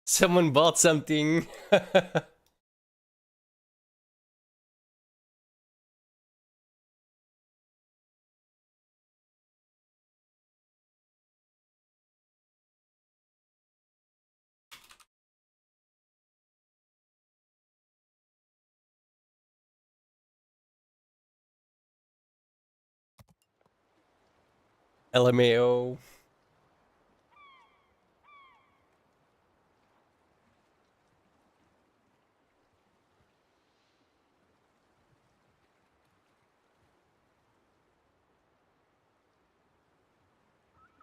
Someone bought something. LMAO.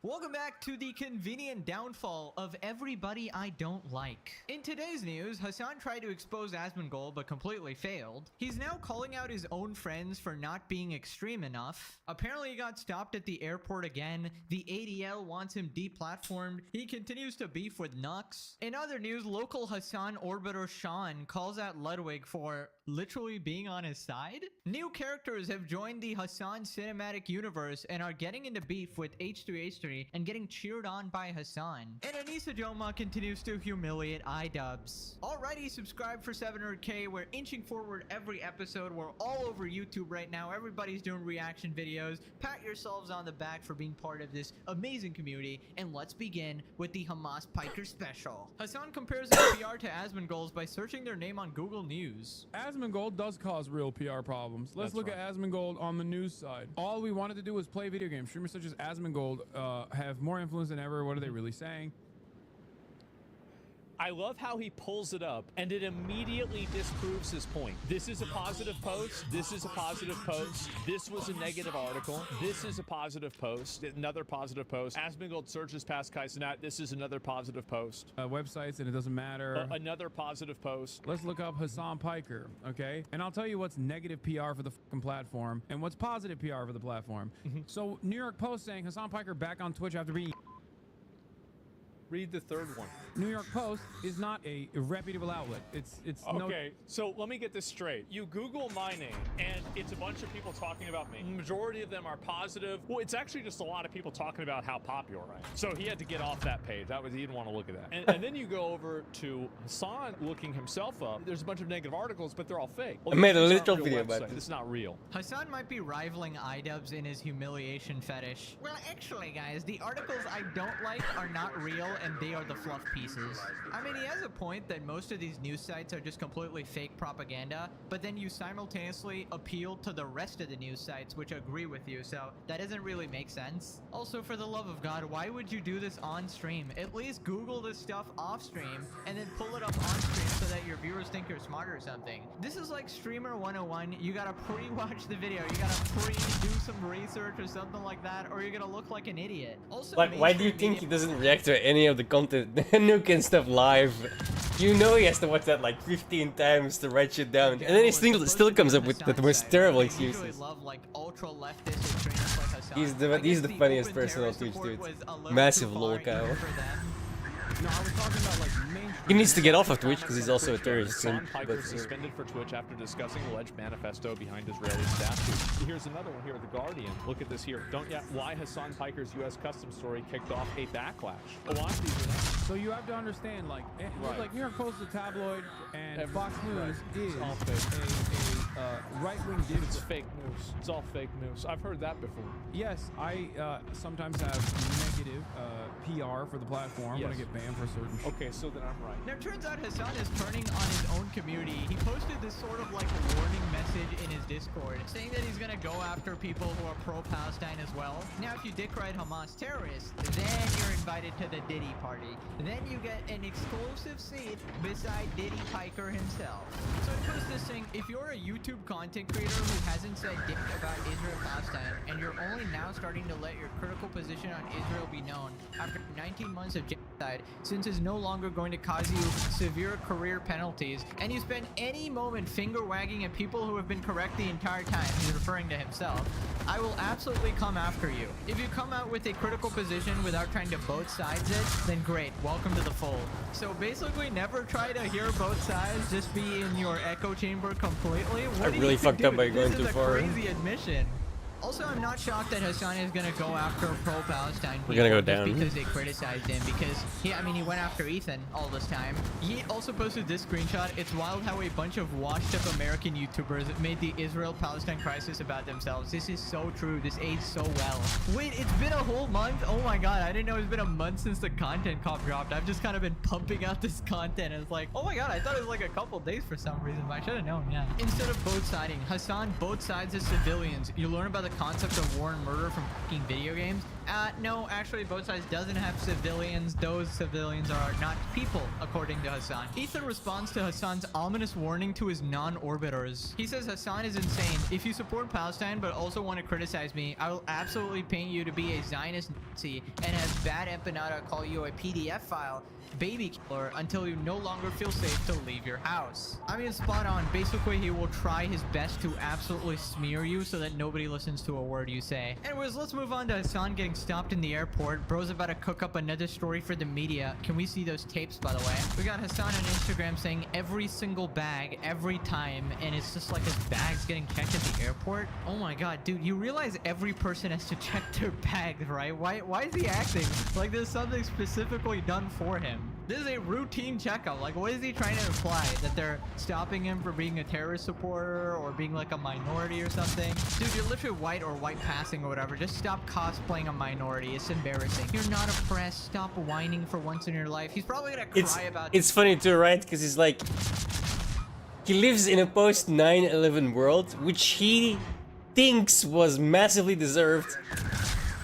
Welcome back to the convenient downfall of everybody I don't like. In today's news, Hassan tried to expose Asmongold but completely failed. He's now calling out his own friends for not being extreme enough. Apparently he got stopped at the airport again. The ADL wants him deplatformed. He continues to beef with Nux. In other news, local Hassan orbiter Sean calls out Ludwig for literally being on his side. New characters have joined the Hassan cinematic universe and are getting into beef with H3H3 and getting cheered on by Hassan. And Anissa Joma continues to humiliate iDubbbz. Already subscribed for 700k. We're inching forward every episode. We're all over YouTube right now. Everybody's doing reaction videos. Pat yourselves on the back for being part of this amazing community. And let's begin with the Hamas Piker special. Hassan compares his PR to Asmongold's by searching their name on Google News. Asmongold does cause real PR problems. Let's look at Asmongold on the news side. All we wanted to do was play video games. Streamers such as Asmongold have more influence than ever. What are they really saying? I love how he pulls it up and it immediately disproves his point. This is a positive post. This is a positive post. This was a negative article. This is a positive post. Another positive post. Asmongold searches past Kaisenat. This is another positive post. Websites and it doesn't matter. Another positive post. Let's look up Hassan Piker, okay? And I'll tell you what's negative PR for the fucking platform and what's positive PR for the platform. So New York Post saying Hassan Piker back on Twitch after being... Read the third one. New York Post is not a reputable outlet. It's okay. So let me get this straight. You Google my name, and it's a bunch of people talking about me. Majority of them are positive. Well, it's actually just a lot of people talking about how popular I am. So he had to get off that page. He didn't want to look at that. And then you go over to Hassan looking himself up. There's a bunch of negative articles, but they're all fake. I made a little video about this. It's not real. Hassan might be rivaling iDubbbz in his humiliation fetish. Well, actually, guys, the articles I don't like are not real, and they are the fluff pieces. I mean, he has a point that most of these news sites are just completely fake propaganda, but then you simultaneously appeal to the rest of the news sites which agree with you, so that doesn't really make sense. Also, for the love of God, why would you do this on stream? At least Google this stuff off stream and then pull it up on stream so that your viewers think you're smart or something. This is like Streamer 101. You gotta pre-watch the video. You gotta pre-do some research or something like that, or you're gonna look like an idiot. Also, Why do you think he doesn't react to any of the content Nuke and stuff live? You know he has to watch that like 15 times to write shit down, and then he still comes up with the most terrible excuses. He's the funniest person on Twitch, dude. Massive lol cow. No, I was talking about like mainstream. He needs to get off of Twitch because he's also a terrorist. Hassan Piker suspended for Twitch after discussing alleged manifesto behind Israeli statue. Here's another one here, The Guardian. Look at this here. Why Hassan Piker's U.S. customs story kicked off a backlash. So you have to understand, like, like New York Post is a tabloid, and Fox News is all fake. a right-wing digital. It's fake news. It's all fake news. I've heard that before. Yes, I sometimes have negative PR for the platform when I get banned for certain shit. Okay, so then I'm right. Now, it turns out Hassan is turning on his own community. He posted this sort of like warning message in his Discord saying that he's gonna go after people who are pro-Palestine as well. Now, if you dick ride Hamas terrorists, then you're invited to the Diddy party. Then you get an exclusive seat beside Diddy Piker himself. So it goes this thing, if you're a YouTube content creator who hasn't said dick about Israel-Palestine, and you're only now starting to let your critical position on Israel be known after 19 months of genocide, since it's no longer going to cause you severe career penalties, and you spend any moment finger wagging at people who have been correct the entire time, he's referring to himself, I will absolutely come after you. If you come out with a critical position without trying to both sides it, then great, welcome to the fold. So basically never try to hear both sides, just be in your echo chamber completely. What I really fucked up by going too far. This is a crazy admission. Also, I'm not shocked that Hassan is gonna go after pro-Palestine. We're gonna go people just down. because they criticized him. Because I mean, he went after Ethan all this time. He also posted this screenshot. It's wild how a bunch of washed-up American YouTubers made the Israel-Palestine crisis about themselves. This is so true. This aged so well. Wait, it's been a whole month? Oh my god, I didn't know it's been a month since the content cop dropped. I've just kind of been pumping out this content, and it's like, oh my god, I thought it was like a couple days for some reason, but I should have known. Yeah. Instead of both siding, Hassan both sides as civilians. You learn about the concept of war and murder from fucking video games. No, actually, both sides doesn't have civilians. Those civilians are not people, according to Hassan. Ethan responds to Hassan's ominous warning to his non-orbiters. He says Hassan is insane. If you support Palestine but also want to criticize me, I will absolutely paint you to be a Zionist Nazi and have bad empanada call you a PDF file baby killer until you no longer feel safe to leave your house. I mean, spot on. Basically, he will try his best to absolutely smear you so that nobody listens to a word you say. Anyways, let's move on to Hassan getting stopped in the airport. Bro's about to cook up another story for the media. Can we see those tapes, by the way? We got Hassan on Instagram saying every single bag, every time, and it's just like his bag's getting checked at the airport. Oh my god, dude, you realize every person has to check their bags, right? Why is he acting like there's something specifically done for him? This is a routine checkup. Like, what is he trying to imply? That they're stopping him for being a terrorist supporter or being like a minority or something? Dude, you're literally white or white passing or whatever. Just stop cosplaying a minority. It's embarrassing. You're not oppressed. Stop whining for once in your life. He's probably gonna cry about It's funny too, right? Because he's like, he lives in a post 9/11 world, which he thinks was massively deserved,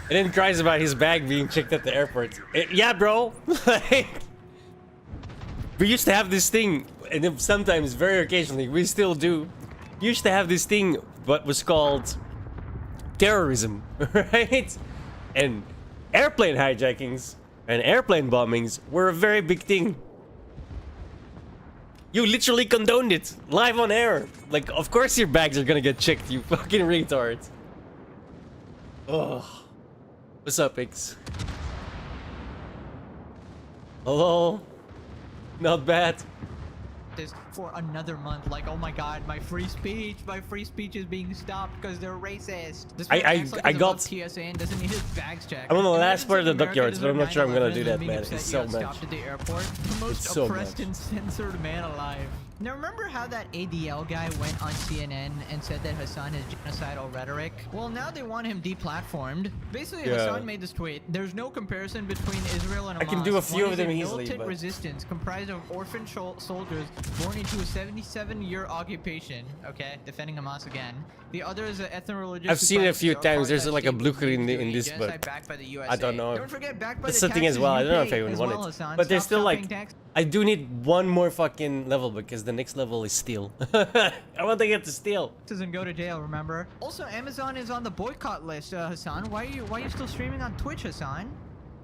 and then cries about his bag being checked at the airport. Yeah, bro. Like, we used to have this thing, and then sometimes, very occasionally, we still do. Used to have this thing, what was called terrorism, right? And airplane hijackings and airplane bombings were a very big thing. You literally condoned it live on air. Like, of course your bags are gonna get checked, you fucking retard. Ugh. What's up, X? Hello? Not bad. this for another month. Like, oh my god, my free speech is being stopped because they're racist. This man acts like he's above TSA and doesn't need his bags checked. I'm on the And last part of the America dockyards, but I'm not sure I'm gonna do doesn't that, mean man. upset It's you so got much. stopped at the airport. The most It's so oppressed much. and censored man alive. Now remember how that ADL guy went on CNN and said that Hassan has genocidal rhetoric? Well, now they want him deplatformed. Basically, Yeah. Hassan made this tweet. There's no comparison between Israel and Hamas. I can do a few One of is them a easily, militant but- resistance comprised of orphan soldiers born into a 77-year occupation. Okay, defending Hamas again. The other is an ethno-religious. I've seen it a supremacist few times. There's apartheid like a state blue screen doing in this, genocide but backed by the USA. I don't know. Don't forget, backed by That's the the thing as taxes well. I you don't know if pay I even as want well, it. Hassan. But there's Stop still like, paying tax. I do need one more fucking level because the next level is steel. I want to get to steel. And go to jail, remember? Also, Amazon is on the boycott list, Hassan. Why are you still streaming on Twitch, Hassan?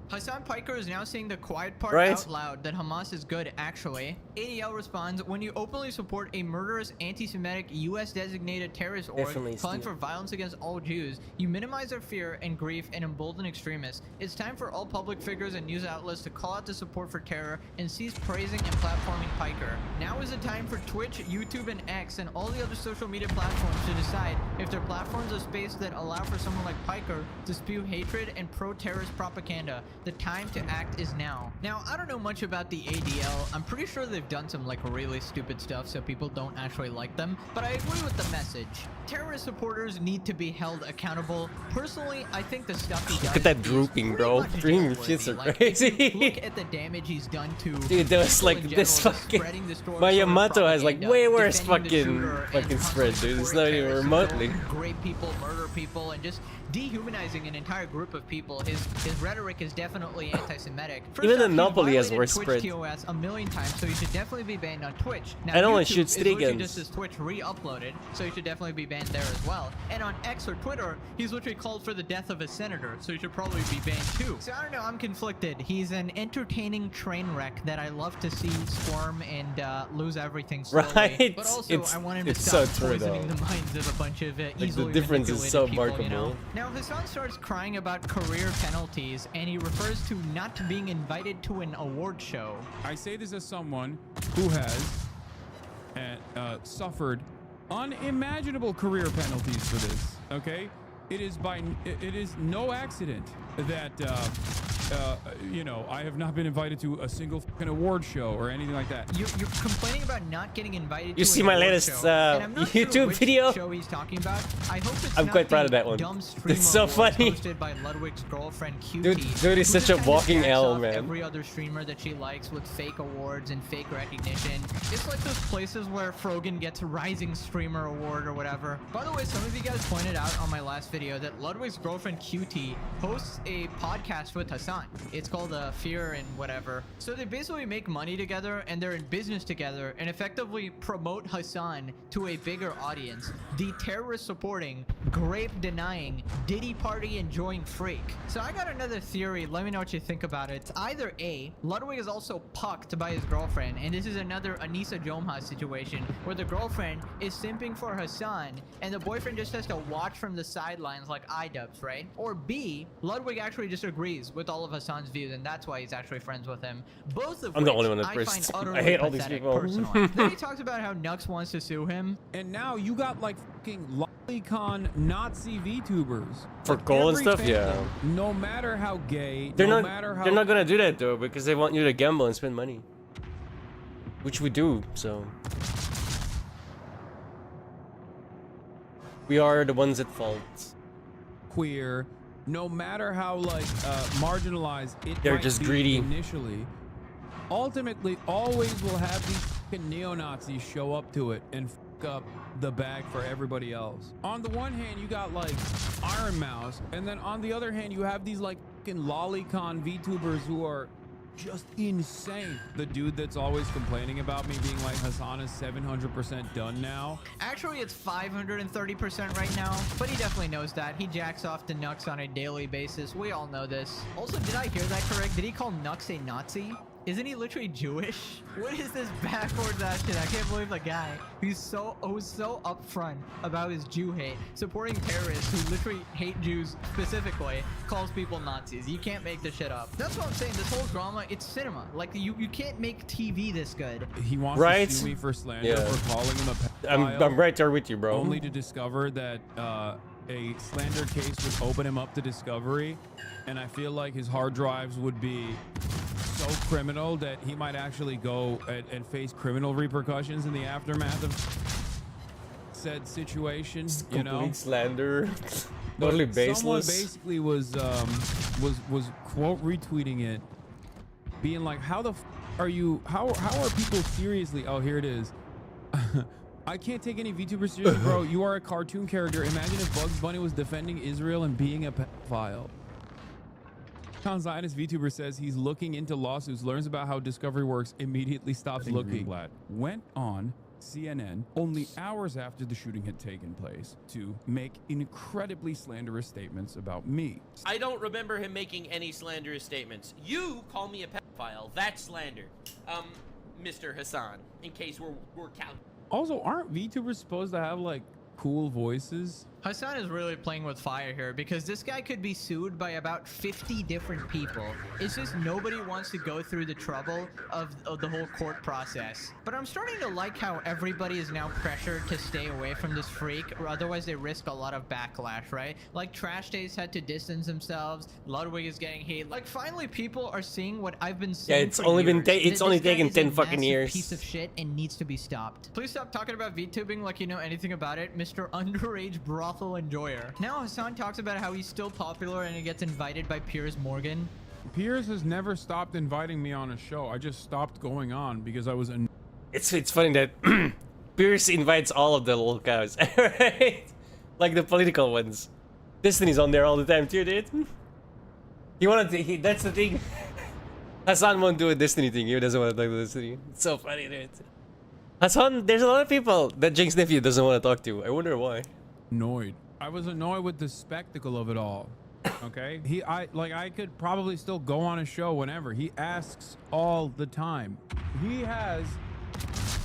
Hassan Piker is now saying the quiet part Right. out loud that Hamas is good, actually. ADL responds, when you openly support a murderous, anti-Semitic, US-designated terrorist org Definitely calling steal. for violence against all Jews, you minimize their fear and grief and embolden extremists. It's time for all public figures and news outlets to call out the support for terror and cease praising and platforming Piker. Now is the time for Twitch, YouTube, and X, and all the other social media platforms to decide if their platforms are space that allow for someone like Piker to spew hatred and pro-terrorist propaganda. The time to act is now. Now, I don't know much about the ADL. I'm pretty sure they've done some like really stupid stuff so people don't actually like them, but I agree with the message. Terrorist supporters need to be held accountable. Personally, I think the stuff he does Look at that is drooping, pretty bro. much Dream jail-worthy. shits are Like, crazy. if you look at the damage he's done to Dude, there was people like in this general, fucking spreading the story my sort of Yamato has like propaganda, way worse defending the fucking shooter, fucking and spread, constantly dude. It's supporting not even terrorists, remotely. Grape people, murder people, and just dehumanizing an entire group of people. His rhetoric is definitely anti-Semitic. First Even off, he's Monopoly has violated worse Twitch spread. TOS a million times, so you should definitely be banned on Twitch. Now, And only YouTube shoots is three literally guns. just his Twitch re-uploaded, so you should definitely be banned there as well. And on X or Twitter, he's literally called for the death of a senator, so you should probably be banned too. So I don't know, I'm conflicted. He's an entertaining train wreck that I love to see squirm and lose everything slowly. Right? But also, It's- I want him to it's stop so true, poisoning though. the minds of a bunch of the easily difference is so manipulated people, you know? remarkable. Now, Hassan starts crying about career penalties, and he refers to not being invited to an award show. I say this as someone who has suffered unimaginable career penalties for this. Okay, it is no accident that you know, I have not been invited to a single fucking award show or anything like that. You're complaining about not getting invited. You to see an my award latest show, and I'm not sure YouTube which video? show he's talking about. I hope it's I'm not quite proud of the that one. Dumb Streamer It's so Awards funny. hosted by Ludwig's girlfriend QT. Dude is who such just a kinda walking jacks L, off man. Every other streamer that she likes with fake awards and fake recognition. It's like those places where Frogan gets a Rising Streamer Award or whatever. By the way, some of you guys pointed out on my last video that Ludwig's girlfriend QT hosts a podcast with Hassan. It's called Fear and whatever. So they basically make money together and they're in business together and effectively promote Hassan to a bigger audience. The terrorist supporting, grape denying, Diddy party enjoying freak. So I got another theory. Let me know what you think about it. It's either A, Ludwig is also pucked by his girlfriend, and this is another Anissa Jomha situation where the girlfriend is simping for Hassan and the boyfriend just has to watch from the sidelines like iDubbbz, right? Or B, Ludwig actually just agrees with all of Hassan's views and that's why he's actually friends with him. Both of I'm which the only one that I pressed. find utterly I hate all these pathetic people. personally. Then he talks about how Nux wants to sue him. And now you got like fucking lolicon Nazi VTubers For Like, goal and every stuff, yeah. fandom, no matter how gay, They're no not. matter how They're not gonna do that though because they want you to gamble and spend money, which we do. So we are the ones at fault. queer, no matter how like marginalized it They're might just be greedy. initially, ultimately always will have these fucking neo-Nazis show up to it and fuck up the bag for everybody else. On the one hand, you got like Iron Mouse, and then on the other hand, you have these like fucking lolicon VTubers who are just insane. The dude that's always complaining about me being like, Hassan is 700% done now. Actually, it's 530% right now, but he definitely knows that. He jacks off to Nux on a daily basis. We all know this. Also, did I hear that correct? Did he call Nux a Nazi? Isn't he literally Jewish? What is this backwards ass shit? I can't believe the guy who's so upfront about his Jew hate, supporting terrorists who literally hate Jews specifically, calls people Nazis. You can't make this shit up. That's what I'm saying. This whole drama, it's cinema. Like you can't make TV this good. He wants Right? to sue me for slander Yeah. for calling him a pedophile. I'm right there with you, bro. Only to discover that a slander case would open him up to discovery, and I feel like his hard drives would be so criminal that he might actually go and face criminal repercussions in the aftermath of said situation. You know, Complete slander. But Totally Someone baseless. basically was quote retweeting it, being like, "How the f are you? How are people seriously? Oh, here it is." I can't take any VTuber seriously, bro. You are a cartoon character. Imagine if Bugs Bunny was defending Israel and being a pedophile. Zionist VTuber says he's looking into lawsuits, learns about how Discovery works, immediately stops looking. Went on CNN only hours after the shooting had taken place to make incredibly slanderous statements about me. I don't remember him making any slanderous statements. You call me a pedophile. That's slander. Mr. Hassan, in case we're counting. Also, aren't VTubers supposed to have like cool voices? Hassan is really playing with fire here because this guy could be sued by about 50 different people. It's just nobody wants to go through the trouble of the whole court process. But I'm starting to like how everybody is now pressured to stay away from this freak, or otherwise they risk a lot of backlash, right? Like Trash Days had to distance themselves. Ludwig is getting hate. Like finally people are seeing what I've been saying. Yeah, it's for only been years, it's that only this guy taken is a 10 fucking massive years. piece of shit and needs to be stopped. Please stop talking about VTubing like you know anything about it, Mr. Underage Brothel Enjoyer. Now Hassan talks about how he's still popular and he gets invited by Piers Morgan. Piers has never stopped inviting me on a show. I just stopped going on because I was It's funny that Pierce invites all of the locals, right? Like the political ones. Destiny's on there all the time too, dude. He wanted to. That's the thing. Hassan won't do a Destiny thing. He doesn't want to talk to Destiny. It's so funny, dude. Hassan, there's a lot of people that Jinx nephew doesn't want to talk to. I wonder why. annoyed. I was annoyed with the spectacle of it all. Okay, I could probably still go on a show whenever. He asks all the time. He has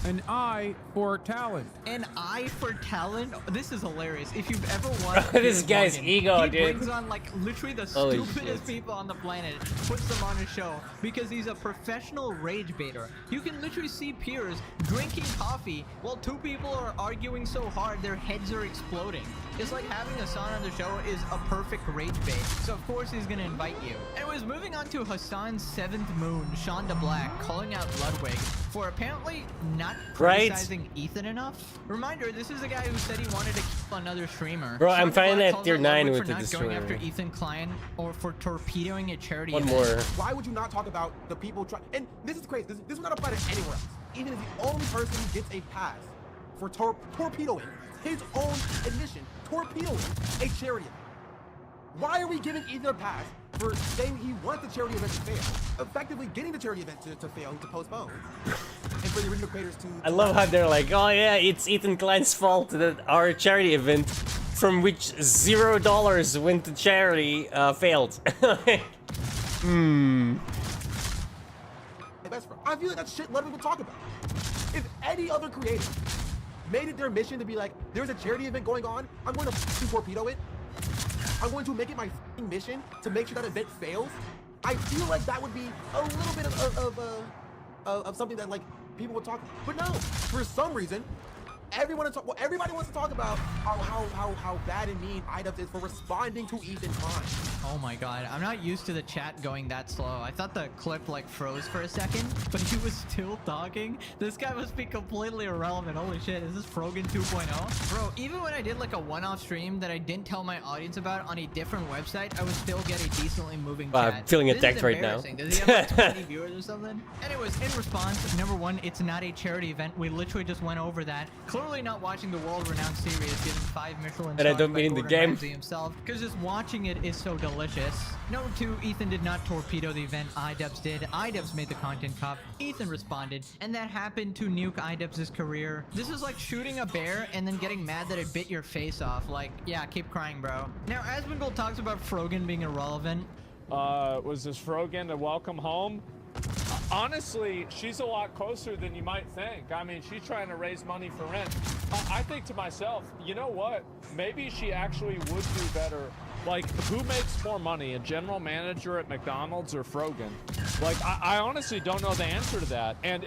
an eye for talent. An eye for talent? This is hilarious. If you've ever watched This Piers guy's Morgan, ego, he dude. brings on like literally the Holy stupidest shit. people on the planet, puts them on a show because he's a professional rage baiter. You can literally see Piers drinking coffee while two people are arguing so hard their heads are exploding. It's like having Hassan on the show is a perfect rage bait, so of course he's gonna invite you. Anyways, moving on to Hassan's 7th moon, Shonda Black, calling out Ludwig for apparently not criticizing Ethan enough. Reminder, this is a guy who said he wanted to kill another streamer. Bro, I'm Shonda finally Black at calls tier out 9 Ludwig with for the not going destroyer. after Ethan Klein or for torpedoing a charity One event. more. Why would you not talk about the people trying? And this is crazy. This would not apply to anywhere else. Even if the only person who gets a pass for torpedoing his own admission, torpedoing a charity event. Why are we giving Ethan a pass for saying he wants the charity event to fail? Effectively getting the charity event to fail, to postpone. And for the original creators to... I love how they're like, oh yeah, it's Ethan Klein's fault that our charity event, from which $0 went to charity, failed. Best friend. I feel like that's shit Ludwig would talk about. If any other creator made it their mission to be like, there's a charity event going on, I'm going to torpedo it. I'm going to make it my mission to make sure that event fails. I feel like that would be a little bit of something that like people would talk. But no, for some reason, everybody wants to talk about how bad and mean IDubbbz is for responding to Ethan Klein. Oh my god, I'm not used to the chat going that slow. I thought the clip like froze for a second, but he was still talking. This guy must be completely irrelevant. Holy shit, is this Frogan 2.0? Bro, even when I did like a one-off stream that I didn't tell my audience about on a different website, I would still get a decently moving chat. I'm feeling This attacked is right now. embarrassing. Does he have like 20 viewers or something? Anyways, in response, number one, it's not a charity event. We literally just went over that. Clearly not watching the world-renowned series given 5 Michelin And I stars don't by mean the Gordon game. Ramsay himself, because just watching it is so delicious. Number 2, Ethan did not torpedo the event. IDubbbz did. IDubbbz made the content cop. Ethan responded, and that happened to nuke IDubbbz's career. This is like shooting a bear and then getting mad that it bit your face off. Like, yeah, keep crying, bro. Now, Asmongold talks about Frogan being irrelevant. Was this Frogan a welcome home? Honestly, she's a lot closer than you might think. I mean, she's trying to raise money for rent. I think to myself, you know what? Maybe she actually would do better. Like, who makes more money, a general manager at McDonald's or Frogan? Like, I honestly don't know the answer to that. And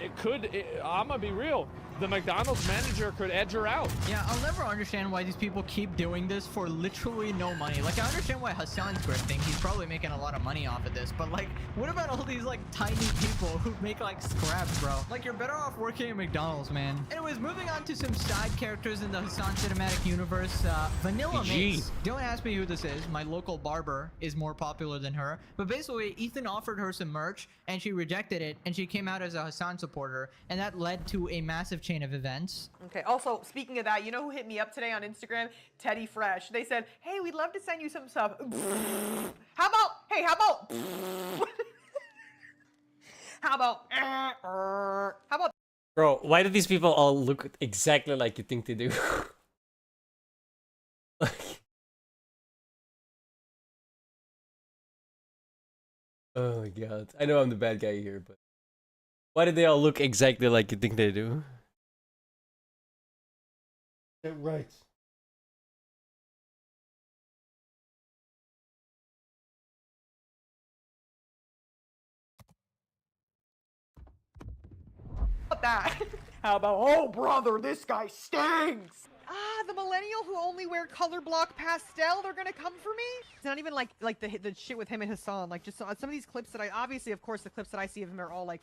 I'm gonna be real. The McDonald's manager could edge her out. Yeah, I'll never understand why these people keep doing this for literally no money. Like, I understand why Hassan's grifting. He's probably making a lot of money off of this. But, like, what about all these, like, tiny people who make, like, scraps, bro? Like, you're better off working at McDonald's, man. Anyways, moving on to some side characters in the Hassan cinematic universe. Vanilla PG. Mace. Don't ask me who this is. My local barber is more popular than her. But basically, Ethan offered her some merch, and she rejected it, and she came out as a Hassan supporter. And that led to a massive chain of events. Okay, also, speaking of that, you know who hit me up today on Instagram? Teddy Fresh. They said, hey, we'd love to send you some stuff. How about, hey, how about, how about, Bro, why do these people all look exactly like you think they do? Like... Oh my god. I know I'm the bad guy here, but... Why do they all look exactly like you think they do? Yeah, right. that? How about, oh brother, this guy stinks. Ah, the millennial who only wear color block pastel, they're gonna come for me? It's not even like the shit with him and Hassan. Like, just some of these clips that I, obviously, of course, the clips that I see of him are all like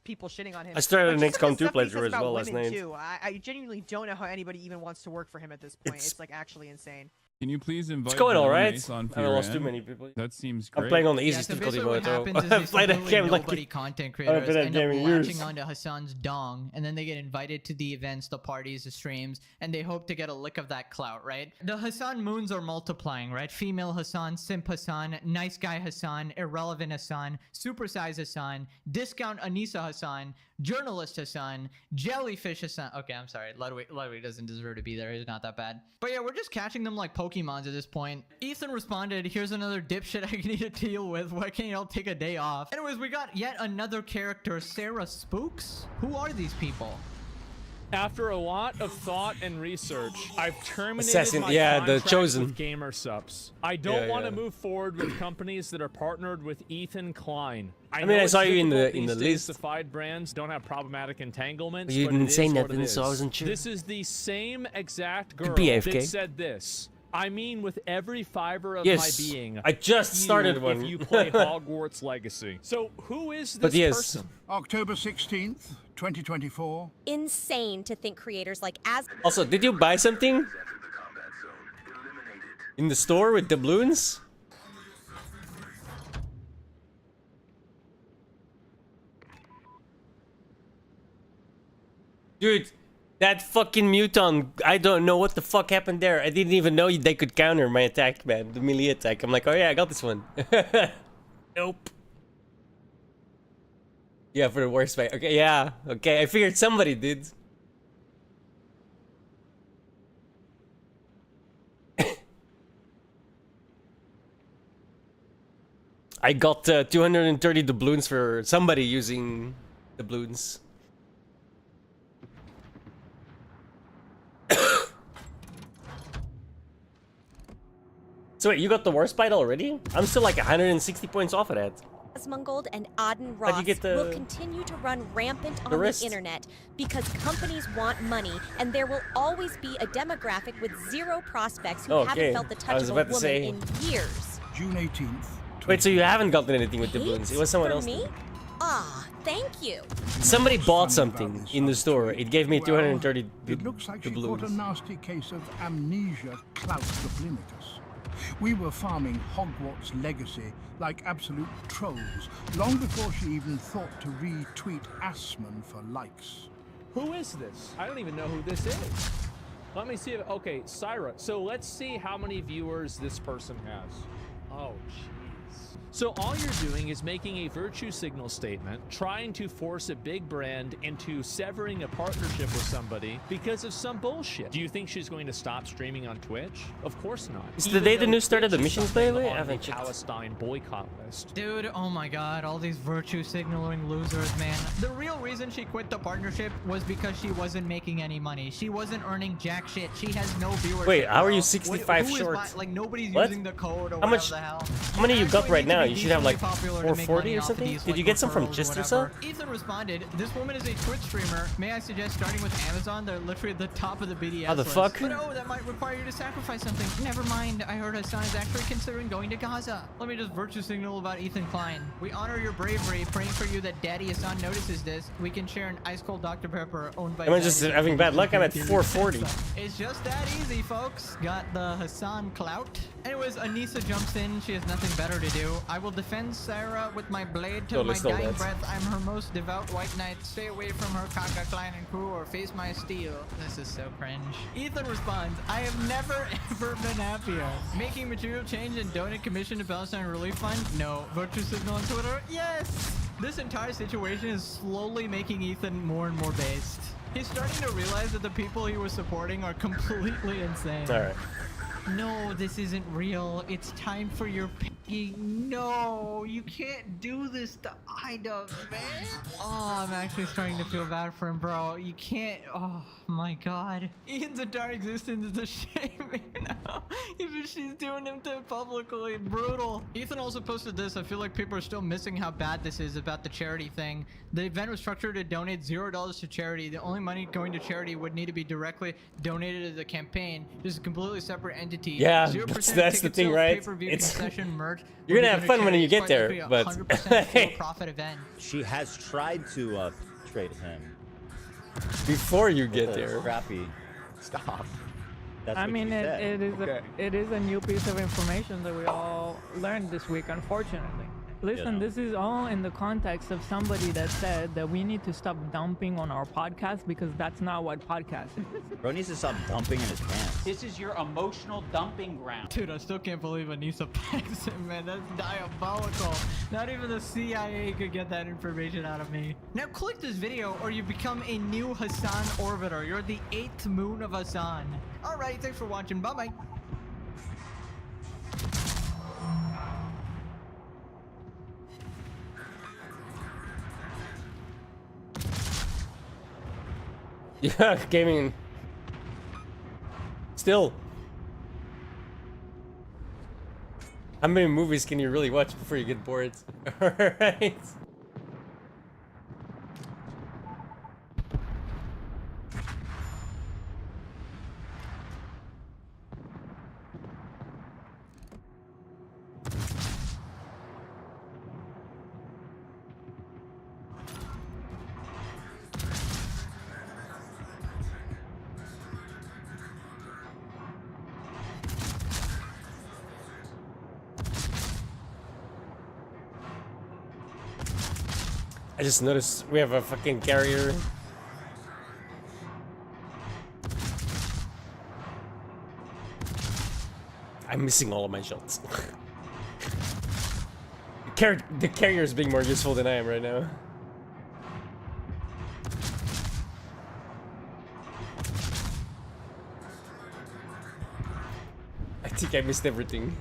people shitting on him. I started But an just some XCOM of 2 the stuff that he playthrough says as about well last women, night. too. I genuinely don't know how anybody even wants to work for him at this point. It's- It's like actually insane. Can you please invite It's going Vanilla alright. Mace on I lost too PRN? many people. That seems great. I'm playing on the Yeah, easiest so difficulty basically mode. what happens is I've these played that completely game like nobody content I've creators been at end up game in years. latching onto Hassan's dong, and then they get invited to the events, the parties, the streams, and they hope to get a lick of that clout, right? The Hassan moons are multiplying, right? Female Hassan, simp Hassan, nice guy Hassan, irrelevant Hassan, supersize Hassan, discount Anissa Hassan, journalist Hassan, jellyfish Hassan. Okay, I'm sorry. Ludwig doesn't deserve to be there. He's not that bad. But yeah, we're just catching them like Pokemons at this point. Ethan responded, here's another dipshit I need to deal with. Why can't y'all take a day off? Anyways, we got yet another character, Sarah Spooks. Who are these people? After a lot of thought and research, I've terminated Assassin, my yeah, the contract Chosen. with Gamer Subs. I don't Yeah, want to yeah. move forward with companies that are partnered with Ethan Klein. mean, know I it's saw you in difficult the these list. days to find brands don't have problematic entanglements. You but didn't it say is what nothing, it so I is. wasn't sure. This is the same exact girl be that AFK. said this. I mean, with every fiber of Yes, my being. I just you started one. If you play Hogwarts Legacy. So who is this But yes. person? October 16th, 2024. Insane to think creators like Also, did you buy something in the store with doubloons? Dude, that fucking Muton, I don't know what the fuck happened there. I didn't even know they could counter my attack, man. The melee attack. I'm like, oh yeah, I got this one. Nope. Yeah, for the worst fight. Okay, yeah. Okay, I figured somebody did. I got 230 doubloons for somebody using doubloons. So wait, you got the worst bite already? I'm still like 160 points off of that. Asmongold and Auden How'd Ross you get the- will continue to run rampant on the wrist? internet because companies want money, and there will always be a demographic with zero prospects who Okay, haven't felt the I touch was of a about to woman say- in years. June 18th. Wait, so you haven't gotten anything with doubloons? It was someone For else. me? then. Ah, thank you. Somebody bought Funny about something this in the store. It gave me Well, 230 It looks like she caught a doubloons. nasty case of amnesia claustrophlenicus. We were farming Hogwarts Legacy like absolute trolls long before she even thought to retweet Asmon for likes. Who is this? I don't even know who this is. Let me see if, okay, Syra. So let's see how many viewers this person has. Oh, jeez. So all you're doing is making a virtue signal statement, trying to force a big brand into severing a partnership with somebody because of some bullshit. Do you think she's going to stop streaming on Twitch? Of course not. Is Even today the though new start of the Twitch is missions, by the something way? I on haven't the checked. Palestine boycott list. Dude, oh my god, all these virtue signaling losers, man. The real reason she quit the partnership was because she wasn't making any money. She wasn't earning jack shit. She has no viewership. Wait, how are you bro. 65 who is short? like, nobody's What? using the code or How much- whatever the hell. How many you got Actually right need to now? be You should have like decently popular to make 440 money or off of something? these, Did you like, get some from referrals Gist or whatever. so? Ethan responded, this woman is a Twitch streamer. May I suggest starting with Amazon? They're literally at the top of the BDS How the list. fuck? But oh, that might require you to sacrifice something. Never mind. I heard Hassan is actually considering going to Gaza. Let me just virtue signal about Ethan Klein. We honor your bravery, praying for you that Daddy Hassan notices this. We can share an ice cold Dr. Pepper owned by Am I just Daddy. having bad luck? I'm at 440. It's just that easy, folks. Got the Hassan clout. Anyways, Anissa jumps in. She has nothing better to do. I will defend Sarah with my blade till Totally my stole dying that. breath. I'm her most devout white knight. Stay away from her Kaka, Klein, and crew or face my steel. This is so cringe. Ethan responds, I have never ever been happier. Making material change and donate commission to Palestine Relief Fund? No. Virtue signal on Twitter? Yes! This entire situation is slowly making Ethan more and more based. He's starting to realize that the people he was supporting are completely insane. Alright. No, this isn't real. It's time for your piggy. No, you can't do this to Ida, man. Oh, I'm actually starting to feel bad for him, bro. You can't. Oh my god. Ian's entire existence is a shame, you know? Even she's doing him to publicly. Brutal. Ethan also posted this. I feel like people are still missing how bad this is about the charity thing. The event was structured to donate $0 to charity. The only money going to charity would need to be directly donated to the campaign. This is a completely separate entity. Yeah, 0% that's of the ticket thing, sales, right? pay-per-view, It's- concession, merch. You're will gonna be have fun when donated you to get charity. there, It's but- likely to be a 100% for-profit event. She has tried to trade him. Before you get Oh, there. Scrappy. Stop. That's I what mean, she said. it is a new piece of information that we all learned this week, unfortunately. Listen, know. this is all in the context of somebody that said that we need to stop dumping on our podcast because that's not what podcast is. Bro needs to stop dumping in his pants. This is your emotional dumping ground. Dude, I still can't believe Anissa pegs him, man. That's diabolical. Not even the CIA could get that information out of me. Now click this video or you become a new Hassan orbiter. You're the 8th moon of Hassan. Alright, thanks for watching. Bye-bye. Yeah, gaming. Still. How many movies can you really watch before you get bored? Alright. I just noticed we have a fucking carrier. I'm missing all of my shots. The carrier is being more useful than I am right now. I think I missed everything.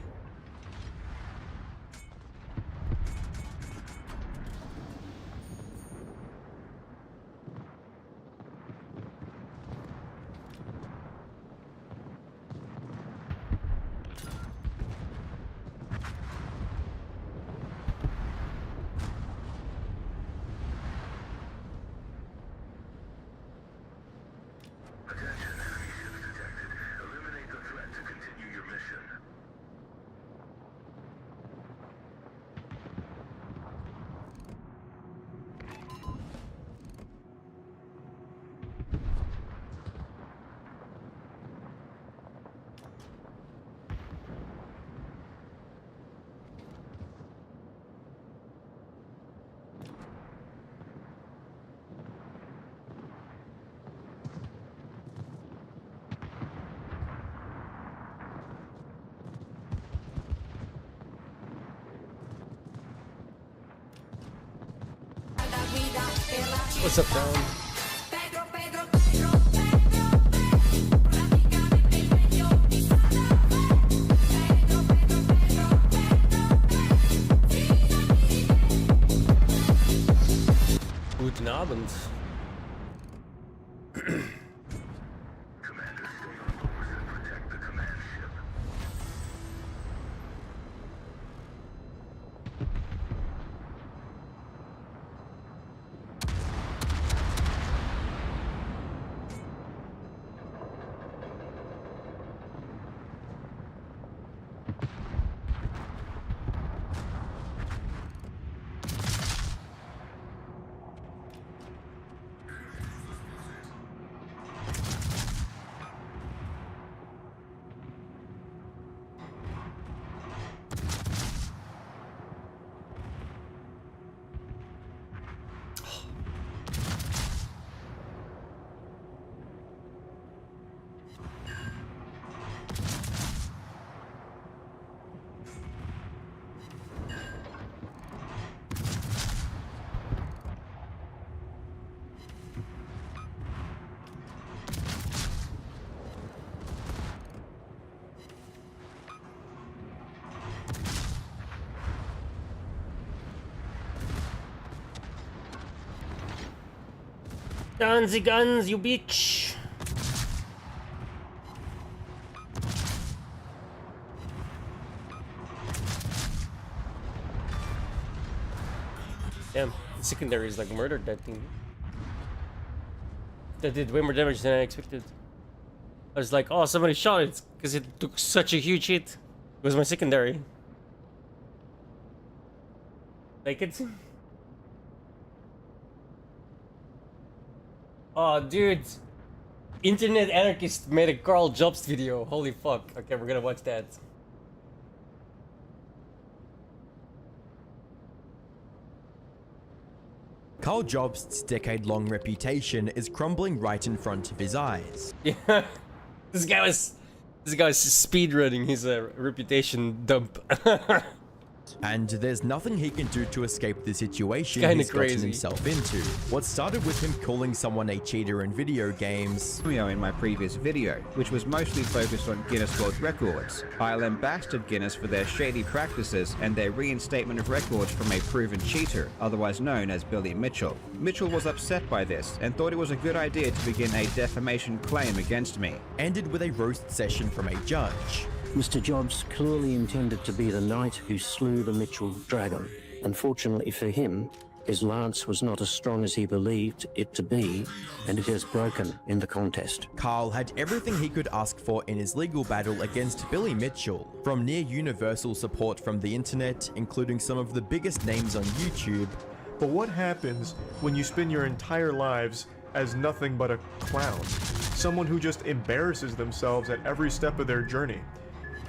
What's up, Down? Guten Abend. Gunsy guns, you bitch! Damn, the secondary is like murdered that thing. That did way more damage than I expected. I was like, oh, somebody shot it because it took such a huge hit. It was my secondary. Like it. Oh, dude. Internet Anarchist made a Carl Jobst video. Holy fuck. Okay, we're gonna watch that. Carl Jobst's decade-long reputation is crumbling right in front of his eyes. Yeah. This guy was speedrunning his reputation dump. And there's nothing he can do to escape the situation Kinda he's gotten crazy. himself into. What started with him calling someone a cheater in video games In my previous video, which was mostly focused on Guinness World Records, I lambasted Guinness for their shady practices and their reinstatement of records from a proven cheater, otherwise known as Billy Mitchell. Mitchell was upset by this and thought it was a good idea to begin a defamation claim against me. ended with a roast session from a judge. Mr. Jobs clearly intended to be the knight who slew the Mitchell dragon. Unfortunately for him, his lance was not as strong as he believed it to be, and it has broken in the contest. Carl had everything he could ask for in his legal battle against Billy Mitchell, from near universal support from the internet, including some of the biggest names on YouTube. But what happens when you spend your entire lives as nothing but a clown? Someone who just embarrasses themselves at every step of their journey.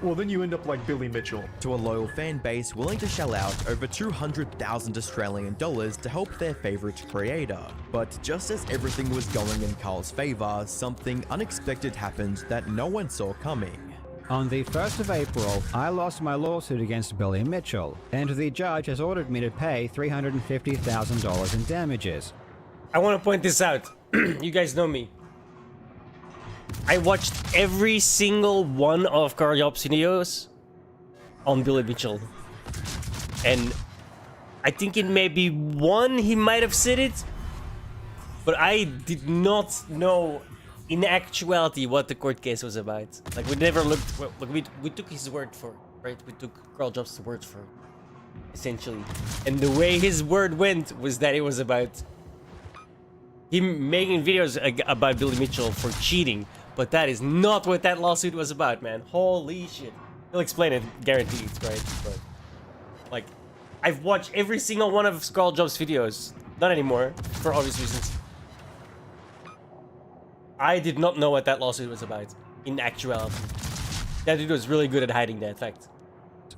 Well, then you end up like Billy Mitchell. To a loyal fan base willing to shell out over 200,000 Australian dollars to help their favorite creator. But just as everything was going in Carl's favor, something unexpected happened that no one saw coming. On the 1st of April, I lost my lawsuit against Billy Mitchell, and the judge has ordered me to pay $350,000 in damages. I want to point this out. You guys know me. I watched every single one of Carl Jobs' videos on Billy Mitchell. And I think in maybe one he might have said it, but I did not know in actuality what the court case was about. Like, we never looked, like we took his word for it, right? We took Carl Jobs' word for it, essentially. And the way his word went was that it was about him making videos about Billy Mitchell for cheating. But that is not what that lawsuit was about, man. Holy shit. He'll explain it, guaranteed, right? But, like, I've watched every single one of Carl Jobs' videos. Not anymore, for obvious reasons. I did not know what that lawsuit was about, in actuality. That dude was really good at hiding that fact.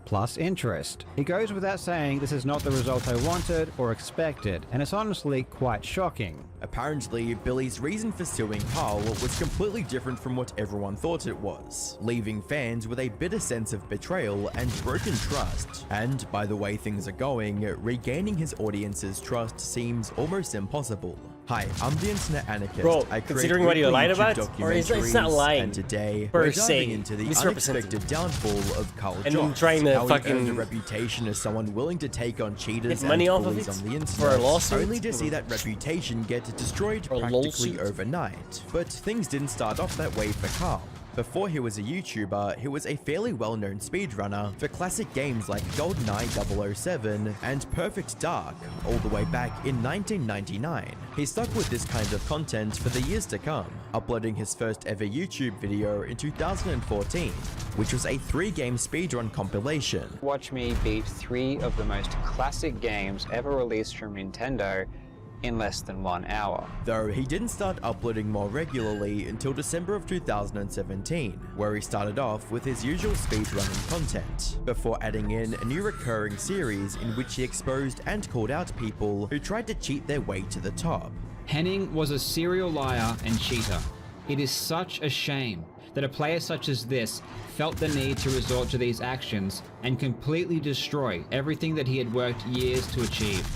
Plus interest. It goes without saying this is not the result I wanted or expected, and it's honestly quite shocking. Apparently, Billy's reason for suing Carl was completely different from what everyone thought it was, leaving fans with a bitter sense of betrayal and broken trust. And by the way things are going, regaining his audience's trust seems almost impossible. Hi, I'm the Internet Anarchist. Bro, I create considering what he weekly lied YouTube about, or it's not lying, and today per we're se, diving into the misrepresenting. unexpected downfall of Carl And Jobs, trying to how he fucking earned a reputation as someone willing to take on cheaters get money and off of bullies it on the internet, for a lawsuit, only to see that reputation get destroyed or a practically lawsuit. overnight. But things didn't start off that way for Carl. Before he was a YouTuber, he was a fairly well-known speedrunner for classic games like GoldenEye 007 and Perfect Dark, all the way back in 1999. He stuck with this kind of content for the years to come, uploading his first ever YouTube video in 2014, which was a 3-game speedrun compilation. Watch me beat 3 of the most classic games ever released from Nintendo in less than 1 hour. Though he didn't start uploading more regularly until December of 2017, where he started off with his usual speedrunning content, before adding in a new recurring series in which he exposed and called out people who tried to cheat their way to the top. Henning was a serial liar and cheater. It is such a shame that a player such as this felt the need to resort to these actions and completely destroy everything that he had worked years to achieve.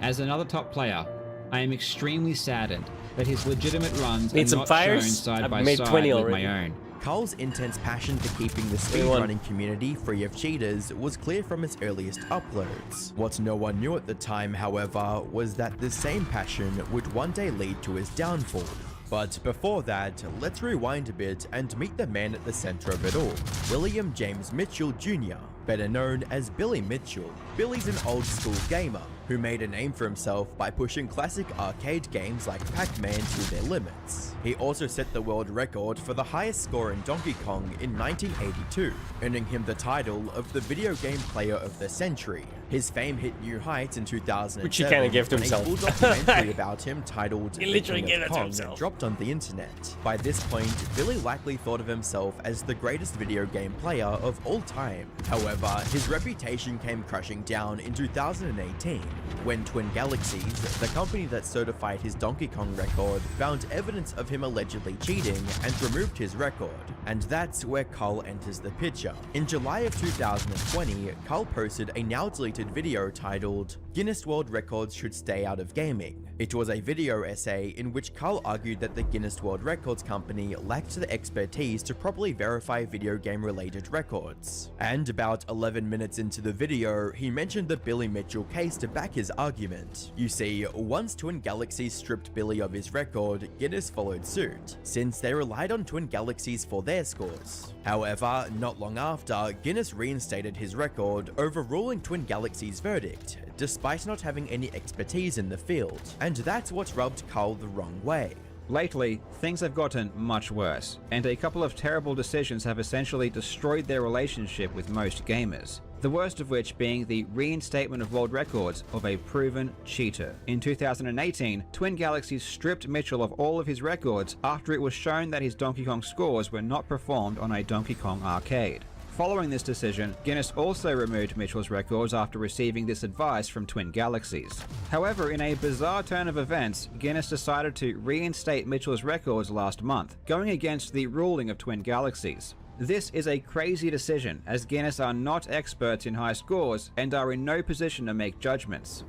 As another top player, I am extremely saddened that his legitimate runs are not shown side by side with my own. Carl's intense passion for keeping the speedrunning community free of cheaters was clear from his earliest uploads. What no one knew at the time, however, was that this same passion would one day lead to his downfall. But before that, let's rewind a bit and meet the man at the center of it all, William James Mitchell Jr., better known as Billy Mitchell. Billy's an old school gamer who made a name for himself by pushing classic arcade games like Pac-Man to their limits. He also set the world record for the highest score in Donkey Kong in 1982, earning him the title of the Video Game Player of the Century. His fame hit new heights in 2007 which he kind of gave to when himself. a full documentary about him titled He The literally King gave of it to Kong himself. dropped on the internet. By this point, Billy likely thought of himself as the greatest video game player of all time. However, his reputation came crashing down in 2018 when Twin Galaxies, the company that certified his Donkey Kong record, found evidence of him allegedly cheating and removed his record. And that's where Carl enters the picture. In July of 2020, Carl posted a now deleted video titled Guinness World Records Should Stay Out of Gaming. It was a video essay in which Carl argued that the Guinness World Records company lacked the expertise to properly verify video game related records. And about 11 minutes into the video, he mentioned the Billy Mitchell case to back his argument. You see, once Twin Galaxies stripped Billy of his record, Guinness followed suit, since they relied on Twin Galaxies for their scores. However, not long after, Guinness reinstated his record, overruling Twin Galaxies' verdict, despite not having any expertise in the field, and that's what rubbed Carl the wrong way. Lately, things have gotten much worse, and a couple of terrible decisions have essentially destroyed their relationship with most gamers. The worst of which being the reinstatement of world records of a proven cheater. In 2018, Twin Galaxies stripped Mitchell of all of his records after it was shown that his Donkey Kong scores were not performed on a Donkey Kong arcade. Following this decision, Guinness also removed Mitchell's records after receiving this advice from Twin Galaxies. However, in a bizarre turn of events, Guinness decided to reinstate Mitchell's records last month, going against the ruling of Twin Galaxies. This is a crazy decision, as Guinness are not experts in high scores and are in no position to make judgments.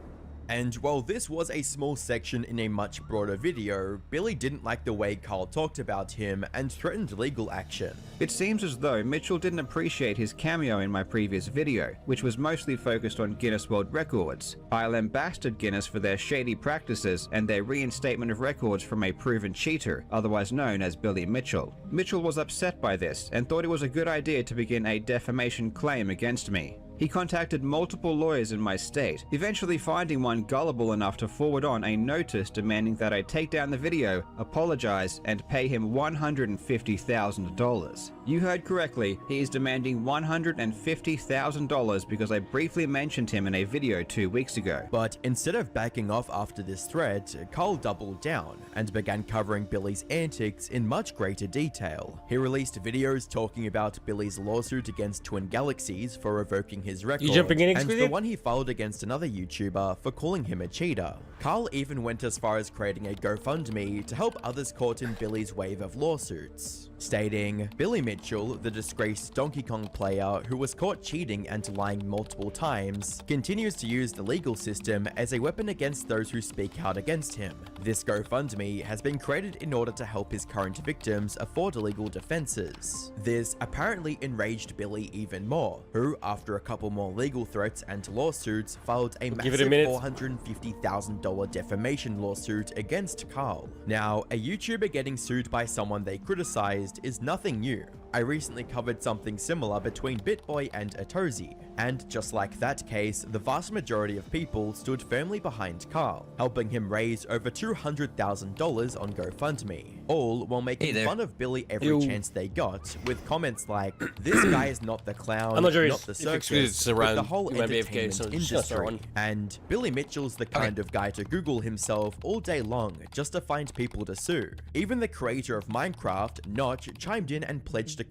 And while this was a small section in a much broader video, Billy didn't like the way Carl talked about him and threatened legal action. It seems as though Mitchell didn't appreciate his cameo in my previous video, which was mostly focused on Guinness World Records. I lambasted Guinness for their shady practices and their reinstatement of records from a proven cheater, otherwise known as Billy Mitchell. Mitchell was upset by this and thought it was a good idea to begin a defamation claim against me. He contacted multiple lawyers in my state, eventually finding one gullible enough to forward on a notice demanding that I take down the video, apologize, and pay him $150,000. You heard correctly, he is demanding $150,000 because I briefly mentioned him in a video 2 weeks ago. But instead of backing off after this threat, Carl doubled down and began covering Billy's antics in much greater detail. He released videos talking about Billy's lawsuit against Twin Galaxies for revoking his record, jumping in, and the one he filed against another YouTuber for calling him a cheater. Carl even went as far as creating a GoFundMe to help others caught in Billy's wave of lawsuits, stating, Billy Mitchell, the disgraced Donkey Kong player who was caught cheating and lying multiple times, continues to use the legal system as a weapon against those who speak out against him. This GoFundMe has been created in order to help his current victims afford legal defenses. This apparently enraged Billy even more, who, after a couple more legal threats and lawsuits, filed a massive $450,000 defamation lawsuit against Carl. Now, a YouTuber getting sued by someone they criticized is nothing new. I recently covered something similar between BitBoy and Atozy, and just like that case, the vast majority of people stood firmly behind Carl, helping him raise over $200,000 on GoFundMe, all while making fun of Billy every chance they got, with comments like, this guy is not the clown, I'm not sure not the circus, it's with around the whole AFK, entertainment so industry. And Billy Mitchell's the kind of guy to Google himself all day long just to find people to sue. Even the creator of Minecraft, Notch, chimed in and pledged to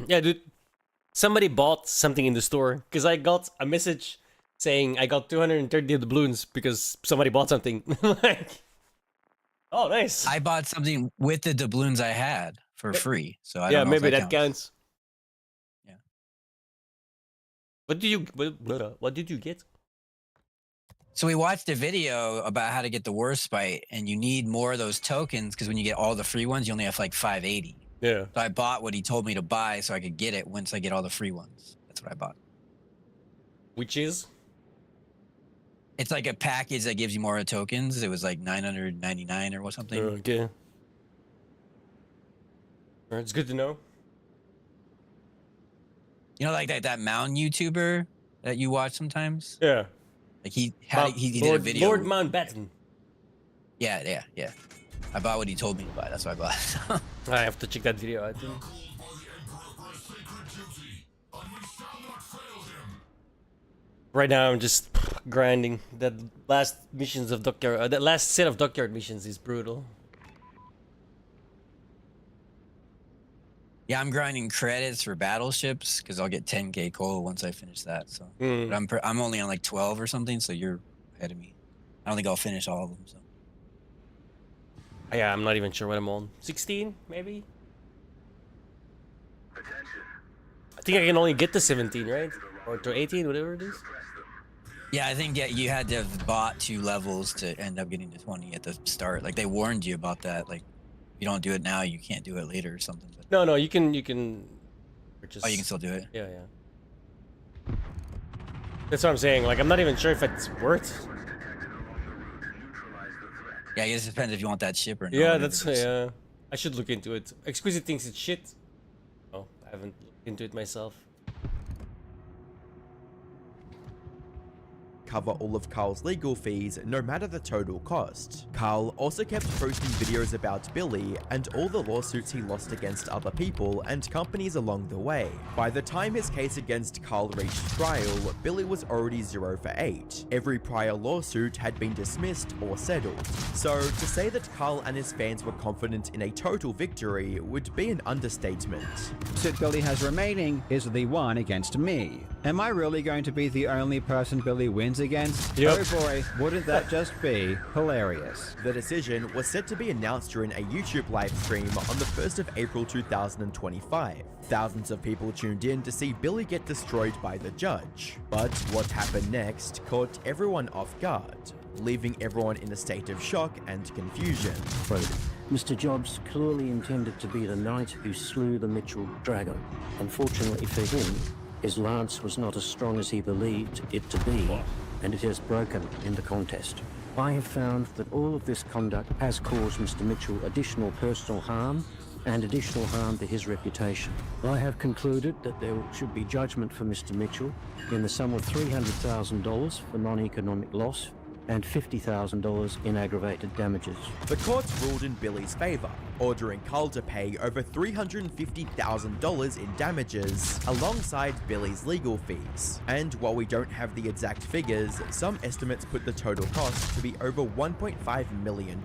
yeah, dude. Somebody bought something in the store because I got a message saying I got 230 doubloons because somebody bought something. Like, oh, nice. I bought something with the doubloons I had for free, so I yeah, don't know maybe if that counts. Yeah. What did you get? So we watched a video about how to get the worst bite, and you need more of those tokens because when you get all the free ones, you only have like 580. Yeah. So I bought what he told me to buy so I could get it once I get all the free ones. That's what I bought. Which is? It's like a package that gives you more tokens. It was like 999 or something. Okay. It's good to know. You know, like that mountain YouTuber that you watch sometimes? Yeah. Like he did a video. Lord Mountbatten. Yeah. I bought what he told me to buy. That's what I bought. I have to check that video, I think. Right now, I'm just grinding. That last missions of Dockyard, that last set of Dockyard missions is brutal. Yeah, I'm grinding credits for battleships because I'll get 10k coal once I finish that. So, but I'm only on like 12 or something, so you're ahead of me. I don't think I'll finish all of them. So. Yeah, I'm not even sure what I'm on. 16, maybe. I think I can only get to 17, right? Or to 18, whatever it is. Yeah, I think you had to have bought 2 levels to end up getting to 20 at the start. Like they warned you about that. Like, if you don't do it now, you can't do it later or something. But... No, you can. Purchase... Oh, you can still do it. Yeah. That's what I'm saying. Like, I'm not even sure if it's worth. Yeah, I guess it depends if you want that ship or not. Yeah, that's yeah. I should look into it. Exquisite thinks it's shit. Oh, I haven't looked into it myself. Cover all of Carl's legal fees, no matter the total cost. Carl also kept posting videos about Billy and all the lawsuits he lost against other people and companies along the way. By the time his case against Carl reached trial, Billy was already 0 for 8. Every prior lawsuit had been dismissed or settled. So, to say that Carl and his fans were confident in a total victory would be an understatement. Suit Billy has remaining is the one against me. Am I really going to be the only person Billy wins against? Yep. Oh boy, wouldn't that just be hilarious? The decision was set to be announced during a YouTube live stream on the 1st of April 2025. Thousands of people tuned in to see Billy get destroyed by the judge. But what happened next caught everyone off guard, leaving everyone in a state of shock and confusion. Mr. Jobs clearly intended to be the knight who slew the Mitchell dragon. Unfortunately for him, his lance was not as strong as he believed it to be, and it has broken in the contest. I have found that all of this conduct has caused Mr. Mitchell additional personal harm and additional harm to his reputation. I have concluded that there should be judgment for Mr. Mitchell in the sum of $300,000 for non-economic loss and $50,000 in aggravated damages. The courts ruled in Billy's favor, ordering Carl to pay over $350,000 in damages alongside Billy's legal fees. And while we don't have the exact figures, some estimates put the total cost to be over $1.5 million.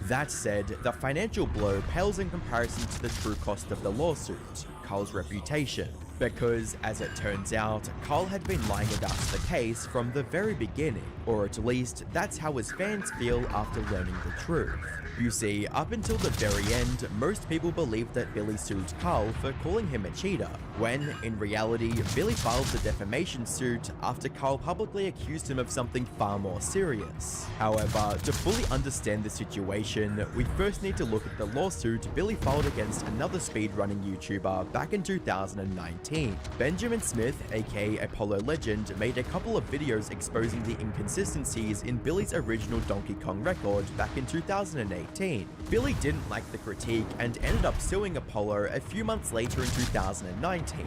That said, the financial blow pales in comparison to the true cost of the lawsuit, Carl's reputation. Because, as it turns out, Carl had been lying about the case from the very beginning, or at least that's how his fans feel after learning the truth. You see, up until the very end, most people believed that Billy sued Carl for calling him a cheater, when, in reality, Billy filed the defamation suit after Carl publicly accused him of something far more serious. However, to fully understand the situation, we first need to look at the lawsuit Billy filed against another speedrunning YouTuber back in 2019. Benjamin Smith, aka Apollo Legend, made a couple of videos exposing the inconsistencies in Billy's original Donkey Kong record back in 2018. Billy didn't like the critique and ended up suing Apollo a few months later in 2019.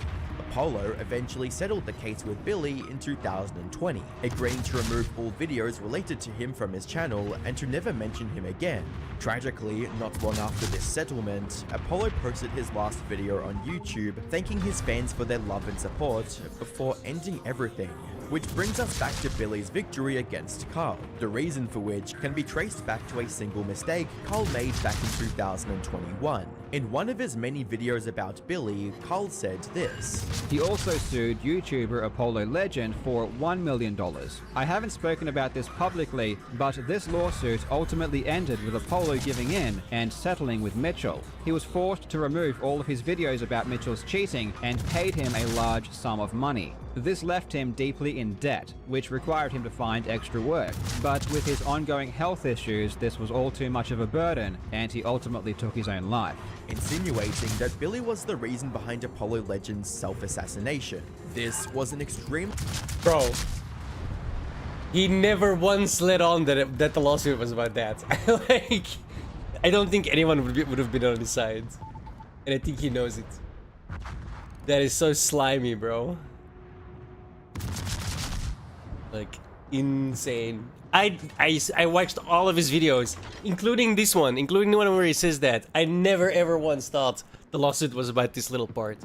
Apollo eventually settled the case with Billy in 2020, agreeing to remove all videos related to him from his channel and to never mention him again. Tragically, not long after this settlement, Apollo posted his last video on YouTube thanking his fans for their love and support before ending everything. Which brings us back to Billy's victory against Carl, the reason for which can be traced back to a single mistake Carl made back in 2021. In one of his many videos about Billy, Carl said this. He also sued YouTuber Apollo Legend for $1 million. I haven't spoken about this publicly, but this lawsuit ultimately ended with Apollo giving in and settling with Mitchell. He was forced to remove all of his videos about Mitchell's cheating and paid him a large sum of money. This left him deeply in debt, which required him to find extra work. But with his ongoing health issues, this was all too much of a burden, and he ultimately took his own life. Insinuating that Billy was the reason behind Apollo Legend's self-assassination. This was an extreme... Bro, he never once let on that the lawsuit was about that. Like, I don't think anyone would have been on his side. And I think he knows it. That is so slimy, bro. Like, insane. I watched all of his videos, including this one, including the one where he says that. I never ever once thought the lawsuit was about this little part.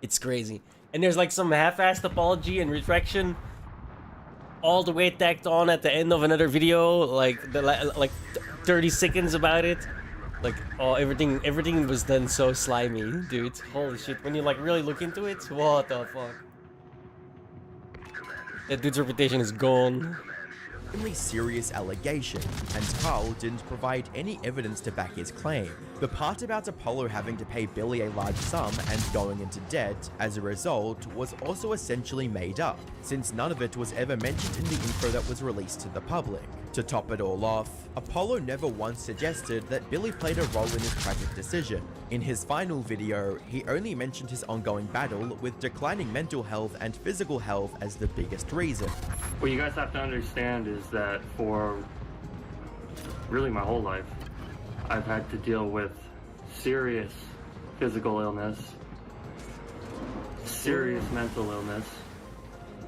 It's crazy. and there's like some half-assed apology and retraction all the way tacked on at the end of another video, like like 30 seconds about it. Like, oh, everything was done so slimy, dude. Holy shit, when you like really look into it, what the fuck? That dude's reputation is gone. Only serious allegation, and Carl didn't provide any evidence to back his claim. The part about Apollo having to pay Billy a large sum and going into debt as a result was also essentially made up, since none of it was ever mentioned in the info that was released to the public. To top it all off, Apollo never once suggested that Billy played a role in his tragic decision. In his final video, he only mentioned his ongoing battle with declining mental health and physical health as the biggest reason. What you guys have to understand is that for really my whole life, I've had to deal with serious physical illness, serious mental illness,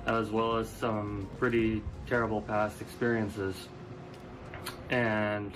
as well as some pretty terrible past experiences. And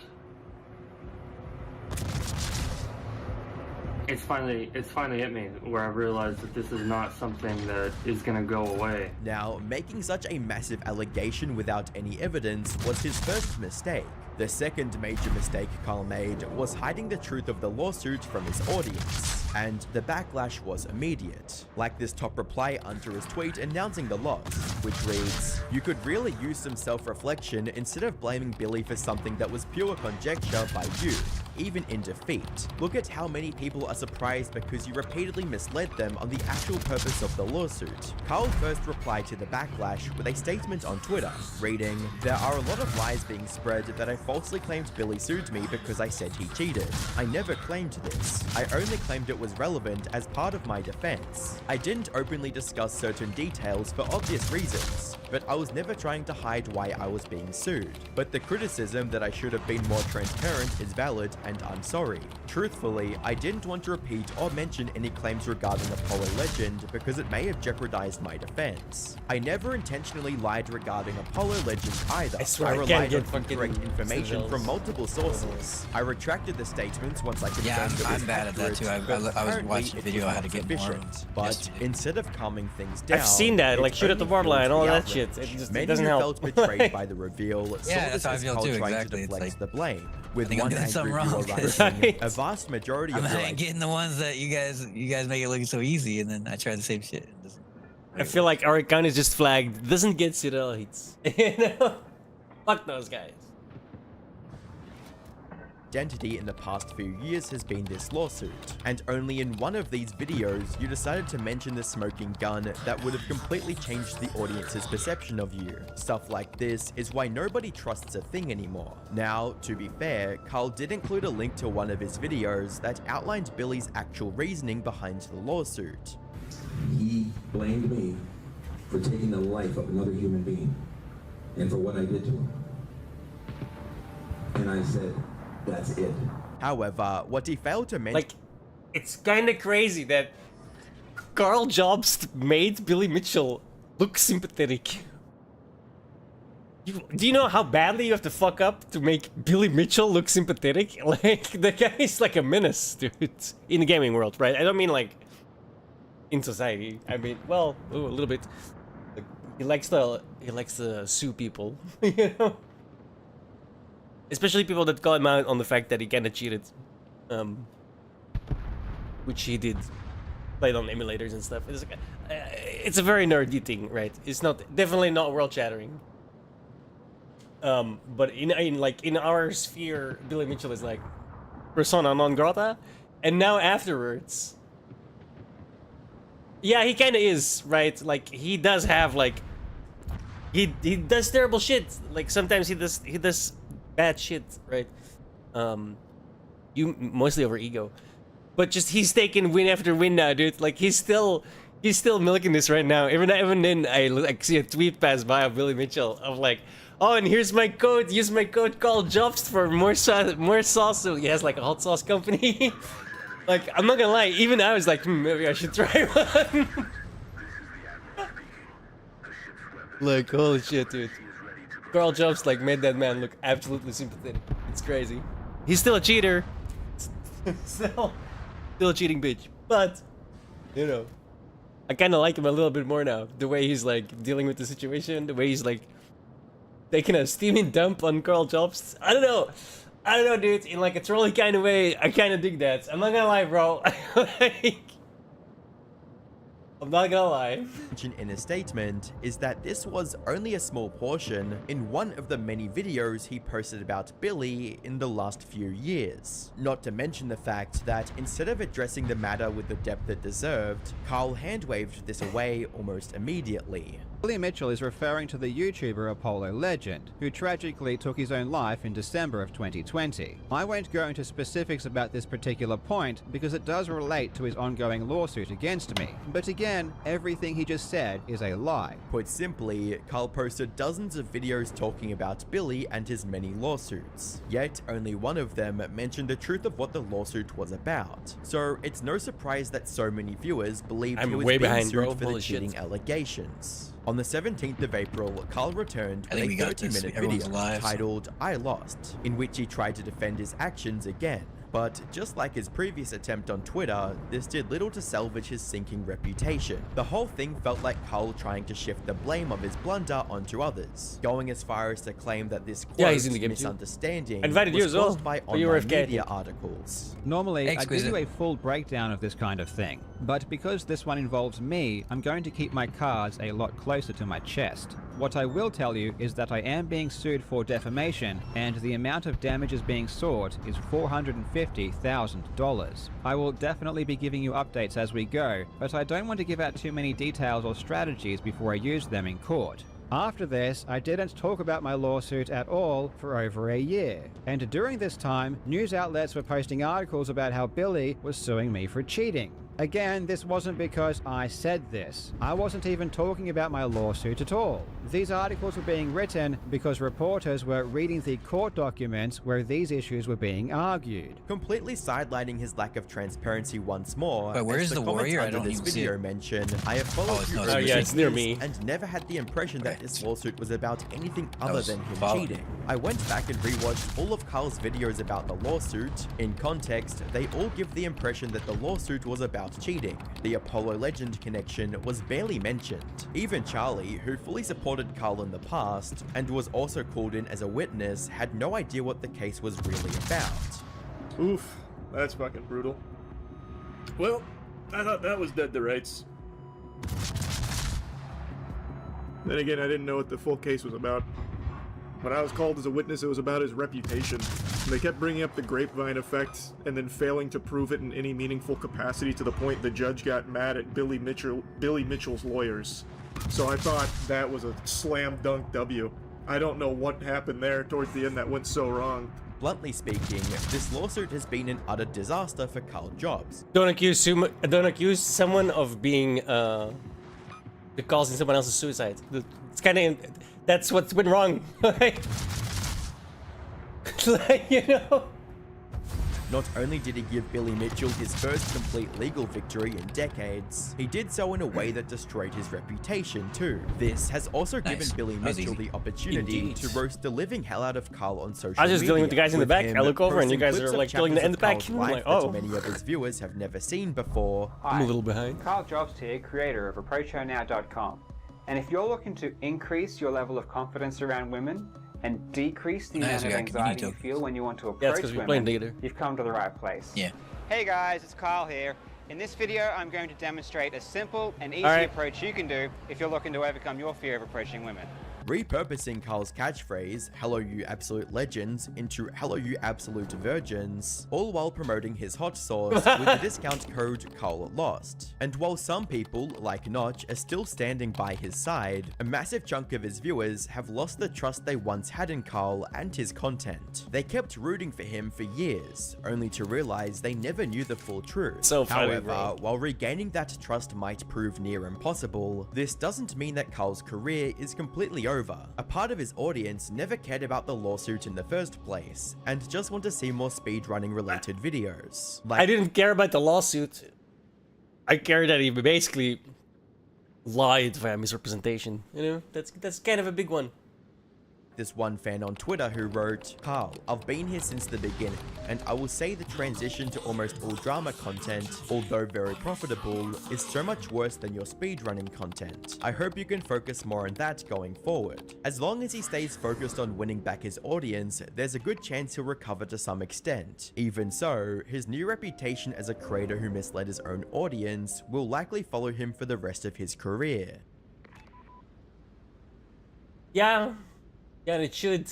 it's finally hit me where I realized that this is not something that is gonna go away. Now, making such a massive allegation without any evidence was his first mistake. The second major mistake Carl made was hiding the truth of the lawsuit from his audience, and the backlash was immediate. Like this top reply under his tweet announcing the loss, which reads, "You could really use some self-reflection instead of blaming Billy for something that was pure conjecture by you, even in defeat. Look at how many people are surprised because you repeatedly misled them on the actual purpose of the lawsuit." Carl first replied to the backlash with a statement on Twitter, reading, "There are a lot of lies being spread that I falsely claimed Billy sued me because I said he cheated. I never claimed this. I only claimed it was relevant as part of my defense. I didn't openly discuss certain details for obvious reasons, but I was never trying to hide why I was being sued. But the criticism that I should have been more transparent is valid, and I'm sorry. Truthfully, I didn't want to repeat or mention any claims regarding Apollo Legend because it may have jeopardized my defense. I never intentionally lied regarding Apollo Legend either. I swear I I relied can't on get incorrect fucking information signals. from multiple sources. I retracted the statements once I confirmed Yeah, it was I'm bad at that accurate, too. I but was apparently watching a it video was on how to get more insufficient. But yesterday. instead of calming things down, I've seen that, like it shoot at the only borderline, fueled all the that shit. outrage. It just Many doesn't who help. felt betrayed by the reveal saw Yeah, this that's how I as feel Carl too, trying exactly. to It's deflect like, the blame. With think I'm one doing angry something viewer wrong. writing, Right. a vast majority of I'm your getting the ones that you guys make it look so easy, and then I try the same shit. And doesn't I feel like our account is just flagged. Doesn't get steroids. You know? Fuck those guys. identity in the past few years has been this lawsuit, and only in one of these videos you decided to mention the smoking gun that would have completely changed the audience's perception of you. Stuff like this is why nobody trusts a thing anymore. Now, to be fair, Carl did include a link to one of his videos that outlined Billy's actual reasoning behind the lawsuit. He blamed me for taking the life of another human being and for what I did to him. And I said, that's it. However, what he failed to mention... Like, it's kind of crazy that Carl Jobst made Billy Mitchell look sympathetic. Do you know how badly you have to fuck up to make Billy Mitchell look sympathetic? Like, the guy is like a menace, dude. In the gaming world, right? I don't mean like in society. I mean, well, a little bit. Like, he likes to sue people, you know? Especially people that call him out on the fact that he kinda cheated. Which he did. Played on emulators and stuff. It's a very nerdy thing, right? It's definitely not world shattering. But in our sphere, Billy Mitchell is like persona non grata, and now afterwards, yeah, he kind of is, right? Like, he does have like he does terrible shit. Like, sometimes he does bad shit, right? You mostly over ego, but just he's taking win after win now, dude. Like, he's still milking this right now. Even then, I like see a tweet pass by of Billy Mitchell of like, oh, and here's my code. Use my code called Jobst for more sauce. So he has like a hot sauce company. Like, I'm not gonna lie, even I was like, maybe I should try one. Like, holy shit, dude. Carl Jobst like made that man look absolutely sympathetic. It's crazy. He's still a cheater. Still a cheating bitch. But, you know, I kind of like him a little bit more now. The way he's like dealing with the situation, the way he's like taking a steaming dump on Carl Jobs. I don't know, dude. In like a trolly kind of way, I kind of dig that. I'm not gonna lie, bro. Like, I'm not gonna lie. In a statement is that this was only a small portion in one of the many videos he posted about Billy in the last few years. Not to mention the fact that instead of addressing the matter with the depth it deserved, Carl hand-waved this away almost immediately. Billy Mitchell is referring to the YouTuber Apollo Legend, who tragically took his own life in December of 2020. I won't go into specifics about this particular point because it does relate to his ongoing lawsuit against me. But again, everything he just said is a lie. Put simply, Carl posted dozens of videos talking about Billy and his many lawsuits. Yet, only one of them mentioned the truth of what the lawsuit was about. So, it's no surprise that so many viewers believed he was being sued for the cheating allegations. On the 17th of April, Carl returned with a 30-minute video titled I Lost, in which he tried to defend his actions again. But just like his previous attempt on Twitter, this did little to salvage his sinking reputation. The whole thing felt like Carl trying to shift the blame of his blunder onto others, going as far as to claim that this misunderstanding was caused by online media articles. Normally, I'd give you a full breakdown of this kind of thing, but because this one involves me, I'm going to keep my cards a lot closer to my chest. What I will tell you is that I am being sued for defamation, and the amount of damages being sought is $450,000. I will definitely be giving you updates as we go, but I don't want to give out too many details or strategies before I use them in court. After this, I didn't talk about my lawsuit at all for over a year. And during this time, news outlets were posting articles about how Billy was suing me for cheating. Again, this wasn't because I said this. I wasn't even talking about my lawsuit at all. These articles were being written because reporters were reading the court documents where these issues were being argued. Completely sidelining his lack of transparency once more. But where's the warrior? I don't this even see video it. mention, I have followed you Oh yeah, it's near me. and never had the impression that this lawsuit was about anything other than him cheating. I went back and rewatched all of Carl's videos about the lawsuit. In context, they all give the impression that the lawsuit was about cheating. The Apollo Legend connection was barely mentioned. Even Charlie, who fully supported Carl in the past and was also called in as a witness, had no idea what the case was really about. Oof, that's fucking brutal. Well, I thought that was dead to rights. Then again, I didn't know what the full case was about. When I was called as a witness, it was about his reputation. They kept bringing up the grapevine effect and then failing to prove it in any meaningful capacity to the point the judge got mad at Billy Mitchell's lawyers. So I thought that was a slam dunk W. I don't know what happened there towards the end that went so wrong. Bluntly speaking, this lawsuit has been an utter disaster for Carl Jobs. Don't accuse someone of being causing someone else's suicide. It's kind of that's what's been wrong. Like, you know. Not only did he give Billy Mitchell his first complete legal victory in decades, he did so in a way that destroyed his reputation too. This has also given Billy Mitchell the opportunity to roast the living hell out of Carl on social media. I was just dealing with the guys in the back. I look over and you guys are like killing the in the back. I'm like, oh. Many of his viewers have never seen before. Hi, I'm a little behind. Carl Jobs here, creator of ApproachHerNow.com. And if you're looking to increase your level of confidence around women and decrease the amount of anxiety you feel when you want to approach women, you've come to the right place. Yeah. Hey guys, it's Carl here. In this video, I'm going to demonstrate a simple and easy approach you can do if you're looking to overcome your fear of approaching women. Repurposing Carl's catchphrase, "Hello you absolute legends," into "Hello you absolute virgins," all while promoting his hot sauce with the discount code CarlLost. And while some people, like Notch, are still standing by his side, a massive chunk of his viewers have lost the trust they once had in Carl and his content. They kept rooting for him for years, only to realize they never knew the full truth. So funny, However, bro. while regaining that trust might prove near impossible, this doesn't mean that Carl's career is completely over. A part of his audience never cared about the lawsuit in the first place, and just want to see more speedrunning related videos. I didn't care about the lawsuit. I cared that he basically lied via misrepresentation. You know, that's kind of a big one. this one fan on Twitter who wrote, "Carl, I've been here since the beginning, and I will say the transition to almost all drama content, although very profitable, is so much worse than your speedrunning content. I hope you can focus more on that going forward. As long as he stays focused on winning back his audience, there's a good chance he'll recover to some extent. Even so, his new reputation as a creator who misled his own audience will likely follow him for the rest of his career." Yeah, it should.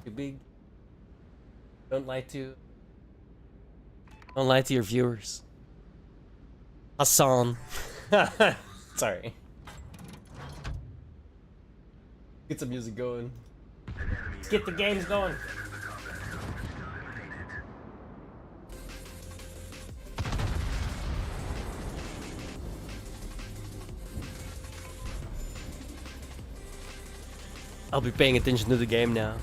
Too big. Don't lie to your viewers. Hassan. Sorry. Get some music going. Let's get the games going. I'll be paying attention to the game now.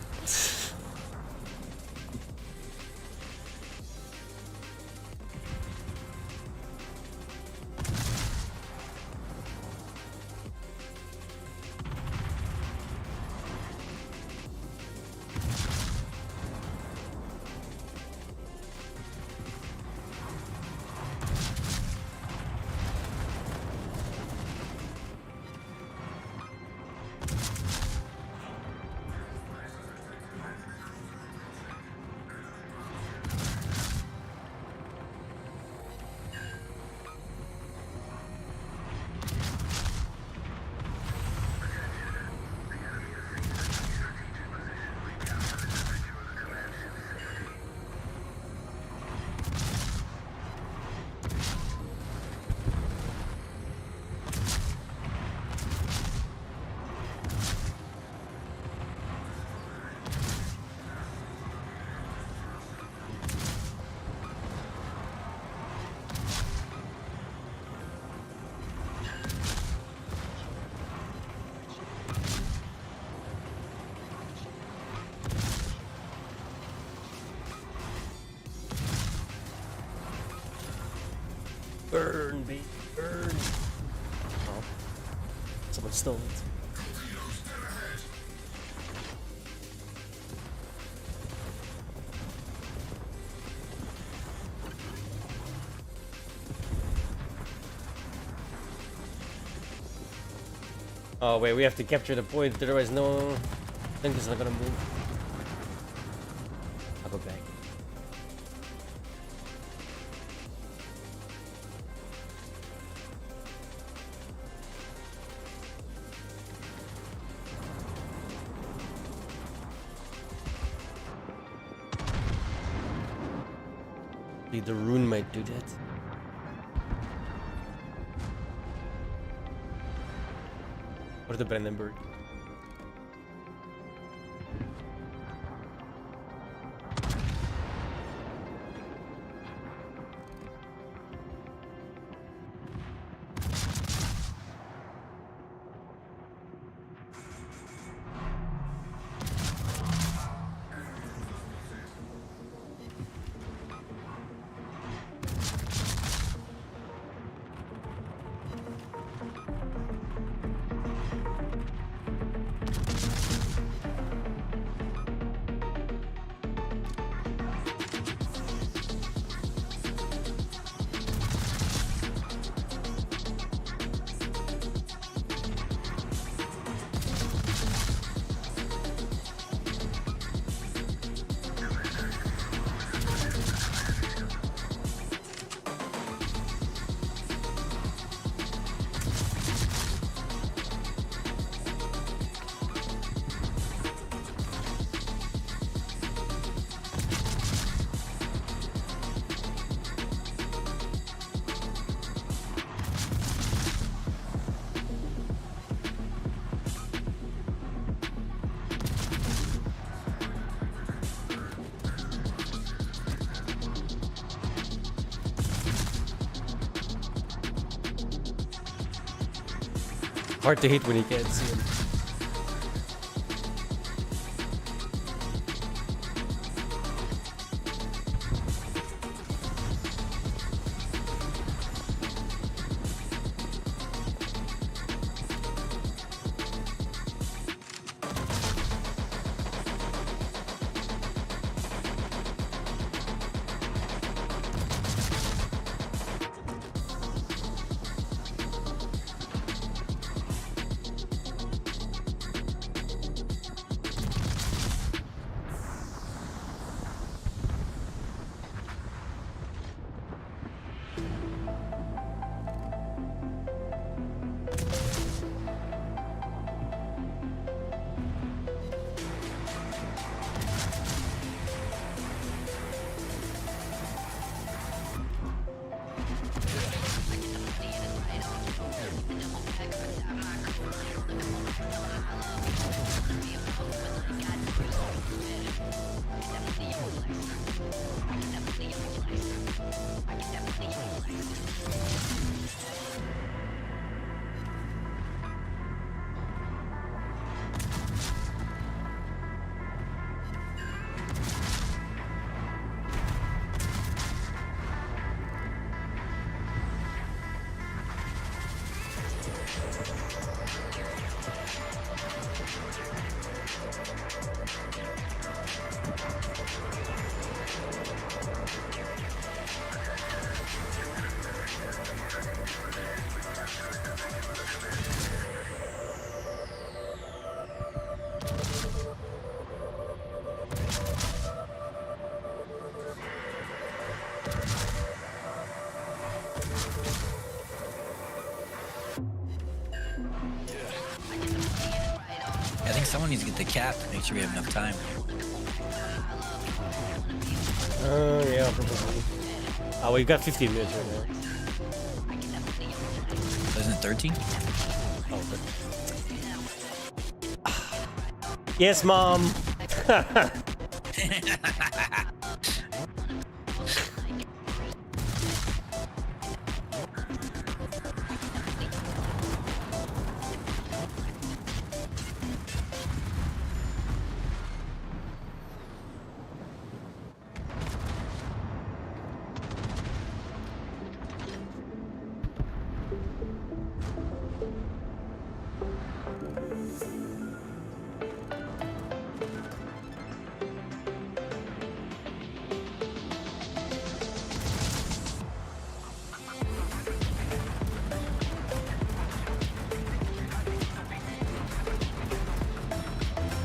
Burn, baby, burn. Oh, someone stole it. Oh wait, we have to capture the point, otherwise no, I think it's not gonna move. I'll go back. The rune might do that. Or the Brandenburg. Hard to hit when you can't see him. someone needs to get the cap to make sure we have enough time. Yeah, probably. Oh, we've got 15 minutes right now. Isn't it 13? Oh, yes, Mom.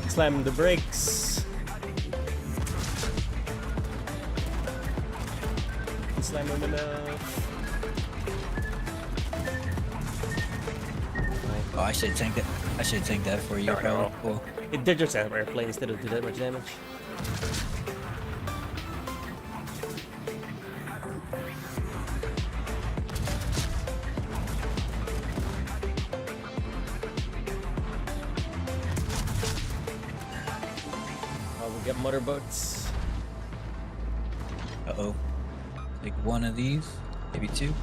Slam the brakes. Slam them enough. Oh, I should tank that. I should tank that for you. Probably. Cool. It did just have airplane instead of do that much damage. Get motorboats. Uh-oh. Take one of these, maybe two.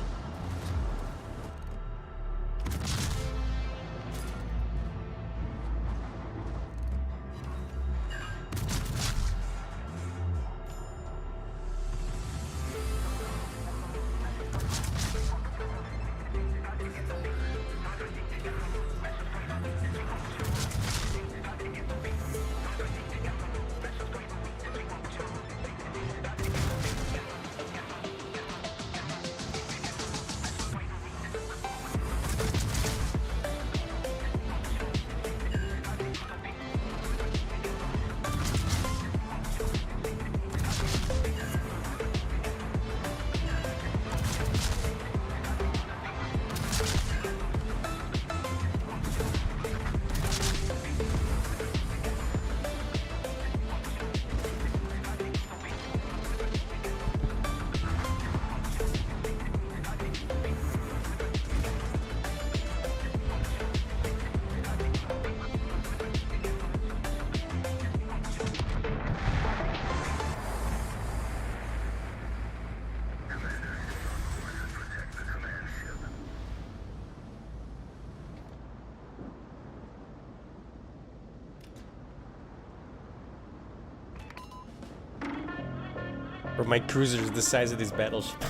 Or my cruiser is the size of this battleship.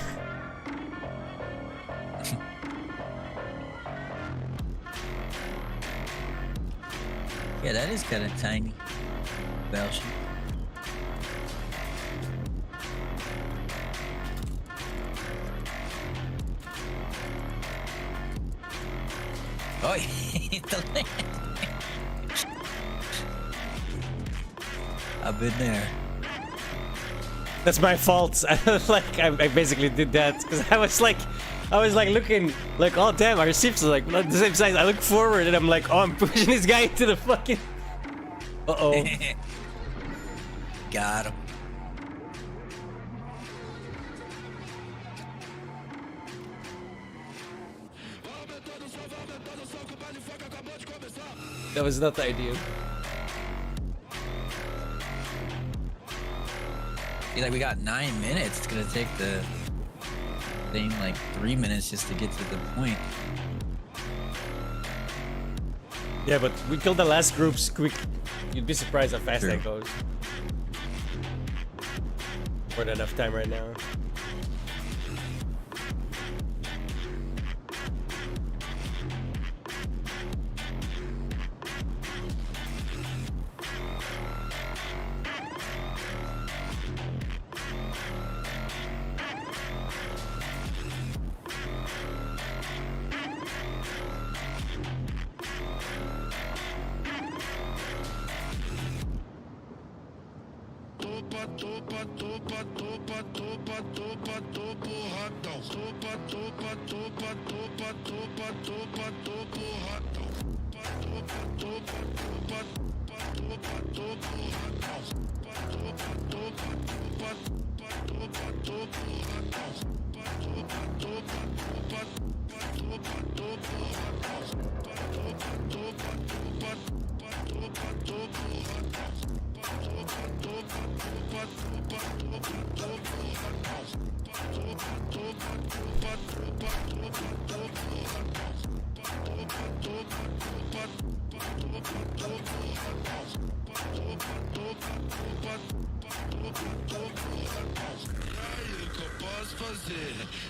Yeah, that is kind of tiny. Battleship. Oh, he hit the land. I've been there. That's my fault. I basically did that because I was like looking like, oh damn, our ships are like not the same size. I look forward and I'm like, oh, I'm pushing this guy into the fucking. Uh-oh. Got him. That was not the idea. Yeah, like we got 9 minutes. It's gonna take the thing like 3 minutes just to get to the point. Yeah, but we killed the last groups quick. You'd be surprised how fast that goes. We're not enough time right now.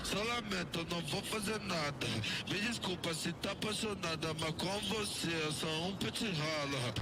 Só lamento, não vou fazer nada. Me desculpa se tá apaixonada, mas com você eu sou um pet rala.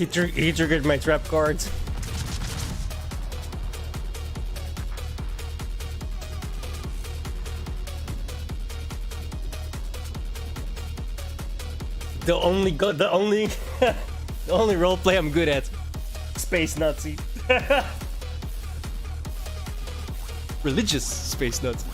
He triggered my trap cards. The only the only roleplay I'm good at. Space Nazi. Religious space Nazi.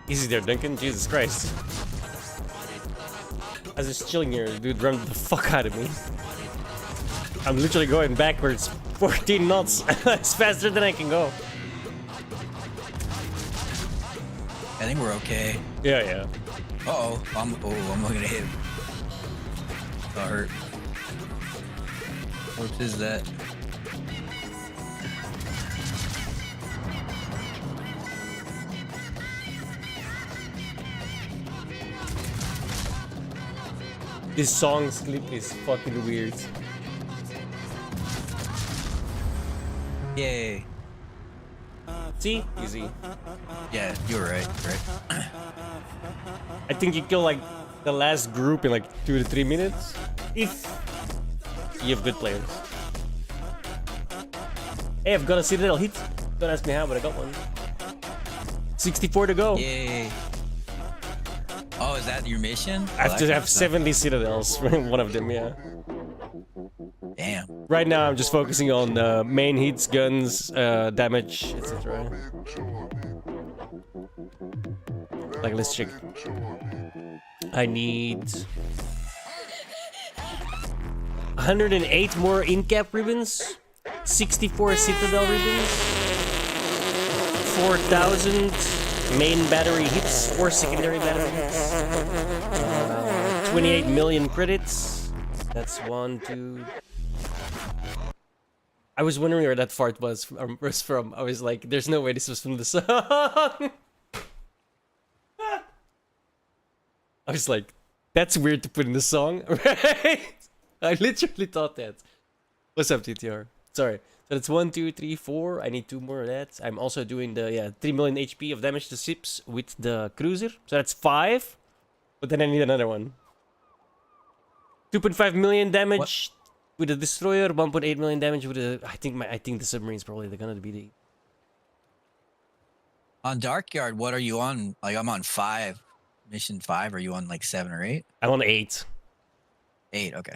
Easy there, Duncan. Jesus Christ. I was just chilling here, dude rammed the fuck out of me. I'm literally going backwards 14 knots. It's faster than I can go. I think we're okay. Yeah, yeah. Uh-oh. I'm gonna hit him. That hurt. What is that? This song's clip is fucking weird. See? Easy. Yeah, you were right. I think you kill like the last group in like 2 to 3 minutes if you have good players. Hey, I've got a Citadel hit. Don't ask me how, but I got one. 64 to go. Yay. Oh, is that your mission? I have to have 70 Citadels for one of them, yeah. Damn. Right now, I'm just focusing on main hits, guns, damage, etc. Like, let's check. I need 108 more in-cap ribbons, 64 Citadel ribbons, 4,000 main battery hits or secondary battery hits, 28 million credits. That's 1, 2. I was wondering where that fart was from. I was like, there's no way this was from the song. I was like, that's weird to put in the song, right? I literally thought that. What's up, TTR? Sorry. So that's 1, 2, 3, 4. I need 2 more of that. I'm also doing the 3 million HP of damage to ships with the cruiser. So that's 5. But then I need another one. 2.5 million damage with the destroyer. 1.8 million damage with the. I think the submarine's probably gonna be the. On Darkyard, what are you on? Like, I'm on 5. Mission 5. Are you on like 7 or 8? I'm on 8. 8. Okay.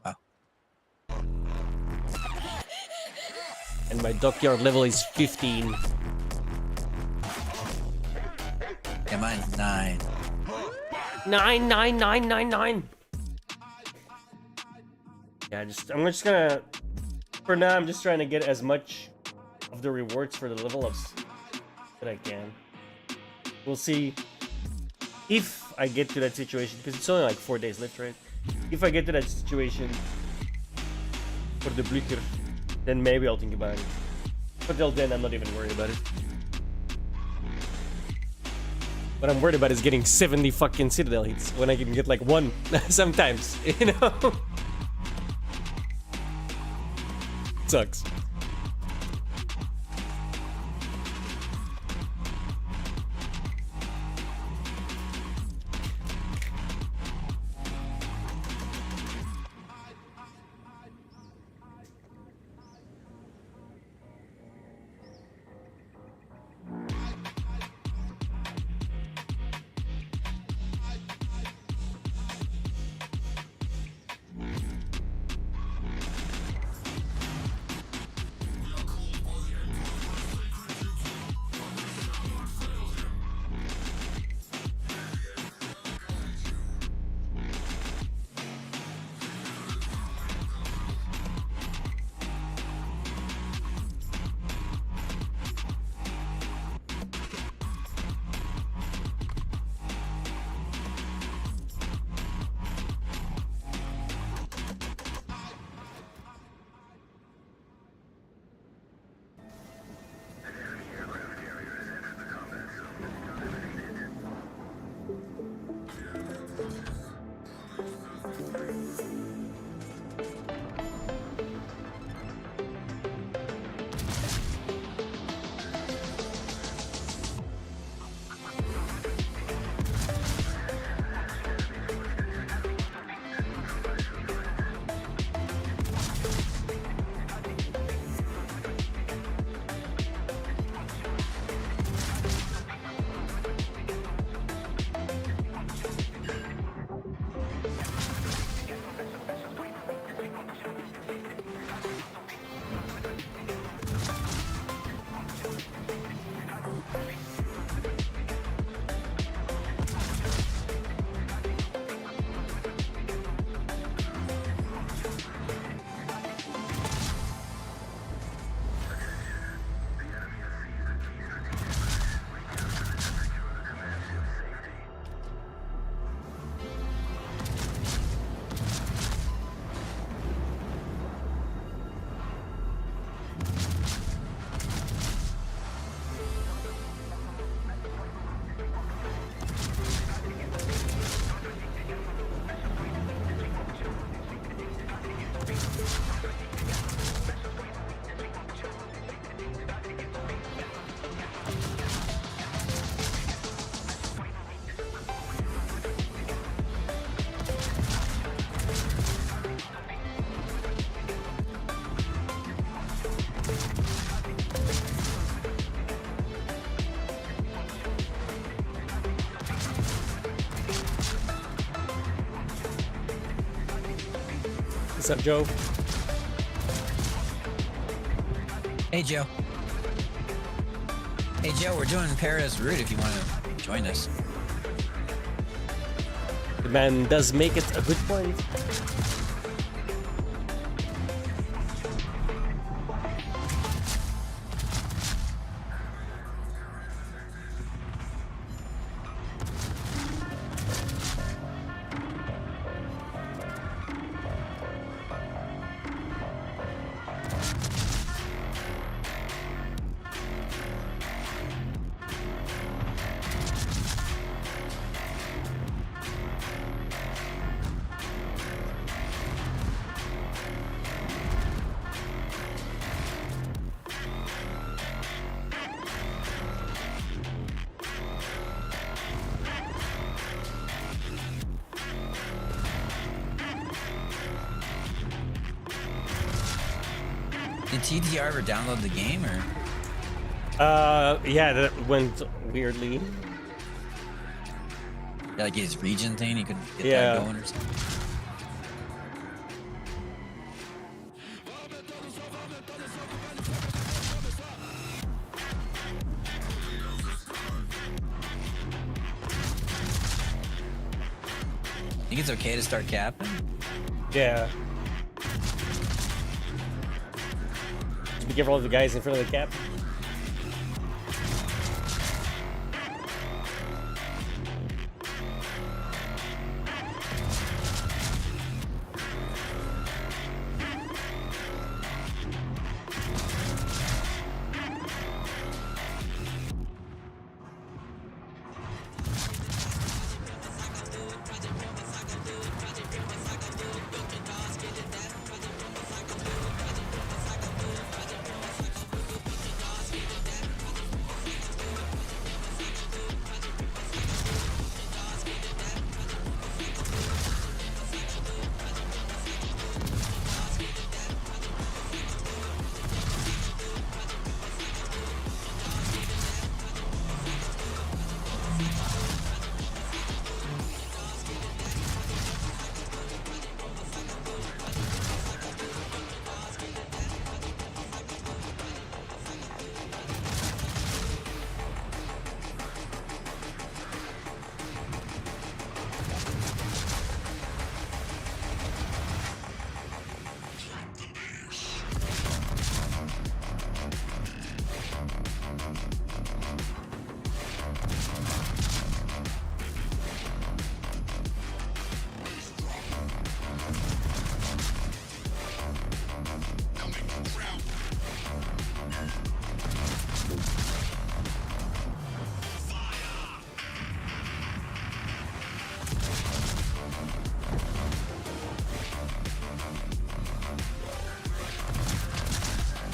Wow. And my dockyard level is 15. Yeah, mine's 9. 9, 9, 9, 9, 9. Yeah, I'm just gonna. For now, I'm just trying to get as much of the rewards for the level ups that I can. We'll see if I get to that situation, because it's only like 4 days left, right? If I get to that situation for the Blicker, then maybe I'll think about it. But till then, I'm not even worried about it. What I'm worried about is getting 70 fucking Citadel hits when I can get like 1 sometimes, you know? Sucks. What's up, Joe? Hey, Joe. Hey, Joe, we're doing Paradise Route if you want to join us. The man does make it a good point. Did TTR ever download the game, or? Yeah, that went weirdly. Yeah, like his region thing, he couldn't get Yeah. that going or something. Think it's okay to start capping? Yeah. Just be careful of the guys in front of the cap.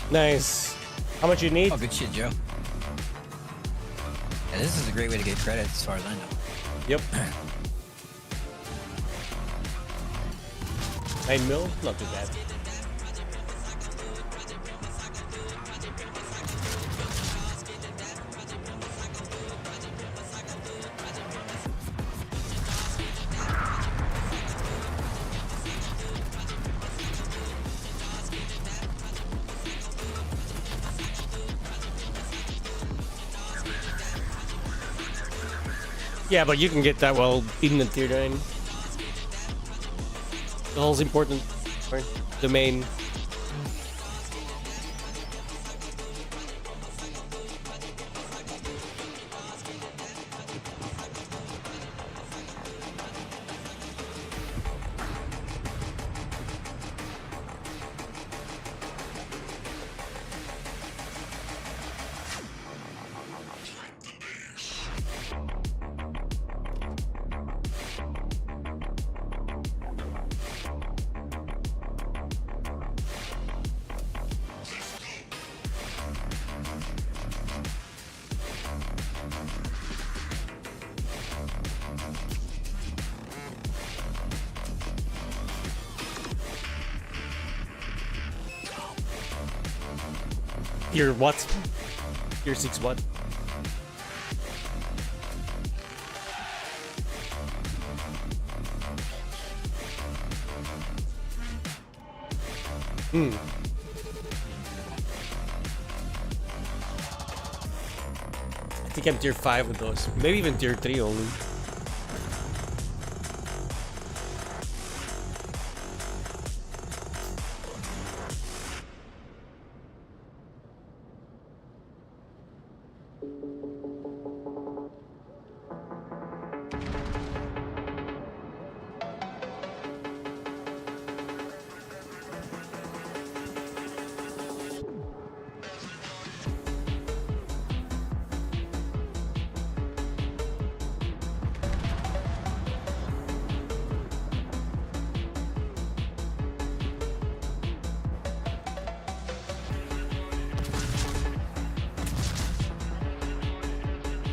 Nice. How much you need? Oh, good shit, Joe. Yeah, this is a great way to get credit as far as I know. Yep. 9 mil? Not too bad. Yeah, but you can get that while beating the tier 9. The whole's important. Right? The main. Tier what? Tier 6 what? I think I'm tier 5 with those. Maybe even tier 3 only.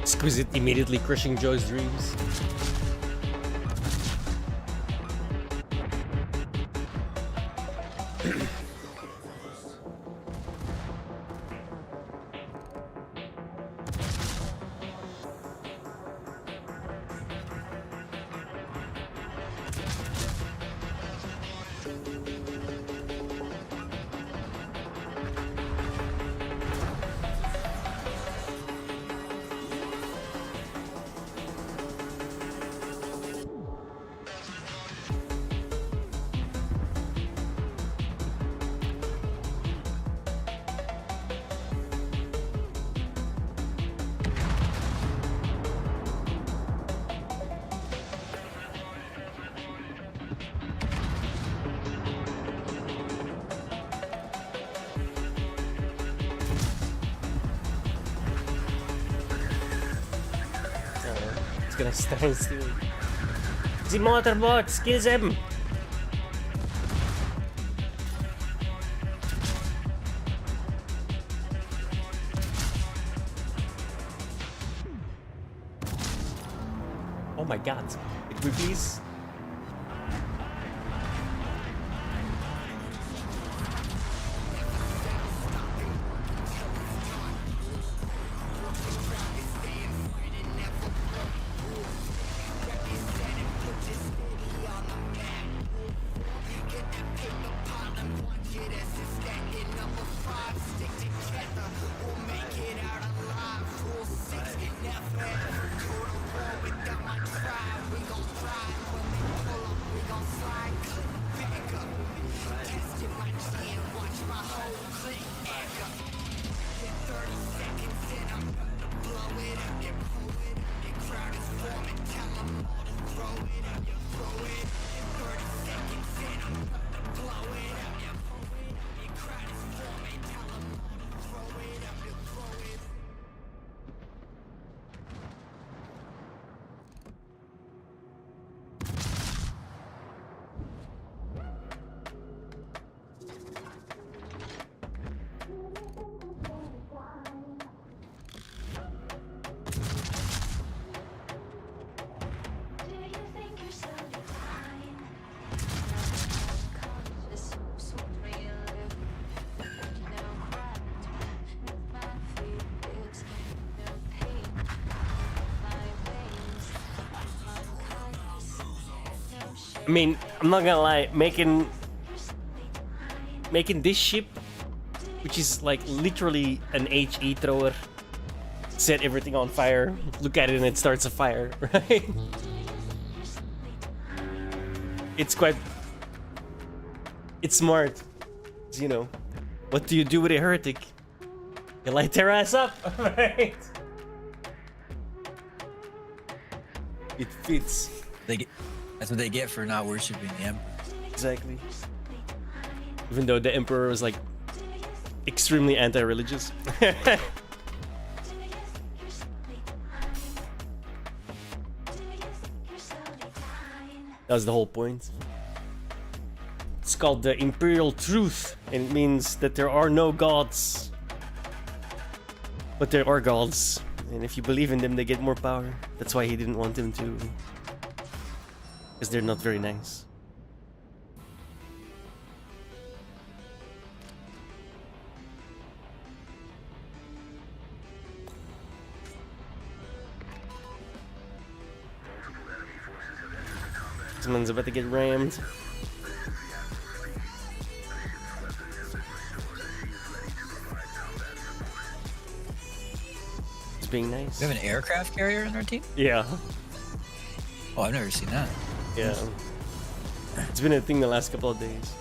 Exquisite immediately crushing Joe's dreams. It's gonna stand still. The motorbots, kill them! Oh my god. Could we please? I mean, I'm not gonna lie, making this ship, which is like literally an HE thrower, set everything on fire. Look at it and it starts a fire, right? It's smart. You know, what do you do with a heretic? You light their ass up, right? It fits. That's what they get for not worshiping the Emperor. Exactly. Even though the Emperor was like extremely anti-religious. That was the whole point. It's called the Imperial Truth, and it means that there are no gods. But there are gods, and if you believe in them, they get more power. That's why he didn't want them to. Because they're not very nice. Someone's about to get rammed. being nice. We have an aircraft carrier in our team? Yeah. Oh, I've never seen that. Yeah. It's been a thing the last couple of days.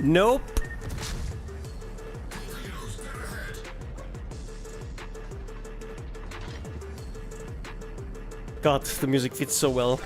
Nope. God, the music fits so well.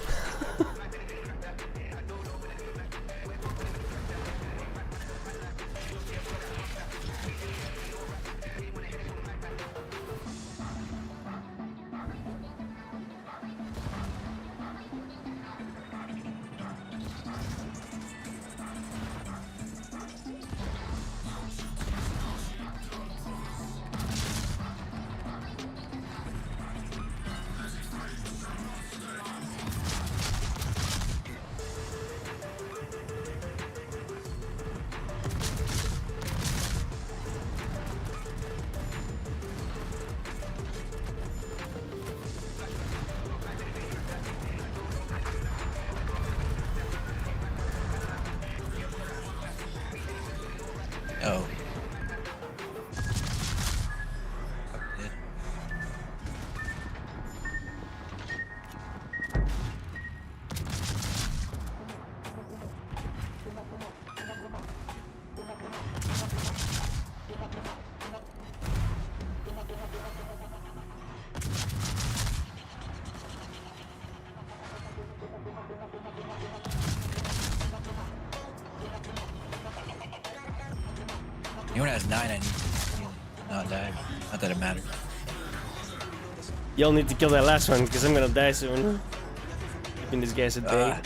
Oh. Anyone has 9, I need to not die. Not that it matters. Y'all need to kill that last one because I'm gonna die soon. Keeping these guys at bay.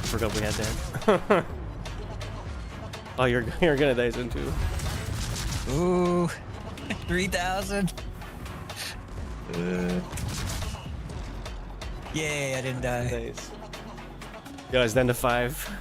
Forgot we had that. Oh, you're gonna die soon too. Ooh, 3,000. Yay, I didn't die. Nice. Yo, it's down to 5.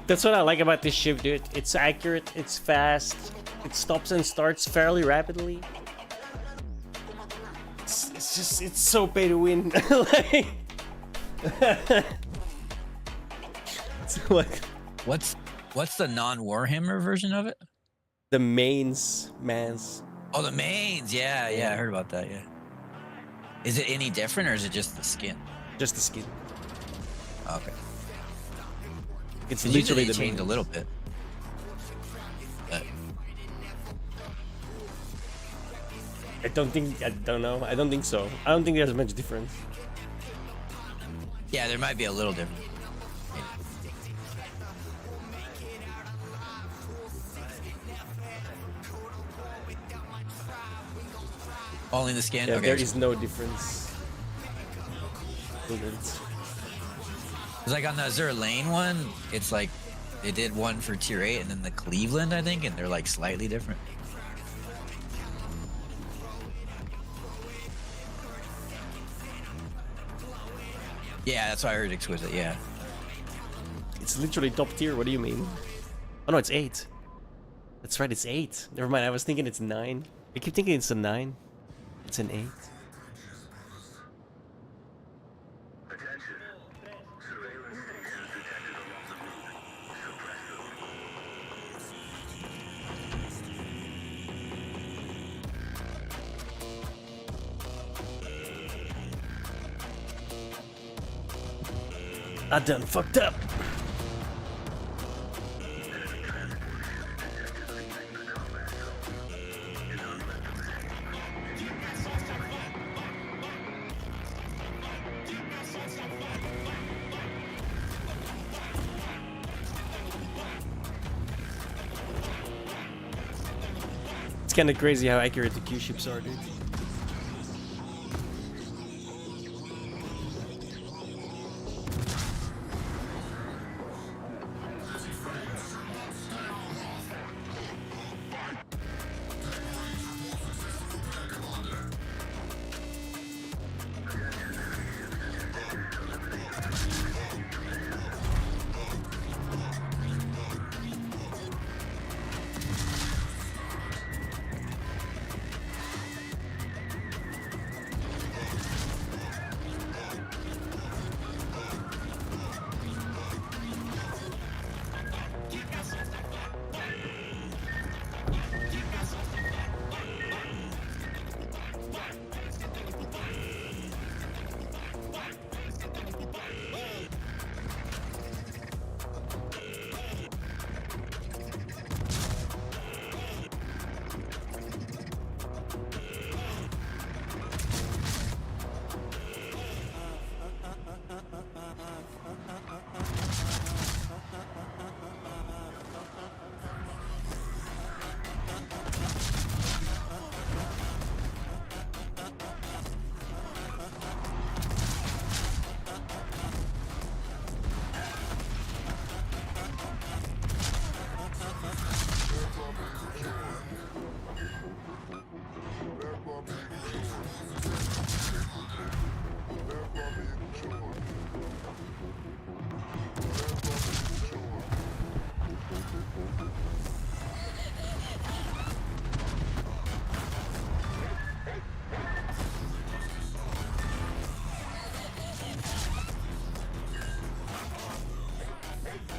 That's what I like about this ship, dude. It's accurate, it's fast, it stops and starts fairly rapidly. It's so pay to win. Like, it's like, what's the non-Warhammer version of it? The mans. Oh, the mains. Yeah, I heard about that. Yeah. Is it any different, or is it just the skin? Just the skin. Okay. It's literally the changed a little bit. But... I don't know. I don't think so. I don't think there's much difference. Yeah, there might be a little difference. Only the skin? Yeah, Okay. there is no difference. It's like on the Azure Lane one, it's like they did one for tier 8 and then the Cleveland, I think, and they're like slightly different. Yeah, that's why I heard exquisite, yeah. It's literally top tier, what do you mean? Oh no, it's 8. That's right, it's 8. Never mind, I was thinking it's 9. I keep thinking it's a 9. It's an 8. I done fucked up. It's kind of crazy how accurate the Q ships are, dude.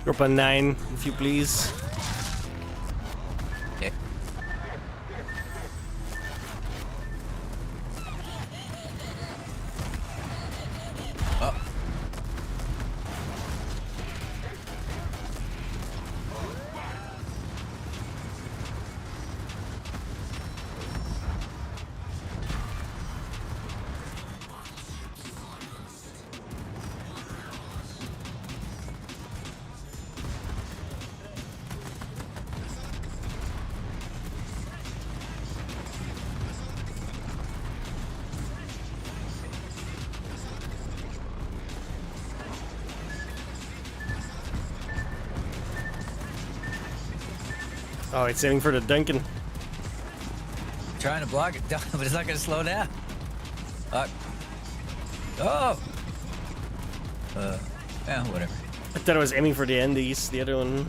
Drop a 9, if you please. Okay. Oh. Oh, it's aiming for the Duncan. Trying to block it, but it's not going to slow down. Oh! Yeah, whatever. I thought I was aiming for the Andes, the other one.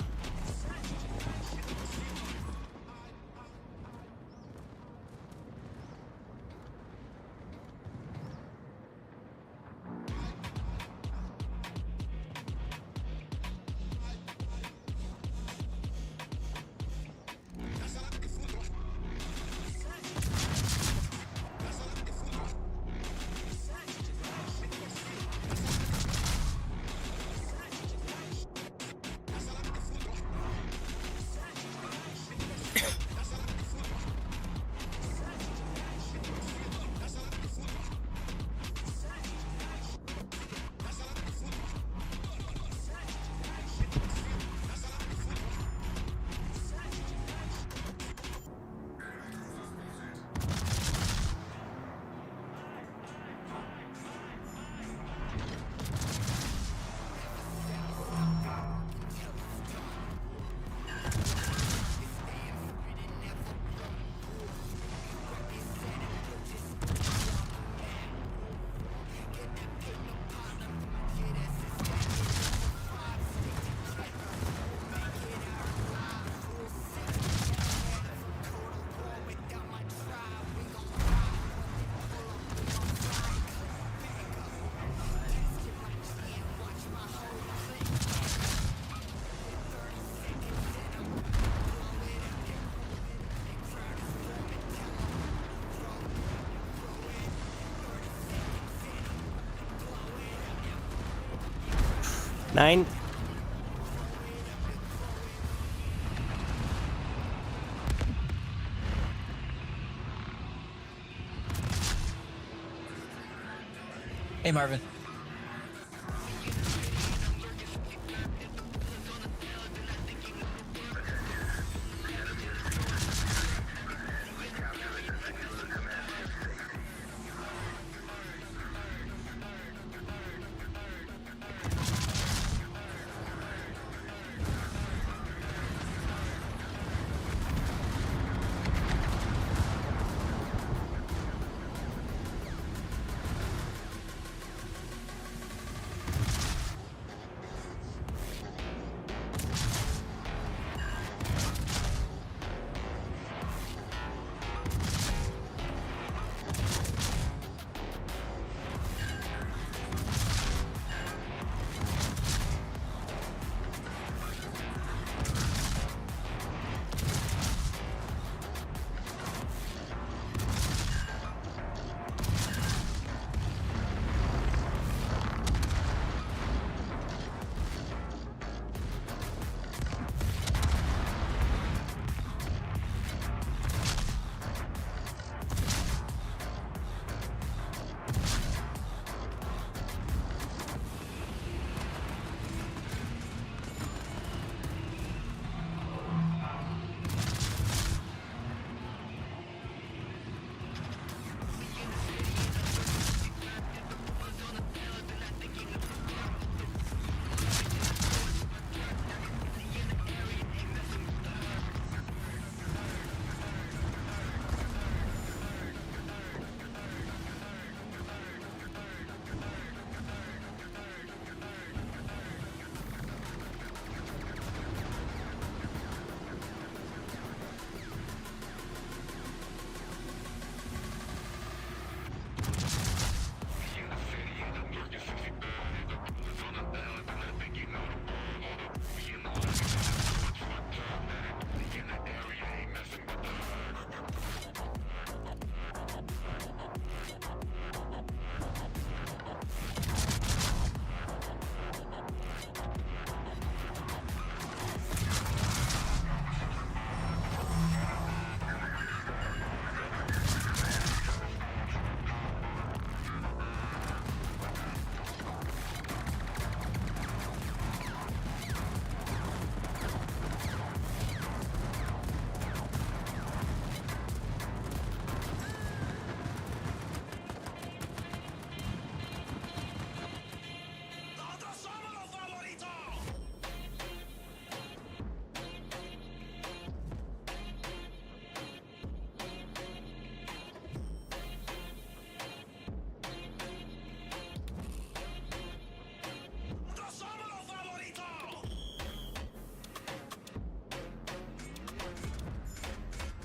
9. Hey, Marvin.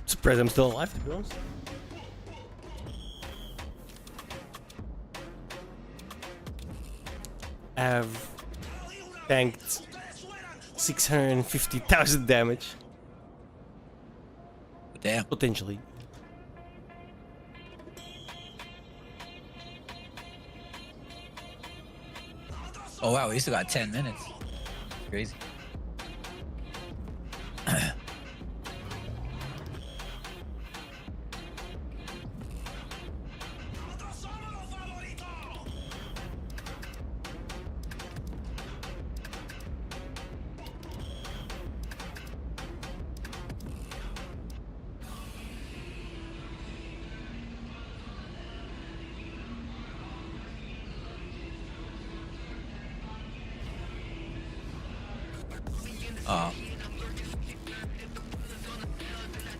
Surprised I'm still alive, to be honest. I've tanked 650,000 damage. Damn. Potentially. Oh wow, we still got 10 minutes. Crazy.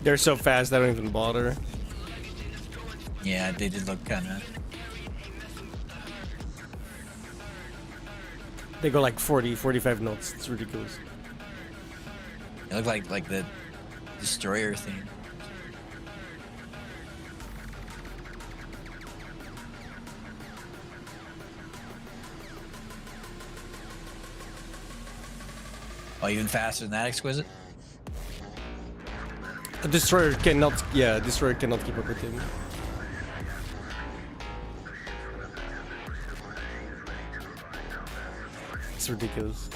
They're so fast, I don't even bother. Yeah, they did look kind of. They go like 40, 45 knots. It's ridiculous. It looked like the destroyer thing. Oh, even faster than that, Exquisite? A destroyer cannot, yeah, a destroyer cannot keep up with him. It's ridiculous.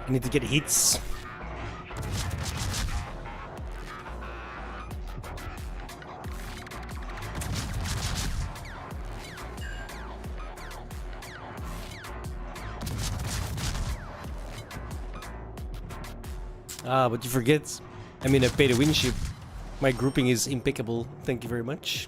I need to get hits. Ah, but you forget, I'm in a pay-to-win ship. My grouping is impeccable. Thank you very much.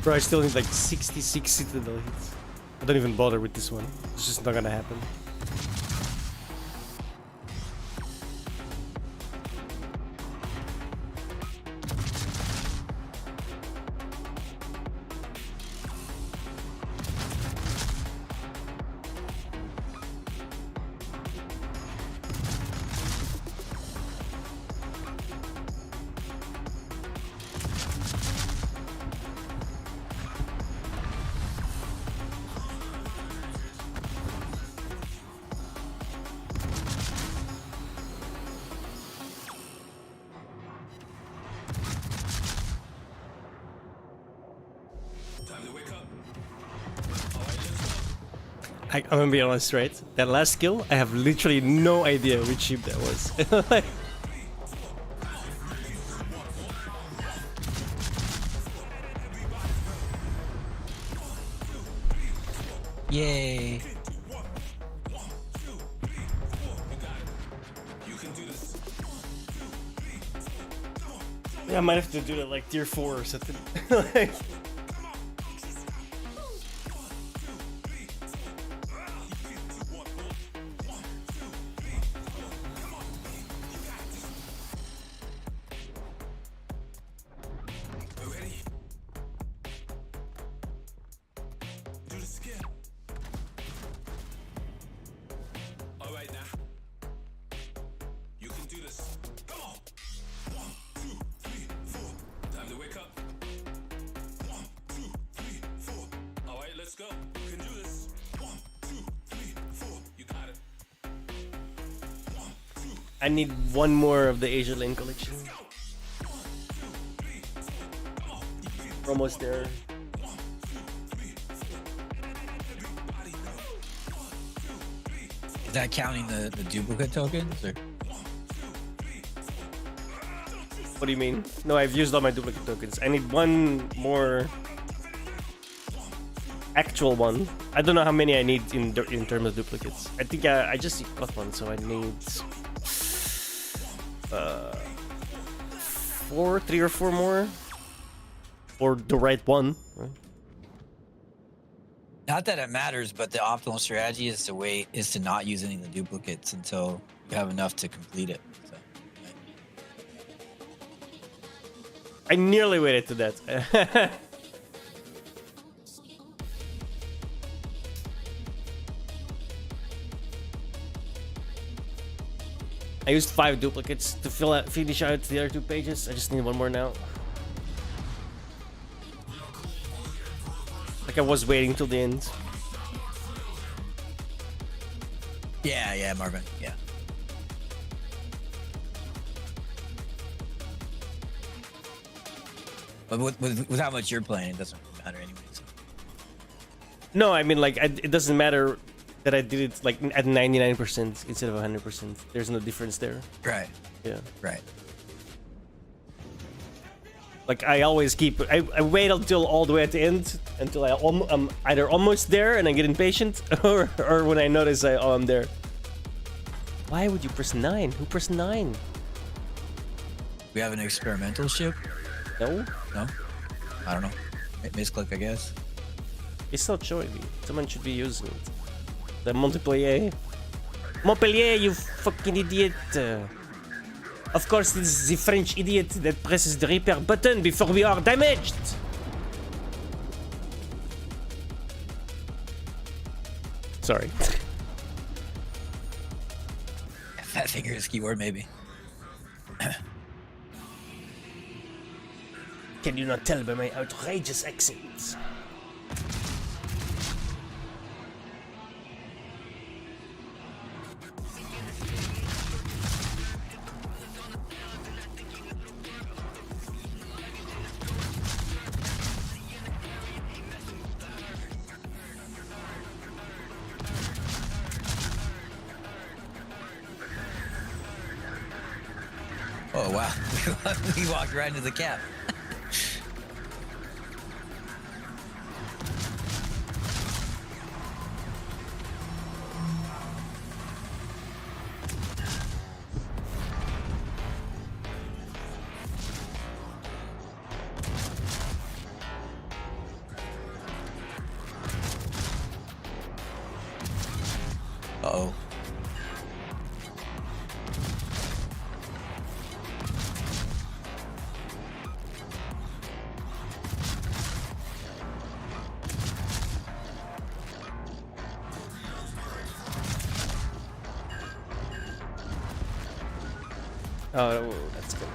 Bro, I still need like 66 Citadel hits. I don't even bother with this one. It's just not gonna happen. I'm gonna be honest, right? That last skill, I have literally no idea which ship that was. Like, yay. yeah, I might have to do that like tier 4 or something. Like, I need one more of the Asia Lane collection. We're almost there. Is that counting the duplicate tokens? Or? What do you mean? No, I've used all my duplicate tokens. I need one more actual one. I don't know how many I need in terms of duplicates. I think I just got one, so I need 3 or 4 more, or the right one. Right? Not that it matters, but the optimal strategy is to not use any of the duplicates until you have enough to complete it. So. I nearly waited to that. I used 5 duplicates to finish out the other 2 pages. I just need one more now. Like I was waiting till the end. Yeah, Marvin. Yeah. But with how much you're playing, it doesn't really matter anyway. So. No, I mean like it doesn't matter that I did it like at 99% instead of 100%. There's no difference there. Right. Yeah. Right. Like I always keep. I wait until all the way at the end until I'm either almost there and I get impatient, or when I notice I'm there. Why would you press 9? Who pressed 9? We have an experimental ship. No. No. I don't know. Misclick, I guess. It's not showing me. Someone should be using it. The Montpellier. Montpellier, you fucking idiot. Of course, this is the French idiot that presses the repair button before we are damaged. Sorry. Fat finger is keyword, maybe. Can you not tell by my outrageous accent? Oh wow, we walked right into the cap. Uh-oh. Oh, that's good.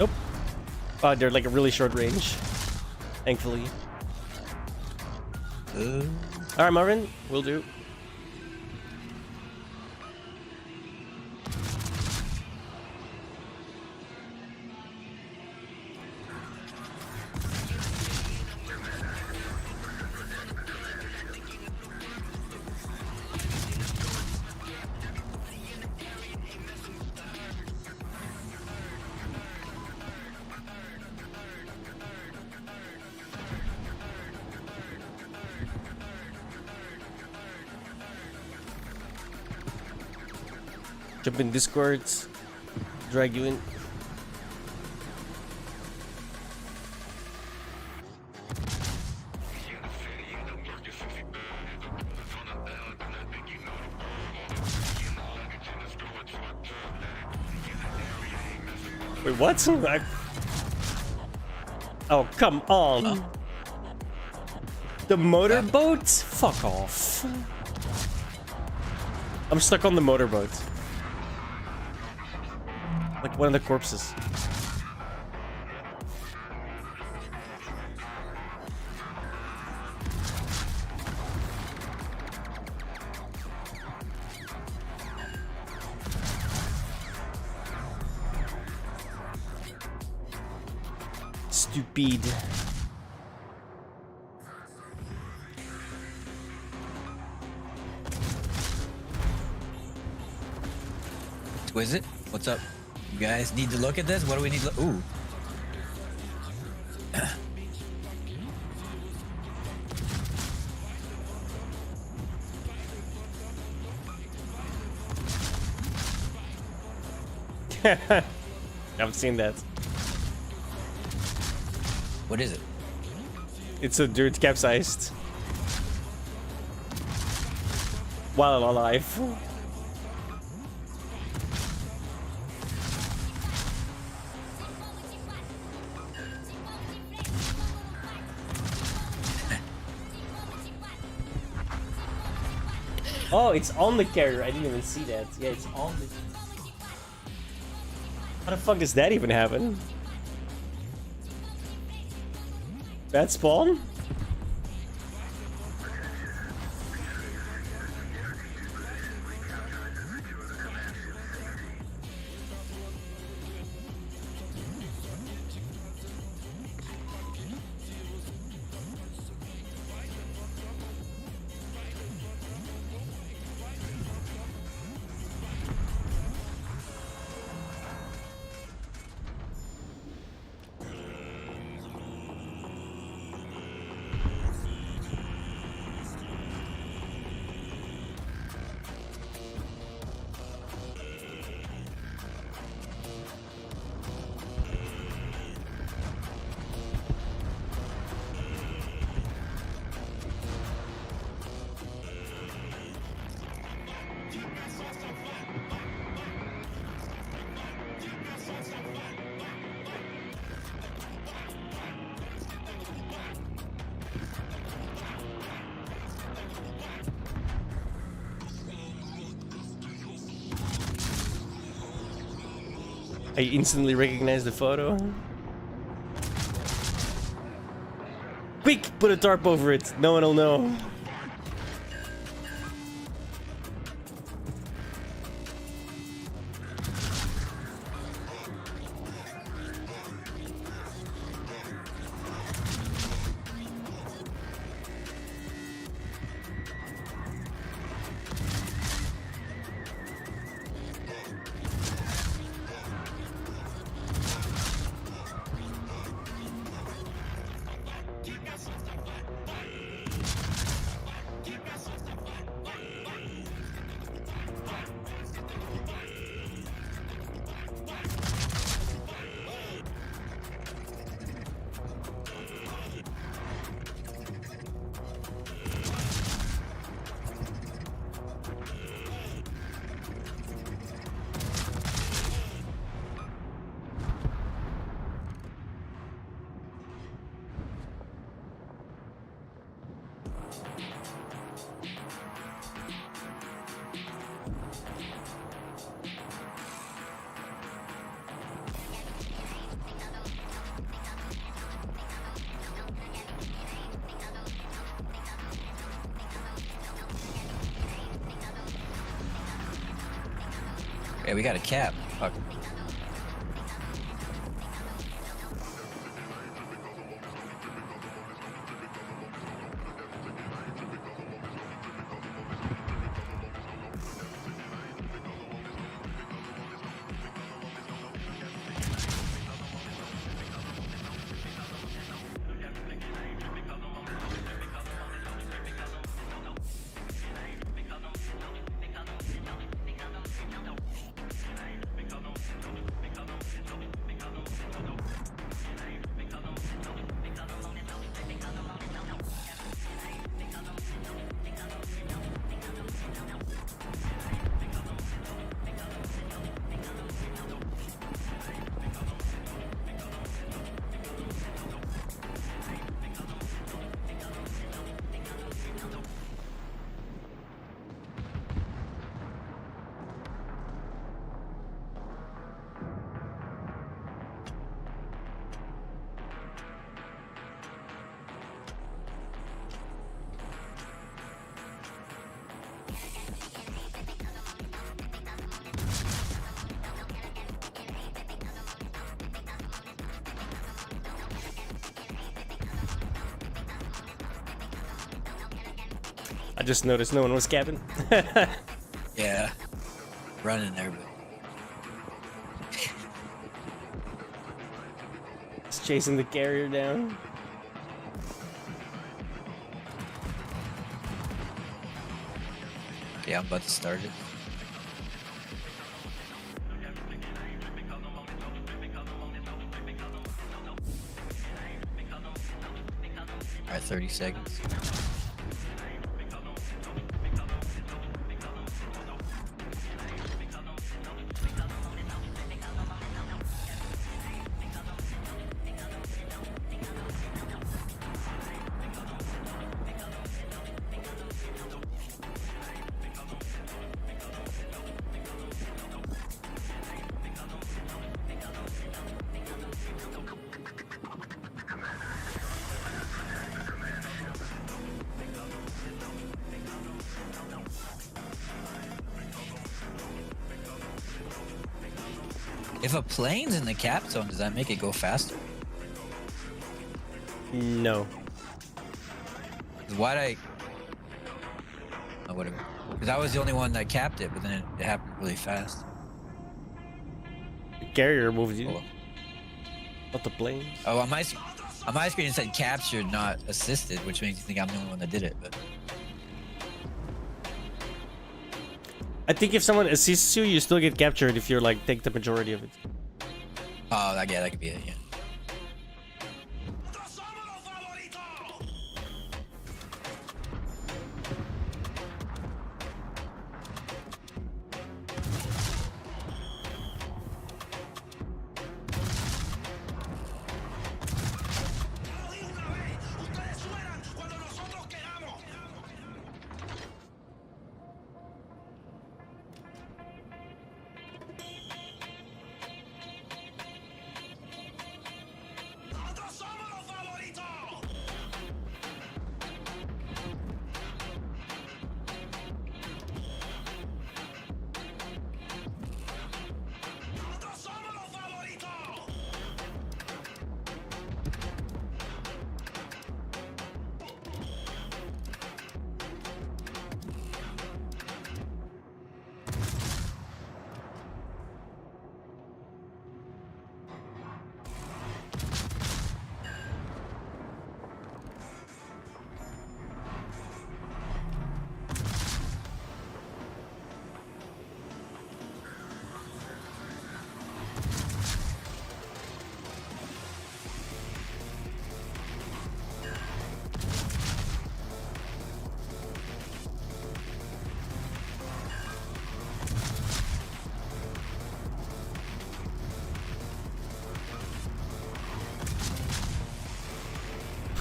Nope. Oh, they're like a really short range. Thankfully. Alright, Marvin, will do. Jump in Discords, drag you in. Wait, what? Oh, come on. The motorboat? Fuck off. I'm stuck on the motorboat. Like one of the corpses. Stupid. Twizit, what's up? You guys need to look at this? What do we need to ooh. I've seen that. What is it? It's a dude capsized while alive. Oh, it's on the carrier. I didn't even see that. Yeah, it's on the... How the fuck does that even happen? That spawn? I instantly recognize the photo. Quick, put a tarp over it. No one will know. Yeah, we got a cap. Fuck. I just noticed no one was capping. Yeah. Running there, but It's chasing the carrier down. okay, I'm about to start it. Alright, 30 seconds. If a plane's in the cap zone, does that make it go faster? No. Why'd I... Oh, whatever. Because I was the only one that capped it, but then it happened really fast. The carrier moved you. Oh. Not the plane. Oh, on my screen it said captured, not assisted, which makes you think I'm the only one that did it, but... I think if someone assists you, you still get captured if you're like take the majority of it. Oh, yeah, that could be it, yeah.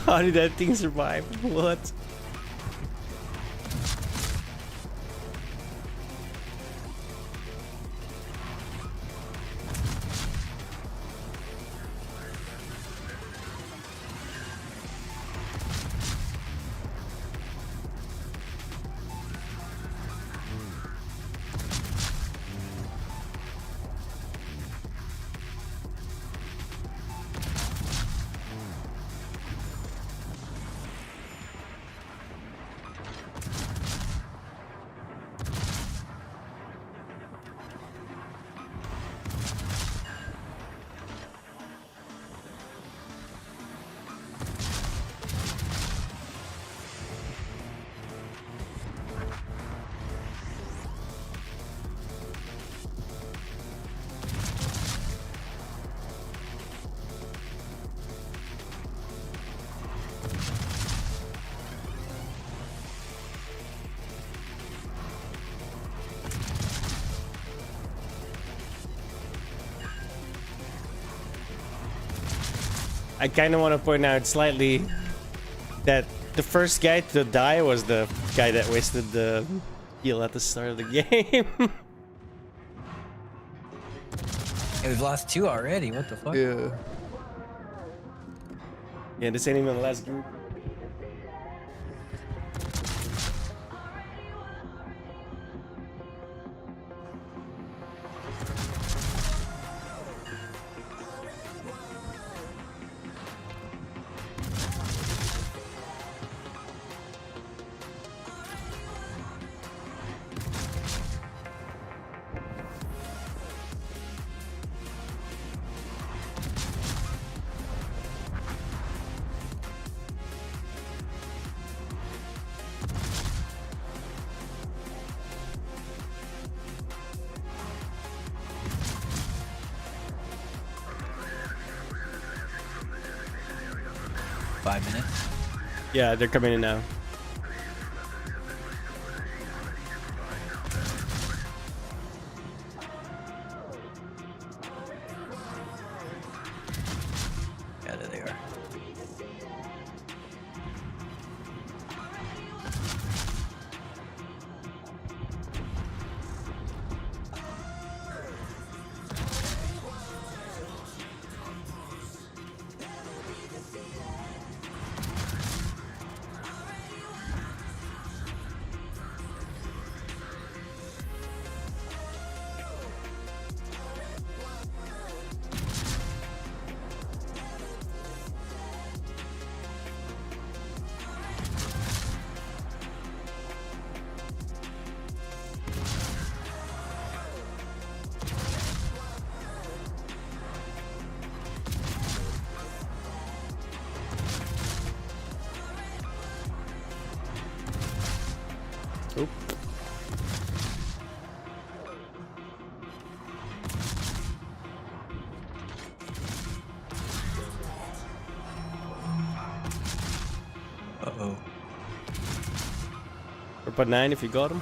How did that thing survive? What? I kind of want to point out slightly that the first guy to die was the guy that wasted the heal at the start of the game. Hey, we've lost 2 already. What the fuck? Yeah. Yeah, this ain't even the last group. 5 minutes. Yeah, they're coming in now. Yeah, there they are. Oop. Uh-oh. Or put 9 if you got him.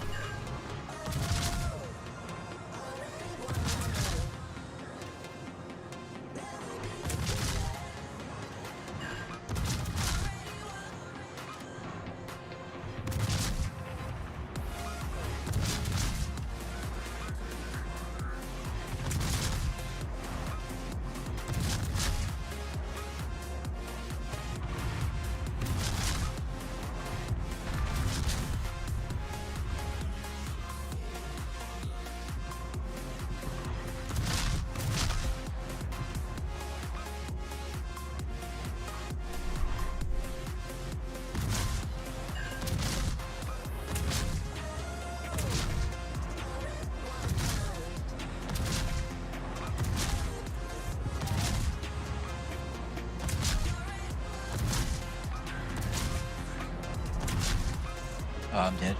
Oh, I'm dead.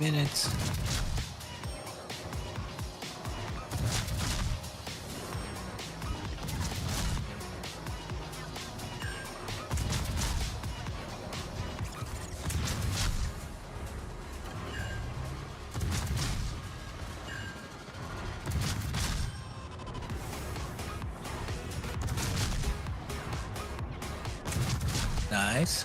Minutes. Nice.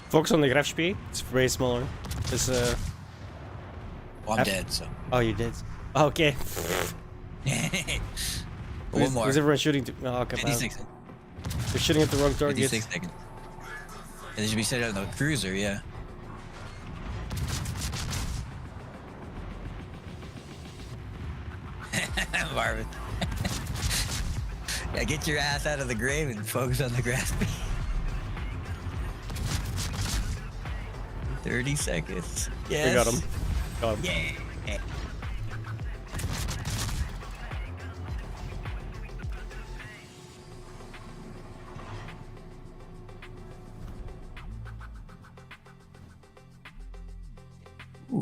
Focus on the graph speed. It's way smaller. It's well, I'm dead, so. Oh, you did. Okay. One more. Who's everyone shooting to? Oh, okay. 56. They're shooting at the wrong target. 56 seconds. Yeah, they should be set on the cruiser, yeah. Marvin. Yeah, get your ass out of the grave and focus on the grass. 30 seconds. Yes. We got him. Got him. Yeah.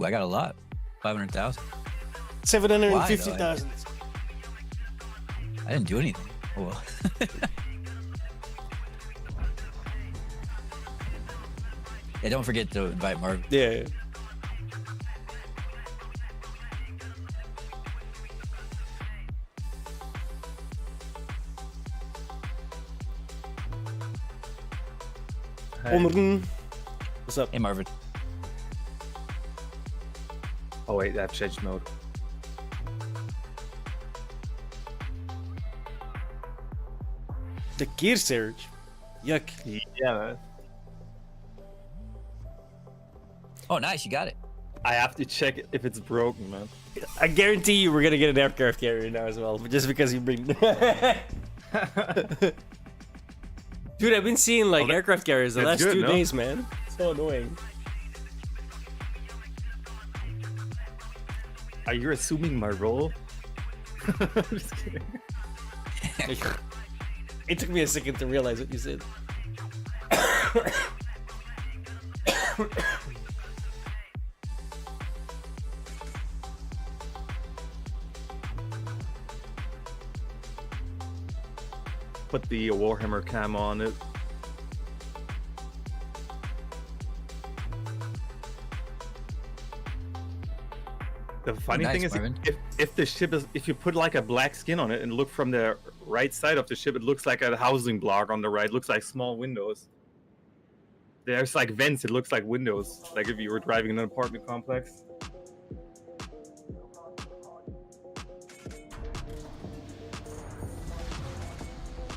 I got a lot. 500,000. 750,000. I didn't do anything. Oh, well. Yeah, don't forget to invite Marvin. Yeah. Hey. What's up? Hey, Marvin. Oh wait, I've changed mode. The gear surge. Yuck. Yeah, man. Oh, nice. You got it. I have to check if it's broken, man. I guarantee you we're gonna get an aircraft carrier now as well, just because you bring. Dude, I've been seeing like aircraft carriers the last 2 days, man. So annoying. Are you assuming my role? I'm just kidding. It took me a second to realize what you said. Put the Warhammer cam on it. The funny thing is, if the ship is, if you put like a black skin on it and look from the right side of the ship, it looks like a housing block on the right. It looks like small windows. There's like vents. It looks like windows, like if you were driving in an apartment complex.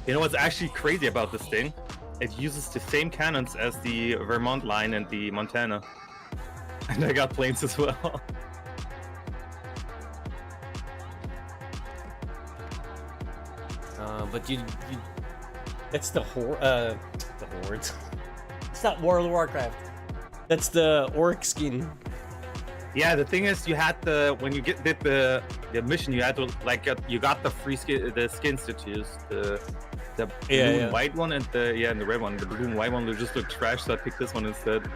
You know what's actually crazy about this thing? It uses the same cannons as the Vermont line and the Montana. And I got planes as well. But you that's the the hordes. It's not World of Warcraft. That's the orc skin. Yeah, the thing is, you had to, when you did the mission, you had to like you got the free skin, the skins to choose, the blue and white one and the red one. The blue and white one they just look trash, so I picked this one instead.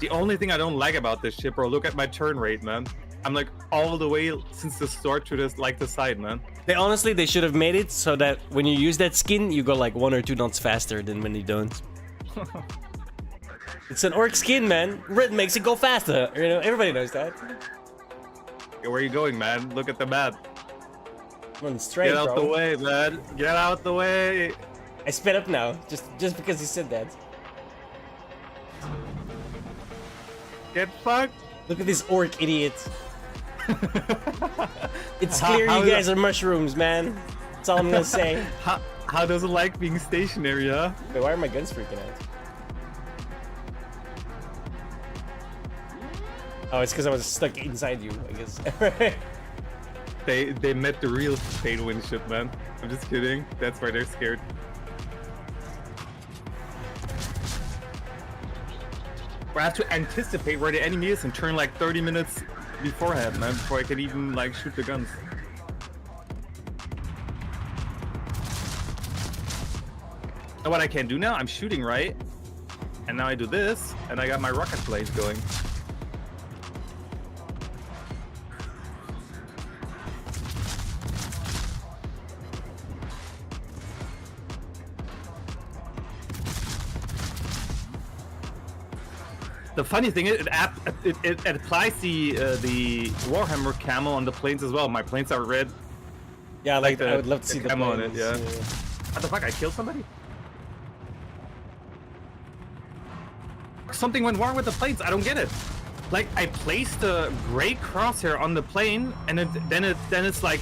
The only thing I don't like about this ship, bro, look at my turn rate, man. I'm like all the way since the start to this, like the side, man. They should have made it so that when you use that skin, you go like 1 or 2 knots faster than when you don't. It's an orc skin, man. Red makes it go faster. You know, everybody knows that. Hey, where are you going, man? Look at the map. Run straight, Get out bro. the way, man. Get out the way. I sped up now, just because you said that. Get fucked. Look at this orc idiot. It's clear you guys are mushrooms, man. That's all I'm gonna say. How does it like being stationary, huh? Wait, why are my guns freaking out? Oh, it's because I was stuck inside you, I guess. They met the real pay to win ship, man. I'm just kidding. That's why they're scared. I have to anticipate where the enemy is and turn like 30 minutes beforehand, man, before I can even like shoot the guns. And what I can do now, I'm shooting right, and now I do this, and I got my rocket blades going. The funny thing is, it applies the Warhammer camo on the planes as well. My planes are red. Yeah, like I would love to see the camo on it. planes, Yeah. yeah. What the fuck? I killed somebody? Something went wrong with the planes. I don't get it. Like I placed a gray crosshair on the plane, and then it's like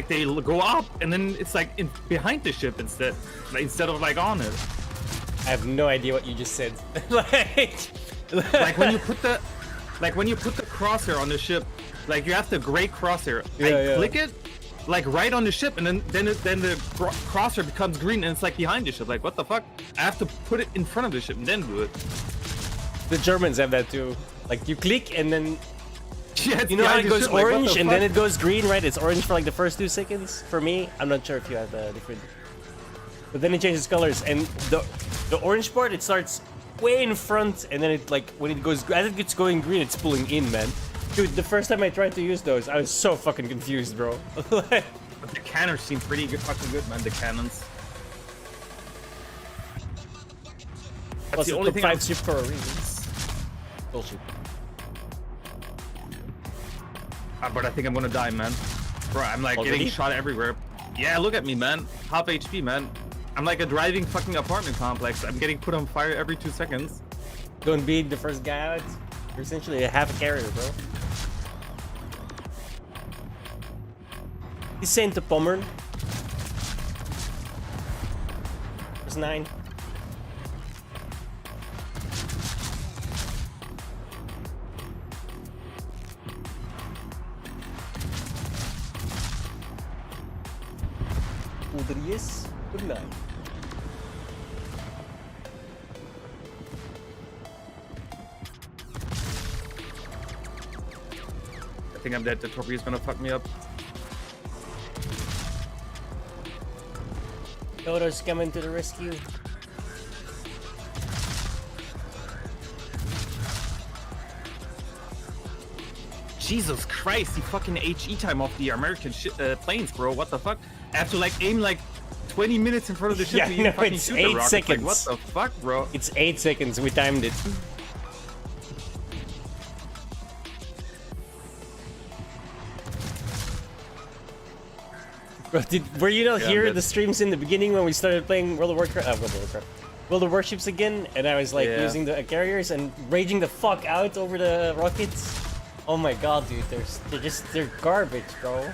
they go up, and then it's like behind the ship instead of like on it. I have no idea what you just said. like when you put the crosshair on the ship, like you have the gray crosshair. I click it like right on the ship, and then the crosshair becomes green, and it's like behind the ship. Like what the fuck? I have to put it in front of the ship and then do it. The Germans have that too. Like you click and then yeah, you know how it goes ship, like, orange and then it goes green, right? It's orange for like the first 2 seconds. For me, I'm not sure if you have different. But then it changes colors, and the orange part, it starts way in front, and then it like when it goes, I think it's going green, it's pulling in, man. Dude, the first time I tried to use those, I was so fucking confused, bro. The cannons seem pretty good, fucking good, man. The cannons. That's the only thing. 5 ship for a reason. Bullshit. But I think I'm gonna die, man. Bro, I'm like getting shot everywhere. Yeah, look at me, man. Half HP, man. I'm like a driving fucking apartment complex. I'm getting put on fire every 2 seconds. Don't be the first guy out. You're essentially a half a carrier, bro. He's sent to Pommern. There's 9. Udrius, good night. I think I'm dead. The torpedo's gonna fuck me up. Dodo's coming to the rescue. Jesus Christ, the fucking HE time off the American planes, bro. What the fuck? I have to like aim like 20 minutes in front of the ship Yeah, to even no, fucking it's shoot 8 the rocket. seconds. Like, what the fuck, bro? It's 8 seconds. We timed it. Bro, were you not here the streams in the beginning when we started playing World of Warcraft? World of Warships again, and I was like using the carriers and raging the fuck out over the rockets. Oh my god, dude, they're garbage, bro.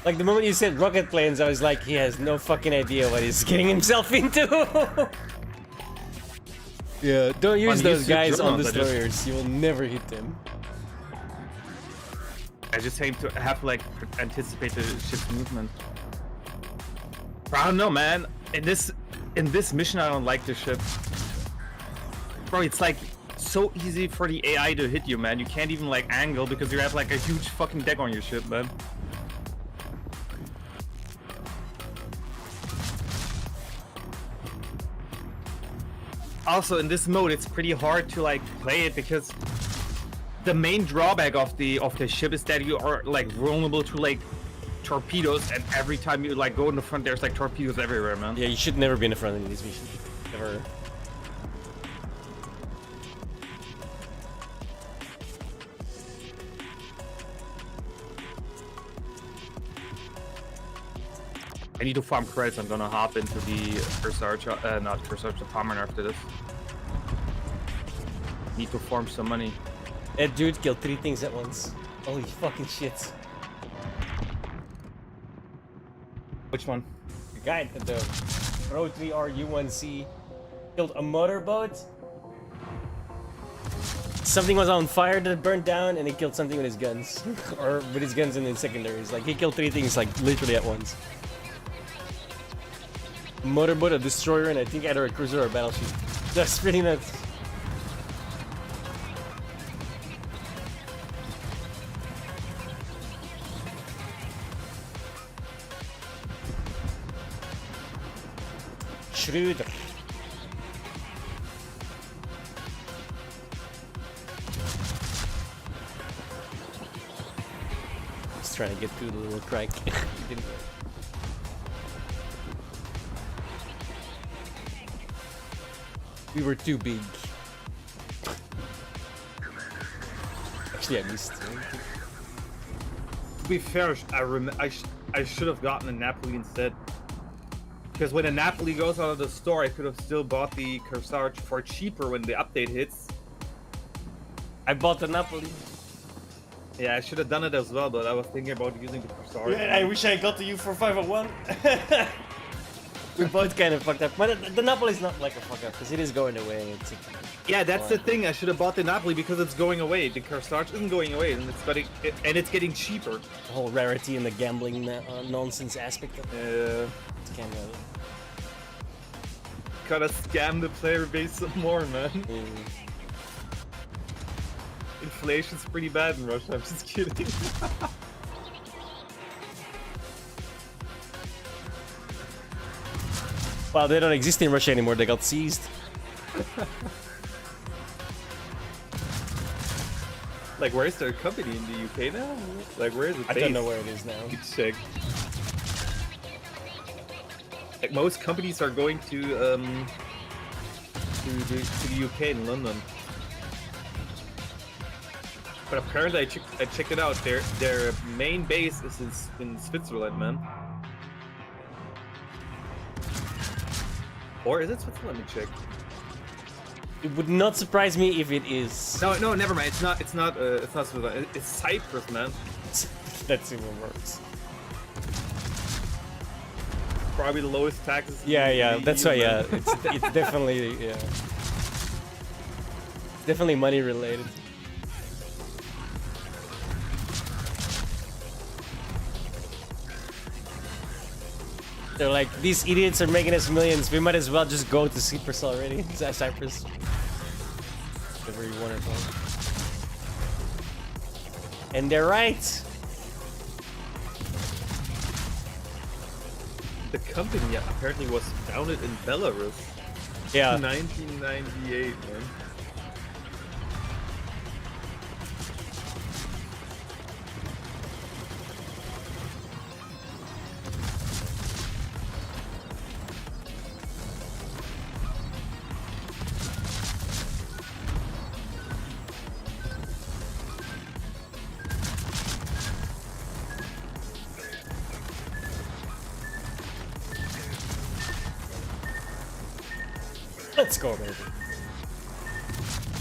Like the moment you said rocket planes, I was like, he has no fucking idea what he's getting himself into. Yeah, don't use those guys on destroyers. You will never hit them. I just have to like anticipate the ship's movement. Bro, I don't know, man. In this mission, I don't like the ship. Bro, it's like so easy for the AI to hit you, man. You can't even like angle because you have like a huge fucking deck on your ship, man. Also, in this mode, it's pretty hard to like play it because the main drawback of the ship is that you are like vulnerable to like torpedoes, and every time you like go in the front, there's like torpedoes everywhere, man. Yeah, you should never be in the front of these missions. Never. I need to farm credits. I'm gonna hop into the Corsage, not Corsage, the Pommern after this. Need to farm some money. That dude killed 3 things at once. Holy fucking shit. Which one? The guy at the Pro 3R U1C killed a motorboat. Something was on fire that burned down, and he killed something with his guns. Or with his guns in the secondaries. Like, he killed 3 things, like, literally at once. A motorboat, a destroyer, and I think either a cruiser or a battleship. That's pretty nuts. Schröder. Just trying to get through the little crack. Didn't work. We were too big. Actually, I missed. To be fair, I should have gotten a Napoli instead. Because when a Napoli goes out of the store, I could have still bought the Corsage for cheaper when the update hits. I bought the Napoli. Yeah, I should have done it as well, but I was thinking about using the Corsage. Yeah, I wish I got to you for 501. We both kind of fucked up. But the Napoli's not like a fuck up, because it is going away. Yeah, that's the thing. I should have bought the Napoli because it's going away. The Corsage isn't going away, and it's getting cheaper. The whole rarity and the gambling nonsense aspect of it. Yeah. Gotta scam the player base some more, man. Inflation's pretty bad in Russia. I'm just kidding. Well, they don't exist in Russia anymore. They got seized. Like, where's their company in the UK now? Like, where is it based? I don't know where it is now. You check. Like, most companies are going to the UK in London. But apparently, I checked it out. Their main base is in Switzerland, man. Or is it Switzerland? Let me check. It would not surprise me if it is. No, never mind. It's not Switzerland. It's Cyprus, man. That's even worse. Probably the lowest taxes. Yeah. That's why. Yeah, it's definitely definitely money related. They're like, these idiots are making us millions. We might as well just go to Cyprus already. Cyprus. Very wonderful. And they're right. The company apparently was founded in Belarus. Yeah. 1998, man. Let's go, baby.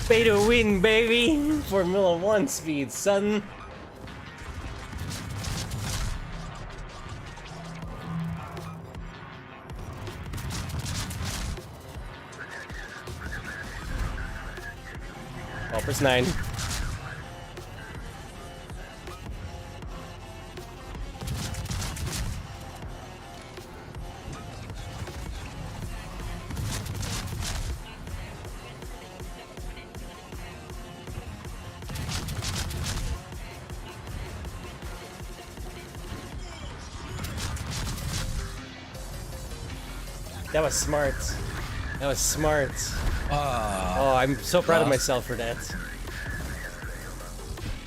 Pay to win, baby. Formula 1 speed, son. Oh, press 9. That was smart. That was smart. Oh, I'm so proud of myself for that.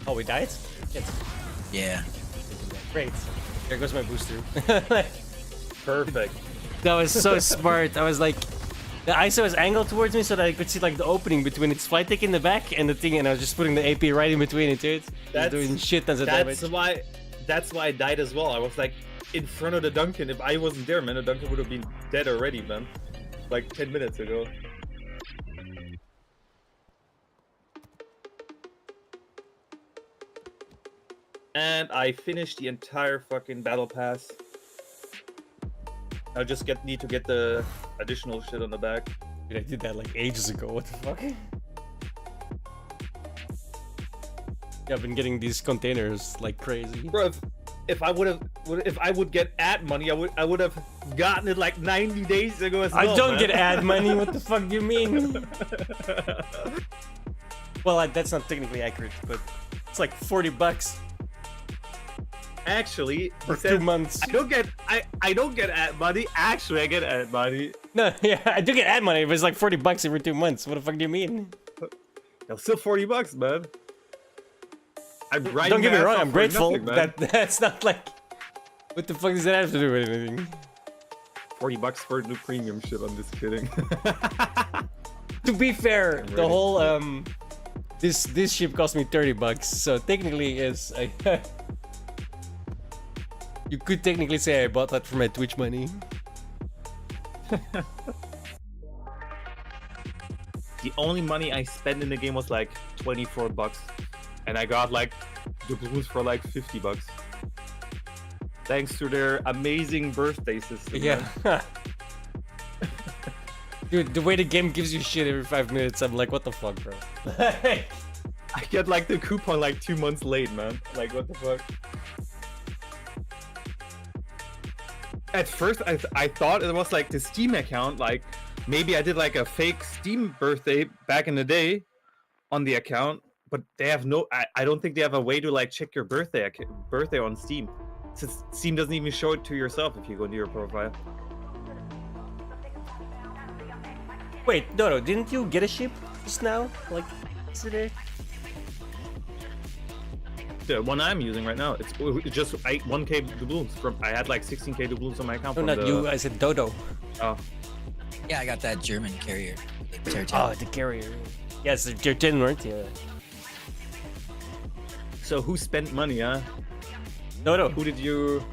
Oh, we died? Yes. Yeah. Great. There goes my booster. Perfect. That was so smart. I was like, the ISO was angled towards me so that I could see like the opening between its flight deck in the back and the thing, and I was just putting the AP right in between it, dude. That's doing shit tons of damage. That's why I died as well. I was like in front of the Duncan. If I wasn't there, man, the Duncan would have been dead already, man. Like 10 minutes ago. And I finished the entire fucking battle pass. I just need to get the additional shit on the back. Dude, I did that like ages ago. What the fuck? Yeah, I've been getting these containers like crazy. Bro, if I would get ad money, I would have gotten it like 90 days ago as well. I don't get ad money. What the fuck do you mean? Well, that's not technically accurate, but it's like $40. Actually, for 2 months. I don't get ad money. Actually, I get ad money. No, yeah, I do get ad money, but it's like $40 every 2 months. What the fuck do you mean? It's still $40, man. Don't get me wrong, I'm grateful. That's not like. What the fuck does that have to do with anything? $40 for new premium shit. I'm just kidding. To be fair, the whole this ship cost me $30, so technically yes, you could technically say I bought that for my Twitch money. The only money I spent in the game was like $24, and I got like doubloons for like $50. Thanks to their amazing birthday system. Yeah. Dude, the way the game gives you shit every 5 minutes, I'm like, what the fuck, bro? I get like the coupon like 2 months late, man. Like, what the fuck? At first, I thought it was like the Steam account. Like, maybe I did like a fake Steam birthday back in the day on the account, but they have no. I don't think they have a way to like check your birthday on Steam. Since Steam doesn't even show it to yourself if you go to your profile. Wait, no, didn't you get a ship just now? Like, yesterday? The one I'm using right now, it's just 1k doubloons from. I had like 16k doubloons on my account. No, not you. I said Dodo. Oh. Yeah, I got that German carrier. Oh, the carrier. Yes, they're 10, weren't you? So who spent money, huh? Dodo. Who did you?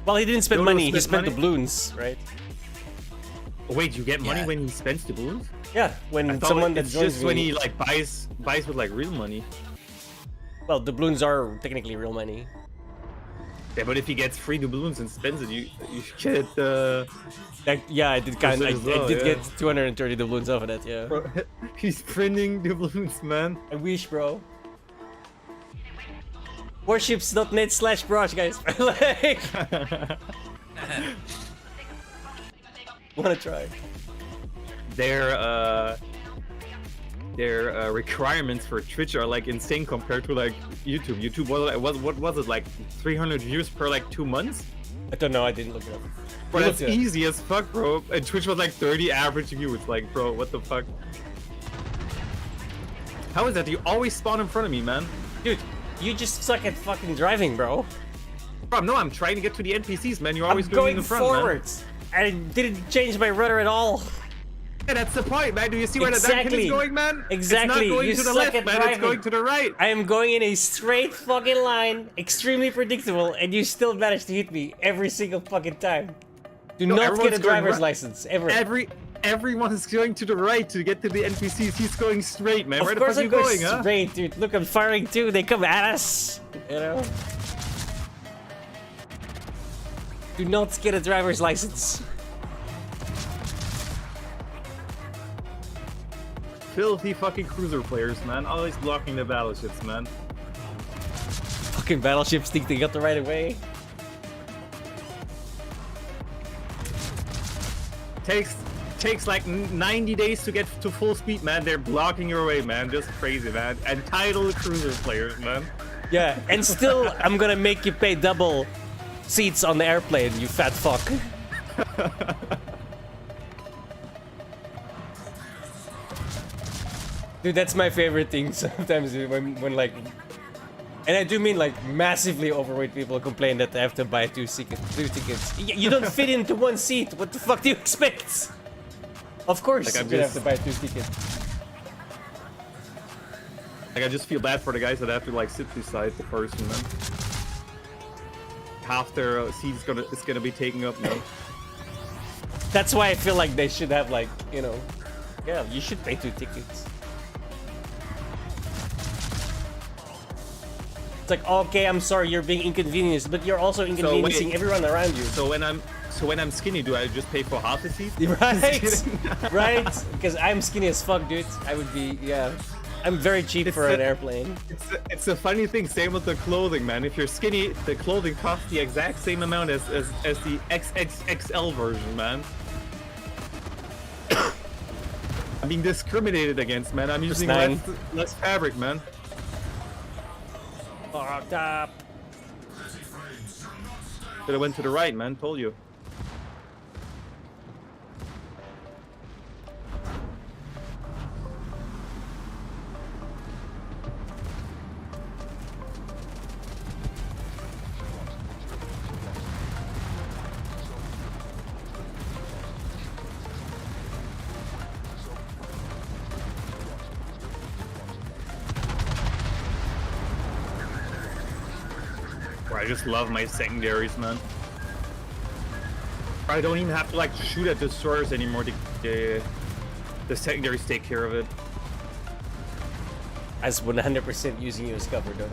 Well, he didn't spend Dodo money. He spent money? doubloons, right? Wait, you get money when he spends doubloons? Yeah, when I thought someone that it's joins just me... when he like buys with like real money. Well, doubloons are technically real money. Yeah, but if he gets free doubloons and spends it, you get yeah, I did kind. I did yeah. get 230 doubloons off of that. Yeah. Bro, he's printing doubloons, man. I wish, bro. Warships.net/brush, guys. Like, wanna try? Their requirements for Twitch are like insane compared to like YouTube. YouTube what was it, like 300 views per like 2 months? I don't know. I didn't look it up. Bro, that's easy as fuck, bro. And Twitch was like 30 average views. Like, bro, what the fuck? How is that? You always spawn in front of me, man. Dude, you just suck at fucking driving, bro. Bro, no, I'm trying to get to the NPCs, man. You're always I'm going in front, forwards. Man. I didn't change my rudder at all. Yeah, that's the point, man. Do you see where the Duncan is going, man? Exactly. It's not going you to the suck left, at man. driving. It's going to the right. I am going in a straight fucking line, extremely predictable, and you still manage to hit me every single fucking time. Do not get a driver's license, ever. Everyone is going to the right to get to the NPCs. He's going straight, man. Where the fuck are you going, huh? Straight, dude. Look, I'm firing too. They come at us. You know? Do not get a driver's license. Filthy fucking cruiser players, man. Always blocking the battleships, man. Fucking battleships think they got the right of way. Takes like 90 days to get to full speed, man. They're blocking your way, man. Just crazy, man. Entitled cruiser players, man. Yeah, and still, I'm gonna make you pay double seats on the airplane, you fat fuck. Dude, that's my favorite thing sometimes when like, and I do mean like massively overweight people complain that they have to buy two tickets. You don't fit into one seat. What the fuck do you expect? Of course, like you have to buy two tickets. Like, I just feel bad for the guys that have to like sit beside the person, man. Half their seat is gonna be taken up now. That's why I feel like they should have like, you know, yeah, you should pay 2 tickets. It's like, okay, I'm sorry, you're being inconvenienced, but you're also inconveniencing everyone around you. So when I'm skinny, do I just pay for half the seat? Right, right. Because I'm skinny as fuck, dude. I would be, yeah. I'm very cheap for an airplane. It's a funny thing. Same with the clothing, man. If you're skinny, the clothing costs the exact same amount as the XXXL version, man. I'm being discriminated against, man. I'm using less fabric, man. Top. Should have went to the right, man. Told you. I just love my secondaries, man. I don't even have to like shoot at destroyers anymore. The secondaries take care of it. As 100% using you as cover, don't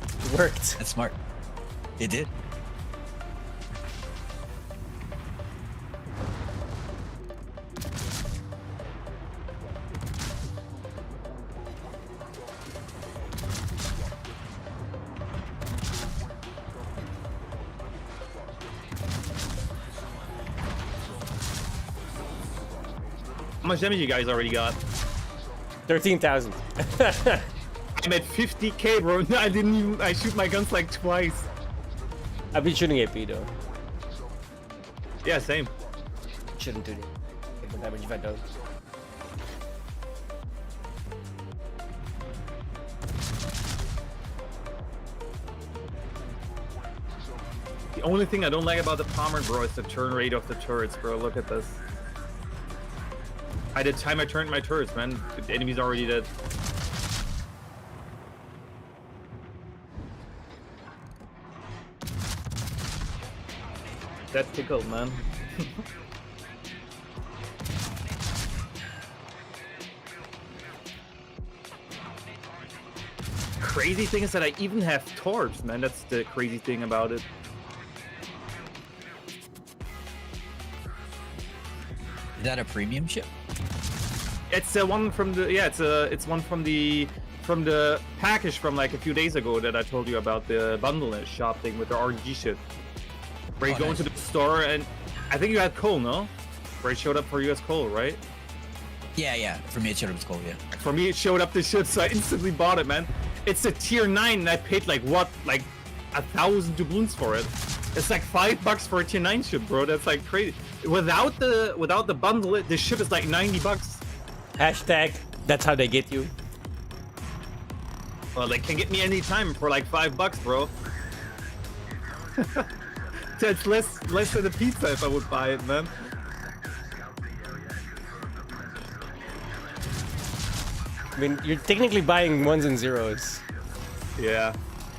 It worked. That's smart. It did. How much damage you guys already got? 13,000. I'm at 50k, bro. I didn't even. I shoot my guns like twice. I've been shooting AP though. Yeah, same. Shouldn't do take more damage if I don't. The only thing I don't like about the Palmer, bro, is the turn rate of the turrets, bro. Look at this. By the time I turned my turrets, man, the enemy's already dead. That tickled, man. Crazy thing is that I even have torps, man. That's the crazy thing about it. Is that a premium ship? It's one from the it's one from the package from like a few days ago that I told you about, the bundle shop thing with the RNG ship. Where you go into the store and I think you had Cole, no? Where it showed up for you as Cole, right? Yeah. For me it showed up as Cole, yeah. For me it showed up the ship, so I instantly bought it, man. It's a tier 9 and I paid like what? Like 1,000 doubloons for it. It's like $5 for a tier 9 ship, bro. That's like crazy. Without the bundle, the ship is like $90. Hashtag, that's how they get you. Well, they can get me anytime for like $5, bro. That's less than a pizza if I would buy it, man. I mean, you're technically buying ones and zeros. Yeah.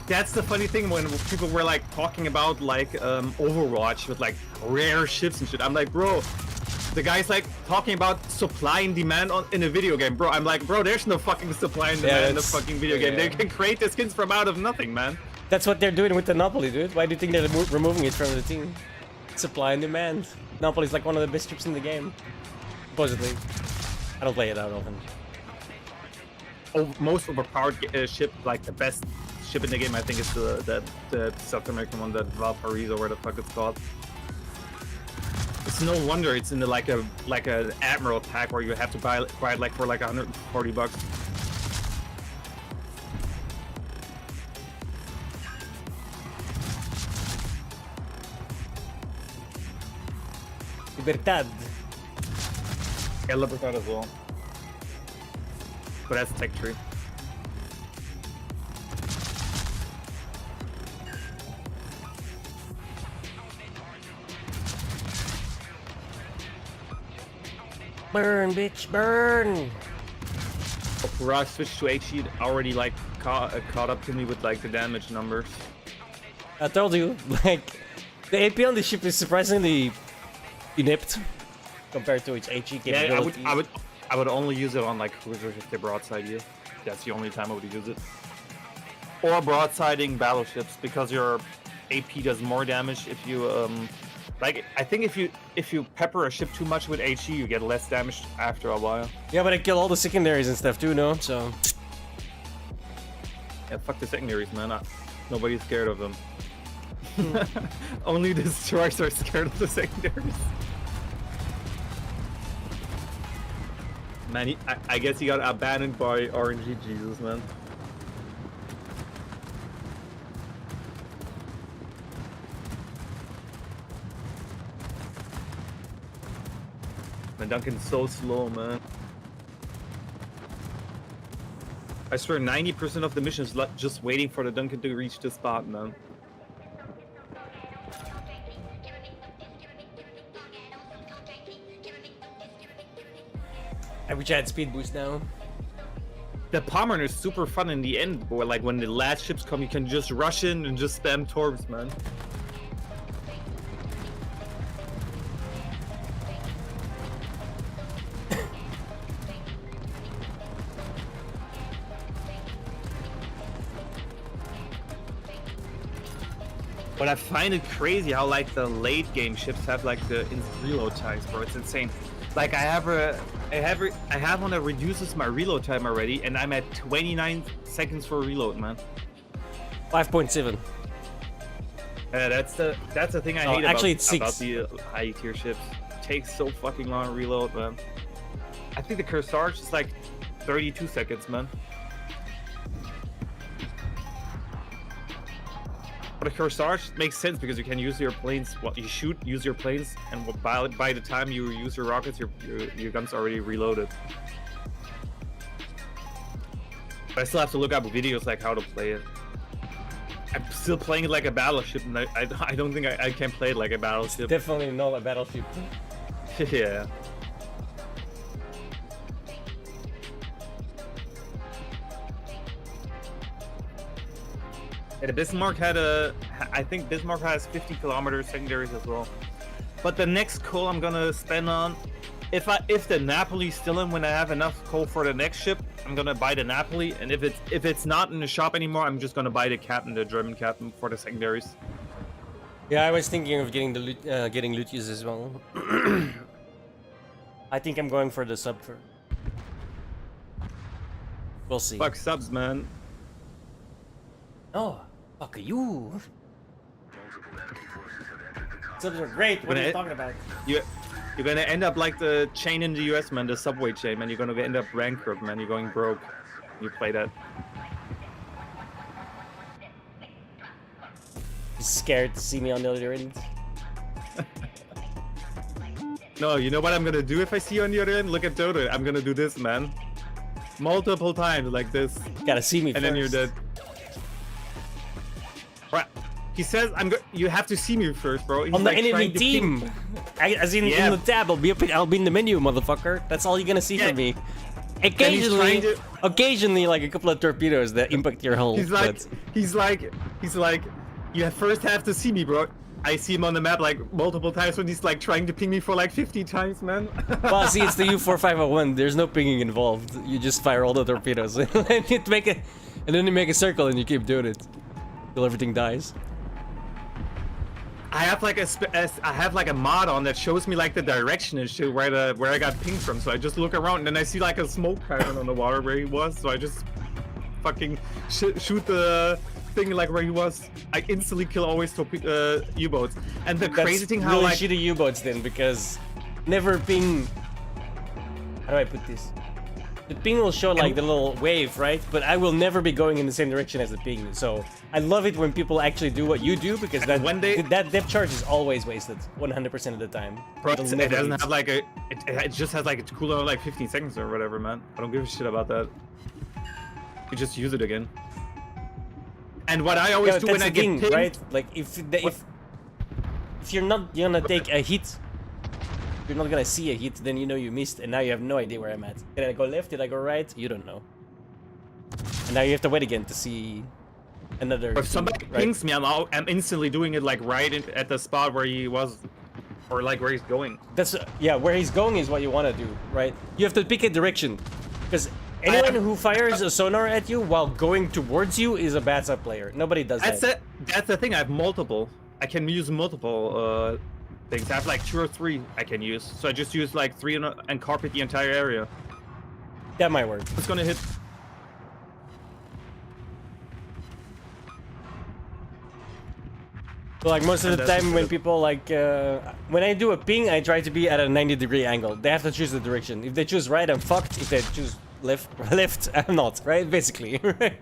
That's the funny thing when people were like talking about like Overwatch with like rare ships and shit. I'm like, bro, the guy's like talking about supply and demand in a video game, bro. I'm like, bro, there's no fucking supply and demand in the fucking video game. They can create the skins from out of nothing, man. That's what they're doing with the Monopoly, dude. Why do you think they're removing it from the team? Supply and demand. Monopoly's like one of the best ships in the game. Supposedly. I don't play it that often. Oh, most overpowered ship, like the best ship in the game, I think is the South American one, that Valparaiso, or where the fuck it's called. It's no wonder it's in the like an Admiral pack where you have to buy it like for like $140. Libertad. Yeah, Libertad as well. But that's tech tree. Burn, bitch, burn! Before I switched to HE, it already like caught up to me with like the damage numbers. I told you, like, the AP on the ship is surprisingly inept compared to its HE capabilities. Yeah, I would only use it on like cruisers if they broadside you. That's the only time I would use it. Or broadsiding battleships, because your AP does more damage if you like. I think if you pepper a ship too much with HE, you get less damage after a while. Yeah, but I kill all the secondaries and stuff too, no? So yeah, fuck the secondaries, man. Nobody's scared of them. Only the destroyers are scared of the secondaries. Man, I guess he got abandoned by RNG Jesus, man. Man, Duncan's so slow, man. I swear 90% of the mission is just waiting for the Duncan to reach the spot, man. I wish I had speed boost now. The Palmer is super fun in the end, boy. Like when the last ships come, you can just rush in and just spam torps, man. But I find it crazy how like the late game ships have like the reload times, bro. It's insane. Like I have one that reduces my reload time already, and I'm at 29 seconds for reload, man. 5.7. That's the thing I hate actually about it's 6. The high tier ships. It takes so fucking long to reload, man. I think the Corsage is like 32 seconds, man. But Corsage makes sense because you can use your planes. Well, you shoot, use your planes, and by the time you use your rockets, your gun's already reloaded. But I still have to look up videos like how to play it. I'm still playing it like a battleship, and I don't think I can play it like a battleship. Definitely not a battleship. Yeah. Yeah, the Bismarck had I think Bismarck has 50 kilometer secondaries as well. But the next coal I'm gonna spend on, if the Napoli's still in when I have enough coal for the next ship, I'm gonna buy the Napoli. And if it's not in the shop anymore, I'm just gonna buy the captain, the German captain, for the secondaries. Yeah, I was thinking of getting the getting Lutius as well. I think I'm going for the sub for. We'll see. Fuck subs, man. Oh, fuck you. Subs are great. What are you talking about? You're gonna end up like the chain in the US, man, the subway chain, man. You're gonna end up bankrupt, man. You're going broke. You play that. He's scared to see me on the other end. No, you know what I'm gonna do if I see you on the other end? Look at Dodo. I'm gonna do this, man. Multiple times like this. Gotta see me and first. Then you're dead. Right. He says you have to see me first, bro. He's on the like enemy team. As in the tab, I'll be in the menu, motherfucker. That's all you're gonna see from me. Occasionally, like a couple of torpedoes that impact your hull. He's like, you first have to see me, bro. I see him on the map like multiple times when he's like trying to ping me for like 50 times, man. Well, see, it's the U-4501. There's no pinging involved. You just fire all the torpedoes and then you make a circle and you keep doing it till everything dies. I have like a mod on that shows me like the direction and shit where I got pinged from. So I just look around and then I see like a smoke pattern on the water where he was. So I just fucking shoot the thing like where he was. I instantly kill always U-boats. And the crazy thing how really like shitty U-boats then, because never ping. How do I put this? The ping will show like the little wave, right? But I will never be going in the same direction as the ping. So I love it when people actually do what you do, because that depth charge is always wasted 100% of the time. Bro, it doesn't have like it just has like a cooldown of like 15 seconds or whatever, man. I don't give a shit about that. You just use it again. And what I always do when I get pinged, right? Like if you're not gonna take a hit, you're not gonna see a hit, then you know you missed, and now you have no idea where I'm at. Did I go left? Did I go right? You don't know. And now you have to wait again to see another. If somebody pings me, I'm instantly doing it like right at the spot where he was, or like where he's going. That's where he's going is what you want to do, right? You have to pick a direction, because anyone who fires a sonar at you while going towards you is a bad sub player. Nobody does that. That's the thing. I have multiple. I can use multiple things. I have like 2 or 3 I can use. So I just use like 3 and carpet the entire area. That might work. It's gonna hit. So like most of the time when people like when I do a ping, I try to be at a 90-degree angle. They have to choose the direction. If they choose right, I'm fucked. If they choose left, I'm not. Right? Basically. Right?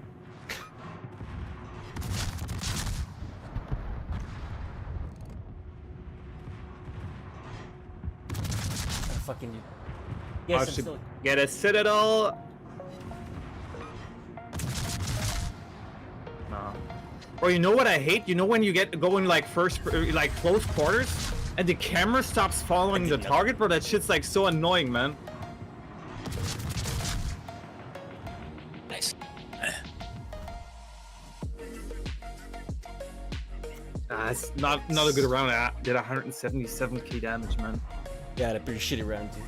Fucking you. Yes, I should get a Citadel. No. Or you know what I hate? You know when you get going like like close quarters and the camera stops following the target, bro? That shit's like so annoying, man. Nice. It's not a good round. I did 177k damage, man. Yeah, a pretty shitty round, dude.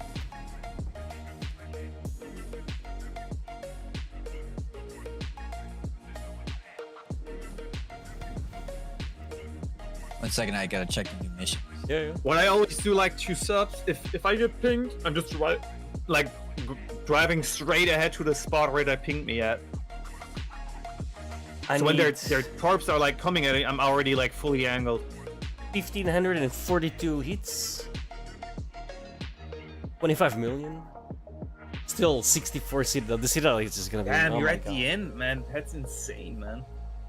One second, I gotta check the new mission. Yeah. What I always do, like 2 subs, if I get pinged, I'm just driving straight ahead to the spot where they pinged me at. So when their torps are like coming at it, I'm already like fully angled. 1,542 hits. 25 million. Still 64 Citadel. The Citadel is just gonna be. Damn, you're at the end, man. That's insane, man.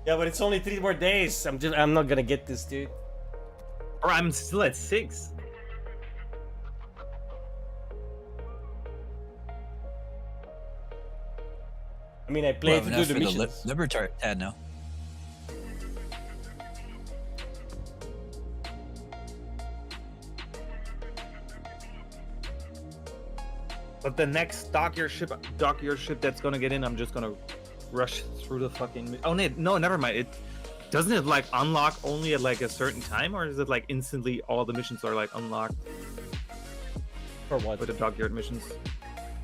Yeah, but it's only 3 more days. I'm not gonna get this, dude. Or I'm still at 6. I mean, I played to do the missions. Libertad now. But the next dockyard ship that's gonna get in, I'm just gonna rush through the fucking. Oh no, never mind. Doesn't it like unlock only at like a certain time, or is it like instantly all the missions are like unlocked? For what? With the dockyard missions.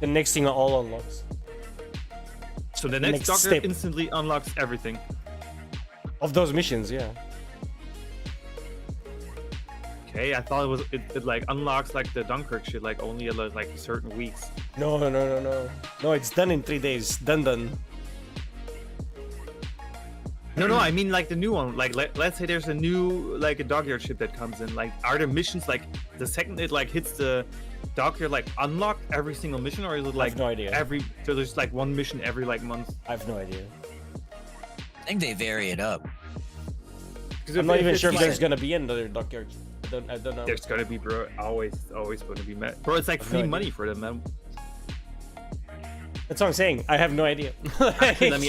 The next thing all unlocks. So the next dockyard step instantly unlocks everything. Of those missions, yeah. Okay, I thought it like unlocks like the Dunkirk shit like only at like certain weeks. No. No, it's done in 3 days. Done. No, I mean like the new one. Like let's say there's a new like a dockyard ship that comes in. Like are the missions like the second it like hits the dockyard like unlocked every single mission, or is it like I have no idea. So there's like one mission every like month? I have no idea. I think they vary it up. I'm not even sure if there's gonna be another dockyard. I don't know. There's gonna be, bro. Always gonna be met. Bro, it's like free money for them, man. That's what I'm saying. I have no idea. Actually, let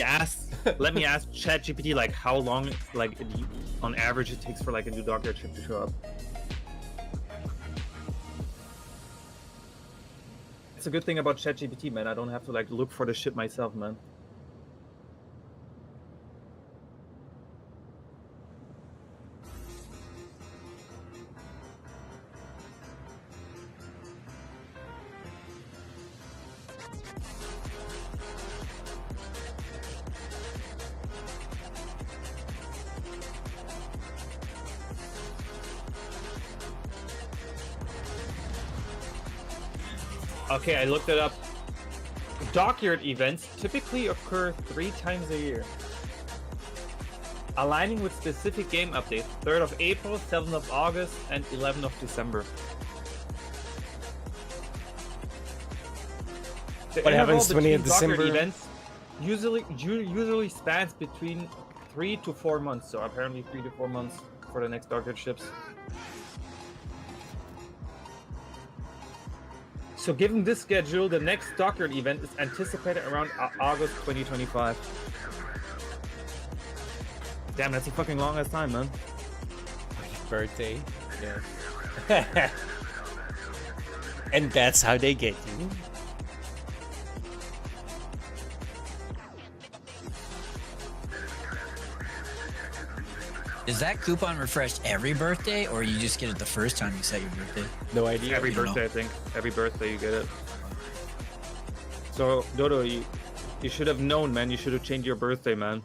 me ask ChatGPT like how long like on average it takes for like a new dockyard ship to show up. It's a good thing about ChatGPT, man. I don't have to like look for the ship myself, man. Okay, I looked it up. Dockyard events typically occur 3 times a year, aligning with specific game updates: 3rd of April, 7th of August, and 11th of December. What happens when in December? Events usually spans between 3 to 4 months. So apparently 3 to 4 months for the next dockyard ships. So given this schedule, the next dockyard event is anticipated around August 2025. Damn, that's a fucking long ass time, man. Birthday. Yeah. And that's how they get you. Is that coupon refreshed every birthday, or you just get it the first time you set your birthday? No idea. Every birthday, I think. Every birthday you get it. So, Dodo, you should have known, man. You should have changed your birthday, man.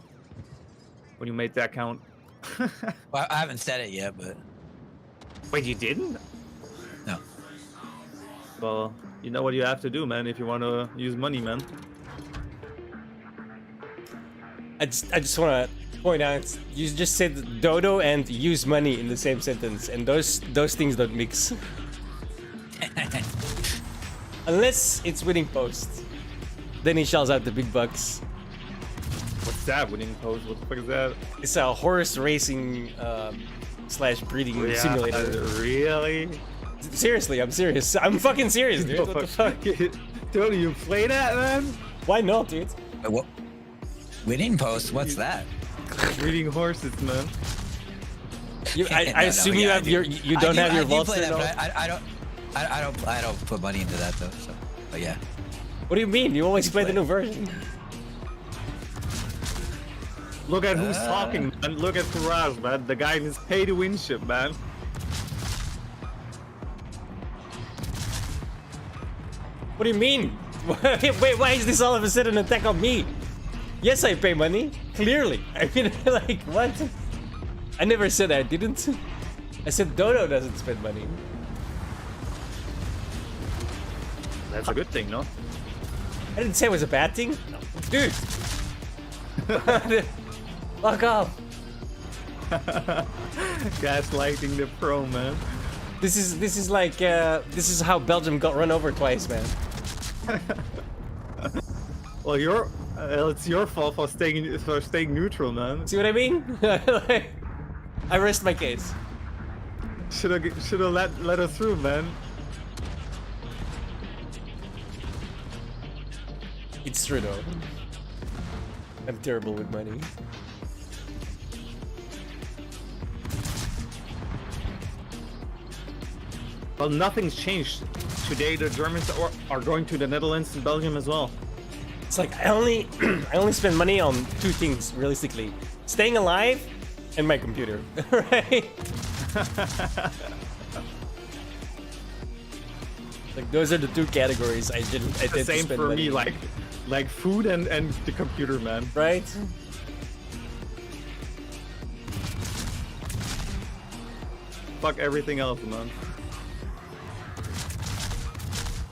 When you made that count. Well, I haven't said it yet, but... Wait, you didn't? No. Well, you know what you have to do, man, if you want to use money, man. I just want to point out, you just said dodo and use money in the same sentence, and those things don't mix. Unless it's winning post, then he shells out the big bucks. What's that, winning post? What the fuck is that? It's a horse racing slash breeding simulator. Really? Seriously, I'm serious. I'm fucking serious, dude. What the fuck? Dodo, you play that, man? Why not, dude? What? Winning post? What's that? Breeding horses, man. I assume you have your you don't have your vaults there, I don't put money into that though. So, but yeah. What do you mean? You always play the new version. Look at who's talking, man. Look at Faraz, man. The guy in his pay-to-win ship, man. What do you mean? Wait, why is this all of a sudden an attack on me? Yes, I pay money. Clearly. I mean, like, what? I never said I didn't. I said Dodo doesn't spend money. That's a good thing, no? I didn't say it was a bad thing. Dude. Fuck off. Gaslighting the pro, man. This is like this is how Belgium got run over twice, man. Well, It's your fault for staying neutral, man. See what I mean? Like, I rest my case. Should have let us through, man. It's true though. I'm terrible with money. Well, nothing's changed. Today the Germans are going to the Netherlands and Belgium as well. It's like I only spend money on two things realistically: staying alive and my computer. Right? Like those are the two categories I did The same spend for money. me, like food and the computer, man. Right? Fuck everything else, man.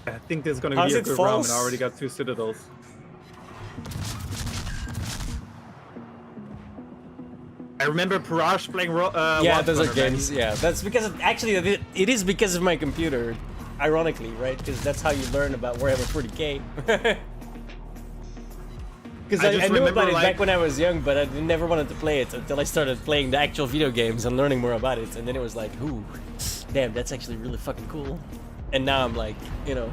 I think there's gonna How's be a it good round. false? I already got 2 citadels. I remember Parage playing. Yeah, those are Wasteland, man. games. Yeah, that's because actually it is because of my computer, ironically, right? Because that's how you learn about Warhammer 40k. Because I knew about it back when I was young, but I never wanted to play it until I started playing the actual video games and learning more about it. And then it was like, ooh, damn, that's actually really fucking cool. And now I'm like, you know.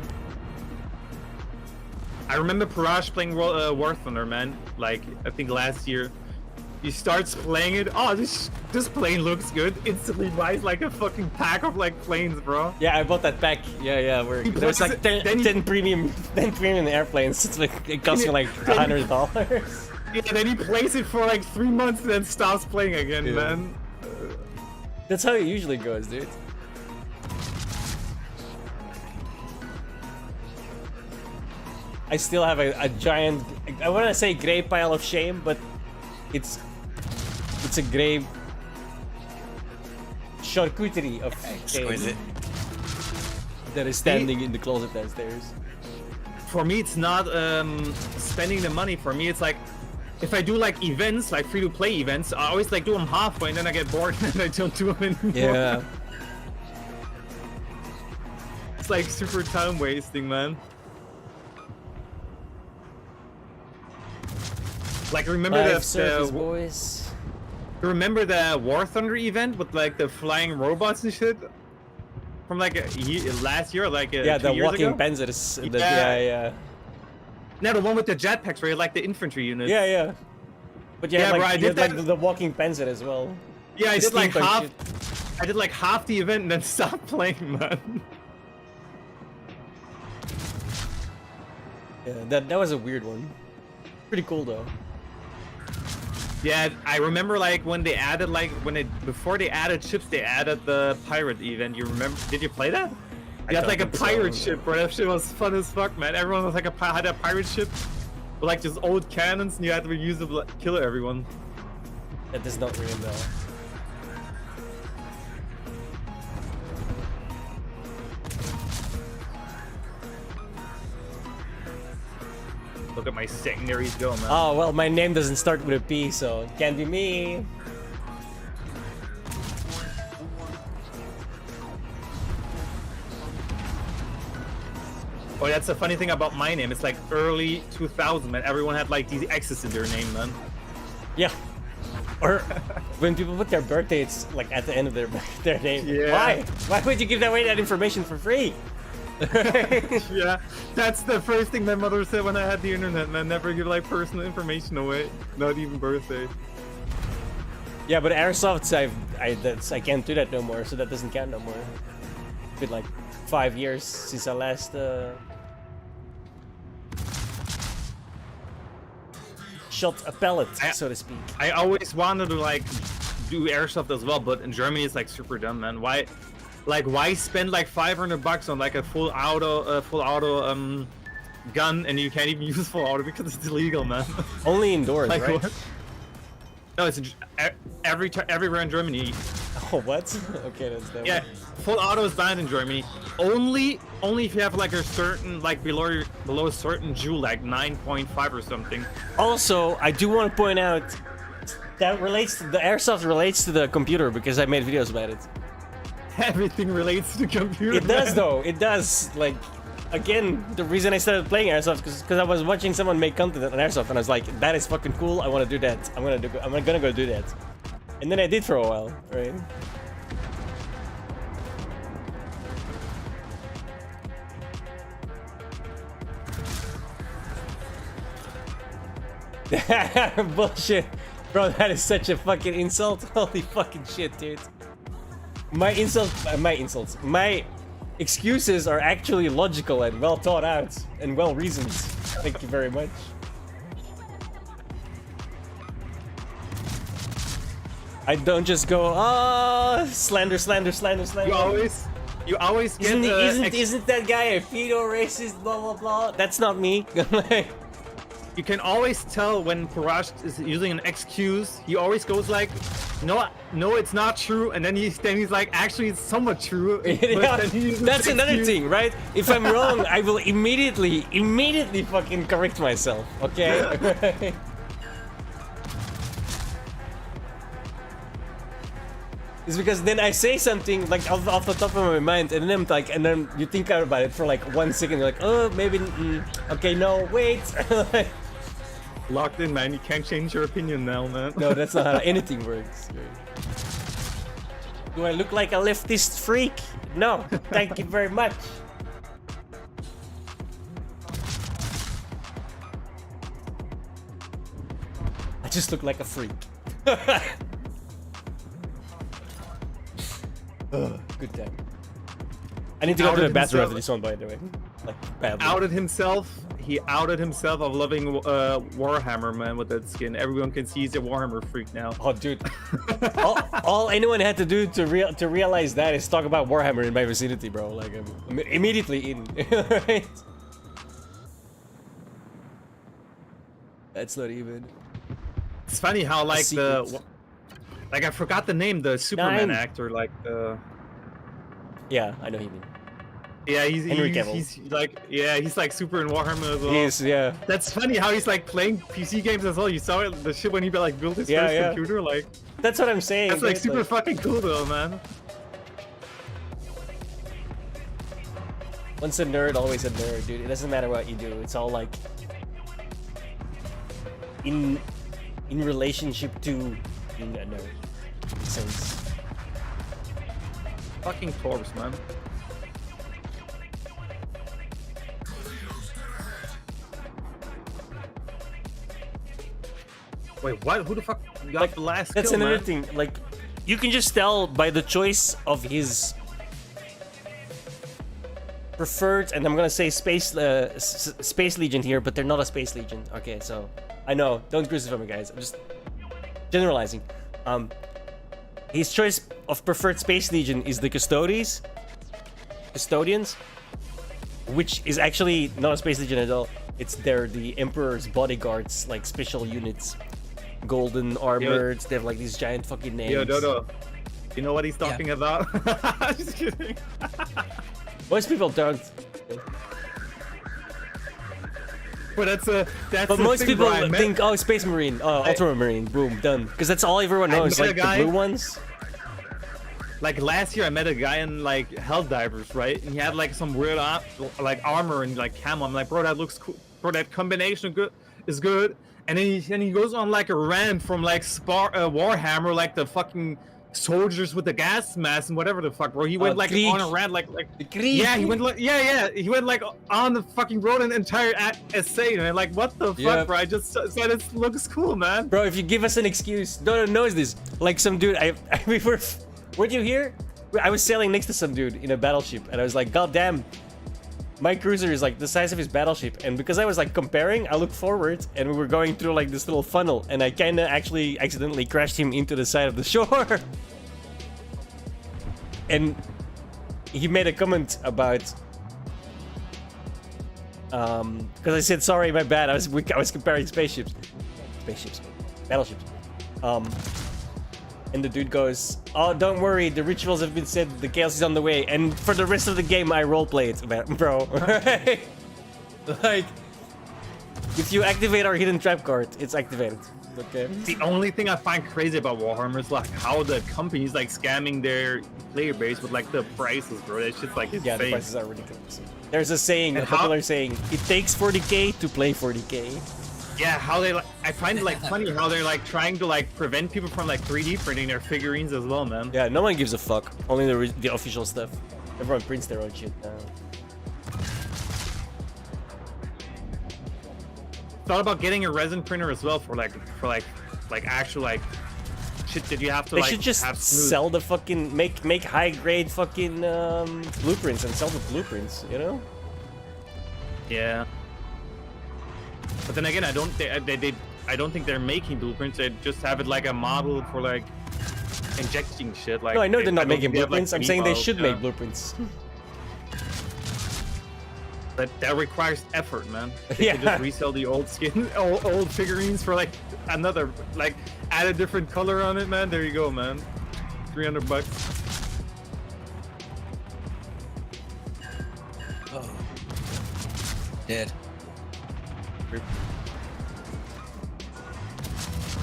I remember Parage playing War Thunder, man. Like, I think last year. He starts playing it. Oh, this plane looks good. Instantly buys like a fucking pack of like planes, bro. Yeah, I bought that pack. Yeah, where there's like 10 premium airplanes. It's like it costs me like $100. Yeah, then he plays it for like 3 months and then stops playing again, man. That's how it usually goes, dude. I still have a giant, I want to say gray pile of shame, but it's a gray charcuterie of shame that is standing in the closet downstairs. For me, it's not spending the money. For me, it's like if I do like events, like free-to-play events, I always like do them halfway and then I get bored and I don't do them anymore. Yeah. It's like super time wasting, man. Like remember boys. Remember the War Thunder event with like the flying robots and shit from like last year, like 2 years ago? The walking panzers. Yeah. No, the one with the jetpacks, where you like the infantry units. Yeah. But yeah, like, bro, I did like the walking panzer as well. Yeah, I The did like steampunk half. I did like half the event and then stopped playing, man. Yeah, that was a weird one. Pretty cool though. Yeah, I remember like when they added before they added ships, they added the pirate event. You remember? Did you play that? You had like a pirate ship, bro. That shit was fun as fuck, man. Everyone was like had a pirate ship with like just old cannons, and you had to use them to kill everyone. That does not ring a bell. Look at my secondaries go, man. Oh, well, my name doesn't start with a P, so it can't be me. Oh, that's the funny thing about my name. It's like early 2000, man. Everyone had like these X's in their name, man. Yeah. Or when people put their birthday, it's like at the end of their name. Yeah. Why? Why would you give away that information for free? Yeah, that's the first thing my mother said when I had the internet, man. Never give like personal information away, not even birthday. Yeah, but Airsofts, I can't do that no more, so that doesn't count no more. It's been like 5 years since I last shot a pellet, so to speak. I always wanted to like do airsoft as well, but in Germany it's like super dumb, man. Why? Like, why spend like $500 on like a full auto gun and you can't even use full auto because it's illegal, man? Only indoors, like, right? What? No, it's everywhere in Germany. Oh, what? Okay, that's dope. Yeah, full auto is banned in Germany. Only if you have like a certain like below a certain joule, like 9.5 or something. Also, I do want to point out that the airsoft relates to the computer because I made videos about it. Everything relates to the computer. It does though. It does. Like, again, the reason I started playing Airsoft is because I was watching someone make content on Airsoft, and I was like, that is fucking cool. I want to do that. I'm gonna go do that. And then I did for a while, right? Bullshit. Bro, that is such a fucking insult. Holy fucking shit, dude. My excuses are actually logical and well thought out and well reasoned. Thank you very much. I don't just go, oh, slander. You always get isn't that guy a pedo racist, blah blah blah? That's not me. You can always tell when Parash is using an excuse. He always goes like, no, it's not true, and then he's like, actually, it's somewhat true. Yeah, that's another thing, right? If I'm wrong, I will immediately fucking correct myself. Okay. It's because then I say something like off the top of my mind, and then I'm like, and then you think about it for like 1 second. You're like, oh, maybe. Okay, no, wait. Locked in, man. You can't change your opinion now, man. No, that's not how anything works. Do I look like a leftist freak? No. Thank you very much. I just look like a freak. Good time. I need to go to the bathroom after this one, by the way. Like, badly. He outed himself of loving Warhammer, man, with that skin. Everyone can see he's a Warhammer freak now. Oh, dude. all anyone had to do to realize that is talk about Warhammer in my vicinity, bro. Like, I'm immediately in. Right? That's not even. It's funny how, like, I forgot the name, the Superman actor, like, Yeah, I know who you mean. Yeah, he's like super in Warhammer as well. He's, yeah. That's funny how he's like playing PC games as well. You saw it, the shit when he like built his first computer, like. That's what I'm saying. That's like super fucking cool though, man. Once a nerd, always a nerd, dude. It doesn't matter what you do. It's all like in relationship to being a nerd. Makes sense. Fucking corpse, man. Wait, what? Who the fuck got the last That's kill, another man? thing. Like, you can just tell by the choice of his preferred, and I'm gonna say Space Legion here, but they're not a Space Legion. Okay, so I know. Don't crucify me, guys. I'm just generalizing. His choice of preferred Space Legion is the Custodians, which is actually not a Space Legion at all. They're the Emperor's bodyguards, like special units, golden armored. They have like these giant fucking names. Yo, Dodo, you know what he's talking about? Just kidding. Most people don't. But But most people think, oh, Space Marine, oh, Ultramarine, boom, done. Because that's all everyone knows, like the blue ones. Like last year, I met a guy in like Helldivers, right? And he had like some weird armor and like camo. I'm like, bro, that looks cool. Bro, that combination is good. And then he goes on like a rant from like Warhammer, like the fucking soldiers with the gas mask and whatever the fuck, bro. He went like on a rant, like yeah, he went like he went like on the fucking road an entire essay, and I'm like, what the fuck, bro? I just said it looks cool, man. Bro, if you give us an excuse, no one knows this. Like some dude, weren't you here? I was sailing next to some dude in a battleship, and I was like, god damn, my cruiser is like the size of his battleship. And because I was like comparing, I looked forward, and we were going through like this little funnel, and I kind of actually accidentally crashed him into the side of the shore. And he made a comment about because I said sorry, my bad. I was comparing battleships. And the dude goes, oh, don't worry, the rituals have been said, the chaos is on the way. And for the rest of the game, I roleplayed, bro. Like, If you activate our hidden trap card, it's activated. Okay. The only thing I find crazy about Warhammer is like how the companies like scamming their player base with like the prices, bro. That's just like insane. Yeah, the prices are ridiculous. There's a saying, And a popular saying, it takes 40k to play 40k. Yeah, how they like, I find it like funny how they're like trying to like prevent people from like 3D printing their figurines as well, man. Yeah, no one gives a fuck. Only the official stuff. Everyone prints their own shit now. Thought about getting a resin printer as well for actual like shit that you have to They like should just have smooth. sell the fucking make high grade fucking blueprints and sell the blueprints, you know? Yeah. But then again, I don't think they're making blueprints. They just have it like a model for like injecting shit. Like No, I know they're not making they have, like, blueprints. I'm saying they models, should yeah. make blueprints. That requires effort, man. They Yeah. can just resell the old skin, old figurines for like another, like add a different color on it, man. There you go, man. $300. Oh. Dead.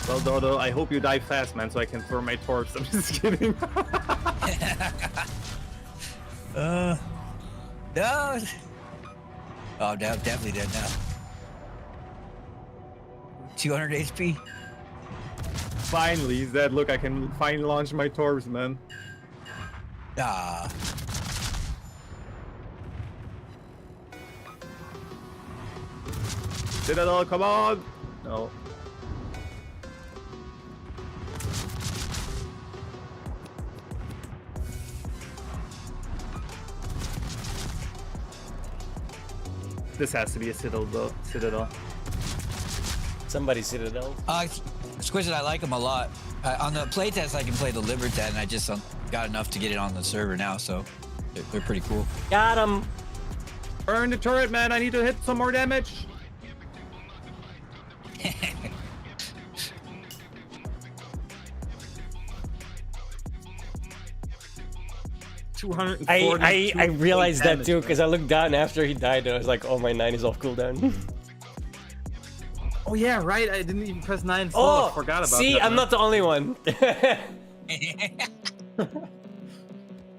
Well, Dodo, I hope you die fast, man, so I can throw my torch. I'm just kidding. No. Oh, I'm definitely dead now. 200 HP. Finally, he's dead. Look, I can finally launch my torps, man. Ah. Did it all? Come on! No. This has to be a Citadel. Somebody Citadel. Exquisite, I like them a lot. On the playtest, I can play the Libertad, and I just got enough to get it on the server now, so they're pretty cool. Got him! Burn the turret, man! I need to hit some more damage! I realized that too, because I looked down after he died and I was like, oh, my 9 is off cooldown. Oh yeah, right. I didn't even press 9. Oh, I forgot about see, that. I'm not the only one.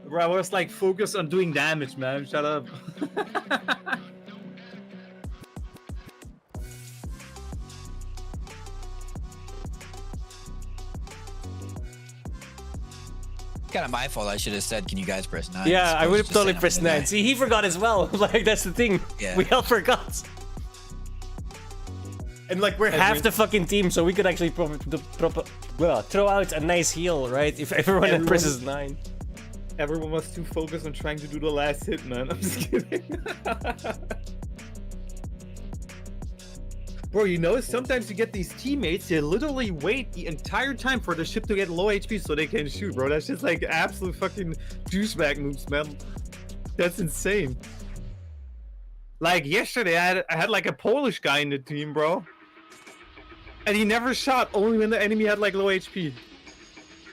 Bro, I was like focused on doing damage, man. Shut up. Kind of my fault. I should have said, "Can you guys press 9?" Yeah, I would have Just totally saying I'm pressed gonna 9. die. See, he forgot as well. Like, that's the thing. Yeah. We all forgot. And like, we're half the fucking team, so we could actually throw out a nice heal, right? If everyone presses 9. Everyone was too focused on trying to do the last hit, man. I'm just kidding. Bro, you know, sometimes you get these teammates, they literally wait the entire time for the ship to get low HP so they can shoot, bro. That's just like absolute fucking douchebag moves, man. That's insane. Like yesterday, I had like a Polish guy in the team, bro. And he never shot, only when the enemy had like low HP.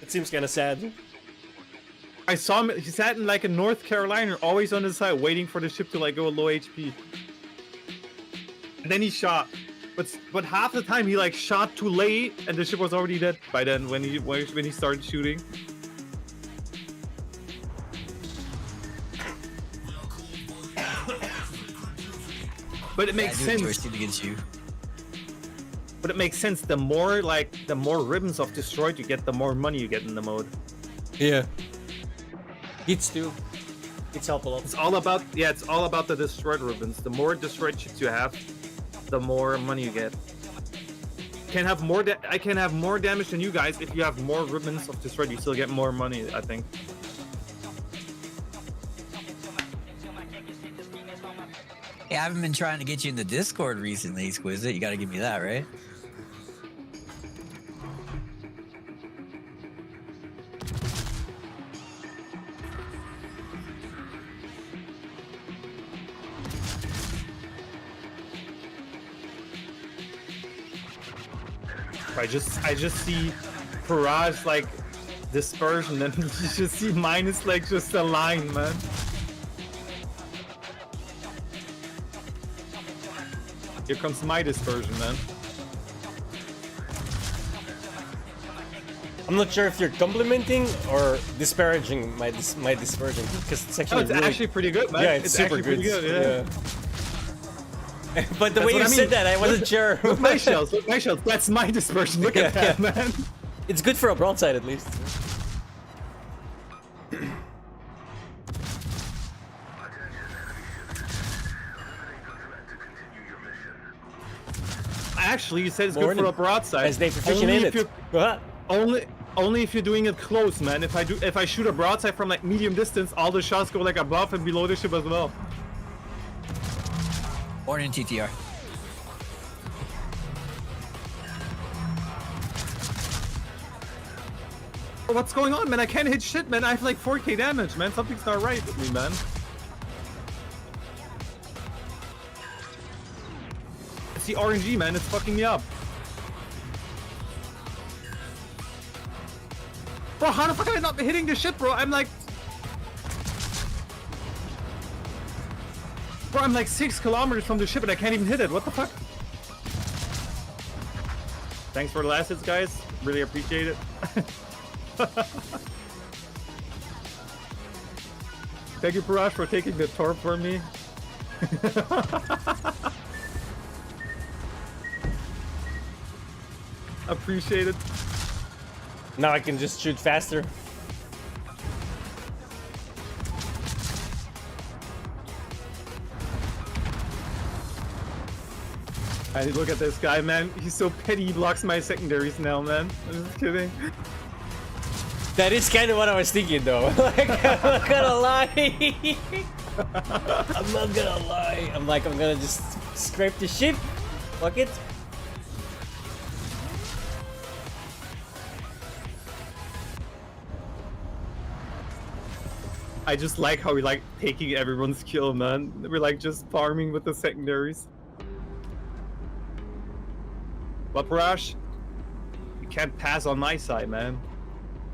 It seems kind of sad. I saw him, he sat in like a North Carolina, always on the side, waiting for the ship to like go low HP. And then he shot. But half the time he like shot too late and the ship was already dead by then when he started shooting. But it makes sense. Against you. But it makes sense. The more ribbons of destroyed you get, the more money you get in the mode. Yeah. Hits too. It's help a lot. It's all about the destroyed ribbons. The more destroyed ships you have, the more money you get. I can have more damage than you guys. If you have more ribbons of destroyed, you still get more money, I think. Hey, I haven't been trying to get you in the Discord recently, Exquisite. You gotta give me that, right? I just see Barrage like dispersion, and you just see mine is like just a line, man. Here comes my dispersion, man. I'm not sure if you're complimenting or disparaging my dispersion, because it's actually actually pretty good, man. Yeah, it's super actually pretty good. Yeah. But the way you said that, I wasn't sure. Look my shells. Look my shells. That's my dispersion. Look at that, man. It's good for a broadside at least. Actually, you said it's good for a broadside. As they proficient in it. Only if you're doing it close, man. If I shoot a broadside from like medium distance, all the shots go like above and below the ship as well. Or in TTR. What's going on, man? I can't hit shit, man. I have like 4k damage, man. Something's not right with me, man. It's the RNG, man. It's fucking me up. Bro, how the fuck am I not hitting this shit, bro? I'm like... Bro, I'm like 6 kilometers from the ship and I can't even hit it. What the fuck? Thanks for the last hits, guys. Really appreciate it. Thank you, Parash, for taking the torp for me. Appreciate it. Now I can just shoot faster. I look at this guy, man. He's so petty. He blocks my secondaries now, man. I'm just kidding. That is kind of what I was thinking, though. Like, I'm not gonna lie. I'm not gonna lie. I'm gonna just scrape the ship. Fuck it. I just like how we like taking everyone's kill, man. We're like just farming with the secondaries. But Parash, you can't pass on my side, man.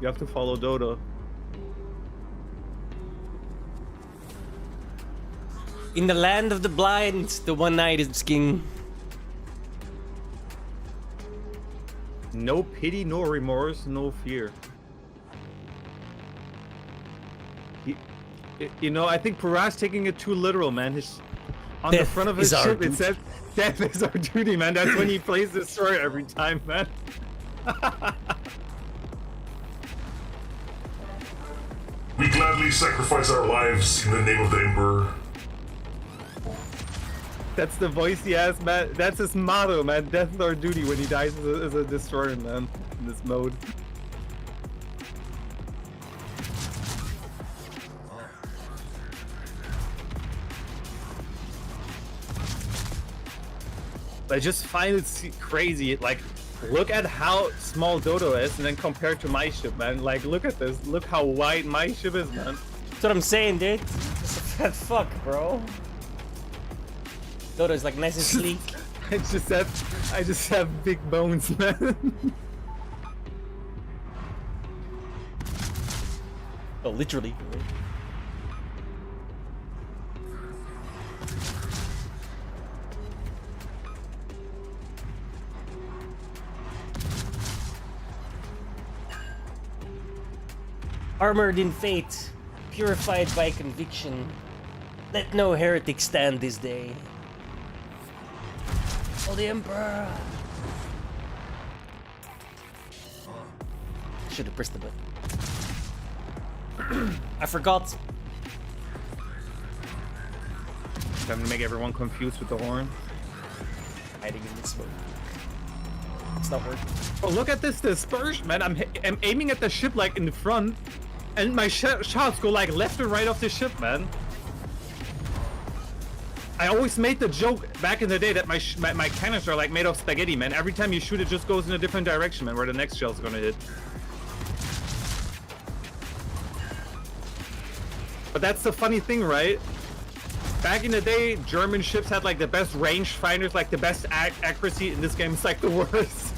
You have to follow Dodo. In the land of the blind, the one-eyed is king. No pity, no remorse, no fear. You know, I think Parash taking it too literal, man. On the front of his ship, it says, "Death is our duty," man. That's when he plays this story every time, man. We gladly sacrifice our lives in the name of the Emperor. That's the voice he has, man. That's his motto, man. Death is our duty when he dies as a destroyer, man. In this mode. I just find it crazy. Like, look at how small Dodo is, and then compared to my ship, man. Like, look at this. Look how wide my ship is, man. That's what I'm saying, dude. Just a fat fuck, bro. Dodo's like nice and sleek. I just have big bones, man. Oh, literally. Armored in fate, purified by conviction. Let no heretic stand this day. Oh, the Emperor! Should have pressed the button. I forgot. Time to make everyone confused with the horn. Hiding in this mode. It's not working. Oh, look at this dispersion, man. I'm aiming at the ship like in the front, and my shots go like left and right off the ship, man. I always made the joke back in the day that my cannons are like made of spaghetti, man. Every time you shoot, it just goes in a different direction, man, where the next shell's gonna hit. But that's the funny thing, right? Back in the day, German ships had like the best range finders, like the best accuracy. In this game, it's like the worst.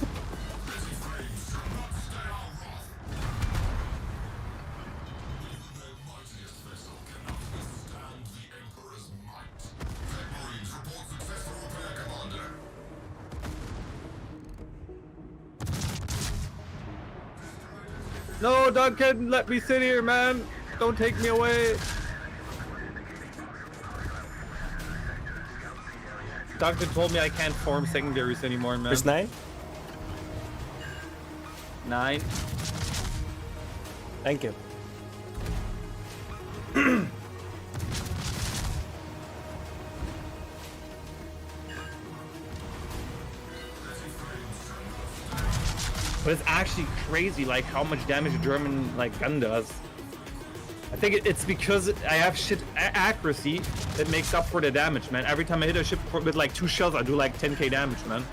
No, Duncan, let me sit here, man. Don't take me away. Duncan told me I can't form secondaries anymore, man. There's 9? 9. Thank you. But it's actually crazy, like how much damage a German like gun does. I think it's because I have shit accuracy that makes up for the damage, man. Every time I hit a ship with like 2 shells, I do like 10k damage, man.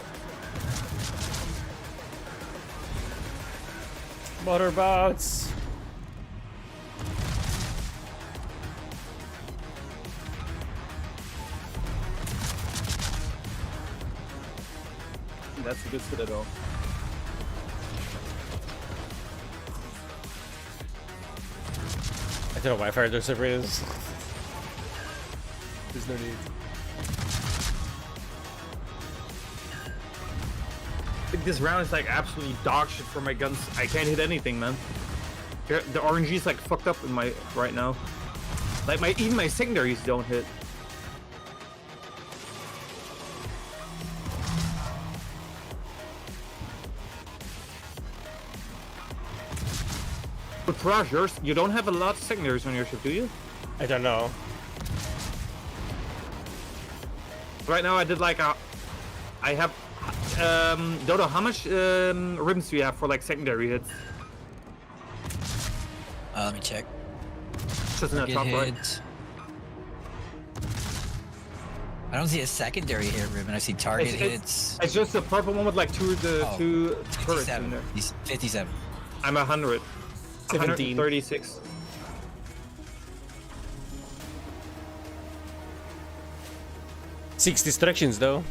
Motorboats. That's a good citadel. I don't know why fire those separators. There's no need. I think this round is like absolutely dog shit for my guns. I can't hit anything, man. The RNG is like fucked up in my right now. Like even my secondaries don't hit. But Raj, you don't have a lot of secondaries on your ship, do you? I don't know. Right now I did like a... I have... Dodo, how much rims do you have for like secondary hits? Let me check. Just in the top right. I don't see a secondary hit ribbon. I see target hits. It's just the purple one with like two turrets in there. 57. I'm 100. 17. 136. Six distractions though.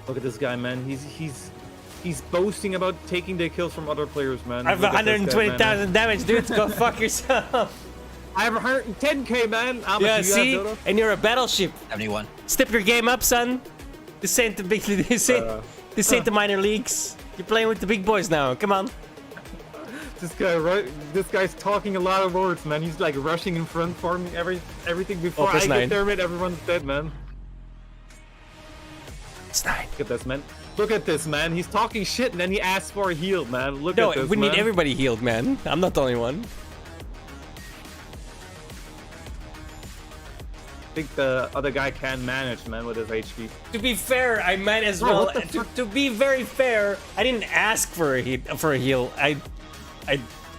Look at this guy, man. He's boasting about taking the kills from other players, man. I have 120,000 damage, dude. Go fuck yourself. I have 110k, man. How much Yeah, do you see? have, Dodo? And you're a battleship. 71. Step your game up, son. This ain't the big. This ain't the minor leagues. You're playing with the big boys now. Come on. This guy's talking a lot of words, man. He's like rushing in front, forming everything before I get there, man. Everyone's dead, man. It's 9. Look at this, man. Look at this, man. He's talking shit and then he asks for a heal, man. Look at this, we man. need everybody healed, man. I'm not the only one. I think the other guy can manage, man, with his HP. To be fair, I might as well. To be very fair, I didn't ask for a heal. I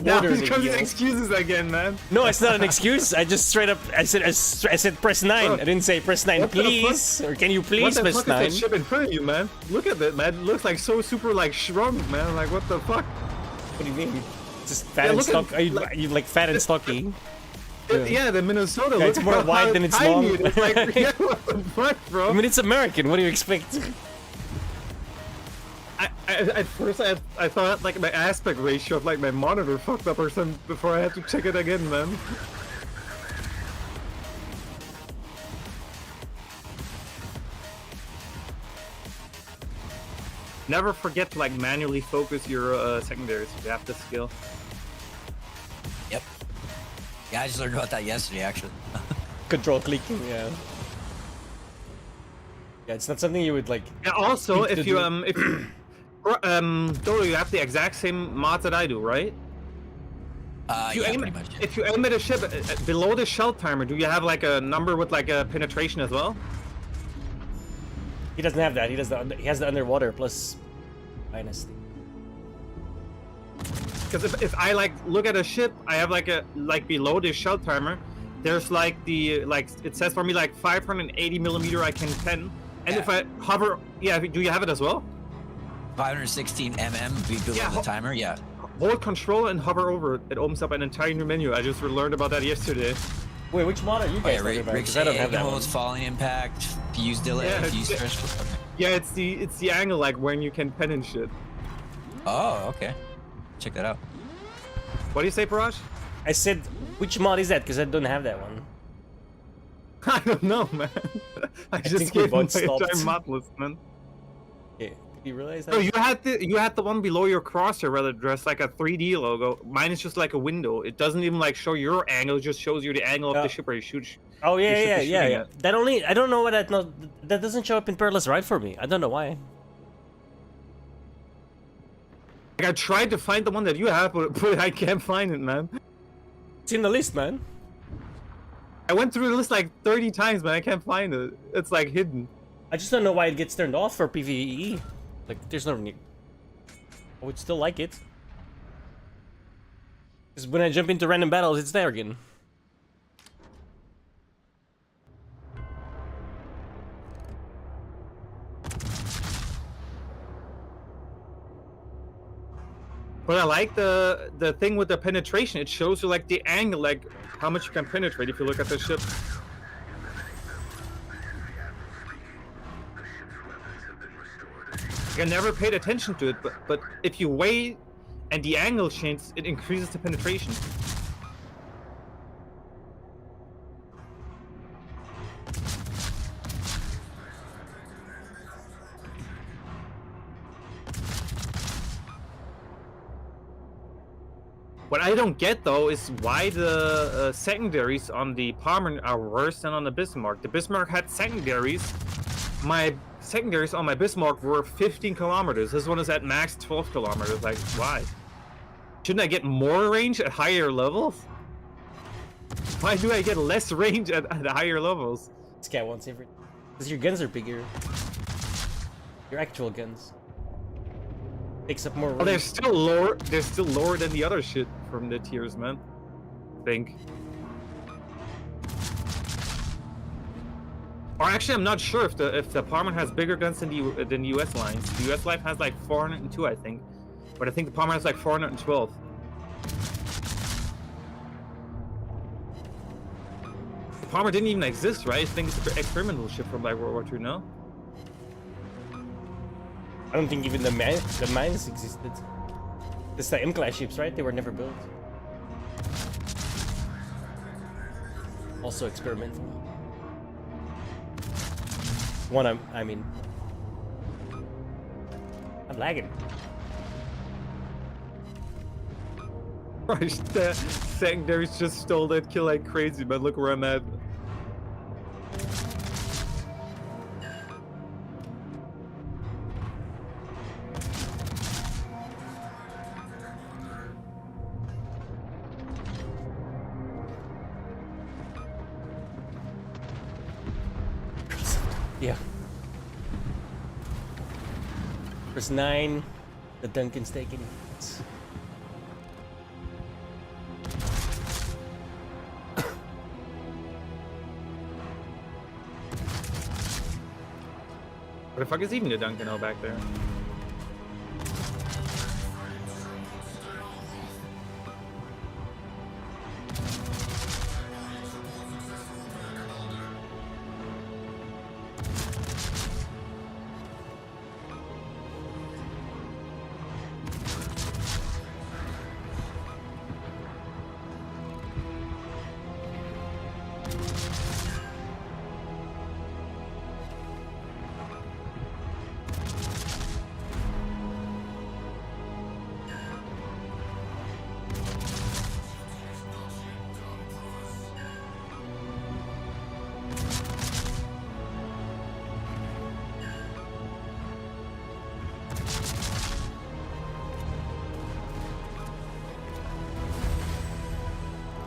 Now ordered he's a heal. excuses again, man. No, it's not an excuse. I just straight up. I said press 9. I didn't say press 9, please, or can you please press 9? What the fuck is that ship in front of you, man? Look at that, man. It looks like so super like shrunk, man. Like what the fuck? What do you mean? Just fat and stock. Are you like fat and stocky? Yeah, the Minnesota. Yeah, it's more wide than it's long. It's like, yeah, what the fuck, bro? I mean, it's American. What do you expect? At first, I thought like my aspect ratio of like my monitor fucked up or something before I had to check it again, man. Never forget to like manually focus your secondaries if you have this skill. Yep. Yeah, I just learned about that yesterday, actually. Control clicking, yeah. Yeah, it's not something you would like. Yeah. Also, if you Dodo, you have the exact same mods that I do, right? If you aim at a ship below the shell timer, do you have like a number with like a penetration as well? He doesn't have that. He has the underwater plus minus. Because if I like look at a ship, I have like below the shell timer, there's like it says for me like 580 millimeter I can pen, and if I hover, do you have it as well? 516 mm below the timer, yeah. Hold control and hover over it. It opens up an entire new menu. I just learned about that yesterday. Wait, which mod are you guys talking about? Because I don't have that one. Falling impact, fuse delay, fuse stretch. Yeah, it's the angle like when you can pen and shit. Oh, okay. Check that out. What do you say, Parash? I said, which mod is that? Because I don't have that one. I don't know, man. I just think we gave him my both stopped. entire mod list, man. Okay, You realize that? No, you had the one below your crosshair rather dressed like a 3D logo. Mine is just like a window. It doesn't even like show your angle. It just shows you the angle of the ship where you shoot. Oh you should yeah, be shooting at. That only I don't know what that that doesn't show up in Perilous Ride for me. I don't know why. Like, I tried to find the one that you have, but I can't find it, man. It's in the list, man. I went through the list like 30 times, man. I can't find it. It's like hidden. I just don't know why it gets turned off for PvE. Like, there's no need. I would still like it. Because when I jump into random battles, it's there again. But I like the thing with the penetration. It shows you like the angle, like how much you can penetrate if you look at the ship. I never paid attention to it, but if you wait and the angle changes, it increases the penetration. What I don't get though is why the secondaries on the Palmer are worse than on the Bismarck. The Bismarck had secondaries. My secondaries on my Bismarck were 15 kilometers. This one is at max 12 kilometers. Like, why? Shouldn't I get more range at higher levels? Why do I get less range at higher levels? This guy wants everything. Because your guns are bigger. Your actual guns. Takes up more range. Oh, they're still lower. They're still lower than the other shit from the tiers, man. I think. Or actually, I'm not sure if the Palmer has bigger guns than the US lines. The US line has like 402, I think, but I think the Palmer has like 412. The Palmer didn't even exist, right? I think it's an experimental ship from like World War II, no? I don't think even the mines existed. It's the M-class ships, right? They were never built. Also experimental. I mean... I'm lagging. Right, that secondaries just stole that kill like crazy, man. Look where I'm at. Yeah. Verse 9, the Duncan's taking it. What the fuck is even the Duncan out back there?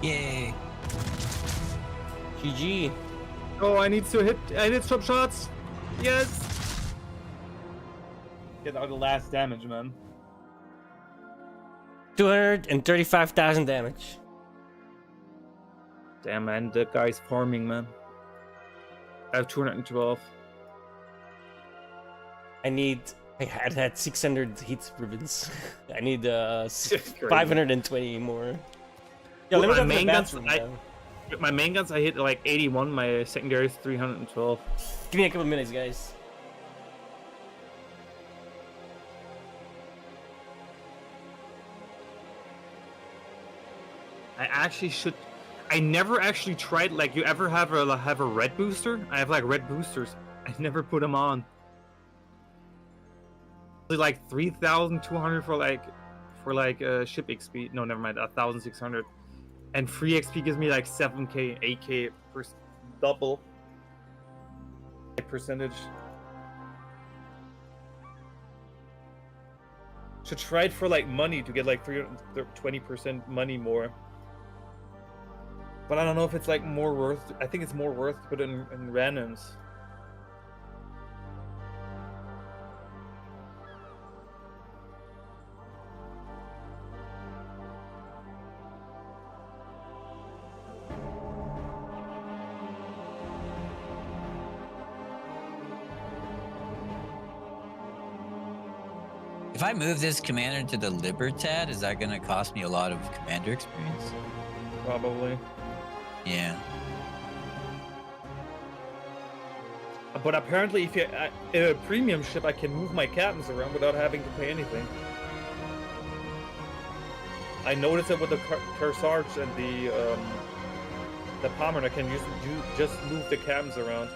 Yay. GG. Oh, I need some shots. Yes. Get out the last damage, man. 235,000 damage. Damn, man, the guy's farming, man. I have 212. I had 600 hit ribbons. I need 520 more. Yeah, Well, let me go my to the main guns, bathroom, my main guns, I hit like 81. My secondary is 312. Give me a couple minutes, guys. I actually should. I never actually tried. Like, you ever have a red booster? I have like red boosters. I never put them on. like 3,200 for like ship XP. No, never mind, 1,600. And free XP gives me like 7k, 8k per double percentage. Should try it for like money to get like 320% money more. But I don't know if it's like more worth. I think it's more worth to put in randoms. If I move this commander to the Libertad, is that gonna cost me a lot of commander experience? Probably. Yeah. But apparently, if you in a premium ship, I can move my captains around without having to pay anything. I noticed it with the Kearsarge and the Palmer. I can just move the captains around.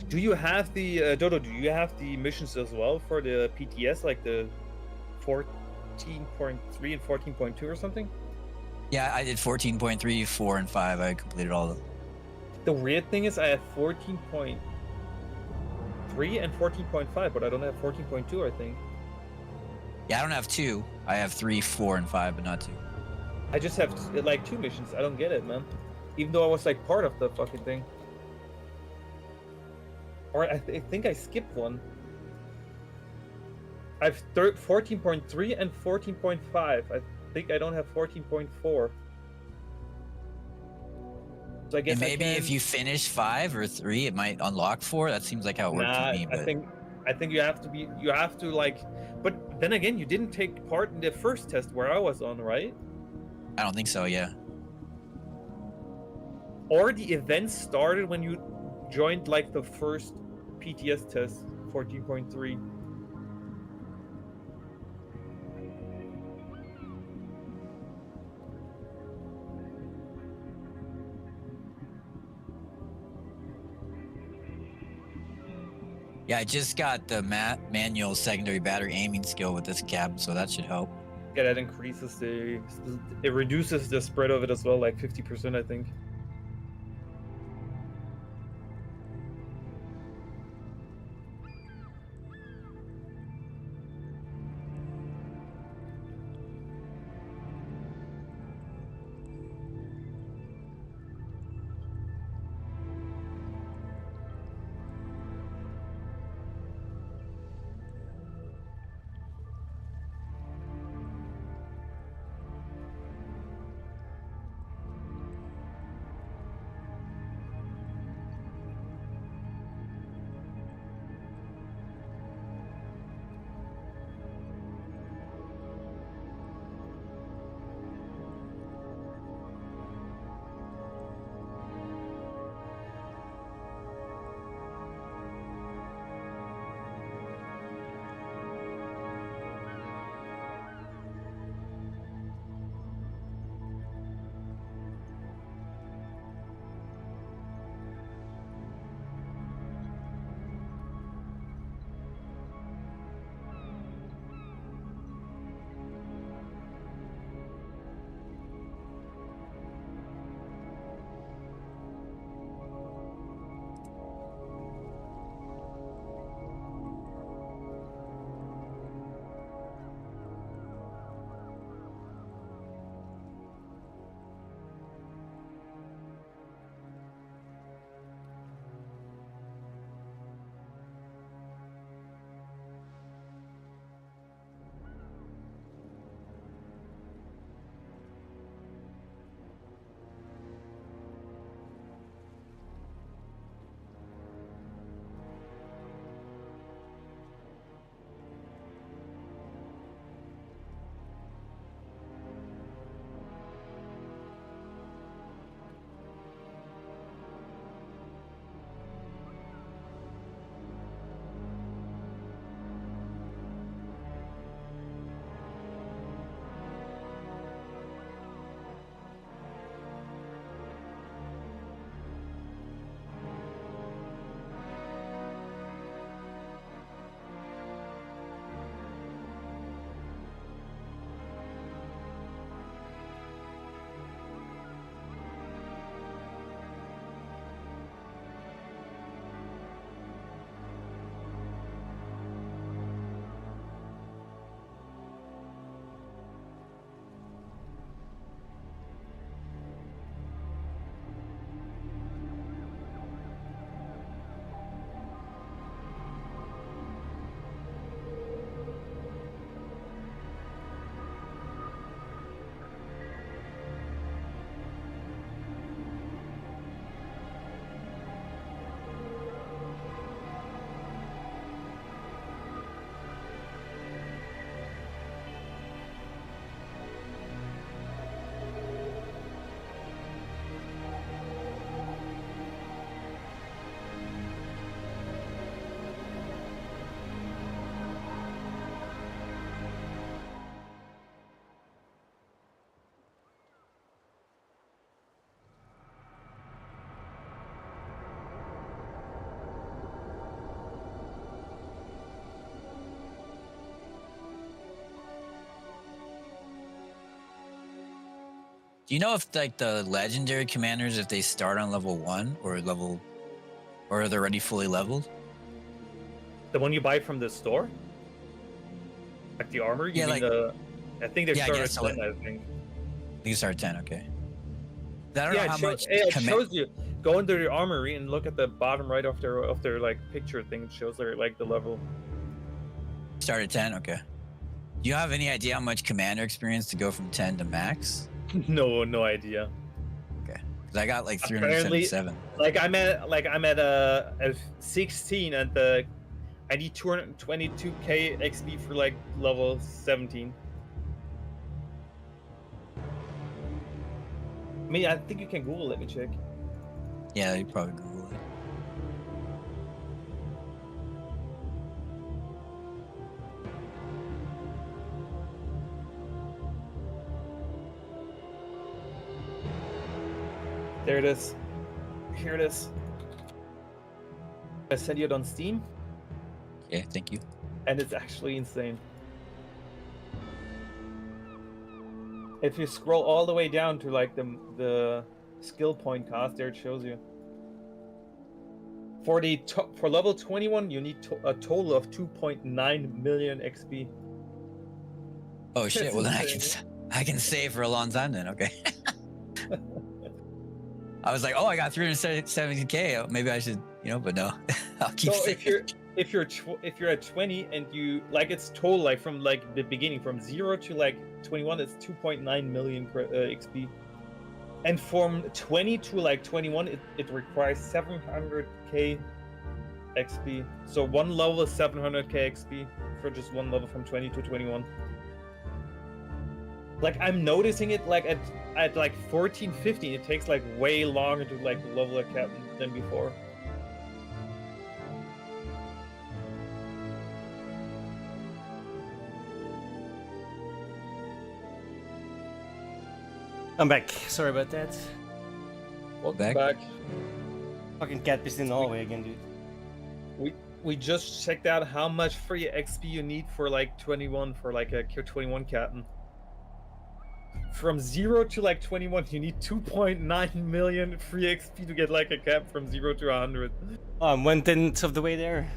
Do you have the Dodo? Do you have the missions as well for the PTS, like the 14.3 and 14.2 or something? Yeah, I did 14.3, 4, and 5. I completed all of them. The weird thing is I have 14.3 and 14.5, but I don't have 14.2, I think. Yeah, I don't have 2. I have 3, 4, and 5, but not 2. I just have like 2 missions. I don't get it, man. Even though I was like part of the fucking thing. Or I think I skipped one. I've 14.3 and 14.5. I think I don't have 14.4. So I guess and maybe if you finish 5 or 3, it might unlock 4. That seems like how it worked for me. But I think you have to like. But then again, you didn't take part in the first test where I was on, right? I don't think so. Yeah. Or the event started when you joined like the first PTS test, 14.3. Yeah, I just got the manual secondary battery aiming skill with this cap, so that should help. Yeah, that increases it reduces the spread of it as well, like 50%, I think. Do you know if like the legendary commanders, if they start on level 1 or or are they already fully leveled? The one you buy from the store? Like the armor? You mean I think they start at 10, I think. You start at 10, okay. I don't know how much. It shows you. Go into the armory and look at the bottom right of their like picture thing. It shows their like the level. Start at 10, okay. Do you have any idea how much commander experience to go from 10 to max? No idea. Okay, because I got like 377. I'm at 16 and I need 222k XP for like level 17. I mean, I think you can Google. Let me check. Yeah, you probably Google it. There it is. Here it is. I sent you it on Steam. Yeah, thank you. And it's actually insane. If you scroll all the way down to like the skill point cost, there it shows you. For level 21, you need a total of 2.9 million XP. Oh shit! That's well then insane. I can save for a long time then. Okay. I was like, oh, I got 370k. Maybe I should, but no. I'll keep saving. If you're at 20 and you like, it's total like from like the beginning from 0 to like 21, it's 2.9 million XP, and from 20 to like 21, it requires 700k XP. So one level is 700k XP for just one level from 20 to 21. Like I'm noticing it like at like 14, 15, it takes like way longer to like level a captain than before. I'm back. Sorry about that. Welcome back. Fucking cat pissed in the hallway again, dude. We just checked out how much free XP you need for like 21 for like a 21 captain. From 0 to like 21, you need 2.9 million free XP to get like a cap from 0 to 100. Oh, I'm 1/10 of the way there.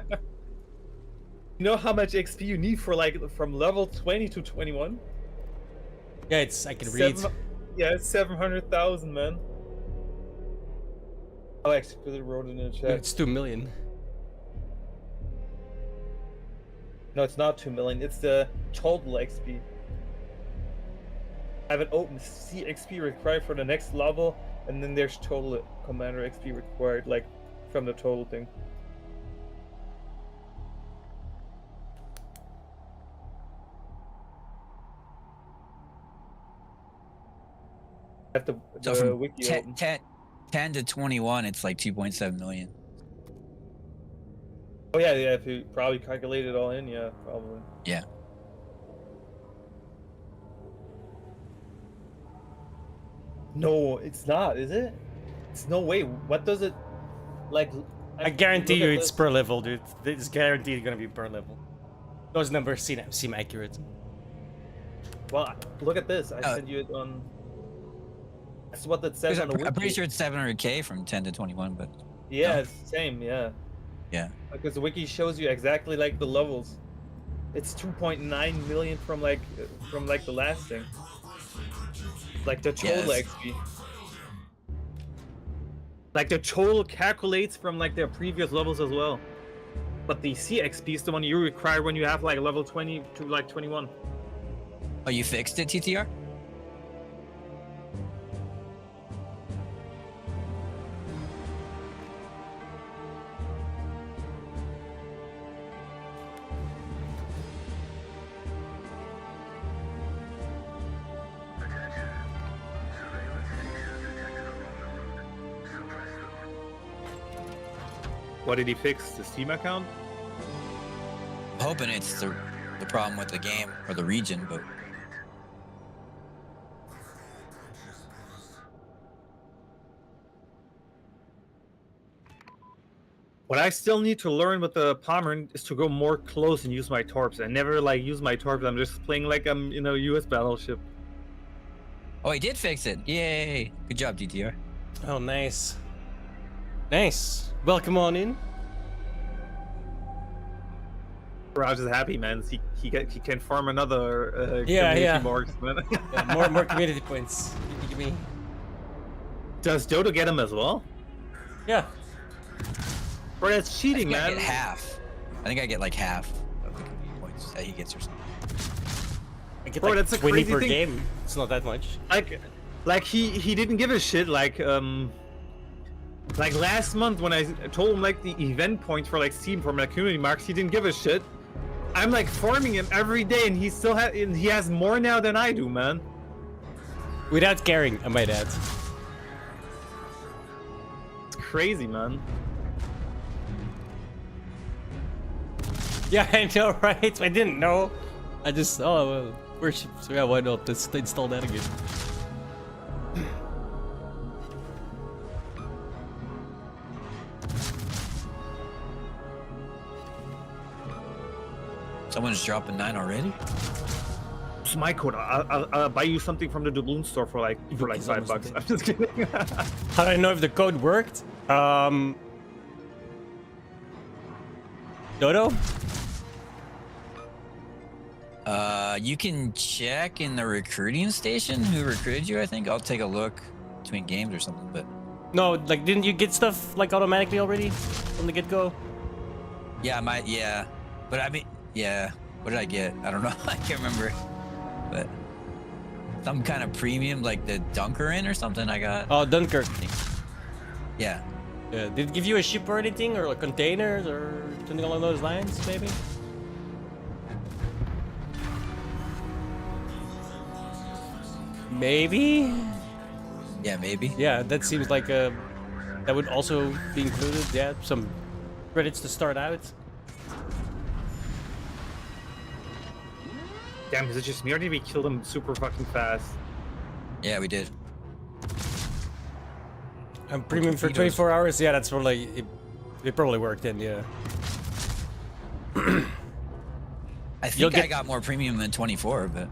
You know how much XP you need for like from level 20 to 21? Yeah, I can read. Yeah, it's 700,000, man. Oh, actually, wrote it in the chat. It's 2 million. No, it's not 2 million. It's the total XP. I have an open C XP required for the next level, and then there's total commander XP required, like from the total thing. At the So from wiki 10 to 21, it's like 2.7 million. Oh yeah, if you probably calculate it all in, yeah, probably. Yeah. No, it's not, is it? It's no way. What does it like? I guarantee you it's per level, dude. It's guaranteed gonna be per level. Those numbers seem accurate. Well, look at this. I sent you it on. That's what that says on the wiki. I'm pretty sure it's 700k from 10 to 21, but yeah, no. it's the same. Yeah. Yeah. Because the wiki shows you exactly like the levels. It's 2.9 million from like the last thing. Like the total XP. Like the total calculates from like their previous levels as well. But the CXP is the one you require when you have like level 20 to like 21. Oh, you fixed it, TTR? What did he fix? The Steam account? I'm hoping it's the problem with the game or the region, but what I still need to learn with the Pommern is to go more close and use my torps. I never like use my torps. I'm just playing like I'm in a US battleship. Oh, he did fix it. Yay. Good job, DTR. Oh, nice. Nice. Welcome on in. Raj is happy, man. He can farm another yeah. marks, man. Yeah, more community points. Give me. Does Dodo get them as well? Yeah. Bro, that's cheating, man. I get half. I think I get like half of the community points that he gets or something. I get Bro, like that's a 20 crazy per thing. game. It's not that much. Like he didn't give a shit. Like last month when I told him like the event points for like Steam for my community marks, he didn't give a shit. I'm like farming him every day, and he still he has more now than I do, man. Without caring, I might add. It's crazy, man. Yeah, I know, right? I didn't know. I just, oh, well, worship. So yeah, why not? Let's install that again. Someone's dropping 9 already? It's my code. I'll buy you something from the Doubloon store for like $5. I'm just kidding. How do I know if the code worked? Dodo? You can check in the recruiting station who recruited you, I think. I'll take a look between games or something, but... No, like, didn't you get stuff, like, automatically already? From the get-go? Yeah, yeah. But I mean, yeah. What did I get? I don't know. I can't remember. But... some kind of premium, like the Dunker in or something I got. Oh, Dunkirk. Yeah. Yeah. Did it give you a ship or anything? Or like containers? Or something along those lines, maybe? Maybe? Yeah, maybe. Yeah, that seems like that would also be included. Yeah, some credits to start out. Damn, is it just me or did we kill them super fucking fast? Yeah, we did. I'm premium for 24 hours. Yeah, that's probably it probably worked then. Yeah. I think I got more premium than 24, but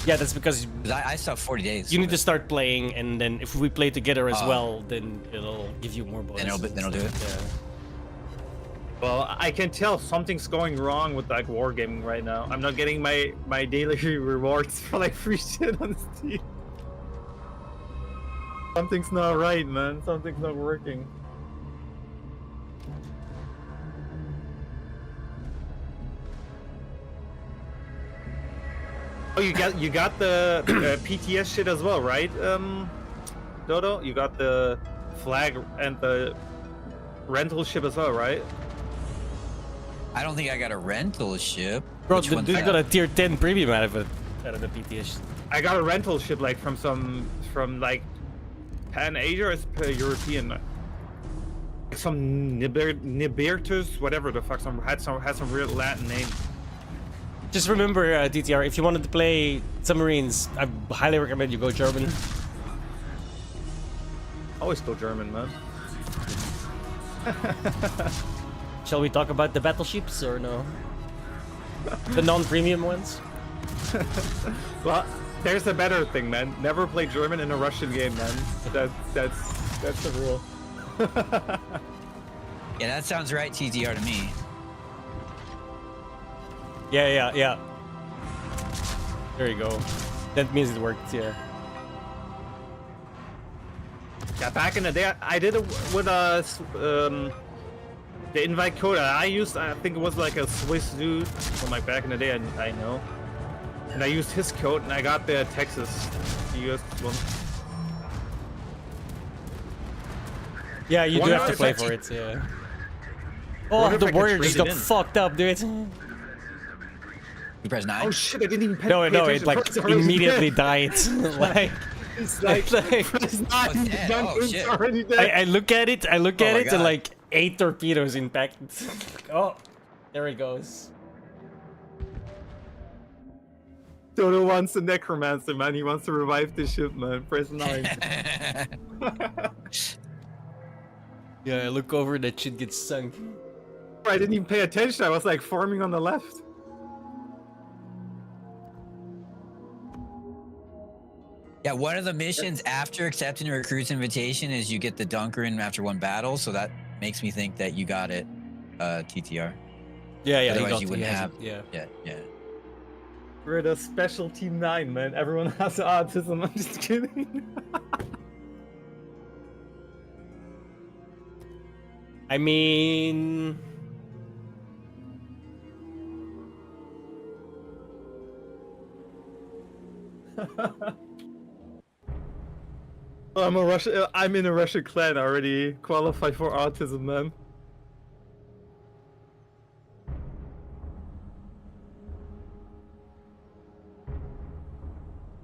yeah, that's because I still have 40 days. You need to start playing, and then if we play together as well, then it'll give you more bonuses. Then it'll do it. Yeah. Well, I can tell something's going wrong with like wargaming right now. I'm not getting my daily rewards for like free shit on Steam. Something's not right, man. Something's not working. Oh, you got the PTS shit as well, right, Dodo? You got the flag and the rental ship as well, right? I don't think I got a rental ship. Bro, the dude got a tier 10 premium out of the PTS. I got a rental ship like from like Pan Asia or European. Some Nibertus, whatever the fuck, had some real Latin name. Just remember, DTR, if you wanted to play submarines, I highly recommend you go German. Always go German, man. Shall we talk about the battleships or no? The non-premium ones? Well, there's a better thing, man. Never play German in a Russian game, man. That's the rule. Yeah, that sounds right, TTR to me. Yeah. There you go. That means it worked, yeah. Yeah, back in the day, I did it with the invite code I used. I think it was like a Swiss dude from like back in the day. I know, and I used his code, and I got the Texas US one. Yeah, you do have to play for it. Yeah. Oh, the warrior just got fucked up, dude. You press 9? Oh shit! I didn't even pay No, attention. it like immediately died. like. It's like, press 9, oh, already dead. I look at it, and God. like 8 torpedoes impacted. Oh, there he goes. Dodo wants a necromancer, man. He wants to revive the ship, man. Press 9. Yeah, I look over, that shit gets sunk. I didn't even pay attention. I was like farming on the left. Yeah, one of the missions after accepting a recruit's invitation is you get the dunker in after one battle, so that makes me think that you got it, TTR. Yeah, Otherwise you wouldn't have. Yeah. We're the special team 9, man. Everyone has autism. I'm just kidding. I mean, I'm in a Russian clan already. Qualified for autism, man.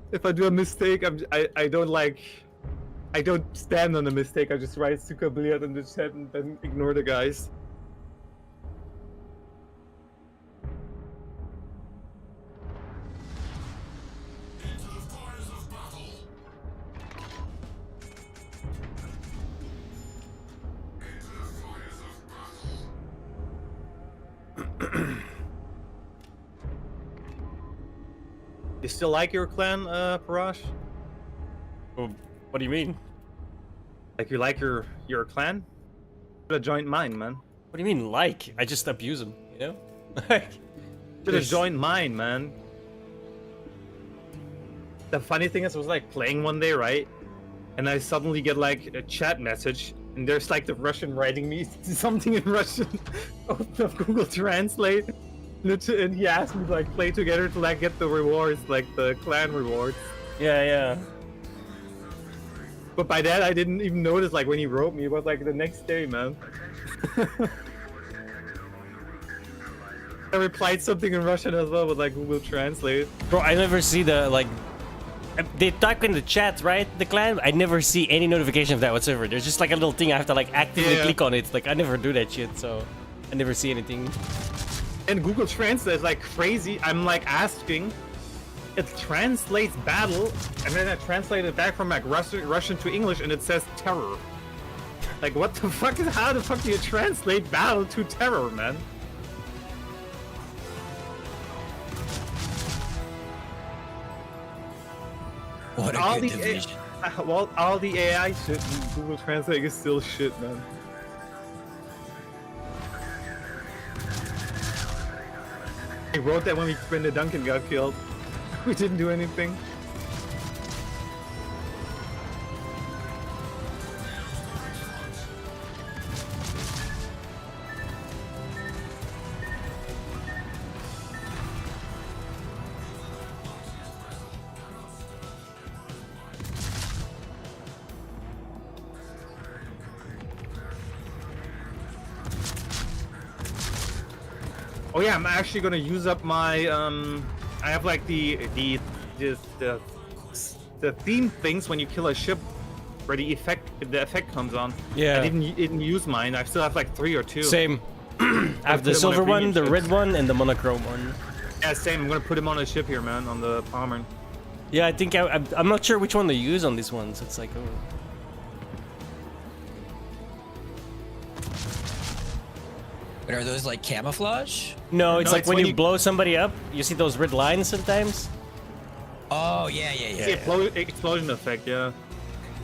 If I do a mistake, I don't stand on the mistake. I just write Suka Bliat in the chat and then ignore the guys. You still like your clan, Parash? Well, what do you mean? Like you like your clan? Should have joined mine, man. What do you mean like? I just abuse them, you know? Should have joined mine, man. The funny thing is, I was like playing one day, right? And I suddenly get like a chat message, and there's like the Russian writing me something in Russian of Google Translate. And he asked me to like play together to like get the rewards, like the clan rewards. Yeah. But by that I didn't even notice like when he wrote me. It was like the next day, man. I replied something in Russian as well with like Google Translate. Bro, I never see the like. They talk in the chat, right? The clan. I never see any notification of that whatsoever. There's just like a little thing I have to like actively click on it. Like I never do that shit, so I never see anything. And Google Translate is like crazy. I'm like asking, it translates battle, and then I translate it back from like Russian to English, and it says terror. Like what the fuck is? How the fuck do you translate battle to terror, man? What a good division. Well, all the AI shit in Google Translate is still shit, man. I wrote that when the Duncan got killed. We didn't do anything. Oh yeah, I'm actually gonna use up my I have like the theme things when you kill a ship, where the effect comes on. Yeah. I didn't use mine. I still have like 3 or 2. Same. I have the silver one, the red one, and the monochrome one. Yeah, same. I'm gonna put him on a ship here, man, on the Palmer. Yeah, I think I'm not sure which one to use on these ones. It's like, oh. But are those like camouflage? No, it's like when you blow somebody up, you see those red lines sometimes. Oh yeah. Explosion effect, yeah.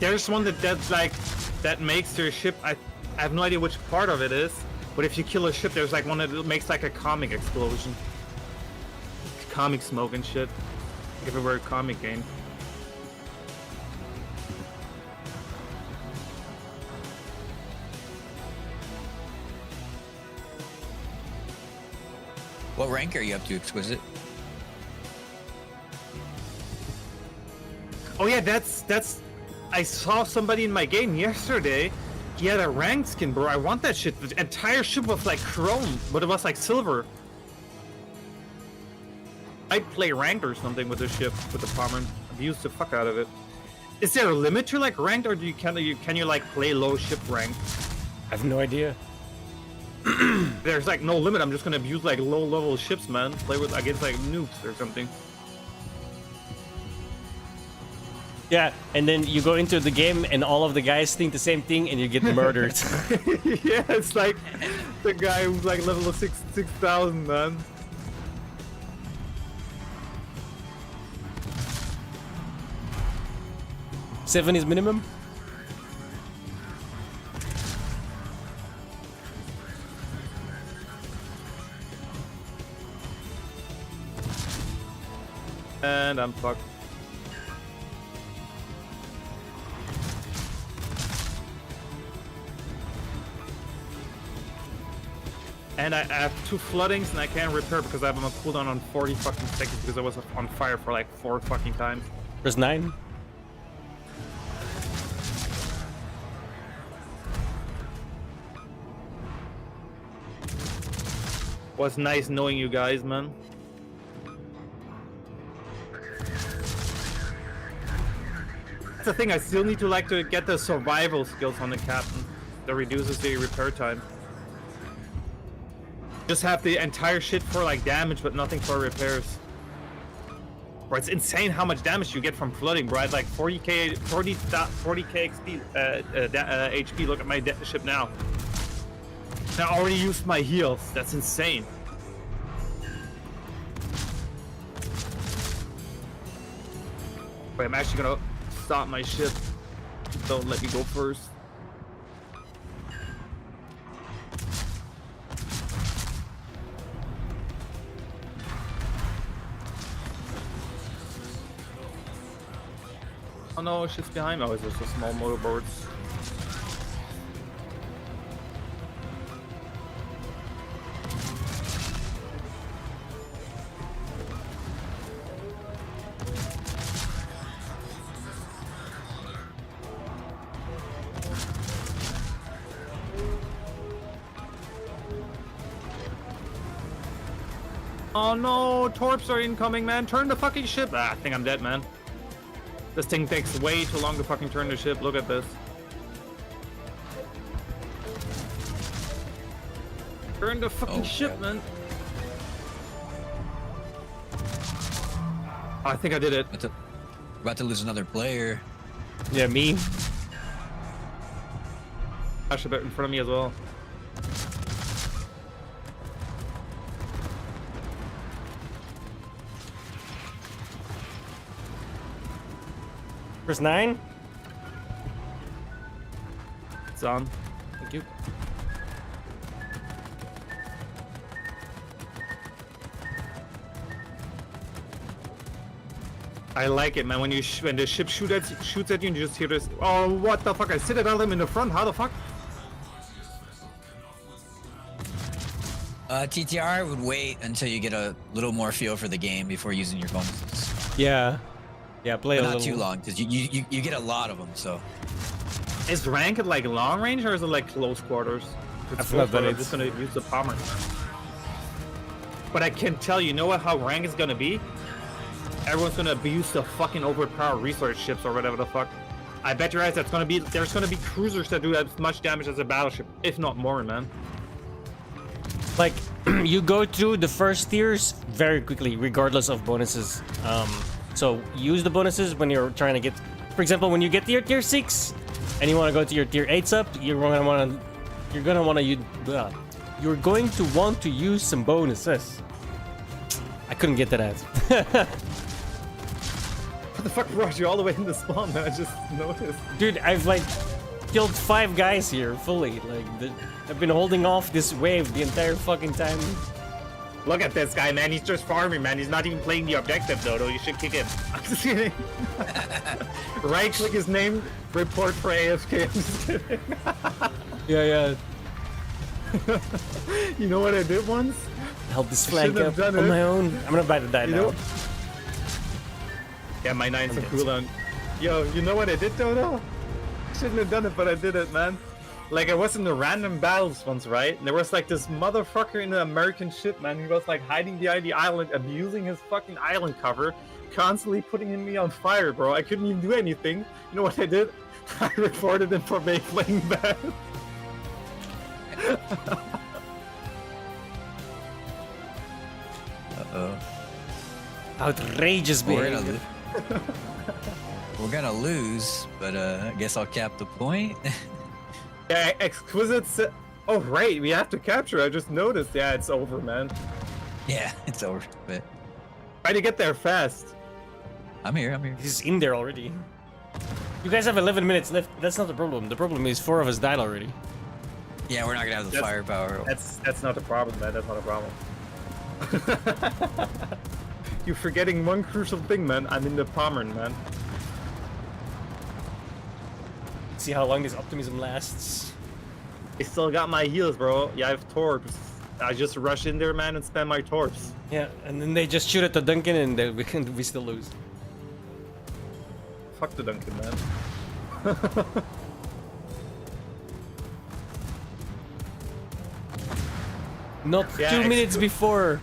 There's one that makes their ship. I have no idea which part of it is, but if you kill a ship, there's like one that makes like a comic explosion, comic smoke and shit. If it were a comic game. What rank are you up to, Exquisite? Oh yeah, that's. I saw somebody in my game yesterday. He had a rank skin, bro. I want that shit. The entire ship was like chrome, but it was like silver. I'd play ranked or something with the ship, with the Palmer. I've used the fuck out of it. Is there a limit to like ranked, or can you like play low ship ranked? I have no idea. There's like no limit. I'm just gonna abuse like low level ships, man. Play with against like nukes or something. Yeah, and then you go into the game and all of the guys think the same thing and you get murdered. Yeah, it's like the guy who's like level 6,000, man. 7 is minimum. And I'm fucked. And I have 2 floodings and I can't repair because I have them on cooldown on 40 fucking seconds because I was on fire for like 4 fucking times. There's 9. Was nice knowing you guys, man. That's the thing, I still need to get the survival skills on the captain. That reduces the repair time. Just have the entire shit for like damage, but nothing for repairs. Bro, it's insane how much damage you get from flooding, bro. I had like 40k XP, HP. Look at my ship now. And I already used my heals. That's insane. Wait, I'm actually gonna stop my ship. Don't let me go first. Oh no, shit's behind me. Oh, it's just a small motorboards. Oh no, torps are incoming, man. Turn the fucking ship. Ah, I think I'm dead, man. This thing takes way too long to fucking turn the ship. Look at this. Turn the fucking ship, man. Oh, I think I did it. About to lose another player. Yeah, me. I should bet in front of me as well. First 9. It's on. Thank you. I like it, man. When the ship shoots at you and you just hear this. Oh, what the fuck? I citadel him in the front. How the fuck? TTR would wait until you get a little more feel for the game before using your bonuses. Yeah. Yeah, play but a not little. too long, because you get a lot of them, so. Is rank at like long range or is it like close quarters? I forgot that I'm just gonna use the bomber. But I can tell you know what how rank is gonna be? Everyone's gonna abuse the fucking overpowered research ships or whatever the fuck. I bet your ass there's gonna be cruisers that do as much damage as a battleship, if not more, man. Like, you go through the first tiers very quickly, regardless of bonuses. So use the bonuses when you're trying to get, for example, when you get to your tier 6 and you want to go to your tier 8s up, you're going to want to use some bonuses. I couldn't get to that. What the fuck brought you all the way in the spawn, man? I just noticed. Dude, I've like killed 5 guys here fully. Like, I've been holding off this wave the entire fucking time. Look at this guy, man. He's just farming, man. He's not even playing the objective, Dodo. You should kick him. I'm just kidding. Right-click his name, report for AFK. I'm just kidding. Yeah. You know what I did once? Help this flank up on my own. I'm about to die now. Yeah, my 9's on cooldown. Yo, you know what I did, Dodo? Shouldn't have done it, but I did it, man. Like, I was in the random battles once, right? And there was like this motherfucker in an American ship, man. He was like hiding behind the island, abusing his fucking island cover, constantly putting me on fire, bro. I couldn't even do anything. You know what I did? I reported him for playing bad. Uh-oh. Outrageous behavior. We're gonna lose, but I guess I'll cap the point. Yeah, exquisite. Oh right, we have to capture. I just noticed. Yeah, it's over, man. Yeah, it's over. But try to get there fast. I'm here. He's in there already. You guys have 11 minutes left. That's not the problem. The problem is 4 of us died already. Yeah, we're not gonna have the firepower. That's not the problem, man. That's not a problem. You're forgetting one crucial thing, man. I'm in the Pommern, man. See how long this optimism lasts. I still got my heals, bro. Yeah, I have torps. I just rush in there, man, and spam my torps. Yeah, and then they just shoot at the Duncan, and then we still lose. Fuck the Duncan, man. Not 2 minutes before,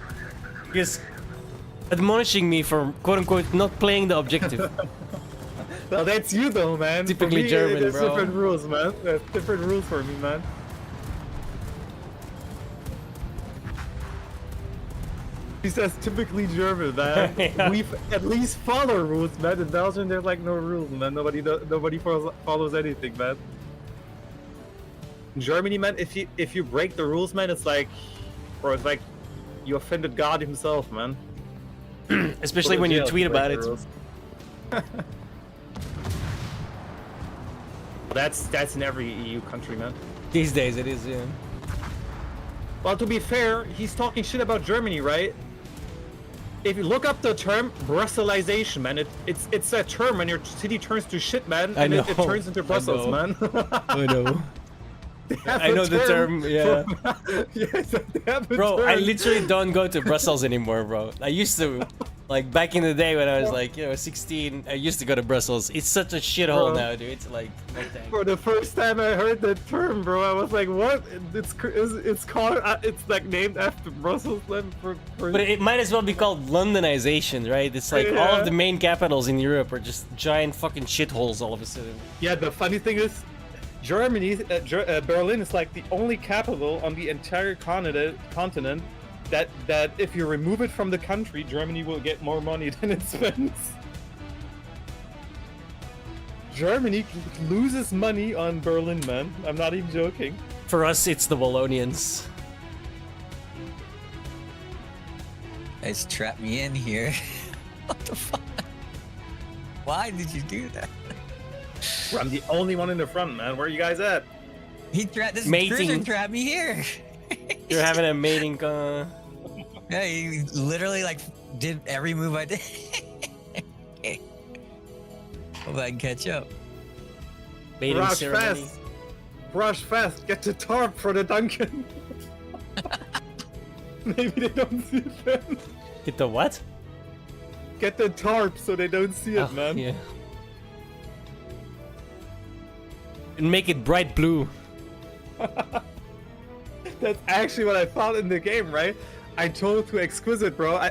he's admonishing me for quote-unquote not playing the objective. Well, that's you though, man. Typically for me, German, there's bro. Different rules, man. There's different rules for me, man. He says typically German, man. Yeah. We at least follow rules, man. In Belgium, there's like no rules, man. Nobody follows anything, man. In Germany, man, if you break the rules, man, it's like, bro, it's like you offended God himself, man. Especially when you tweet about it. That's in every EU country, man. These days it is, yeah. Well, to be fair, he's talking shit about Germany, right? If you look up the term Brusselization, man, it's a term when your city turns to shit, man, and it turns into Brussels, man. I know. I know the term, yeah. Yes, they have a bro, term. I literally don't go to Brussels anymore, bro. I used to, like back in the day when I was like, 16, I used to go to Brussels. It's such a shithole now, dude. It's like, no thanks. For the first time I heard that term, bro, I was like, what? It's called, it's like named after Brussels, then But it might as well be called Londonization, right? It's like all of the main capitals in Europe are just giant fucking shitholes all of a sudden. Yeah, the funny thing is, Germany, Berlin is like the only capital on the entire continent that if you remove it from the country, Germany will get more money than it spends. Germany loses money on Berlin, man. I'm not even joking. For us, it's the Wallonians. Guys trapped me in here. What the fuck? Why did you do that? I'm the only one in the front, man. Where are you guys at? This cruiser trapped me here. You're having a mating Yeah, he literally like did every move I did. Hope I can catch up. Mating ceremony. Rush fast. Get the tarp for the Duncan. Maybe they don't see it then. Get the what? Get the tarp so they don't see it, man. Yeah. And make it bright blue. That's actually what I thought in the game, right? I told to Exquisite, bro.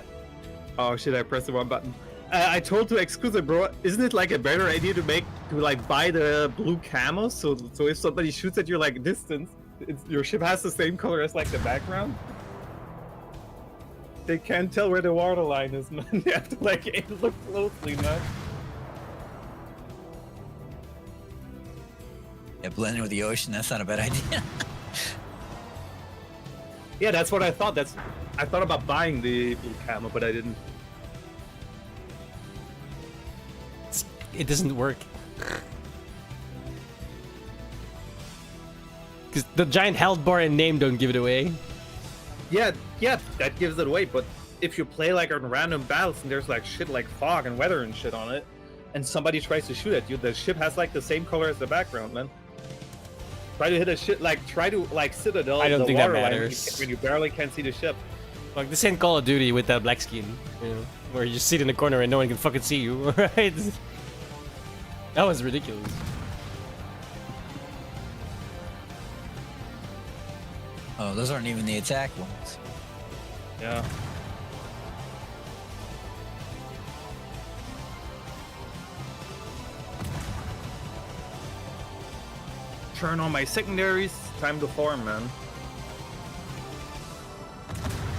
Oh shit! I pressed the wrong button. I told to Exquisite, bro. Isn't it like a better idea to buy the blue camos? So if somebody shoots at you like distance, your ship has the same color as like the background. They can't tell where the water line is, man. They have to like look closely, man. Yeah, blending with the ocean, that's not a bad idea. Yeah, that's what I thought. I thought about buying the blue camo, but I didn't. It doesn't work. Because the giant health bar and name don't give it away. Yeah, that gives it away, but if you play like on random battles and there's like shit like fog and weather and shit on it, and somebody tries to shoot at you, the ship has like the same color as the background, man. Try to hit a shit like Citadel. I don't think that matters. When you barely can't see the ship. Like this ain't Call of Duty with that black skin, you know, where you just sit in the corner and no one can fucking see you, right? That was ridiculous. Oh, those aren't even the attack ones. Yeah. Turn on my secondaries. Time to farm, man.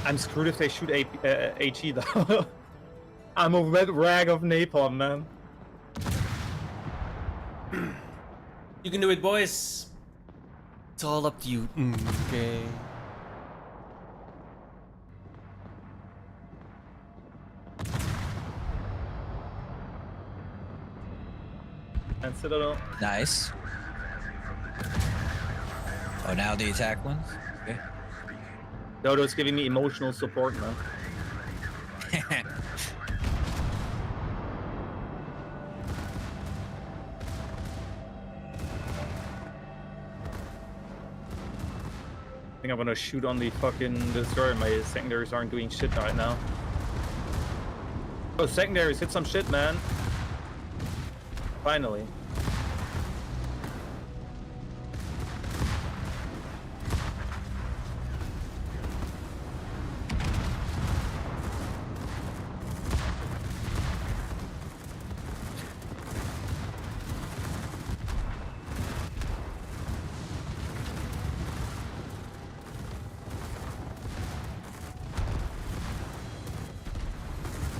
I'm screwed if they shoot HE though. I'm a wet rag of napalm, man. You can do it, boys. It's all up to you. Okay. And Citadel. Nice. Oh, now the attack ones? Okay. Dodo's giving me emotional support, man. I think I'm gonna shoot on the fucking destroyer. My secondaries aren't doing shit right now. Oh, secondaries, hit some shit, man. Finally.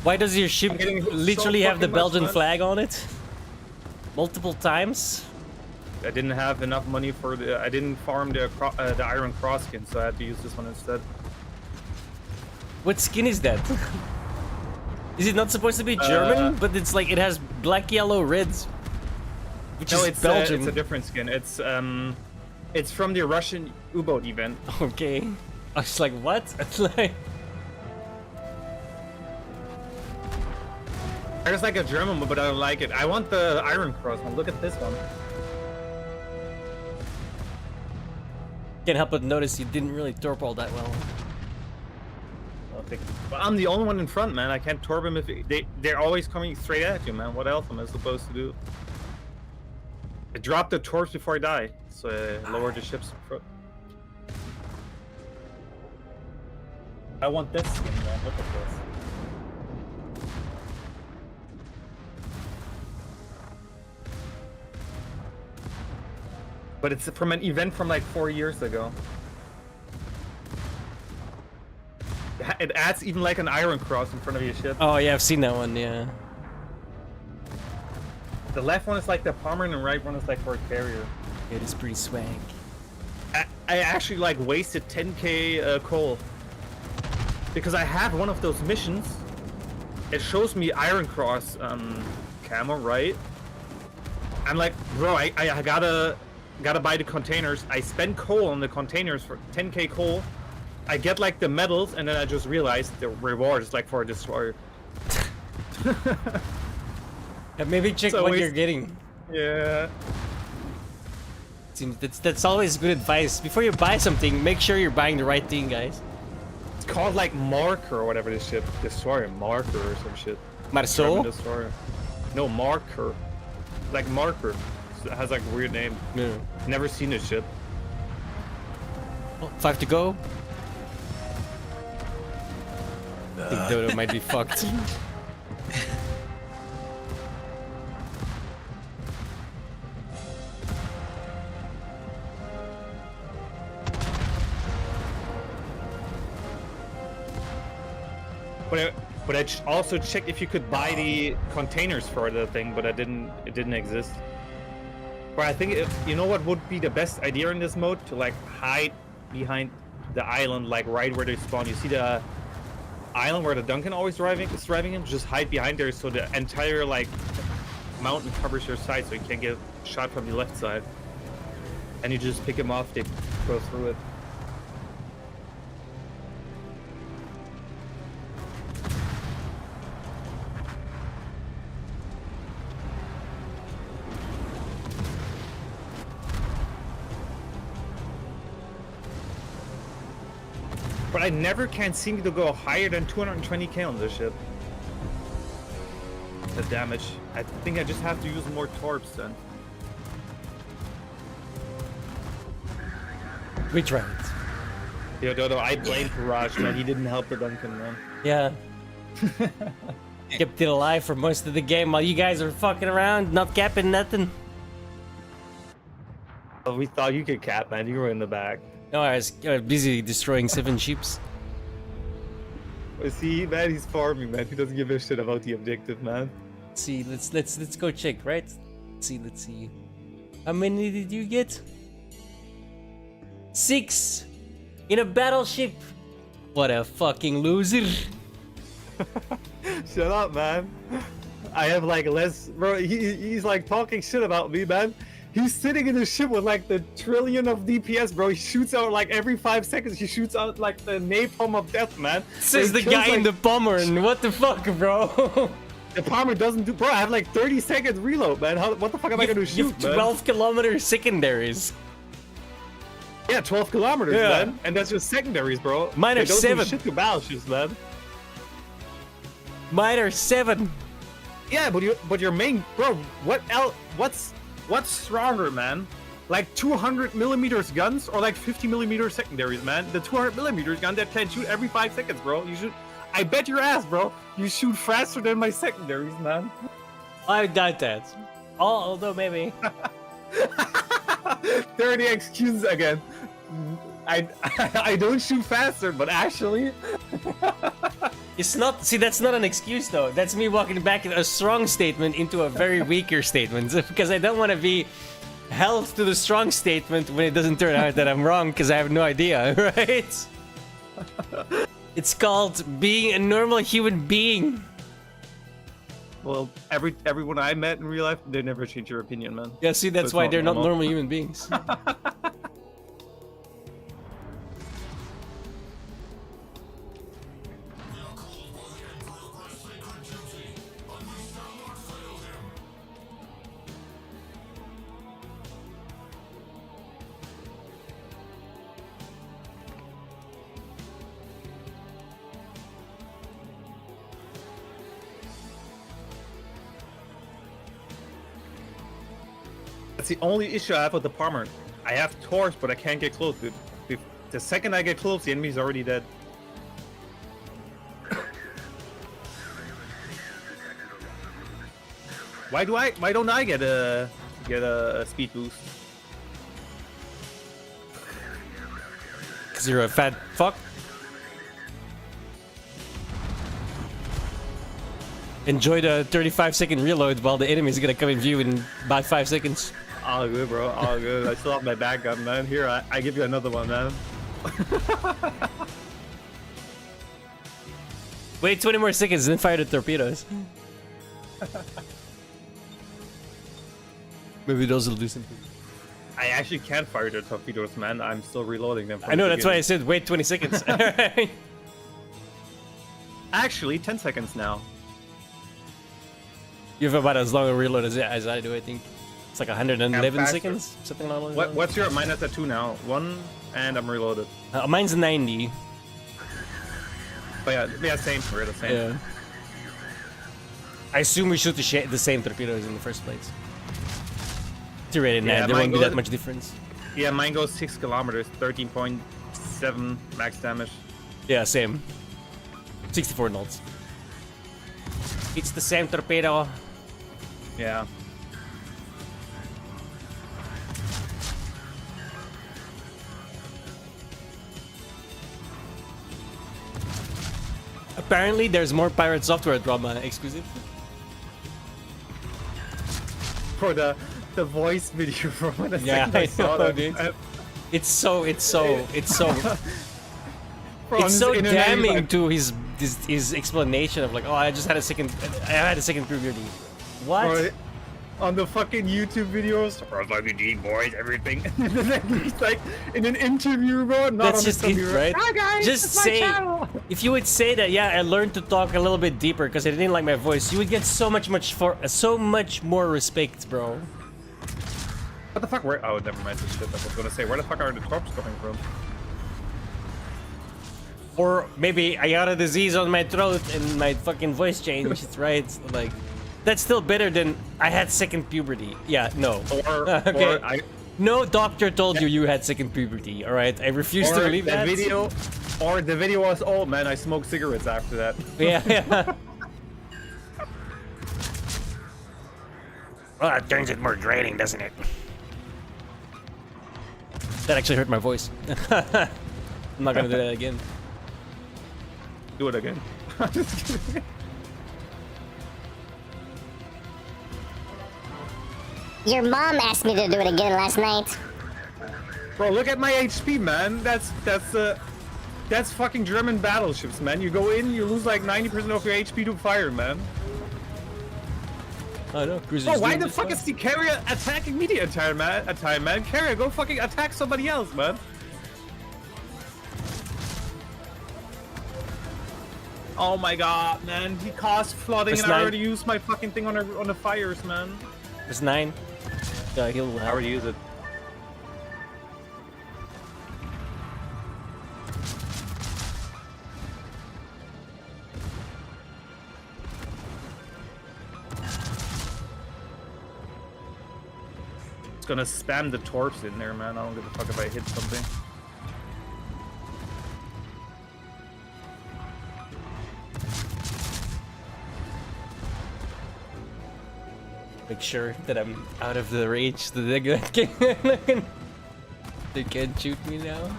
Why does your ship literally so have the fucking Belgian much, flag on it? Multiple times? I didn't have enough money for the. I didn't farm the Iron Cross skin, so I had to use this one instead. What skin is that? Is it not supposed to be German? But it's like it has black, yellow, reds. Which is Belgium. It's a different skin. It's from the Russian U-boat event. Okay. I was like, what? Like. There's like a German one, but I don't like it. I want the Iron Cross one. Look at this one. Can't help but notice you didn't really torp all that well. Well, I'm the only one in front, man. I can't torp them if they're always coming straight at you, man. What else am I supposed to do? I dropped the torps before I die, so I lowered the ships in front. I want this skin, man. Look at this. But it's from an event from like 4 years ago. It adds even like an Iron Cross in front of your ship. Oh yeah, I've seen that one, yeah. The left one is like the bomber and the right one is like for a carrier. It is pretty swag. I actually like wasted 10k coal. Because I have one of those missions. It shows me Iron Cross camo, right? I'm like, bro, I gotta buy the containers. I spend coal on the containers for 10k coal. I get like the medals, and then I just realized the reward is like for a destroyer. Maybe check what you're getting. Yeah. Seems that's always good advice. Before you buy something, make sure you're buying the right thing, guys. It's called like Marker or whatever this ship. Destroyer Marker or some shit. Marceau? Destroyer. No, Marker. Like Marker. It has like a weird name. Yeah. Never seen this ship. Well, 5 to go. I think Dodo might be fucked. But I also checked if you could buy the containers for the thing, but it didn't exist. But I think you know what would be the best idea in this mode? To like hide behind the island, like right where they spawn. You see the island where the Duncan always is driving him? Just hide behind there so the entire like mountain covers your side, so you can't get shot from the left side. And you just pick him off, they go through it. But I never can seem to go higher than 220k on this ship. The damage. I think I just have to use more torps then. Which round? Yo, Dodo, I blame Courage, man. He didn't help the Duncan, man. Yeah. Kept it alive for most of the game while you guys are fucking around, not capping nothing. Oh, we thought you could cap, man. You were in the back. No, I was busy destroying 7 ships. See, man, he's farming, man. He doesn't give a shit about the objective, man. See, let's go check, right? Let's see. How many did you get? 6 in a battleship. What a fucking loser. Shut up, man. I have like less, bro. He's like talking shit about me, man. He's sitting in the ship with like the trillion of DPS, bro. He shoots out like every 5 seconds. He shoots out like the napalm of death, man. Says the guy in the bomber, and what the fuck, bro? The bomber doesn't do, bro. I have like 30 seconds reload, man. What the fuck am I gonna shoot, man? 12-kilometer secondaries. Yeah, 12 kilometers, man. And that's just secondaries, bro. Mine are 7. Do shit to battleships, man. Mine are 7. Yeah, but your main, bro. What's stronger, man? Like 200 millimeters guns or like 50 millimeter secondaries, man? The 200 millimeters gun that can shoot every 5 seconds, bro. You shoot. I bet your ass, bro. You shoot faster than my secondaries, man. I doubt that. Although maybe. 30 excuses again. I don't shoot faster, but actually. It's not. See, that's not an excuse though. That's me walking back a strong statement into a very weaker statement because I don't want to be held to the strong statement when it doesn't turn out that I'm wrong because I have no idea, right? It's called being a normal human being. Well, everyone I met in real life, they never change your opinion, man. Yeah, see, that's why they're not normal human beings. That's the only issue I have with the Palmer. I have torch, but I can't get close. The second I get close, the enemy's already dead. Why don't I get a speed boost? Cause you're a fat fuck. Enjoy the 35-second reload while the enemy's gonna come in view in about 5 seconds. All good, bro. All good. I still have my back gun, man. Here, I give you another one, man. Wait 20 more seconds, then fire the torpedoes. Maybe those will do something. I actually can't fire the torpedoes, man. I'm still reloading them. I know, that's why I said wait 20 seconds. Actually, 10 seconds now. You have about as long a reload as I do, I think. It's like 111 seconds, something along those lines. What's your minus at 2 now? 1, and I'm reloaded. Mine's 90. But yeah, same. We're the same. Yeah. I assume we shoot the same torpedoes in the first place. It's rated 9. There won't be that much difference. Yeah, mine goes 6 kilometers, 13.7 max damage. Yeah, same. 64 knots. It's the same torpedo. Yeah. Apparently, there's more pirate software drama exclusive. For the voice video from when I saw that. Dude. It's so damning to his explanation of like, oh, I had a second puberty. What? On the fucking YouTube videos, or fucking G boys, everything. He's like in an interview, bro. That's just it, right? Hi guys, just say. If you would say that, yeah, I learned to talk a little bit deeper because I didn't like my voice, you would get so much more respect, bro. What the fuck? Where? Oh, never mind. This shit. I was gonna say, where the fuck are the torps coming from? Or maybe I got a disease on my throat and my fucking voice changed, right? Like, that's still better than I had second puberty. Yeah, no. Okay. No doctor told you had second puberty, alright? I refuse to believe that. Or the video was old, man. I smoked cigarettes after that. Yeah. Well, that turns it more draining, doesn't it? That actually hurt my voice. I'm not gonna do that again. Do it again. Just kidding. Your mom asked me to do it again last night. Bro, look at my HP, man. That's fucking German battleships, man. You go in, you lose like 90% of your HP to fire, man. Oh no, Cruiser's Bro, why doing the this fuck well. is the carrier attacking me the entire time, man? Carrier, go fucking attack somebody else, man. Oh my god, man. He caused flooding There's and I 9. already used my fucking thing on the fires, man. There's 9. He'll I already used it. It's gonna spam the torps in there, man. I don't give a fuck if I hit something. Make sure that I'm out of the range that they can't shoot me now.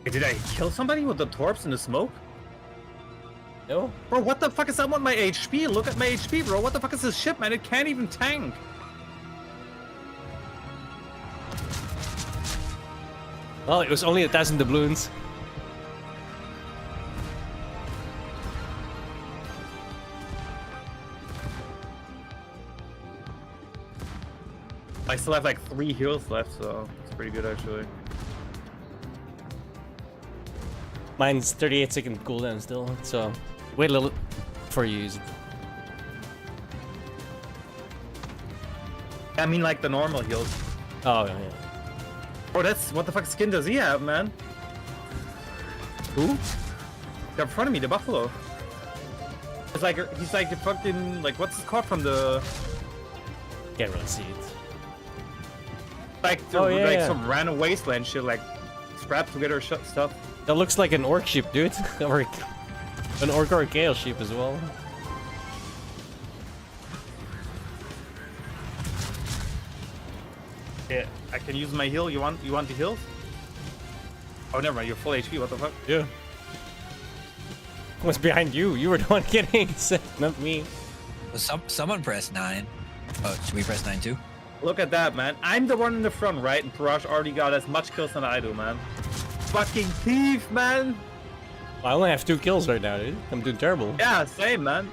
Hey, did I kill somebody with the torps in the smoke? No. Bro, what the fuck is up with my HP? Look at my HP, bro. What the fuck is this ship, man? It can't even tank. Well, it was only 1,000 doubloons. I still have like 3 heals left, so it's pretty good actually. Mine's 38-second cooldown still, so wait a little before you use it. I mean like the normal heals. Oh yeah. Oh, that's what the fuck skin does he have, man? Who? They're in front of me, the buffalo. It's like he's like the fucking like what's it called from the? Can't really see it. Like the, like some random wasteland shit, like scrap together stuff. That looks like an orc ship, dude, or an orc or a chaos ship as well. Yeah, I can use my heal. You want the heals? Oh, never mind. You're full HP. What the fuck? Yeah. What's behind you? You were the one getting set, not me. Well, someone pressed 9. Oh, should we press 9 too? Look at that, man. I'm the one in the front, right? And Parash already got as much kills than I do, man. Fucking thief, man. I only have 2 kills right now, dude. I'm doing terrible. Yeah, same, man.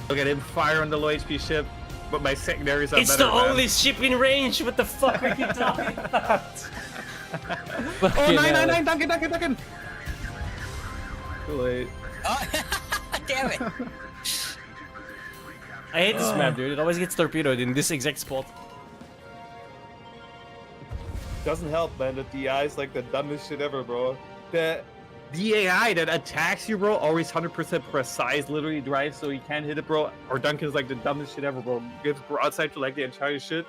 Look at him fire on the low HP ship, but my secondaries are better. It's the only ship in range. What the fuck are you talking about? Oh, 999, Duncan. Too late. Oh, damn it. I hate this map, dude. It always gets torpedoed in this exact spot. Doesn't help, man. The DI is like the dumbest shit ever, bro. The AI that attacks you, bro, always 100% precise, literally drives so he can't hit it, bro. Or Duncan's like the dumbest shit ever, bro. Gives broadside to like the entire shit.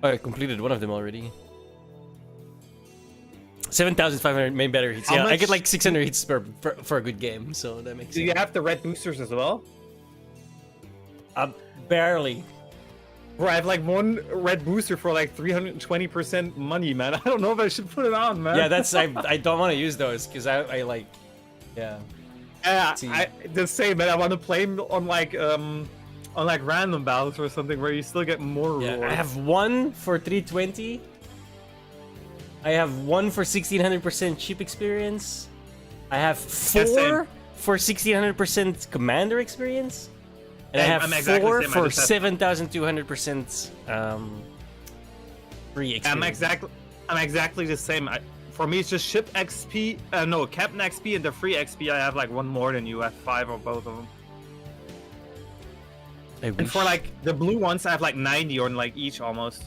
Oh, I completed one of them already. 7,500 main battery hits. Yeah, I get like 600 hits for a good game, so that makes sense. Do you have the red boosters as well? Barely. Bro, I have like 1 red booster for like 320% money, man. I don't know if I should put it on, man. Yeah, that's I don't want to use those because I like, yeah. Yeah, the same, man. I want to play on like random battles or something where you still get more rewards. I have 1 for 320. I have 1 for 1600% chip experience. I have 4 for 1600% commander experience. And I have 4 for 7,200% free experience. I'm exactly the same. For me, it's just ship XP. No, Captain XP and the free XP. I have like 1 more than you. I have 5 or both of them. And for like the blue ones, I have like 90 on like each almost.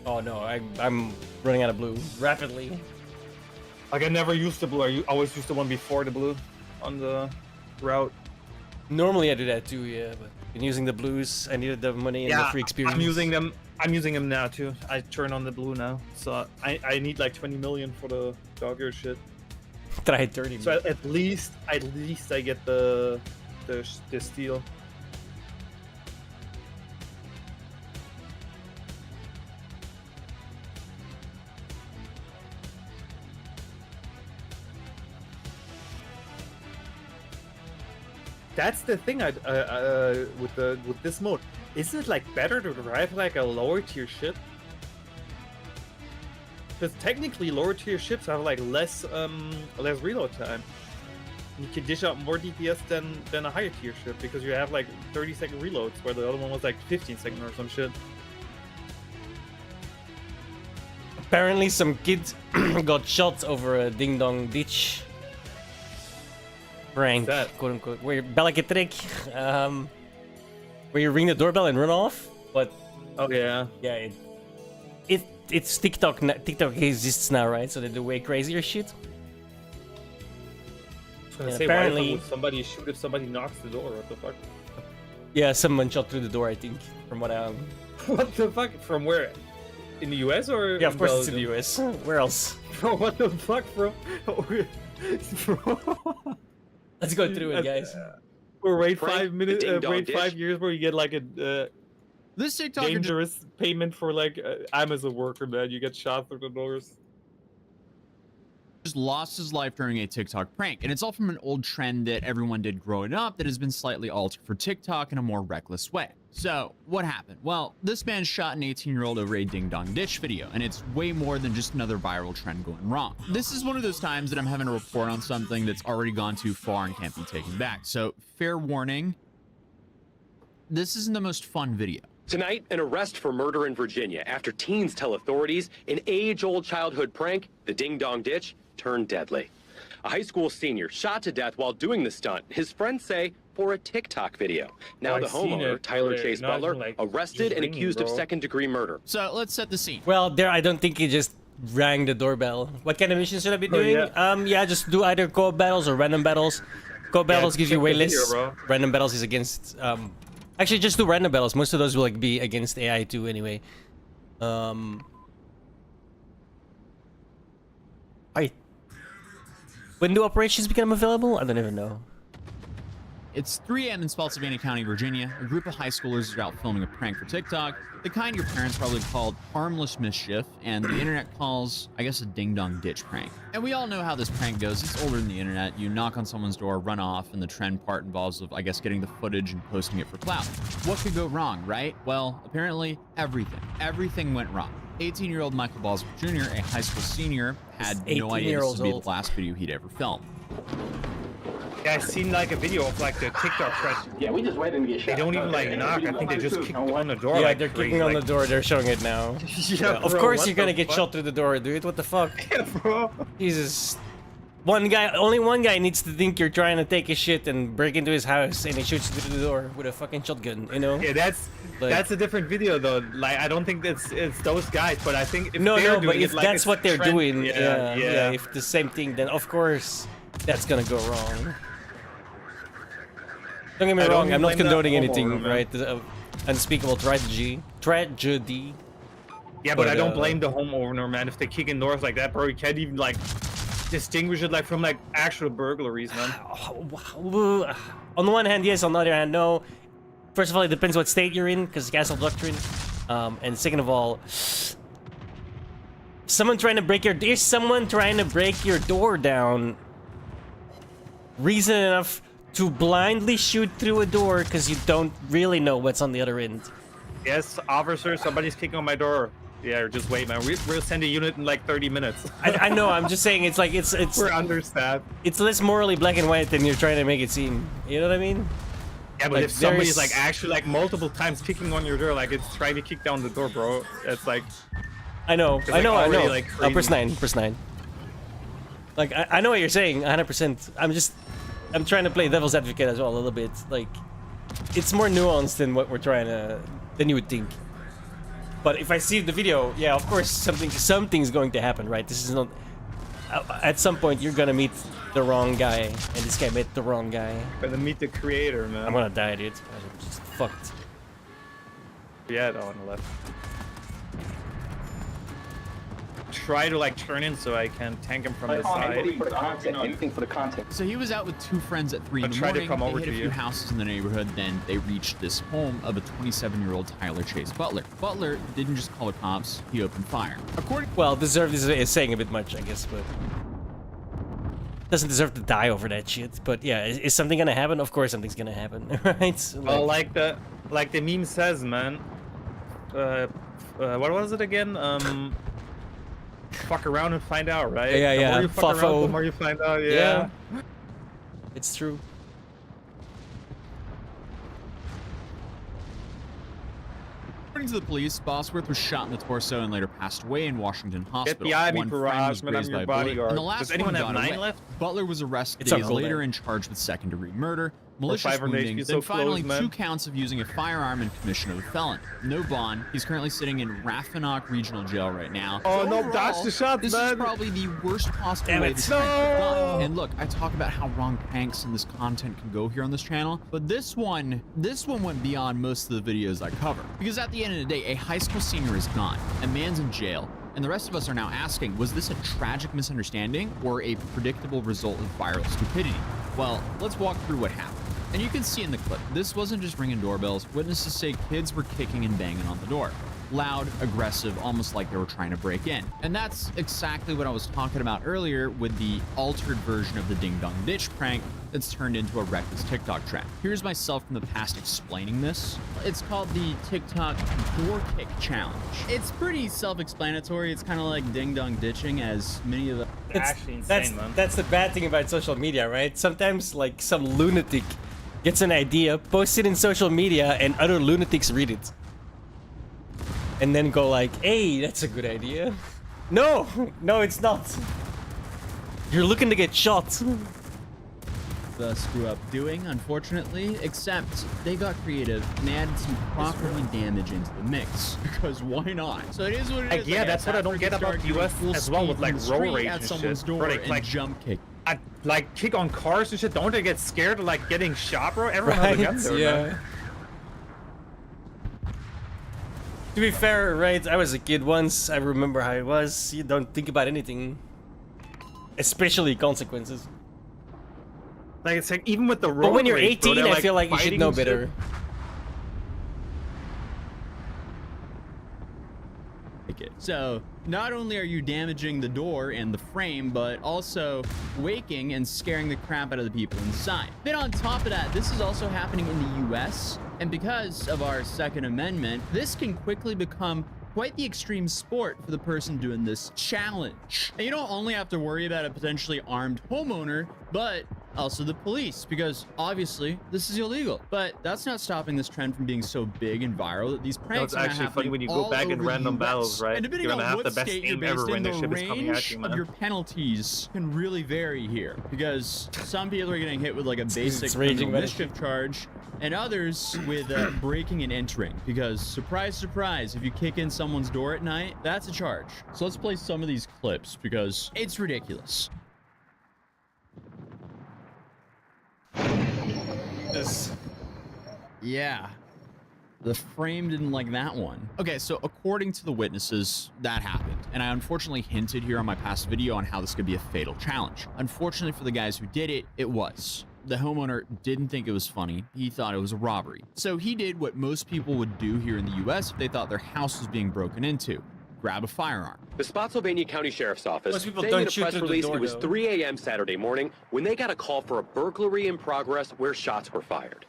Oh no, I'm running out of blue rapidly. Like I never used the blue. I always used the one before the blue on the route. Normally I do that too, yeah. But been using the blues. I needed the money and the free experience. I'm using them. I'm using them now too. I turn on the blue now, so I need like 20 million for the dogger shit. Try 30. So at least I get the steel. that's the thing. With this mode, isn't it like better to drive like a lower tier ship? Because technically, lower tier ships have like less reload time. You can dish out more DPS than a higher tier ship because you have like 30-second reloads, where the other one was like 15-second or some shit. Apparently, some kid got shot over a ding dong ditch prank, quote unquote, where Balaka trick, where you ring the doorbell and run off. But oh yeah, it's TikTok. TikTok exists now, right? So they do way crazier shit. Apparently, why would somebody shoot if somebody knocks the door? What the fuck? Yeah, someone shot through the door, I think, from what I. What the fuck? From where? In the US or? Yeah, of course Belgium? it's in the US. Where else? Bro, what the fuck, bro? Let's go through it, guys. Or wait 5 minutes. Wait 5 years, where you get like a this TikTok dangerous payment for like Amazon worker, man. You get shot through the doors. Just lost his life during a TikTok prank, and it's all from an old trend that everyone did growing up that has been slightly altered for TikTok in a more reckless way. So what happened? Well, this man shot an 18-year-old over a ding dong ditch video, and it's way more than just another viral trend going wrong. This is one of those times that I'm having to report on something that's already gone too far and can't be taken back. So fair warning, this isn't the most fun video. Tonight, an arrest for murder in Virginia after teens tell authorities an age-old childhood prank, the ding dong ditch, turned deadly. A high school senior shot to death while doing the stunt, his friends say, for a TikTok video. Now the homeowner, Tyler Chase Butler, arrested and accused of second-degree murder. So let's set the scene. Well, there, I don't think he just rang the doorbell. What kind of mission should I be doing? Yeah, just do either co-op battles or random battles. Co-op battles gives you way less. Random battles is against. Actually, just do random battles. Most of those will like be against AI too, anyway. When do operations become available? I don't even know. It's 3 a.m. in Spotsylvania County, Virginia. A group of high schoolers are out filming a prank for TikTok, the kind your parents probably called harmless mischief, and the internet calls, I guess, a ding-dong ditch prank. And we all know how this prank goes. It's older than the internet. You knock on someone's door, run off, and the trend part involves, I guess, getting the footage and posting it for clout. What could go wrong, right? Well, apparently, everything. Everything went wrong. 18-year-old Michael Boswick Jr., a high school senior, had no idea this would be the last video he'd ever filmed. Yeah, I've seen like a video of like the TikTok thread. Yeah, we just waited to get shot. They don't even like knock. I think they just kick on the door. Yeah, like they're crazy, kicking on like... the door. They're showing it now. Yeah, of bro, course you're gonna get shot through the door, dude. What the fuck? Yeah, bro. Jesus. Only one guy needs to think you're trying to take his shit and break into his house, and he shoots you through the door with a fucking shotgun. You know? Yeah, that's a different video though. Like I don't think it's those guys, but I think if they're but doing if it, like, that's what they're doing, yeah, if the same thing, then of course that's gonna go wrong. Don't get me wrong, I'm not condoning anything, right? Unspeakable tragedy. Yeah, but I don't blame the homeowner, man. If they kick in doors like that, bro, you can't even like distinguish it like from like actual burglaries, man. On the one hand, yes. On the other hand, no. First of all, it depends what state you're in, because castle doctrine. And second of all, someone trying to break your door down. Reason enough to blindly shoot through a door because you don't really know what's on the other end. Yes, officer, somebody's kicking on my door. Yeah, just wait, man. We'll send a unit in like 30 minutes. I know. I'm just saying it's like it's we're understaffed. It's less morally black and white than you're trying to make it seem. You know what I mean? Yeah, but like, if somebody's like actually like multiple times kicking on your door, like it's trying to kick down the door, bro. It's like I know. Like, press 9. Like I know what you're saying, 100%. I'm trying to play devil's advocate as well a little bit. Like, it's more nuanced than what we're trying to, than you would think. But if I see the video, yeah, of course something's going to happen, right? This is not. At some point, you're gonna meet the wrong guy, and this guy met the wrong guy. Gonna meet the creator, man. I'm gonna die, dude. I'm just fucked. Yeah, on the left. Try to like turn in so I can tank him from the side. Anything for the content. So he was out with 2 friends at 3 in the morning. They hit a few houses in the neighborhood, then they reached this home of a 27-year-old Tyler Chase Butler. Butler didn't just call the cops; he opened fire. Well, deserved is saying a bit much, I guess, but doesn't deserve to die over that shit. But yeah, is something gonna happen? Of course something's gonna happen, right? So, well, like the meme says, man. What was it again? Fuck around and find out, right? Yeah, the yeah. more you fuck around, the more you find out. Yeah. It's true. According to the police, Bosworth was shot in the torso and later passed away in Washington Hospital. Get the One friend was man. I'm grazed your by a bullet, bodyguard. and the last Does anyone one have got 9 away. left? Butler was arrested It's days Uncle later Dan. and charged with second-degree murder, malicious 500 wounding, HP, then so finally close, 2 man. counts of using a firearm and commission of a felon. No bond. He's currently sitting in Raffinock Regional Jail right now. Oh, So no, overall, dodge the shots, this man. is probably the worst possible Damn way it. this prank was done. And look, I talk about how wrong pranks and this content can go here on this channel, but this one went beyond most of the videos I cover. Because at the end of the day, a high school senior is gone, a man's in jail, and the rest of us are now asking, was this a tragic misunderstanding or a predictable result of viral stupidity? Well, let's walk through what happened. And you can see in the clip, this wasn't just ringing doorbells. Witnesses say kids were kicking and banging on the door. Loud, aggressive, almost like they were trying to break in. And that's exactly what I was talking about earlier with the altered version of the Ding Dong Ditch prank that's turned into a reckless TikTok trend. Here's myself from the past explaining this. It's called the TikTok Door Kick Challenge. It's pretty self-explanatory. It's kind of like Ding Dong Ditching, as many of the... Actually insane, man. That's the bad thing about social media, right? Sometimes like some lunatic gets an idea, posts it in social media, and other lunatics read it. And then go like, hey, that's a good idea. No, no, it's not. You're looking to get shot. Screw up doing, unfortunately, except they got creative and they added some property damage into the mix, because why not? So it is what it is. Yeah, that's what I don't get about the US as well with like road rage at and someone's shit. door Bro, they, and like jump kick. Like kick on cars and shit. Don't they get scared of like getting shot, bro? Everyone has a gun there, yeah. man. To be fair, right, I was a kid once. I remember how it was. You don't think about anything. Especially consequences. Like it's like even with the road But when you're rage, bro, 18, they're, I feel like you should fighting know and shit. better. So not only are you damaging the door and the frame, but also waking and scaring the crap out of the people inside. Then on top of that, this is also happening in the US, and because of our Second Amendment, this can quickly become quite the extreme sport for the person doing this challenge. And you don't only have to worry about a potentially armed homeowner, but also the police, because obviously this is illegal. But that's not stopping this trend from being so big and viral that these pranks It's are actually funny when you go all back in over the random US. battles, right? And depending You're on gonna have what the best state you're aim based ever in, when the the ship is coming at range you, of man. your penalties can really vary here, because some people are getting hit with like a basic raging criminal by the mischief charge, and others with breaking and entering, because surprise, surprise, if you kick in someone's door at night, that's a charge. So let's play some of these clips because it's ridiculous. Yeah. The frame didn't like that one. Okay, so according to the witnesses, that happened. And I unfortunately hinted here on my past video on how this could be a fatal challenge. Unfortunately for the guys who did it, it was. The homeowner didn't think it was funny. He thought it was a robbery. So he did what most people would do here in the US if they thought their house was being broken into. Grab a firearm. The Spotsylvania County Sheriff's Office Most people saying don't in a shoot press through the release door, it was though. 3 a.m. Saturday morning when they got a call for a burglary in progress where shots were fired.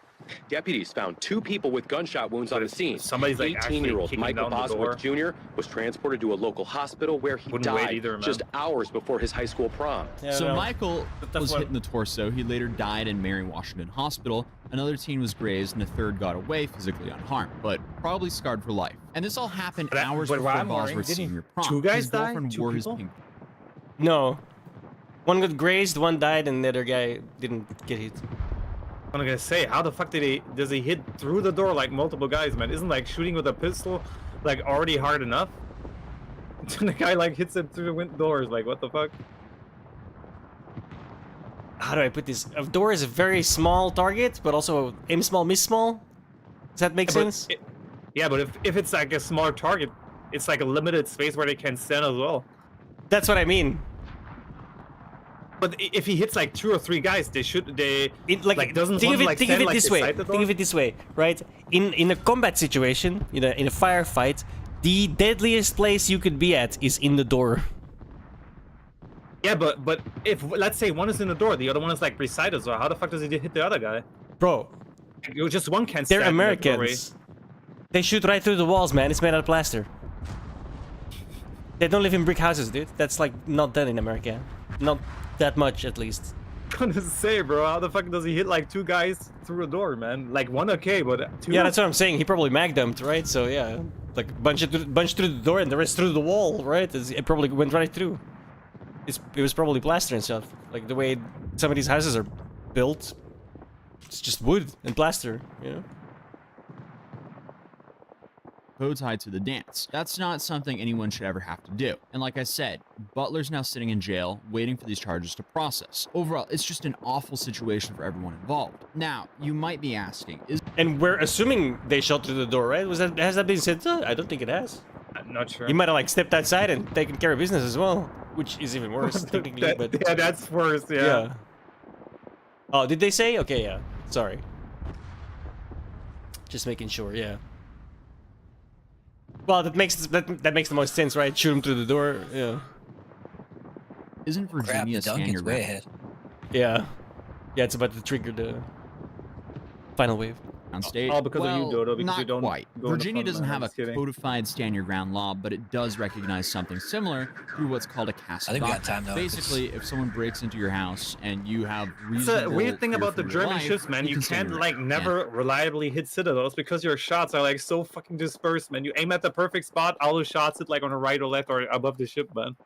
Deputies found 2 people with gunshot wounds on the scene. somebody's, like, actually 18-year-old kicking Michael down the Bosworth Jr. was transported to a local hospital where he Wouldn't wait died either, man. just hours before his high school prom. So Michael was one. hit in the torso. He later died in Mary Washington Hospital. Another teen was grazed, and a third got away physically unharmed, but probably scarred for life. And this all happened hours but before I'm wondering, Bosworth's didn't senior prom. 2 guys His die? girlfriend 2 wore his people? pink. No. One got grazed, one died, and the other guy didn't get hit. I'm gonna say, how the fuck does he hit through the door like multiple guys, man? Isn't like shooting with a pistol like already hard enough? And the guy like hits it through the doors, like what the fuck? How do I put this? A door is a very small target, but also aim small, miss small. Does that make sense? Yeah, but if it's like a smaller target, it's like a limited space where they can stand as well. That's what I mean. But if he hits like 2 or 3 guys, like doesn't think one of it, like think of stand it like this way. beside the Think door? of it this way, right? In a combat situation, in a firefight, the deadliest place you could be at is in the door. Yeah, but if let's say one is in the door, the other one is like beside us, so how the fuck does he hit the other guy? Bro, just one can't. They're Americans. They shoot right through the walls, man. It's made out of plaster. They don't live in brick houses, dude. That's like not done in America. Not that much, at least. I'm gonna say, bro, how the fuck does he hit like 2 guys through a door, man? Like one okay, but 2. Yeah, that's what I'm saying. He probably mag dumped, right? So yeah, like bunch through the door and the rest through the wall, right? It probably went right through. It was probably plaster and stuff. Like the way some of these houses are built, it's just wood and plaster, you know. Tied to the dance. That's not something anyone should ever have to do. And like I said, Butler's now sitting in jail, waiting for these charges to process. Overall, it's just an awful situation for everyone involved. Now, you might be asking, and we're assuming they shot through the door, right? Has that been said? I don't think it has. I'm not sure. He might have like stepped outside and taken care of business as well, which is even worse technically. But yeah, that's worse. Yeah. Oh, did they say? Okay, yeah. Sorry. Just making sure. Yeah. Well, that makes the most sense, right? Shoot him through the door. Yeah. Isn't Virginia Duncan's way ahead? Yeah. Yeah, it's about to trigger the final wave. On stage. All because of you, Dodo, because not you don't quite. go in the Virginia front, doesn't man. have a codified stand your ground law, but it does recognize something similar through what's called a castle. I think we got time though. Basically, if someone breaks into your house and you have It's a weird thing about the German ships, man. You can't like never reliably hit citadels because your shots are like so fucking dispersed, man. You aim at the perfect spot, all the shots hit like on the right or left or above the ship, man.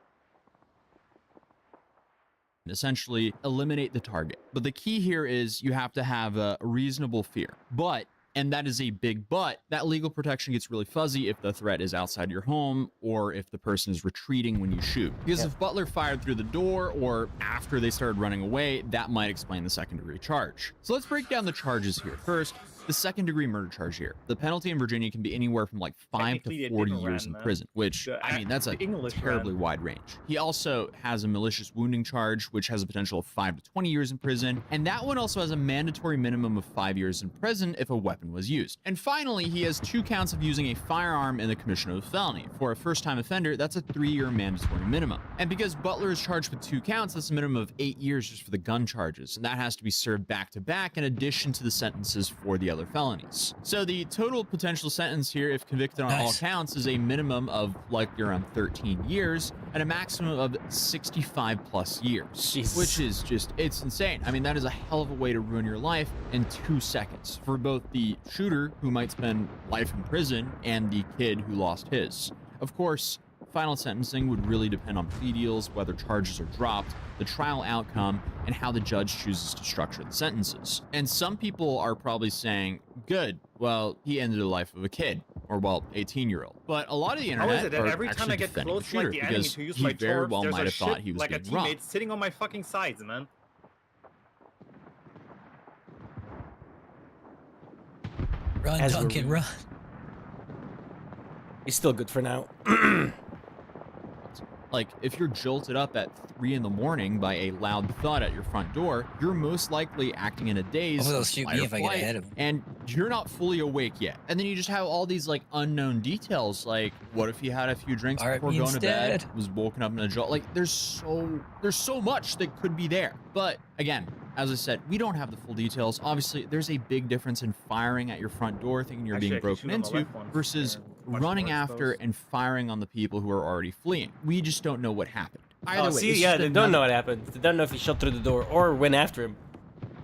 Essentially eliminate the target. But the key here is you have to have a reasonable fear. But, and that is a big but, that legal protection gets really fuzzy if the threat is outside your home or if the person is retreating when you shoot. Because if Butler fired through the door or after they started running away, that might explain the second-degree charge. So let's break down the charges here. First, the second-degree murder charge here. The penalty in Virginia can be anywhere from like 5 to 40 years in prison, which, I mean, that's a terribly wide range. He also has a malicious wounding charge, which has a potential of 5 to 20 years in prison, and that one also has a mandatory minimum of 5 years in prison if a weapon was used. And finally, he has 2 counts of using a firearm in the commission of a felony. For a first-time offender, that's a 3-year mandatory minimum. And because Butler is charged with 2 counts, that's a minimum of 8 years just for the gun charges, and that has to be served back-to-back in addition to the sentences for the other felonies. So the total potential sentence here, if convicted on all counts, is a minimum of likely around 13 years and a maximum of 65 plus years. Jesus. Which is just, it's insane. I mean, that is a hell of a way to ruin your life in 2 seconds for both the shooter, who might spend life in prison, and the kid who lost his. Of course, final sentencing would really depend on plea deals, whether charges are dropped, the trial outcome, and how the judge chooses to structure the sentences. And some people are probably saying, good, well, he ended the life of a kid, or well, 18-year-old. But a lot of the internet How is it that are every time actually I get defending the close to like shooter the enemy because to use he my very torch, well there's might a have thought ship, he was like a being teammate robbed. sitting on my fucking sides, man. Run, Duncan, run. He's still good for now. Like, if you're jolted up at 3 in the morning by a loud thud at your front door, you're most likely acting in a daze, Hopefully they'll shoot me if I get ahead of them. and you're not fully awake yet. And then you just have all these like unknown details, like what if he had a few drinks before going to bed, was woken up in a jolt. Like, there's so much that could be there. But again, as I said, we don't have the full details. Obviously, there's a big difference in firing at your front door thinking you're being broken into versus running after and firing on the people who are already fleeing. We just don't know what happened. Either way, see, yeah, they don't know what happened. They don't know if he shot through the door or went after him.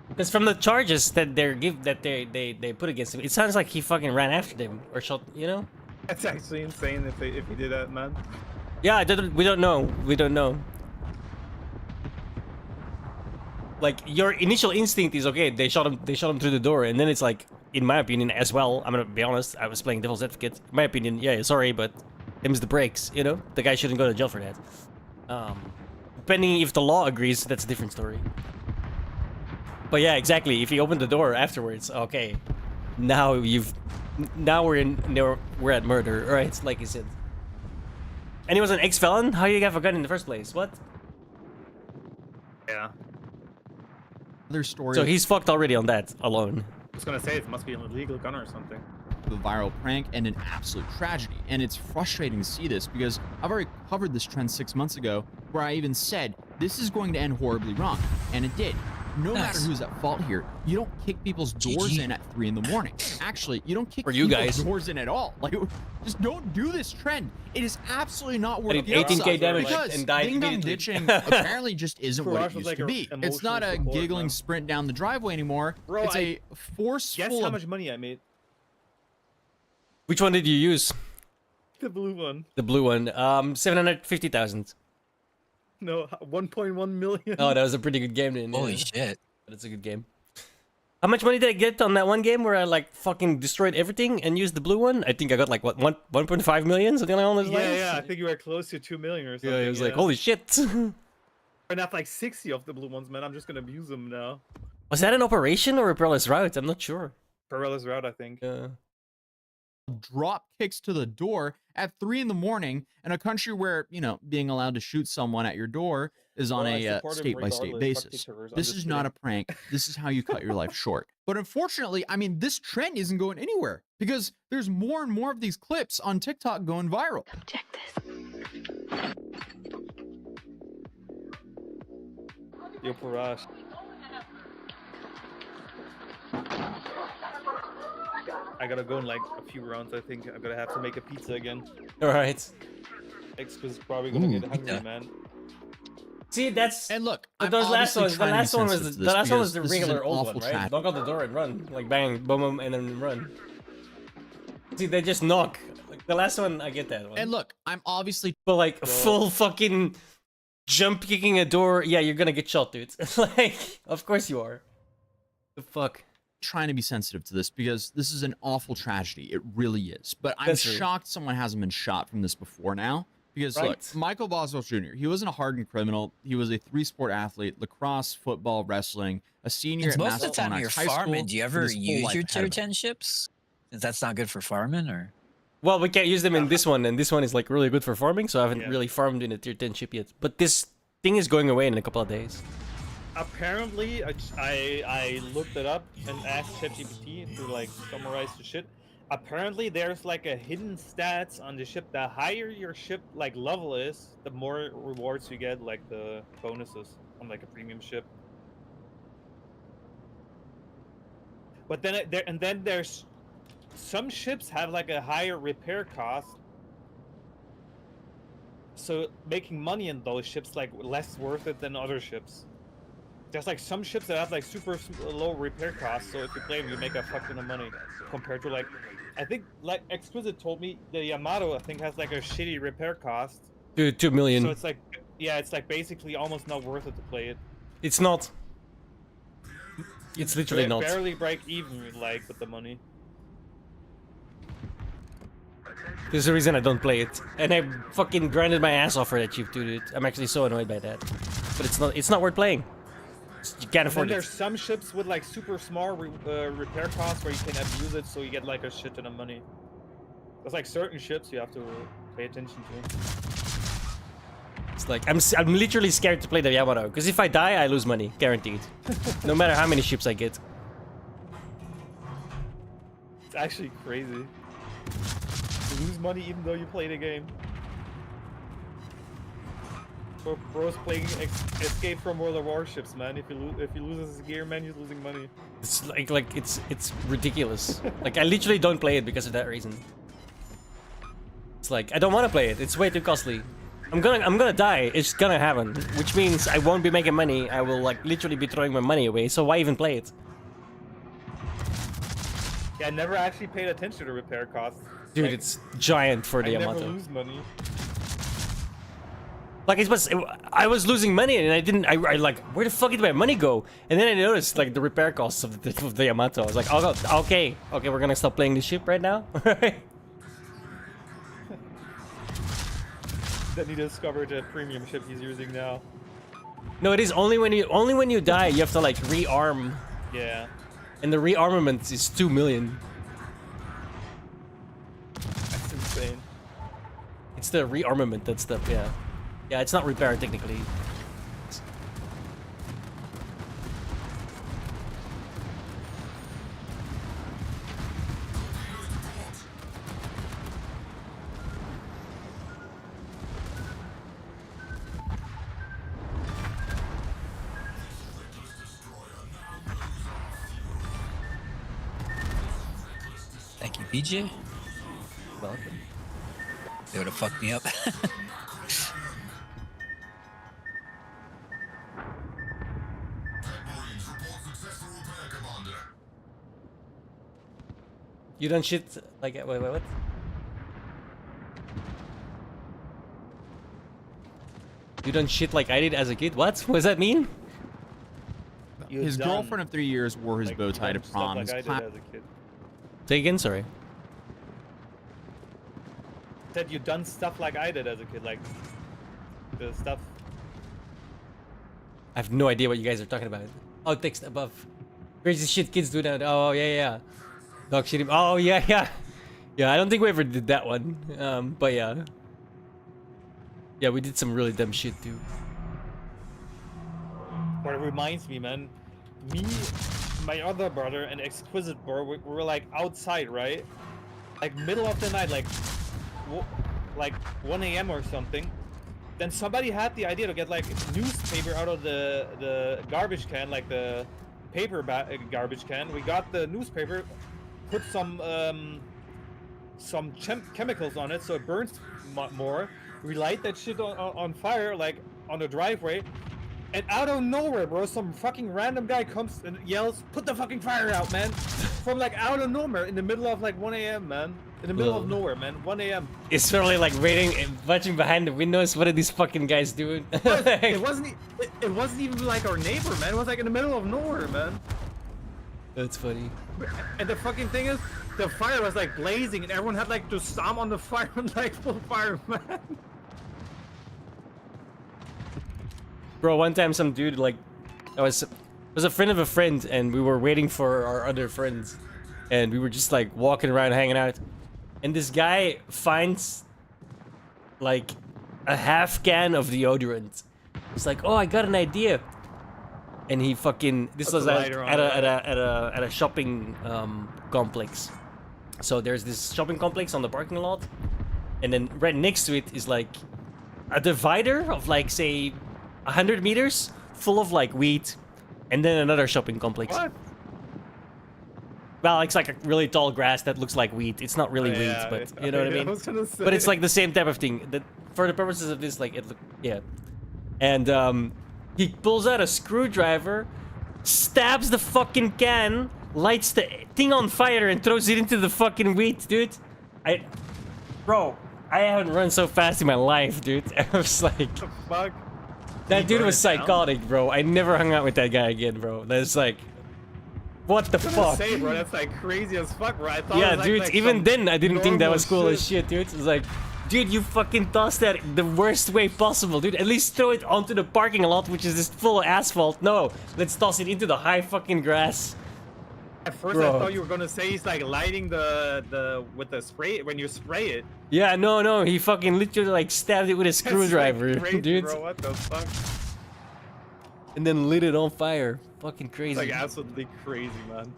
Because from the charges that they put against him, it sounds like he fucking ran after them or shot. You know? That's actually insane if he did that, man. Yeah, we don't know. We don't know. Like, your initial instinct is okay. They shot him through the door, and then it's like, in my opinion, as well. I'm gonna be honest. I was playing devil's advocate. In my opinion, yeah, sorry, but them's the breaks. You know, the guy shouldn't go to jail for that. Depending if the law agrees, that's a different story. But yeah, exactly. If he opened the door afterwards, okay, now we're at murder, right? Like you said. And he was an ex-felon. How you have a gun in the first place? What? Yeah. Other story. So he's fucked already on that alone. I was gonna say it must be an illegal gun or something. the viral prank and an absolute tragedy. And it's frustrating to see this because I've already covered this trend 6 months ago where I even said this is going to end horribly wrong, and it did. No matter who's at fault here, you don't kick people's doors in at 3 in the morning. Actually, you don't kick people's doors in at all. Like, just don't do this trend. It is absolutely not worth it. 18k damage because and died ding dong immediately. ditching apparently just isn't what it Farash was used like to a be. It's emotional not a support, giggling man. sprint down the driveway anymore. Bro, it's a forceful. Guess how much money I made? Which one did you use? The blue one. The blue one. 750,000. No, 1.1 million. Oh, that was a pretty good game then. Holy shit. That's a good game. How much money did I get on that one game where I like fucking destroyed everything and used the blue one? I think I got like what 1.5 million, something along those lines. Yeah, I think you were close to 2 million or something. Yeah, it was like holy shit. And that's like 60 of the blue ones, man. I'm just gonna abuse them now. Was that an operation or a perilous route? I'm not sure. Perilous route, I think. Yeah. Drop kicks to the door at 3 in the morning in a country where, you know, being allowed to shoot someone at your door is on a state-by-state basis. This is not a prank. This is how you cut your life short. But unfortunately, I mean, this trend isn't going anywhere because there's more and more of these clips on TikTok going viral. Check this. Yo, Parash. I gotta go in like a few rounds. I think I'm gonna have to make a pizza again. All right. X is probably gonna get hungry, man. See, that's and look. But those last ones, the last one was the regular old one, right? Knock on the door and run, like bang, boom, boom, and then run. See, they just knock. Like the last one, I get that one. And look, I'm obviously, but like full fucking jump kicking a door. Yeah, you're gonna get shot, dude. Like, of course you are. The fuck. Trying to be sensitive to this because this is an awful tragedy. It really is. But I'm shocked someone hasn't been shot from this before now. Because look, Michael Boswell Jr., he wasn't a hardened criminal. He was a 3-sport athlete: lacrosse, football, wrestling, a senior at most of the time Massillon you're High School. farming. Do you ever and his whole use life your ahead of tier him. 10 ships? Since that's not good for farming, or? Well, we can't use them in this one, and this one is like really good for farming, so I haven't really farmed in a tier 10 ship yet. But this thing is going away in a couple of days. Apparently, I looked it up and asked ChatGPT to like summarize the shit. Apparently, there's like a hidden stats on the ship. The higher your ship like level is, the more rewards you get, like the bonuses on like a premium ship. But then there's some ships have like a higher repair cost. So making money in those ships like less worth it than other ships. There's like some ships that have like super low repair costs, so if you play them, you make a fuck ton of money compared to like, I think like Exquisite told me the Yamato I think has like a shitty repair cost. Dude, 2 million. So it's like, yeah, it's like basically almost not worth it to play it. It's not. It's literally not. Barely break even like with the money. There's a reason I don't play it, and I fucking grinded my ass off for that cheap too, dude. I'm actually so annoyed by that, but it's not worth playing. You can't afford it. There's some ships with like super small repair costs where you can abuse it, so you get like a shit ton of money. There's like certain ships you have to pay attention to. It's like I'm literally scared to play the Yamato, because if I die, I lose money, guaranteed. No matter how many ships I get. It's actually crazy. You lose money even though you play the game. Bro's playing Escape from World of Warships, man. If you lose his gear, man, you're losing money. It's like it's ridiculous. Like I literally don't play it because of that reason. It's like I don't want to play it. It's way too costly. I'm gonna die. It's gonna happen, which means I won't be making money. I will like literally be throwing my money away. So why even play it? Yeah, I never actually paid attention to repair costs. Dude, like, it's giant for the I Yamato. never lose money. Like I was losing money and I like, where the fuck did my money go? And then I noticed like the repair costs of the Yamato. I was like, oh, okay, we're gonna stop playing this ship right now. Then he discovered the premium ship he's using now. No, it is only when you die you have to like rearm. Yeah. And the rearmament is 2 million. That's insane. It's the rearmament that's the yeah. Yeah, it's not repair technically. PJ? Welcome. They would have fucked me up. You done shit like wait what? You done shit like I did as a kid? What does that mean? His girlfriend of 3 years wore his bow tie to prom. Like I did as a kid. Say again, sorry. Said you done stuff like I did as a kid, like the stuff. I have no idea what you guys are talking about. Oh, text above. Crazy shit kids do now. Oh yeah. Dog shit. Oh yeah. Yeah, I don't think we ever did that one. But yeah. Yeah, we did some really dumb shit too. What it reminds me, man. Me, my other brother, and Exquisite Bro, we were like outside, right? Like middle of the night, like 1 a.m. or something. Then somebody had the idea to get like newspaper out of the garbage can, like the paper garbage can. We got the newspaper, put some chemicals on it so it burns more. We light that shit on fire, like on the driveway. And out of nowhere, bro, some fucking random guy comes and yells, "Put the fucking fire out, man!" From like out of nowhere, in the middle of like 1 a.m., man. In the middle of nowhere, man. 1 a.m. It's probably like waiting and watching behind the windows. What are these fucking guys doing? It wasn't even like our neighbor, man. It was like in the middle of nowhere, man. That's funny. And the fucking thing is, the fire was like blazing, and everyone had like to stomp on the fire and like full fire, man. Bro, one time some dude like, was a friend of a friend, and we were waiting for our other friends, and we were just like walking around hanging out, and this guy finds like a half can of deodorant. He's like, "Oh, I got an idea," and he fucking was at a shopping complex. So there's this shopping complex on the parking lot, and then right next to it is like a divider of like say 100 meters full of like wheat, and then another shopping complex. What? Well, it's like a really tall grass that looks like wheat. It's not really wheat, but you know what I mean? But it's like the same type of thing. That for the purposes of this, like yeah. And he pulls out a screwdriver, stabs the fucking can, lights the thing on fire, and throws it into the fucking wheat, dude. Bro, I haven't run so fast in my life, dude. I was like, what the fuck? That dude was psychotic, bro. I never hung out with that guy again, bro. That's like, what the fuck? Say, bro, that's like crazy as fuck, bro. I thought yeah, it was dude. like Even then, I didn't think that was cool shit. as shit, dude. It's like, dude, you fucking tossed that the worst way possible, dude. At least throw it onto the parking lot, which is just full of asphalt. No, let's toss it into the high fucking grass. At first, Bro. I thought you were gonna say he's like lighting the with the spray when you spray it. Yeah, no, he fucking literally like stabbed it with a screwdriver, That's like crazy, dude. bro. What the fuck? And then lit it on fire. Fucking crazy. It's like absolutely crazy, man.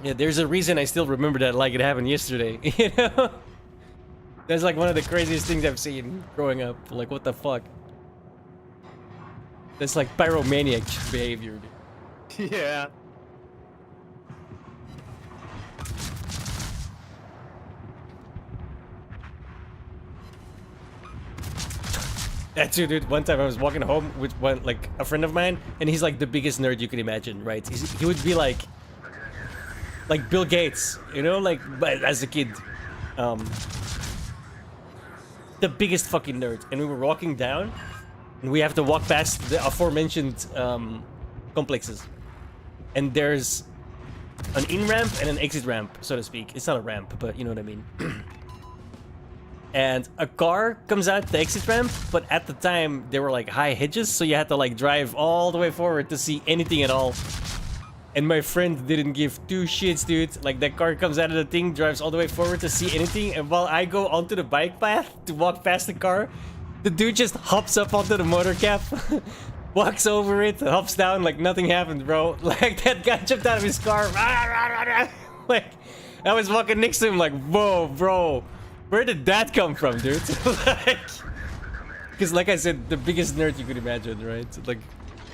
Yeah, there's a reason I still remember that like it happened yesterday. You know, that's like one of the craziest things I've seen growing up. Like, what the fuck? That's like pyromaniac behavior, dude. Yeah. That too, dude. One time I was walking home with like a friend of mine, and he's like the biggest nerd you could imagine, right? He would be like Bill Gates, you know, like, but as a kid, the biggest fucking nerd. And we were walking down, and we have to walk past the aforementioned complexes, and there's an in ramp and an exit ramp, so to speak. It's not a ramp, but you know what I mean. And a car comes out the exit ramp, but at the time there were like high hedges, so you had to like drive all the way forward to see anything at all. And my friend didn't give two shits, dude. Like, that car comes out of the thing, drives all the way forward to see anything, and while I go onto the bike path to walk past the car, the dude just hops up onto the motor cap, walks over it, hops down like nothing happened, bro. Like, that guy jumped out of his car. Like, I was walking next to him like, whoa, bro. Where did that come from, dude? Like, because like I said, the biggest nerd you could imagine, right? Like,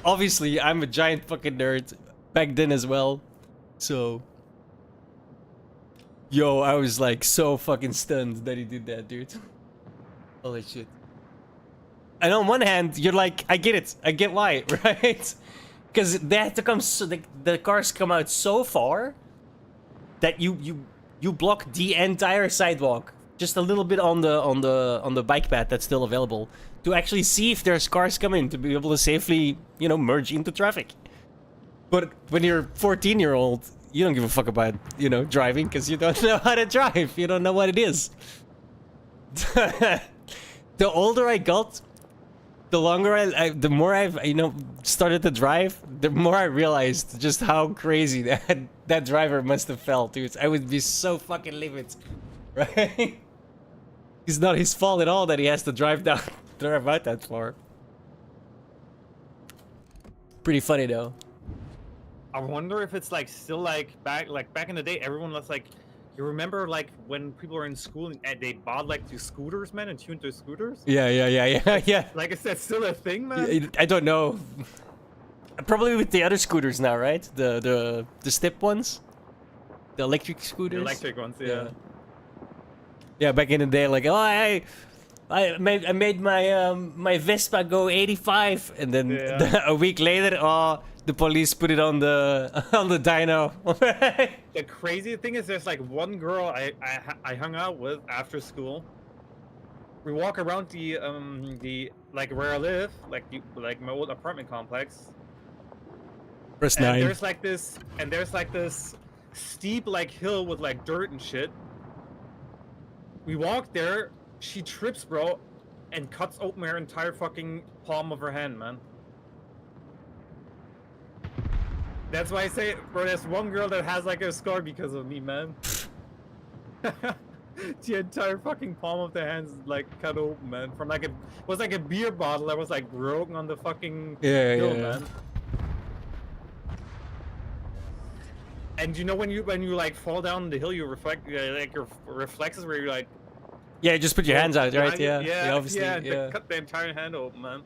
obviously, I'm a giant fucking nerd back then as well. So, yo, I was like so fucking stunned that he did that, dude. Holy shit. And on one hand, you're like, I get it. I get why, right? Because they had to come, so the cars come out so far that you block the entire sidewalk, just a little bit on the bike path that's still available, to actually see if there's cars coming to be able to safely, you know, merge into traffic. But when you're 14-year-old, you don't give a fuck about, you know, driving because you don't know how to drive. You don't know what it is. The older I got, the longer the more I've, you know, started to drive, the more I realized just how crazy that driver must have felt, dude. I would be so fucking livid, right? It's not his fault at all that he has to drive out that far. Pretty funny though. I wonder if it's like still like back in the day, everyone was like, you remember like when people were in school and they bought like two scooters, man, and tuned their scooters? Yeah. Like, is that still a thing, man? I don't know. Probably with the other scooters now, right? The step ones, the electric scooters. The electric ones, yeah. Yeah, back in the day, like, oh, I made my my Vespa go 85, and then a week later, oh, the police put it on the dyno. The crazy thing is, there's like one girl I hung out with after school. We walk around the like where I live, like my old apartment complex. Press and 9. There's like this steep like hill with like dirt and shit. We walk there, she trips, bro, and cuts open her entire fucking palm of her hand, man. That's why I say, bro, there's one girl that has like a scar because of me, man. The entire fucking palm of the hands like cut open, man. From like was like a beer bottle that was like broken on the fucking hill, man. And you know when you like fall down the hill, you reflect like your reflexes where you're like. Yeah, just put your hands out, right? Yeah, obviously. Yeah. Cut the entire hand open, man.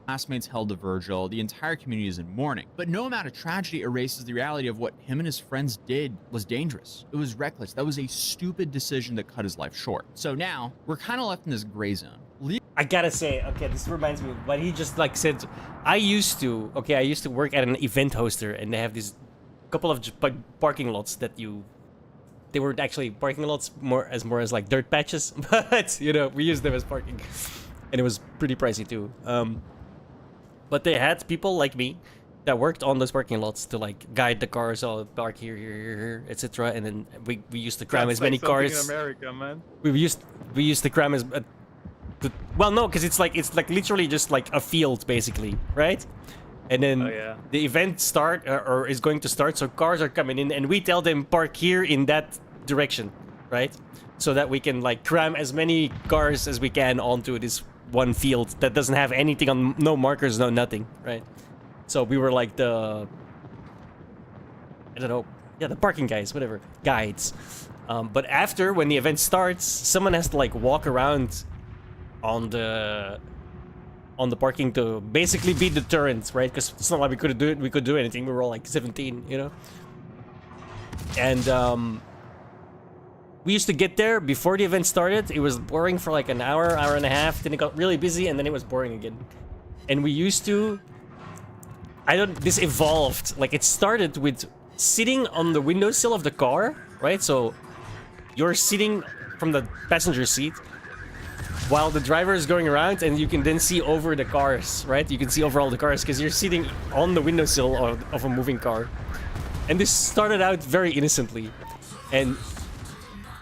Classmates held a vigil. The entire community is in mourning. But no amount of tragedy erases the reality of what him and his friends did was dangerous. It was reckless. That was a stupid decision that cut his life short. So now we're kind of left in this gray zone. I gotta say, okay, this reminds me of what he just like said. I used to work at an event hoster, and they have these couple of parking lots that they were actually parking lots more as like dirt patches, but you know, we used them as parking, and it was pretty pricey too. But they had people like me that worked on those parking lots to like guide the cars, park here, etc. And then we used to cram as many cars. In America, man. We used to cram as well, no, because it's like literally just like a field basically, right? And then the event is going to start, so cars are coming in, and we tell them park here in that direction, right? So that we can like cram as many cars as we can onto this one field that doesn't have anything on, no markers, no nothing, right? So we were like the, I don't know, yeah, the parking guys, whatever, guides. But after, when the event starts, someone has to like walk around on the parking to basically be deterrent, right? Because it's not like we could do anything. We were all like 17, you know. And we used to get there before the event started. It was boring for like an hour and a half. Then it got really busy, and then it was boring again. And we used to, this evolved. Like, it started with sitting on the windowsill of the car, right? So you're sitting from the passenger seat while the driver is going around, and you can then see over the cars, right? You can see over all the cars because you're sitting on the windowsill of a moving car. And this started out very innocently, and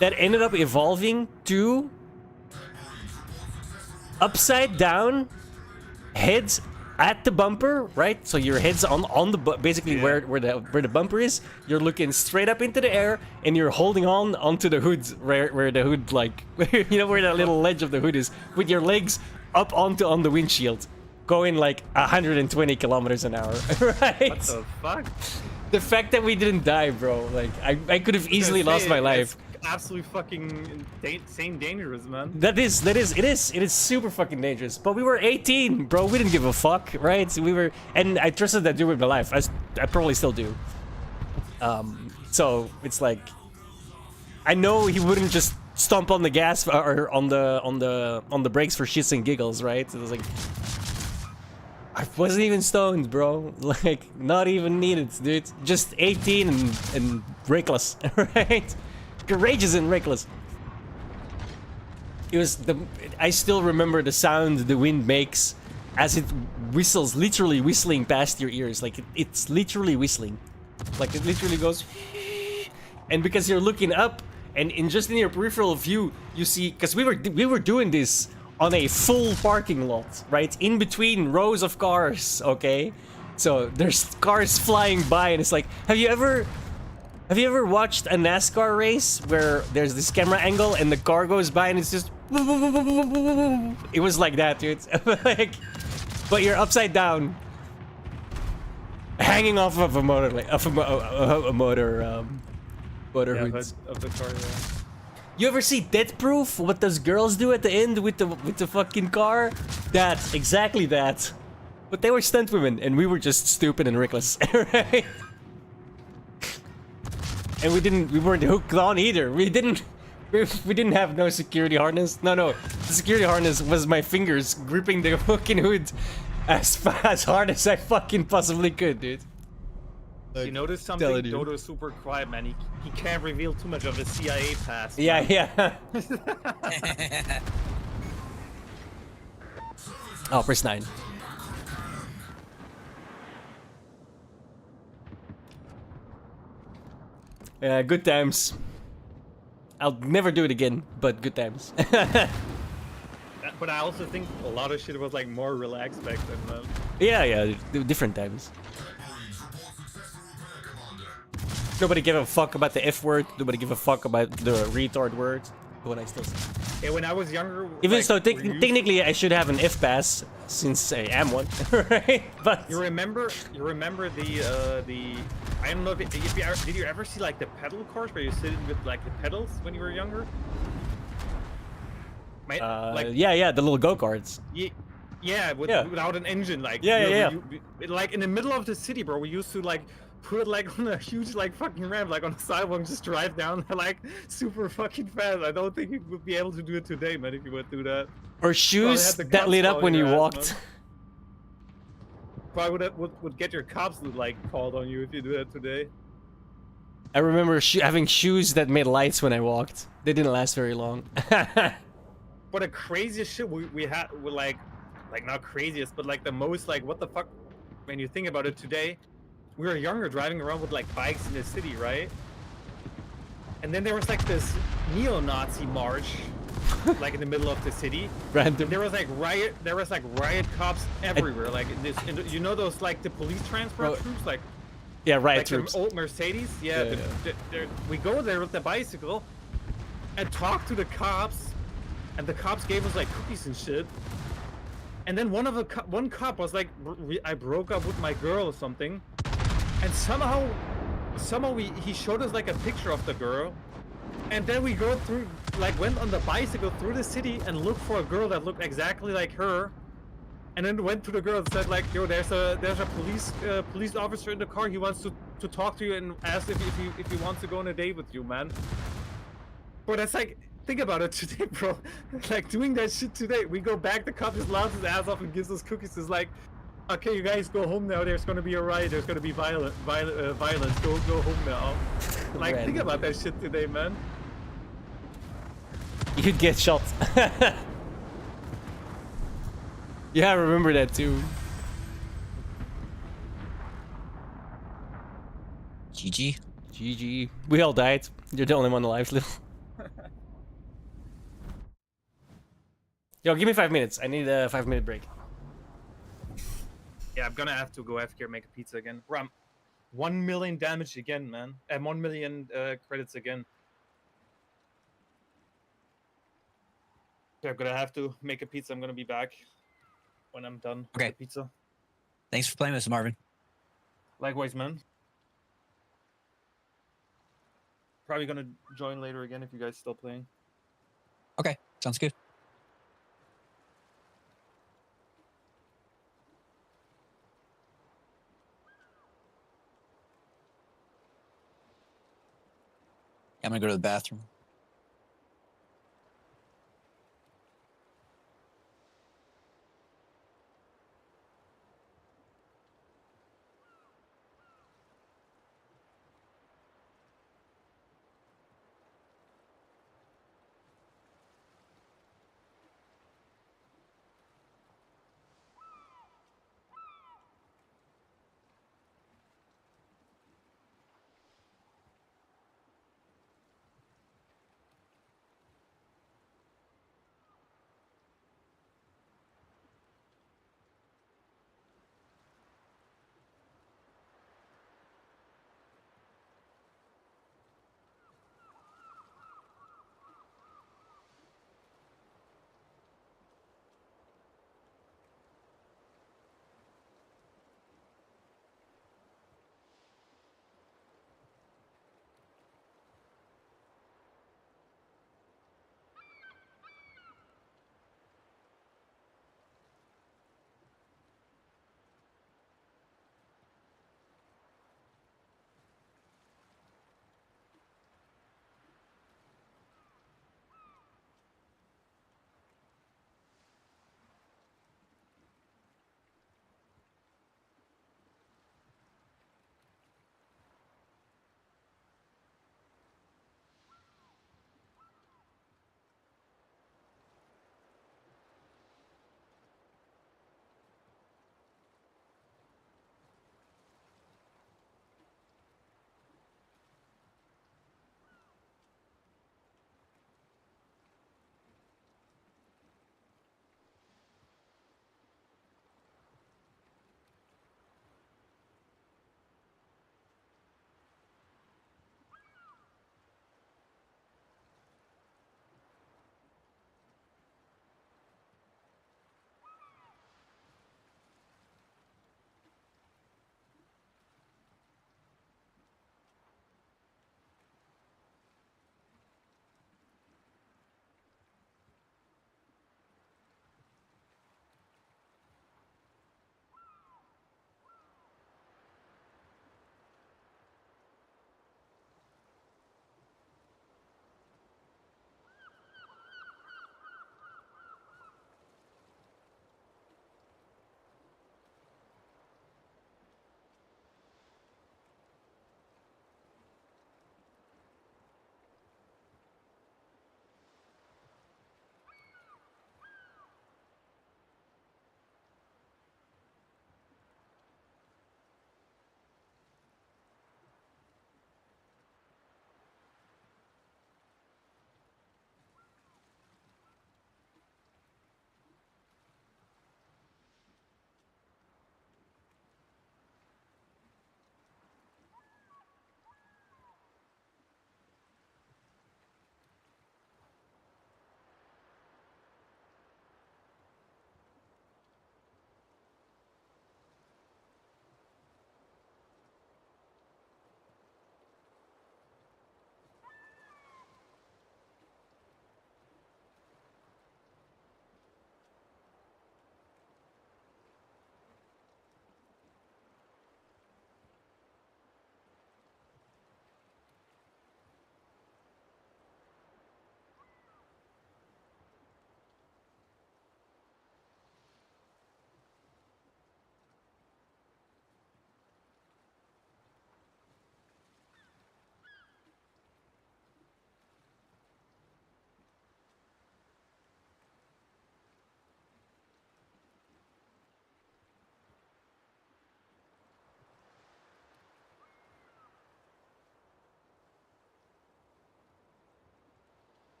that ended up evolving to upside down heads at the bumper, right? So your head's on the basically where the bumper is. You're looking straight up into the air, and you're holding onto the hood where the hood, like, you know, where that little ledge of the hood is, with your legs up on the windshield, going like 120 kilometers an hour, right? What the fuck? The fact that we didn't die, bro, like I could have easily lost my life. absolutely fucking insane dangerous, man. It is super fucking dangerous. But we were 18, bro. We didn't give a fuck, right? We were, and I trusted that dude with my life. I probably still do. So it's like, I know he wouldn't just stomp on the gas or on the brakes for shits and giggles, right? So it was like, I wasn't even stoned, bro. Like, not even needed, dude. Just 18 and reckless, right? Courageous and reckless. It was I still remember the sound the wind makes as it whistles, literally whistling past your ears. Like, it's literally whistling. Like, it literally goes... And because you're looking up, and just in your peripheral view, you see... Because we were doing this on a full parking lot, right? In between rows of cars, okay? So there's cars flying by, and it's like, have you ever watched a NASCAR race where there's this camera angle and the car goes by and it's just... It was like that, dude. Like, but you're upside down, hanging off of a motor, like a motor hood of the car. Yeah. You ever see Death Proof? What those girls do at the end with the fucking car? That, exactly that. But they were stunt women, and we were just stupid and reckless, right? And we weren't hooked on either. We didn't have no security harness. No, the security harness was my fingers gripping the fucking hood as hard as I fucking possibly could, dude. You notice something? Dodo's super quiet, man. He can't reveal too much of his CIA past. Yeah, yeah. Oh, press 9. Good times. I'll never do it again, but good times. But I also think a lot of shit was like more relaxed back then, man. Yeah, different times. Nobody gave a fuck about the F word. Nobody gave a fuck about the retard word. What I still say. Yeah, when I was younger. Even like, so, technically, I should have an F pass since I am one, right? But you remember the I don't know if you ever, did you ever see like the pedal course where you sit with like the pedals when you were younger? Yeah, the little go-karts. Yeah, without an engine, like like in the middle of the city, bro. We used to like put it like on a huge like fucking ramp, like on the sidewalk, just drive down like super fucking fast. I don't think you would be able to do it today, man, if you would do that. Or shoes that lit up when you walked. Probably would get your cops like called on you if you do that today. I remember having shoes that made lights when I walked. They didn't last very long. But the craziest shit we had were like not craziest, but like the most like what the fuck when you think about it today. We were younger, driving around with like bikes in the city, right? And then there was like this neo-Nazi march, like in the middle of the city. Random. And there was like riot cops everywhere, like you know those like the police transport troops, like riot like troops. Old Mercedes, we go there with the bicycle and talk to the cops, and the cops gave us like cookies and shit. And then one cop was like, I broke up with my girl or something. And somehow he showed us like a picture of the girl, and then we went on the bicycle through the city and looked for a girl that looked exactly like her, and then went to the girl and said like, yo, there's a police officer in the car. He wants to talk to you and ask if he wants to go on a date with you, man. But that's like, think about it today, bro. Like doing that shit today, we go back, the cop just laughs his ass off and gives us cookies. It's like, okay, you guys go home now. There's gonna be a riot. There's gonna be violence. Go home now. Like, think about that shit today, man. You could get shot. Yeah, I remember that too. GG. GG. We all died. You're the only one alive, Little. Yo, give me 5 minutes. I need a 5-minute break. Yeah, I'm gonna have to go AFK and make a pizza again. Bro, I'm 1 million damage again, man. And 1 million credits again. Okay, I'm gonna have to make a pizza. I'm gonna be back when I'm done with the pizza. Thanks for playing with us, Marvin. Likewise, man. probably gonna join later again if you guys still playing. Okay, sounds good. I'm gonna go to the bathroom.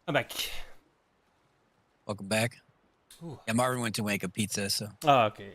I'm back. Welcome back. Ooh. Yeah, Marvin went to make a pizza, so. Oh, okay.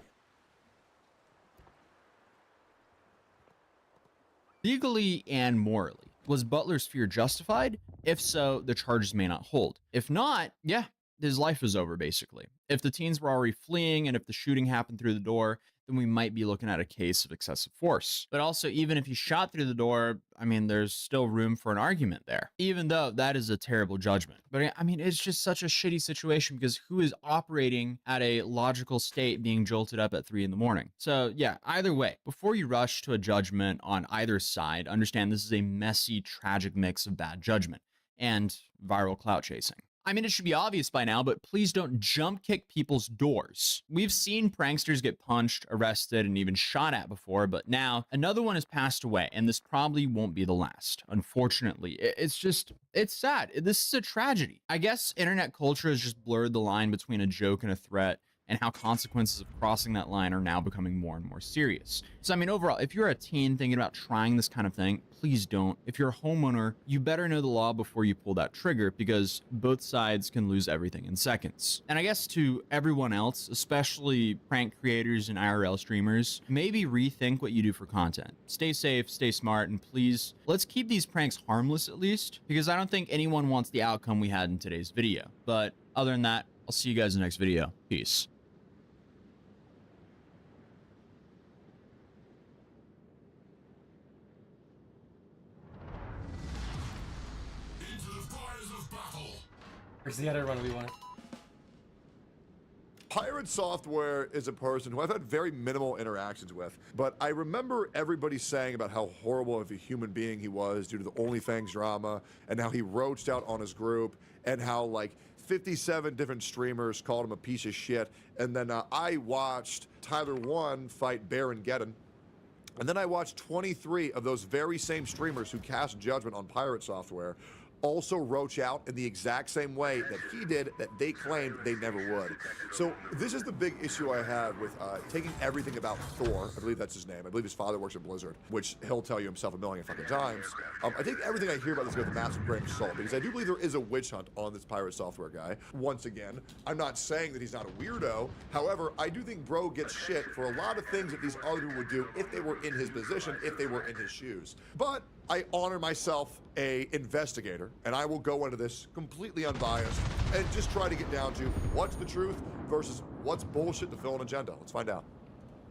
Legally and morally, was Butler's fear justified? If so, the charges may not hold. If not, yeah, his life is over, basically. If the teens were already fleeing and if the shooting happened through the door, then we might be looking at a case of excessive force. But also, even if he shot through the door, I mean, there's still room for an argument there, even though that is a terrible judgment. But I mean, it's just such a shitty situation because who is operating at a logical state being jolted up at 3 in the morning? So yeah, either way, before you rush to a judgment on either side, understand this is a messy, tragic mix of bad judgment and viral clout chasing. I mean, it should be obvious by now, but please don't jump kick people's doors. We've seen pranksters get punched, arrested, and even shot at before, but now another one has passed away, and this probably won't be the last. Unfortunately, it's sad. This is a tragedy. I guess internet culture has just blurred the line between a joke and a threat, and how consequences of crossing that line are now becoming more and more serious. So I mean, overall, if you're a teen thinking about trying this kind of thing, please don't. If you're a homeowner, you better know the law before you pull that trigger because both sides can lose everything in seconds. And I guess to everyone else, especially prank creators and IRL streamers, maybe rethink what you do for content. Stay safe, stay smart, and please, let's keep these pranks harmless at least, because I don't think anyone wants the outcome we had in today's video. But other than that, I'll see you guys in the next video. Peace. Where's the other one we wanted? Pirate Software is a person who I've had very minimal interactions with, but I remember everybody saying about how horrible of a human being he was due to the OnlyFans drama, and how he roached out on his group, and how like 57 different streamers called him a piece of shit. And then I watched Tyler 1 fight Baron Geddon. And then I watched 23 of those very same streamers who cast judgment on Pirate Software also roach out in the exact same way that he did, that they claimed they never would. So this is the big issue I have with taking everything about Thor, I believe that's his name, I believe his father works at Blizzard, which he'll tell you himself a million fucking times. I take everything I hear about this guy with a massive grain of salt, because I do believe there is a witch hunt on this Pirate Software guy. Once again, I'm not saying that he's not a weirdo, however, I do think bro gets shit for a lot of things that these other people would do if they were in his position, if they were in his shoes. But I honor myself a investigator, and I will go into this completely unbiased and just try to get down to what's the truth versus what's bullshit to fill an agenda. Let's find out.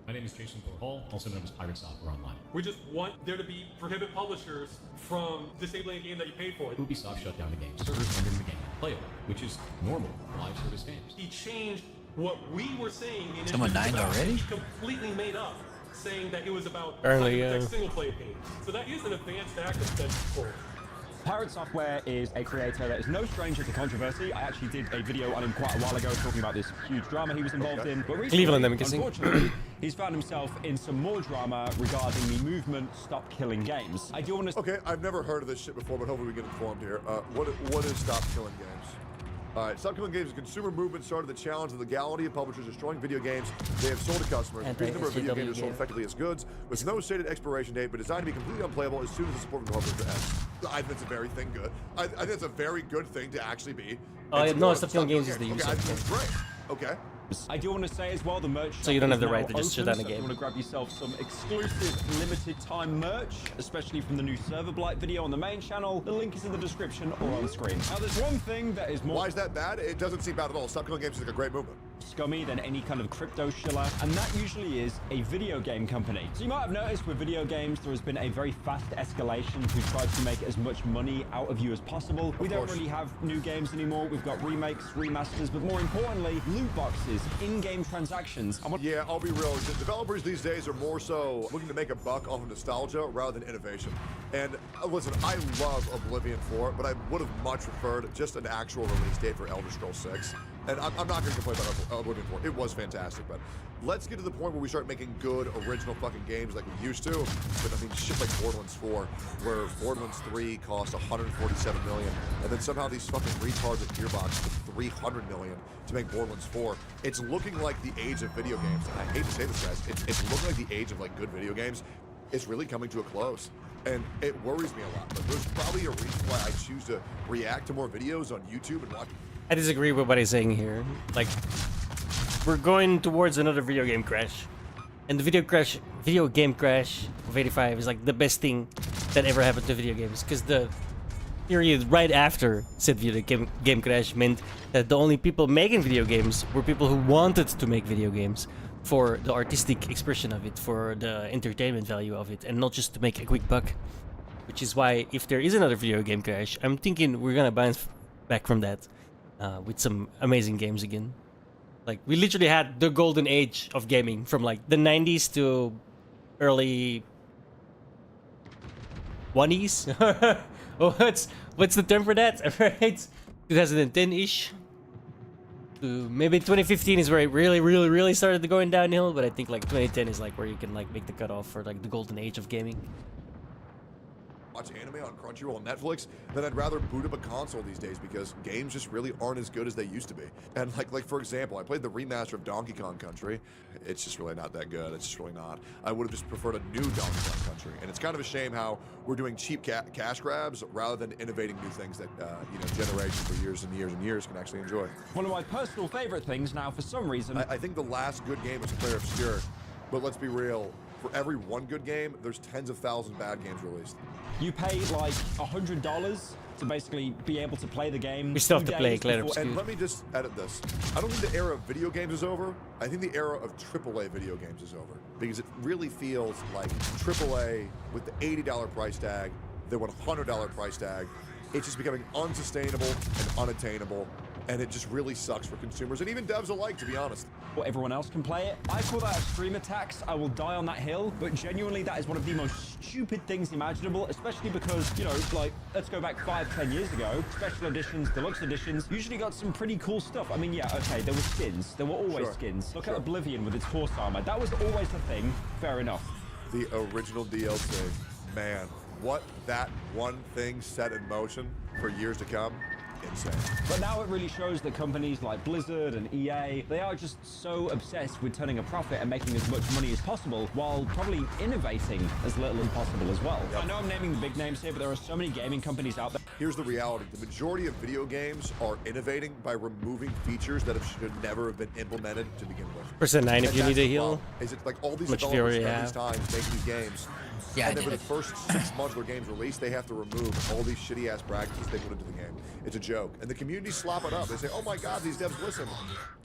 My name is Jason Hall, also known as Pirate Software Online. We just want there to be prohibit publishers from disabling a game that you paid for. Ubisoft shut down the game. Servers rendered the game unplayable, which is normal for live service games. He changed what we were saying initially. Someone died already? He completely made up, saying that it was about single player games. So that is an advanced act of control. Pirate Software is a creator that is no stranger to controversy. I actually did a video on him quite a while ago talking about this huge drama he was involved in. But recently, unfortunately, he's found himself in some more drama regarding the movement Stop Killing Games. I do want to... Okay, I've never heard of this shit before, but hopefully we get informed here. What is Stop Killing Games? Alright, Stop Killing Games is a consumer movement started the challenge of the legality of publishers destroying video games they have sold to customers. Increasing number of video games are sold effectively as goods with no stated expiration date, but designed to be completely unplayable as soon as the support from the publisher ends. I think that's a very good. I think that's a very good thing to actually be. No, Stop Killing Games is the user. Okay, that's great. Okay. I do want to say as well, the merch. So you don't have the right to just shut down the game. If you want to grab yourself some exclusive limited time merch, especially from the new Server Blight video on the main channel. The link is in the description or on screen. Now, there's one thing that is more. Why is that bad? It doesn't seem bad at all. Stop Killing Games is like a great movement. Scummy than any kind of crypto shiller, and that usually is a video game company. So you might have noticed with video games, there has been a very fast escalation to try to make as much money out of you as possible. We don't really have new games anymore. We've got remakes, remasters, but more importantly, loot boxes, in-game transactions. Yeah, I'll be real. The developers these days are more so looking to make a buck off of nostalgia rather than innovation. And listen, I love Oblivion 4, but I would have much preferred just an actual release date for Elder Scrolls 6. And I'm not going to complain about Oblivion 4. It was fantastic, but let's get to the point where we start making good, original fucking games like we used to. But I mean, shit like Borderlands 4, where Borderlands 3 cost $147 million, and then somehow these fucking retards at Gearbox took $300 million to make Borderlands 4. It's looking like the age of video games. And I hate to say this, guys. It's looking like the age of like good video games. is really coming to a close. And it worries me a lot, but there's probably a reason why I choose to react to more videos on YouTube and watch. I disagree with what he's saying here. Like, we're going towards another video game crash. And the video game crash of 85 is like the best thing that ever happened to video games. Because the period right after said video game crash meant that the only people making video games were people who wanted to make video games for the artistic expression of it, for the entertainment value of it, and not just to make a quick buck. Which is why, if there is another video game crash, I'm thinking we're gonna bounce back from that with some amazing games again. Like, we literally had the golden age of gaming from like the 90s to early 20s. Oh, what's the term for that? Right, 2010-ish. Maybe 2015 is where it really started to going downhill, but I think like 2010 is like where you can like make the cutoff for like the golden age of gaming. Watch anime on Crunchyroll and Netflix, then I'd rather boot up a console these days because games just really aren't as good as they used to be. And like for example, I played the remaster of Donkey Kong Country. It's just really not that good. It's just really not. I would have just preferred a new Donkey Kong Country. And it's kind of a shame how we're doing cheap cash grabs rather than innovating new things that generations for years and years and years can actually enjoy. One of my personal favorite things now, for some reason, I think the last good game was Player Obscure, but let's be real. For every one good game, there's tens of thousands of bad games released. You pay like $100 to basically be able to play the game. We still have to play Player Obscure. And let me just edit this. I don't think the era of video games is over. I think the era of AAA video games is over. Because it really feels like AAA with the $80 price tag, the $100 price tag, it's just becoming unsustainable and unattainable. And it just really sucks for consumers and even devs alike, to be honest. Well, everyone else can play it. I call that a streamer tax. I will die on that hill, but genuinely that is one of the most stupid things imaginable, especially because, you know, like, let's go back 5-10 years ago, special editions, deluxe editions, usually got some pretty cool stuff. I mean, yeah, okay, there were skins. There were always skins. Look at Oblivion with its horse armor. That was always the thing. Fair enough. The original DLC. Man, what that one thing set in motion for years to come. Insane. But now it really shows that companies like Blizzard and EA, they are just so obsessed with turning a profit and making as much money as possible while probably innovating as little as possible as well. I know I'm naming the big names here, but there are so many gaming companies out there. Here's the reality. The majority of video games are innovating by removing features that should never have been implemented to begin with. %9 if you need a heal. Is it like all these Much developers fury, spend these times making these games? Yeah, and then for the first 6 months their game's released, they have to remove all these shitty ass practices they put into the game. It's a joke. And the community slop it up. They say, oh my god, these devs listen.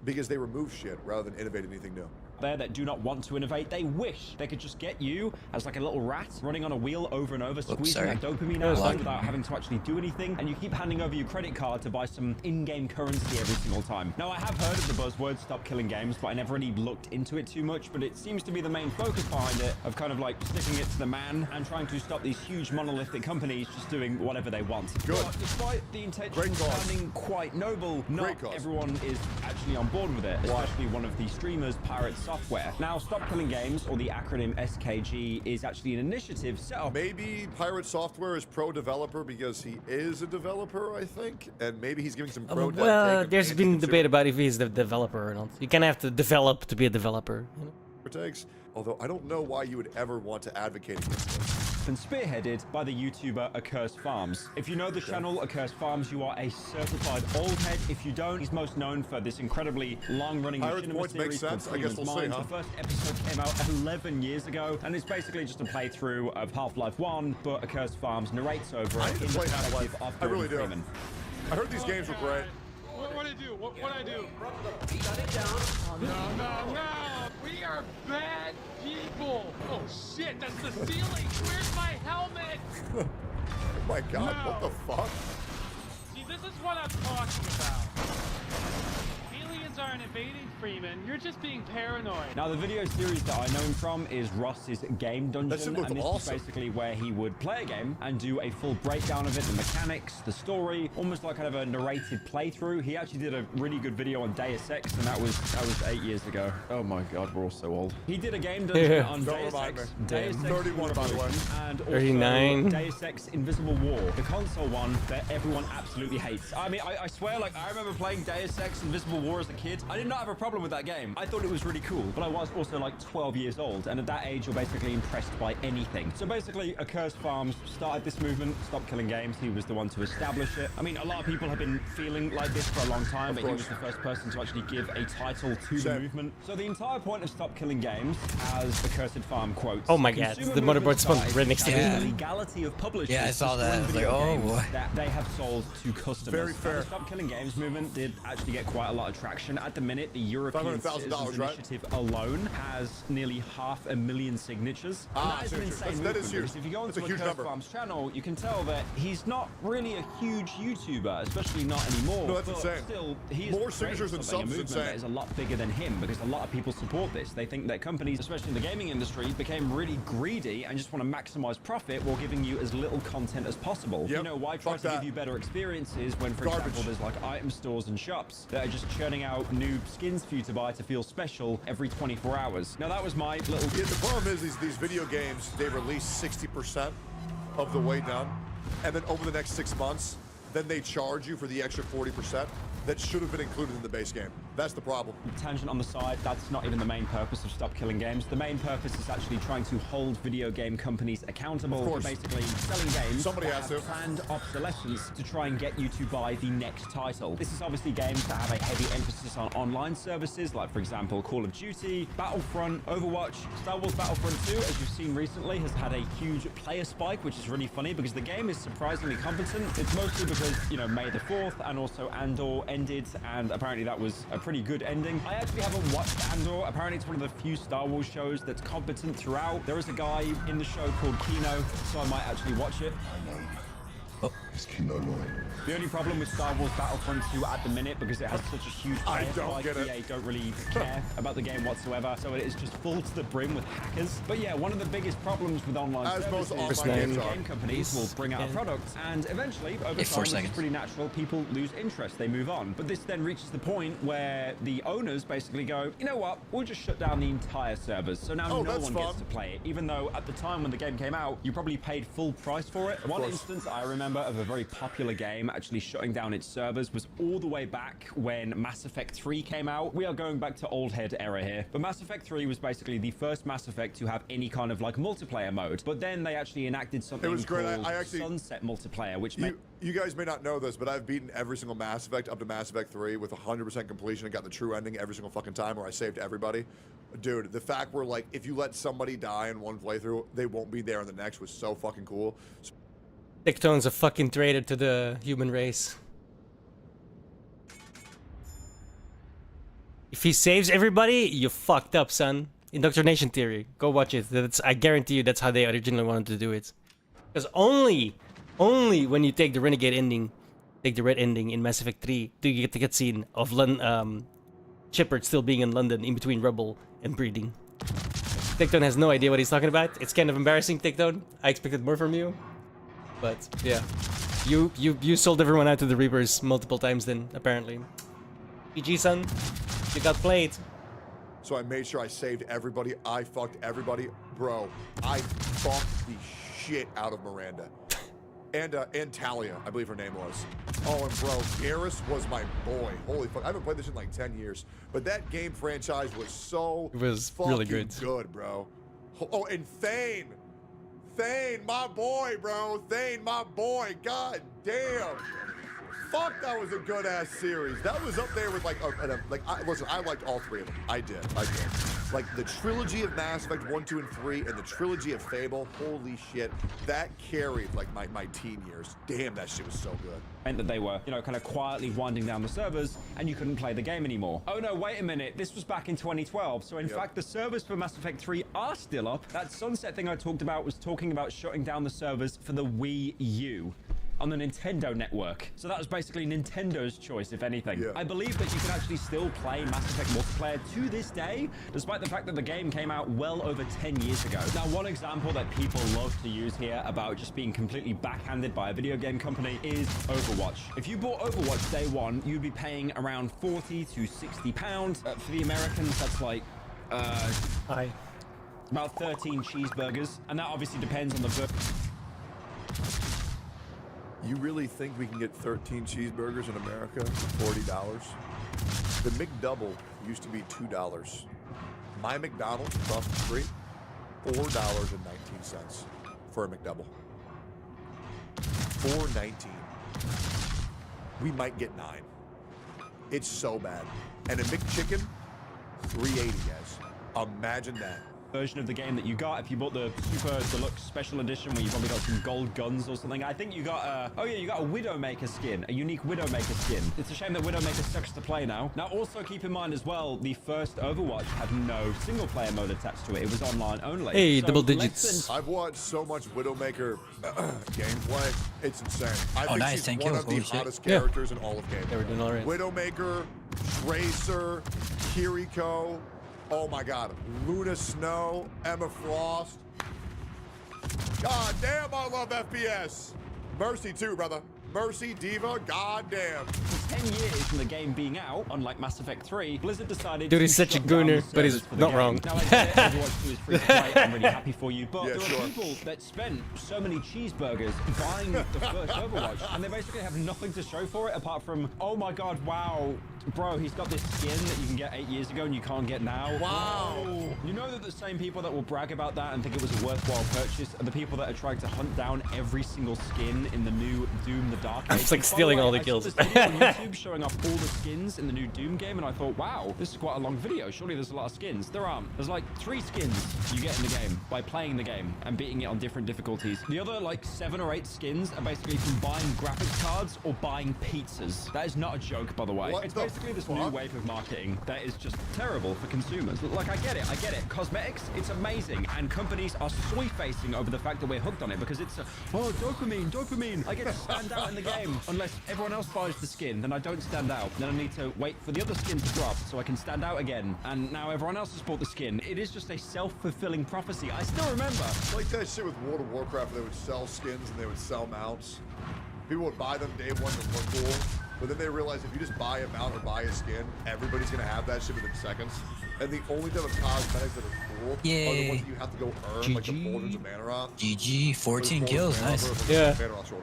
Because they remove shit rather than innovate anything new. There that do not want to innovate, they wish they could just get you as like a little rat running on a wheel over and over, squeezing that dopamine out without having to actually do anything, and you keep handing over your credit card to buy some in-game currency every single time. Now, I have heard of the buzzword stop killing games, but I never really looked into it too much, but it seems to be the main focus behind it, of kind of like sticking it to the man and trying to stop these huge monolithic companies just doing whatever they want. Good. But despite the intention sounding quite noble, not everyone is actually on board with it, especially one of the streamers, Pirate Software. Now, Stop Killing Games, or the acronym SKG, is actually an initiative set up. Maybe Pirate Software is pro-developer because he is a developer, I think, and maybe he's giving some pro-dev. Well, there's been debate about if he's the developer or not. You kind of have to develop to be a developer. You know? Takes, although I don't know why you would ever want to advocate against this. And spearheaded by the YouTuber Accursed Farms. If you know the channel Accursed Farms, you are a certified old head. If you don't, he's most known for this incredibly long-running machinima series called Freeman's Mind. The first episode came out 11 years ago, and it's basically just a playthrough of Half-Life 1, but Accursed Farms narrates over it in the perspective of I really do. Freeman. I heard these games were great. What I do? What I do? Shut it down. Oh, no. We are bad people. Oh shit, that's the ceiling. Where's my helmet? Oh my god, what the fuck? See, this is what I'm talking about. Aliens aren't invading Freeman. You're just being paranoid. Now, the video series that I know him from is Ross's Game Dungeon, and this is basically where he would play a game and do a full breakdown of it, the mechanics, the story, almost like kind of a narrated playthrough. He actually did a really good video on Deus Ex, and that was 8 years ago. Oh my god, we're all so old. He did a Game Dungeon on Deus Ex, Deus Ex 31 by the way, and also 39. Deus Ex Invisible War, the console one that everyone absolutely hates. I mean, I swear, like, I remember playing Deus Ex Invisible War as a kid, I did not have a problem with that game. I thought it was really cool, but I was also like 12 years old, and at that age, you're basically impressed by anything. So basically, Accursed Farms started this movement, Stop Killing Games. He was the one to establish it. I mean, a lot of people have been feeling like this for a long time, but he was the first person to actually give a title to the movement. So the entire point of Stop Killing Games, as Accursed Farm quotes, oh my god, the motherboard spawned right next to me. The legality of publishers. Yeah, I saw that. I was like, oh boy. That they have sold to customers. Very fair. The Stop Killing Games movement did actually get quite a lot of traction. At the minute, the European Citizens Initiative alone has nearly 500,000 signatures. And that is an insane movement. That is huge. If you go onto Accursed Farm's channel, you can tell that he's not really a huge YouTuber, especially not anymore. No, that's but insane. Still, he is More signatures than subs is insane. That is a lot bigger than him because a lot of people support this. They think that companies, especially in the gaming industry, became really greedy and just want to maximize profit while giving you as little content as possible. Yep. You know, why try to give you better experiences when, for example, there's like item stores and shops that are just churning out new skins for you to buy to feel special every 24 hours. Now, that was my little... Yeah, the problem is these video games, they release 60% of the way done, and then over the next 6 months, then they charge you for the extra 40% that should have been included in the base game. That's the problem. Tangent on the side, that's not even the main purpose of Stop Killing Games. The main purpose is actually trying to hold video game companies accountable for basically selling games Somebody has to. planned obsolescence to try and get you to buy the next title. This is obviously games that have a heavy emphasis on online services, like for example, Call of Duty, Battlefront, Overwatch, Star Wars Battlefront 2, as you've seen recently, has had a huge player spike, which is really funny because the game is surprisingly competent. It's mostly because, you know, May the 4th and also Andor ended, and apparently that was a pretty good ending. I actually haven't watched Andor. Apparently it's one of the few Star Wars shows that's competent throughout. There is a guy in the show called Kino, so I might actually watch it. Oh. Is Kino annoying? The only problem with Star Wars Battlefront 2 at the minute, because it has such a huge player spike, EA don't really care about the game whatsoever, so it is just full to the brim with hackers. But yeah, one of the biggest problems with online services is game companies will bring out a product, and eventually, over time, it's pretty natural, people lose interest, they move on. But this then reaches the point where the owners basically go, you know what, we'll just shut down the entire servers, so now no one gets to play it, even though at the time when the game came out, you probably paid full price for it. One instance I remember of a very popular game actually shutting down its servers was all the way back when Mass Effect 3 came out. We are going back to old head era here, but Mass Effect 3 was basically the first Mass Effect to have any kind of like multiplayer mode, but then they actually enacted something called Sunset Multiplayer, which meant... You guys may not know this, but I've beaten every single Mass Effect up to Mass Effect 3 with 100% completion and got the true ending every single fucking time where I saved everybody. Dude, the fact where like if you let somebody die in one playthrough, they won't be there in the next was so fucking cool. Tectone's a fucking traitor to the human race. If he saves everybody, you fucked up, son. Indoctrination theory. Go watch it. I guarantee you that's how they originally wanted to do it. Because only when you take the renegade ending, take the red ending in Mass Effect 3, do you get the cutscene of Shepard still being in London in between Rebel and breeding. Tectone has no idea what he's talking about. It's kind of embarrassing, Tectone. I expected more from you. But yeah, you sold everyone out to the Reapers multiple times then, apparently. GG, son. You got played. So I made sure I saved everybody. I fucked everybody. Bro, I fucked the shit out of Miranda. And Talia, I believe her name was. Oh, and bro, Garrus was my boy. Holy fuck. I haven't played this in like 10 years. But that game franchise was so really good, bro. Oh, and Thane. Thane, my boy, bro. Thane, my boy. God damn. Fuck, that was a good ass series. That was up there with like, listen, I liked all three of them. I did. Like the trilogy of Mass Effect 1, 2, and 3, and the trilogy of Fable. Holy shit, that carried like my teen years. Damn, that shit was so good. Meant that they were, you know, kind of quietly winding down the servers, and you couldn't play the game anymore. Oh no, wait a minute. This was back in 2012. So in fact, the servers for Mass Effect 3 are still up. That Sunset thing I talked about was talking about shutting down the servers for the Wii U on the Nintendo network. So that was basically Nintendo's choice, if anything. I believe that you can actually still play Mass Effect multiplayer to this day, despite the fact that the game came out well over 10 years ago. Now, one example that people love to use here about just being completely backhanded by a video game company is Overwatch. If you bought Overwatch day one, you'd be paying around 40 to 60 pounds. For the Americans, that's like, about 13 cheeseburgers. And that obviously depends on the You really think we can get 13 cheeseburgers in America for $40? The McDouble used to be $2. My McDonald's across the street, $4.19 for a McDouble. $4.19. We might get 9. It's so bad. And a McChicken, $3.80, guys. Imagine that. Version of the game that you got if you bought the super deluxe special edition where you probably got some gold guns or something. I think you got you got a Widowmaker skin, a unique Widowmaker skin. It's a shame that Widowmaker sucks to play now. Now also keep in mind as well, the first Overwatch had no single player mode attached to it. It was online only. Hey, so double digits. I've watched so much Widowmaker gameplay. It's insane. I think nice. she's one of the hottest characters in all of games. They were doing all right. Widowmaker, Tracer, Kiriko. Oh my God, Luna Snow, Emma Frost. God damn, I love FPS. Mercy too, brother. Mercy, Diva, goddamn. For 10 years from the game being out, unlike Mass Effect 3, Blizzard decided Dude, to he's such a shut down gooner, the but he's servers for the not game. wrong. Now, like I said, Overwatch 2 is free to play. I'm really happy for you, but there are people that spent so many cheeseburgers buying the first Overwatch, and they basically have nothing to show for it apart from, oh my God, wow, bro, he's got this skin that you can get 8 years ago and you can't get now. Wow. You know that the same people that will brag about that and think it was a worthwhile purchase are the people that are trying to hunt down every single skin in the new Doom: The Dark Age. It's like stealing all the kills. I saw this video on YouTube showing off all the skins in the new Doom game, and I thought, wow, this is quite a long video. Surely there's a lot of skins. There aren't. There's like 3 skins you get in the game by playing the game and beating it on different difficulties. The other like 7 or 8 skins are basically from buying graphics cards or buying pizzas. That is not a joke, by the way. It's basically this new wave of marketing that is just terrible for consumers. Like, I get it. Cosmetics, it's amazing, and companies are soy-facing over the fact that we're hooked on it because it's dopamine. I get to stand out in the game. Unless everyone else buys the skin, then I don't stand out. Then I need to wait for the other skin to drop so I can stand out again. And now everyone else has bought the skin. It is just a self-fulfilling prophecy. I still remember. Like that shit with World of Warcraft, where they would sell skins and they would sell mounts. People would buy them day one to look cool, but then they realized if you just buy a mount or buy a skin, everybody's gonna have that shit within seconds. And the only type of cosmetics that are cool are the ones that you have to go earn, like the Boulders of Manaroth. GG, 14 kills, nice. Yeah.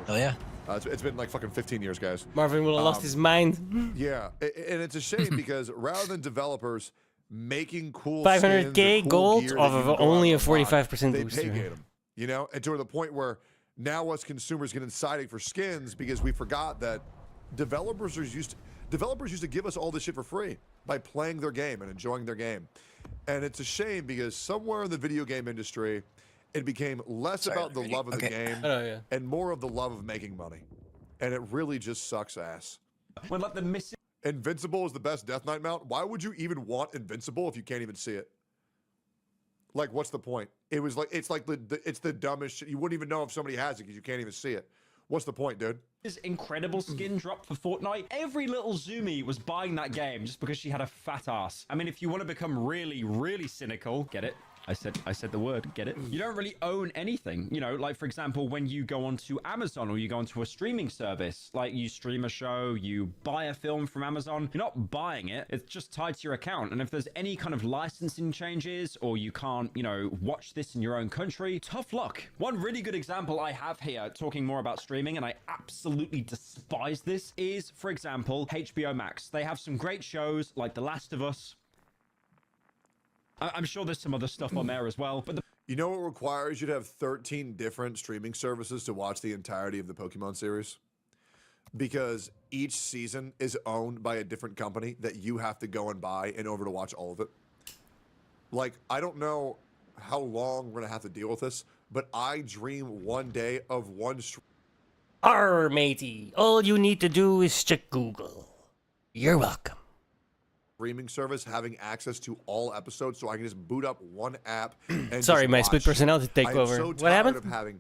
Oh yeah. It's been like fucking 15 years, guys. Marvin will have lost his mind. Yeah, and it's a shame because rather than developers making cool 500K cool gold gear off that you of can go only a out and buy, 45% they booster. pay gate them, you know, and to the point where now us consumers get excited for skins because we forgot that developers used to give us all this shit for free by playing their game and enjoying their game. And it's a shame because somewhere in the video game industry, it became less about the love of the game and more of the love of making money. And it really just sucks ass. When like the missing Invincible is the best Death Knight mount. Why would you even want Invincible if you can't even see it? Like, what's the point? It was like it's the dumbest shit. You wouldn't even know if somebody has it because you can't even see it. What's the point, dude? This incredible skin drop for Fortnite. Every little Zoomy was buying that game just because she had a fat ass. I mean, if you want to become really, really cynical, get it? I said the word, get it? You don't really own anything. You know, like for example, when you go onto Amazon or you go onto a streaming service, like you stream a show, you buy a film from Amazon, you're not buying it. It's just tied to your account. And if there's any kind of licensing changes or you can't, you know, watch this in your own country, tough luck. One really good example I have here, talking more about streaming, and I absolutely despise this, is, for example, HBO Max. They have some great shows like The Last of Us. I'm sure there's some other stuff on there as well, but you know what requires you to have 13 different streaming services to watch the entirety of the Pokemon series? Because each season is owned by a different company that you have to go and buy in order to watch all of it. Like, I don't know how long we're going to have to deal with this, but I dream one day of one Arr, matey. All you need to do is check Google. You're welcome. Streaming service having access to all episodes, so I can just boot up one app and Sorry, just my watch. split personality take over. So What tired happened? of having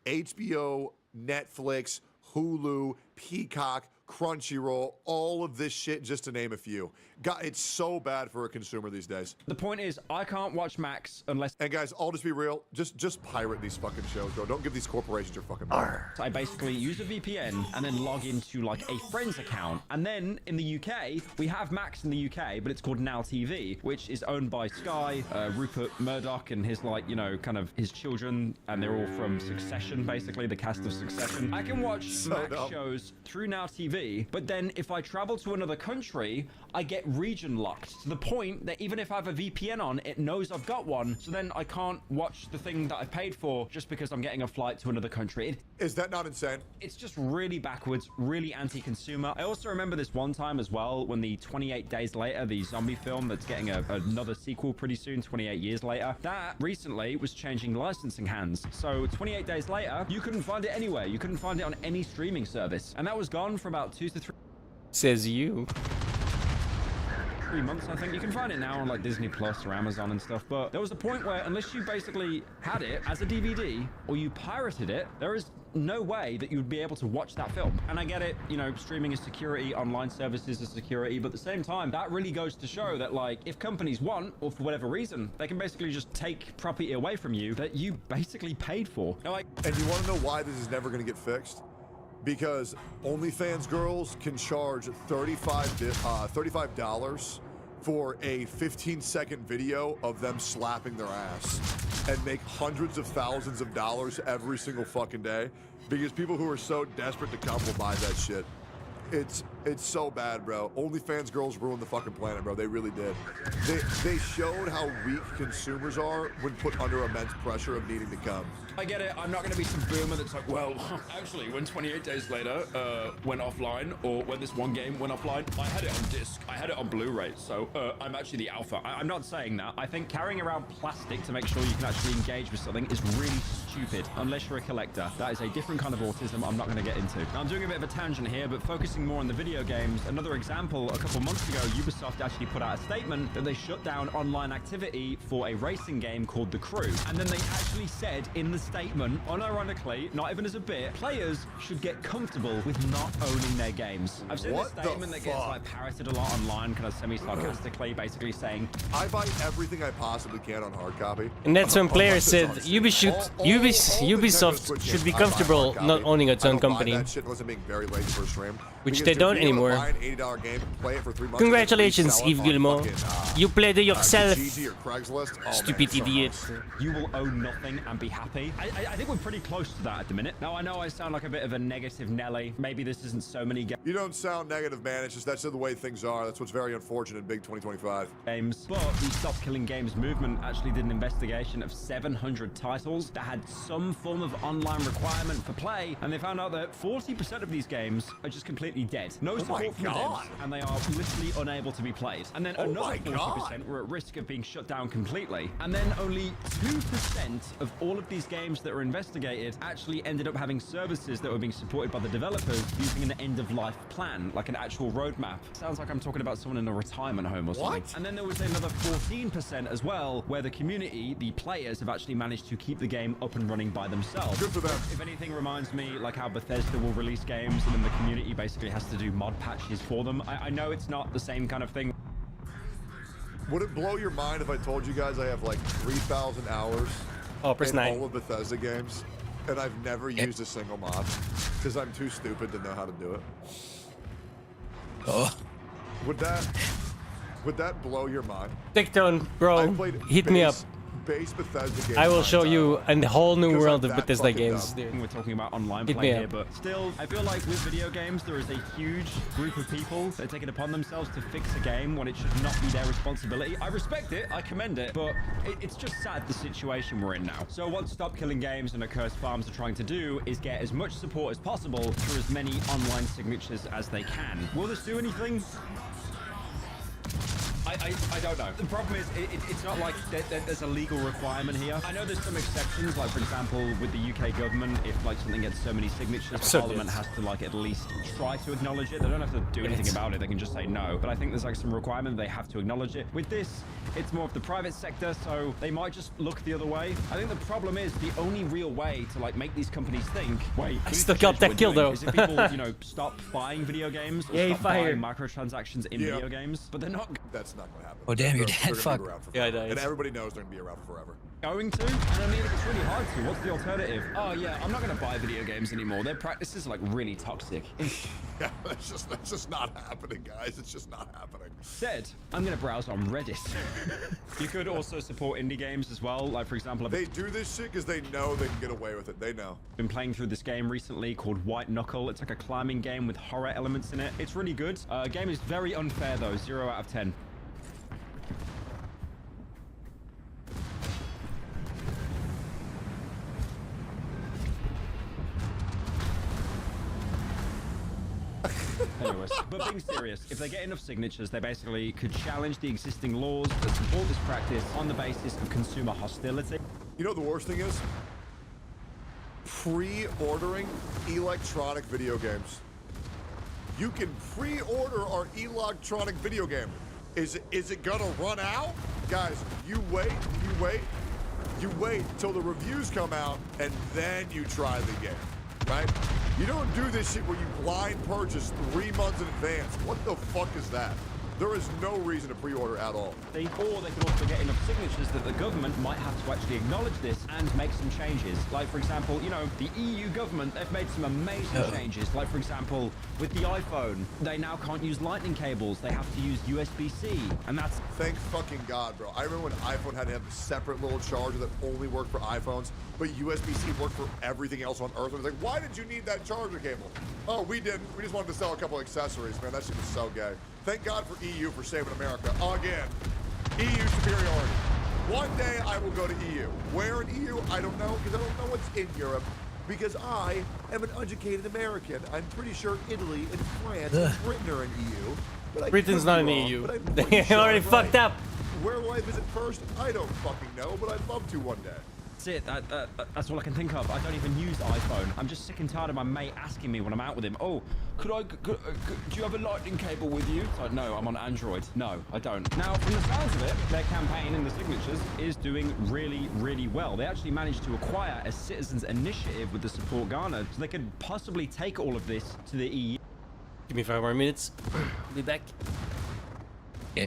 HBO, Netflix, Hulu, Peacock, Crunchyroll, all of this shit, just to name a few. God, it's so bad for a consumer these days. The point is, I can't watch Max unless... And guys, I'll just be real. Just pirate these fucking shows, bro. Don't give these corporations your fucking money. So I basically use a VPN and then log into like a friend's account. And then in the UK, we have Max in the UK, but it's called Now TV, which is owned by Sky, Rupert Murdoch and his, like, you know, kind of his children. And they're all from Succession, basically, the cast of Succession. I can watch Max shows through Now TV, but then if I travel to another country, I get region locked to the point that even if I have a VPN on, it knows I've got one. So then I can't watch the thing that I've paid for just because I'm getting a flight to another country. Is that not insane? It's just really backwards, really anti-consumer. I also remember this one time as well when the 28 Days Later, the zombie film that's getting another sequel pretty soon, 28 years later, that recently was changing licensing hands. So 28 Days Later, you couldn't find it anywhere. You couldn't find it on any streaming service. And that was gone for about 2 to 3... Says you. 3 months, I think. You can find it now on like Disney Plus or Amazon and stuff, but there was a point where unless you basically had it as a DVD or you pirated it, there is no way that you would be able to watch that film. And I get it, you know, streaming is security, online services is security, but at the same time, that really goes to show that, like, if companies want, or for whatever reason, they can basically just take property away from you that you basically paid for. Now, like, and you want to know why this is never going to get fixed? Because OnlyFans girls can charge $35 for a 15-second video of them slapping their ass and make hundreds of thousands of dollars every single fucking day because people who are so desperate to come will buy that shit. It's so bad, bro. OnlyFans girls ruined the fucking planet, bro. They really did. They showed how weak consumers are when put under immense pressure of needing to come. I get it. I'm not going to be some boomer that's like, well, actually, when 28 Days Later went offline, or when this one game went offline, I had it on disc. I had it on Blu-ray, so I'm actually the alpha. I'm not saying that. I think carrying around plastic to make sure you can actually engage with something is really stupid, unless you're a collector. That is a different kind of autism I'm not going to get into. Now, I'm doing a bit of a tangent here, but focusing more on the video games. Another example, a couple months ago, Ubisoft actually put out a statement that they shut down online activity for a racing game called The Crew. And then they actually said in the statement, unironically, not even as a bit, players should get comfortable with not owning their games. I've seen this statement that gets like parroted a lot online, kind of semi-sarcastically, basically saying, I buy everything I possibly can on hard copy. And that's when players said Ubisoft should be comfortable not owning its own company. That shit wasn't being very late for a stream. Which they don't anymore. Buy an $80 game, play it for 3 months, Congratulations, Yves Guillemot. You played it yourself. Stupid idiot. You will own nothing and be happy. I think we're pretty close to that at the minute. Now, I know I sound like a bit of a negative Nelly. Maybe this isn't so many games. You don't sound negative, man. It's just that's the way things are. That's what's very unfortunate in big 2025. But the Stop Killing Games movement actually did an investigation of 700 titles that had some form of online requirement for play, and they found out that 40% of these games are just completely dead. No support from devs, and they are literally unable to be played. And then another 40% were at risk of being shut down completely. And then only 2% of all of these games that were investigated actually ended up having services that were being supported by the developers using an end-of-life plan, like an actual roadmap. Sounds like I'm talking about someone in a retirement home or something. And then there was another 14% as well, where the community, the players, have actually managed to keep the game up and running by themselves. Good for them. If anything reminds me like how Bethesda will release games and then the community basically has to do mod patches for them. I know it's not the same kind of thing. Would it blow your mind if I told you guys I have like 3,000 hours in all of Bethesda games, and I've never used a single mod because I'm too stupid to know how to do it? Oh. Would that blow your mind? Dictone, bro, hit me up. Base Bethesda games. I will show you a whole new world of Bethesda games. We're talking about online play here, but still, I feel like with video games, there is a huge group of people that take it upon themselves to fix a game when it should not be their responsibility. I respect it, I commend it, but it's just sad the situation we're in now. So what Stop Killing Games and Accursed Farms are trying to do is get as much support as possible through as many online signatures as they can. Will this do anything? I don't know. The problem is, it's not like there's a legal requirement here. I know there's some exceptions, like for example, with the UK government, if like something gets so many signatures, Parliament has to like at least try to acknowledge it. They don't have to do anything about it. They can just say no. But I think there's like some requirement they have to acknowledge it. With this, it's more of the private sector, so they might just look the other way. I think the problem is the only real way to like make these companies think, wait, I still got that kill though. Is if people, you know, stop buying video games or stop buying microtransactions in video games, but they're not. That's not going to happen. Oh damn, you're They're dead. gonna Fuck. be around for Yeah, forever. nice. And everybody knows they're going to be around forever. Going to? And I mean, it's really hard to. What's the alternative? Oh yeah, I'm not going to buy video games anymore. Their practices are like really toxic. Yeah, that's just not happening, guys. It's just not happening. Instead, I'm going to browse on Reddit. You could also support indie games as well. Like for example, they do this shit because they know they can get away with it. They know. Been playing through this game recently called White Knuckle. It's like a climbing game with horror elements in it. It's really good. Game is very unfair though. 0 out of 10. Anyways, but being serious, if they get enough signatures, they basically could challenge the existing laws that support this practice on the basis of consumer hostility. You know what the worst thing is? Pre-ordering electronic video games. You can pre-order our electronic video game. Is it gonna run out? Guys, you wait till the reviews come out and then you try the game, right? You don't do this shit where you blind purchase 3 months in advance. What the fuck is that? There is no reason to pre-order at all. Or they could also get enough signatures that the government might have to actually acknowledge this and make some changes. Like, for example, you know, the EU government, they've made some amazing changes. Like, for example, with the iPhone, they now can't use lightning cables. They have to use USB-C. And that's... Thank fucking God, bro. I remember when iPhone had to have a separate little charger that only worked for iPhones, but USB-C worked for everything else on Earth. I was like, why did you need that charger cable? Oh, we didn't. We just wanted to sell a couple accessories, man. That shit was so gay. Thank God for EU for saving America. Again, EU superiority. One day I will go to EU. Where in EU? I don't know, because I don't know what's in Europe. Because I am an educated American. I'm pretty sure Italy and France and Britain are in EU. But Britain's not in the EU. They already fucked up. Where will I visit first? I don't fucking know, but I'd love to one day. That's it. That's all I can think of. I don't even use iPhone. I'm just sick and tired of my mate asking me when I'm out with him, oh, do you have a lightning cable with you? It's like, no, I'm on Android. No, I don't. Now, from the sounds of it, their campaign in the signatures is doing really, really well. They actually managed to acquire a citizens initiative with the support garnered, so they could possibly take all of this to the EU. Give me 5 more minutes. I'll be back. Yeah.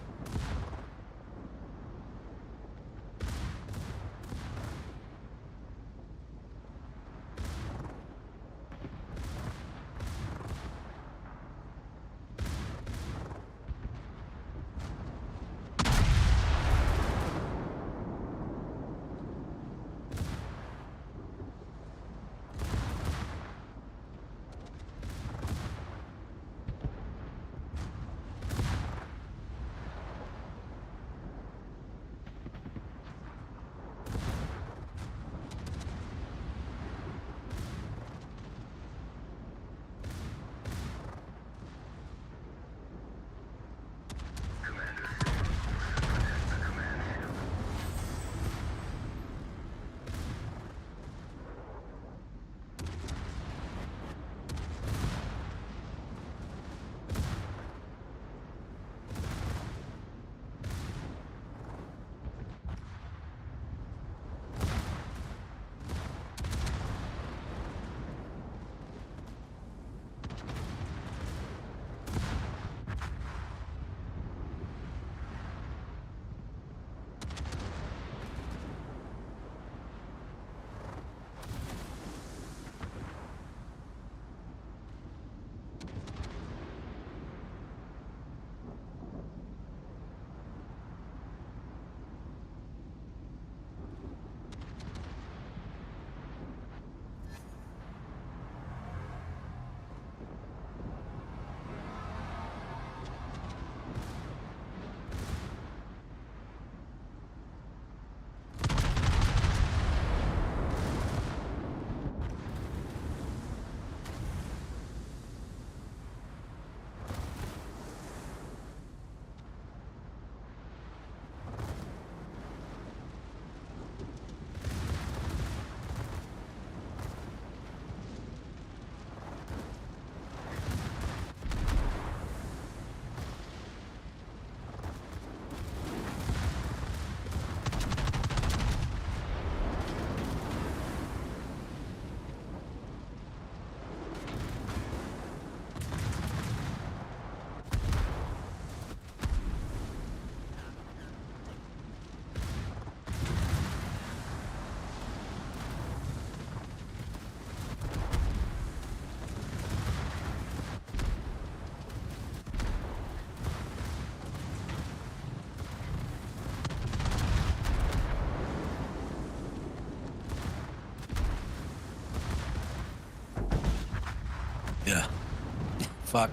fuck?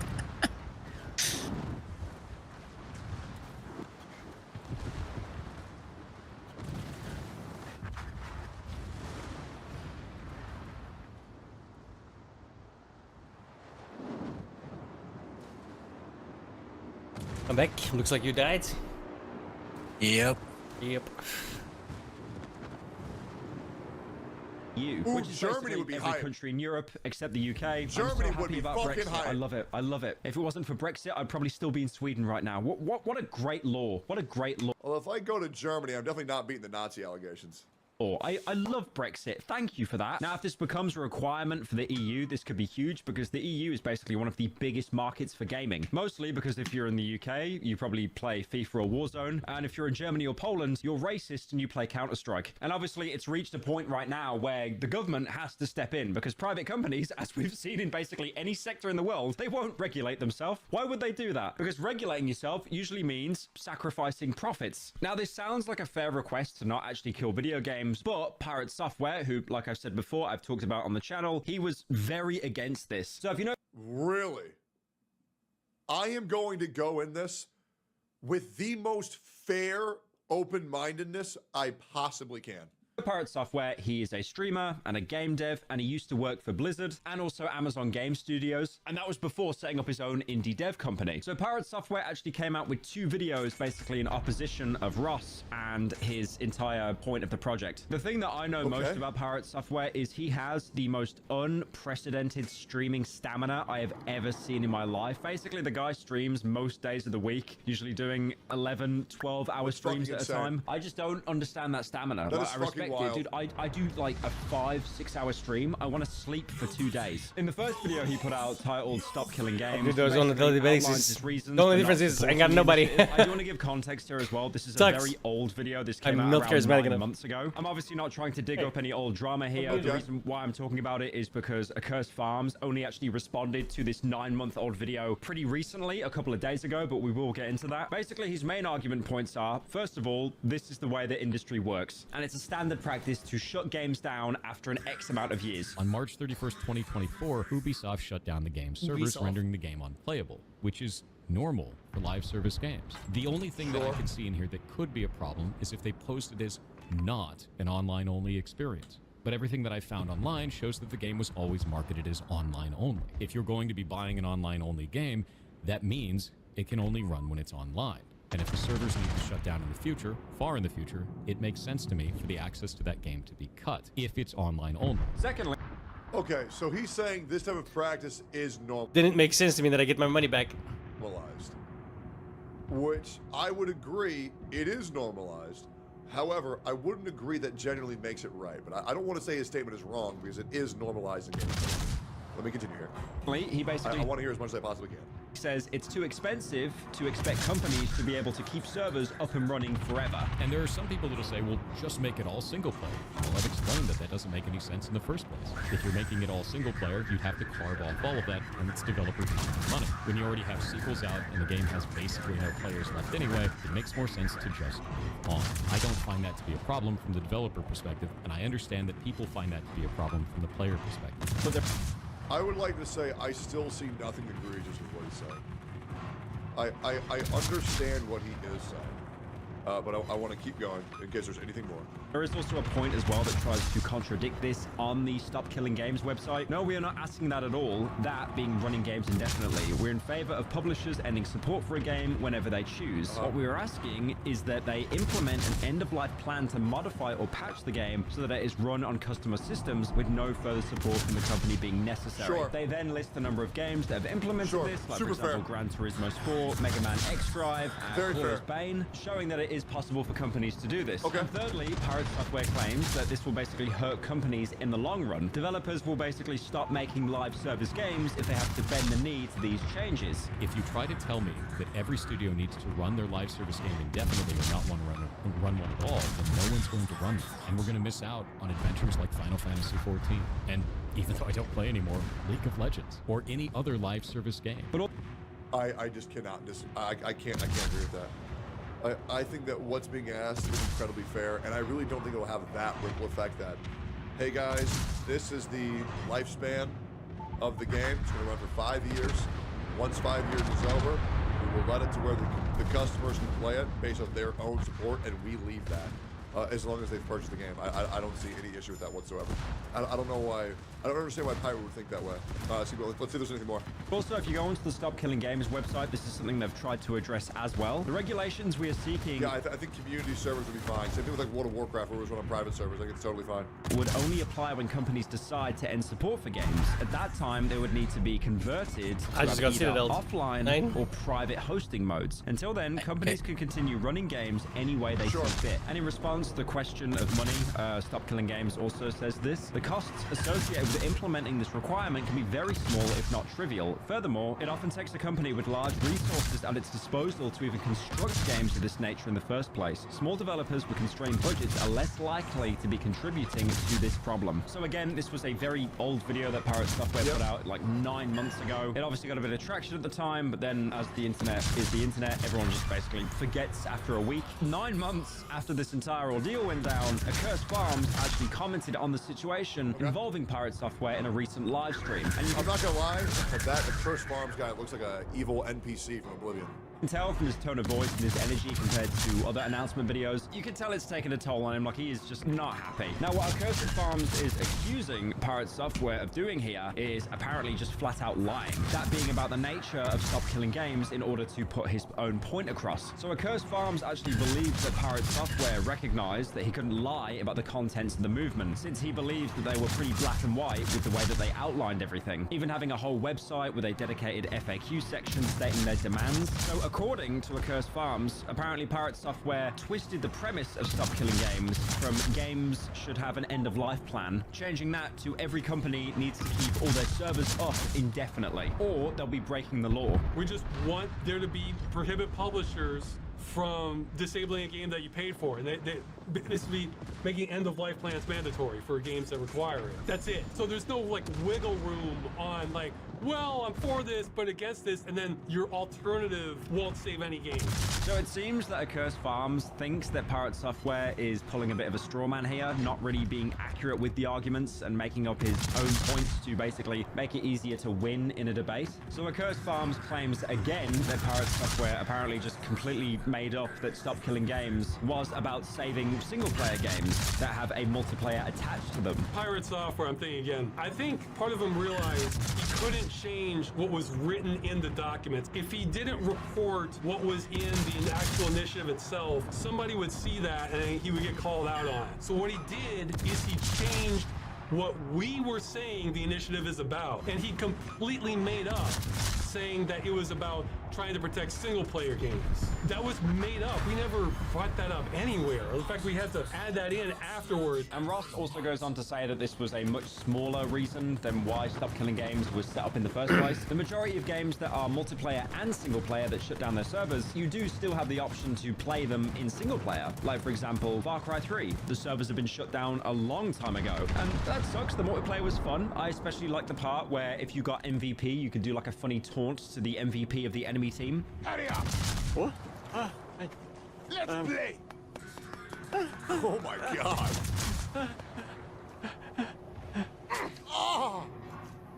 I'm back. Looks like you died. Yep. Yep. Which is Germany would be every higher. country in Europe except the UK. Germany I'm so would happy be about fucking Brexit. higher. I love it. I love it. If it wasn't for Brexit, I'd probably still be in Sweden right now. What a great law. What a great law. Well, if I go to Germany, I'm definitely not beating the Nazi allegations. I love Brexit. Thank you for that. Now, if this becomes a requirement for the EU, this could be huge because the EU is basically one of the biggest markets for gaming. Mostly because if you're in the UK, you probably play FIFA or Warzone. And if you're in Germany or Poland, you're racist and you play Counter-Strike. And obviously, it's reached a point right now where the government has to step in because private companies, as we've seen in basically any sector in the world, they won't regulate themselves. Why would they do that? Because regulating yourself usually means sacrificing profits. Now, this sounds like a fair request to not actually kill video games, but Pirate Software, who, like I've said before, I've talked about on the channel, he was very against this. So if you know... Really? I am going to go in this with the most fair open-mindedness I possibly can. Pirate Software, he is a streamer and a game dev, and he used to work for Blizzard and also Amazon Game Studios, and that was before setting up his own indie dev company. So Pirate Software actually came out with 2 videos basically in opposition of Ross and his entire point of the project. The thing that I know most about Pirate Software is he has the most unprecedented streaming stamina I have ever seen in my life. Basically, the guy streams most days of the week, usually doing 11, 12-hour streams at a time. I just don't understand that stamina. That is I respect it, dude. I do like a 5-6 hour stream. I want to sleep for 2 days. In the first video he put out titled Stop Killing Games, do those on a daily basis. The only difference is I got nobody. I do want to give context here as well. This is a very old video. This came out around 9 months ago. I'm obviously not trying to dig up any old drama here. The reason why I'm talking about it is because Accursed Farms only actually responded to this 9-month-old video pretty recently, a couple of days ago, but we will get into that. Basically, his main argument points are, first of all, this is the way the industry works, and it's a standard practice to shut games down after an X amount of years. On March 31st, 2024, Ubisoft shut down the game's servers, rendering the game unplayable, which is normal for live service games. The only thing that I can see in here that could be a problem is if they posted as not an online-only experience. But everything that I found online shows that the game was always marketed as online only. If you're going to be buying an online-only game, that means it can only run when it's online. And if the servers need to shut down in the future, far in the future, it makes sense to me for the access to that game to be cut, if it's online only. Secondly... Okay, so he's saying this type of practice is normal. Didn't make sense to me that I get my money back. Normalized. Which I would agree, it is normalized. However, I wouldn't agree that genuinely makes it right. But I don't want to say his statement is wrong because it is normalizing it. Let me continue here. He basically... I want to hear as much as I possibly can. Says it's too expensive to expect companies to be able to keep servers up and running forever. And there are some people that'll say, well, just make it all single player. Well, I've explained that that doesn't make any sense in the first place. If you're making it all single player, you'd have to carve off all of that, and it's developer time and money. When you already have sequels out and the game has basically no players left anyway, it makes more sense to just move on. I don't find that to be a problem from the developer perspective, and I understand that people find that to be a problem from the player perspective. But I would like to say I still see nothing egregious with what he's saying. I understand what he is saying, but I want to keep going in case there's anything more. There is also a point as well that tries to contradict this on the Stop Killing Games website. No, we are not asking that at all, that being running games indefinitely. We're in favor of publishers ending support for a game whenever they choose. What we are asking is that they implement an end-of-life plan to modify or patch the game so that it is run on customer systems with no further support from the company being necessary. They then list the number of games that have implemented this, like for example Gran Turismo Sport, Mega Man X Drive, and Glorious Bane, showing that it is possible for companies to do this. And thirdly, Pirate Software claims that this will basically hurt companies in the long run. Developers will basically stop making live service games if they have to bend the knee to these changes. If you try to tell me that every studio needs to run their live service game indefinitely or not run one at all, then no one's going to run them. And we're going to miss out on adventures like Final Fantasy XIV. And even though I don't play anymore, League of Legends or any other live service game. But I just cannot. I can't agree with that. I think that what's being asked is incredibly fair, and I really don't think it'll have that ripple effect that, hey guys, this is the lifespan of the game. It's going to run for 5 years. Once 5 years is over, we will let it to where the customers can play it based on their own support, and we leave that. As long as they've purchased the game. I don't see any issue with that whatsoever. I don't know why. I don't understand why Pirate would think that way. Let's see if there's anything more. Also, if you go onto the Stop Killing Games website, this is something they've tried to address as well. The regulations we are seeking... Yeah, I think community servers would be fine. Same thing with like World of Warcraft, where it was run on private servers. I think it's totally fine. ...would only apply when companies decide to end support for games. At that time, they would need to be converted to either offline or private hosting modes. Until then, companies can continue running games any way they see fit. And in response to the question of money, Stop Killing Games also says this: the costs associated with implementing this requirement can be very small, if not trivial. Furthermore, it often takes a company with large resources at its disposal to even construct games of this nature in the first place. Small developers with constrained budgets are less likely to be contributing to this problem. So again, this was a very old video that Pirate Software put out like 9 months ago. It obviously got a bit of traction at the time, but then as the internet is the internet, everyone just basically forgets after a week. 9 months after this entire ordeal went down, Accursed Farms actually commented on the situation involving Pirate Software in a recent live stream. And I'm not gonna lie, that Accursed Farms guy looks like an evil NPC from Oblivion. You can tell from his tone of voice and his energy compared to other announcement videos, you can tell it's taken a toll on him, like he is just not happy. Now, what Accursed Farms is accusing Pirate Software of doing here is apparently just flat out lying. That being about the nature of Stop Killing Games in order to put his own point across. So Accursed Farms actually believes that Pirate Software recognized that he couldn't lie about the contents of the movement, since he believes that they were pretty black and white with the way that they outlined everything, even having a whole website with a dedicated FAQ section stating their demands. So according to Accursed Farms, apparently Pirate Software twisted the premise of Stop Killing Games from games should have an end-of-life plan, changing that to every company needs to keep all their servers up indefinitely, or they'll be breaking the law. We just want there to be prohibit publishers from disabling a game that you paid for, and they basically making end-of-life plans mandatory for games that require it. That's it. So there's no like wiggle room on like, well, I'm for this but against this, and then your alternative won't save any games. So it seems that Accursed Farms thinks that Pirate Software is pulling a bit of a straw man here, not really being accurate with the arguments and making up his own points to basically make it easier to win in a debate. So Accursed Farms claims again that Pirate Software apparently just completely made up that Stop Killing Games was about saving single-player games that have a multiplayer attached to them. Pirate Software, I'm thinking again. I think part of him realized he couldn't change what was written in the documents. If he didn't report what was in the actual initiative itself, somebody would see that and he would get called out on it. So what he did is he changed what we were saying the initiative is about, and he completely made up saying that it was about trying to protect single-player games. That was made up. We never brought that up anywhere. In fact, we had to add that in afterwards. And Ross also goes on to say that this was a much smaller reason than why Stop Killing Games was set up in the first place. The majority of games that are multiplayer and single-player that shut down their servers, you do still have the option to play them in single-player. Like, for example, Far Cry 3. The servers have been shut down a long time ago. And that sucks. The multiplayer was fun. I especially like the part where if you got MVP, you could do like a funny taunt to the MVP of the enemy team. Hurry up! What? Let's play! Oh my god! Oh!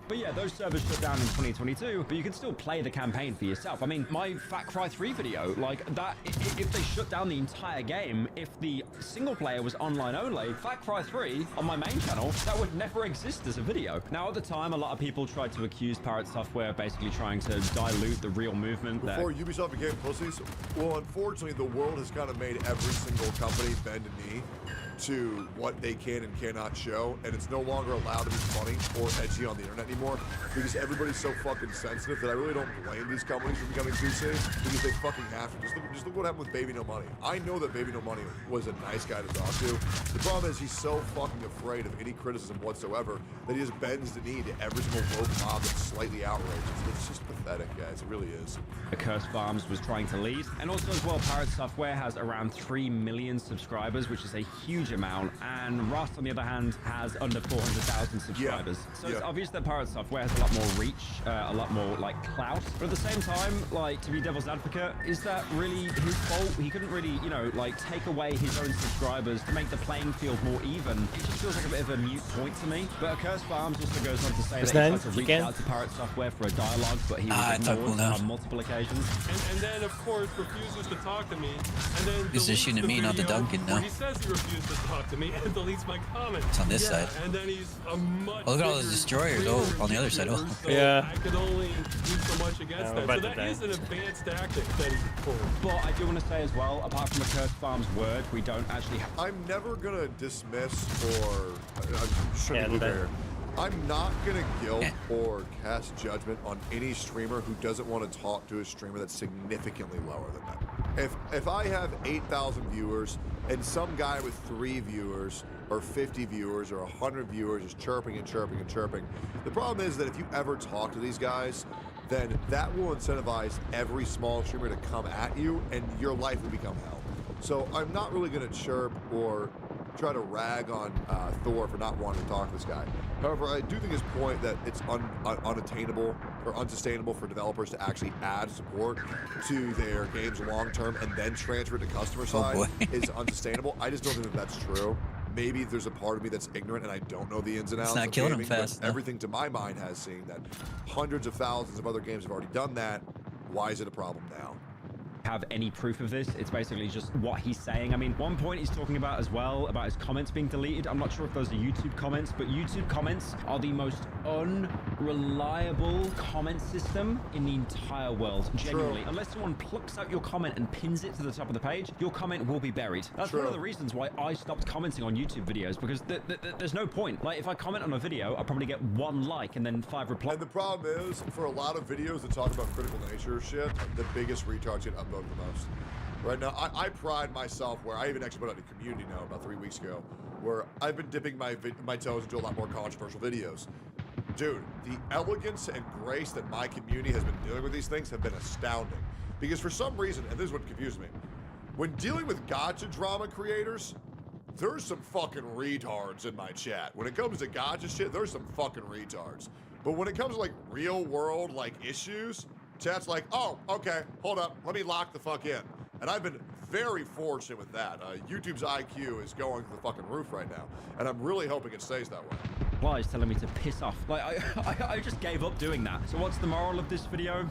But yeah, those servers shut down in 2022, but you can still play the campaign for yourself. I mean, my Far Cry 3 video, like that, if they shut down the entire game, if the single player was online only, Far Cry 3 on my main channel, that would never exist as a video. Now, at the time, a lot of people tried to accuse Pirate Software of basically trying to dilute the real movement. Before Ubisoft became pussies, well, unfortunately, the world has kind of made every single company bend a knee to what they can and cannot show, and it's no longer allowed to be funny or edgy on the internet anymore because everybody's so fucking sensitive that I really don't blame these companies for becoming PC because they fucking have to. Just look what happened with Baby No Money. I know that Baby No Money was a nice guy to talk to. The problem is he's so fucking afraid of any criticism whatsoever that he just bends the knee to every single woke mob that's slightly outraged. It's just pathetic, guys. It really is. Accursed Farms was trying to lead, and also as well, Pirate Software has around 3 million subscribers, which is a huge huge amount, and Rust, on the other hand, has under 400,000 subscribers. So it's obvious that Pirate Software has a lot more reach, a lot more like clout. But at the same time, like, to be devil's advocate, is that really his fault? He couldn't really, you know, like take away his own subscribers to make the playing field more even. It just feels like a bit of a mute point to me. But Accursed Farms also goes on to say that he tried to reach out to Pirate Software for a dialogue, but he was ignored on multiple occasions. And then, of course, refuses to talk to me. And then This is shooting at me, not the Duncan, no. He says he refused to talk to me and deletes my comments. It's on this side. And then he's a much Oh, look at all those destroyers. Oh, on the other side. Oh. so I could only do so much against that. So that is an advanced tactic that he's pulling. But I do want to say as well, apart from Accursed Farms word, we don't actually have... I'm never gonna dismiss or I'm not gonna guilt or cast judgment on any streamer who doesn't want to talk to a streamer that's significantly lower than them. If I have 8,000 viewers and some guy with 3 viewers or 50 viewers or 100 viewers is chirping and chirping and chirping, the problem is that if you ever talk to these guys, then that will incentivize every small streamer to come at you and your life will become hell. So I'm not really gonna chirp or try to rag on Thor for not wanting to talk to this guy. However, I do think his point that it's unattainable or unsustainable for developers to actually add support to their games long term and then transfer it to customer side is unsustainable. I just don't think that that's true. Maybe there's a part of me that's ignorant and I don't know the ins and outs of gaming, but everything to my mind has seen that hundreds of thousands of other games have already done that. Why is it a problem now? Have any proof of this. It's basically just what he's saying. I mean, one point he's talking about as well, about his comments being deleted. I'm not sure if those are YouTube comments, but YouTube comments are the most unreliable comment system in the entire world. Genuinely. Unless someone plucks out your comment and pins it to the top of the page, your comment will be buried. That's one of the reasons why I stopped commenting on YouTube videos, because there's no point. Like, if I comment on a video, I'll probably get 1 like and then 5 replies. And the problem is, for a lot of videos that talk about critical nature shit, the biggest retards get upvoted the most. Right now, I pride myself where I even actually put out a community note about 3 weeks ago where I've been dipping my toes into a lot more controversial videos. Dude, the elegance and grace that my community has been dealing with these things have been astounding. Because for some reason, and this is what confused me, when dealing with gotcha drama creators, there's some fucking retards in my chat. When it comes to gotcha shit, there's some fucking retards. But when it comes to like real world like issues, chat's like, oh, okay, hold up, let me lock the fuck in. And I've been very fortunate with that. YouTube's IQ is going to the fucking roof right now, and I'm really hoping it stays that way. Replies telling me to piss off. Like, I just gave up doing that. So what's the moral of this video?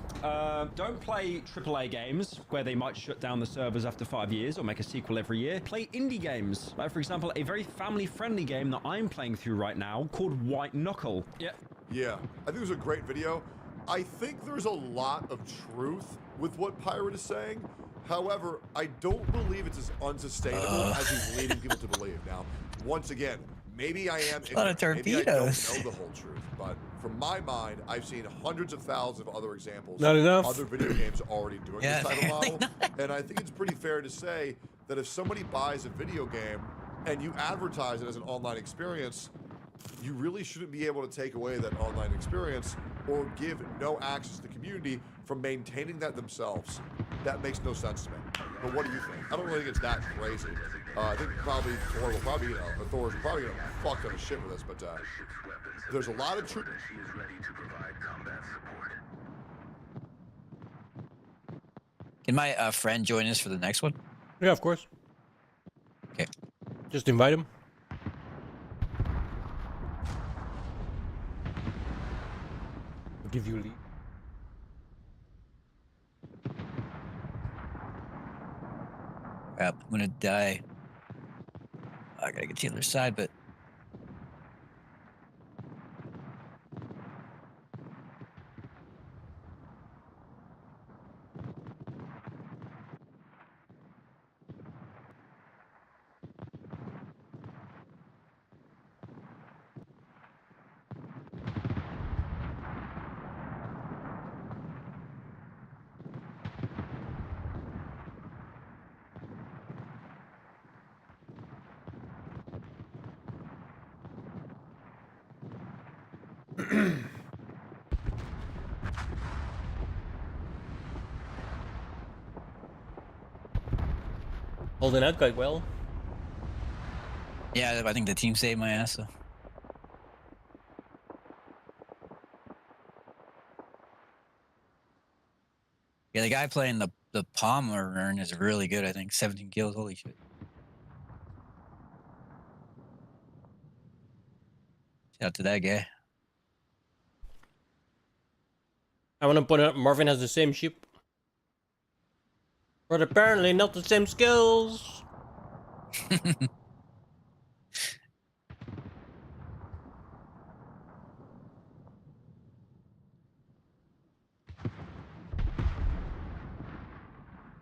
Don't play AAA games where they might shut down the servers after 5 years or make a sequel every year. Play indie games. Like, for example, a very family-friendly game that I'm playing through right now called White Knuckle. Yeah, I think it was a great video. I think there's a lot of truth with what Pirate is saying. However, I don't believe it's as unsustainable as he's leading people to believe. Now, once again, maybe I am ignorant. Maybe I don't know the whole truth. But from my mind, I've seen hundreds of thousands of other examples. Not enough. Other video games already doing this type of model. And I think it's pretty fair to say that if somebody buys a video game and you advertise it as an online experience, you really shouldn't be able to take away that online experience or give no access to the community from maintaining that themselves. That makes no sense to me. But what do you think? I don't really think it's that crazy. I think probably Thor will probably, Thor's probably gonna fuck ton of shit with this, but there's a lot of truth. Can my friend join us for the next one? Yeah, of course. Okay. Just invite him. I'll give you a lead. Crap, I'm gonna die. I gotta get to the other side, but Holding out quite well. Yeah, I think the team saved my ass. So. Yeah, the guy playing the Palmer urn is really good. I think 17 kills. Holy shit! Shout out to that guy. I want to point out Marvin has the same ship, but apparently not the same skills.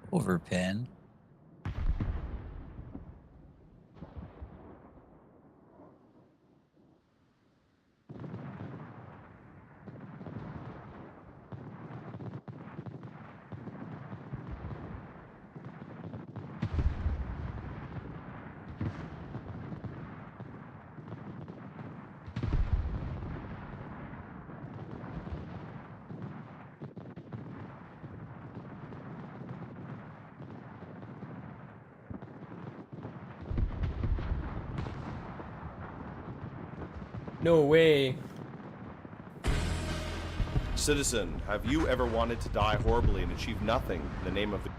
Overpen. No way. Citizen, have you ever wanted to die horribly and achieve nothing in the name of the...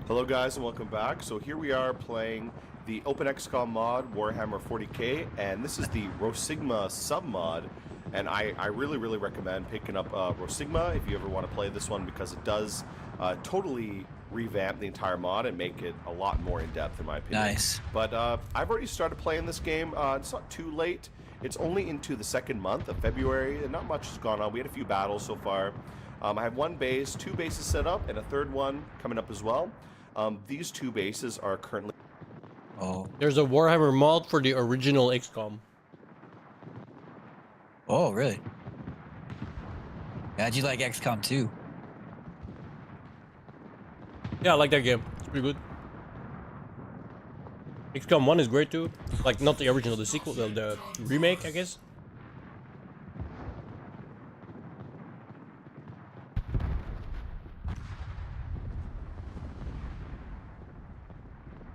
Hello guys and welcome back. So here we are playing the OpenXCOM mod, Warhammer 40k, and this is the Rosigma sub-mod. And I really recommend picking up Rosigma if you ever want to play this one, because it does totally revamp the entire mod and make it a lot more in-depth in my opinion. Nice. But I've already started playing this game. It's not too late. It's only into the second month of February, and not much has gone on. We had a few battles so far. I have one base, 2 bases set up, and a third one coming up as well. These 2 bases are currently... Oh. There's a Warhammer mod for the original XCOM. Oh, really? How'd you like XCOM 2? Yeah, I like that game. It's pretty good. XCOM 1 is great too. Like, not the original, the sequel, the remake, I guess.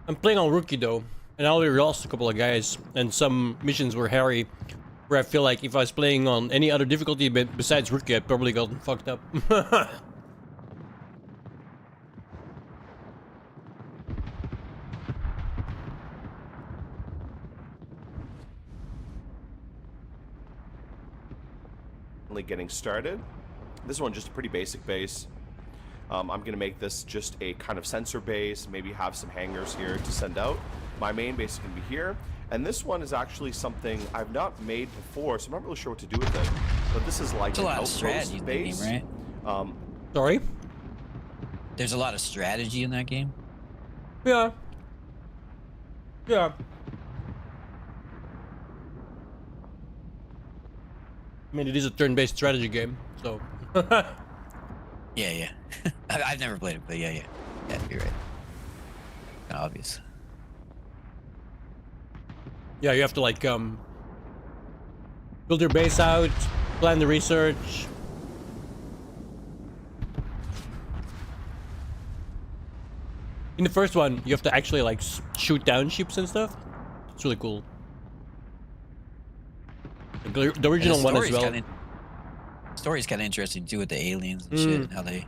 I'm playing on Rookie though, and I already lost a couple of guys, and some missions were hairy, where I feel like if I was playing on any other difficulty besides Rookie, I'd probably gotten fucked up. getting started. This one just a pretty basic base. I'm gonna make this just a kind of sensor base, maybe have some hangars here to send out. My main base is gonna be here, and this one is actually something I've not made before, so I'm not really sure what to do with it. But this is like an outpost base, right? Sorry? There's a lot of strategy in that game. Yeah. Yeah. I mean, it is a turn-based strategy game, so. Yeah. I've never played it, but yeah. Yeah, you're right. Kind of obvious. Yeah, you have to like build your base out, plan the research. In the first one, you have to actually like shoot down ships and stuff. It's really cool. The original one as well. Story's kind of interesting too, with the aliens and shit, and how they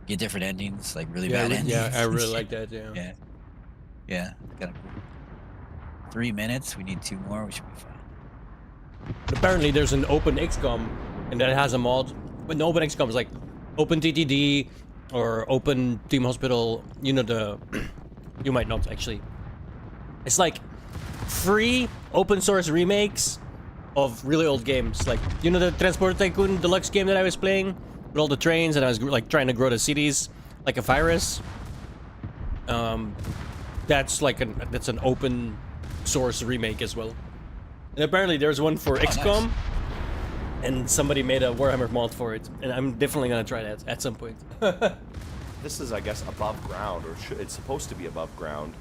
get different endings, like really bad endings. Yeah, I really like that. Yeah. Yeah. Kind of cool. 3 minutes. We need 2 more. We should be fine. But apparently, there's an open XCOM, and that has a mod. But no open XCOM is like open TTD or open Team Hospital. You know the. You might not actually. It's like free open source remakes of really old games, like, you know, the Transport Tycoon Deluxe game that I was playing with all the trains, and I was like trying to grow the cities like a virus. That's like that's an open source remake as well. And apparently there's one for XCOM, nice. And somebody made a Warhammer mod for it, and I'm definitely gonna try that at some point. This is, I guess, above ground, or it's supposed to be above ground.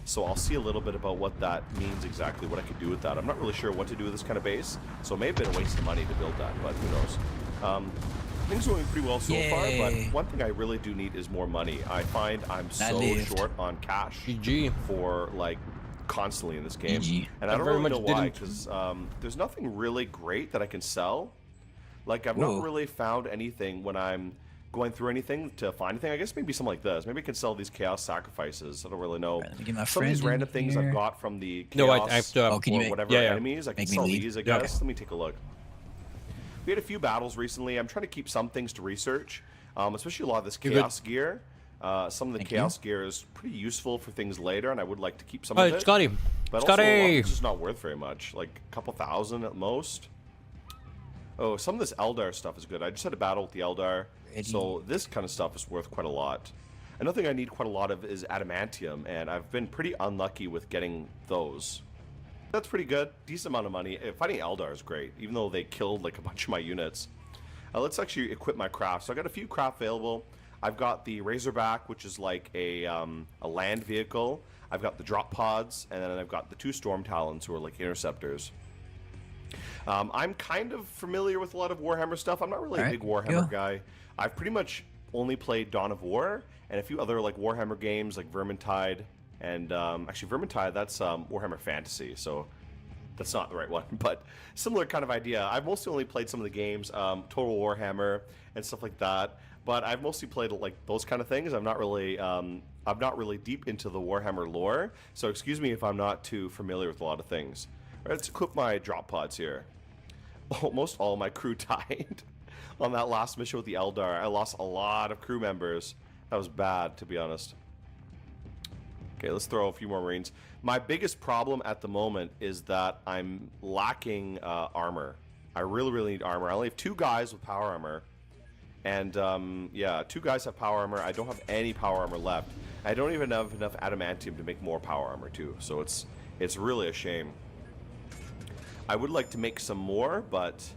So I'll see a little bit about what that means exactly, what I could do with that. I'm not really sure what to do with this kind of base, so it may have been a waste of money to build that, but who knows. Things are going pretty well so far, but one thing I really do need is more money. I find I'm so short on cash for, like, constantly in this game, and I I don't very really know much why, didn't. because there's nothing really great that I can sell. Like, I've Whoa. not really found anything when I'm going through anything to find anything. I guess maybe something like this. Maybe I can sell these chaos sacrifices. I don't really know. Let me get my Some of these friend in random things I've here. got from the chaos No, I have to, or can you make- whatever yeah, yeah. enemies. I can Make me sell lead? these, I Yeah. guess. Let me take a look. We had a few battles recently. I'm trying to keep some things to research, especially a lot of this You're good. chaos gear. Some of the Thank chaos gear is pretty useful for things later, and I would like to keep some Oh, of it. Scotty. But Scotty! also, a lot of it's just not worth very much. Like a couple thousand at most. Oh, some of this Eldar stuff is good. I just had a battle with the Eldar, so this kind of stuff is worth quite a lot. Another thing I need quite a lot of is adamantium, and I've been pretty unlucky with getting those. That's pretty good. Decent amount of money. Fighting Eldar is great, even though they killed like a bunch of my units. Let's actually equip my craft. So I got a few craft available. I've got the Razorback, which is like a land vehicle. I've got the drop pods, and then I've got the 2 Storm Talons, who are like interceptors. I'm kind of familiar with a lot of Warhammer stuff. I'm not really a big Warhammer guy. I've pretty much only played Dawn of War and a few other like Warhammer games like Vermintide, and actually Vermintide, that's Warhammer Fantasy, so that's not the right one, but similar kind of idea. I've mostly only played some of the games, Total Warhammer and stuff like that, but I've mostly played like those kind of things. I'm not really deep into the Warhammer lore, so excuse me if I'm not too familiar with a lot of things. All right, let's equip my drop pods here. Almost all my crew died on that last mission with the Eldar. I lost a lot of crew members. That was bad, to be honest. Okay, let's throw a few more Marines. My biggest problem at the moment is that I'm lacking armor. I really, really need armor. I only have 2 guys with power armor. And, yeah, 2 guys have power armor. I don't have any power armor left. I don't even have enough adamantium to make more power armor, too. So it's really a shame. I would like to make some more, but...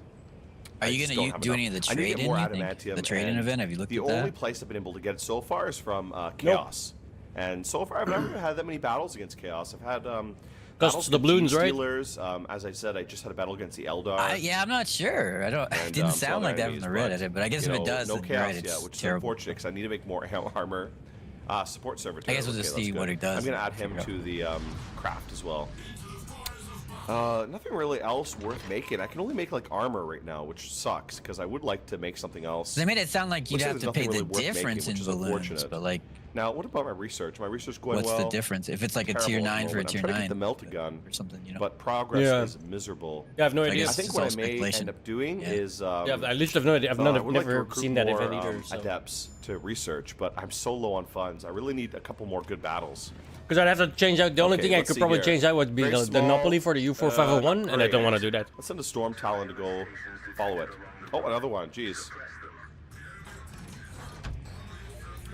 Are you going to do any of the trade-in? The trade-in event? Have you looked at that? The only place I've been able to get it so far is from Chaos. And so far, I've never had that many battles against Chaos. I've had battles the balloons, right? Steelers. As I said, I just had a battle against the Eldar. Yeah, I'm not sure. It didn't sound like that from the Reddit, but I guess if it does, no then Chaos right, yet, it's which is terrible. unfortunate because I need to make more armor. Support servitor. I guess we'll just see what it does. I'm going to add him to the craft as well. Nothing really else worth making. I can only make like armor right now, which sucks because I would like to make something else. They made it sound like you'd have to pay the difference in balloons, but like. Now, what about my research? My research going well? What's the difference? If it's like a tier 9 for a tier 9, I'm trying to get the melt-a-gun or something, you know. But progress is miserable. Yeah, I have no idea. I think what I may end up doing is yeah, at least I've no idea. I've never seen that event either. So. Adepts to research, but I'm so low on funds. I really need a couple more good battles. Because I'd have to change out. The only thing I could probably change out would be the Monopoly for the U4501, and I don't want to do that. Let's send a Storm Talon to go follow it. Oh, another one. Jeez.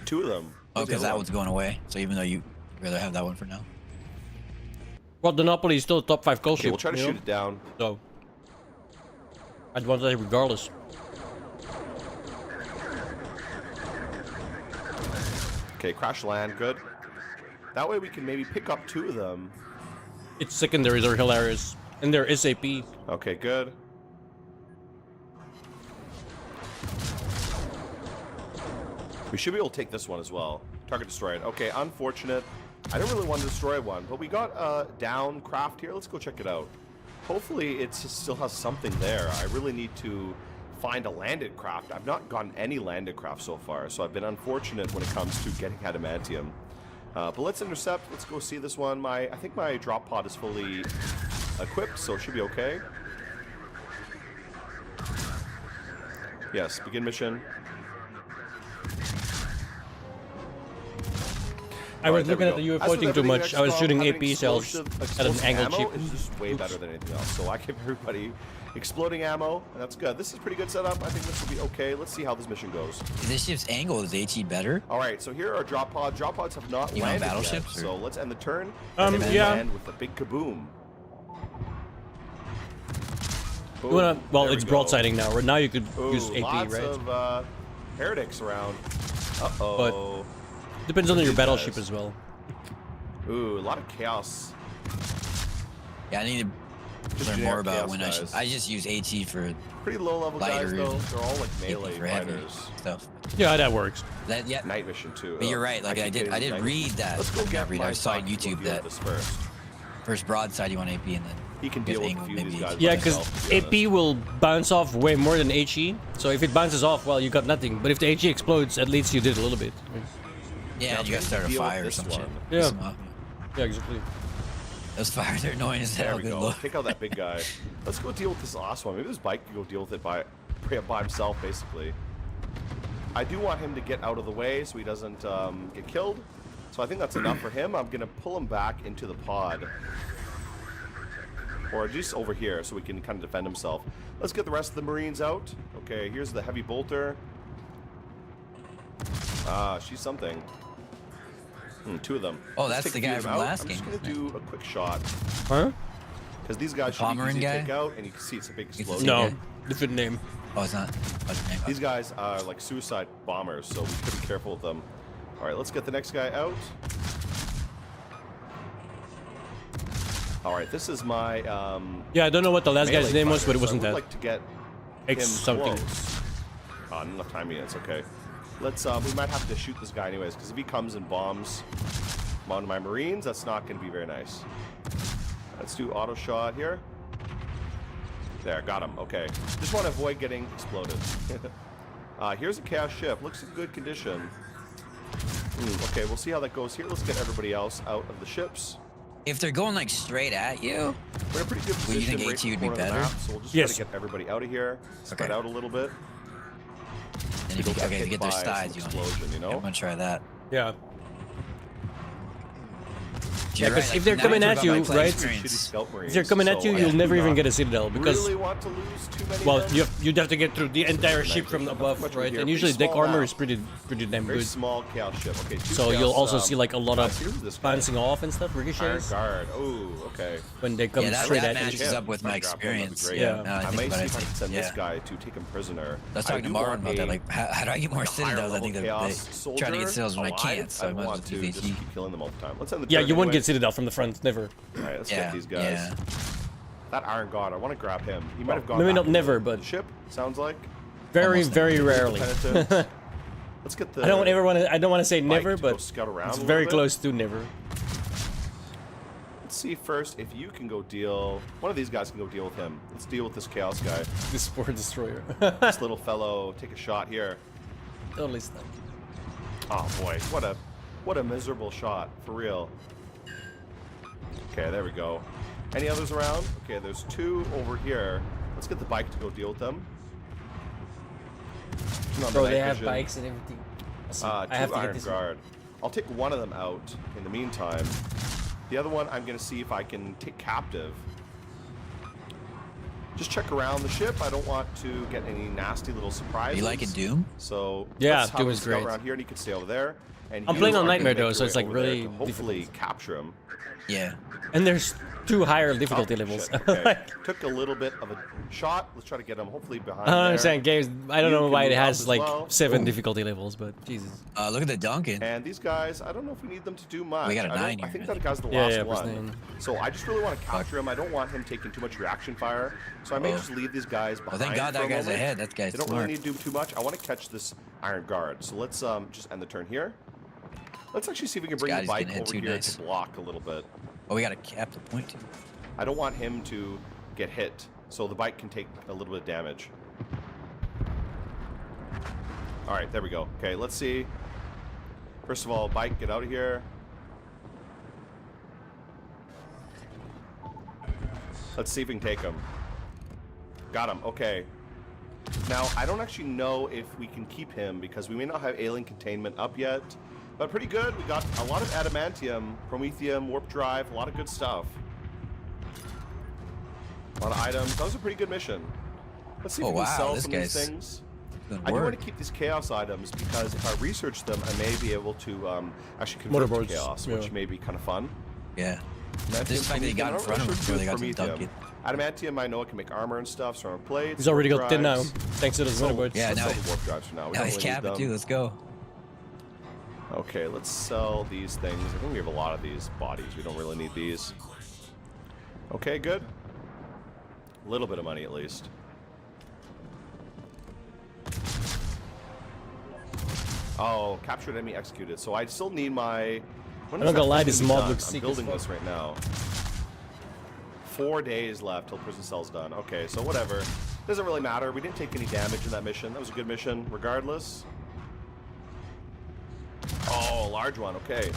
2 of them. Oh, because that one's going away. So even though you'd rather have that one for now. Well, the Monopoly is still a top 5 goal ship. We'll try to shoot it down. So I'd want that regardless. Okay, crash land, good. That way we can maybe pick up 2 of them. Its secondaries are hilarious, and they're SAP. Okay, good. We should be able to take this one as well. Target destroyed. Okay, unfortunate. I don't really want to destroy one, but we got a down craft here. Let's go check it out. Hopefully it still has something there. I really need to find a landed craft. I've not gotten any landed craft so far, so I've been unfortunate when it comes to getting adamantium. But let's intercept. Let's go see this one. I think my drop pod is fully equipped, so it should be okay. Yes, begin mission. I was looking at the UFO thing too much. I was shooting AP cells at an angle cheap. It's just way better than anything else. So I give everybody exploding ammo, and that's good. This is a pretty good setup. I think this will be okay. Let's see how this mission goes. This ship's angle is HE better. All right, so here are drop pods. Drop pods have not landed battleships, yet. So let's end the turn. And then land with a big kaboom. Boom. Well, it's broadsiding now. Now you could use AP, lots right? of heretics around. But depends on your battleship as well. Ooh, a lot of chaos. Yeah, I need to learn more about when I should. I just use HE for pretty low level guys though. They're all like melee fighters stuff. Yeah, that works. That yeah. Night mission too. But you're right. Like I did read that. Let's go get I saw on YouTube that this first. First broadside, you want AP, and then he can deal with a few of these guys. Yeah, because AP will bounce off way more than HE. So if it bounces off, well, you got nothing. But if the HE explodes, at least you did a little bit. Yeah, you gotta start a fire or some shit. Yeah. Yeah, exactly. Those fires are annoying as hell. There we go. Take out that big guy. Let's go deal with this last one. Maybe this bike can go deal with it by himself, basically. I do want him to get out of the way so he doesn't get killed. So I think that's enough for him. I'm gonna pull him back into the pod. Or just over here so we can kind of defend himself. Let's get the rest of the Marines out. Okay, here's the heavy bolter. Ah, she's something. Two of them. Oh, that's the guy from last game. I'm just gonna do a quick shot. Huh? Because these guys should be easy to take out, and you can see it's a big explosion. No, different name. Oh, it's not. These guys are like suicide bombers, so we should be careful with them. All right, let's get the next guy out. All right, this is my. Yeah, I don't know what the last guy's name was, but it wasn't that. I'd like to get X him something. close. Oh, not enough time yet. It's okay. Let's. We might have to shoot this guy anyways, because if he comes and bombs one of my Marines, that's not going to be very nice. Let's do auto shot here. There, got him. Okay. Just want to avoid getting exploded. Here's a chaos ship. Looks in good condition. Okay, we'll see how that goes here. Let's get everybody else out of the ships. If they're going like straight at you, we're in a pretty good position. Well, you think right HE would be better? Map, so we'll just try to get everybody out of here. Spread out a little bit. And if you, if you get their sides, you know? I'm gonna try that. Yeah. You're Yeah, because right, if they're like, coming now at you're you, talking about my right? experience. If they're coming at you, you'll never even get a citadel because. Really want to lose too many Well, men? you'd have to get through the entire ship from above, right? And usually deck armor is pretty damn Very good. small chaos ship. Okay. So you'll also see like a lot of bouncing off and stuff, Iron ricochets. guard. Oh, okay. When they come straight that at you. matches up with my experience. Yeah. I might see if I can send this guy to take him prisoner. I was talking to Marvin about that. Like, how do I get more citadels? I think they're trying to get citadels when I can't. So I might as well want do to just HE. keep killing them all the time. Let's end the Yeah, turn you won't anyway. get citadel from the front, never. All right, let's get these guys. That Iron God, I want to grab him. He might have gone. Maybe back not to never, the but ship sounds like. very rarely. Let's get the. I don't want to say never, to go but scout around it's a very little bit. close to never. Let's see first if you can go deal. One of these guys can go deal with him. Let's deal with this chaos guy. This Spore Destroyer. This little fellow, take a shot here. Totally stuck. Oh boy, what a miserable shot, for real. Okay, there we go. Any others around? Okay, there's two over here. Let's get the bike to go deal with them. Bro, they have bikes and everything. Two I have to get Iron this Guard. I'll take one of them out in the meantime. The other one, I'm gonna see if I can take captive. Just check around the ship. I don't want to get any nasty little surprises. You like it, Doom? So Yeah, let's have Doom him is scout great. around here, and you can stay over there. And I'm you playing on are gonna Nightmare make though, your so it's way like over there really to hopefully difficult. capture him. Yeah. And there's two higher difficulty Oh, levels. shit, okay. Took a little bit of a shot. Let's try to get him hopefully behind. I don't there. understand games. I don't You know can why it move up has as like well. 7 Ooh. difficulty levels, but Jesus. Look at the Duncan. And these guys, I don't know if we need them to do much. We got a I don't- 9 I here, think I that guy's the Yeah, last yeah, one. +9. So I just really want to capture him. I don't want him taking too much reaction fire. So I may just leave these guys behind. thank God for that a guy's moment. ahead. That guy's They don't smart. really need to do too much. I want to catch this Iron Guard. So let's just end the turn here. Let's actually see if we can bring the Scotty's bike getting hit over too here nice. to block a little bit. Oh, we got to cap the point too. I don't want him to get hit, so the bike can take a little bit of damage. All right, there we go. Okay, let's see. First of all, bike, get out of here. Let's see if we can take him. Got him. Okay. Now, I don't actually know if we can keep him because we may not have alien containment up yet. But pretty good. We got a lot of adamantium, promethium, warp drive, a lot of good stuff. A lot of items. That was a pretty good mission. Let's see if Oh, we can wow, sell this some of these guy's things. doing I do want work. to keep these chaos items because if I research them, I may be able to actually convert to Motherboards, chaos, yeah. which may be kind of fun. Yeah. Adamantium, This fact that he got in promethium, front of him I'm before not they got sure to if dunk it. Adamantium, I know it can make armor and stuff, ceramic plates. He's already warp got 10 now, drives. thanks to those motherboards. Yeah, Let's now sell the warp drives for now. We now don't he's really need capping them. too. Let's go. Okay, let's sell these things. I think we have a lot of these bodies. We don't really need these. Okay, good. A little bit of money at least. Oh, captured enemy executed. So I still need my. I'm not gonna lie, this mod looks I'm sick as building fuck. this right now. 4 days left till prison cell's done. Okay, so whatever. Doesn't really matter. We didn't take any damage in that mission. That was a good mission, regardless. Oh, large one. Okay.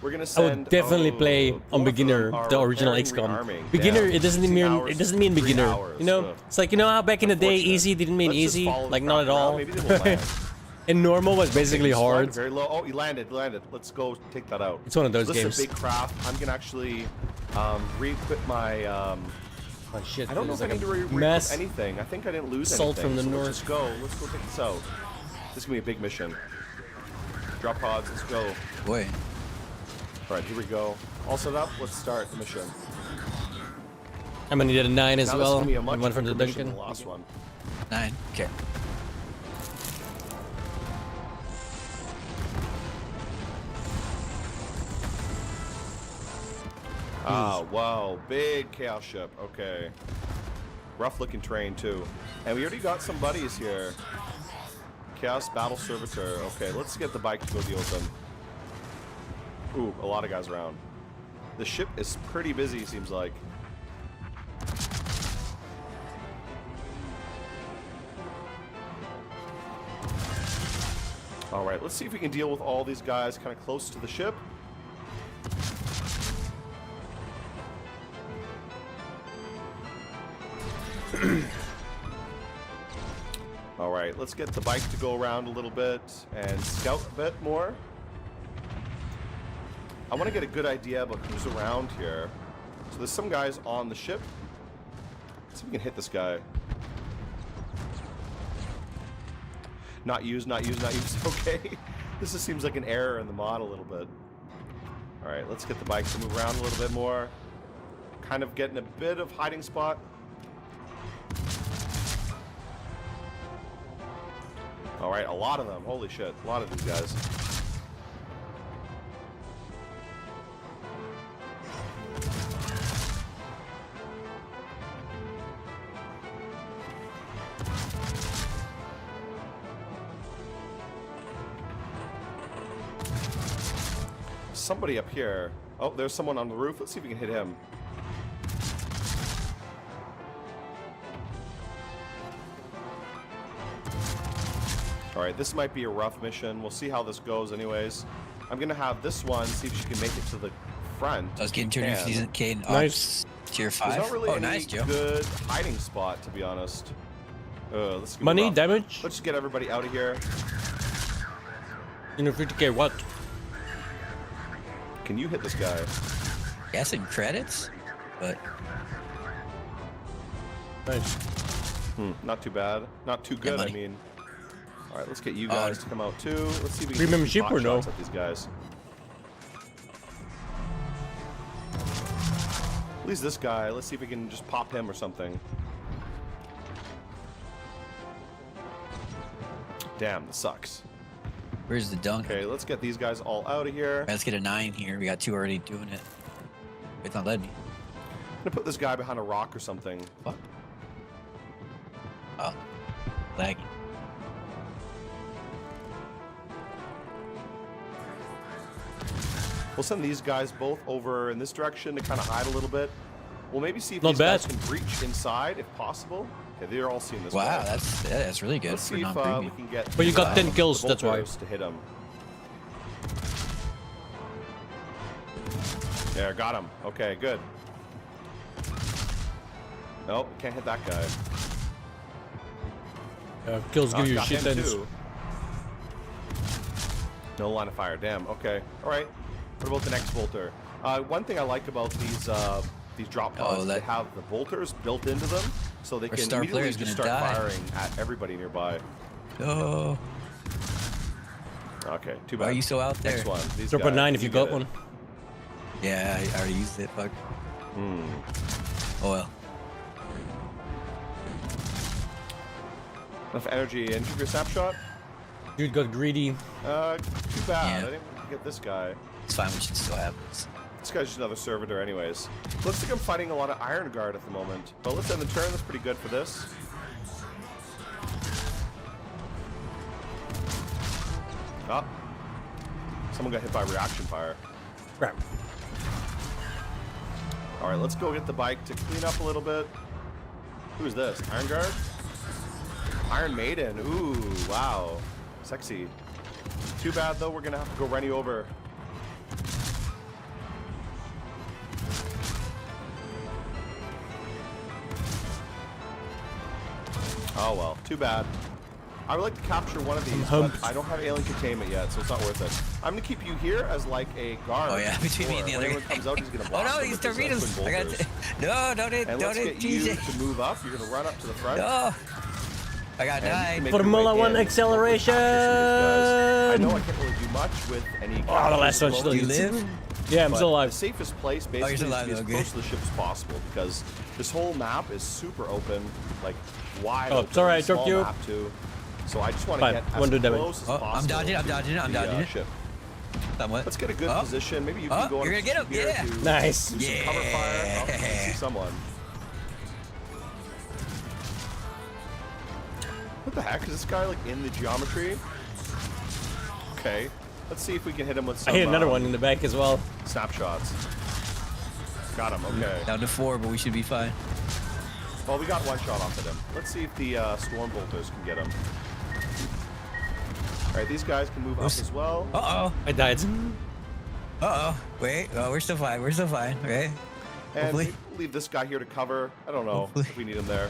We're gonna send. I would definitely play on beginner the original XCOM. Beginner, it doesn't mean beginner. You know, it's like, you know how back in the day easy didn't mean easy, like not at all. Maybe they will land. And normal was basically hard. Very low. Oh, he landed. Let's go take that out. It's one of those games. This is a big craft. I'm gonna actually re-equip my. Oh shit! I don't know if I need to re-equip anything. I think I didn't lose Salt anything. from the so north. Let's just go. Let's go take this out. This is gonna be a big mission. Drop pods. Let's go. Boy. All right, here we go. All set up. Let's start the mission. I'm gonna need a 9 as now well. This is gonna be a much One from the bigger mission Duncan. than the last one. 9. Okay. Ah, wow, big chaos ship. Okay, rough looking terrain too, and we already got some buddies here. Chaos battle servitor. Okay, let's get the bike to go the open. Ooh, a lot of guys around. The ship is pretty busy, seems like. All right, let's see if we can deal with all these guys kind of close to the ship. All right, let's get the bike to go around a little bit and scout a bit more. I want to get a good idea about who's around here. So there's some guys on the ship. Let's see if we can hit this guy. Not used, not used, not used. Okay. This just seems like an error in the mod a little bit. All right, let's get the bike to move around a little bit more. Kind of getting a bit of hiding spot. All right, a lot of them. Holy shit, a lot of these guys. Somebody up here. Oh, there's someone on the roof. Let's see if we can hit him. All right, this might be a rough mission. We'll see how this goes anyways. I'm going to have this one, see if she can make it to the front. I was getting to season K. Nice. Tier 5. There's not really any nice, Joe. good hiding spot, to be honest. Let's go Money, rough. damage? Let's just get everybody out of here. You know, 50k what? Can you hit this guy? Yeah, some credits, but... Nice. Not too bad. Not too good, I mean. All right, let's get you guys to come out too. Let's see if we can Premium get some ship pot or no? shots at these guys. At least this guy. Let's see if we can just pop him or something. Damn, this sucks. Where's the dunk? Okay, let's get these guys all out of here. Let's get a 9 here. We got 2 already doing it. It's not letting me. I'm gonna put this guy behind a rock or something. What? Oh, laggy. We'll send these guys both over in this direction to kind of hide a little bit. We'll maybe see if Not these bad. guys can breach inside, if possible. Okay, they're all seeing this. Wow, guy. that's really good. Let's for see if non-premium. we can get. But you got 10 kills, the that's why. bolters to hit him. There, got him. Okay, good. Nope, can't hit that guy. Kills give you got shit him tens. too. No line of fire. Damn. Okay. All right. What about the next bolter? One thing I like about these drop pods is they have the bolters built into them, so they Our can star immediately player's just gonna start die. firing at everybody nearby. Oh. Okay. Too Why bad. are you so out there? Next one. These Drop a guys, 9 if you got get it. one. Yeah, I already used it. Fuck. Oh well. Enough energy into your snapshot. Dude got greedy. Too bad. Yeah. I didn't get this guy. It's fine. We should still have this. This guy's just another servitor anyways. Looks like I'm fighting a lot of Iron Guard at the moment. But let's end the turn. That's pretty good for this. Oh. Someone got hit by reaction fire. Crap. All right, let's go get the bike to clean up a little bit. Who's this? Iron Guard? Iron Maiden. Ooh, wow. Sexy. Too bad, though. We're going to have to go run you over. Oh, well. Too bad. I would like to capture one of these, but I don't have alien containment yet, so it's not worth it. I'm going to keep you here as like a guard. Oh, yeah, between me and the other guy. Comes out, he's gonna blast oh, no, these torpedoes. I got no, don't hit, and don't let's hit, get you to move up. You're going to run up to the front. No. I got died. Formula 1 acceleration! I know I can't really do much with any... Oh, the last one still. You live? Yeah, I'm still alive. The safest place basically is to be as close to the ship as possible because this whole map is super open, like wide open. Sorry, I took you. Map too. So I just want to get as close as possible. I'm dodging it. Ship. Somewhat. Let's get a good position. Maybe you can go on. You're gonna get him. Yeah. Nice. Do some cover fire. Oh, I see someone. What the heck? Is this guy like in the geometry? Okay. Let's see if we can hit him with some... I hit another one in the back as well. Snapshots. Got him, okay. Down to 4, but we should be fine. Well, we got one shot off of him. Let's see if the storm bolters can get him. Alright, these guys can move up as well. Uh-oh. I died. Uh-oh. Wait. Oh, we're still fine. We're still fine. Okay. And we'll leave this guy here to cover. I don't know if we need him there.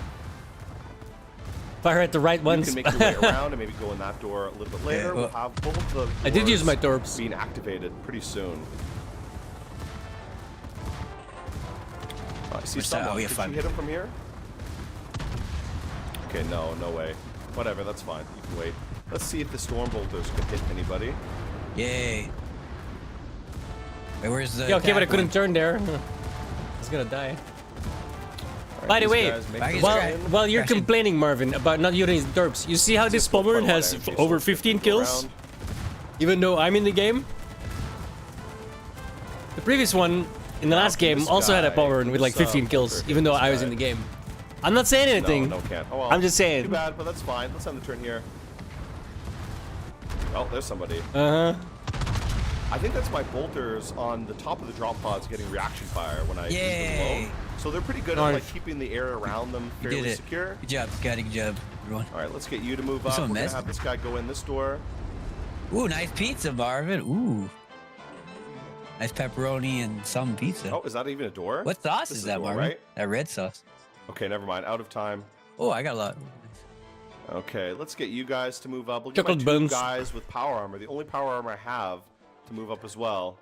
Fire at the right ones. You can make your way around and maybe go in that door a little bit later. We'll have both the I did use my torps being activated pretty soon. I see someone. Did you hit him from here? Okay, no way. Whatever, that's fine. You can wait. Let's see if the storm bolters can hit anybody. Yay. Wait, where's the... Yeah, okay, but I couldn't turn there. I was gonna die. By the way, while you're complaining, Marvin, about not using derps, you see how this Pomeranian has over 15 kills? Even though I'm in the game? The previous one, in the last game, also had a Pomeranian with like 15 kills, even though I was in the game. I'm not saying anything. No, can't. Oh, well, I'm just saying. Too bad, but that's fine. Let's end the turn here. Oh, there's somebody. Uh-huh. I think that's my bolters on the top of the drop pods getting reaction fire when I use them low. So they're pretty good at like keeping the air around them fairly secure. Good job, Scotty. Good job, everyone. All right, let's get you to move up. We're gonna have this guy go in this door. Ooh, nice pizza, Marvin. Ooh. Nice pepperoni and some pizza. Oh, is that even a door? What sauce is that, Marvin? Right? That red sauce. Okay, never mind. Out of time. Oh, I got a lot. Okay, let's get you guys to move up. We'll get my two guys with power armor. The only power armor I have to move up as well.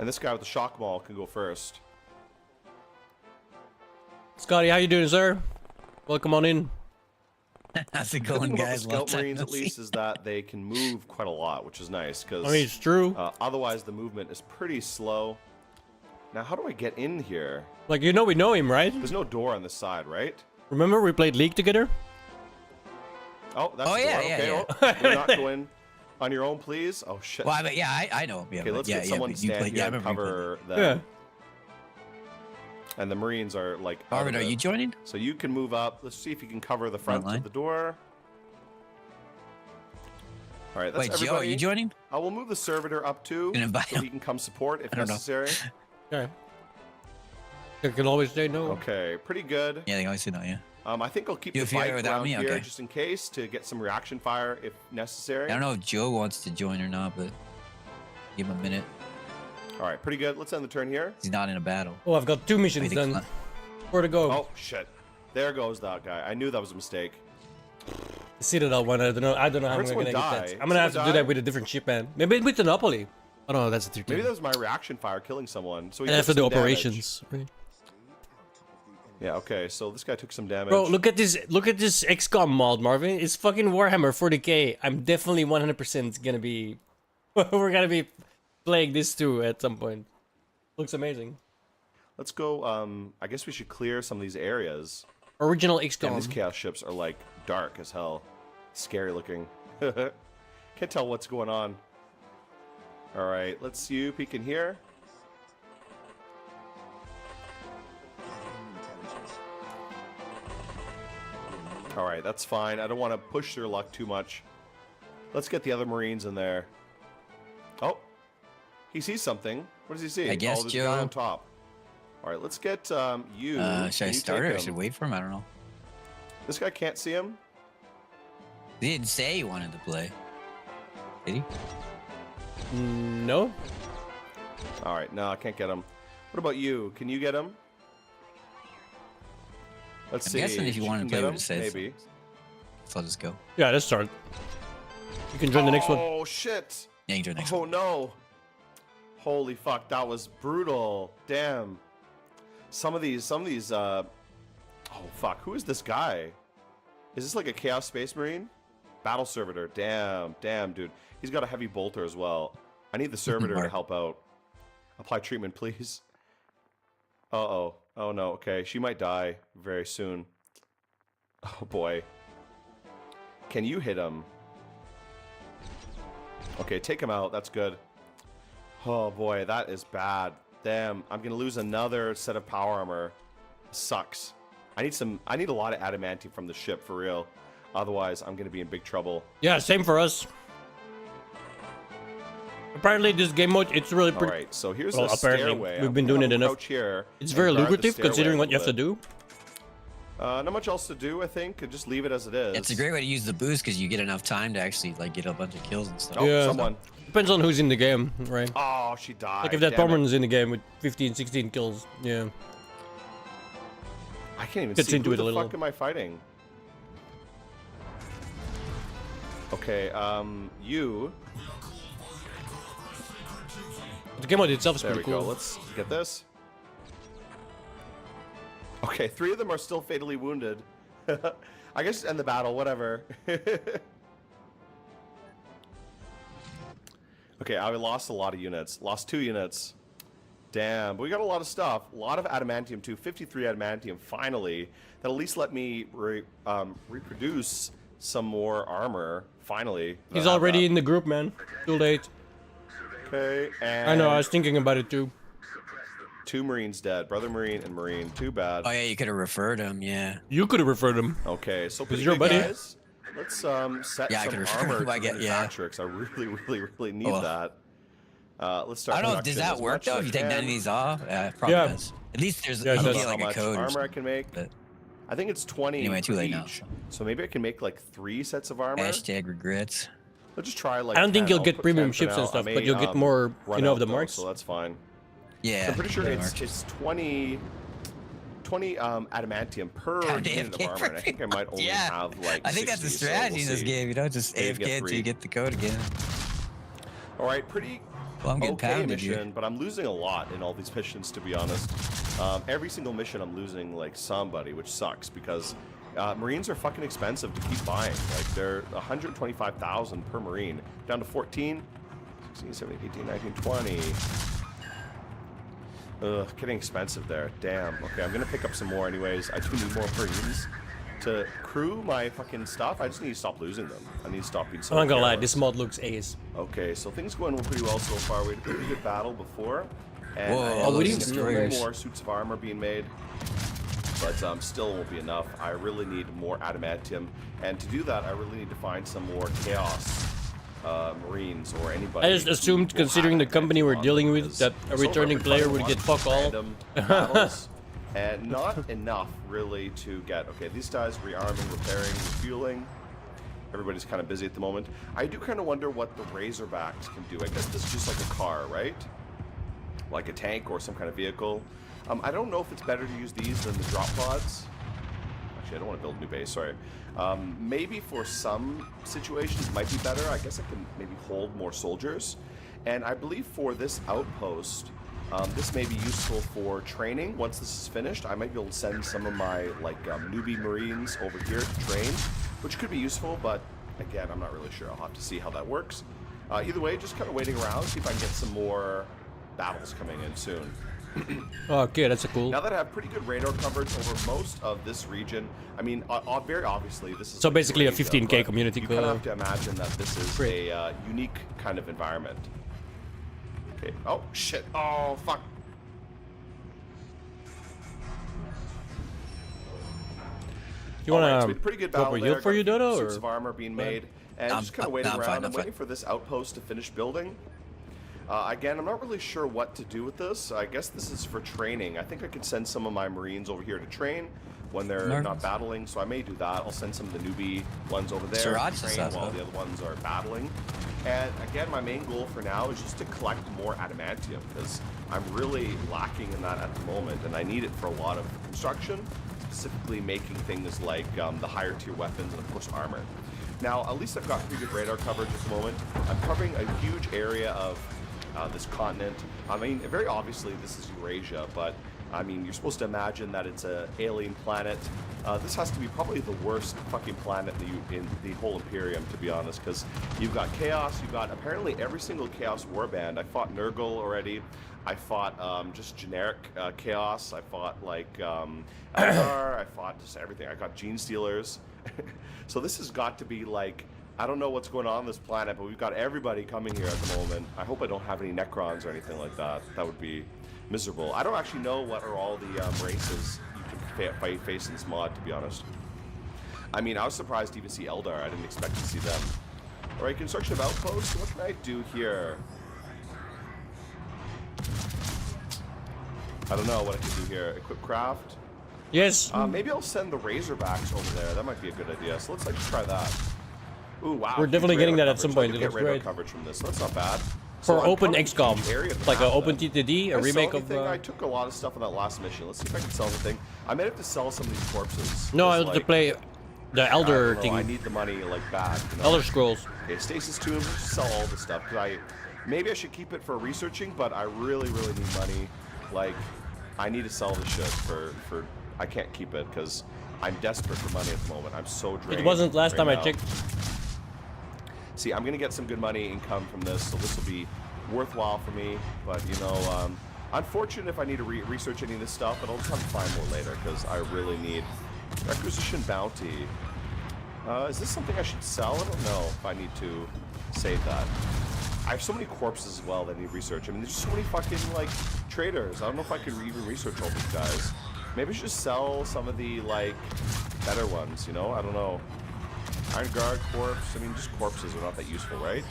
And this guy with the shock ball can go first. Scotty, how you doing, sir? Welcome on in. How's it going, guys? The Scout Marines, at least, is that they can move quite a lot, which is nice. Because I mean, it's true. Otherwise, the movement is pretty slow. Now, how do I get in here? Like, you know we know him, right? There's no door on this side, right? Remember we played League together? Oh, that's the door. Okay, yeah. You're not going on your own, please? Oh, shit. Well, I mean, yeah, I know. Yeah, okay, let's get someone to stand here and cover them. Yeah. And the Marines are like... Marvin, are you joining? So you can move up. Let's see if you can cover the front of the door. All right, that's everybody. Joe, are you joining? I will move the servitor up too, so he can come support if necessary. Okay. You can always say no. Okay, pretty good. Yeah, they always say no, yeah. I think I'll keep the bike around here just in case to get some reaction fire if necessary. I don't know if Joe wants to join or not, but give him a minute. All right, pretty good. Let's end the turn here. He's not in a battle. Oh, I've got 2 missions done. Where to go? Oh, shit. There goes that guy. I knew that was a mistake. The Citadel one, I don't know how I'm gonna get that. I'm gonna have to do that with a different ship, man. Maybe with the Napoli. Oh no, that's a 13. Maybe that was my reaction fire killing someone. So he after the operations. Right? Yeah, okay, so this guy took some damage. Bro, look at this XCOM mod, Marvin. It's fucking Warhammer 40k. I'm definitely 100% gonna be... We're gonna be playing this too at some point. Looks amazing. Let's go, I guess we should clear some of these areas. Original XCOM. And these chaos ships are like dark as hell. Scary looking. Can't tell what's going on. Alright, let's see you peek in here. Alright, that's fine. I don't want to push their luck too much. Let's get the other Marines in there. Oh. He sees something. What does he see? I guess, there's a Joe. guy on top. All right, let's get you. Should I start or should I wait for him? I don't know. This guy can't see him. He didn't say he wanted to play. Did he? No. All right, no, I can't get him. What about you? Can you get him? Let's see. I'm guessing if you want to play what it says. Maybe. So I'll just go. Yeah, let's start. You can join the next one. Oh shit! Yeah, you can join the next one. one. Oh no! Holy fuck, that was brutal. Damn. Some of these. Oh fuck, who is this guy? Is this like a Chaos Space Marine? Battle Servitor. Damn, dude. He's got a heavy bolter as well. I need the Servitor to help out. Apply treatment, please. Uh-oh. Oh no, okay. She might die very soon. Oh boy. Can you hit him? Okay, take him out. That's good. Oh boy, that is bad. Damn, I'm gonna lose another set of power armor. Sucks. I need a lot of adamantium from the ship for real. Otherwise, I'm gonna be in big trouble. Yeah, same for us. Apparently, this game mode, it's really pretty. Alright, so here's well, a apparently, stairway. we've been doing it enough. Here it's very lucrative considering what you have to do. Not much else to do, I think. Just leave it as it is. It's a great way to use the boost because you get enough time to actually like get a bunch of kills and stuff. Oh, yeah, someone. Depends on who's in the game, right? Oh, she died. Like if that Bomberman's in the game with 15, 16 kills, yeah. I can't even Gets see into who it a the little. fuck am I fighting? Okay, you. The game mode itself is There pretty we cool. go. Let's get this. Okay, 3 of them are still fatally wounded. I guess end the battle, whatever. Okay, I lost a lot of units. Lost 2 units. Damn, but we got a lot of stuff. A lot of adamantium too. 53 adamantium, finally. That'll at least let me reproduce some more armor, finally. He's already in the group, man. Too late. Okay, and... I know, I was thinking about it too. 2 Marines dead. Brother Marine and Marine. Too bad. Oh yeah, you could have referred him, yeah. You could have referred him. Okay, so He's your buddy. guys. Let's set Yeah, I some could refer armor him, I to get- yeah. manufacture, 'cause I really need Oh. that. Let's start I don't know, does production that as work much though as if you I take none can. of these off? Probably Yeah. does. At least there's Yeah, it you does. get How like a much code. or armor I something. can make? But I think it's 20 Anyway, too late each. now. So maybe I can make like 3 sets of armor. Hashtag regrets. Let's just try like I don't think 10. you'll I'll get put premium 10 for ships and now. stuff, I but may, you'll get more, run you know, out of the though, marks. So that's fine. Yeah. So I'm pretty sure the it's marks. 20 adamantium per Count unit of AFK armor, and I think I might only Yeah. have like I think that's the 60, so strategy we'll in this see. game, you know, just Maybe AFK get until 3. you get the code again. All right, pretty Well, I'm getting okay pounded mission, here. but I'm losing a lot in all these missions, to be honest. Every single mission, I'm losing like somebody, which sucks because Marines are fucking expensive to keep buying. Like they're 125,000 per Marine, down to 14, 16, 17, 18, 19, 20. Ugh, getting expensive there. Damn. Okay, I'm gonna pick up some more anyways. I do need more Marines to crew my fucking stuff. I just need to stop losing them. I need to stop being so I'm not gonna lie, careless. this mod looks ace. Okay, so things going pretty well so far. We had a pretty good battle before. And Whoa, I all know those there's still destroyers. more suits of armor being made. But still won't be enough. I really need more adamantium. And to do that, I really need to find some more Chaos Marines or anybody. I just assumed, who will considering the have company we're adamantium dealing with, because that a so far returning we've player fought a would lot get of fuck all. random battles, and not enough really to get. Okay, these guys rearming, repairing, refueling. Everybody's kind of busy at the moment. I do kind of wonder what the Razorbacks can do. I guess this is just like a car, right? Like a tank or some kind of vehicle. I don't know if it's better to use these than the drop pods. Actually, I don't want to build a new base, sorry. Maybe for some situations it might be better. I guess I can maybe hold more soldiers. And I believe for this outpost, this may be useful for training. Once this is finished, I might be able to send some of my like newbie Marines over here to train, which could be useful, but again, I'm not really sure. I'll have to see how that works. Either way, just kind of waiting around, see if I can get some more battles coming in soon. Okay, that's a cool. Now that I have pretty good radar coverage over most of this region, I mean, very obviously this is So basically a great, 15K but community you kind of core. have to imagine that this is a unique kind of environment. Okay. Oh shit. Oh fuck. You want Alright, so to we had a pretty good go battle for there. heal for you, Got a few Dodo? Suits Or? of armor being made, and I'm- just kind of I'm- waiting I'm around. fine, I'm I'm waiting fine. for this outpost to finish building. Again, I'm not really sure what to do with this. I guess this is for training. I think I could send some of my Marines over here to train when they're not battling, so I may do that. I'll send some of the newbie ones over there to train while the other ones are battling. And again, my main goal for now is just to collect more adamantium, because I'm really lacking in that at the moment, and I need it for a lot of construction, specifically making things like the higher tier weapons and of course armor. Now, at least I've got pretty good radar coverage at the moment. I'm covering a huge area of this continent. I mean, very obviously this is Eurasia, but I mean, you're supposed to imagine that it's an alien planet. This has to be probably the worst fucking planet in the whole Imperium, to be honest, because you've got Chaos, you've got apparently every single Chaos warband. I fought Nurgle already. I fought just generic Chaos. I fought like Eldar. I fought just everything. I got Gene Stealers. So this has got to be like, I don't know what's going on this planet, but we've got everybody coming here at the moment. I hope I don't have any Necrons or anything like that. That would be miserable. I don't actually know what are all the races you can face in this mod, to be honest. I mean, I was surprised to even see Eldar. I didn't expect to see them. All right, construction of outposts. What can I do here? I don't know what I can do here. Equip craft. Yes. Maybe I'll send the Razorbacks over there. That might be a good idea. So let's like try that. Ooh, wow. We're definitely getting that at some point. It looks great. Coverage from this. So that's not bad. For open XCOM, like an open TTD, a remake of. I took a lot of stuff on that last mission. Let's see if I can sell anything. I might have to sell some of these corpses. No, I have to play the Elder thing. I need the money like bad. You know? Elder Scrolls. Okay, Stasis Tomb. Just sell all the stuff because maybe I should keep it for researching, but I really need money. Like, I need to sell this shit for. I can't keep it because I'm desperate for money at the moment. I'm so drained. It wasn't last time I checked. See, I'm gonna get some good money income from this, so this will be worthwhile for me. But you know, unfortunate if I need to research any of this stuff, but I'll just have to find more later because I really need acquisition bounty. Is this something I should sell? I don't know if I need to save that. I have so many corpses as well that need research. I mean, there's so many fucking like traders. I don't know if I could even research all these guys. Maybe I should just sell some of the like better ones. You know, I don't know. Iron Guard corpse. I mean, just corpses are not that useful, right?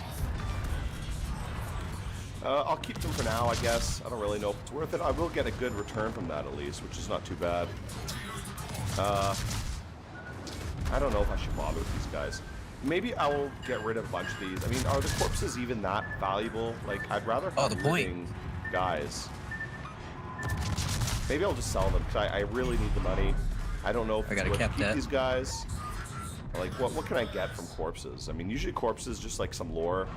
I'll keep them for now, I guess. I don't really know if it's worth it. I will get a good return from that at least, which is not too bad. I don't know if I should bother with these guys. Maybe I will get rid of a bunch of these. I mean, are the corpses even that valuable? Like, I'd rather have living guys. Maybe I'll just sell them because I really need the money. I don't know if it's worth to keep these guys. Like, what can I get from corpses? I mean, usually corpses just like some lore.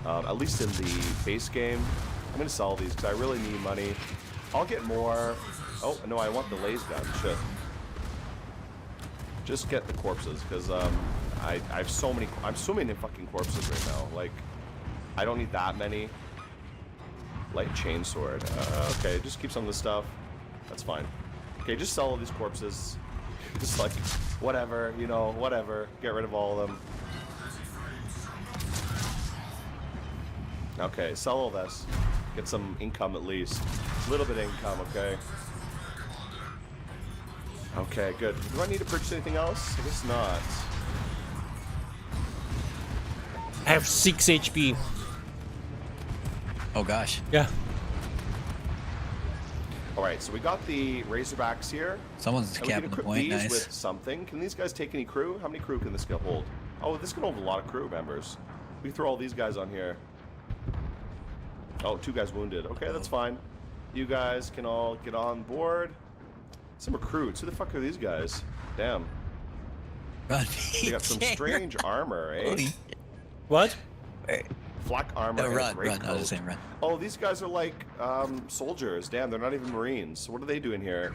At least in the base game. I'm gonna sell these because I really need money. I'll get more. Oh no, I want the laser gun. Shit. Just get the corpses because I have so many. I'm so many fucking corpses right now. Like, I don't need that many. Light chainsword. Okay, just keep some of the stuff. That's fine. Okay, just sell all these corpses. Just like, whatever, you know, whatever. Get rid of all of them. Okay, sell all this. Get some income at least. A little bit of income, okay? Okay, good. Do I need to purchase anything else? I guess not. I have 6 HP. Oh gosh. Yeah. Alright, so we got the Razorbacks here. Someone's capping the point, these nice. With something. Can these guys take any crew? How many crew can this guy hold? Oh, this can hold a lot of crew members. We can throw all these guys on here. Oh, 2 guys wounded. Okay, that's fine. You guys can all get on board. Some recruits. Who the fuck are these guys? Damn. They got some strange armor, eh? What? Flak armor. No, and run. I was saying run. Oh, these guys are like soldiers. Damn, they're not even Marines. What are they doing here?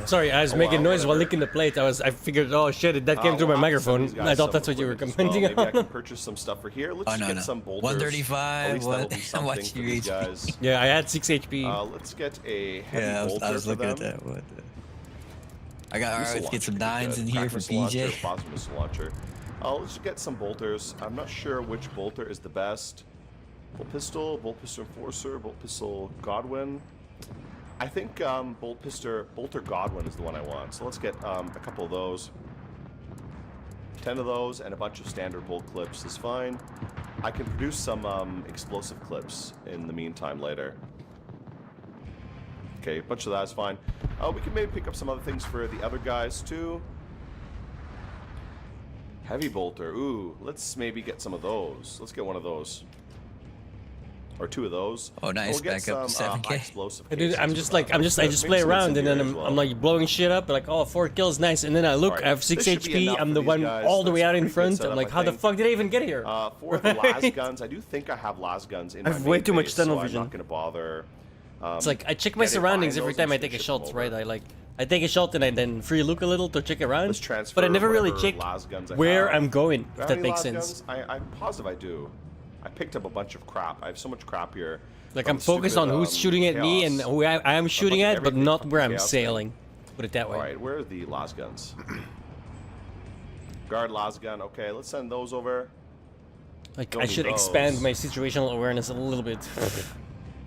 Sorry, I was making noise while licking the plate. I figured, oh shit, that came through my microphone. I thought that's what you were commenting on. Maybe I can on. purchase some stuff for here. Let's get some bolters. 135. At least that'll be something for these guys. Yeah, I had 6 HP. Let's get a heavy bolter I was looking for at them. that. I got. Alright, let's get some 9s in here for PJ. Plasma missile launcher. Let's get some bolters. I'm not sure which bolter is the best. Bolt pistol enforcer, bolt pistol Godwin. I think bolter Godwin is the one I want. So let's get a couple of those. 10 of those and a bunch of standard bolt clips is fine. I can produce some explosive clips in the meantime later. Okay, a bunch of that is fine. We can maybe pick up some other things for the other guys too. Heavy bolter. Ooh, let's maybe get some of those. Let's get one of those. Or 2 of those. Oh, nice. We'll get Back up some, 7K. Explosive Dude, I'm cases just with like, I just play around, and then I'm like blowing shit up, like, oh, 4 kills, nice, and then I look, Alright, I have 6 this should be HP, enough I'm for the these one guys. all the That's way out a in pretty good front, setup, I'm like, I how the think. fuck did I even get here? For the las guns, I do think I have las guns in I my have way main too much base, tunnel so vision. I'm not gonna bother. It's like, I check my getting surroundings behind every those. time I'm I just take a gonna ship them shot, over. right? I take a shot and I then free look a little to check around, Let's transfer but I never really whatever check las guns I where have. I'm going, Do I if have that any makes las sense. guns? I'm positive I do. I picked up a bunch of crap. I have so much crap here. Like, from I'm focused stupid, on who's shooting at me and chaos. who I am shooting of at, but everything not from where I'm chaos sailing. Put it that way. Alright, where are the las guns? Guard las gun. Okay, let's send those over. Like, Don't I need should those. expand my situational awareness a little bit.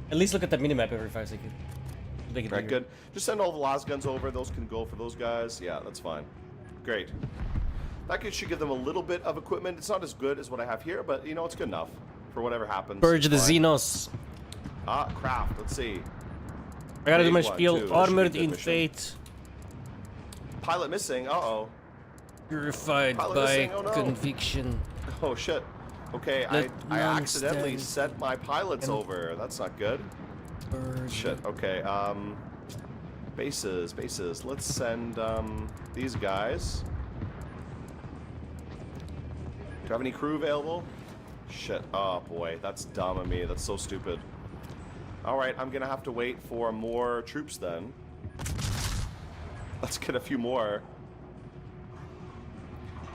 At least look at the minimap every 5 seconds. Make it Right, bigger. good. Just send all the las guns over. Those can go for those guys. Yeah, that's fine. Great. That should give them a little bit of equipment. It's not as good as what I have here, but you know, it's good enough for whatever happens. Purge the Fine. Xenos. Ah, craft. Let's see. I gotta do Big my one, spiel. too. This should Armored be a good in mission. fate. Pilot missing. Uh-oh. Purified Pilot by missing. Oh, no. conviction. Oh, shit. Okay, Let I none accidentally stand. sent my pilots over. That's not good. Shit. Okay, bases. Let's send, these guys. Do I have any crew available? Shit. Oh, boy. That's dumb of me. That's so stupid. Alright, I'm gonna have to wait for more troops then. Let's get a few more.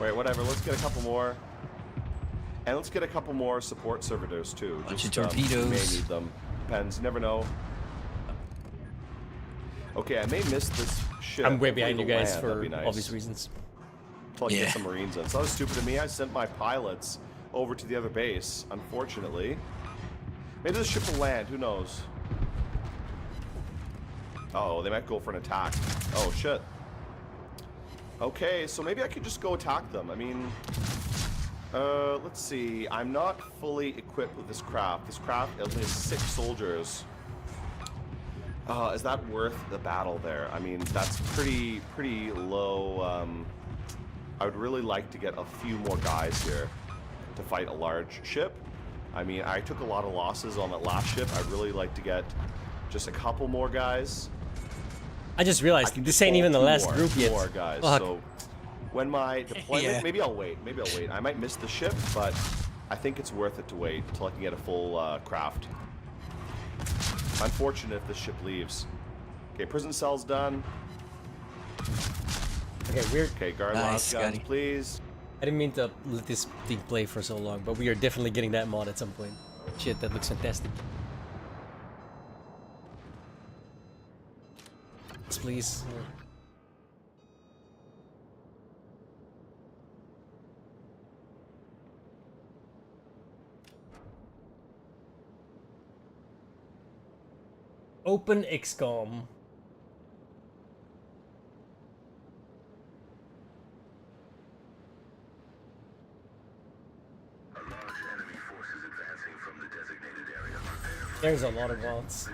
Wait, whatever. Let's get a couple more. And let's get a couple more support servitors too. Bunch of You may torpedoes. need them. Depends. You never know. Okay, I may miss this ship. I'm way Hopefully behind you it'll guys land. That'd for be nice. obvious reasons. Until I Yeah. get some Marines in. So that was stupid of me. I sent my pilots over to the other base, unfortunately. Maybe the ship will land. Who knows? Oh, they might go for an attack. Oh, shit. Okay, so maybe I could just go attack them. I mean, let's see. I'm not fully equipped with this craft. This craft only has 6 soldiers. Is that worth the battle there? I mean, that's pretty low. I would really like to get a few more guys here to fight a large ship. I mean, I took a lot of losses on that last ship. I'd really like to get just a couple more guys. I just realized this ain't even the last group yet. More guys. Fuck. So when my deployment, Yeah. maybe I'll wait. I might miss the ship, but I think it's worth it to wait until I can get a full craft. Unfortunate if the ship leaves. Okay, prison cell's done. Okay, weird. Okay, guard Nice, las guns, Scotty. please. I didn't mean to let this thing play for so long, but we are definitely getting that mod at some point. Shit, that looks fantastic. Yes, please. Open XCOM. There's a lot of wants.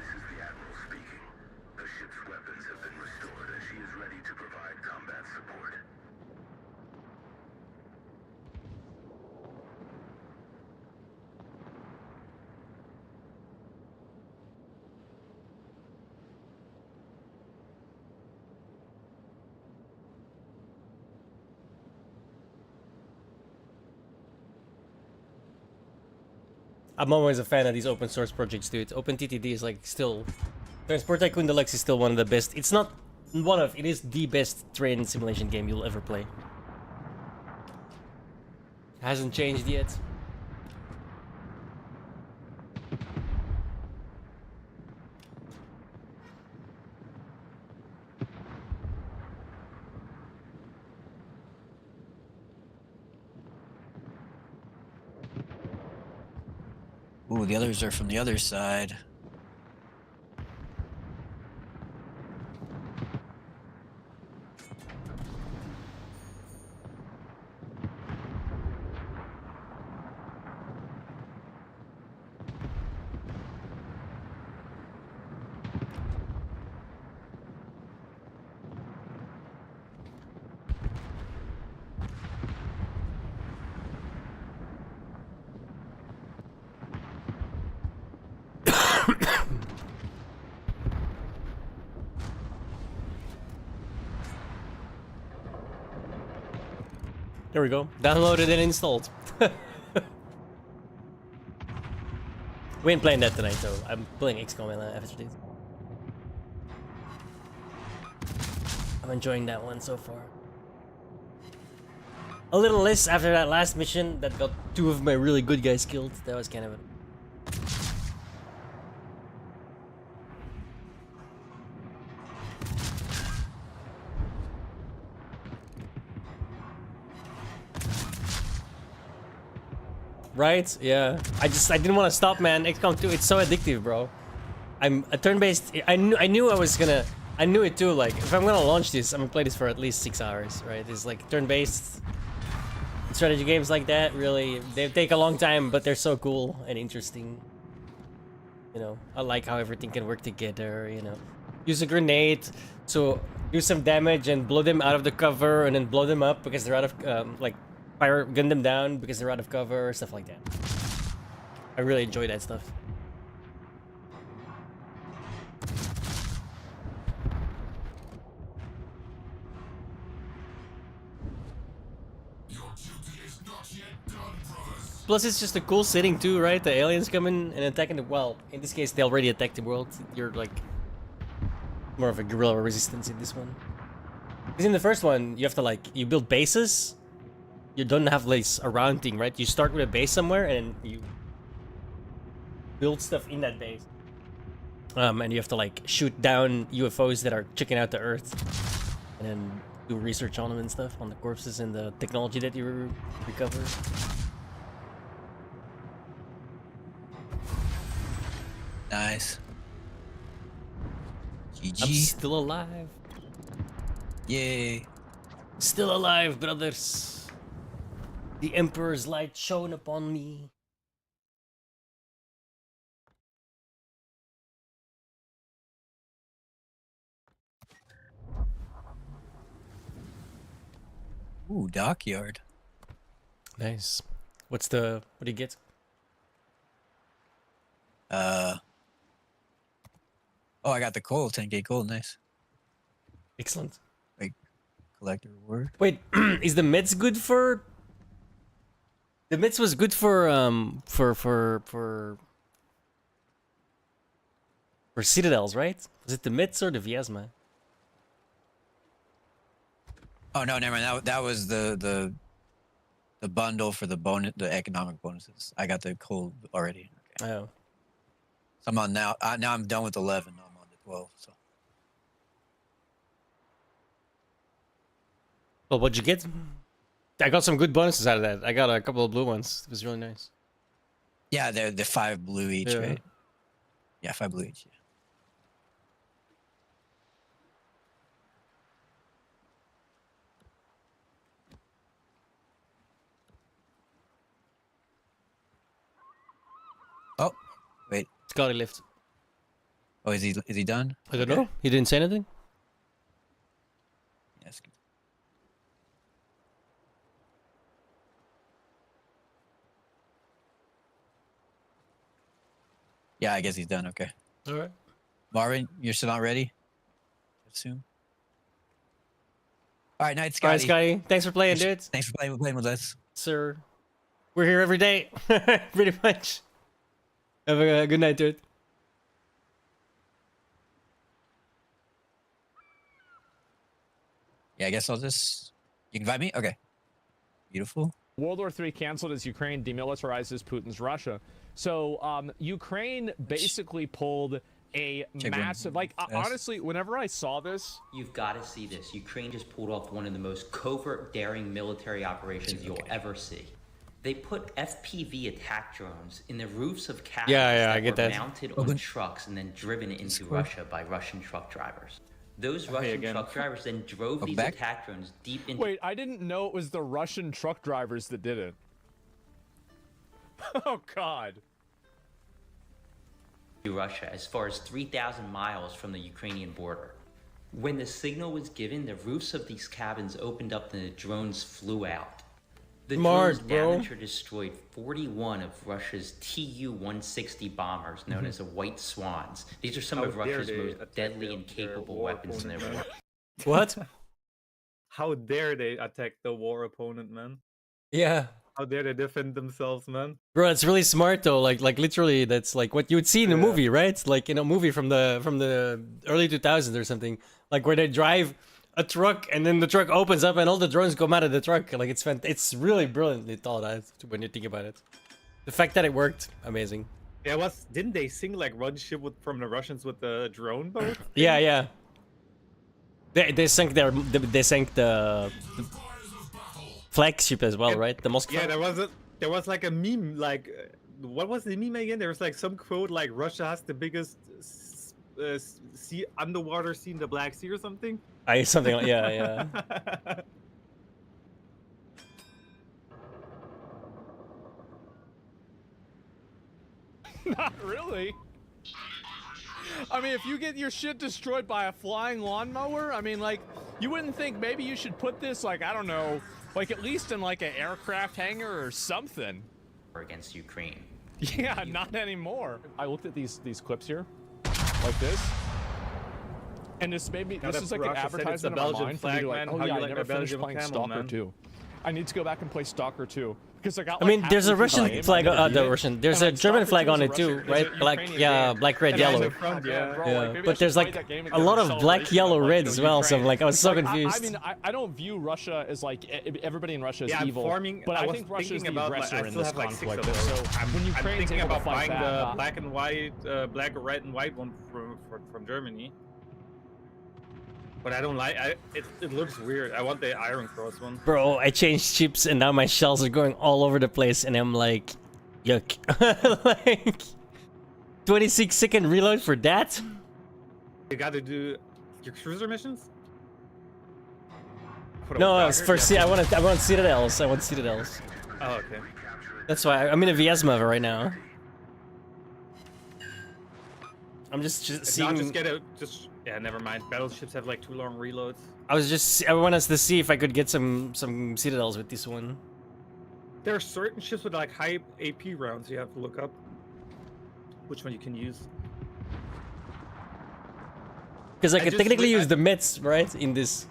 I'm always a fan of these open source projects, dude. OpenTTD is like still... Transport Tycoon Deluxe is still one of the best. It's not one of, it is the best train simulation game you'll ever play. Hasn't changed yet. Ooh, the others are from the other side. Here we go. Downloaded and installed. We ain't playing that tonight, though. I'm playing XCOM after this. I'm enjoying that one so far. A little less after that last mission that got 2 of my really good guys killed. That was kind of a... Right? Yeah. I didn't want to stop, man. XCOM 2, it's so addictive, bro. I'm a turn-based. I knew it too. Like, if I'm gonna launch this, I'm gonna play this for at least 6 hours, right? It's like turn-based strategy games like that. Really, they take a long time, but they're so cool and interesting. You know, I like how everything can work together. You know, use a grenade to do some damage and blow them out of the cover, and then blow them up because they're out of like. Gun them down because they're out of cover, stuff like that. I really enjoy that stuff. Plus, it's just a cool setting too, right? The aliens come in and attacking the... Well, in this case, they already attacked the world. You're like... more of a guerrilla resistance in this one. Because in the first one, you have to like... You build bases... You don't have like a round thing, right? You start with a base somewhere and you build stuff in that base. And you have to like shoot down UFOs that are checking out the Earth. And then do research on them and stuff, on the corpses and the technology that you recover. Nice. GG. I'm still alive. Yay. Still alive, brothers. The Emperor's light shone upon me. Ooh, dockyard. Nice. What do you get? Oh, I got the coal, 10k gold, nice. Excellent. Like, collector reward. Wait, is the meds good for... The meds was good for citadels, right? Was it the meds or the Viasma? Oh no, never mind. That was the bundle for the bonus, the economic bonuses. I got the coal already. Okay. Oh. So I'm on now. Now I'm done with 11. I'm on the 12. So. Well, what'd you get? I got some good bonuses out of that. I got a couple of blue ones. It was really nice. Yeah, they're 5 blue each, Yeah. right? Yeah, 5 blue each. Yeah. Oh, wait. Scotty left. Oh, is he done? I don't know. He didn't say anything. Yes. Yeah, I guess he's done. Okay. All right. Marvin, you're still not ready? Assume. All right, night, Scotty. All right, Scotty. Thanks for playing, dude. Thanks for playing with us. Sir. We're here every day. Pretty much. Have a good night, dude. Yeah, I guess I'll just... You can invite me? Okay. Beautiful. World War III canceled as Ukraine demilitarizes Putin's Russia. So Ukraine basically pulled a massive, like, honestly, whenever I saw this... You've got to see this. Ukraine just pulled off one of the most covert, daring military operations you'll ever see. They put FPV attack drones in the roofs of cabins I get that. mounted on trucks and then driven into Russia by Russian truck drivers. Those Russian truck drivers then drove these attack drones deep into... Wait, I didn't know it was the Russian truck drivers that did it. Oh, God. Russia, as far as 3,000 miles from the Ukrainian border. When the signal was given, the roofs of these cabins opened up and the drones flew out. The drones damaged or destroyed 41 of Russia's Tu-160 bombers, known as the White Swans. These are some of Russia's most deadly and capable weapons in their war. What? How dare they attack the war opponent, man? Yeah. How dare they defend themselves, man? Bro, it's really smart though. Like literally, that's like what you would see in a movie, right? Like in a movie from the early 2000s or something. Like where they drive a truck and then the truck opens up and all the drones come out of the truck. Like it's really brilliantly thought out when you think about it. The fact that it worked, amazing. Yeah, didn't they sing like "Run Ship" from the Russians with the drone boat? Yeah, yeah. They sank the flagship as well, right? The Moskva. Yeah, there was like a meme, like what was the meme again? There was like some quote like Russia has the biggest underwater sea in the Black Sea or something. Something like yeah. Not really. I mean, if you get your shit destroyed by a flying lawnmower, I mean, like, you wouldn't think maybe you should put this, like, I don't know, like at least in like an aircraft hangar or something. Against Ukraine. Yeah, not anymore. I looked at these clips here, like this, and this made me. This is like an advertisement in my mind for me to like, oh yeah, I never finished playing Stalker 2. I need to go back and play Stalker 2 because I got. I mean, there's a Russian flag. There's a German flag on it too, right? Black, red, yellow. Yeah. But there's like a lot of black, yellow, red as well. So like, I was so confused. I mean, I don't view Russia as like everybody in Russia is evil, but I think Russia is the aggressor in this conflict. So when Ukraine's able to fight back, the black and white, black, red, and white one from Germany. But I don't like it looks weird. I want the Iron Cross one. Bro, I changed chips and now my shells are going all over the place and I'm like, yuck. Like 26-second reload for that? You gotta do your cruiser missions? No, it's for I want Citadels. I want Citadels. Oh, okay. That's why I'm in a Vyazma right now. I'm just seeing. Yeah, never mind. Battleships have like 2 long reloads. I want us to see if I could get some Citadels with this one. There are certain ships with like high AP rounds. You have to look up which one you can use. Because I could technically use the mitts, right? In this.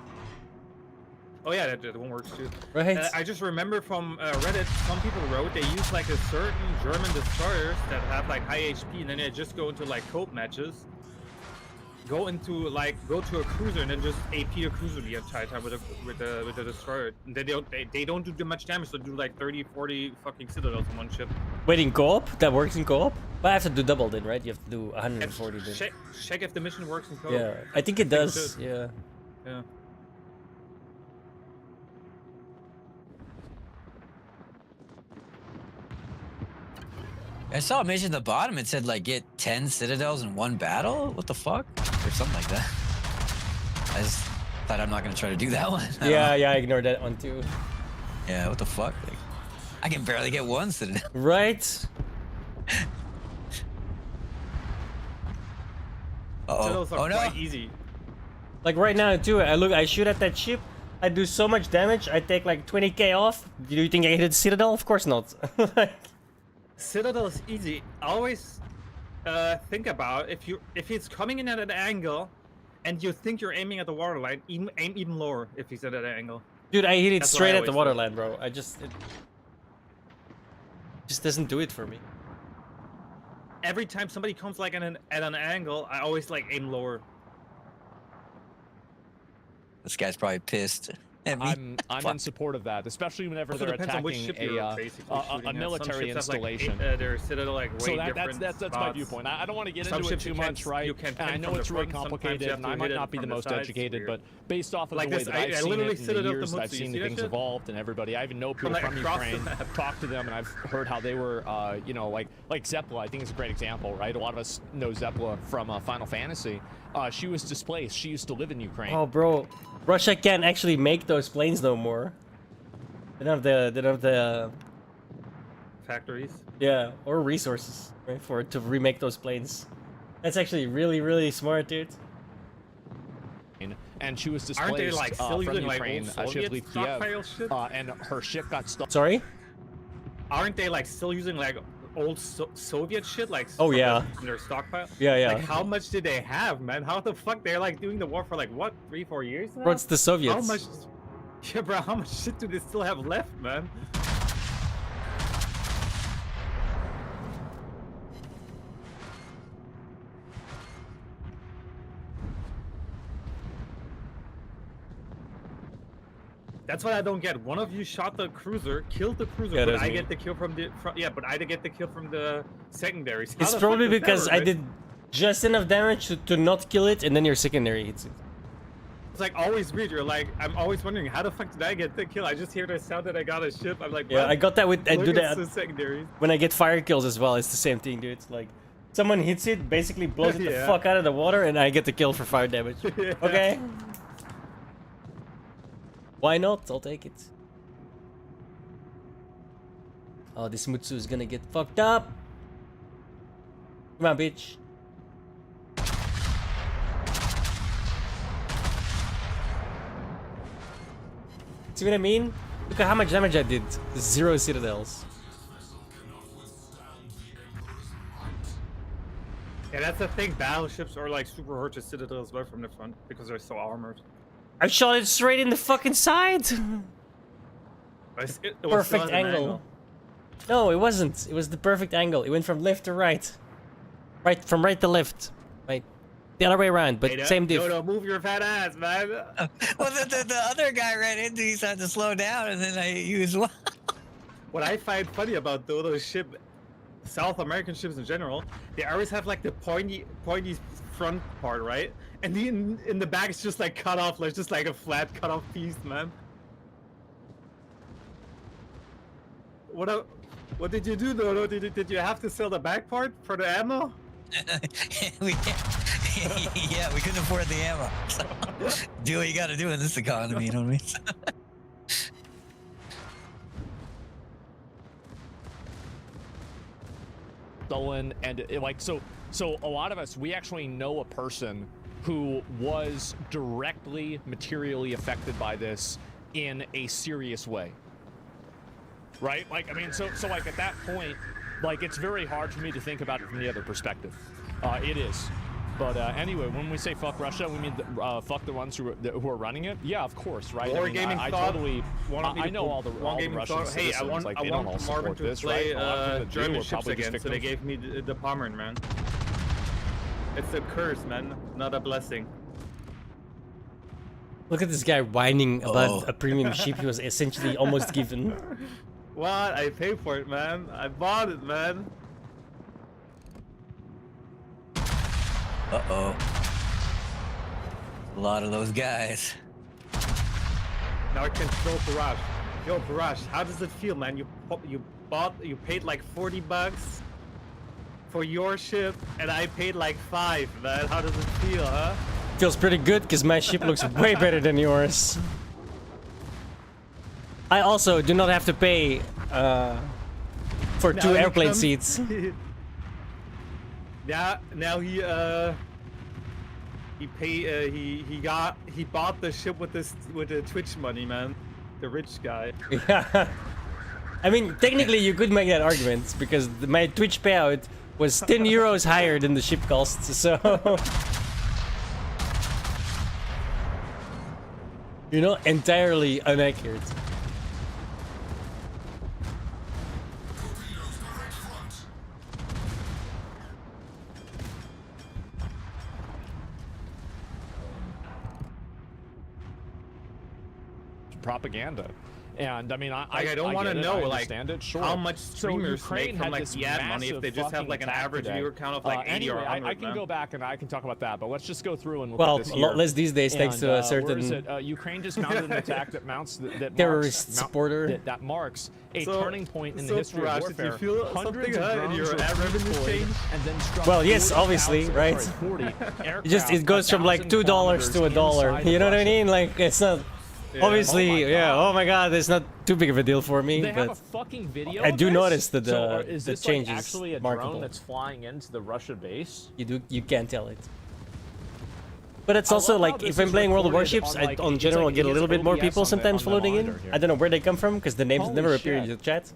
Oh yeah, that one works too. Right. I just remember from Reddit, some people wrote they use like a certain German destroyers that have like high HP, and then they just go into like cope matches. Go to a cruiser and then just AP a cruiser the entire time with the destroyer. And they don't do much damage. They do like 30, 40 fucking Citadels on one ship. Wait, in co-op? That works in co-op? But I have to do double then, right? You have to do 140 then. Check if the mission works in co-op. Yeah, I think it does. Yeah. Yeah. I saw a mission at the bottom. It said like get 10 Citadels in 1 battle. What the fuck? Or something like that. I just thought I'm not gonna try to do that one. Yeah, I ignored that one too. Yeah, what the fuck? Like, I can barely get 1 Citadel. Right? Citadels are no. quite easy. Like right now too, I shoot at that ship, I do so much damage, I take like 20k off. Do you think I hit Citadel? Of course not. Citadel is easy. Always think about if it's coming in at an angle and you think you're aiming at the waterline, aim even lower if he's at that angle. Dude, I hit it straight at the waterline, bro. It just doesn't do it for me. Every time somebody comes like at an angle, I always like aim lower. This guy's probably pissed. I'm in support of that, especially whenever they're attacking a military installation. They're Citadel like way that's my viewpoint. I don't want to get into it too much, right? And I know it's really complicated, and I might not be the most educated, but based off of the way that I've seen it in the years that I've seen things evolved and everybody, I even know people from Ukraine, talked to them, and I've heard how they were, you know, like Zepla. I think is a great example, right? A lot of us know Zepla from Final Fantasy. She was displaced. She used to live in Ukraine. Oh, bro. Russia can't actually make those planes no more. They don't have the factories. Yeah, or resources, right, to remake those planes. That's actually really, really smart, dude. And she was displaced from Ukraine. She had to leave Kiev, and her ship got stuck. Sorry? Aren't they like still using like old Soviet shit, like in their stockpile? Yeah. Like how much did they have, man? How the fuck they're like doing the war for like what, 3-4 years now? Bro, it's the Soviets. How much? Yeah, bro. How much shit do they still have left, man? That's what I don't get. One of you shot the cruiser, killed the cruiser, but I get the kill from the but I didn't get the kill from the secondaries. It's probably because I did just enough damage to not kill it, and then your secondary hits it. It's like always weird. You're like, I'm always wondering how the fuck did I get the kill? I just hear the sound that I got a ship. I'm like, yeah, I got that with I do that secondaries. When I get fire kills as well. It's the same thing, dude. It's like someone hits it, basically blows it the fuck out of the water, and I get the kill for fire damage. Okay. Why not? I'll take it. Oh, this Mutsu is gonna get fucked up. Come on, bitch. See what I mean? Look at how much damage I did. 0 citadels. Yeah, that's the thing. Battleships are like super hard to citadels right from the front because they're so armored. I shot it straight in the fucking side. It Perfect angle. No, it wasn't. It was the perfect angle. It went from left to right. From right to left. Right. The other way around, but same diff. No, move your fat ass, man. Well, the other guy ran into, he had to slow down, and then I used one. What I find funny about those South American ships in general, they always have like the pointy front part, right? And in the back it's just like cut off, like just like a flat cut off piece, man. What did you do though? Did you have to sell the back part for the ammo? Yeah, we couldn't afford the ammo. So, do what you gotta do in this economy, you know what I mean? Stolen, and so a lot of us, we actually know a person who was directly materially affected by this in a serious way. Right? Like, I mean, so like at that point, like it's very hard for me to think about it from the other perspective. It is. But anyway, when we say fuck Russia, we mean fuck the ones who are running it. Yeah, of course, right? I mean, I totally. I know all the Russian citizens. Hey, I want Marvin to play German ships again, so they gave me the Pommern, man. It's a curse, man, not a blessing. Look at this guy whining about a premium ship he was essentially almost given. What? I paid for it, man. I bought it, man. Uh-oh. A lot of those guys. Now I can control Parash. Yo, Parash, how does it feel, man? You paid like $40 for your ship, and I paid like $5, man. How does it feel, huh? Feels pretty good, because my ship looks way better than yours. I also do not have to pay for 2 airplane seats. Yeah, now he bought the ship with the Twitch money, man. The rich guy. Yeah. I mean, technically you could make that argument because my Twitch payout was 10 euros higher than the ship costs, so you're not entirely inaccurate. Propaganda. And I mean, I don't want to know like sure. how much streamers make from like the ad money if they just have like an average viewer count of like 80 or 100. I can go back and I can talk about that, but let's just go through and look well, at this a lot less these days thanks to a certain Ukraine just mounted an attack that mounts terrorist supporter that marks a turning point in the history of warfare. Did you feel Hundreds something of in your ad revenue change? And then struck well, yes, obviously, right? It goes from like $2 to $1. You know what I mean? Like it's not. Yeah. Obviously, oh my god, it's not too big of a deal for me. They have but a fucking video I do notice that is the this change like is actually a markable. drone that's flying into the Russia base? You can't tell it. But it's also like if I'm playing World of Warships, I on general get a little bit more people sometimes floating in. I don't know where they come from because the names never appear in the chat.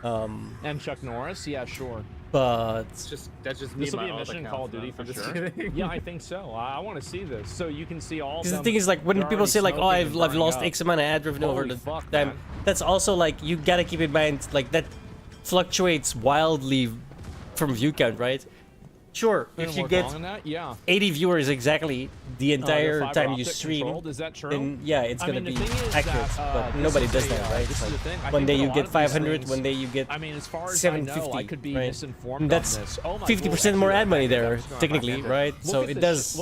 And Chuck Norris, yeah, sure. But that's just this will be a mission in Call of Duty for sure. Yeah, I think so. I want to see this, so you can see all. Because the thing is, like when people say like, "Oh, I've lost X amount of ad revenue over the time," man. That's also like you gotta keep in mind like that fluctuates wildly from view count, right? Sure, if you get 80 viewers exactly the entire time you stream, then yeah, it's gonna be accurate. But nobody does that, right? So one day you get 500, one day you get 750, right? And that's 50% more ad money there, technically, right? So it does.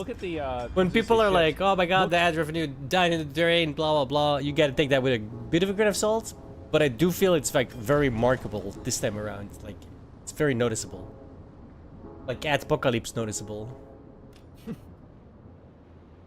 When people are like, "Oh my God, the ad revenue died in the drain," blah blah blah, you gotta take that with a bit of a grain of salt. But I do feel it's like very markable this time around. Like it's very noticeable. Like Adpocalypse noticeable. Look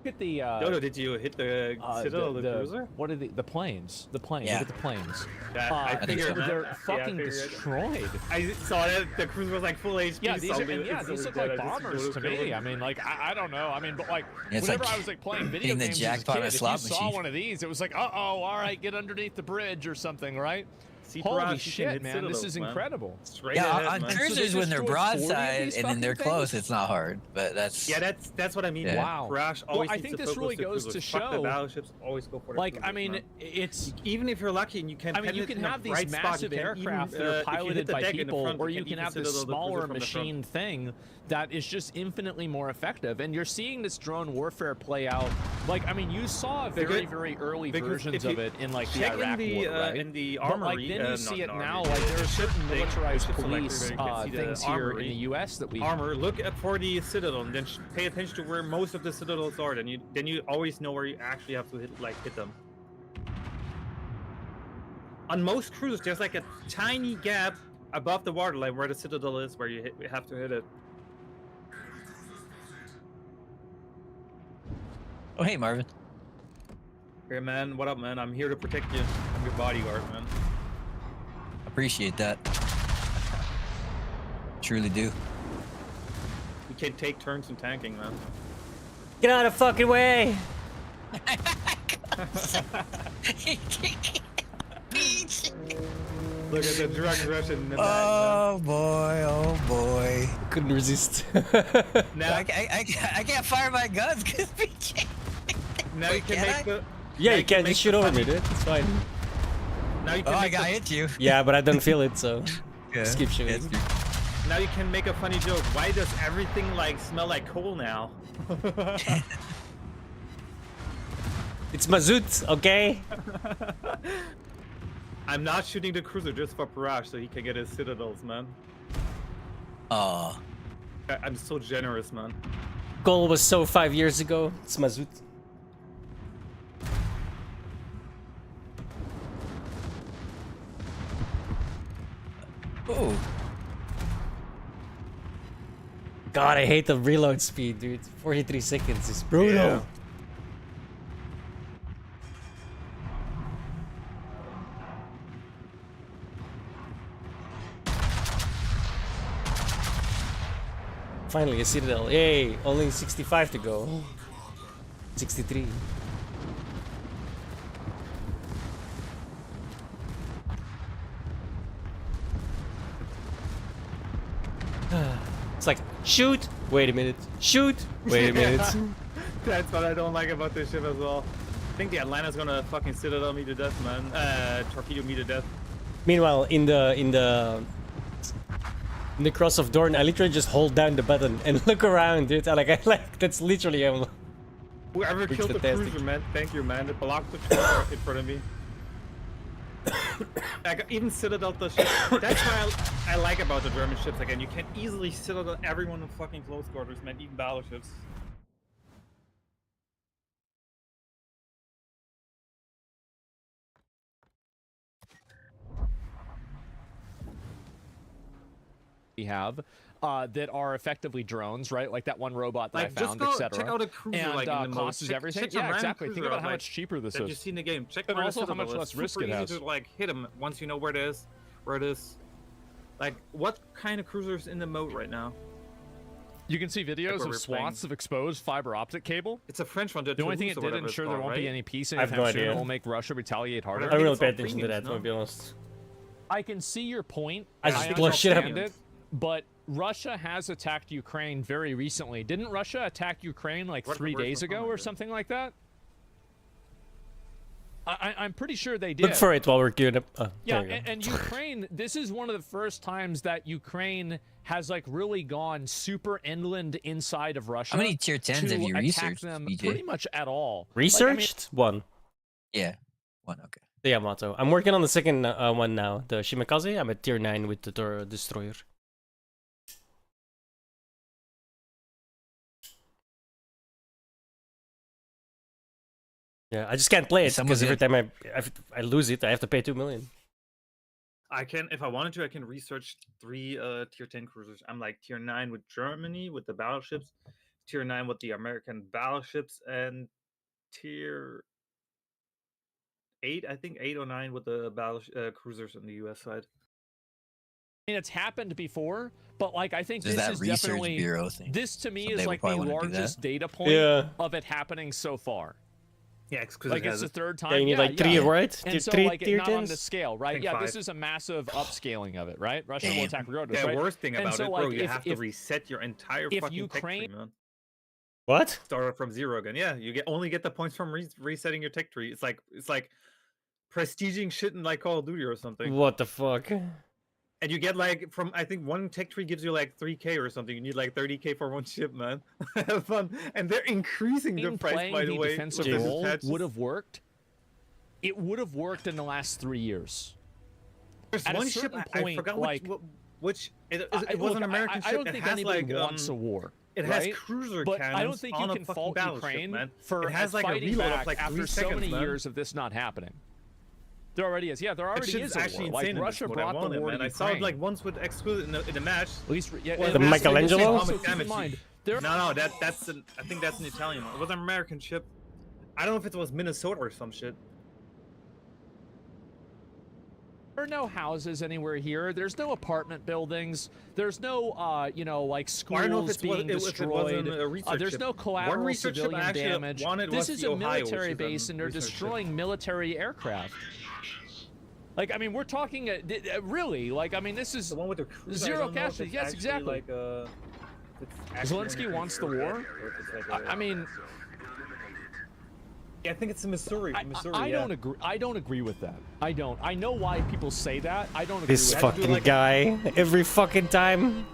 at the Dodo, did you hit the Citadel of the cruiser? What are the planes? The planes. Yeah. Look at the planes. I figured they're fucking destroyed. I saw that the cruiser was like full HP. Yeah, these look like bombers to me. I mean, like I don't know. I mean, but like whenever I was like playing video games as a kid, if you saw one of these, it was like, all right, get underneath the bridge or something, right? Holy shit, man, this is incredible. Yeah, on cruisers when they're broadside and then they're close, it's not hard. But that's that's what I mean. Yeah. Wow. Crash Well, I think this really goes to show. The battleships always go for the like, cruisers, I mean, man. it's even if you're lucky and you can. I mean, you can have these massive aircraft that are piloted by people, or you can have this smaller machine thing that is just infinitely more effective. And you're seeing this drone warfare play out. Like, I mean, you saw very early versions of it in like the Iraq war, right? In the but like then you see it now. Like there are certain militarized police things here in the U.S. that we look at for the Citadel, and then pay attention to where most of the Citadels are. Then you always know where you actually have to hit them. On most cruisers, there's like a tiny gap above the waterline where the Citadel is, where you have to hit it. Oh, hey, Marvin. Hey, man. What up, man? I'm here to protect you. I'm your bodyguard, man. Appreciate that. Truly do. We can take turns in tanking, man. Get out of the fucking way! Look at the drug rush in the back. Oh boy, oh boy. Couldn't resist. No, I can't fire my guns because now you can make the. Yeah, you can just shoot over me, dude. It's fine. Now you can I hit you. Yeah, but I don't feel it, so just keep shooting. Now you can make a funny joke. Why does everything like smell like coal now? It's Mazout, okay? I'm not shooting the cruiser just for Parash so he can get his Citadels, man. Oh. I'm so generous, man. Goal was so 5 years ago. It's Mazout. Oh. God, I hate the reload speed, dude. 43 seconds is brutal. Yeah. Finally, a Citadel. Yay! Only 65 to go. 63. It's like, shoot! Wait a minute. Shoot! Wait a minute. That's what I don't like about this ship as well. I think the Atlanta's gonna fucking Citadel me to death, man. Torpedo me to death. Meanwhile, in the Cross of Dorn, I literally just hold down the button and look around, dude. I like that's literally whoever killed the cruiser, man. Thank you, man. It blocked the cruiser in front of me. Like, even Citadel the ship. That's what I like about the German ships. Again, you can easily Citadel everyone in fucking close quarters, man. Even battleships. We have that are effectively drones, right? Like that one robot that like, I found, etc. Check out a cruiser, and like, costs everything. Yeah, exactly. Think about how much cheaper this is. You've seen the game. Check and also how much less risk it has. To, like, hit them once you know where it is. Like, what kind of cruisers in the mode right now? You can see videos of swaths of exposed fiber optic cable. It's a French one. The only thing it did ensure there won't be any peace I have no idea. It will make Russia retaliate harder. I don't really pay attention to that, to be honest. I can see your point. I just blow shit up. It, but Russia has attacked Ukraine very recently. Didn't Russia attack Ukraine like 3 days ago or something like that? I'm pretty sure they did. Look for it while we're queuing up. Yeah, and Ukraine, this is one of the first times that Ukraine has like really gone super inland inside of Russia. How many tier 10s have you researched? Them pretty much at all. Researched? Like, one. Yeah, one, okay. The Yamato. I'm working on the second one now. The Shimakaze, I'm at tier 9 with the Destroyer. Yeah, I just can't play it because every time I lose it, I have to pay 2 million. I can, if I wanted to, I can research 3 tier 10 cruisers. I'm like tier 9 with Germany with the battleships, tier 9 with the American battleships, and tier 8, I think 8 or 9 with the cruisers on the US side. I mean, it's happened before, but like I think There's this that is research definitely bureau thing. This to me Someday is we'll like the probably wanna do largest that. data point of it happening so far. Yeah, because like it's the third time. Yeah, you need like 3, right? And so three like tier not on 10s? the scale, right? Yeah, 5. this is a massive upscaling of it, right? Russia will attack regardless, The right? worst thing And about so, it, bro, like, you have to reset your entire if fucking tech Ukraine- tree, man. What? Start from 0 again. Yeah, you only get the points from resetting your tech tree. It's like prestiging shit in like Call of Duty or something. What the fuck? And you get like from, I think one tech tree gives you like 3k or something. You need like 30k for one ship, man. Have fun. And they're increasing the price, by the way. Defensive role would have worked. It would have worked in the last 3 years. There's At one a ship, certain I point, forgot like, which it was an American ship. I don't it think has anybody like, wants a war. It right? has cruiser but cannons I don't think you on a can fucking fault battleship, Ukraine man. for It has like a fighting reload back of like 3 after so seconds, many man. years of this not happening. There already is. Yeah, there already That shit's is a actually war. insane Like in Russia this mode. I brought want the it, war man. to I saw it Ukraine. like once with Exclusive in a match. At least, yeah. Well, and the that's the thing, Michelangelo? also keep in mind, there- No, that's an. I think that's an Italian one. It was an American ship. I don't know if it was Minnesota or some shit. There are no houses anywhere here. There's no apartment buildings. There's no, you know, like Well, I don't know if schools being destroyed. a research There's ship. no One collateral research ship I civilian actually damage. wanted This was is the a Ohio, military which is a base, and they're research destroying military aircraft. Like, I mean, we're talking really. Like, I mean, this is the one with the cruise, zero casualties. Yes, exactly. Like, Zelensky wants the war. I mean, yeah, I think it's in Missouri. I don't agree. I don't agree with that. I don't. I know why people say that. I don't agree This with fucking that. guy. Every fucking time.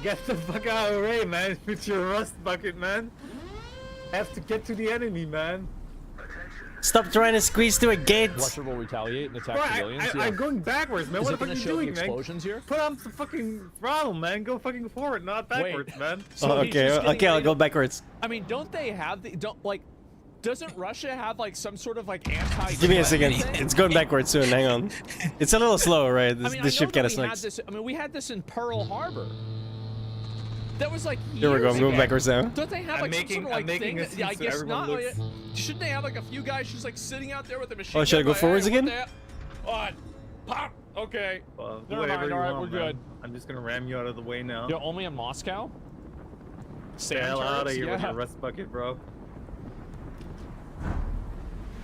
Get the fuck out of the way, man. With your rust bucket, man. Have to get to the enemy, man. Stop trying to squeeze through a gate. Russia will retaliate and attack Bro, civilians. I'm going backwards, man. Is What it the fuck gonna are you show the doing, man? explosions here? Put on the fucking throttle, man. Go fucking forward, not backwards, man. So Oh, he's just getting okay, I'll ready go to- backwards. I mean, don't they have the doesn't Russia have like some sort of like anti? Give me a second. It's going backwards soon. Hang on. It's a little slow, right? This, I mean, this I ship know kind that of we had sucks. this. I mean, we had this in Pearl Harbor. That was like Here we go. years I'm going ago. backwards now. Don't they have like some sort of like thing? a scene Yeah, I so guess everyone not. looks- Shouldn't they have like a few guys just like sitting out there with a machine? Oh, should I gun, go like, forwards hey, again? what the- What? Pop. Okay. Do Never whatever mind. you All right, want, we're man. good. I'm just gonna ram you out of the way now. You're only in Moscow. Get the Sand hell out of turrets? here with Yeah. your rust bucket, bro.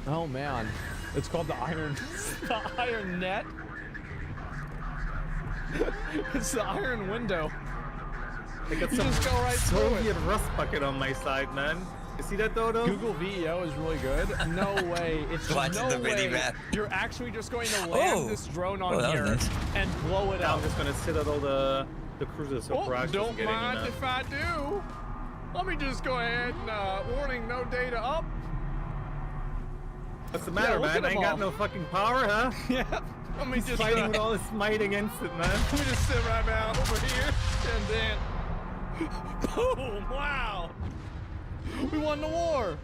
Oh man, it's called the Iron Net. It's the Iron Window. I got You some just go right through it. Soviet rust bucket on my side, man. You see that, Dodo? Google VEO is really good. No way. It's just Watching no the way. mini-map. You're actually just going to land this drone on that was here nice. and blow it Now up. I'm just gonna sit at all the cruisers so Oh, Parag doesn't don't get any, mind man. if I do. Let me just go ahead and warning, no data up. What's the matter, look at man? I them ain't got all. no fucking power, huh? Yeah. Let me He's just fighting with all this might against it, man. Let me just sit right down over here and then boom! Wow. We won the war.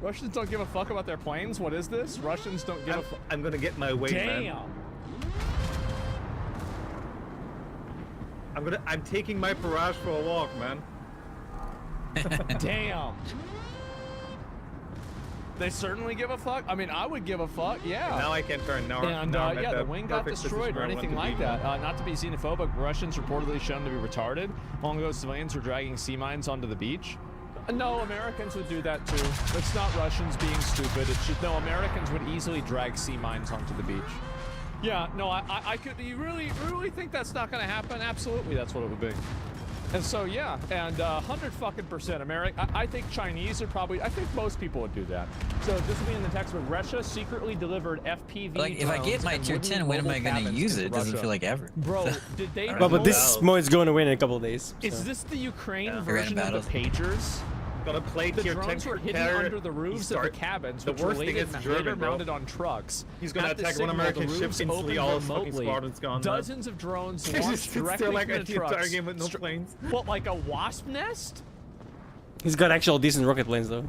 Russians don't give a fuck about their planes. What is this? Russians don't give a fuck. I'm gonna get my way, Damn. man. I'm taking my Parag for a walk, man. Damn. They certainly give a fuck. I mean, I would give a fuck. Yeah. Now I can turn. Now, And now I'm at yeah, the wing got perfect destroyed position or where I want anything to like be, that. man. Not to be xenophobic, Russians reportedly shown to be retarded. Long ago, civilians were dragging sea mines onto the beach. No, Americans would do that too. It's not Russians being stupid. It's just, no, Americans would easily drag sea mines onto the beach. Yeah, no, I could. You really think that's not going to happen? Absolutely, that's what it would be. And so yeah, and 100% American. I think Chinese are probably. I think most people would do that. So this will be in the text. But Russia secretly delivered FPV. Like, if I get my tier 10, when am I going to use it? It doesn't feel like ever. Bro, did they? Well, but this mode is going to win in a couple of days. So. Is this the Ukraine version of the pagers? Gonna play the tier drones 10 were hidden under the roofs of the cabins, which were later mounted on trucks. He's gonna attack one American ship instantly. All his fucking squadron's gone. Dozens of drones launched directly from the trucks. Entire game with no planes. What, like a wasp nest? He's got actual decent rocket planes though.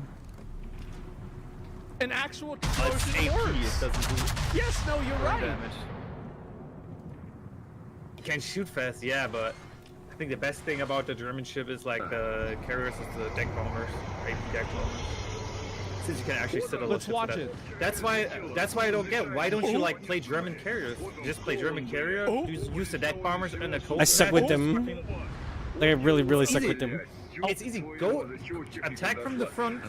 An actual explosion works. Yes, no, you're right. Damage. You can shoot fast, yeah, but I think the best thing about the German ship is like the carriers is the deck bombers, AP deck bombers. Since you can actually sit on. Let's watch it. That's why I don't get. Why don't you like play German carriers? Just play German carrier. Use the deck bombers and the coast. I suck with them. Like I really suck with them. It's easy. Go attack from the front.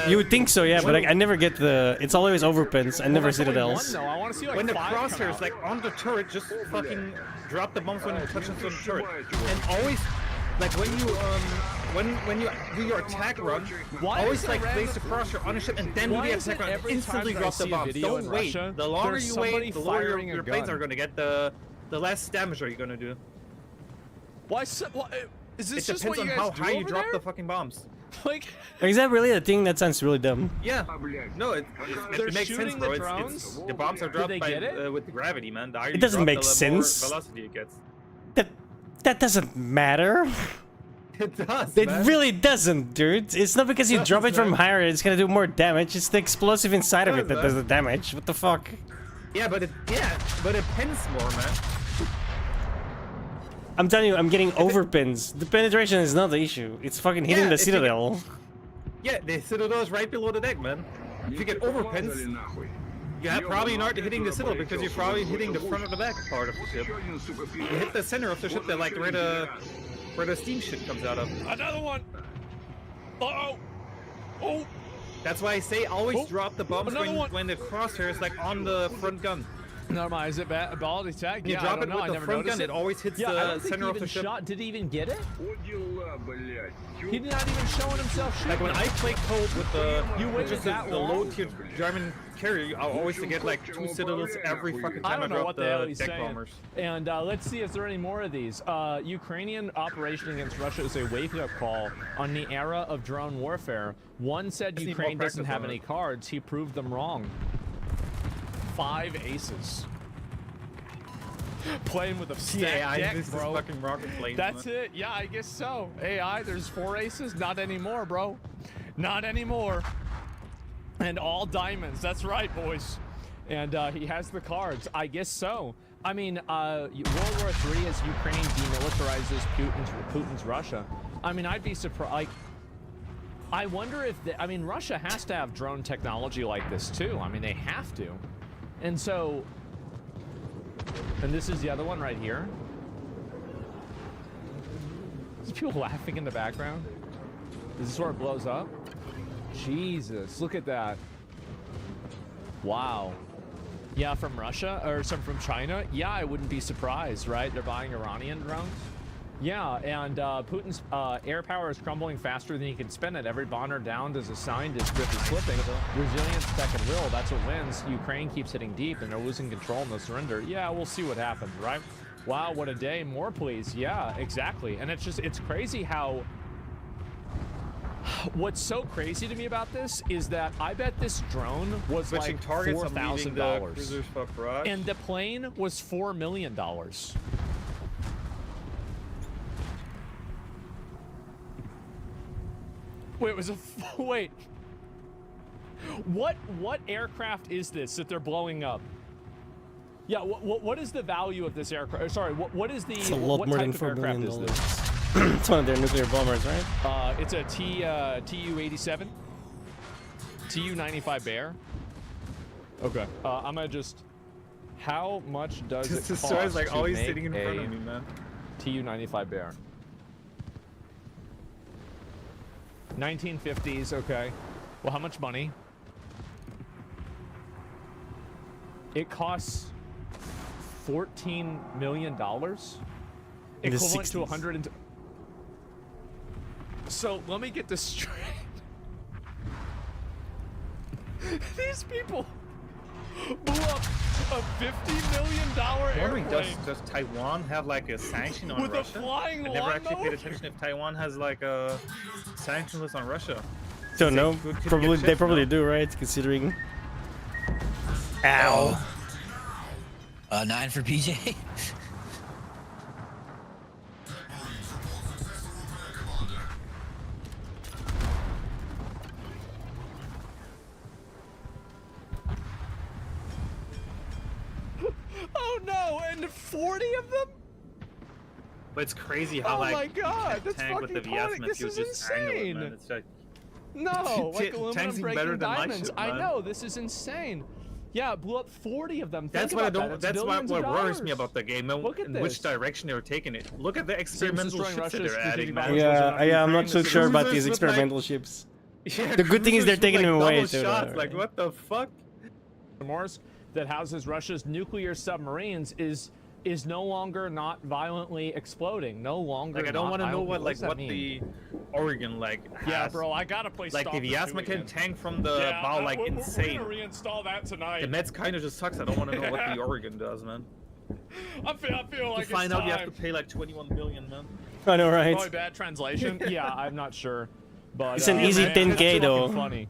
You would think so, yeah, but I never get the. It's always overpins. I never citadels. No, I want to see like when the crosshairs like on the turret, just fucking drop the bombs when you touch the turret, and always like when you do your attack run, always like place the crosshair on a ship and then do the attack run. Instantly drop the bombs. Don't wait. The longer you wait, the lower your planes are gonna get. The less damage are you gonna do. Why? Is this it depends on how high you drop the fucking bombs. Like, is that really a thing? That sounds really dumb. Yeah. No, it makes sense, bro. The bombs are dropped with the gravity, man. The higher it doesn't make sense. Velocity it gets. That doesn't matter. It does. It really doesn't, dude. It's not because you drop it from higher, it's gonna do more damage. It's the explosive inside of it that does the damage. What the fuck? Yeah, but it pins more, man. I'm telling you, I'm getting overpins. The penetration is not the issue. It's fucking hitting the citadel. Yeah, the citadel is right below the deck, man. If you get overpins, you're probably not hitting the citadel because you're probably hitting the front or the back part of the ship. You hit the center of the ship, that like where the steam shit comes out of. Another one. Uh-oh. Oh. That's why I say always drop the bombs when the crosshair is like on the front gun. Never mind, is it ball attack? You drop it with the front gun, it always hits the center of the ship. Did he even get it? He's not even showing himself shooting. Like when I play Cold with the low tier German carrier, I'll always get like 2 citadels every fucking time I drop the deck bombers. And let's see if there are any more of these. Ukrainian operation against Russia is a wake-up call on the era of drone warfare. One said Ukraine doesn't have any cards. He proved them wrong. 5 aces. Playing with a stacked deck, bro. Fucking rocket plane, That's it. Yeah, I guess so. AI, there's 4 aces. Not anymore, bro. Not anymore. And all diamonds. That's right, boys. And he has the cards. I guess so. I mean, World War III as Ukraine demilitarizes Putin's Russia. I mean, I'd be surprised. Like, I wonder if Russia has to have drone technology like this too. I mean, they have to. And so, and this is the other one right here. There's people laughing in the background. Is this where it blows up? Jesus, look at that. Wow. Yeah, from Russia, or some from China. Yeah, I wouldn't be surprised, right? They're buying Iranian drones. Yeah, and Putin's air power is crumbling faster than he can spend it. Every bomber downed is a sign his grip is slipping. Resilience, tech, and will, that's what wins. Ukraine keeps hitting deep, and they're losing control and they'll surrender. Yeah, we'll see what happens, right? Wow, what a day. More, please. Yeah, exactly. And it's crazy how... What's so crazy to me about this is that I bet this drone was like $4,000. And the plane was $4 million. Wait, wait. What aircraft is this that they're blowing up? Yeah, what is the value of this aircraft? Sorry, what is the what type of aircraft is this? It's one of their nuclear bombers, right? It's a Tu-87, Tu-95 Bear. Okay, I'm gonna just. How much does it cost to like always make sitting in front of me, man. Tu-95 Bear? 1950s, okay. Well, how much money? It costs $14 million. equivalent to 100 and... So let me get this straight. These people blew up a $50 million airplane. Does Taiwan have like a sanction on with Russia? a flying I never actually lawnmower? paid attention if Taiwan has like a sanction list on Russia. Don't know. Probably they probably do, right? Considering. Ow. 9 for PJ. Oh no! And 40 of them? But it's crazy how Oh like my god! That's tank with the fucking panic. VS This is just angle it, man. insane! It's like No, like Tanks aluminum seem better breaking than my diamonds. shit, I man. know, this is insane. Yeah, it blew up 40 of them. That's Think what I about don't. that. That's what billions of worries me dollars. about the game. And Look at in this. which direction they're taking it. Look at the experimental destroying ships that Russia's they're adding, strategic man. values. Yeah, I'm not so sure about these experimental ships. Yeah, The good thing is they're cruisers taking with, them like, away double too. shots. though, Like right? what the fuck? Morse that houses Russia's nuclear submarines is no longer not violently exploding. No longer. Like I don't want to know what does that what mean? the Oregon like has. Yeah, bro, I gotta play like the Stalker 2 Vyazma can again. tank from the Yeah, bow like we're insane. gonna reinstall that tonight. The Mets kind of just sucks. I don't want to know what the Oregon does, man. I feel like To find it's out, time. you have to pay like 21 million, man. I know, right? Probably bad translation. Yeah, I'm not sure. But It's an easy man, 10K that's fucking though. Funny.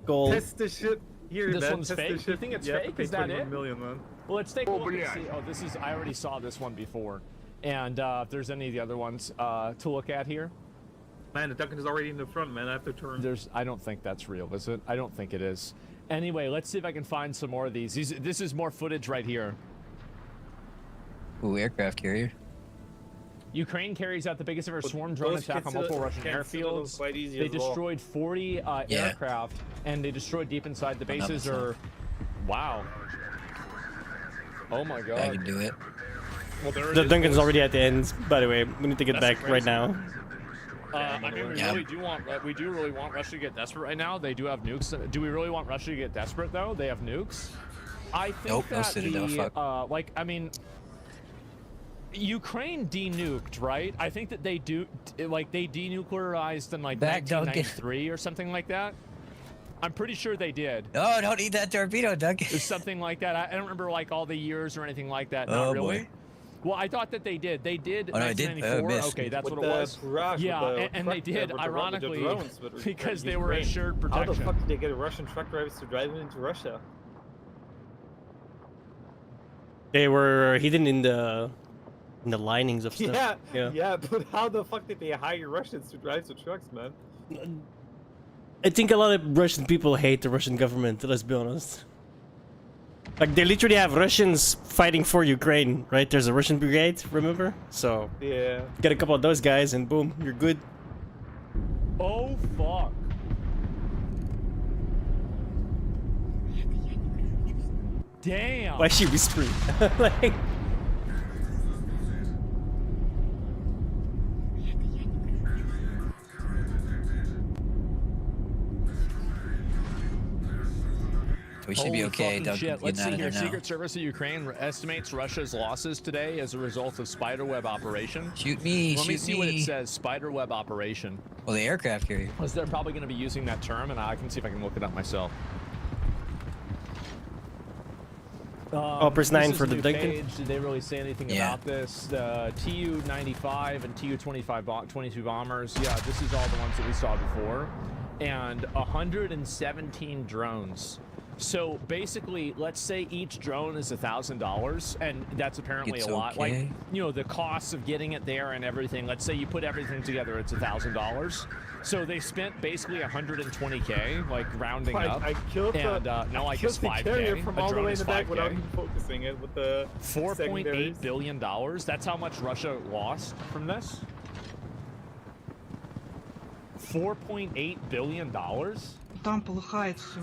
Goal. Test the shit here, This man. one's Test the fake? shit. You think it's You have to fake? pay Is that 21 it? million, man. Well, let's take a look and see. Oh, this is. I already saw this one before. And if there's any of the other ones to look at here. Man, the Duncan is already in the front, man. I have to turn. I don't think that's real, is it? I don't think it is. Anyway, let's see if I can find some more of these. This is more footage right here. Ooh, aircraft carrier. Ukraine carries out the biggest ever swarm drone attack on multiple Russian airfields. They destroyed 40 aircraft, and they destroyed deep inside the bases. Or, wow. Oh my god. I can do it. Well, there it The is, Duncan's boys. already at the end. By the way, we need to get That's back crazy. right now. I mean, we do really want Russia to get desperate right now. They do have nukes. Do we really want Russia to get desperate though? They have nukes. I think Nope, no that Citadel, fuck. like, I mean, Ukraine denuked, right? I think that they do, like, they denuclearized in like Back, Duncan. 1993 or something like that. I'm pretty sure they did. Oh, don't eat that torpedo, Duncan. Or something like that. I don't remember like all the years or anything like that. Oh, Not really. boy. Well, I thought that they did. They did. Oh, no, it did. 1994. Missed. Okay, that's With what it the was. barrage, Yeah, with the and they truck- did, with the ironically, drones, but because they Ukraine. were assured How protection. the fuck did they get Russian truck drivers to drive into Russia? They were hidden in the linings of stuff. Yeah, but how the fuck did they hire Russians to drive the trucks, man? I think a lot of Russian people hate the Russian government. Let's be honest. Like they literally have Russians fighting for Ukraine, right? There's a Russian brigade, remember? So Yeah. get a couple of those guys, and boom, you're good. Oh fuck. Damn. Why is she whispering? Like, We should be Holy okay, fucking Duncan. shit. Let's Getting see out of here. there now. Secret Service of Ukraine estimates Russia's losses today as a result of spiderweb operation. Shoot me, Let me shoot see what it me. says. Spiderweb operation. Well, the aircraft carrier. Because they're probably going to be using that term, and I can see if I can look it up myself. Press 9 this for is the new Duncan. page. Did they really say anything Yeah. about this? The Tu-95 and Tu-22 bombers. Yeah, this is all the ones that we saw before. And 117 drones. So basically, let's say each drone is $1,000, and that's apparently It's a lot. Like, okay. you know, the costs of getting it there and everything. Let's say you put everything together, it's $1,000. So they spent basically 120K, like rounding up. I killed and the, no, I killed guess the 5K. carrier from A all the drone way in is the back 5K. without even focusing it with the $4.8 secondaries. billion. That's how much Russia lost from this. $4.8 billion. Там полыхает все.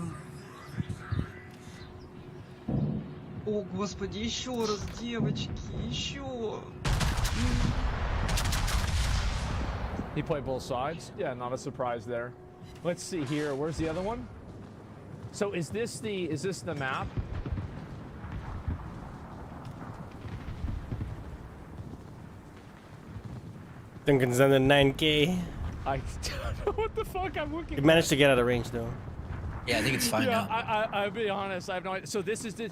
О, господи, еще раз, девочки, еще. He played both sides. Yeah, not a surprise there. Let's see here. Where's the other one? So is this the map? Duncan's under 9K. I don't know what the fuck I'm looking. He managed to get out of range though. Yeah, I think it's fine now. I'll be honest. I have no idea. So this is the.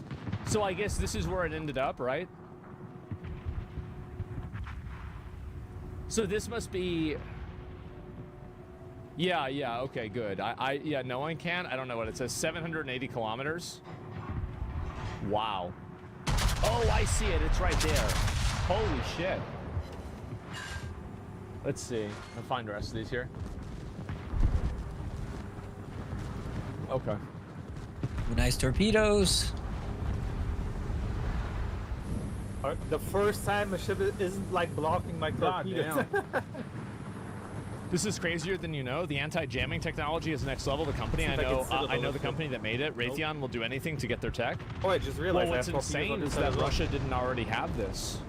So I guess this is where it ended up, right? So this must be. Yeah. Okay, good. Yeah. No one can. I don't know what it says. 780 kilometers. Wow. Oh, I see it. It's right there. Holy shit. Let's see. I'll find the rest of these here. Okay. Nice torpedoes. The first time a ship isn't like blocking my torpedoes. This is crazier than you know. The anti-jamming technology is next level. The company I know the company that made it, Raytheon, will do anything to get their tech. Oh, I just realized. Well, what's insane is that Russia didn't already have this.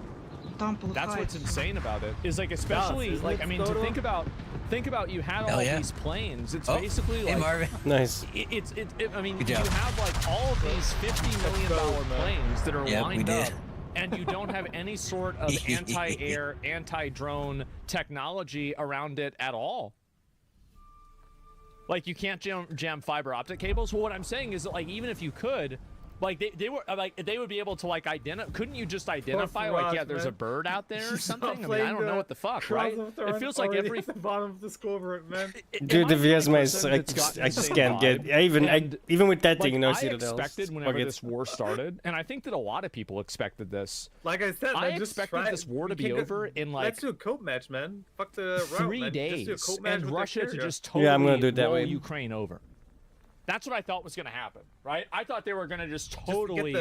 That's what's insane about it. Is like, especially like, I mean, to think about you had all these planes. It's basically like Marvin. Nice. I mean, you have like all of these $50 million planes that are lined up. And you don't have any sort of anti-air, anti-drone technology around it at all. Like, you can't jam fiber optic cables. Well, what I'm saying is that, like, even if you could, like, they would be able to, like, couldn't you just identify, like, yeah, there's a bird out there or something? I mean, I don't know what the fuck, right? It feels like every at the bottom of the score, man. Dude, the VSMA, I just can't get. Even with that thing, you know, I expected whenever this war started, and I think that a lot of people expected this. Like I said, I expected this war to be over in like. Let's do a cope match, man. Fuck the route, 3 days, just do a cope match and with Russia to just I'm gonna do it that roll way. Ukraine over. That's what I thought was going to happen, right? I thought they were going to just totally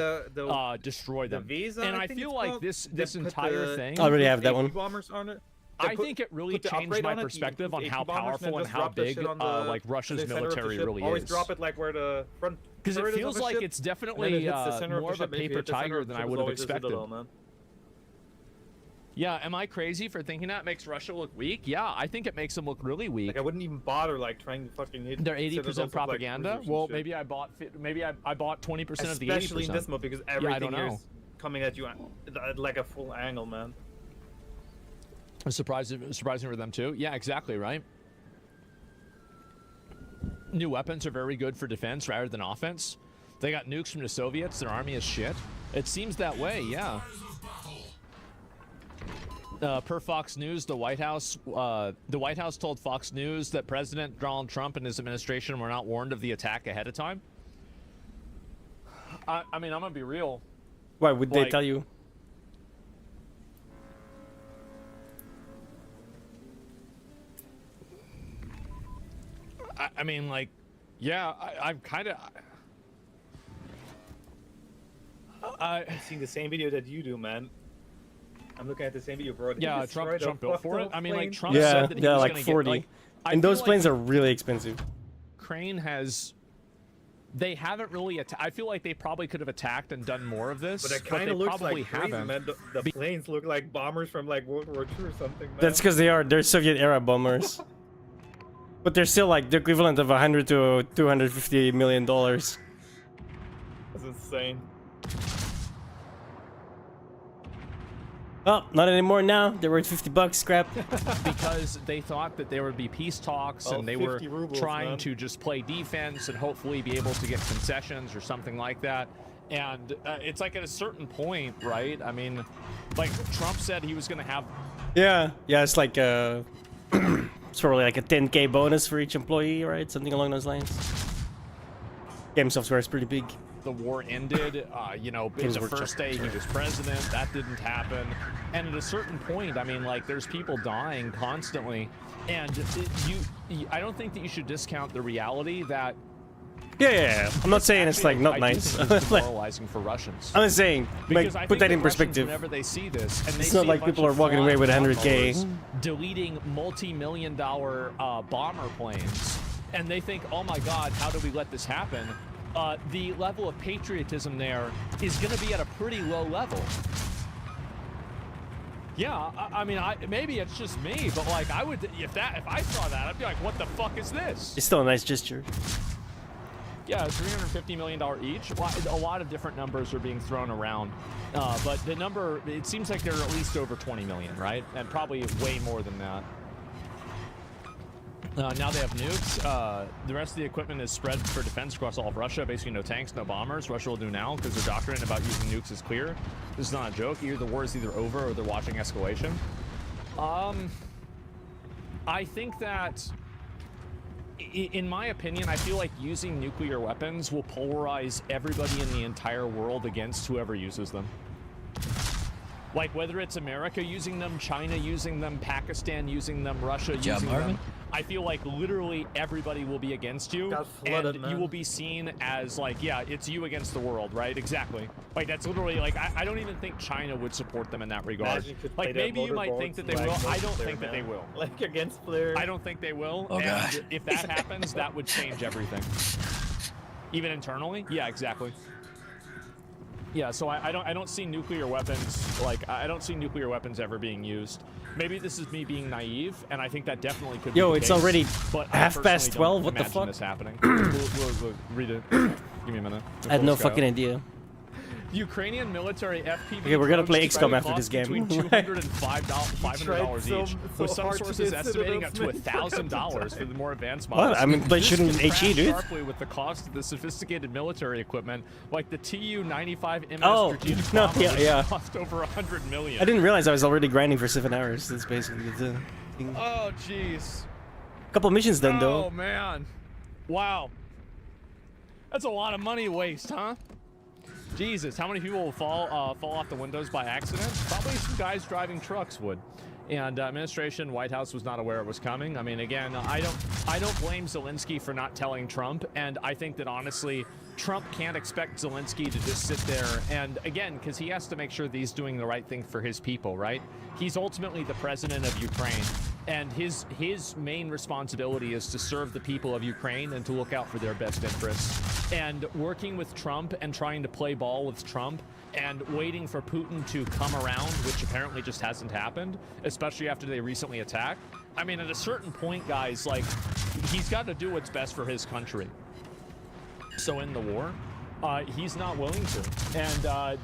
destroy them. And I feel like this entire thing. I already have that one. Bombers on it. I think it really changed my perspective on how powerful and how big like Russia's military really is. Always drop it like where the front. Because it feels like it's definitely more of a paper tiger than I would have expected. Yeah, am I crazy for thinking that makes Russia look weak? Yeah, I think it makes them look really weak. Like I wouldn't even bother like trying to fucking hit. They're 80% propaganda. Like, well, maybe I bought 20% of the 80%. Especially in this mode because everything is coming at you at like a full angle, man. Surprising for them too. Yeah, exactly right. New weapons are very good for defense rather than offense. They got nukes from the Soviets. Their army is shit. It seems that way. Yeah. Per Fox News, the White House told Fox News that President Donald Trump and his administration were not warned of the attack ahead of time. I mean, I'm gonna be real. Why would they tell you? I mean, like, yeah, I'm kind of. I've seen the same video that you do, man. I'm looking at the same video, bro. Yeah, Trump built for it. I mean, like, Trump said that he was like gonna 40. Get, like, and those planes are really expensive. Ukraine has. They haven't really. I feel like they probably could have attacked and done more of this. But it kind of looks like crazy, man. The planes look like bombers from like World War II or something, man. That's because they're Soviet era bombers. But they're still like the equivalent of $100 to $250 million. That's insane. Well, not anymore now. They're worth $50, scrap. Because they thought that there would be peace talks and they were trying to just play defense and hopefully be able to get concessions or something like that. And it's like at a certain point, right? I mean, like Trump said he was going to have. Yeah, it's like it's probably like a 10K bonus for each employee, right? Something along those lines. Game software is pretty big. The war ended, you know, the first day he was president, that didn't happen. And at a certain point, I mean, like, there's people dying constantly. And I don't think that you should discount the reality that... Yeah. I'm not saying it's, like, not nice. It's demoralizing for Russians. I'm saying, like, put that in perspective. Whenever they see this, and they it's not like people are walking away with 100K. Deleting multi-million-dollar bomber planes. And they think, oh my God, how do we let this happen? The level of patriotism there is going to be at a pretty low level. Yeah, I mean, maybe it's just me, but like, I would, if I saw that, I'd be like, what the fuck is this? It's still a nice gesture. Yeah, $350 million each. A lot of different numbers are being thrown around, but the number, it seems like they're at least over 20 million, right? And probably way more than that. Now they have nukes. The rest of the equipment is spread for defense across all of Russia. Basically, no tanks, no bombers. Russia will do now because their doctrine about using nukes is clear. This is not a joke. Either the war is either over or they're watching escalation. I think that, in my opinion, I feel like using nuclear weapons will polarize everybody in the entire world against whoever uses them. Like, whether it's America using them, China using them, Pakistan using them, Russia using them, I feel like literally everybody will be against you, and you will be seen as, like, yeah, it's you against the world, right? Exactly. Like, that's literally, like, I don't even think China would support them in that regard. Like, maybe you might think that they will. I don't think that they will. Like, against Flair. I don't think they will, Oh, and God. if that happens, that would change everything. Even internally? Yeah, exactly. Yeah, so I don't see nuclear weapons, like, I don't see nuclear weapons ever being used. Maybe this is me being naive, and I think that definitely could be the it's case, already but I half past personally 12, don't what the imagine fuck? this happening. we'll read it. Give me a minute. I had no fucking idea. Ukrainian military FPV. Okay, we're gonna play probes XCOM could after this cost game. Between $200 and $500 each, with some hard to sources sit estimating it up to up, $1,000 for the more advanced What? models. I mean, they This shouldn't contrasts HE, dude. sharply with the cost of the sophisticated military equipment, like the Tu-95 MS Oh, strategic no, bomber, yeah, which yeah. cost over $100 million. I didn't realize I was already grinding for 7 hours. That's basically the thing. Oh, jeez. Couple missions done, though. Oh, man. Wow. That's a lot of money to waste, huh? Jesus, how many people will fall off the windows by accident? Probably some guys driving trucks would. And administration, White House was not aware it was coming. I mean, again, I don't blame Zelensky for not telling Trump, and I think that honestly, Trump can't expect Zelensky to just sit there and, again, because he has to make sure that he's doing the right thing for his people, right? He's ultimately the president of Ukraine, and his main responsibility is to serve the people of Ukraine and to look out for their best interests. And working with Trump and trying to play ball with Trump and waiting for Putin to come around, which apparently just hasn't happened, especially after they recently attacked. I mean, at a certain point, guys, like, he's got to do what's best for his country. So in the war, he's not willing to. And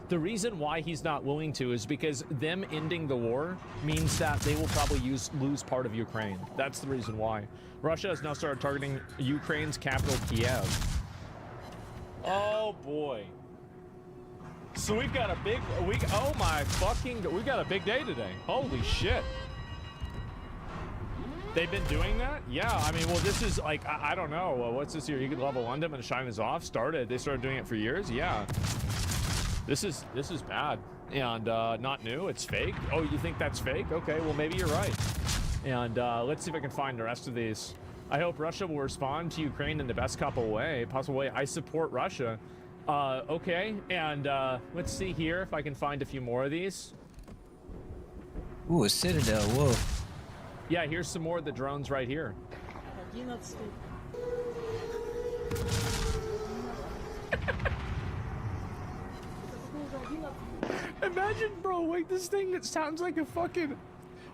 the reason why he's not willing to is because them ending the war means that they will probably lose part of Ukraine. That's the reason why. Russia has now started targeting Ukraine's capital, Kiev. Oh boy. So we've got a big week. Oh my fucking, we got a big day today. Holy shit. They've been doing that? Yeah, I mean, well, this is like, I don't know. Well, what's this here? You could level London and shine is off. They started doing it for years. Yeah. This is bad. And not new. It's fake. Oh, you think that's fake? Okay, well, maybe you're right. And let's see if I can find the rest of these. I hope Russia will respond to Ukraine in the best possible way. I support Russia. Okay, and let's see here if I can find a few more of these. Ooh, a Citadel, whoa. Yeah, here's some more of the drones right here. Imagine, bro, like this thing that sounds like a fucking,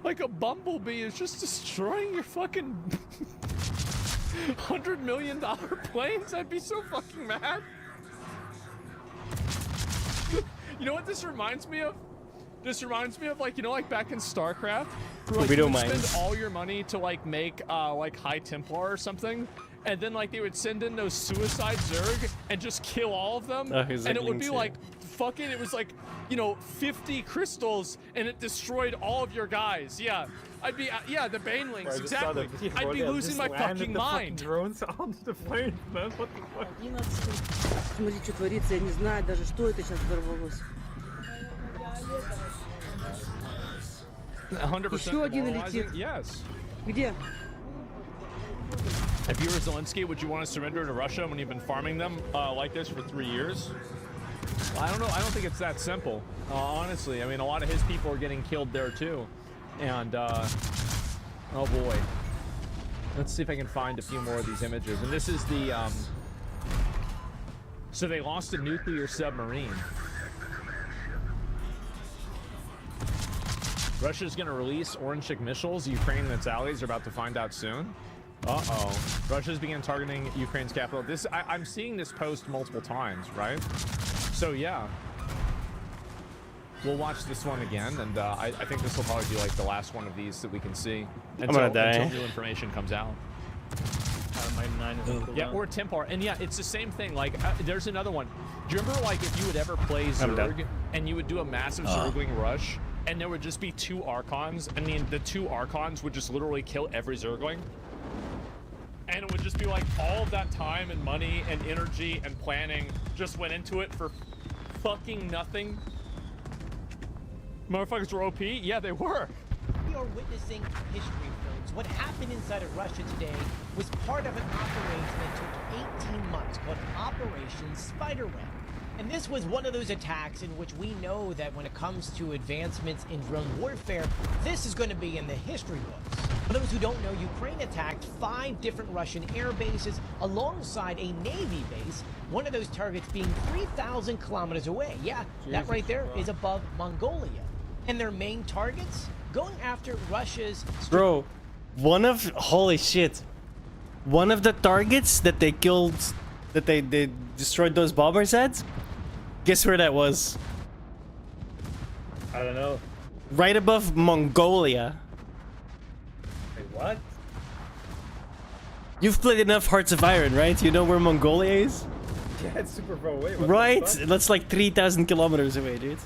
like a bumblebee is just destroying your fucking $100 million planes. I'd be so fucking mad. You know what this reminds me of? This reminds me of, like, you know, like back in StarCraft, where, like, you would spend all your money to like make like High Templar or something, and then like they would send in those suicide Zerg and just kill all of them, and it would be like fucking, it was like, you know, 50 crystals, and it destroyed all of your guys. Yeah, I'd be yeah, the Banelings, exactly. I'd be losing my fucking mind. Drones onto the plane, man. What the fuck? 11. Смотри, что творится, я не знаю даже, что это сейчас взорвалось. 100%. Еще один летит. Yes. Где? If you were Zelensky, would you want to surrender to Russia when you've been farming them like this for 3 years? I don't know. I don't think it's that simple, honestly. I mean, a lot of his people are getting killed there too. And, oh boy. Let's see if I can find a few more of these images. And this is the, so they lost a nuclear submarine. Russia's going to release orange-tick missiles. Ukraine and its allies are about to find out soon. Uh-oh. Russia's began targeting Ukraine's capital. I'm seeing this post multiple times, right? So yeah. We'll watch this one again, and I think this will probably be like the last one of these that we can see until new information comes out. My 9 is cool yeah, or Templar. And yeah, it's the same thing. Like, there's another one. Do you remember, like, if you would ever play Zerg, and you would do a massive Zergling rush, and there would just be 2 Archons, and the 2 Archons would just literally kill every Zergling? And it would just be like, all of that time and money and energy and planning just went into it for fucking nothing? Motherfuckers were OP? Yeah, they were. We are witnessing history, folks. What happened inside of Russia today was part of an operation that took 18 months called Operation Spiderweb. And this was one of those attacks in which we know that when it comes to advancements in drone warfare, this is going to be in the history books. For those who don't know, Ukraine attacked 5 different Russian air bases alongside a Navy base, one of those targets being 3,000 kilometers away. Yeah, that right there is above Mongolia. And their main targets? Going after Russia's... Bro, holy shit. One of the targets that they killed, that they destroyed those bombers at? Guess where that was? I don't know. Right above Mongolia. Wait, what? You've played enough Hearts of Iron, right? You know where Mongolia is? Yeah, it's super far away. Right? That's like 3,000 kilometers away, dude.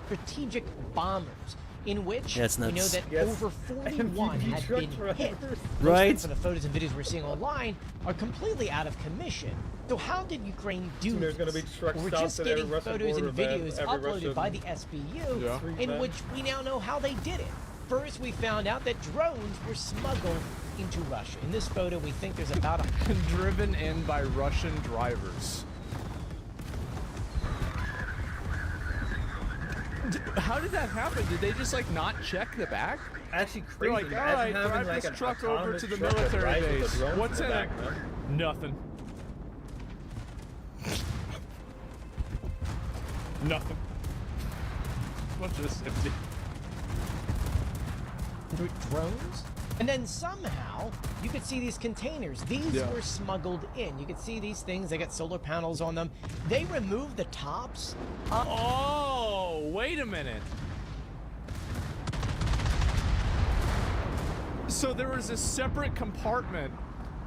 Strategic bombers, in which we know that over 41 had been hit. Right. Most of the photos and videos we're seeing online are completely out of commission. So how did Ukraine do this? We're just getting photos and videos uploaded by the SBU, in which we now know how they did it. First, we found out that drones were smuggled into Russia. In this photo, we think there's about a... driven in by Russian drivers. How did that happen? Did they just like not check the back? Actually, crazy. They're like, all right, drive like this truck over to the military base. What's in it? Nothing. Nothing. What's this empty? Drones? And then somehow, you could see these containers. These were smuggled in. You could see these things. They got solar panels on them. They removed the tops. Oh, wait a minute. So there was a separate compartment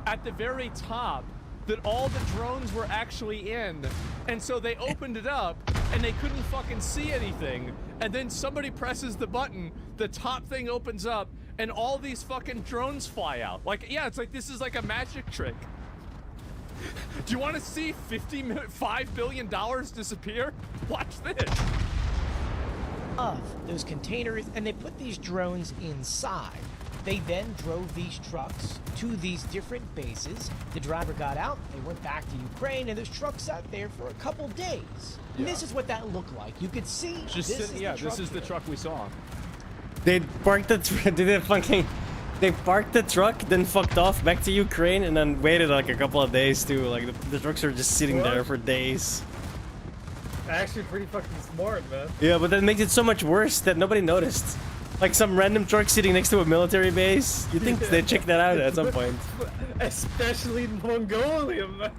at the very top that all the drones were actually in. And so they opened it up and they couldn't fucking see anything. And then somebody presses the button, the top thing opens up, and all these fucking drones fly out. Like, yeah, it's like this is like a magic trick. Do you want to see $5 billion disappear? Watch this. Of those containers, and they put these drones inside. They then drove these trucks to these different bases. The driver got out, they went back to Ukraine, and those trucks sat there for a couple days. And this is what that looked like. You could see this is the truck we saw. They parked the they parked the truck, then fucked off back to Ukraine, and then waited like a couple of days too. Like the trucks are just sitting there for days. Actually, pretty fucking smart, man. Yeah, but that makes it so much worse that nobody noticed. Like some random truck sitting next to a military base. You think they check that out at some point? Especially in Mongolia, man.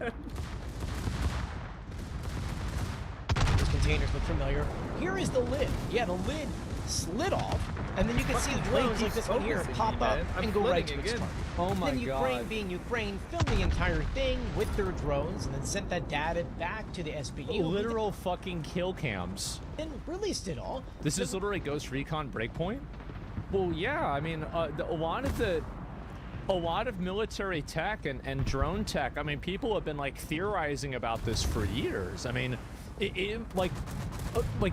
Those containers look familiar. Here is the lid. Yeah, the lid slid off, and then you can see the drones like this one here pop up and go right to its target. Oh my god. Then Ukraine, being Ukraine, filmed the entire thing with their drones and then sent that data back to the SBU. Literal fucking kill cams. And released it all. This is literally Ghost Recon Breakpoint? Well, yeah, I mean, a lot of military tech and drone tech, I mean, people have been like theorizing about this for years. I mean, like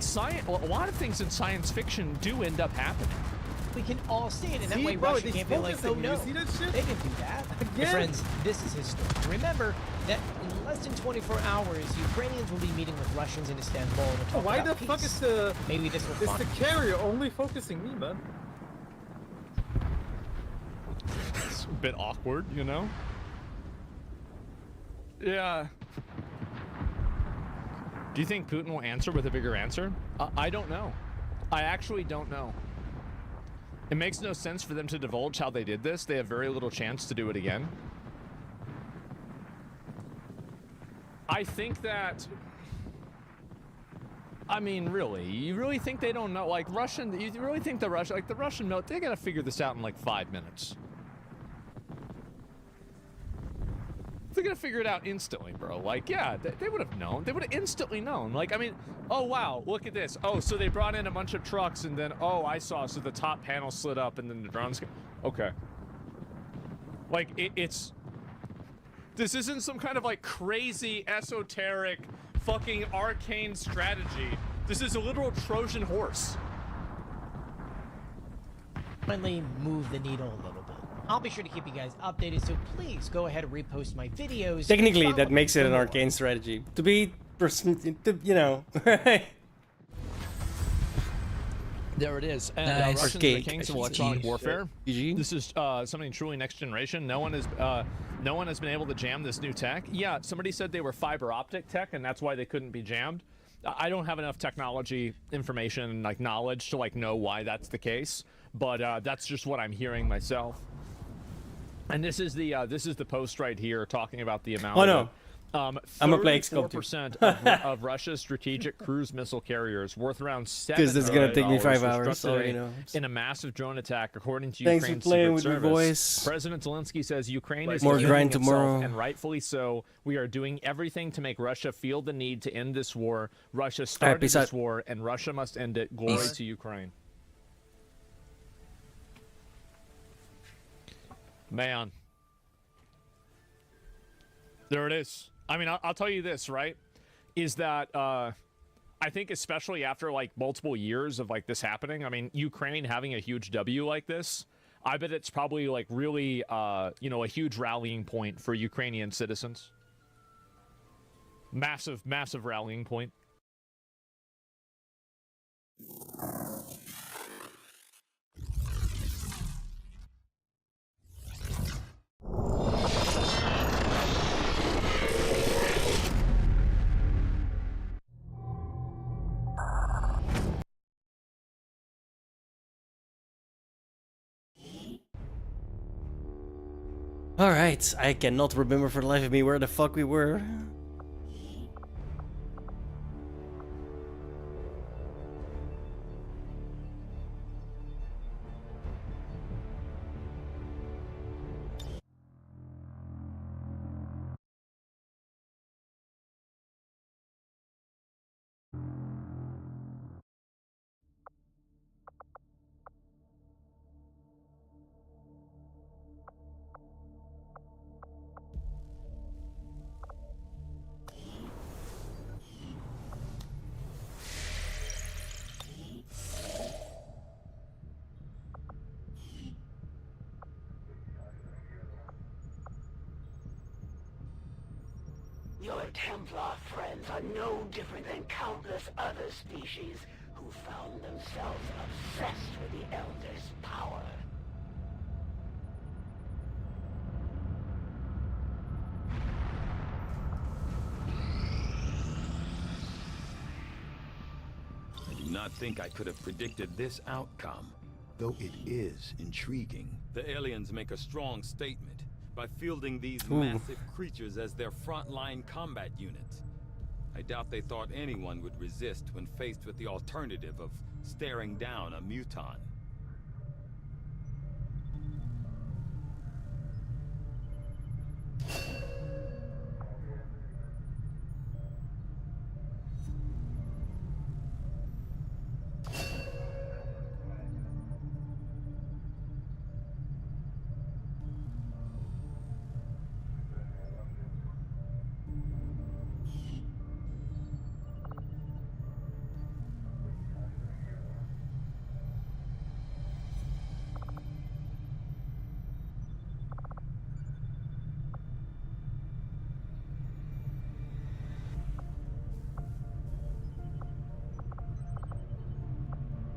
science, a lot of things in science fiction do end up happening. We can all see it, and that way Russia can't be like, oh no, they didn't do that. Friends, this is his story. Remember that in less than 24 hours, Ukrainians will be meeting with Russians in Istanbul to talk why about the fuck is the maybe this will the carrier only focusing me, man? It's a bit awkward, you know? Yeah. Do you think Putin will answer with a bigger answer? I don't know. I actually don't know. It makes no sense for them to divulge how they did this. They have very little chance to do it again. I think that... I mean, really, you really think they don't know? Like, you really think the Russian milk, they gotta figure this out in like 5 minutes. They're gonna figure it out instantly, bro. Like, yeah, they would have known. They would have instantly known. Like, I mean, oh, wow, look at this. Oh, so they brought in a bunch of trucks and then, oh, I saw, so the top panel slid up and then the drones... Okay. Like, it's... This isn't some kind of, like, crazy, esoteric, fucking arcane strategy. This is a literal Trojan horse. Finally move the needle a little bit. I'll be sure to keep you guys updated, so please go ahead and repost my videos. Technically, that makes it an arcane strategy. To be, you know. There it is. And Nice. Russians are the kings of electronic warfare. GG. This is something truly next generation. No one has been able to jam this new tech. Yeah, somebody said they were fiber optic tech, and that's why they couldn't be jammed. I don't have enough technology information and like knowledge to like know why that's the case, but that's just what I'm hearing myself. And this is the post right here talking about the amount. Oh no. I'm gonna play XCOM 34% of Russia's strategic cruise missile carriers, worth around $7 Because this is gonna take me 5 billion, hours, so you know. in a massive drone attack, according to Thanks for Ukraine's playing Secret with your Service. voice. President Zelensky says Ukraine is More defending grind itself, tomorrow. and rightfully so. We are doing everything to make Russia feel the need to end this war. Russia started peace this out. war, and Russia must end it. Glory Peace. to Ukraine. Man. There it is. I mean, I'll tell you this, right? Is that I think especially after like multiple years of like this happening, I mean, Ukraine having a huge W like this, I bet it's probably like really, you know, a huge rallying point for Ukrainian citizens. Massive, massive rallying point. Alright, I cannot remember for the life of me where the fuck we were. Your Templar friends are no different than countless other species who found themselves obsessed with the Elder's power. I do not think I could have predicted this outcome, though it is intriguing. The aliens make a strong statement by fielding these massive creatures as their frontline combat units. I doubt they thought anyone would resist when faced with the alternative of staring down a muton.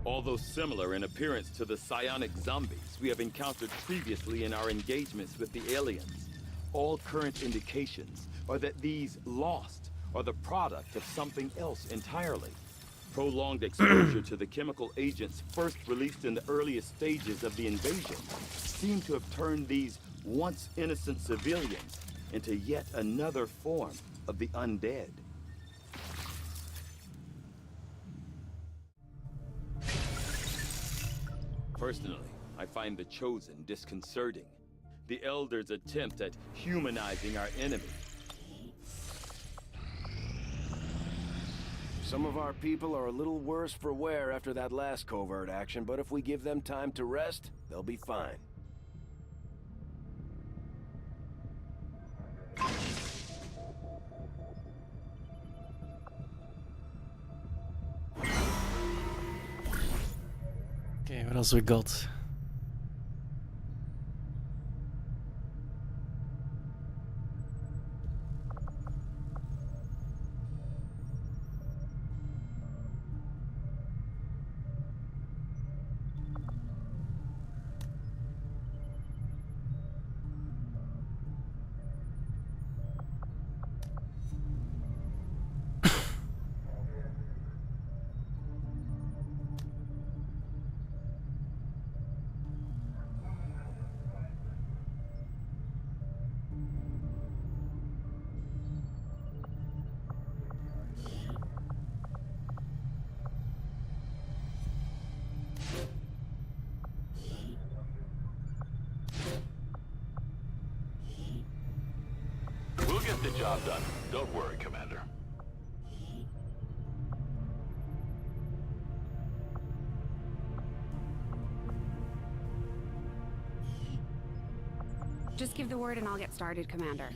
Although similar in appearance to the psionic zombies we have encountered previously in our engagements with the aliens, all current indications are that these lost are the product of something else entirely. Prolonged exposure to the chemical agents first released in the earliest stages of the invasion seem to have turned these once innocent civilians into yet another form of the undead. Personally, I find the Chosen disconcerting. The Elders' attempt at humanizing our enemy. Some of our people are a little worse for wear after that last covert action, but if we give them time to rest, they'll be fine. Okay, what else we got? We'll get the job done. Don't worry, Commander. Just give the word and I'll get started, Commander.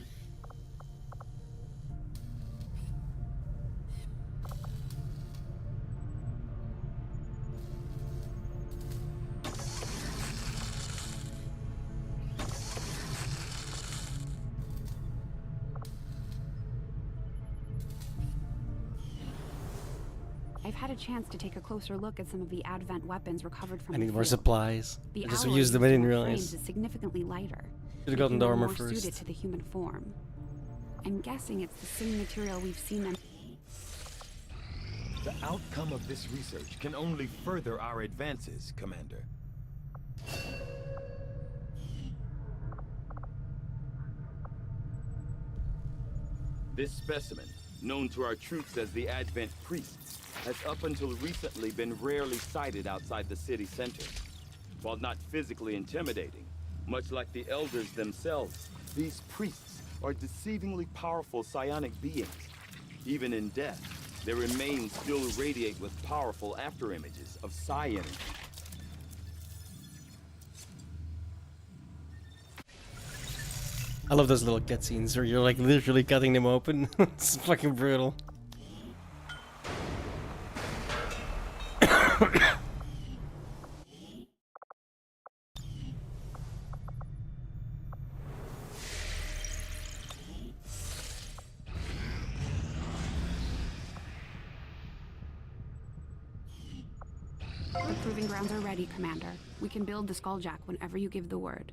I've had a chance to take a closer look at some of the Advent weapons recovered from I need the more field. supplies. The I just alloy used them, I used didn't in the realize. frames is significantly lighter. Should've gotten making the them armor more first. suited to the human form. I'm guessing it's the same material we've seen them. The outcome of this research can only further our advances, Commander. This specimen, known to our troops as the Advent Priests, has up until recently been rarely sighted outside the city center. While not physically intimidating, much like the Elders themselves, these priests are deceivingly powerful psionic beings. Even in death, their remains still radiate with powerful afterimages of psi energy. I love those little cutscenes where you're like literally cutting them open. It's fucking brutal. Our proving grounds are ready, Commander. We can build the Skulljack whenever you give the word.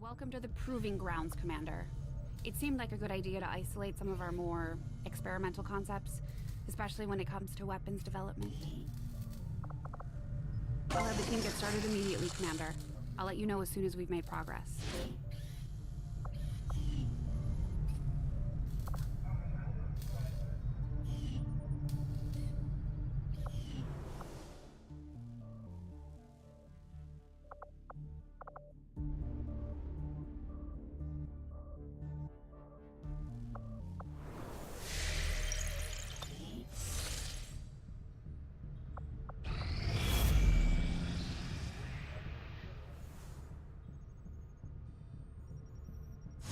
Welcome to the Proving Grounds, Commander. It seemed like a good idea to isolate some of our more experimental concepts, especially when it comes to weapons development. I'll have the team get started immediately, Commander. I'll let you know as soon as we've made progress.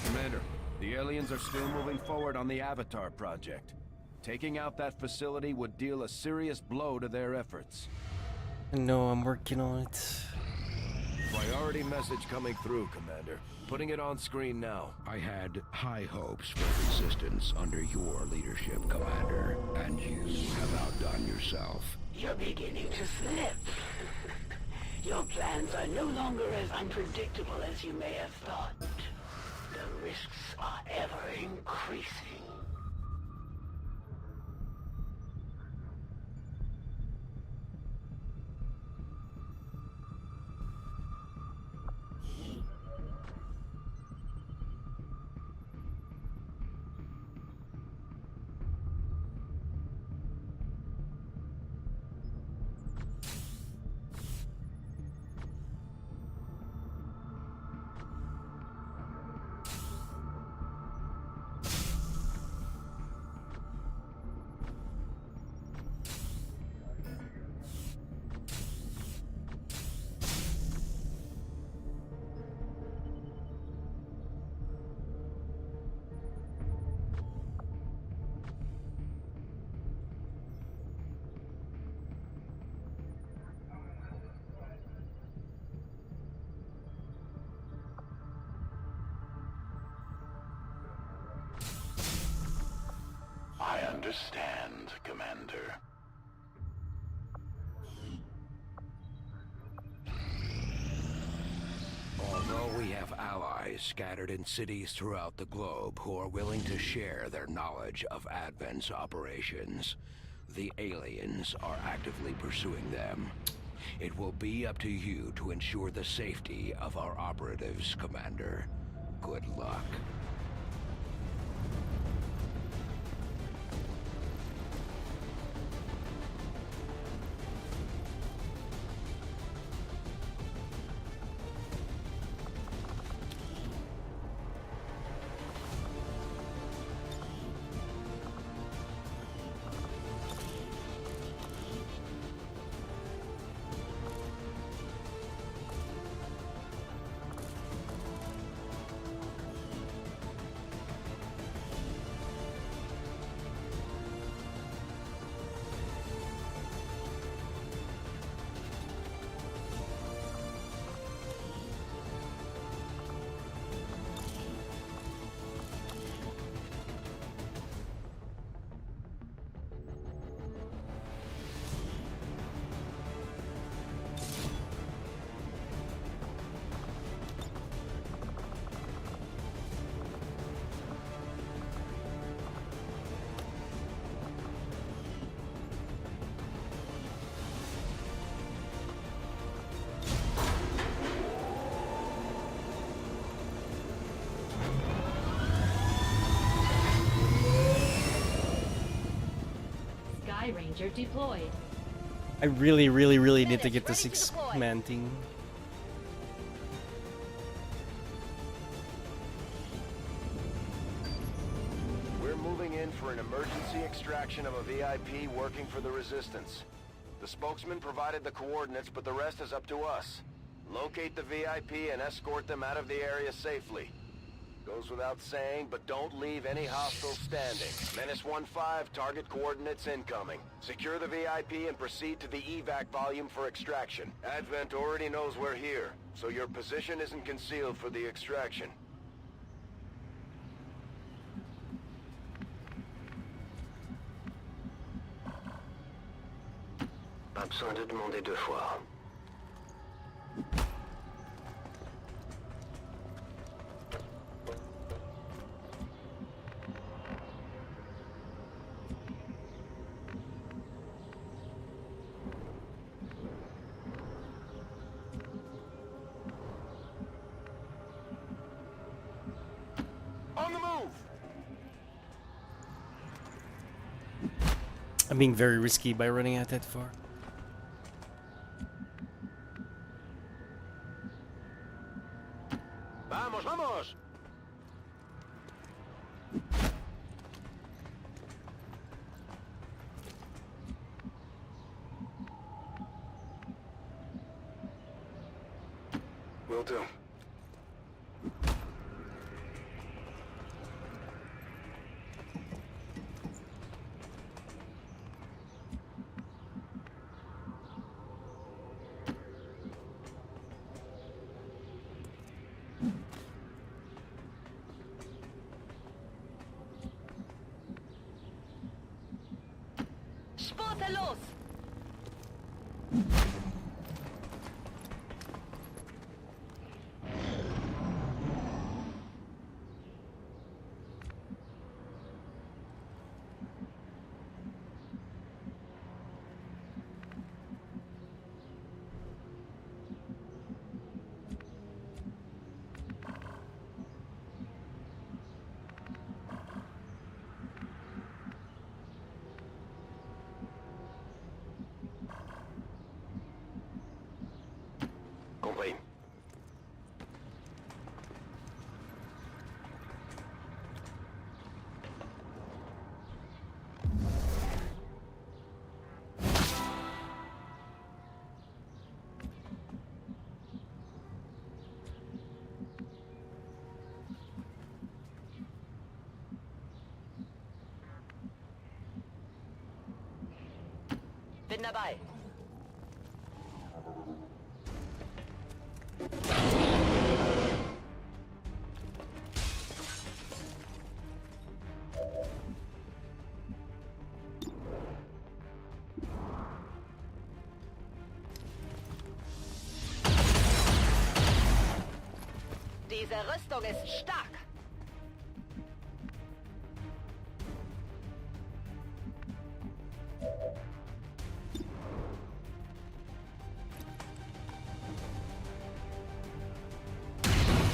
Commander, the aliens are still moving forward on the Avatar project. Taking out that facility would deal a serious blow to their efforts. No, I'm working on it. Priority message coming through, Commander. Putting it on screen now. I had high hopes for resistance under your leadership, Commander, and you have outdone yourself. You're beginning to slip. Your plans are no longer as unpredictable as you may have thought. The risks are ever increasing. I understand, Commander. Although we have allies scattered in cities throughout the globe who are willing to share their knowledge of Advent's operations, the aliens are actively pursuing them. It will be up to you to ensure the safety of our operatives, Commander. Good luck. Ranger deployed. I really need to get the 6-man thing. We're moving in for an emergency extraction of a VIP working for the Resistance. The spokesman provided the coordinates, but the rest is up to us. Locate the VIP and escort them out of the area safely. Goes without saying, but don't leave any hostiles standing. Menace 1-5, target coordinates incoming. Secure the VIP and proceed to the evac volume for extraction. Advent already knows we're here, so your position isn't concealed for the extraction. Absent de demander 2 fois. On the move! I'm being very risky by running out that far. Vamos, vamos! Will do. Bin dabei. Diese Rüstung ist stark.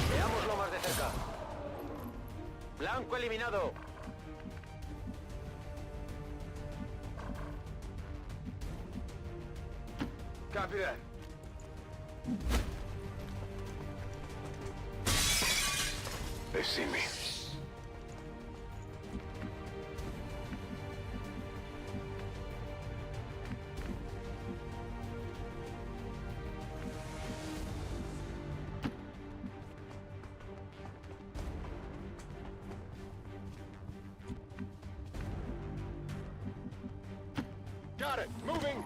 Veámoslo más de cerca. Blanco eliminado. Copy that. They see me. Got it. Moving.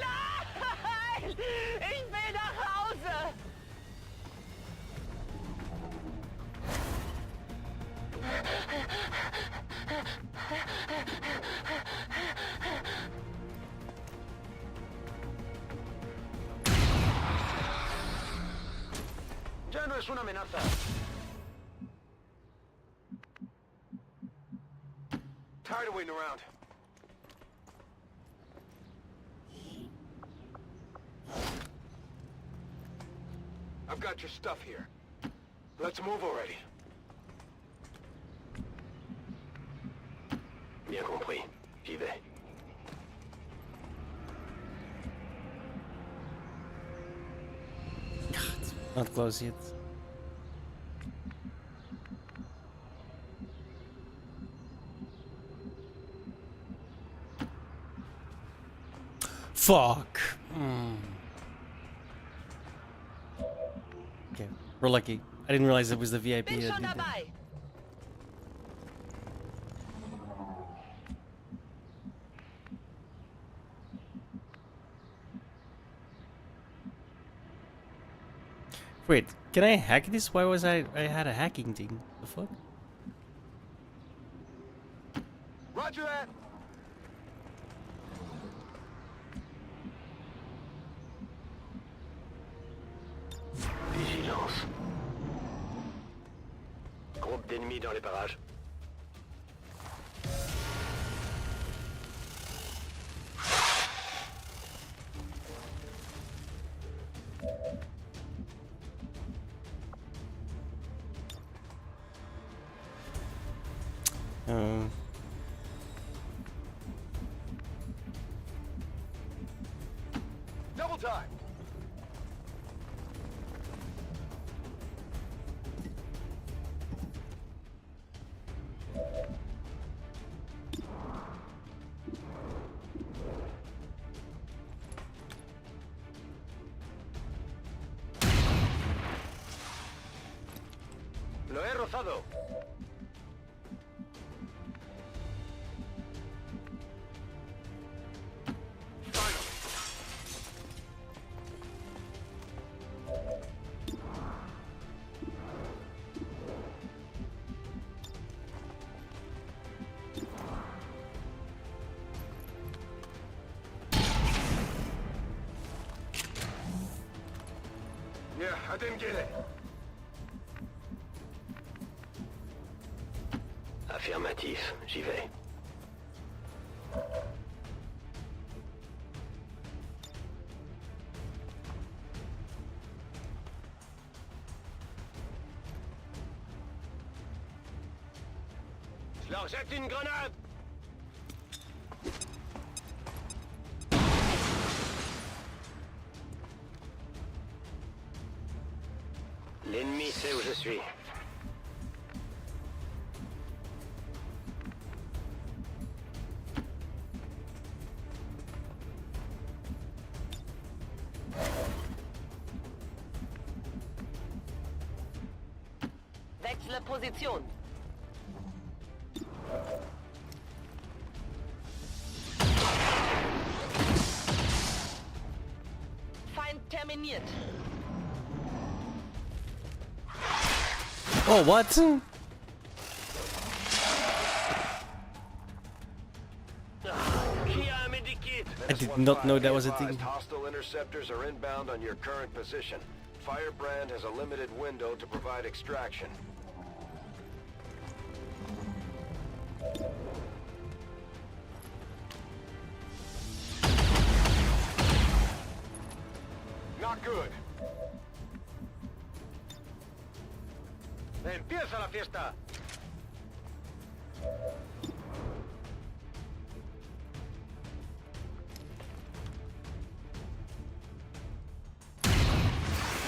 Nein! Ich will nach Hause! Ya no es una amenaza. Tired of waiting around. I've got your stuff here. Let's move already. Bien compris. J'y vais. Not close yet. Fuck. Okay, we're lucky. I didn't realize it was the VIP. Bin that schon did that. dabei. Wait, can I hack this? Why was I had a hacking thing? The fuck? Roger that. Vigilance. Groupe d'ennemis dans les parages. Double time. Lo he rozado. Yeah, I didn't get it. Affirmatif, j'y vais. Je leur jette une grenade! L'ennemi sait où je suis. Wechsle Position. Feind terminiert. Oh, what? I did not know that was a thing. Hostile interceptors are inbound on your current position. Firebrand has a limited window to provide extraction. Not good. Empieza la fiesta.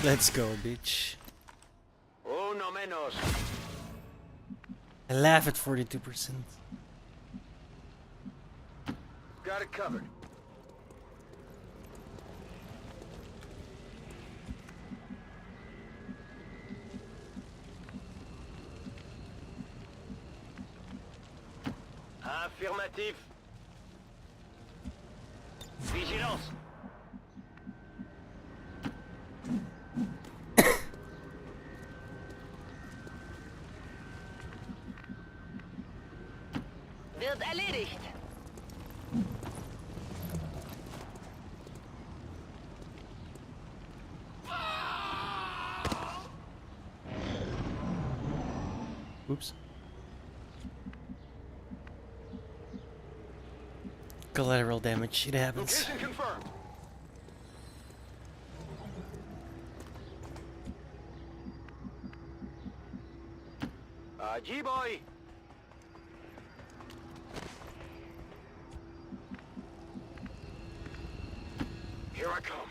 Let's go, bitch. Uno menos. I laugh at 42%. Got it covered. Affirmatif. Vigilance. Wird erledigt. Oops. Collateral damage, it happens. Location confirmed. G-boy. Here I come.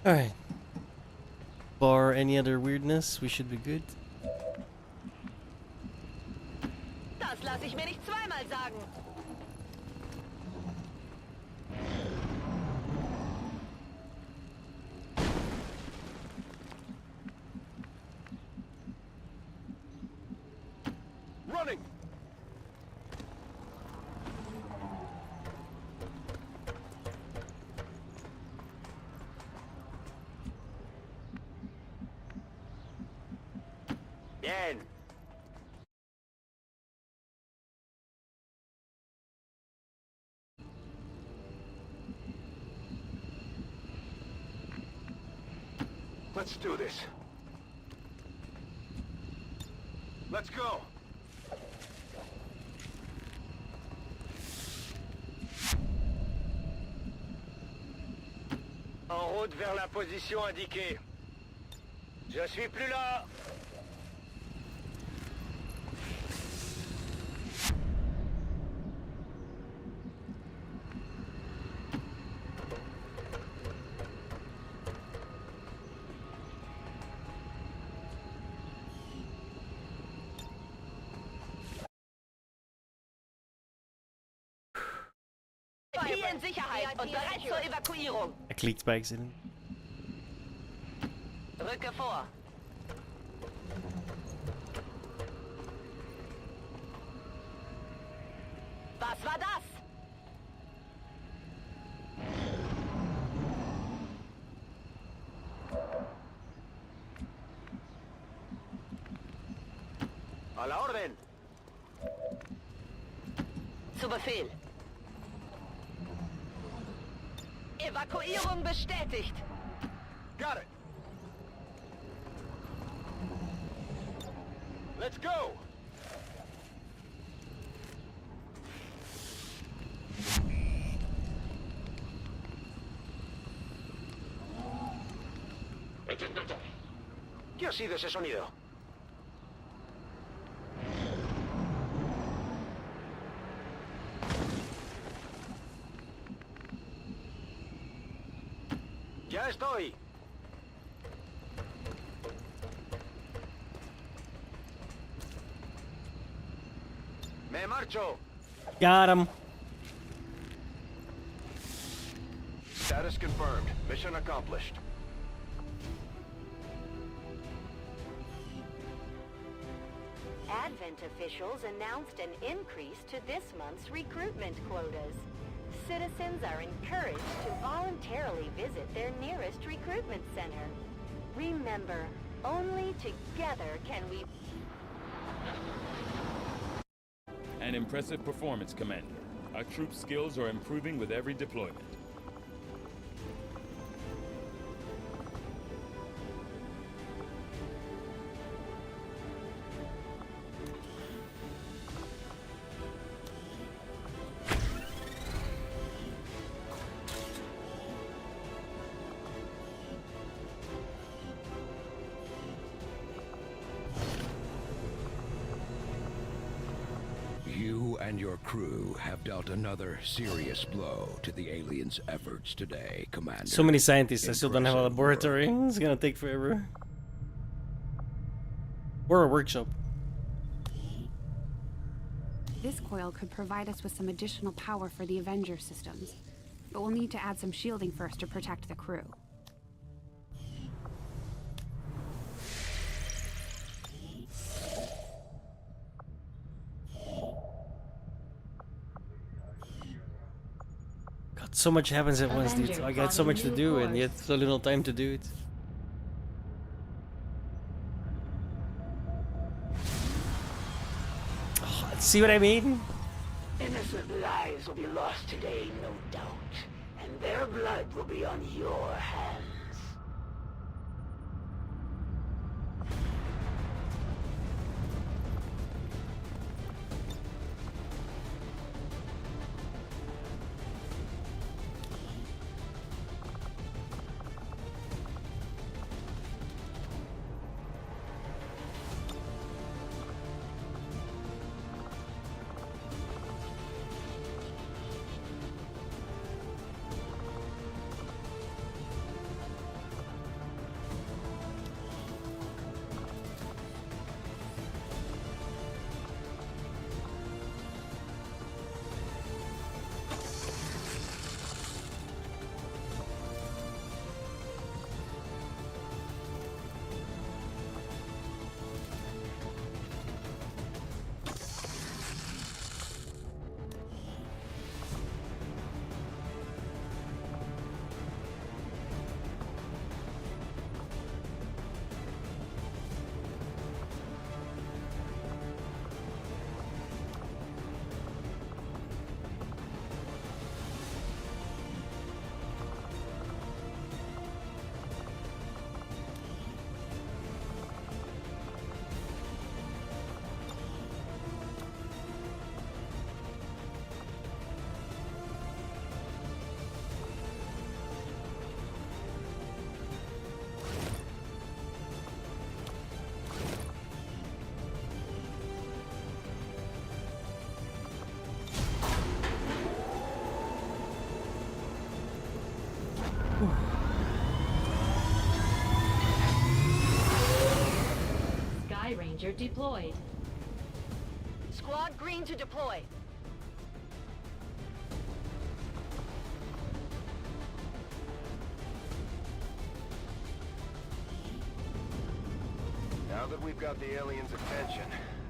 Alright. Bar any other weirdness, we should be good. Das lasse ich mir nicht zweimal sagen. Running. Bien. Let's do this. Let's go. En route vers la position indiquée. Je suis plus là. Hier in Sicherheit und bereit zur Evakuierung. I clicked by accident. Rücke vor. Was war das? A la orden. Zu Befehl. Evakuierung bestätigt. Got it. Let's go. ¿Qué ha sido ese sonido? ¡Ya estoy! ¡Me marcho! Got him. Status confirmed. Mission accomplished. Advent officials announced an increase to this month's recruitment quotas. Citizens are encouraged to voluntarily visit their nearest recruitment center. Remember, only together can we... An impressive performance, Commander. Our troops' skills are improving with every deployment. You and your crew have dealt another serious blow to the aliens' efforts today, Commander. So many scientists. I still don't have a laboratory. It's gonna take forever. Or a workshop. This coil could provide us with some additional power for the Avenger systems, but we'll need to add some shielding first to protect the crew. God, so much happens at once, dude. I got so much to do, and yet so little time to do it. Oh, see what I mean? Innocent lives will be lost today, no doubt. And their blood will be on your hands. Sky Ranger deployed. Squad green to deploy. Now that we've got the aliens' attention,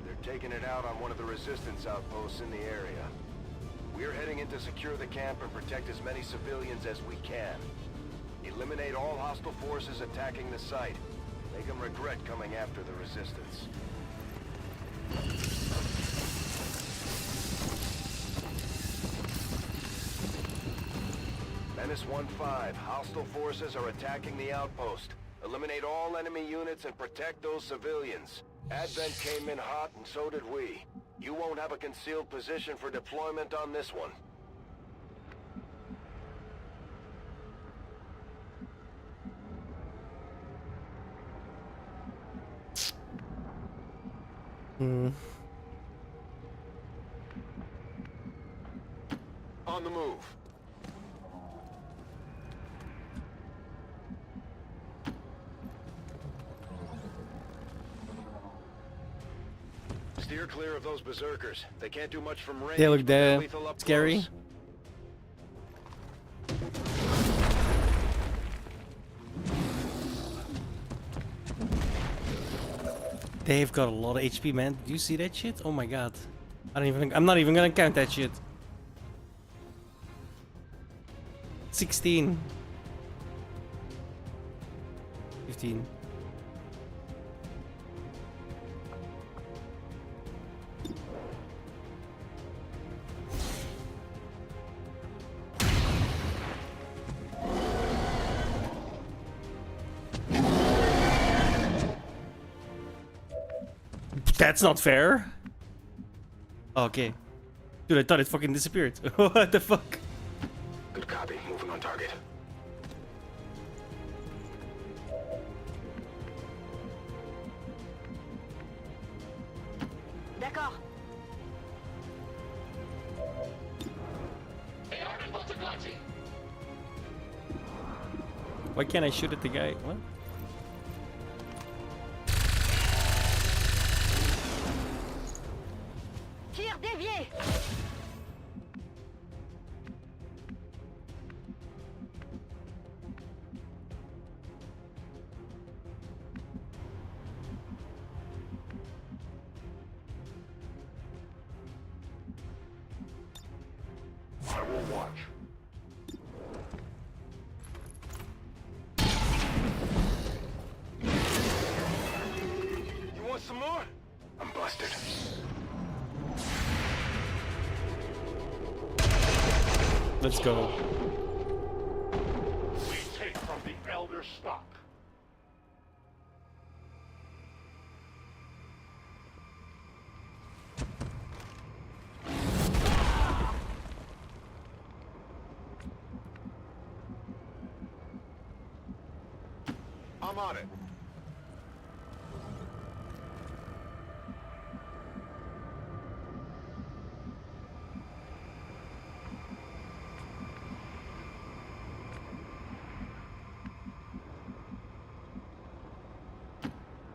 they're taking it out on one of the resistance outposts in the area. We're heading in to secure the camp and protect as many civilians as we can. Eliminate all hostile forces attacking the site. Make them regret coming after the resistance. Menace 1-5, hostile forces are attacking the outpost. Eliminate all enemy units and protect those civilians. Advent came in hot and so did we. You won't have a concealed position for deployment on this one. Hmm. On the move. Steer clear of those berserkers. They can't do much from range. They look but they're there lethal up scary. close. They've got a lot of HP, man. Did you see that shit? Oh my god. I'm not even gonna count that shit. 16. 15. That's not fair. Okay. Dude, I thought it fucking disappeared. What the fuck? Good copy. Moving on target. D'accord. Why can't I shoot at the guy? What? Tir dévié. I will watch. You want some more? I'm busted. Let's go. We take from the elder stock. I'm on it.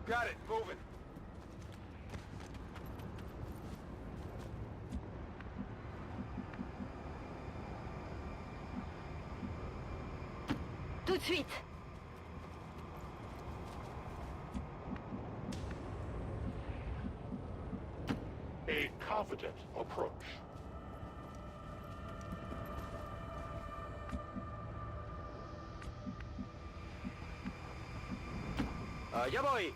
Got it. Moving. Tout de suite. A confident approach. Yeah, boy.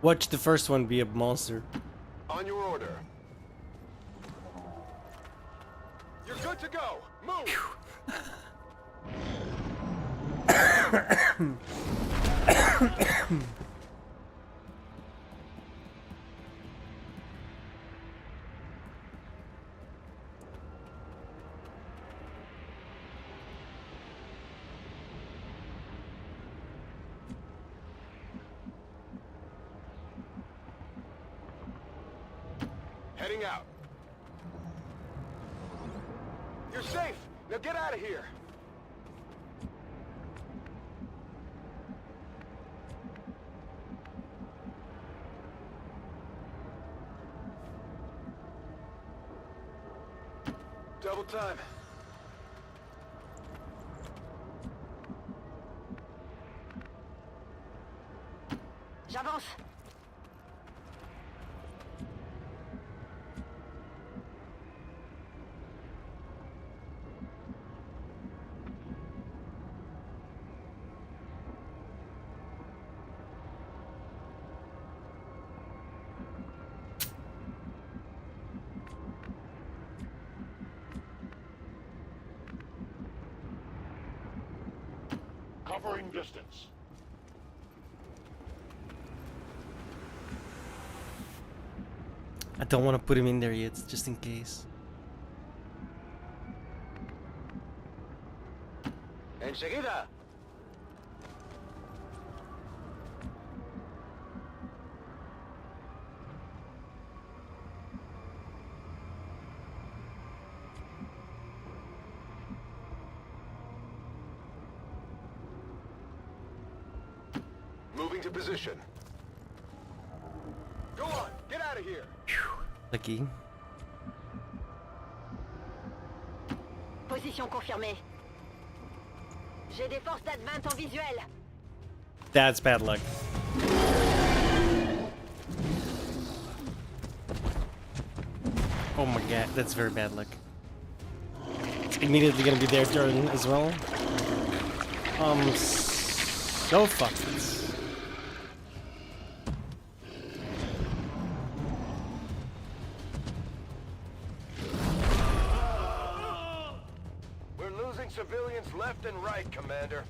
Watch the first one be a monster. On your order. You're good to go. Move. Heading out. You're safe. Now get out of here. Double time. J'avance. Covering distance. I don't want to put him in there yet, just in case. Enseguida. Moving to position. Go on, get out of here. Lucky. Position confirmée. J'ai des forces d'advance en visuel. That's bad luck. Oh my god, that's very bad luck. It's immediately gonna be their turn as well. So fucked. Civilians left and right, Commander.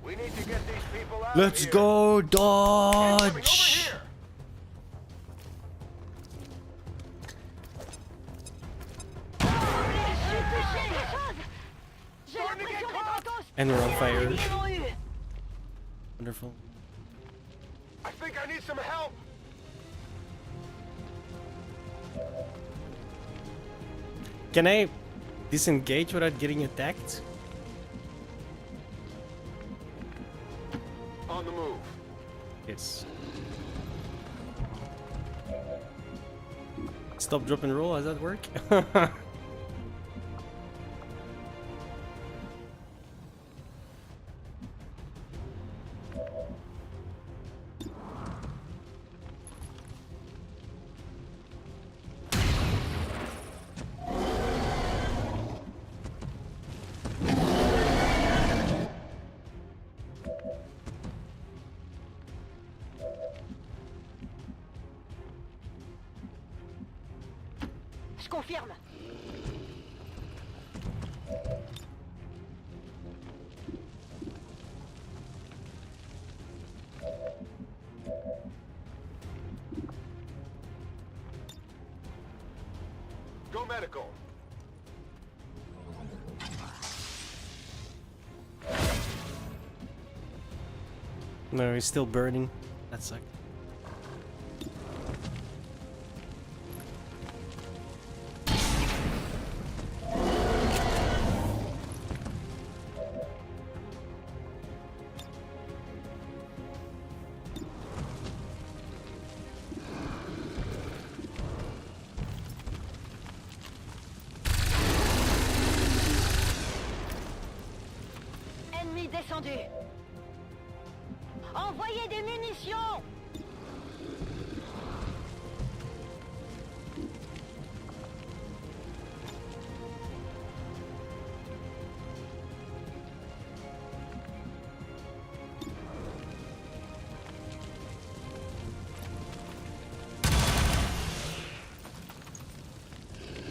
We need to get these people out Let's of here. go, Dodge! And we're on fire. Wonderful. I think I need some help. Can I disengage without getting attacked? On the move. Yes. Stop, drop, and roll. Does that work? Je confirme. Go medical. No, he's still burning. That sucked. Ennemi descendu. Envoyez des munitions.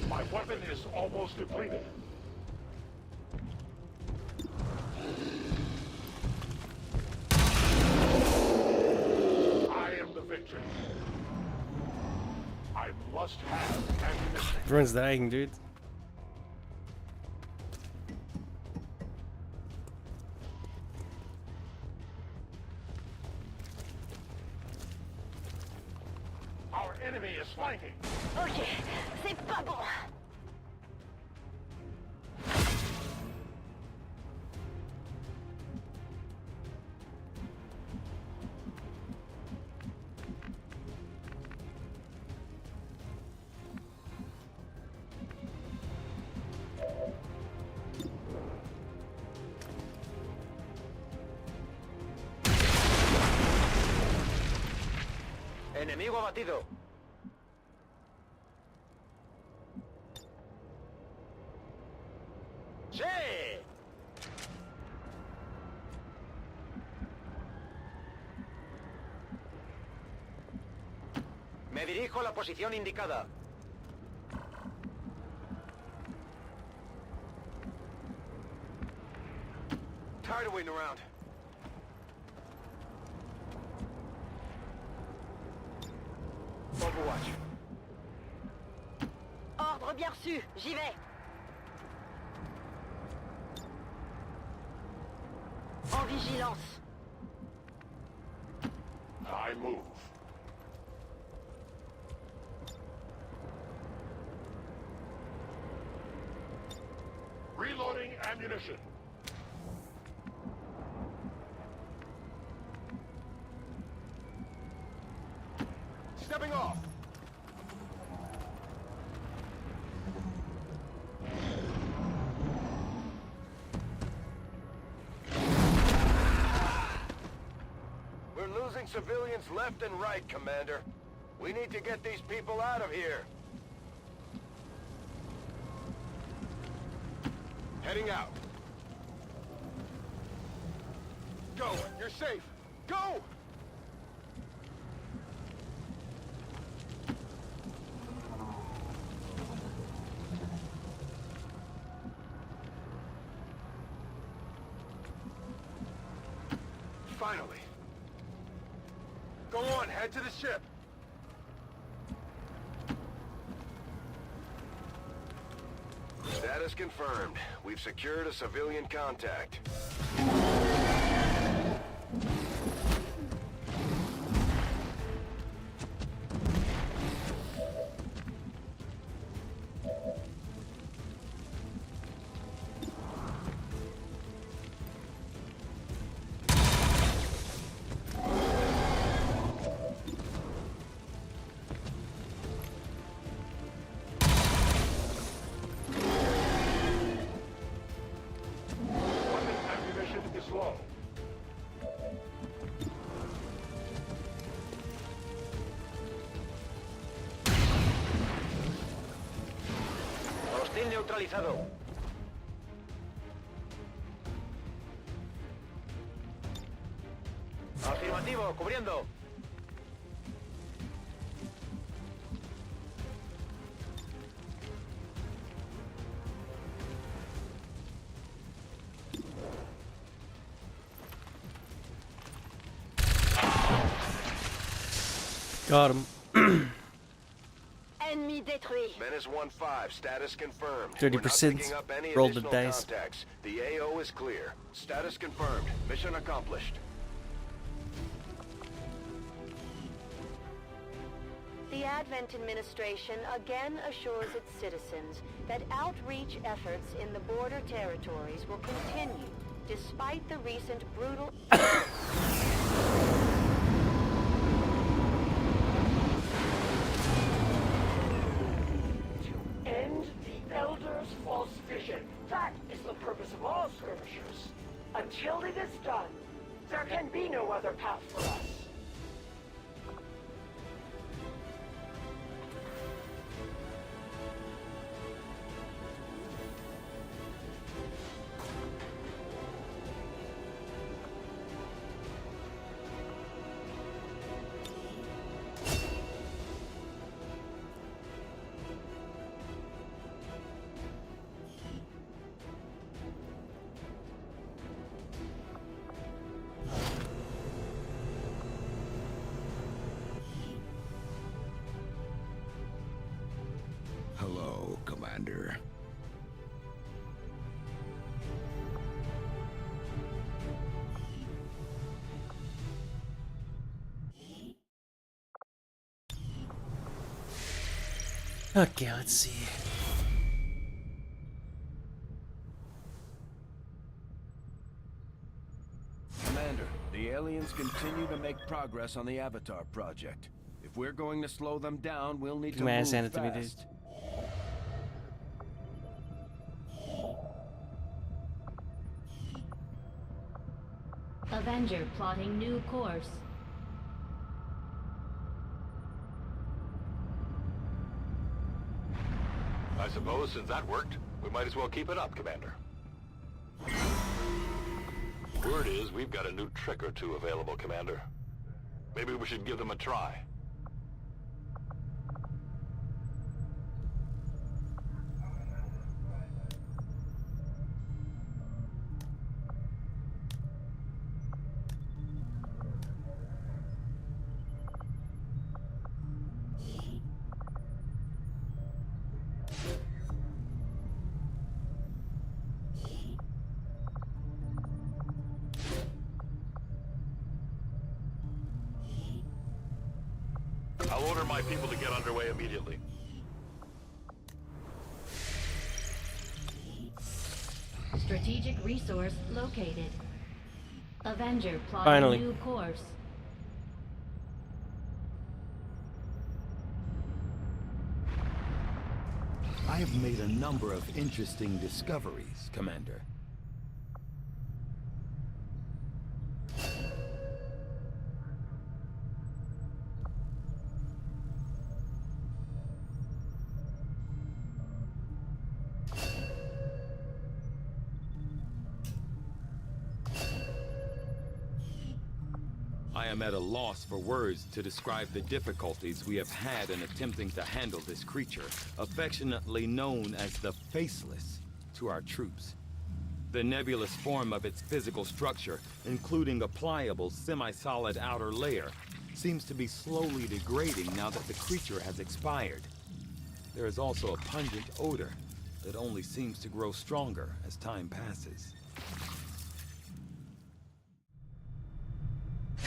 My weapon is almost depleted. I am the victor. I must have ammunition. Everyone's dying, dude. Our enemy is flanking. Ok, c'est pas bon. Enemigo abatido. ¡Sí! Me dirijo a la posición indicada. Tired of waiting around. Overwatch. Ordre bien reçu, j'y vais. En vigilance. I move. Reloading ammunition. Stepping off. We're losing civilians left and right, Commander. We need to get these people out of here. Heading out. Go! You're safe! Go! Finally. Go on, head to the ship. Status confirmed. We've secured a civilian contact. Hostil neutralizado. Afirmativo, cubriendo. Got him. Ennemi détruit. Menace 1-5, status confirmed. 30% We're not picking up any roll the additional dice. contacts. The AO is clear. Status confirmed. Mission accomplished. The Advent administration again assures its citizens that outreach efforts in the border territories will continue despite the recent brutal... End the Elder's false vision. That is the purpose of all skirmishers. Until it is done, there can be no other path for us. Hello, Commander. Okay, let's see. Commander, the aliens continue to make progress on the Avatar project. If we're going to slow them down, we'll need to move Send it to me, dude. fast. Avenger plotting new course. I suppose since that worked, we might as well keep it up, Commander. Word is we've got a new trick or two available, Commander. Maybe we should give them a try. Order my people to get underway immediately. Strategic resource located. Avenger plotting Finally. new course. I have made a number of interesting discoveries, Commander. I am at a loss for words to describe the difficulties we have had in attempting to handle this creature, affectionately known as the Faceless, to our troops. The nebulous form of its physical structure, including a pliable, semi-solid outer layer, seems to be slowly degrading now that the creature has expired. There is also a pungent odor that only seems to grow stronger as time passes.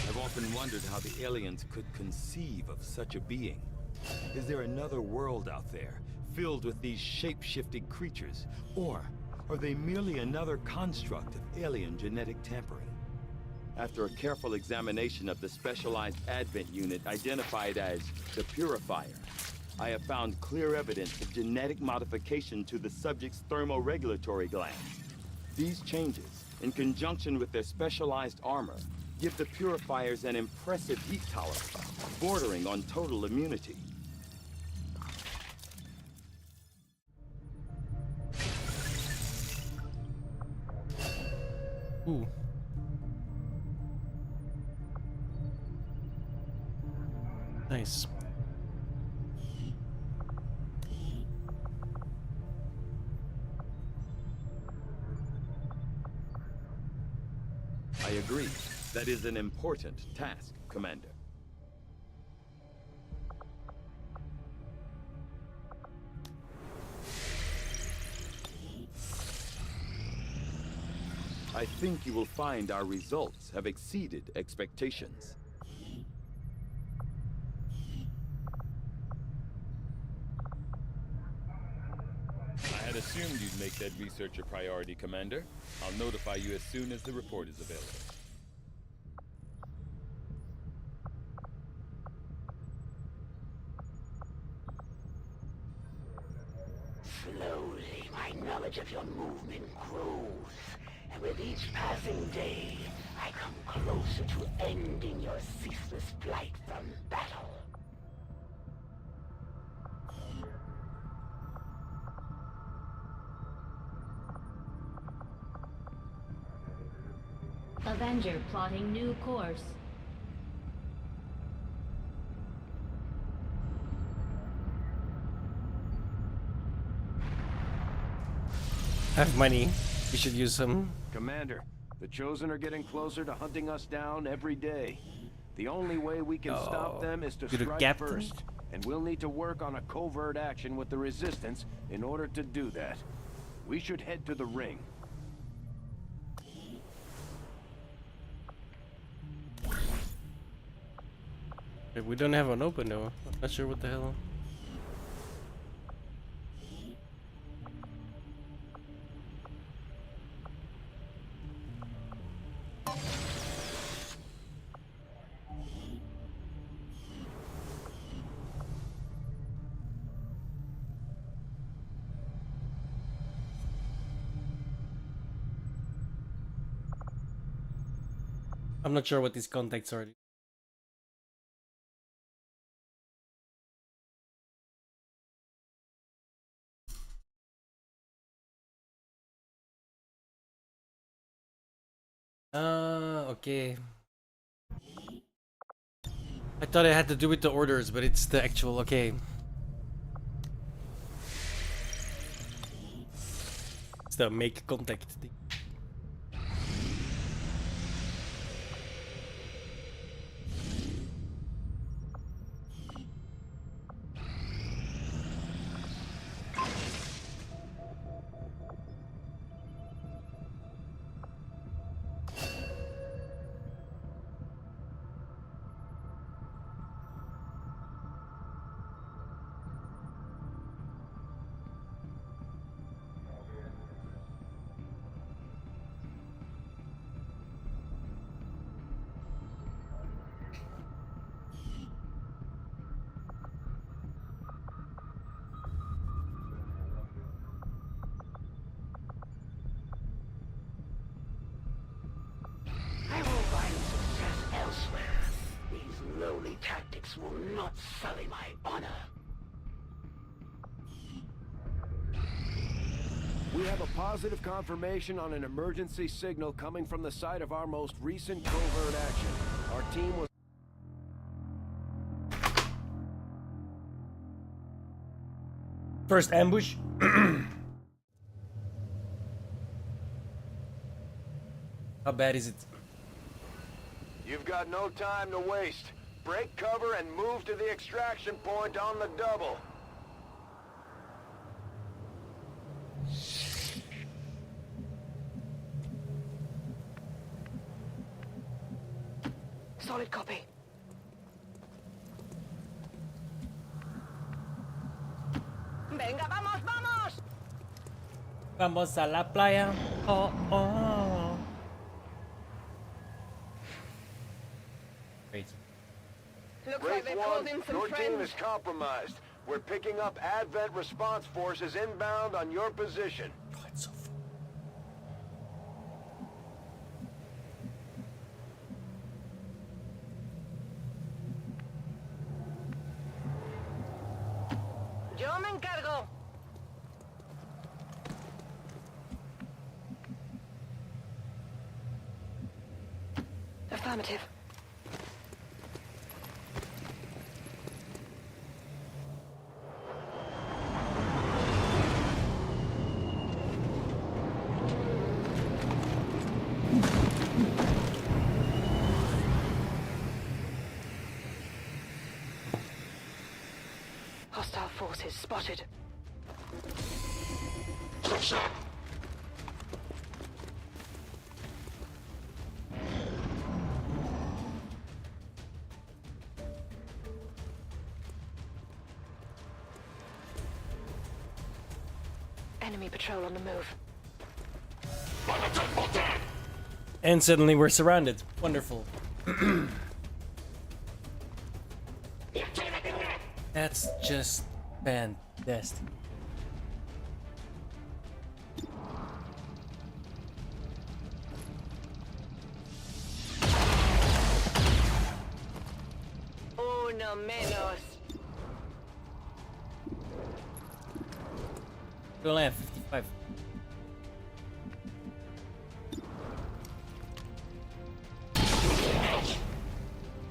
I've often wondered how the aliens could conceive of such a being. Is there another world out there, filled with these shape-shifting creatures? Or are they merely another construct of alien genetic tampering? After a careful examination of the specialized Advent unit identified as the Purifier, I have found clear evidence of genetic modification to the subject's thermoregulatory glands. These changes, in conjunction with their specialized armor, give the Purifiers an impressive heat tolerance, bordering on total immunity. Ooh. Nice. I agree. That is an important task, Commander. I think you will find our results have exceeded expectations. I had assumed you'd make that research a priority, Commander. I'll notify you as soon as the report is available. Slowly, my knowledge of your movement grows, and with each passing day, I come closer to ending your ceaseless flight from battle. Avenger plotting new course. I have money. We should use some. Commander, the Chosen are getting closer to hunting us down every day. The only way we can stop them is to You're the strike captain? first, and we'll need to work on a covert action with the Resistance in order to do that. We should head to the ring. We don't have an open though. I'm not sure what the hell. I'm not sure what these contacts are. Okay. I thought it had to do with the orders, but it's the actual, okay. It's the make contact thing. tactics will not sully my honor. We have a positive confirmation on an emergency signal coming from the site of our most recent covert action. Our team was... First ambush. How bad is it? You've got no time to waste. Break cover and move to the extraction point on the double. Solid copy. Venga, vamos, vamos! Vamos a la playa. Oh, oh. Wait. Looks like they've called in some your team friends. is compromised. We're picking up Advent response forces inbound on your position. Oh, it's so fun. Yo me encargo. Affirmative. Hostile forces spotted. Enemy patrol on the move. And suddenly we're surrounded. Wonderful. That's just fantastic. Uno menos. Go land 55.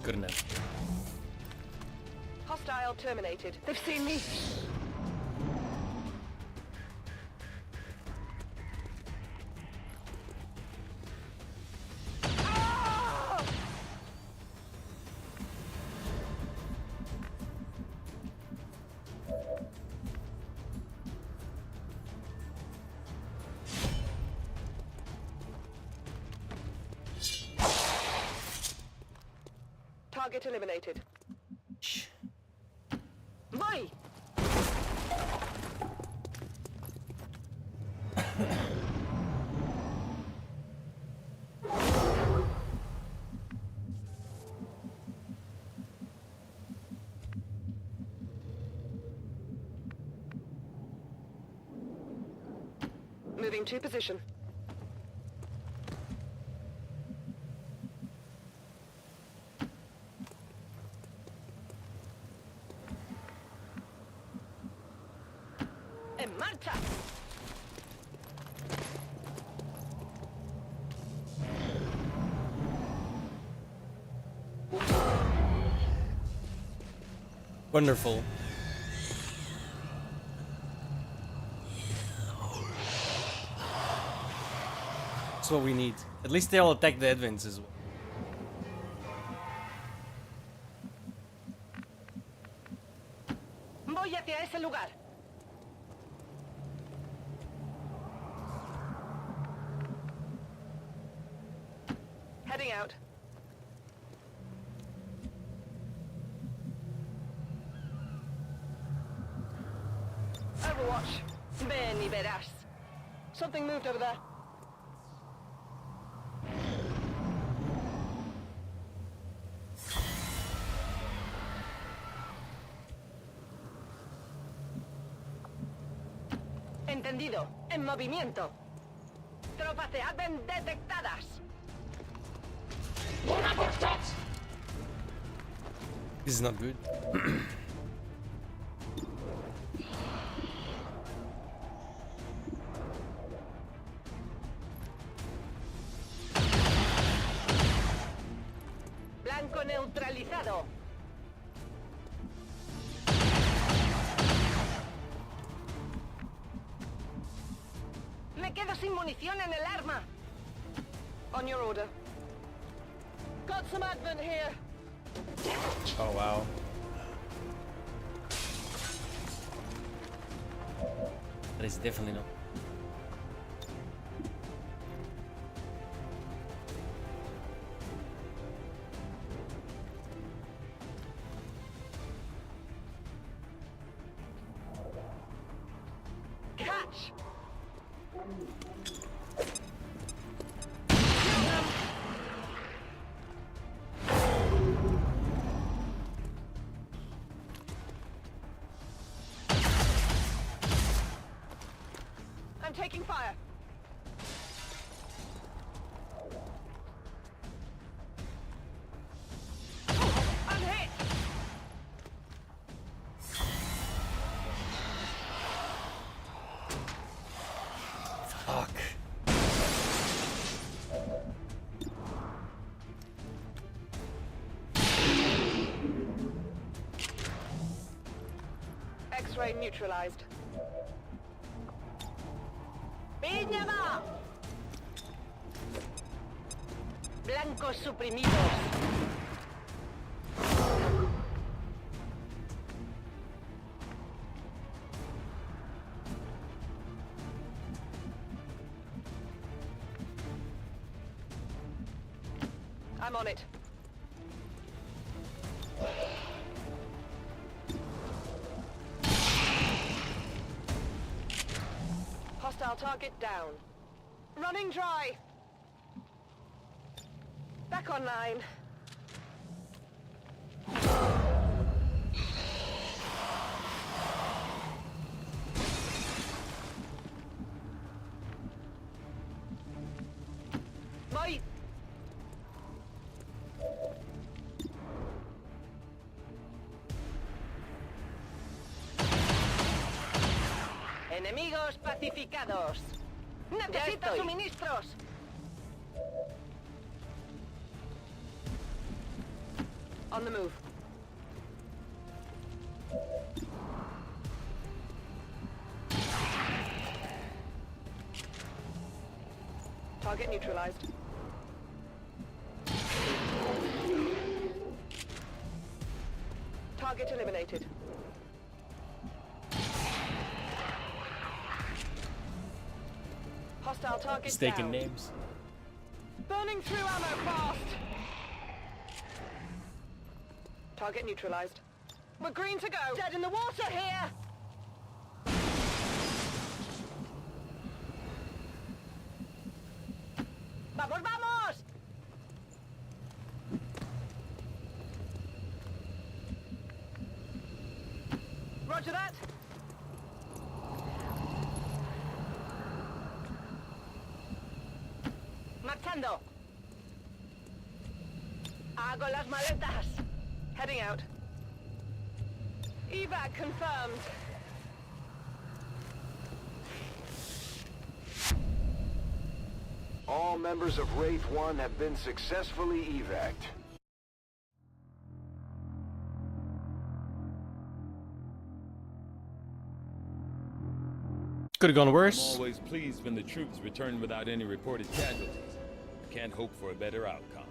Good enough. Hostile terminated. They've seen me. Ah! Target eliminated. Voy! Moving to position. En marcha. Wonderful. That's what we need. At least they'll attack the Advents as well. Voy hacia ese lugar. Heading out. Overwatch. Ven y verás. Something moved over there. Entendido. En movimiento. Tropas de Advent detectadas. This is not good. Blanco neutralizado. Me quedo sin munición en el arma. On your order. Got some advent here. Oh wow. That is definitely not. Catch. I'm taking fire. I'm hit. Fuck. X-ray neutralized. ¡Piña va! Blancos suprimidos. I'm on it. Hostile target down. Running dry. Back online. Voy. Enemigos pacificados. Necesito suministros. On the move. Target neutralized. Target eliminated. Hostile target Mistaken down. names. Burning through ammo fast. Target neutralized. We're green to go. Dead in the water here. Vamos, vamos. Roger that. Marchando. Hago las maletas. Heading out. Evac confirmed. All members of Wraith 1 have been successfully evac'd. Could have gone worse. I'm always pleased when the troops return without any reported casualties. Can't hope for a better outcome.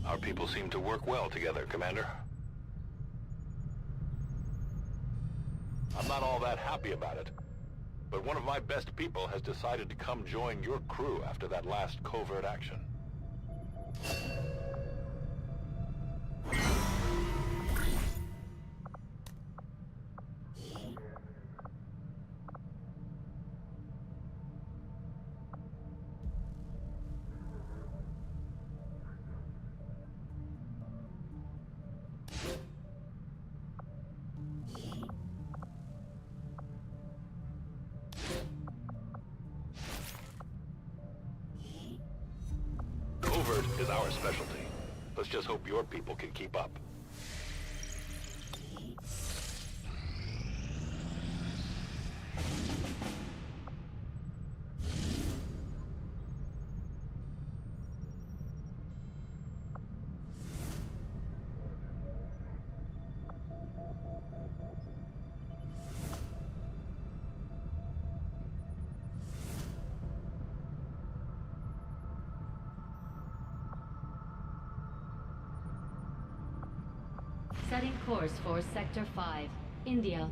Our people seem to work well together, Commander. I'm not all that happy about it, but one of my best people has decided to come join your crew after that last covert action. covert is our specialty. Let's just hope your people can keep up. Setting course for Sector 5, India.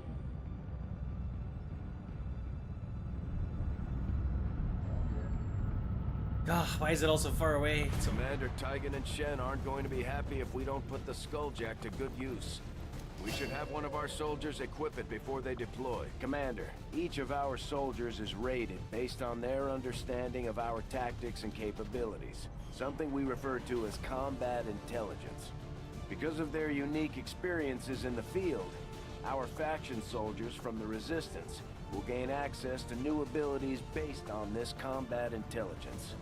Why is it all so far away? Commander Tygan and Shen aren't going to be happy if we don't put the Skulljack to good use. We should have one of our soldiers equip it before they deploy. Commander, each of our soldiers is rated based on their understanding of our tactics and capabilities. Something we refer to as combat intelligence. Because of their unique experiences in the field, our faction soldiers from the Resistance will gain access to new abilities based on this combat intelligence.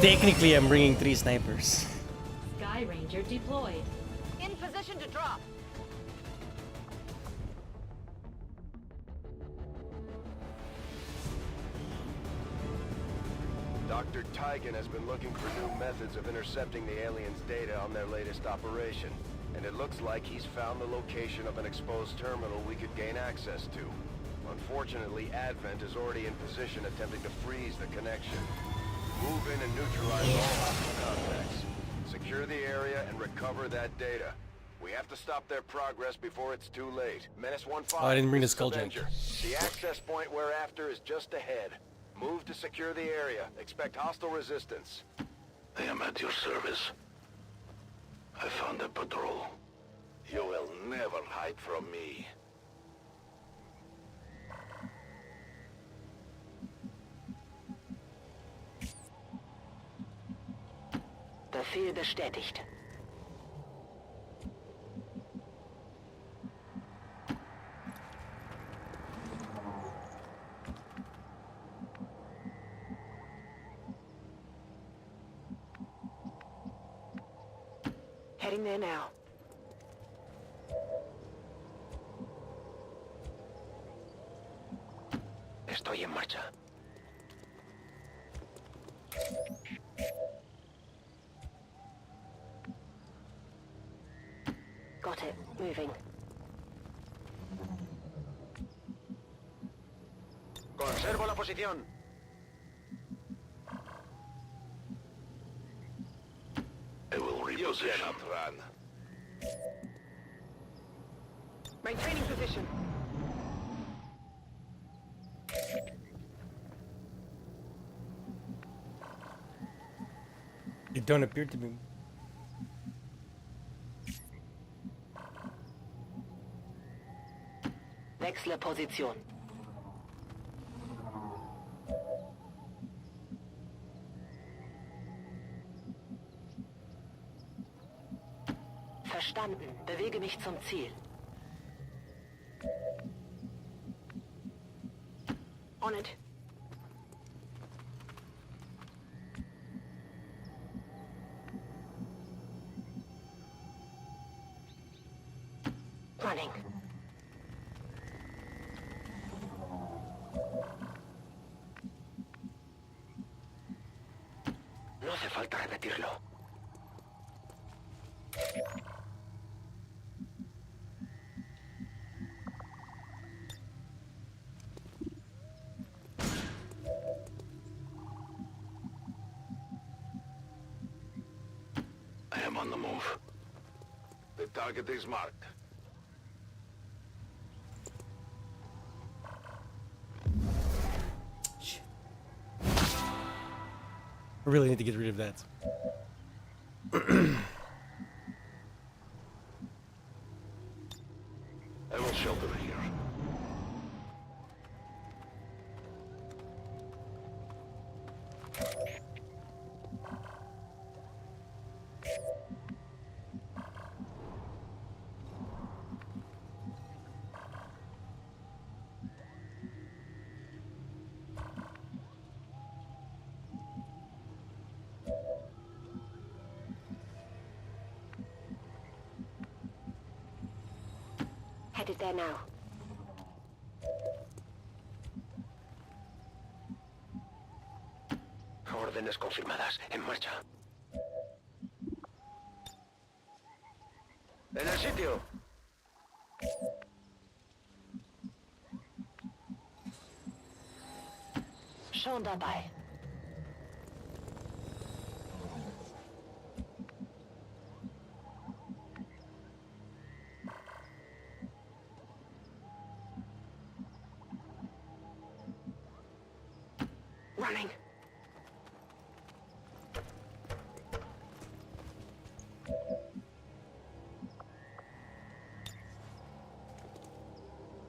Technically, I'm bringing 3 snipers. Sky Ranger deployed. In position to drop. Dr. Tygan has been looking for new methods of intercepting the aliens' data on their latest operation. And it looks like he's found the location of an exposed terminal we could gain access to. Unfortunately, Advent is already in position attempting to freeze the connection. Move in and neutralize all hostile contacts. Secure the area and recover that data. We have to stop their progress before it's too late. Menace 1-5. Oh, I didn't bring the Skulljack. The access point we're after is just ahead. Move to secure the area. Expect hostile resistance. I am at your service. I found a patrol. You will never hide from me. Befehl bestätigt. Heading there now. Estoy en marcha. Got it. Moving. Conservo la posición. position. Maintaining position. You don't appear to be. Wechsle Position. Verstanden. Bewege mich zum Ziel. On it. Running. No hace falta repetirlo. I am on the move. The target is marked. I really need to get rid of that. I will shelter here. Headed there now. Órdenes confirmadas. En marcha. En el sitio. Schon dabei. Running.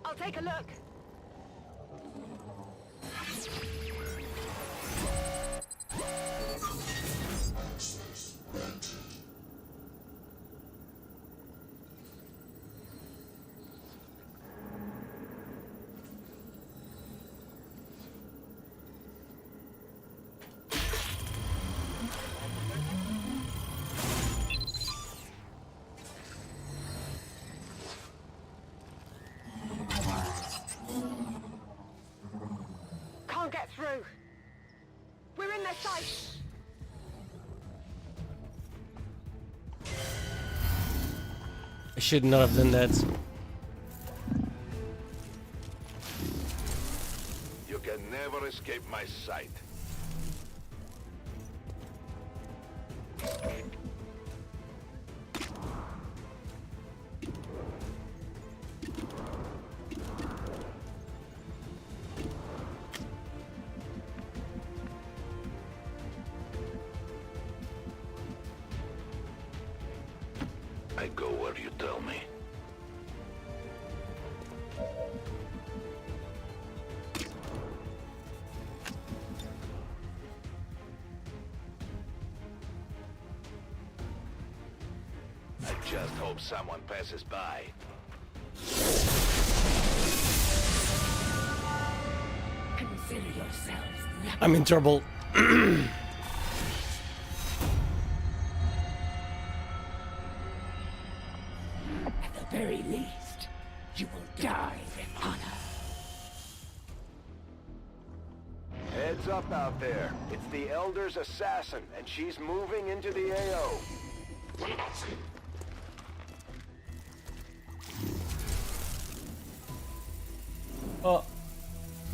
I'll take a look. Can't get through. We're in their sight. I should not have done that. You can never escape my sight. I go where you tell me. I just hope someone passes by. Consider yourselves. I'm in trouble. At the very least, you will die with honor. Heads up out there. It's the Elder's assassin, and she's moving into the AO. Oh.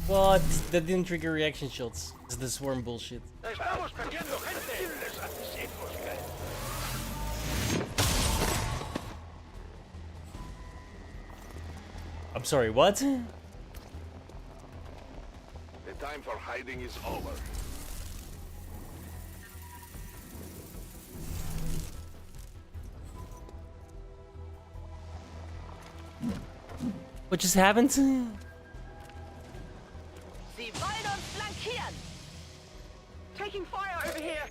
What? That didn't trigger reaction shots. It's the swarm bullshit. Estamos perdiendo gente. I'm sorry, what? The time for hiding is over. What just happened? Sie wollen uns flankieren! Taking fire over here!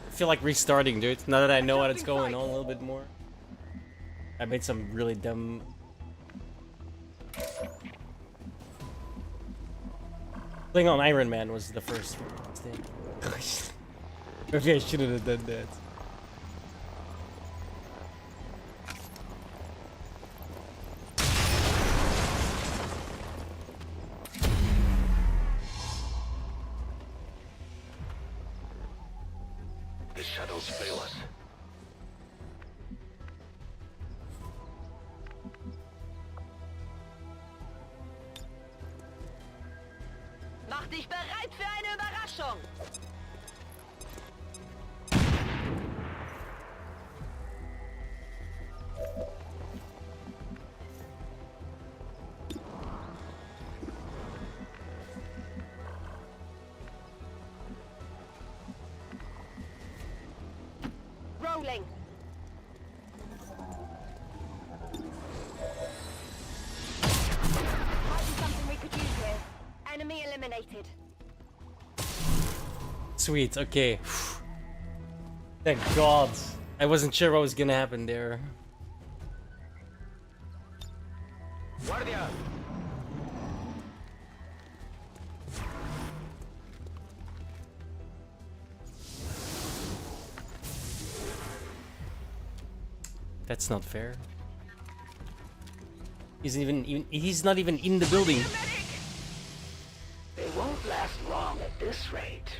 I feel like restarting, dude. Now that I know what's going on a little bit more. I made some really dumb... Playing on Iron Man was the first mistake. Maybe I shouldn't have done that. The shadows fail us. Mach dich bereit für eine Überraschung! Rolling. Might be something we could use here. Enemy eliminated. Sweet, okay. Thank God. I wasn't sure what was gonna happen there. Guardia! That's not fair. He's not even in the building. They won't last long at this rate.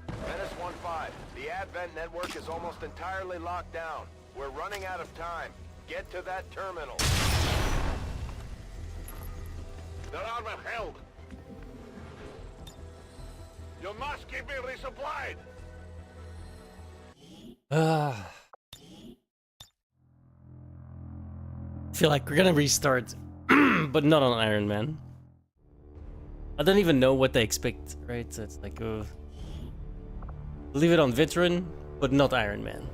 Menace 1-5, the Advent network is almost entirely locked down. We're running out of time. Get to that terminal. Their armor held. You must keep it resupplied. Feel like we're gonna restart, but not on Iron Man. I don't even know what they expect, right? So it's like, leave it on Veteran, but not Iron Man.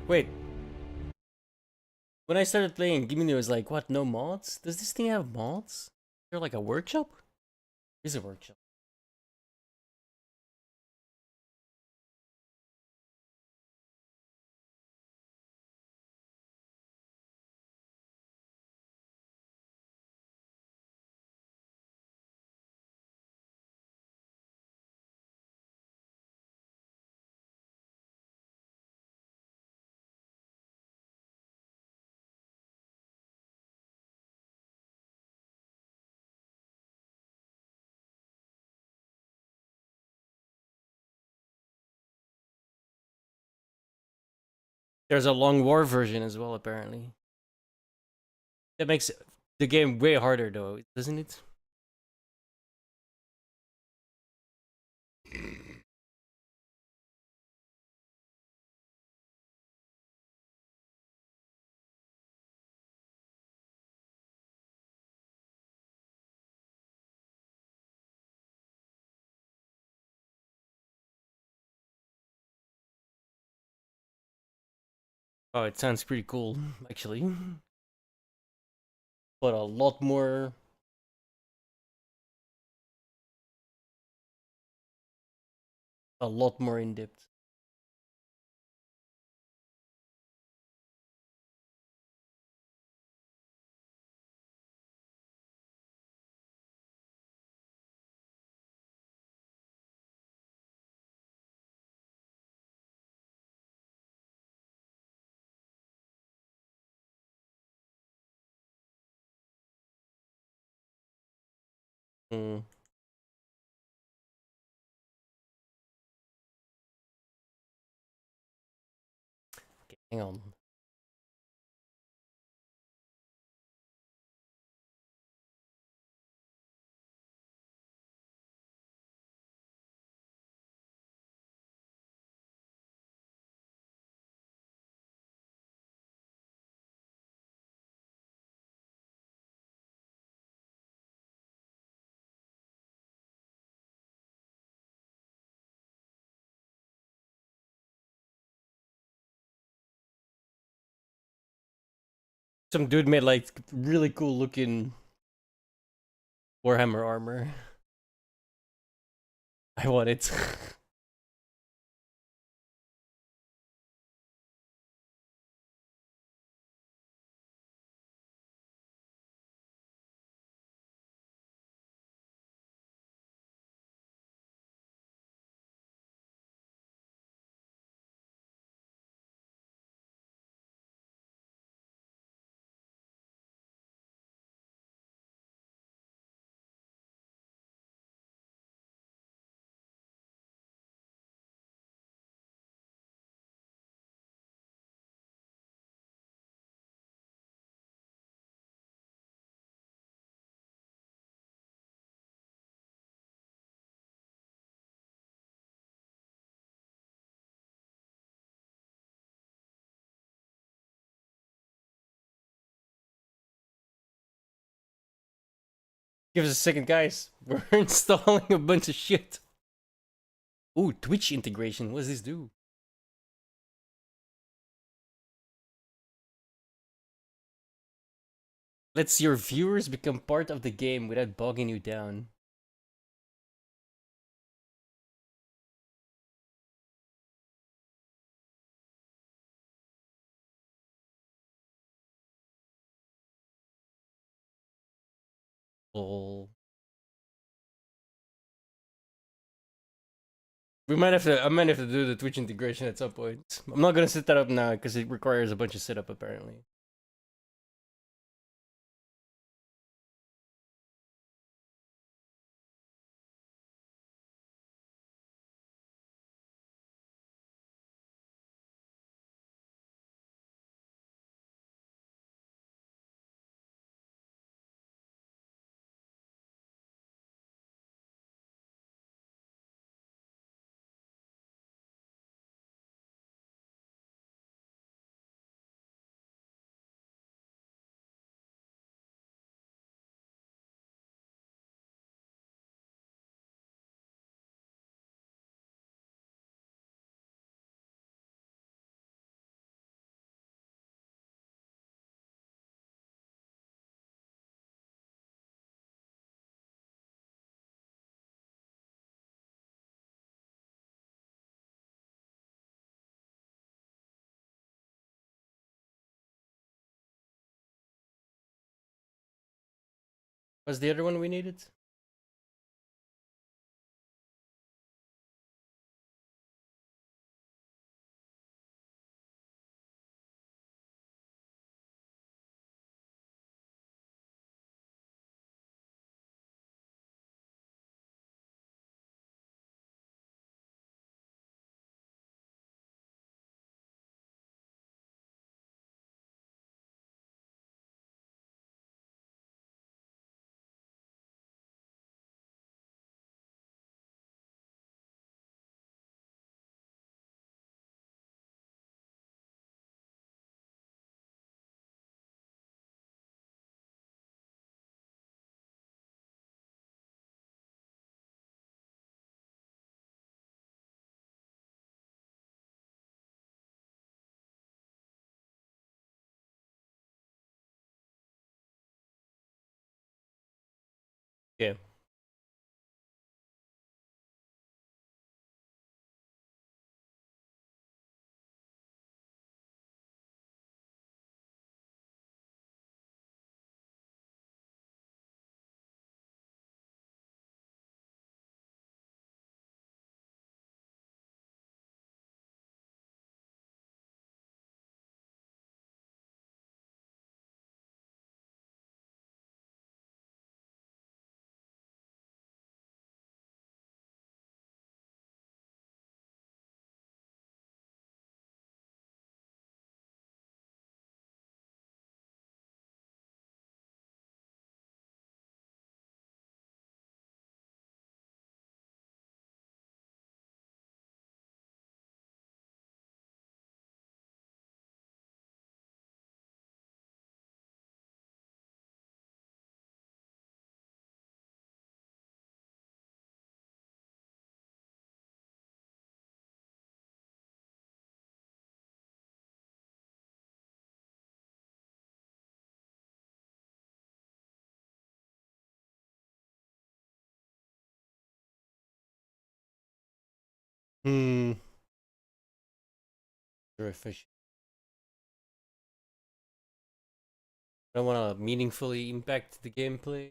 Wait. When I started playing, Gimini was like, what, no mods? Does this thing have mods? Is there like a workshop? There's a workshop. There's a long war version as well, apparently. That makes the game way harder, though, doesn't it? Oh, it sounds pretty cool, actually. But a lot more... in-depth. Hang on. Some dude made like really cool looking Warhammer armor. I want it. Give us a second, guys. We're installing a bunch of shit. Ooh, Twitch integration. What does this do? Lets your viewers become part of the game without bogging you down. Oh. I might have to do the Twitch integration at some point. I'm not gonna set that up now because it requires a bunch of setup apparently. What's the other one we needed? Yeah. Very efficient. I don't want to meaningfully impact the gameplay.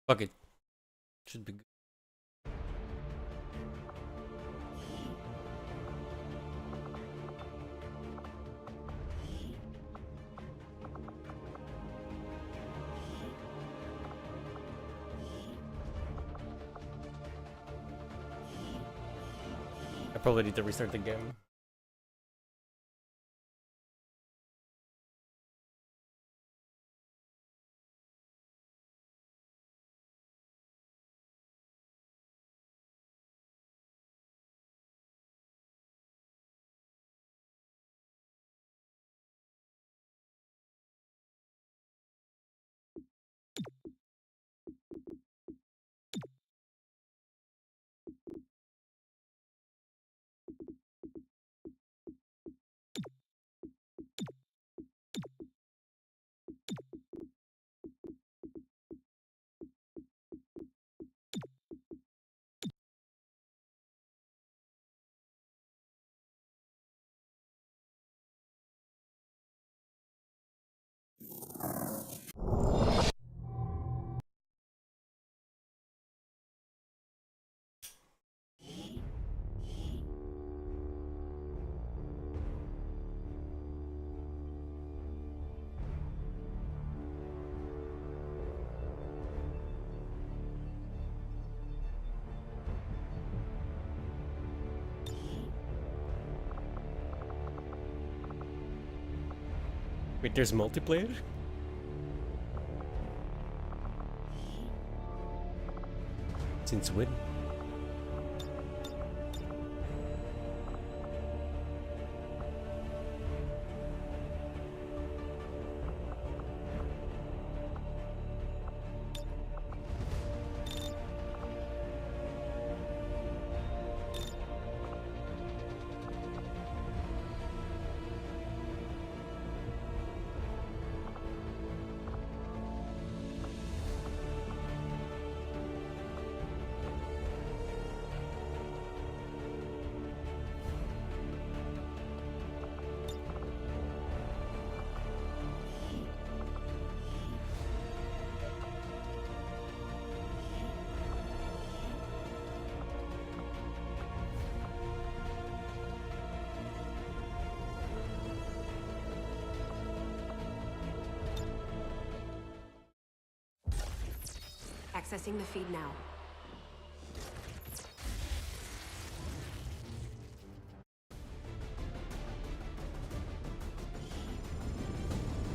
Fuck it. Should be good. I probably need to restart the game. Wait, there's multiplayer? Since when? Accessing the feed now.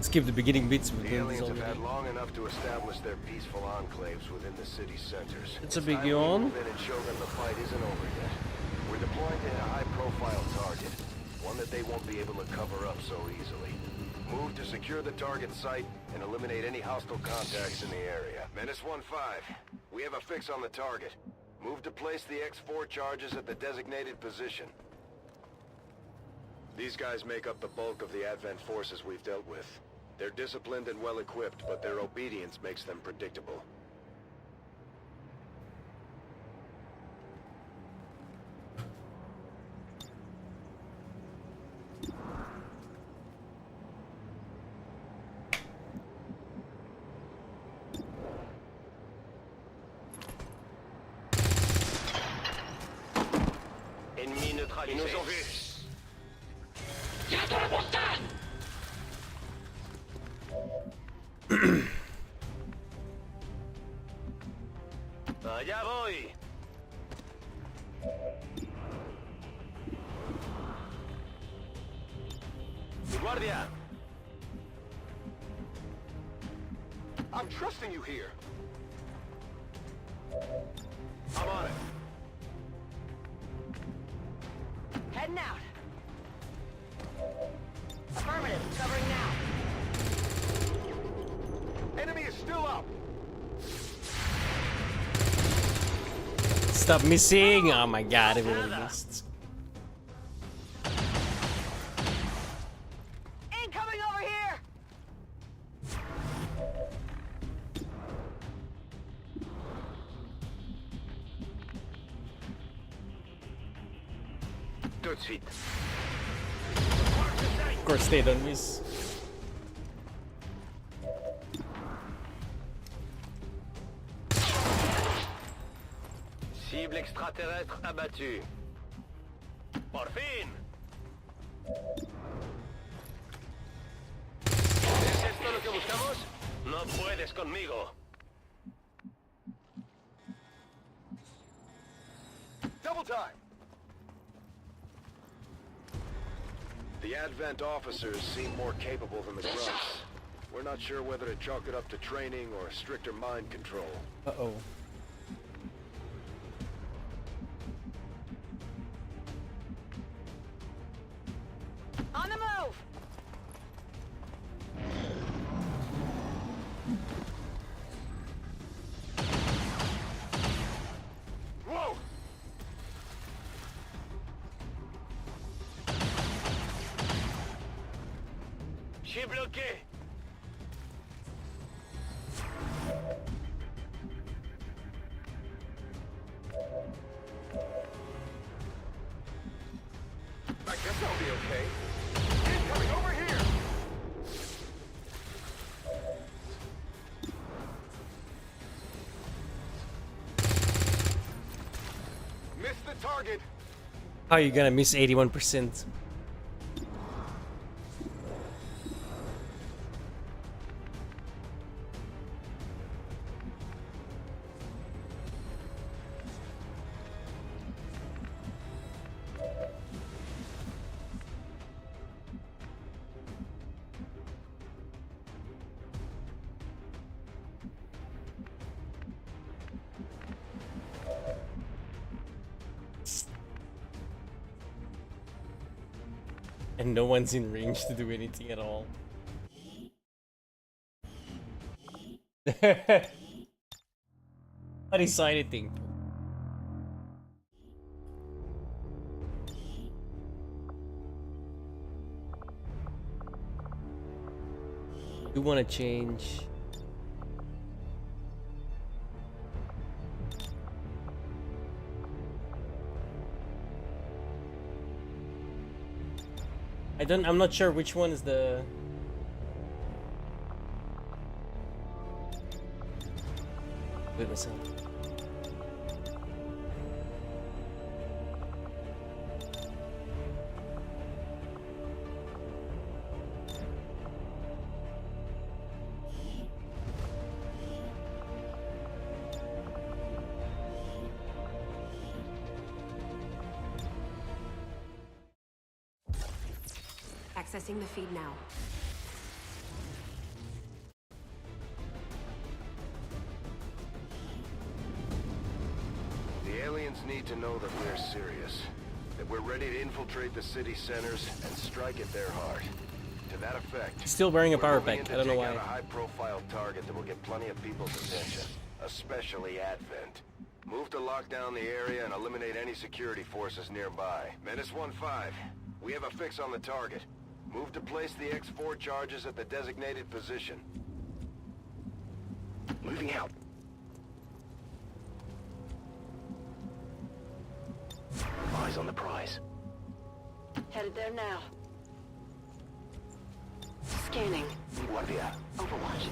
Skip the beginning bits. The aliens have had long enough to establish their peaceful enclaves within the city centers. It's a big yawn. And show them the fight isn't over yet. We're deploying to hit a high-profile target, one that they won't be able to cover up so easily. Move to secure the target site and eliminate any hostile contacts in the area. Menace 1-5. We have a fix on the target. Move to place the X4 charges at the designated position. These guys make up the bulk of the Advent forces we've dealt with. They're disciplined and well-equipped, but their obedience makes them predictable. Ils nous ont vus. Viens dans la montagne. Allá voy. Guardia. I'm trusting you here. I'm on it. Heading out. Affirmative. Covering now. Enemy is still up. Stop missing! Oh my god, it really missed. Incoming over here. Tout de suite. Of course they don't miss. Cible extraterrestre abattue. Por fin. ¿Es esto lo que buscamos? No puedes conmigo. Double time. The Advent officers seem more capable than the grunts. We're not sure whether to chalk it up to training or stricter mind control. Uh-oh. On the move. Whoa! Je suis bloqué. I guess I'll be okay. Incoming over here! Missed the target. How are you gonna miss 81%? And no one's in range to do anything at all. What is anything? You want to change? I'm not sure which one is the... Wait a second. Accessing the feed now. The aliens need to know that we're serious. That we're ready to infiltrate the city centers and strike at their heart. To that effect, Still wearing a power we're moving pack. in I don't know to why. take out a high-profile target that will get plenty of people's attention. especially Advent. Move to lock down the area and eliminate any security forces nearby. Menace 1-5, we have a fix on the target. Move to place the X4 charges at the designated position. Moving out. Eyes on the prize. Headed there now. Scanning. Guardia. Overwatch.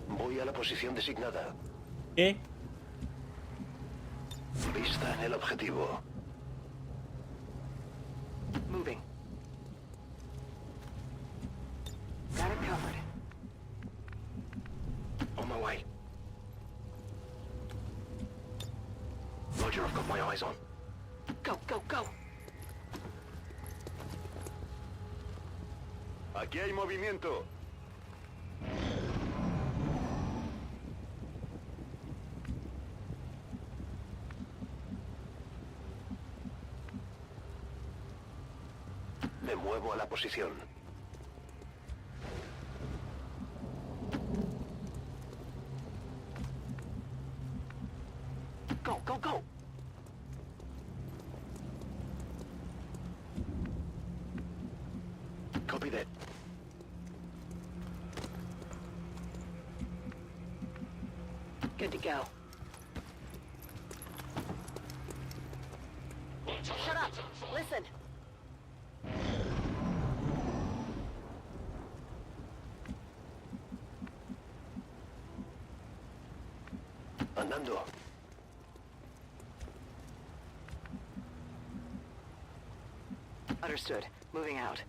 Voy a la posición designada. ¿Qué? Vista en el objetivo. Moving. Got it covered. On my way. Roger, I've got my eyes on. Go, go, go. Aquí hay movimiento. Me muevo a la posición. Go, go, go. Copy that. Good to go. Shut up. Listen. Andando. Understood. Moving out.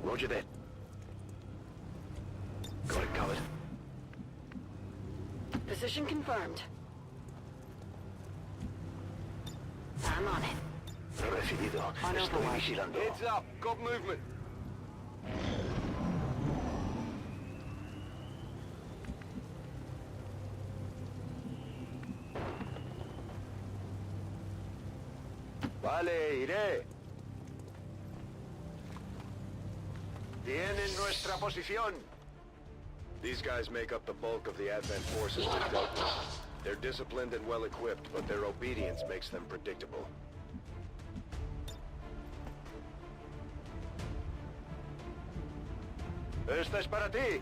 Roger that. Got it covered. Position confirmed. I'm on it. Recibido. On Estoy Overwatch. vigilando. Heads up. Got movement. Vale, iré. Tienen nuestra posición. These guys make up the bulk of the Advent forces we've dealt with. They're disciplined and well-equipped, but their obedience makes them predictable. Esta es para ti.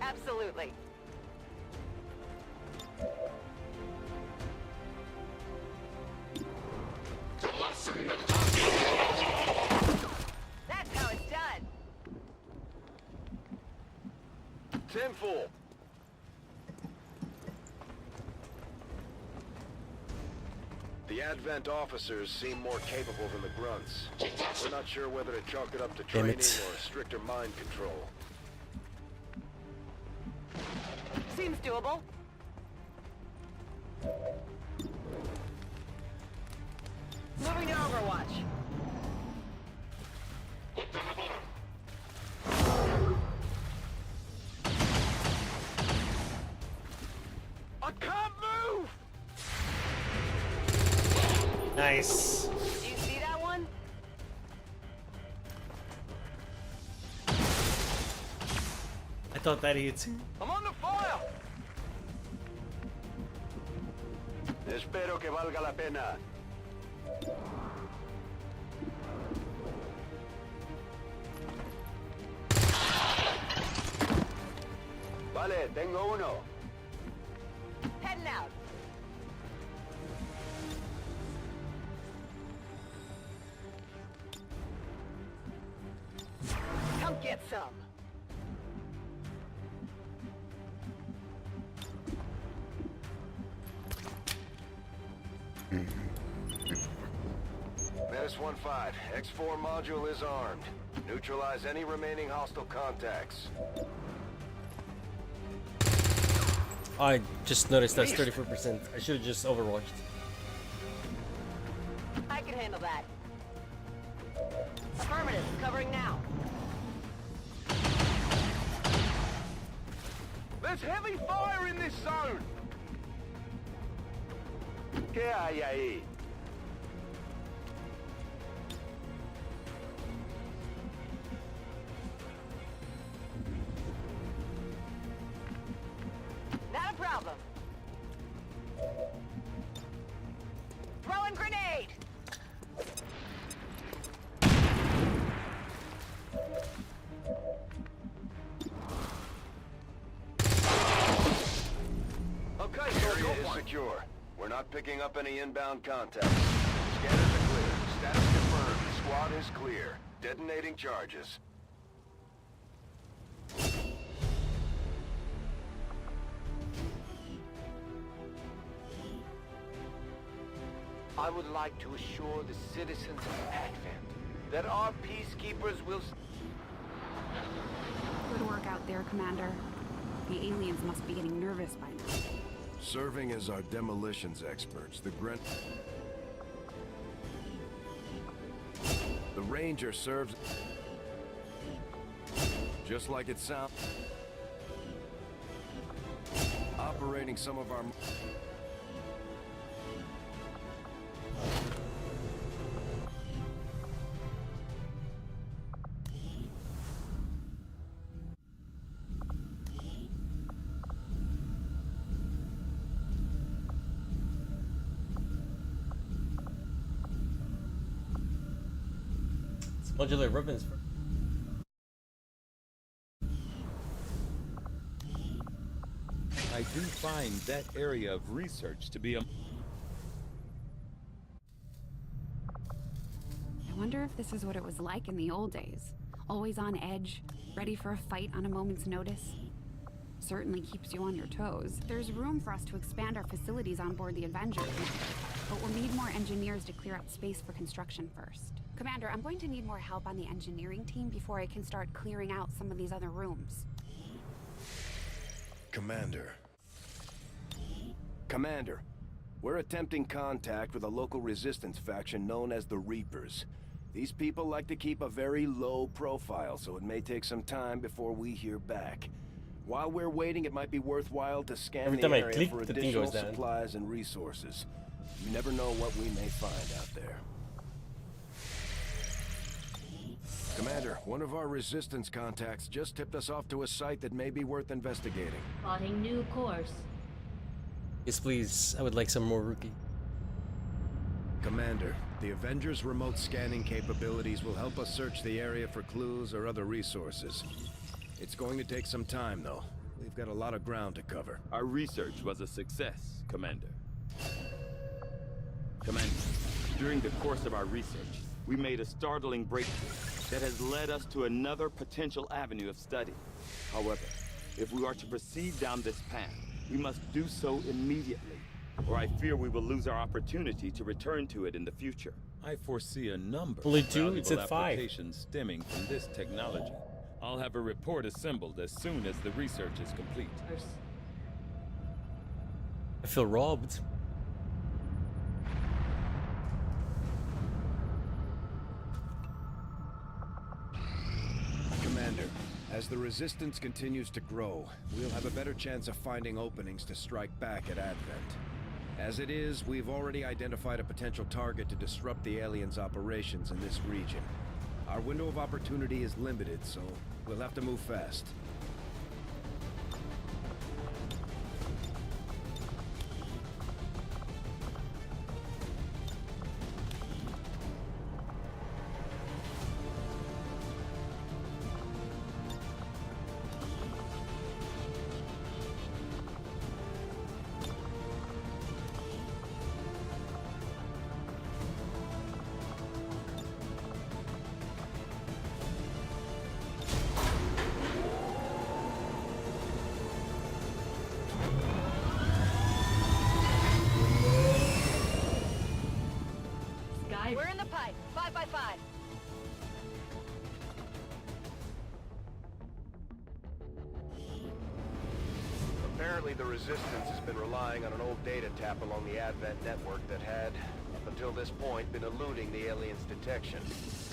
Absolutely. That's how it's done. 10-4. The Advent officers seem more capable than the grunts. We're not sure whether to chalk it up to Damn training it. or stricter mind control. Seems doable. Moving to Overwatch. I can't move! Nice. Do you see that one? I thought that hit. I'm on the fire! Espero que valga la pena. Vale, tengo uno. Heading out. Come get some. Menace 1-5, X4 module is armed. Neutralize any remaining hostile contacts. I just noticed that's 34%. I should have just overwatched. I can handle that. Affirmative, covering now. There's heavy fire in this zone! ¿Qué hay ahí? Not a problem. Throwing grenade! Okay, area is secure. We're not picking up any inbound contact. Scanners are clear. Status confirmed. Squad is clear. Detonating charges. I would like to assure the citizens of Advent that our peacekeepers will... Good work out there, Commander. The aliens must be getting nervous by now. Serving as our demolitions experts, the Ranger serves... just like it sounds... operating some of our... Modular ribbons. I do find that area of research to be a... I wonder if this is what it was like in the old days. Always on edge, ready for a fight on a moment's notice. Certainly keeps you on your toes. There's room for us to expand our facilities on board the Avengers, but we'll need more engineers to clear out space for construction first. Commander, I'm going to need more help on the engineering team before I can start clearing out some of these other rooms. Commander, we're attempting contact with a local resistance faction known as the Reapers. These people like to keep a very low profile, so it may take some time before we hear back. While we're waiting, it might be worthwhile to scan the area for additional supplies and resources. You never know what we may find out there. Commander, one of our resistance contacts just tipped us off to a site that may be worth investigating. Plotting new course. Yes, please. I would like some more rookie. Commander, the Avengers' remote scanning capabilities will help us search the area for clues or other resources. It's going to take some time, though. We've got a lot of ground to cover. Our research was a success, Commander. Commander, during the course of our research, we made a startling breakthrough that has led us to another potential avenue of study. However, if we are to proceed down this path, we must do so immediately, or I fear we will lose our opportunity to return to it in the future. I foresee a number of valuable applications stemming from this technology. I'll have a report assembled as soon as the research is complete. I feel robbed. Commander, as the Resistance continues to grow, we'll have a better chance of finding openings to strike back at Advent. As it is, we've already identified a potential target to disrupt the aliens' operations in this region. Our window of opportunity is limited, so we'll have to move fast. Unfortunately, the Resistance has been relying on an old data tap along the Advent network that had, up until this point, been eluding the aliens' detection.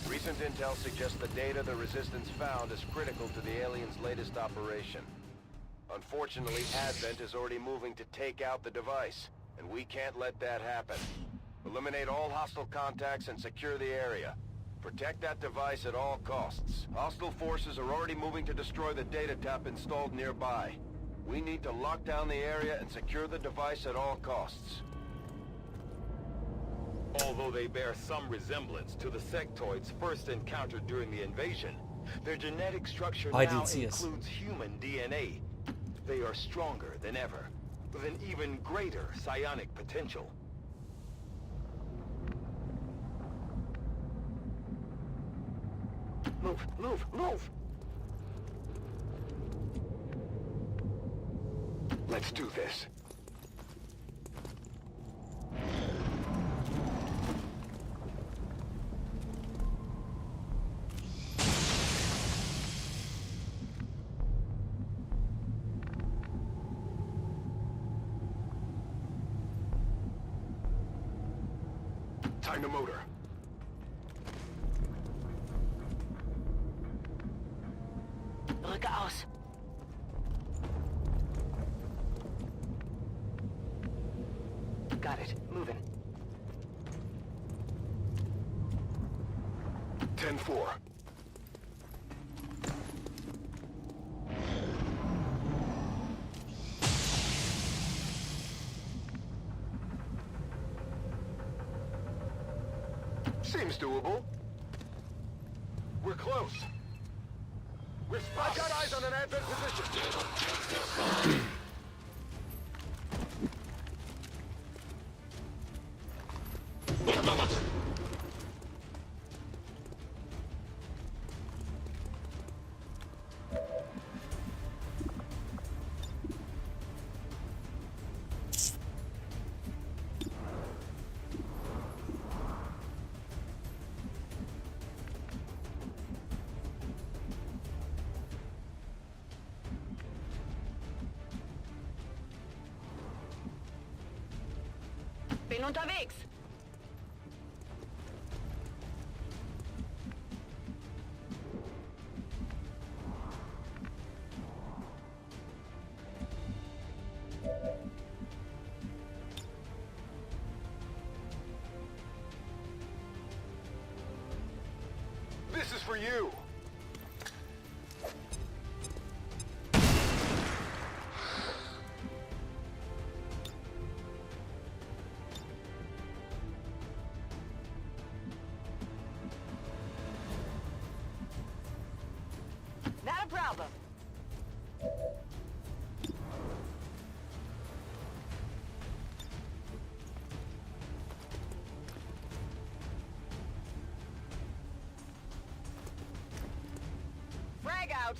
Recent intel suggests the data the Resistance found is critical to the aliens' latest operation. Unfortunately, Advent is already moving to take out the device, and we can't let that happen. Eliminate all hostile contacts and secure the area. Protect that device at all costs. Hostile forces are already moving to destroy the data tap installed nearby. We need to lock down the area and secure the device at all costs. Although they bear some resemblance to the sectoids first encountered during the invasion, their genetic structure now includes human DNA. They are stronger than ever, with an even greater psionic potential. Move, move, move! Let's do this. Time to motor. Rücke aus. Got it. Moving. 10-4. Seems doable. We're close. I've got eyes on an Advent position. Bin unterwegs. This is for you. Not a problem. Frag out.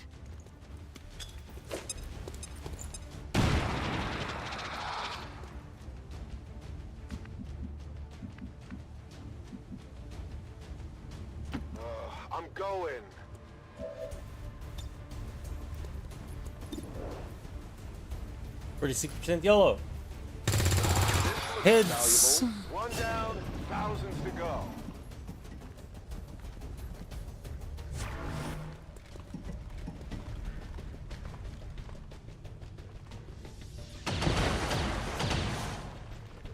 I'm going. %, YOLO. Heads. One down, thousands to go.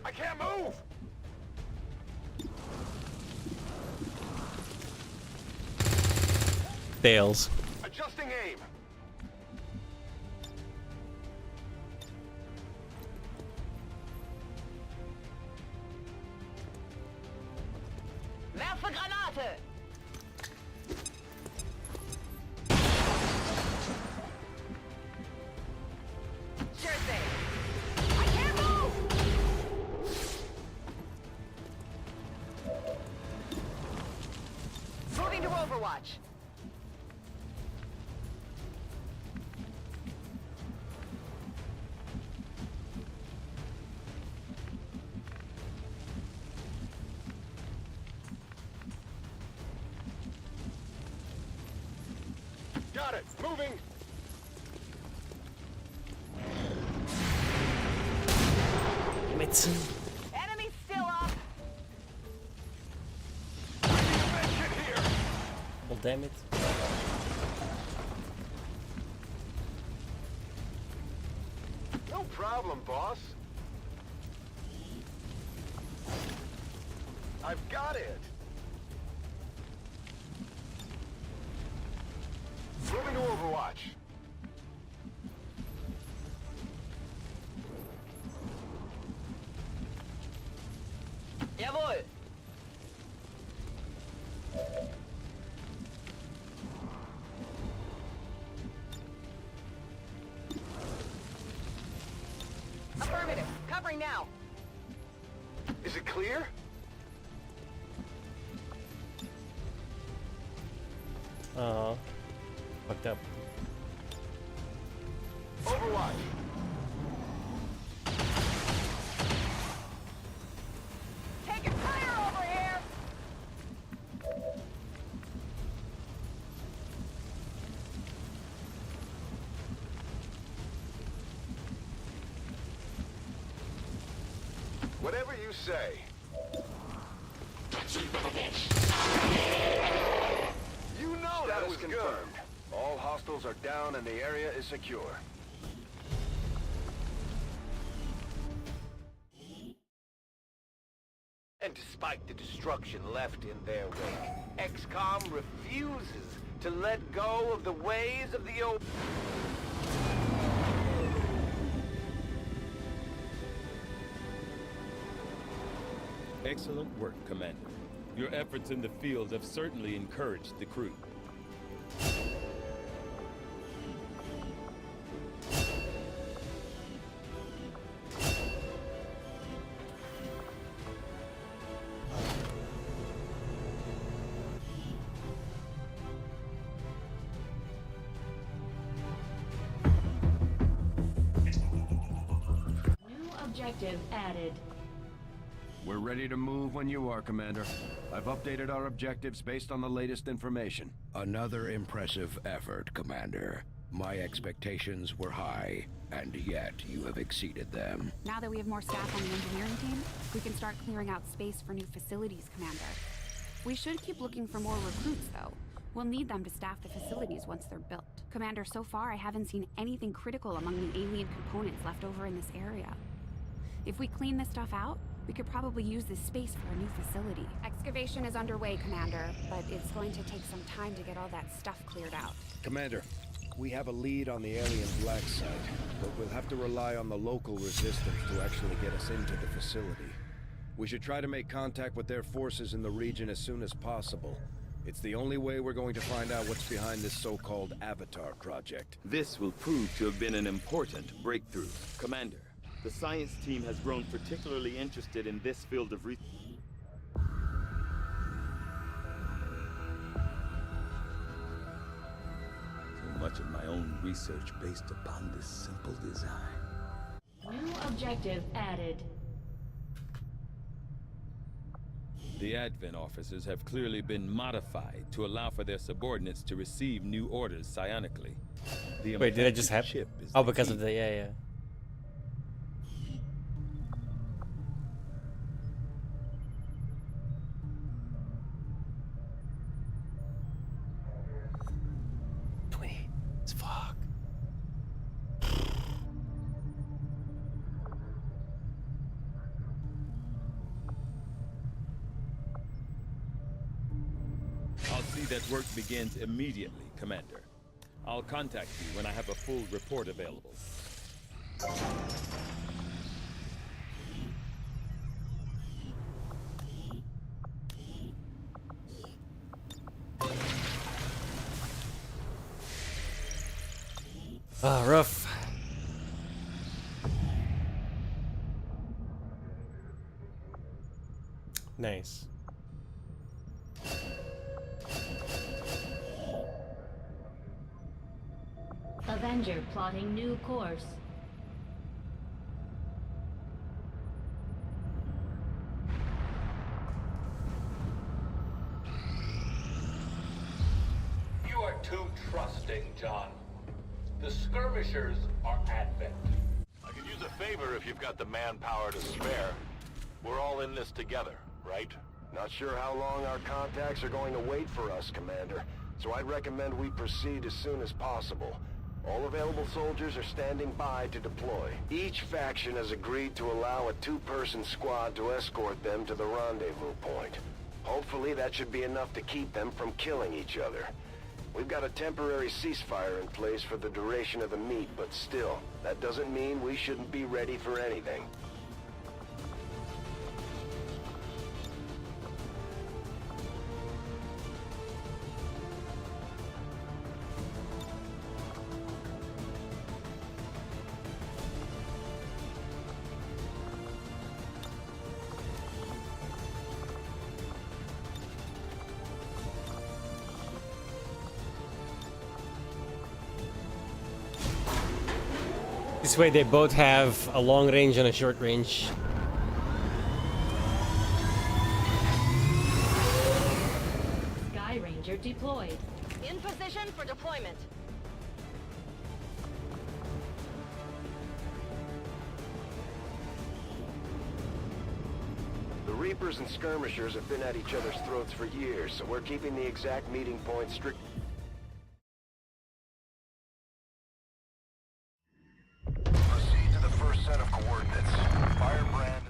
I can't move. Fails. Adjusting aim. Werfe Granate. Sure thing. I can't move. Moving to Overwatch. Got it. Moving. What? Enemy still up. Well, damn it. No problem, boss. I've got it. Moving to Overwatch. Jawohl. Affirmative. Covering now. Is it clear? Oh, fucked up. Overwatch. Taking fire over here. Whatever you say. You know that was confirmed. All hostiles are down and the area is secure. And despite the destruction left in their wake, XCOM refuses to let go of the ways of the old... Excellent work, Commander. Your efforts in the field have certainly encouraged the crew. New objective added. We're ready to move when you are, Commander. I've updated our objectives based on the latest information. Another impressive effort, Commander. My expectations were high, and yet you have exceeded them. Now that we have more staff on the engineering team, we can start clearing out space for new facilities, Commander. We should keep looking for more recruits, though. We'll need them to staff the facilities once they're built. Commander, so far I haven't seen anything critical among the alien components left over in this area. If we clean this stuff out, we could probably use this space for a new facility. Excavation is underway, Commander, but it's going to take some time to get all that stuff cleared out. Commander, we have a lead on the alien black site, but we'll have to rely on the local resistance to actually get us into the facility. We should try to make contact with their forces in the region as soon as possible. It's the only way we're going to find out what's behind this so-called Avatar project. This will prove to have been an important breakthrough. Commander, the science team has grown particularly interested in this field of research. So much of my own research based upon this simple design. New objective added. The Advent officers have clearly been modified to allow for their subordinates to receive new orders psionically. Wait, did it just happen? Oh, because of the yeah. It's fuck. I'll see that work begins immediately, Commander. I'll contact you when I have a full report available. Ah, rough. Nice. Avenger plotting new course. You are too trusting, John. The skirmishers are Advent. I can use use a favor if you've got the manpower to spare. We're all in this together, right? Not sure how long our contacts are going to wait for us, Commander. So I'd recommend we proceed as soon as possible. All available soldiers are standing by to deploy. Each faction has agreed to allow a 2-person squad to escort them to the rendezvous point. Hopefully that should be enough to keep them from killing each other. We've got a temporary ceasefire in place for the duration of the meet, but still, that doesn't mean we shouldn't be ready for anything. This way they both have a long range and a short range. Sky Ranger deployed. In position for deployment. The Reapers and Skirmishers have been at each other's throats for years, so we're keeping the exact meeting point strict. Proceed to the first set of coordinates. Firebrand.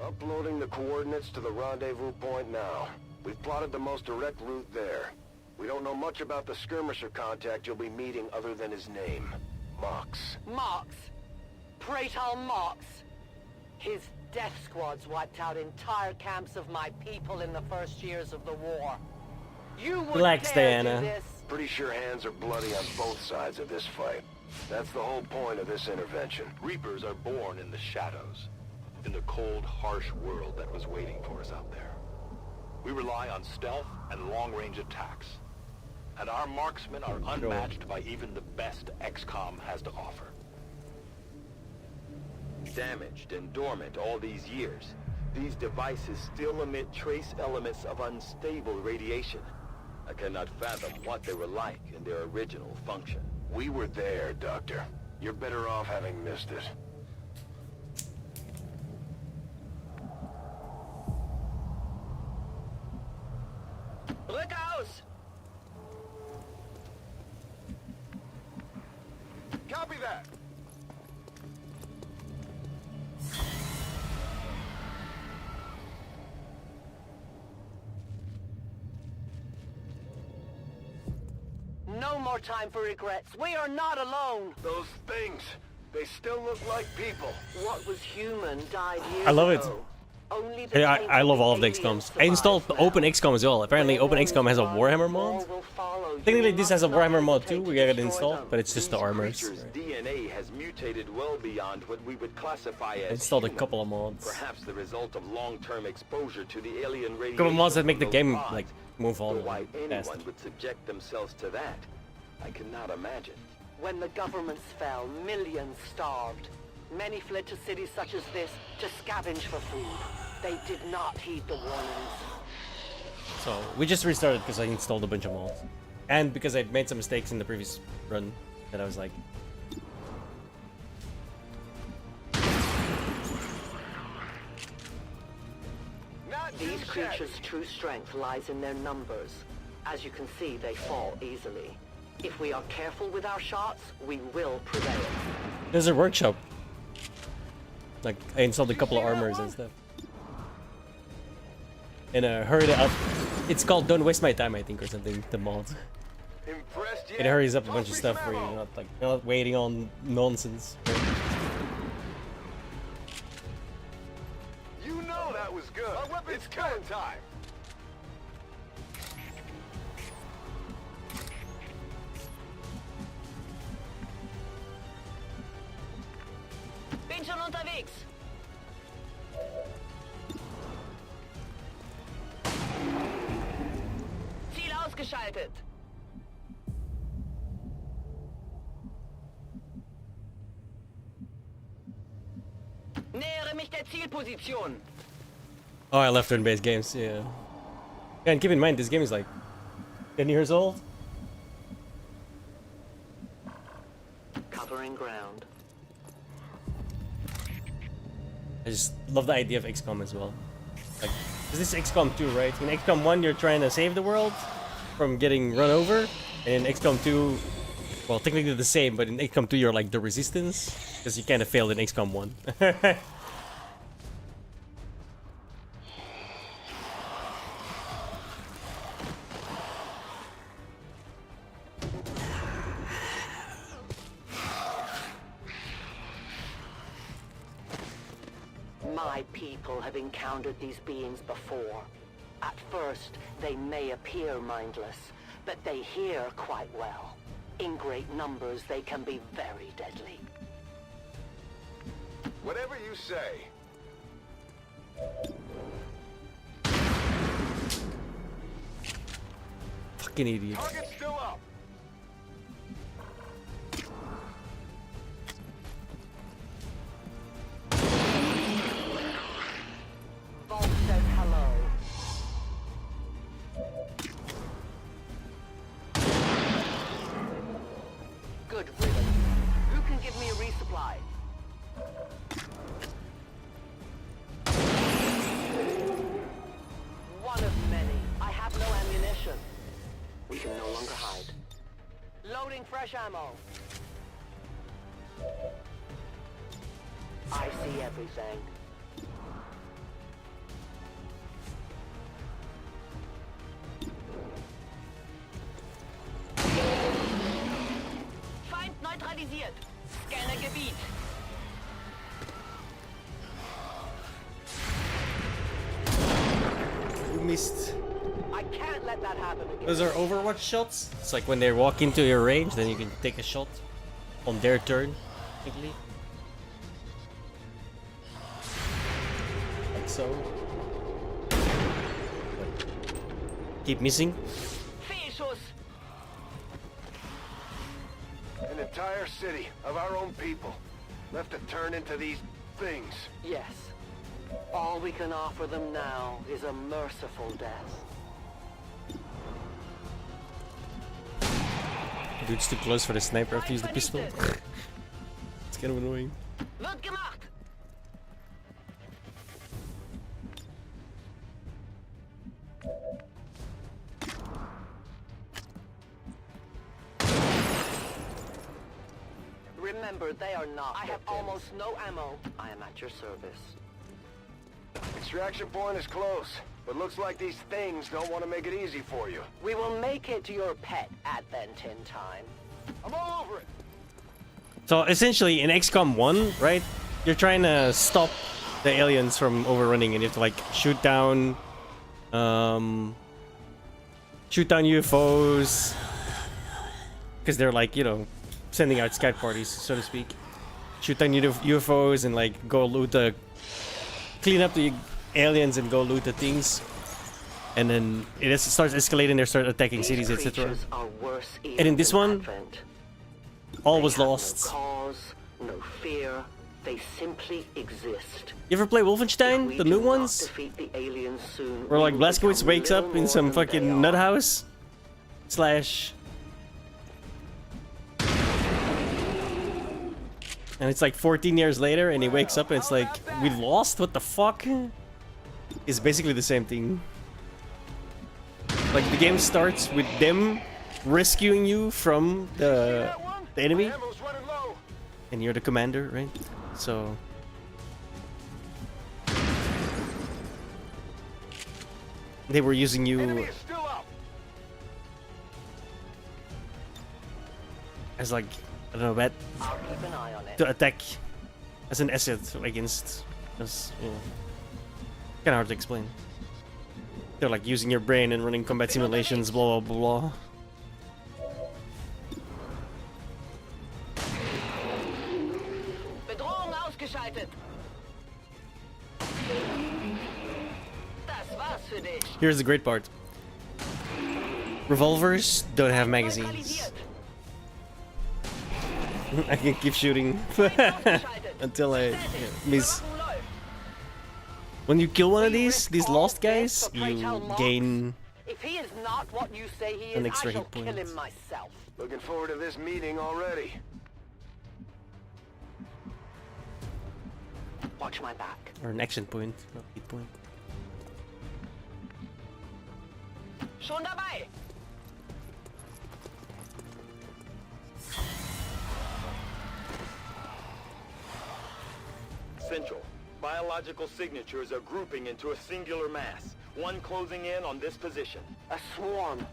Uploading the coordinates to the rendezvous point now. We've plotted the most direct route there. We don't know much about the skirmisher contact you'll be meeting other than his name. Mox. Mox. Praetor Mox. His death squads wiped out entire camps of my people in the first years of the war. You would Relax, dare Diana. do this? Pretty sure hands are bloody on both sides of this fight. That's the whole point of this intervention. Reapers are born in the shadows, in the cold, harsh world that was waiting for us out there. We rely on stealth and long-range attacks, and our marksmen are unmatched by even the best XCOM has to offer. Damaged and dormant all these years, these devices still emit trace elements of unstable radiation. I cannot fathom what they were like in their original function. We were there, Doctor. You're better off having missed it. Rückaus! Copy that! No more time for regrets. We are not alone. Those things, they still look like people. What was human died years I love it. ago. Only Hey, I love all of the XComs. I installed Open XCOM as well. Apparently Open XCOM has a Warhammer mod. Technically this has a Warhammer mod too, we got it installed, but it's just the armors. DNA has mutated well beyond what we would classify as I installed a human. couple of mods. Perhaps the result of long-term exposure to the alien A radiation. couple of mods that make the from game those like pods. move on Though why fast. anyone would subject themselves to that, I cannot imagine. When the governments fell, millions starved. Many fled to cities such as this to scavenge for food. They did not heed the warnings. So we just restarted because I installed a bunch of mods. And because I made some mistakes in the previous run that I was like, These creatures' true strength lies in their numbers. As you can see, they fall easily. If we are careful with our shots, we will prevail. there's a workshop. Like I installed a couple of armors and stuff. And hurried it up. It's called Don't Waste My Time, I think, or something, the mod. Impressed yet? It hurries up a bunch of stuff for you, you're not waiting on nonsense. You know that was good. It's killing time. Bin schon unterwegs. Ziel ausgeschaltet. Nähere mich der Zielposition. Oh, I left turn-based games, yeah. And keep in mind, this game is like 10 years old. covering ground. I just love the idea of XCOM as well. Like, this is XCOM 2, right? In XCOM 1, you're trying to save the world from getting run over. And in XCOM 2, well, technically the same, but in XCOM 2, you're like the resistance. Because you kind of failed in XCOM 1. My people have encountered these beings before. At first, they may appear mindless, but they hear quite well. In great numbers, they can be very deadly. Whatever you say. Fucking idiot. Target's still up. Vault says hello. Good riddance. Who can give me a resupply? One of many. I have no ammunition. We can no longer hide. Loading fresh ammo. I see everything. Feind neutralisiert. Scanner Gebiet. You missed. I can't let that happen again. Those are Overwatch shots. It's like when they walk into your range, then you can take a shot on their turn, technically. Like so. Keep missing. An entire city of our own people left to turn into these things. Yes. All we can offer them now is a merciful death. Dude's too close for the sniper. I have to use the pistol. It's kind of annoying. Wird gemacht. Remember, they are not. I have almost no ammo. I am at your service. Extraction point is close, but looks like these things don't want to make it easy for you. We will make it to your pet advent in time. I'm all over it. So essentially, in XCOM 1, right? You're trying to stop the aliens from overrunning, and you have to like shoot down UFOs, because they're like, you know, sending out scout parties, so to speak. Shoot down UFOs and like go loot the, clean up the aliens and go loot the things, and then it starts escalating. They start attacking cities, etc. And in this one, all was lost. No cause, no fear. They simply exist. You ever play Wolfenstein, the new ones? Where like Blazkowicz wakes up in some fucking nut house slash, and it's like 14 years later, and he wakes up and it's like, we lost? What the fuck? It's basically the same thing. Like the game starts with them rescuing you from the enemy, and you're the commander, right? So they were using you as like, I don't know, to attack as an asset against us. You know, kind of hard to explain. They're like using your brain and running combat simulations, blah blah blah. Bedrohung ausgeschaltet. Das war's für dich. Here's the great part. Revolvers don't have magazines. I can keep shooting until I miss. When you kill one of these lost guys, you gain If he is not what you say he is, an extra I shall hit kill point. him myself. Looking forward to this meeting already. Watch my back. Or an action point, not hit point. Schon dabei. Central. Biological signatures are grouping into a singular mass. One closing in on this position. A swarm.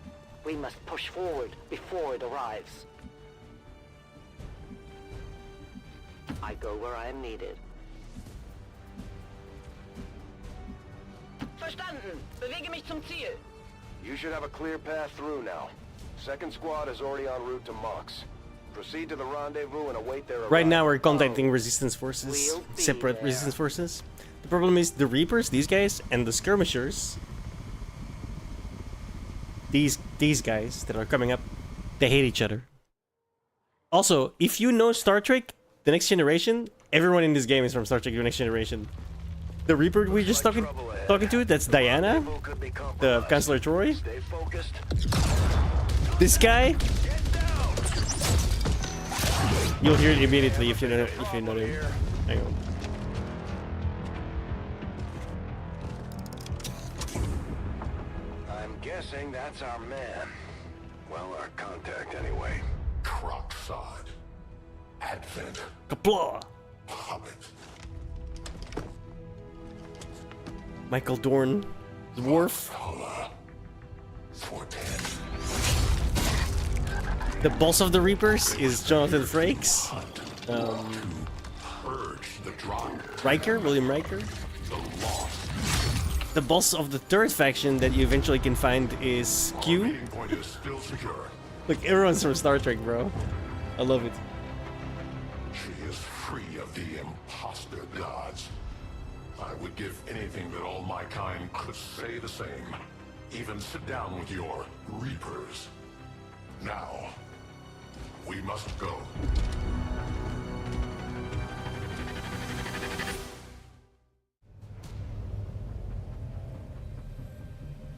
We must push forward before it arrives. I go where I am needed. Verstanden. Bewege mich zum Ziel. You should have a clear path through now. Second squad is already en route to Mox. Proceed to the rendezvous and await their arrival. Right now we're contacting resistance forces, separate resistance forces. The problem is the Reapers, these guys, and the skirmishers. These guys that are coming up, they hate each other. Also, if you know Star Trek, The Next Generation, everyone in this game is from Star Trek The Next Generation. The Reaper we're just talking to, that's Diana, the Chancellor Troy. This guy, you'll hear it immediately if you know him. Hang on. I'm guessing that's our man. Well, our contact anyway. Crocksod. Advent. Kapla! Hobbit. Michael Dorn, Dwarf. The boss of the Reapers is Jonathan Frakes. Riker, William Riker. The boss of the third faction that you eventually can find is Q. Look, everyone's from Star Trek, bro. I love it. She is free of the imposter gods. I would give anything that all my kind could say the same. Even sit down with your Reapers. Now, we must go.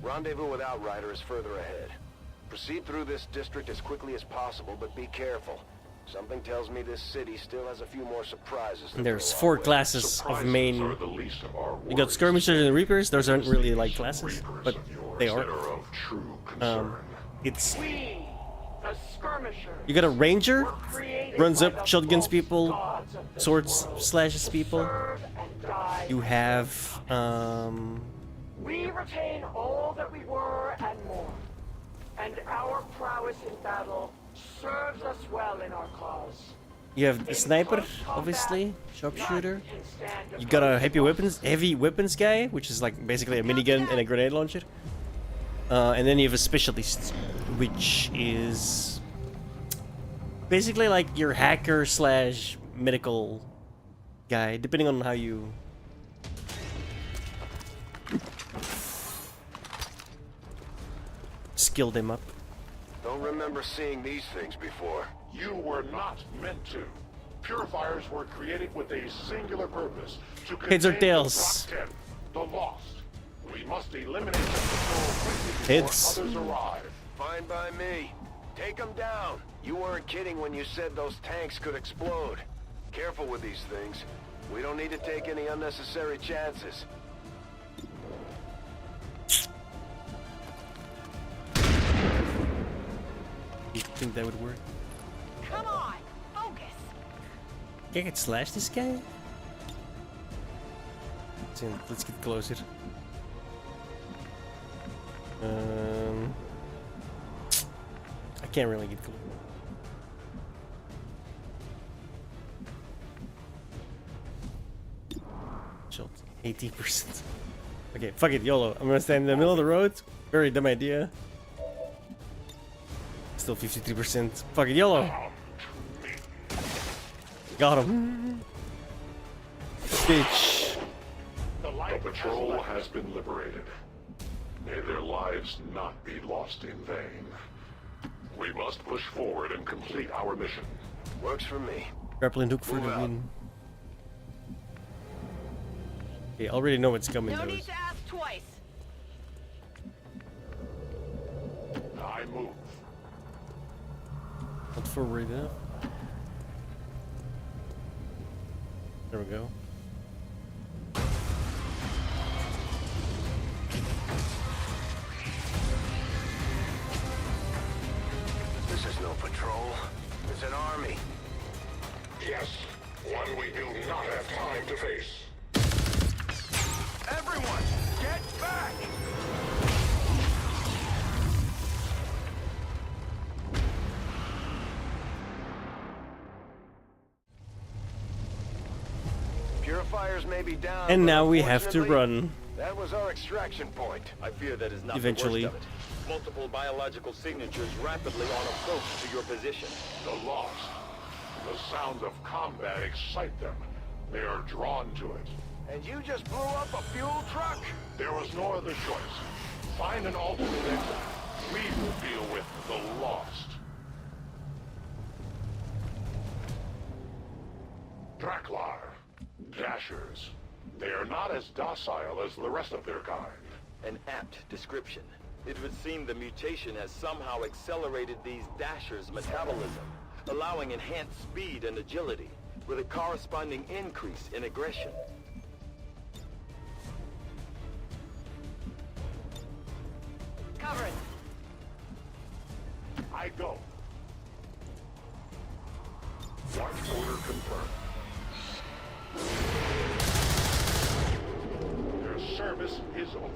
Rendezvous with Outrider is further ahead. Proceed through this district as quickly as possible, but be careful. Something tells me this city still has a few more surprises. There's 4 classes of main. You got skirmishers and reapers. Those aren't really like classes, but they are. It's. You got a ranger, runs up, shotguns people, swords slashes people. You have. We retain all that we were and more. And our prowess in battle serves us well in our cause. You have the sniper, obviously, sharpshooter. You got a heavy weapons guy, which is like basically a minigun and a grenade launcher. And then you have a specialist, which is basically like your hacker slash medical guy, depending on how you. Skill them up. Don't remember seeing these things before. You were not meant to. Purifiers were created with a singular purpose: to Heads or contain tails? the lost. We must eliminate them before Heads. others arrive. Fine by me. Take them down. You weren't kidding when you said those tanks could explode. Careful with these things. We don't need to take any unnecessary chances. You think that would work? Come on, focus. Can I get slash this guy? Let's get closer. I can't really get close. Shot 80%. Okay, fuck it, YOLO. I'm gonna stand in the middle of the road. Very dumb idea. Still 53%. Fuck it, YOLO. Got him. Bitch. The patrol has been liberated. May their lives not be lost in vain. We must push forward and complete our mission. Works for me. Grappling hook for the win. Okay, I already know what's coming. No need to ask twice. I move. Not forward enough. There we go. no patrol. It's an army. Yes, one we do not have time to face. Everyone, get back! Purifiers may be down, And but now we have to unfortunately, run. That was our extraction point. I fear that is not Eventually. the worst of it. Multiple biological signatures rapidly on approach to your position. The Lost. The sounds of combat excite them. They are drawn to it. And you just blew up a fuel truck? There was no other choice. Find an alternate exit. We will deal with the Lost. Draklar. Dashers. They are not as docile as the rest of their kind. An apt description. It would seem the mutation has somehow accelerated these Dashers' metabolism, allowing enhanced speed and agility, with a corresponding increase in aggression. Cover it. I go. Watch order confirmed. Their service is over.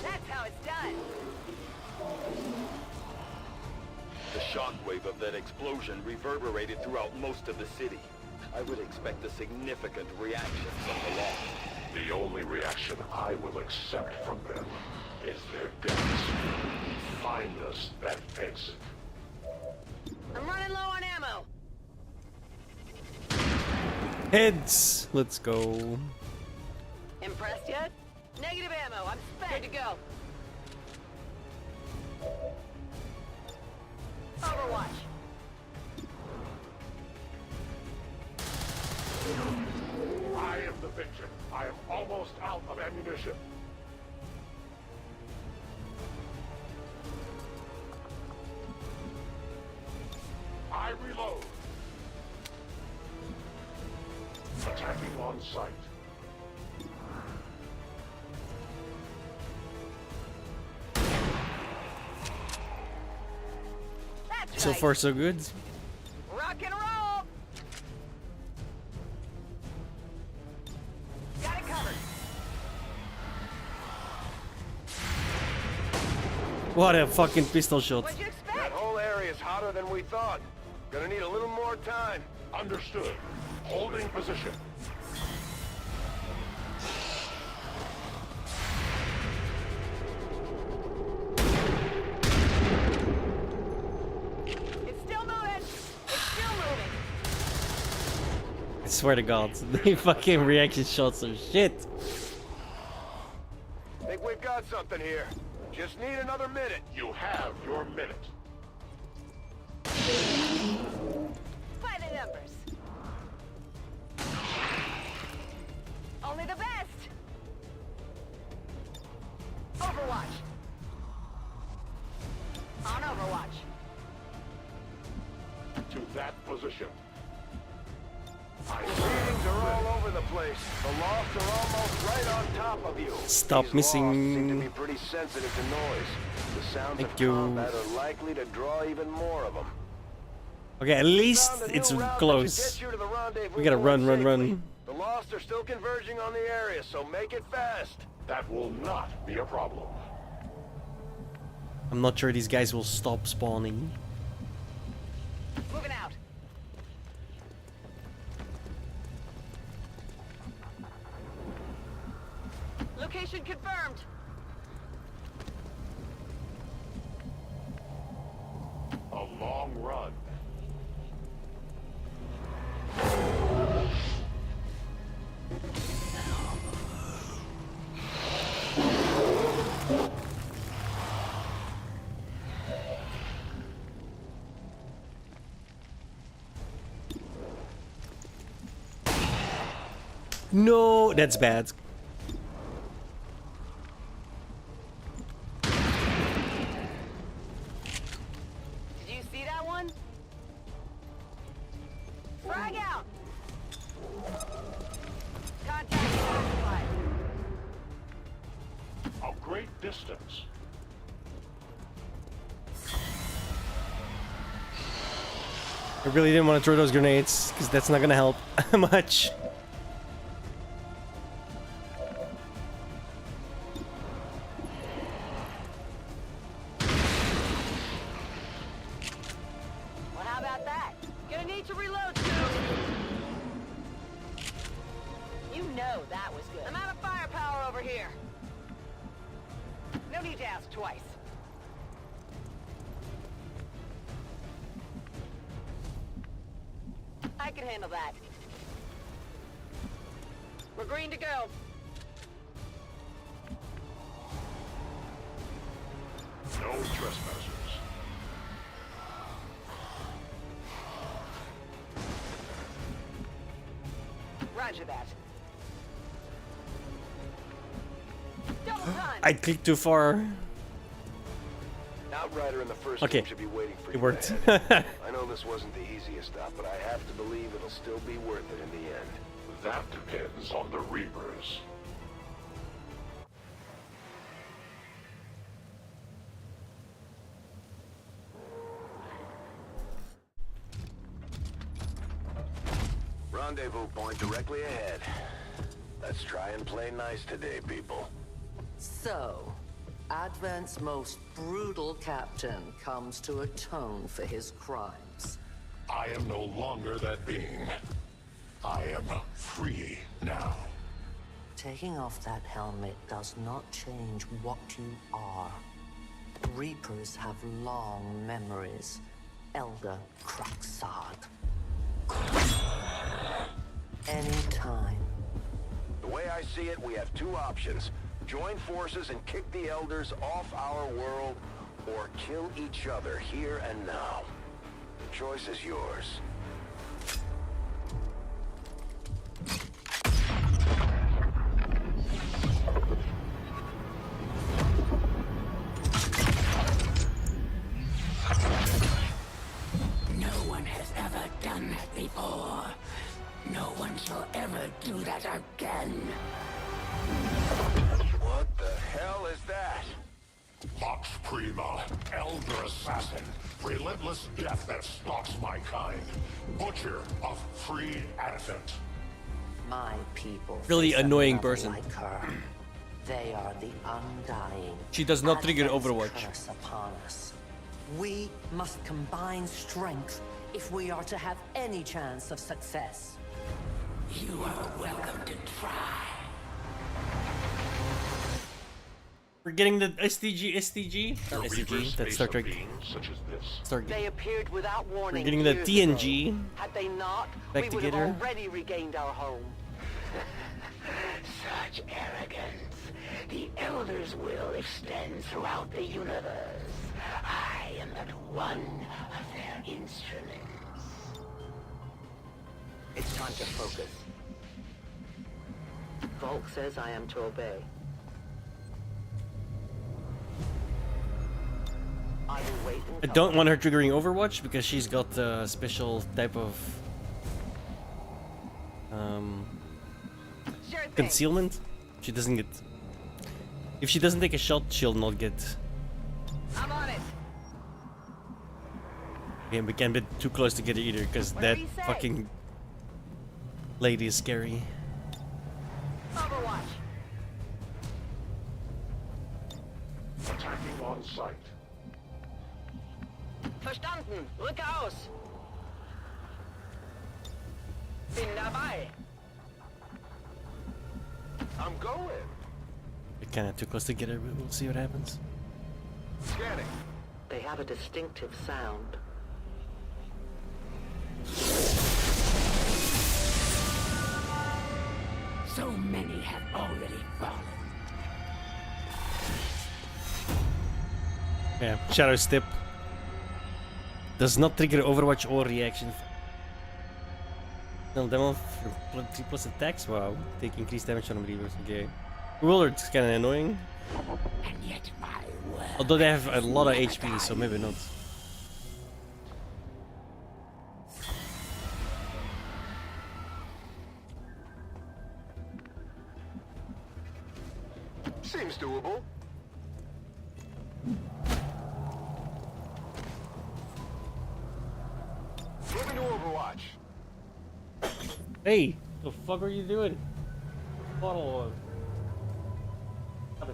That's how it's done. The shockwave of that explosion reverberated throughout most of the city. I would expect a significant reaction from the Lost. The only reaction I will accept from them is their deaths. Find us that exit. I'm running low on ammo. Heads. Let's go. Impressed yet? Negative ammo. I'm spent. Good to go. Overwatch. I am the victim. I am almost out of ammunition. I reload. Attacking on sight. That's So right. far, so good. Rock and roll. Got it covered. What a fucking pistol shot. What'd you expect? That whole area is hotter than we thought. Gonna need a little more time. Understood. Holding position. It's still moving. It's still moving. I swear to God, the fucking reaction shots are shit. Think we've got something here. Just need another minute. You have your minute. By the numbers. Only the best. Overwatch. On Overwatch. To that position. Readings are all over the place. The Lost are almost right on top of you. Stop These missing. Lost seem to be pretty sensitive to noise. The sounds Thank of you. combat are likely to draw even more of them. Okay, at least it's close. We gotta run, run, run. The Lost are still converging on the area, so make it fast. That will not be a problem. I'm not sure these guys will stop spawning. Moving out. Location confirmed. A long run. No, that's bad. Did you see that one? Frag out. Contact classified. great distance. I really didn't want to throw those grenades, because that's not gonna help much. Well, how about that? Gonna need to reload soon. You know that was good. I'm out of firepower over here. No need to ask twice. I can handle that. We're green to go. No trespassers. Roger that. Double time. I clicked too far. Outrider in the first Okay, team should be waiting for it you worked. ahead. I know this wasn't the easiest stop, but I have to believe it'll still be worth it in the end. That depends on the Reapers. Rendezvous point directly ahead. Let's try and play nice today, people. So, Advent's most brutal captain comes to atone for his crimes. I am no longer that being. I am free now. Taking off that helmet does not change what you are. Reapers have long memories. Elder Cracksard. Anytime. The way I see it, we have two options. Join forces and kick the Elders off our world, or kill each other here and now. The choice is yours. No one has ever done that before. No one shall ever do that again. What the hell is that? Vox Prima, Elder Assassin, relentless death that stalks my kind. Butcher of free Advent. My people. Really face annoying another person. Like her. They are the undying. She does not trigger Advent's Overwatch. curse upon us. We must combine strength if we are to have any chance of success. You are welcome to try. We're getting the STG? Not STG, that's Star Trek. Such as this. Stargate. They appeared without warning. We're getting the years TNG. ago. Had they not, Back we to would get have her. already regained our home. Such arrogance. The Elder's will extends throughout the universe. I am but one of their instruments. It's time to focus. Volk says I am to obey. I will wait I until don't want her triggering Overwatch because she's got a special type of concealment. She doesn't get. If she doesn't take a shot, she'll not get. I'm on it. Yeah, we can't be too close together either because that do you say? fucking lady is scary. Overwatch. Attacking on sight. Verstanden. Rücke aus. Bin dabei. I'm going. We're kind of too close together, but we'll see what happens. Scanning. They have a distinctive sound. So many have already fallen. Yeah, Shadow Step does not trigger Overwatch or reaction. No demo for 3+ attacks. Wow, take increased damage on reavers. Okay, Willard's kind of annoying. And yet my word. Although they have a lot of HP, so maybe not. Seems doable. Hey, the fuck are you doing? Bottle of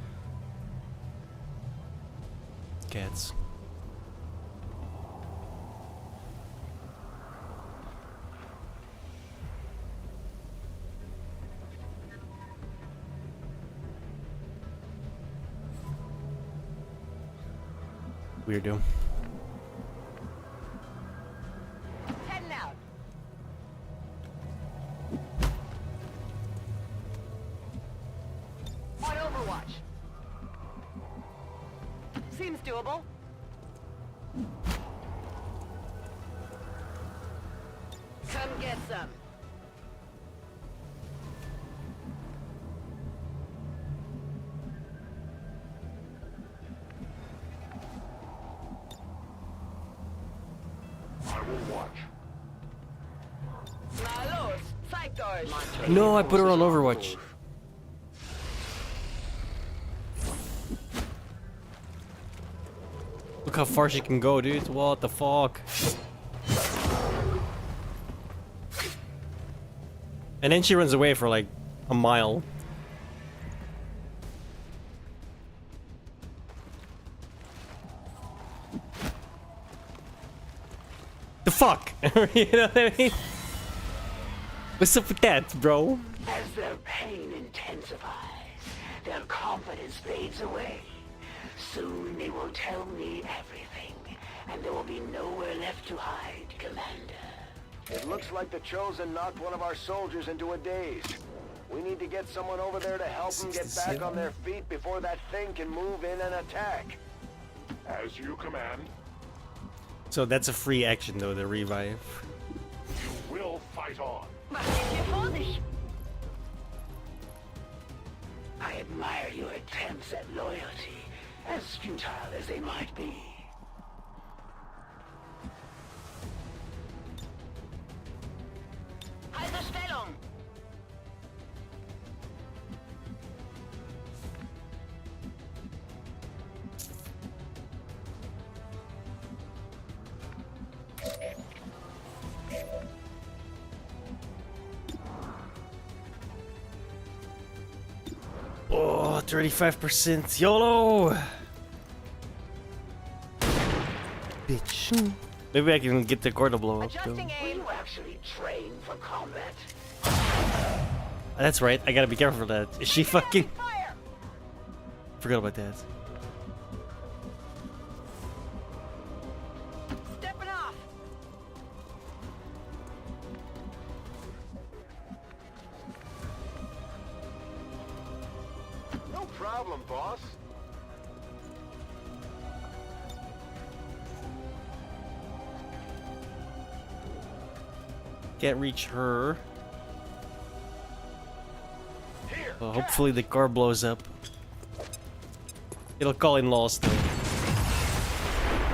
cats. Weirdo. Heading out. On Overwatch. Seems doable. Come get some. I will watch. Malos, psychos. No, I put her on Overwatch. Look how far she can go, dude. What the fuck? And then she runs away for like a mile. The fuck? You know what I mean? What's up with that, bro? As their pain intensifies, their confidence fades away. Soon they will tell me everything, and there will be nowhere left to hide, Commander. It looks like the Chosen knocked one of our soldiers into a daze. We need to get someone over there to help them get back on their feet before that thing can move in and attack. As you command. So that's a free action though, the revive. You will fight on. I admire your attempts at loyalty, as futile as they might be. Halbe Stellung. Oh, 35% YOLO! Bitch. Maybe I can get the core to blow up though. Will you actually train for combat? That's right, I gotta be careful of that. Is she fucking... Forgot about that. Stepping off. No problem, boss. Can't reach her. Well, hopefully the car blows up. It'll call in lost though.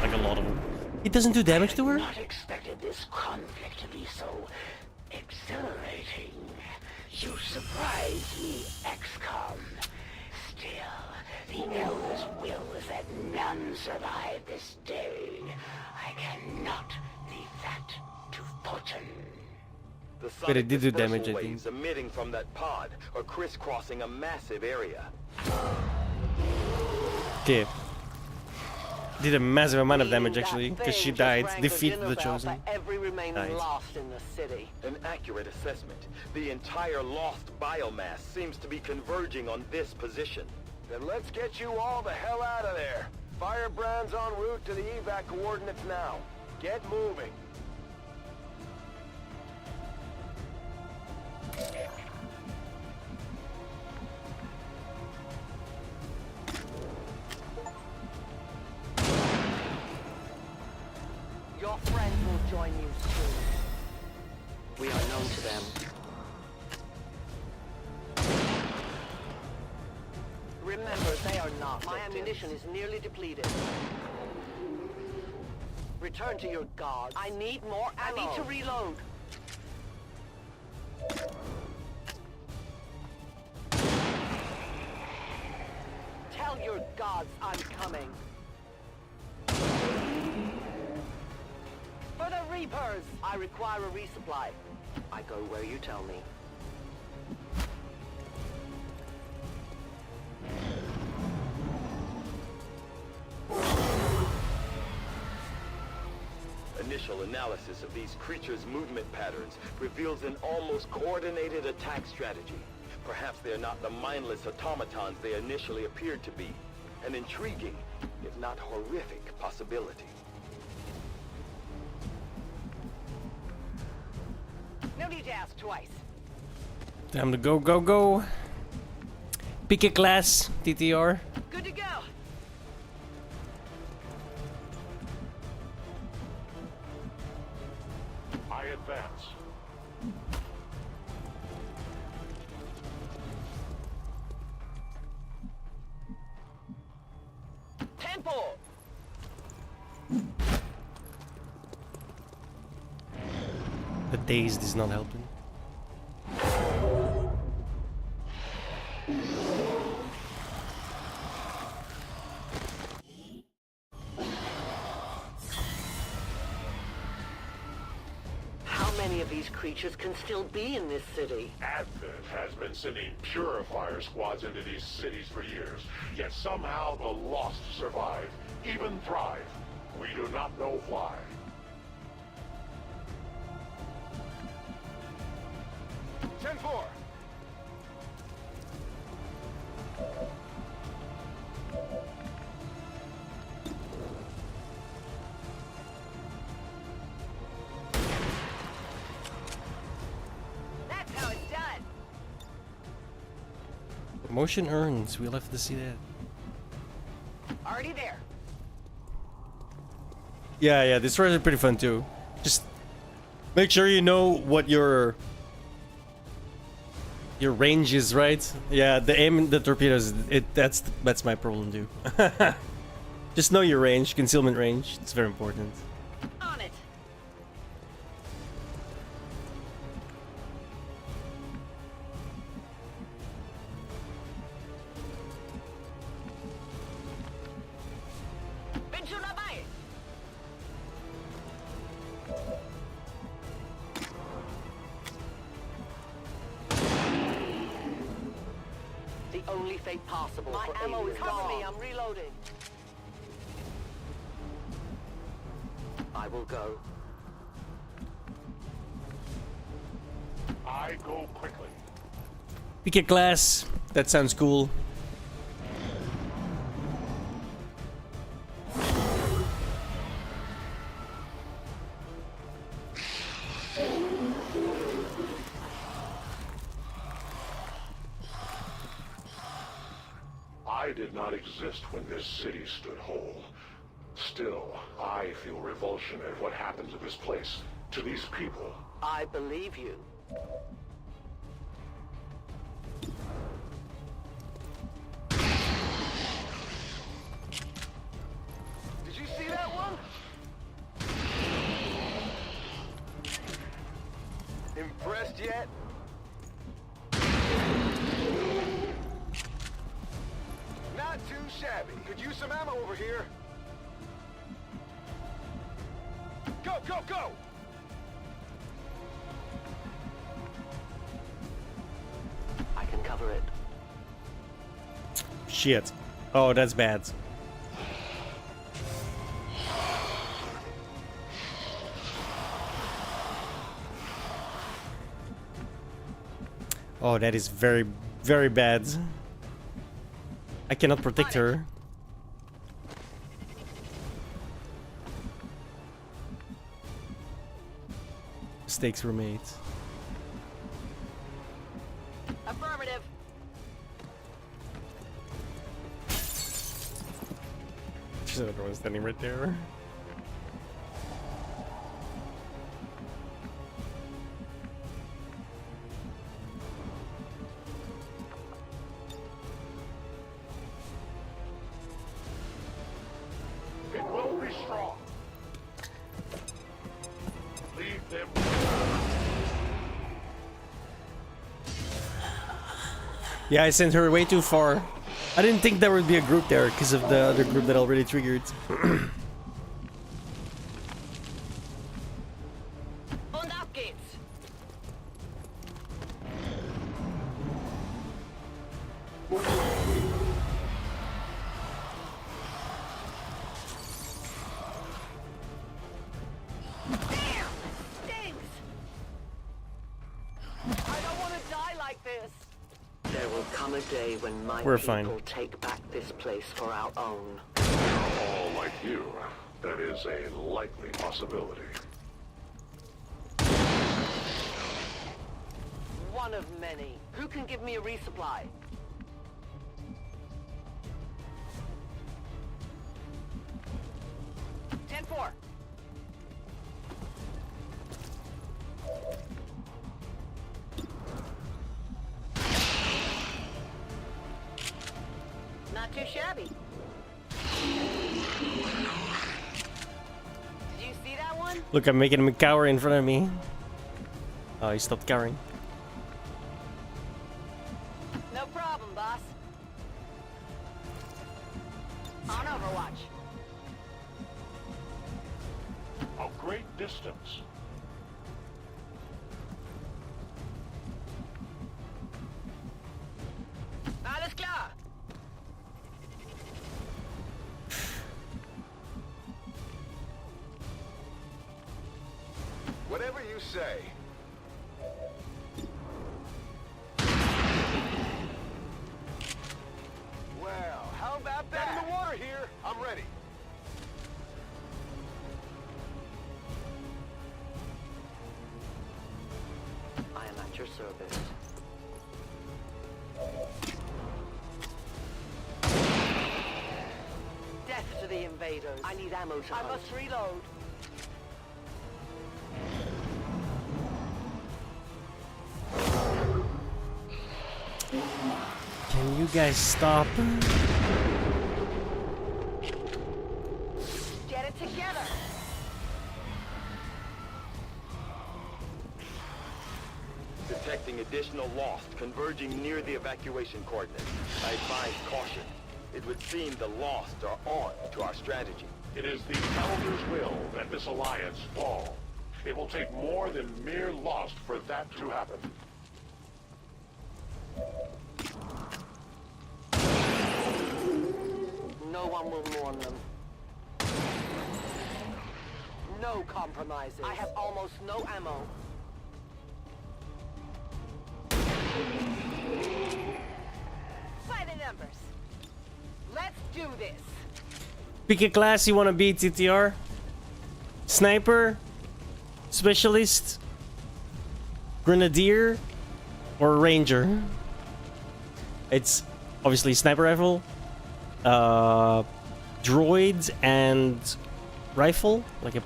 Like a lot of them. It doesn't do damage to her? I had not expected this conflict to be so exhilarating. You surprised me, XCOM. Still, the Elder's will is that none survive this day. I cannot leave that to fortune. The But it did do dispersal damage, I think. waves emitting from that pod are crisscrossing a massive area. Okay. Did a massive amount of damage actually, because she died, defeated the Chosen. Every remaining Died. lost in the city. An accurate assessment. The entire lost biomass seems to be converging on this position. Then let's get you all the hell out of there. Firebrand's en route to the evac coordinates now. Get moving. Your friends will join you soon. We are known to them. Remember, they are not. My ammunition is nearly depleted. Return to your guards. I need more ammo. I need to reload. Tell your gods I'm coming. For the Reapers, I require a resupply. I go where you tell me. Initial analysis of these creatures' movement patterns reveals an almost coordinated attack strategy. Perhaps they are not the mindless automatons they initially appeared to be. An intriguing, if not horrific, possibility. No need to ask twice. Time to go, go, go. Pick a class, TTR. Good to go. I advance. Temple. The dazed is not helping. How many of these creatures can still be in this city? Advent has been sending purifier squads into these cities for years, yet somehow the Lost survive, even thrive. We do not know why. Ten-4. That's how it's done. Promotion earns. We'll have to see that. Already there. Yeah, this round is pretty fun too. Just make sure you know what your range is, right? Yeah, the aim in the torpedoes, that's my problem too. Just know your range, concealment range. It's very important. On it. The only fate possible. My ammo is gone. Cover me, I'm reloading. I will go. I go quickly. Pick a class. That sounds cool. I did not exist when this city stood whole. Still, I feel revulsion at what happened to this place, to these people. I believe you. Did you see that one? Impressed yet? Not too shabby. Could use some ammo over here. Go, go, go! I can cover it. Shit. Oh, that's bad. Oh, that is very, very bad. I cannot protect her. Mistakes were made. Affirmative. She's another one standing right there. It will be strong. Leave them. Yeah, I sent her way too far. I didn't think there would be a group there because of the other group that already triggered. Und ab geht's. come a day when my We're people fine. take back this place for our own. All like you. That is a likely possibility. One of many. Who can give me a resupply? Ten-4. Not too shabby. Did you see that one? Look, I'm making him cower in front of me. Oh, he stopped cowering. No problem, boss. On Overwatch. A great distance. Alles klar. Whatever you say. Well, how about that? Get in the water here. I'm ready. I am at your service. Death to the invaders. I need ammo to I must reload. Can you guys stop? Get it together. Detecting additional lost converging near the evacuation coordinates. I advise caution. It would seem the lost are on to our strategy. It is the Elders' will that this alliance fall. It will take more than mere lost for that to happen. No one will mourn them. No compromises. I have almost no ammo. By the numbers. Let's do this. Pick a class you want to be, TTR. Sniper, Specialist, Grenadier, or Ranger. It's obviously Sniper Rifle, Droids, and Rifle. Like a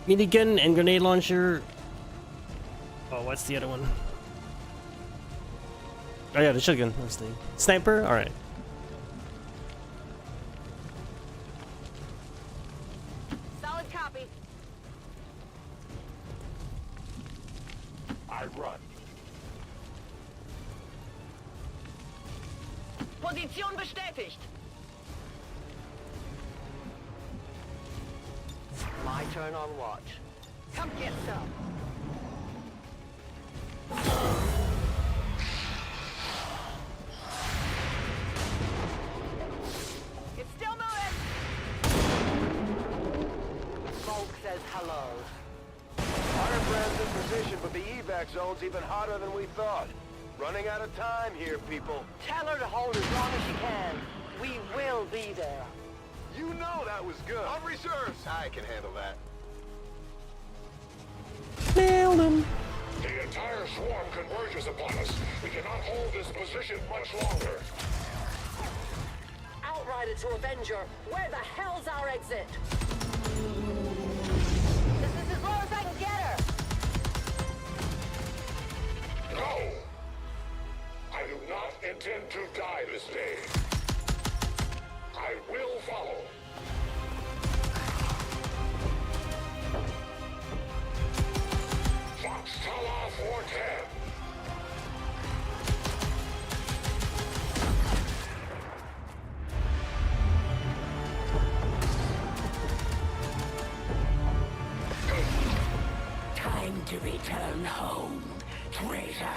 minigun and grenade launcher. Oh, what's the other one? Oh yeah, the shotgun. That's the sniper. All right. Solid copy. I run. Position bestätigt. My turn on watch. Come get some. It's still moving. Volk says hello. Firebrand's in position, but the evac zone's even hotter than we thought. Running out of time here, people. Tell her to hold as long as she can. We will be there. You know that was good. On reserves. I can handle that. Nailed him. The entire swarm converges upon us. We cannot hold this position much longer. Outrider to Avenger. Where the hell's our exit? This is as low as I can get her. No! I do not intend to die this day. I will follow. Fox Tower 410. Time to return home, traitor.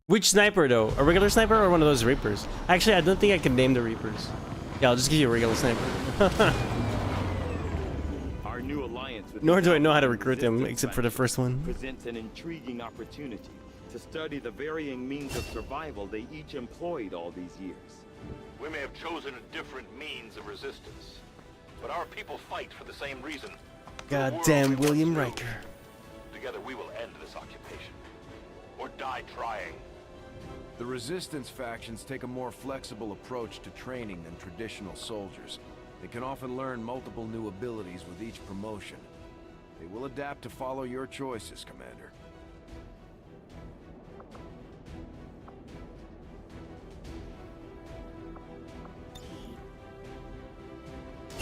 Which sniper though? A regular sniper or one of those Reapers? Actually, I don't think I can name the Reapers. Yeah, I'll just give you a regular sniper. Our new alliance with Nor do I know how to recruit them, except for the first one. Presents an intriguing opportunity to study the varying means of survival they each employed all these years. We may have chosen a different means of resistance, but our people fight for the same reason. Goddamn William Riker. Together we will end this occupation, or die trying. The Resistance factions take a more flexible approach to training than traditional soldiers. They can often learn multiple new abilities with each promotion. They will adapt to follow your choices, Commander.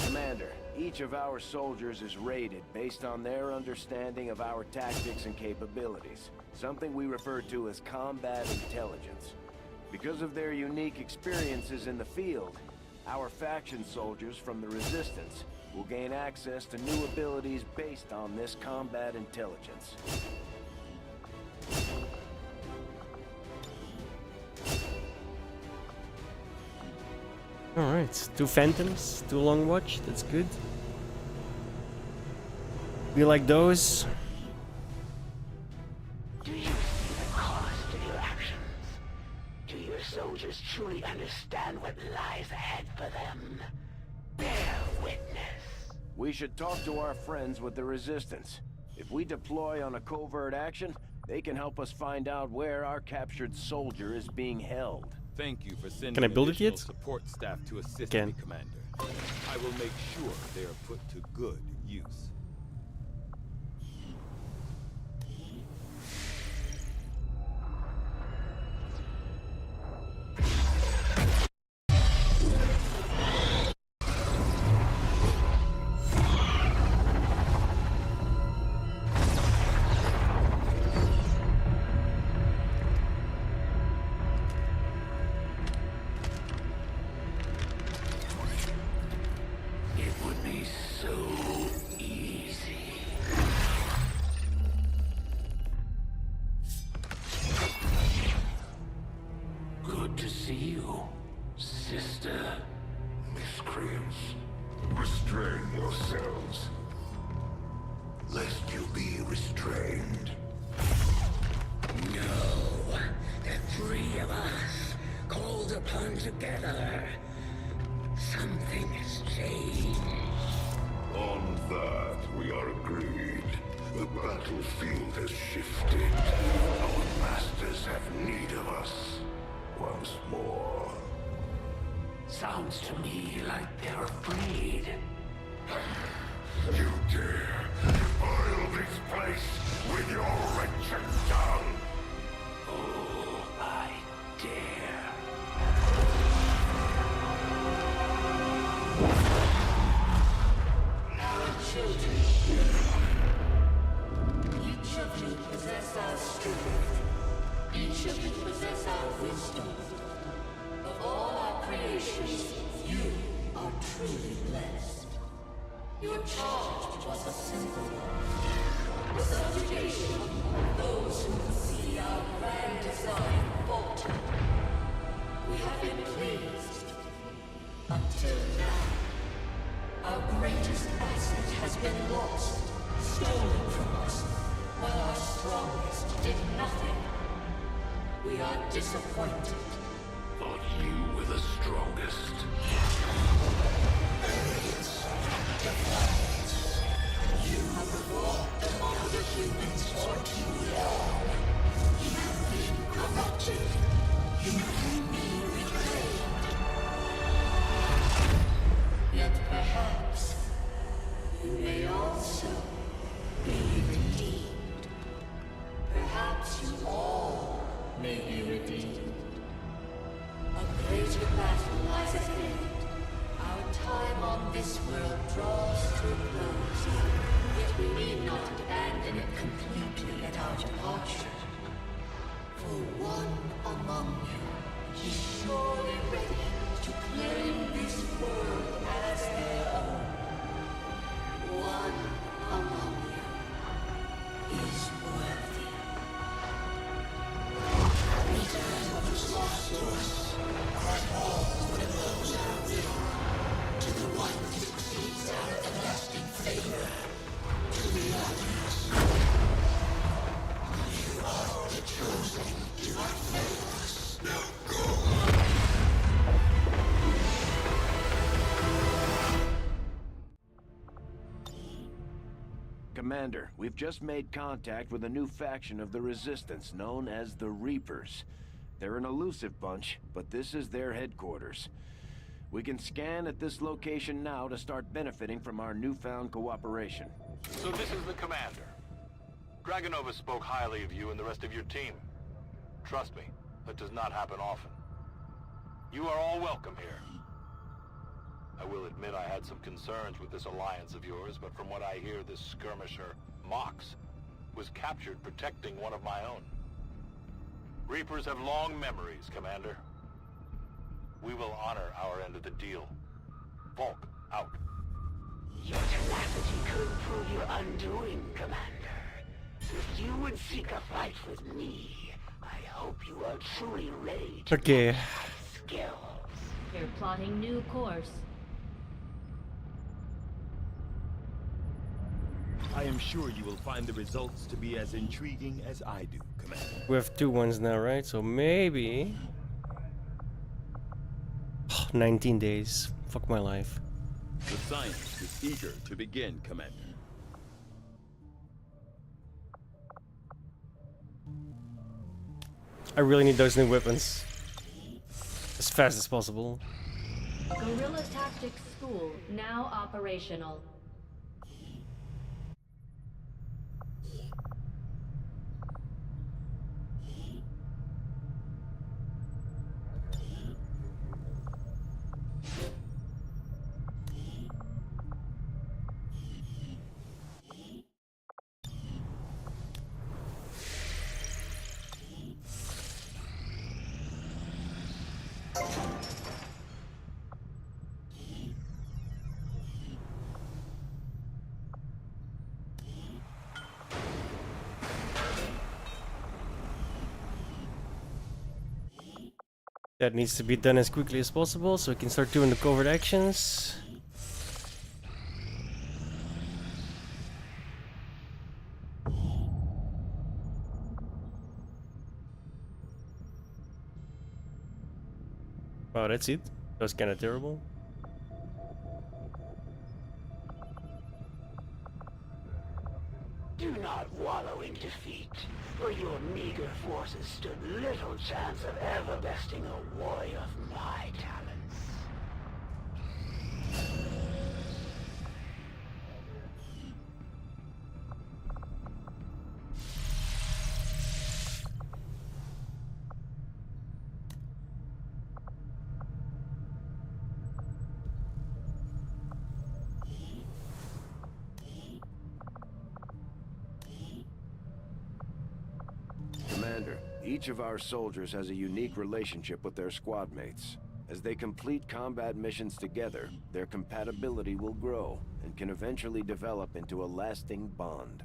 Commander, each of our soldiers is rated based on their understanding of our tactics and capabilities, something we refer to as combat intelligence. Because of their unique experiences in the field, our faction soldiers from the Resistance will gain access to new abilities based on this combat intelligence. Alright, 2 Phantoms, 2 Long Watch, that's good. We like those. Do you see the cost of your actions? Do your soldiers truly understand what lies ahead for them? Bear witness. We should talk to our friends with the Resistance. If we deploy on a covert action, they can help us find out where our captured soldier is being held. Thank you for sending Can I build it yet? support staff to assist Can. me, Commander. I will make sure they are put to good use. It would be so easy. Good to see you, sister. Miscreants, restrain yourselves, lest you be restrained. No, the 3 of us, called upon together. Something has changed. On that, we are agreed. The battlefield has shifted. Our masters have need of us once more. Sounds to me like they're afraid. You dare defile this place with your wretched tongue? Oh, I dare. Our children. Each of you possess our strength. Each of you possess our wisdom. Of all our creations, you are truly blessed. Your charge was a simple one. The subjugation of those who would see our grand design falter. We have been pleased. Until now. Our greatest asset has been lost, stolen from us, while our strongest did nothing. We are disappointed. Thought you were the strongest. You have fought among the humans for too long. You have been corrupted. You can be reclaimed. Yet perhaps you may also be redeemed. Perhaps you all may be redeemed. A greater battle lies ahead. Our time on this world draws to a close, yet we need not abandon it completely at our departure. For one among you is surely ready to claim this world as their own. One among you is worthy. Commander, we've just made contact with a new faction of the Resistance known as the Reapers. They're an elusive bunch, but this is their headquarters. We can scan at this location now to start benefiting from our newfound cooperation. So this is the Commander. Dragonova spoke highly of you and the rest of your team. Trust me, that does not happen often. You are all welcome here. I will admit I had some concerns with this alliance of yours, but from what I hear, this skirmisher, Mox, was captured protecting one of my own. Reapers have long memories, Commander. We will honor our end of the deal. Volk, out. Your tenacity could prove your undoing, Commander. If you would seek a fight with me, I hope you are truly ready to Okay. skills. You're plotting new course. I am sure you will find the results to be as intriguing as I do, Commander. We have 2 ones now, right? So maybe 19 days. Fuck my life. The science is eager to begin, Commander. I really need those new weapons as fast as possible. Guerrilla Tactics School now operational. That needs to be done as quickly as possible so we can start doing the covert actions. Wow, that's it? That was kind of terrible. Do not wallow in defeat, for your meager forces stood little chance of ever besting a warrior of my talents. Commander, each of our soldiers has a unique relationship with their squad mates. As they complete combat missions together, their compatibility will grow and can eventually develop into a lasting bond.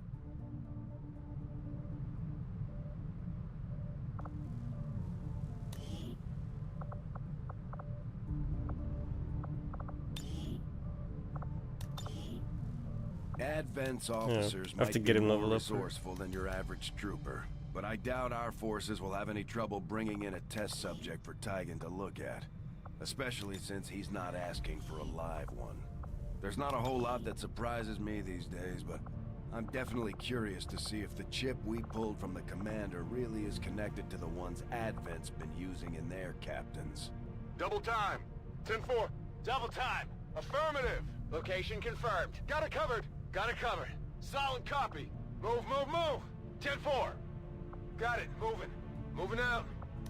Advent's officers have to might get be him more leveled up first. resourceful than your average trooper, but I doubt our forces will have any trouble bringing in a test subject for Tygan to look at, especially since he's not asking for a live one. There's not a whole lot that surprises me these days, but I'm definitely curious to see if the chip we pulled from the commander really is connected to the ones Advent's been using in their captains. Double time. 10-4. Double time. Affirmative. Location confirmed. Got it covered. Got it covered. Solid copy. Move, move, move. 10-4. Got it. Moving. Moving out.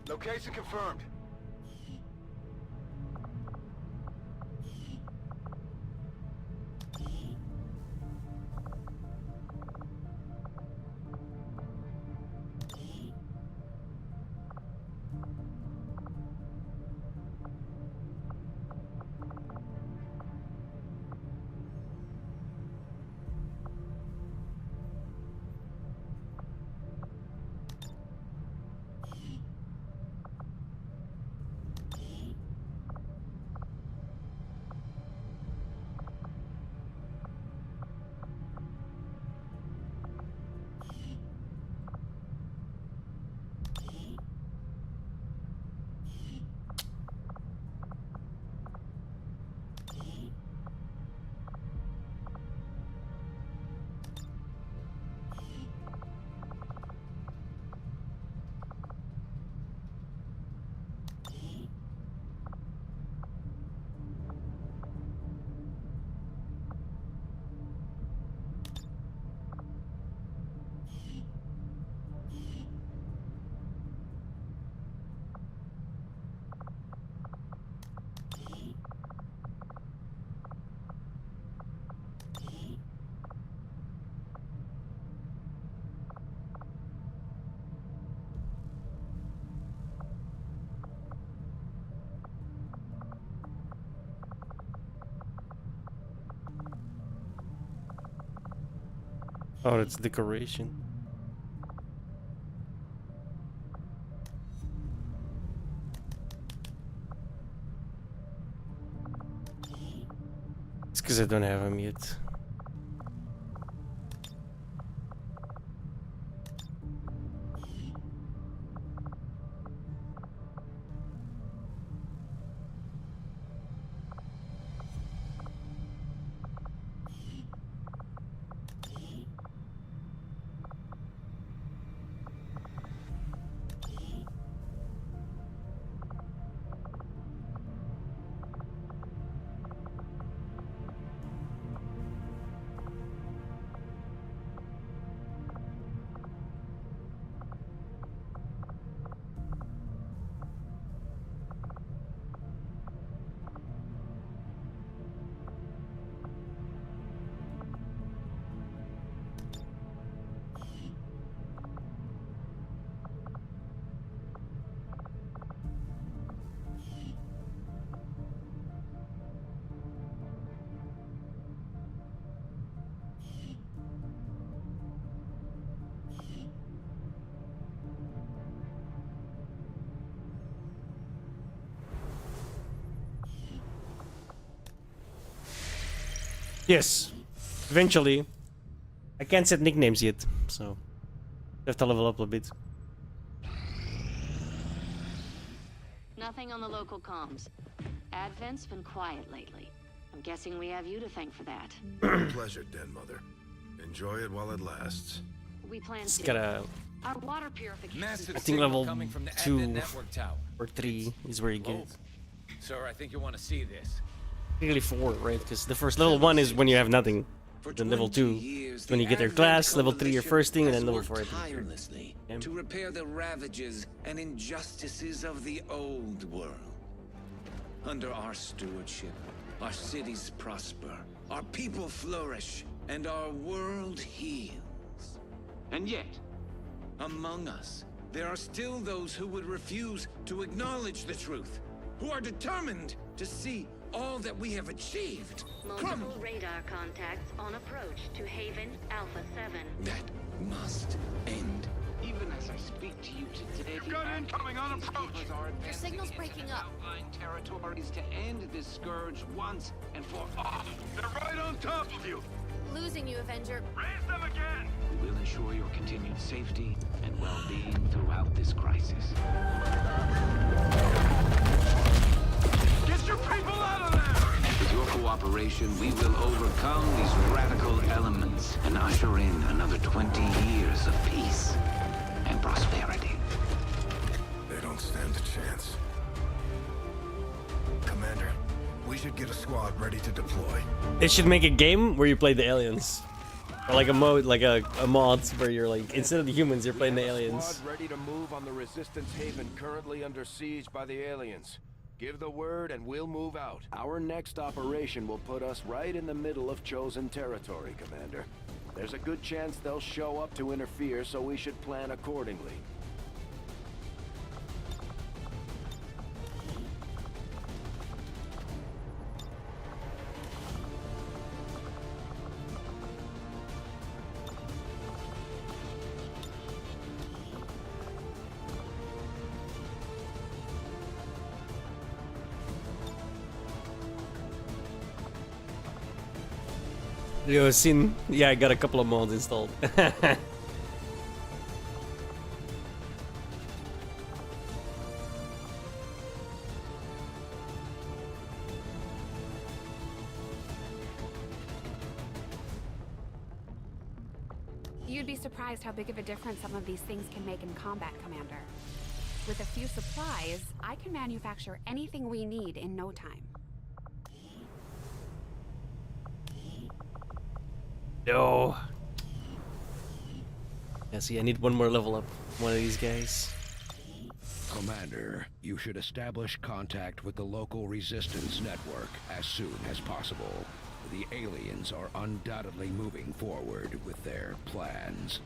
Location confirmed. Oh, it's decoration. It's because I don't have him yet. Yes, eventually. I can't set nicknames yet, so I have to level up a bit. Nothing on the local comms. Advent's been quiet lately. I'm guessing we have you to thank for that. Pleasure, Den Mother. Enjoy it while it lasts. We plan It's to. gotta. Our water purification. I think level 2 or 3 is where you get it. Sir, I think you want to see this. Really 4, right? Because the first level 1 is when you have nothing. Then level 2 is when you get your class. Level 3 your first thing, and then level 4. Tirelessly to repair the ravages and injustices of the old world. Under our stewardship, our cities prosper, our people flourish, and our world heals. And yet, among us, there are still those who would refuse to acknowledge the truth, who are determined to see all that we have achieved. Multiple radar contacts on approach to Haven Alpha 7. That must end. Even as I speak to you today, Gun incoming on approach. Your signal's breaking up. Outlying territories to end this scourge once and for all. They're right on top of you. Losing you, Avenger. Raise them again. We will ensure your continued safety and well-being throughout this crisis. Get your people out of there! With your cooperation, we will overcome these radical elements and usher in another 20 years of peace and prosperity. They don't stand a chance. Commander, we should get a squad ready to deploy. They should make a game where you play the aliens. Or like a mode, like a mod where you're like, instead of the humans, you're playing the aliens. Squad ready to move on the Resistance Haven currently under siege by the aliens. Give the word and we'll move out. Our next operation will put us right in the middle of chosen territory, Commander. There's a good chance they'll show up to interfere, so we should plan accordingly. Yo, Sin, yeah, I got a couple of mods installed. You'd be surprised how big of a difference some of these things can make in combat, Commander. With a few supplies, I can manufacture anything we need in no time. No. Yeah, see, I need one more level up. One of these guys. Commander, you should establish contact with the local resistance network as soon as possible. The aliens are undoubtedly moving forward with their plans.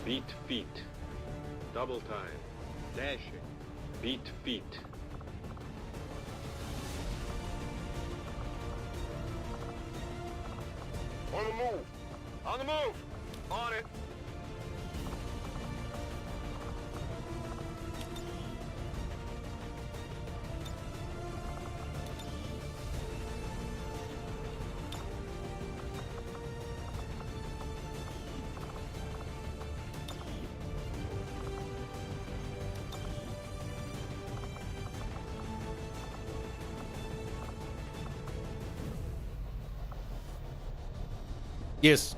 Beat feet. Double time. Dashing. Beat feet. On the move! On the move! On it! Yes.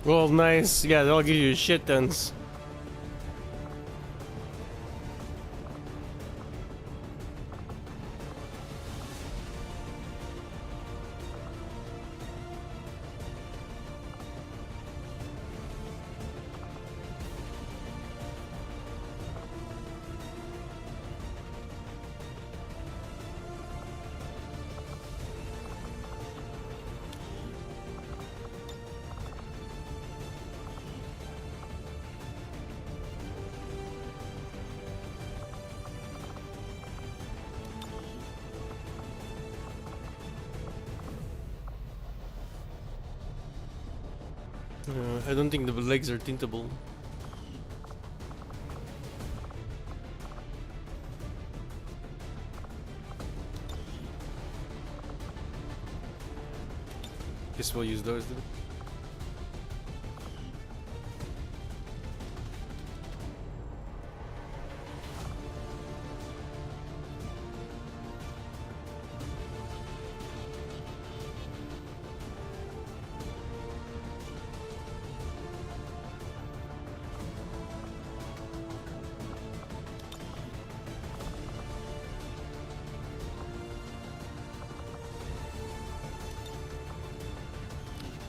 Well, nice. Yeah, they'll give you shit tons. I don't think the legs are tintable. Guess we'll use those then.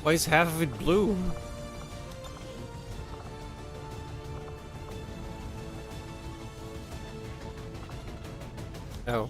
Why is half of it blue? Oh.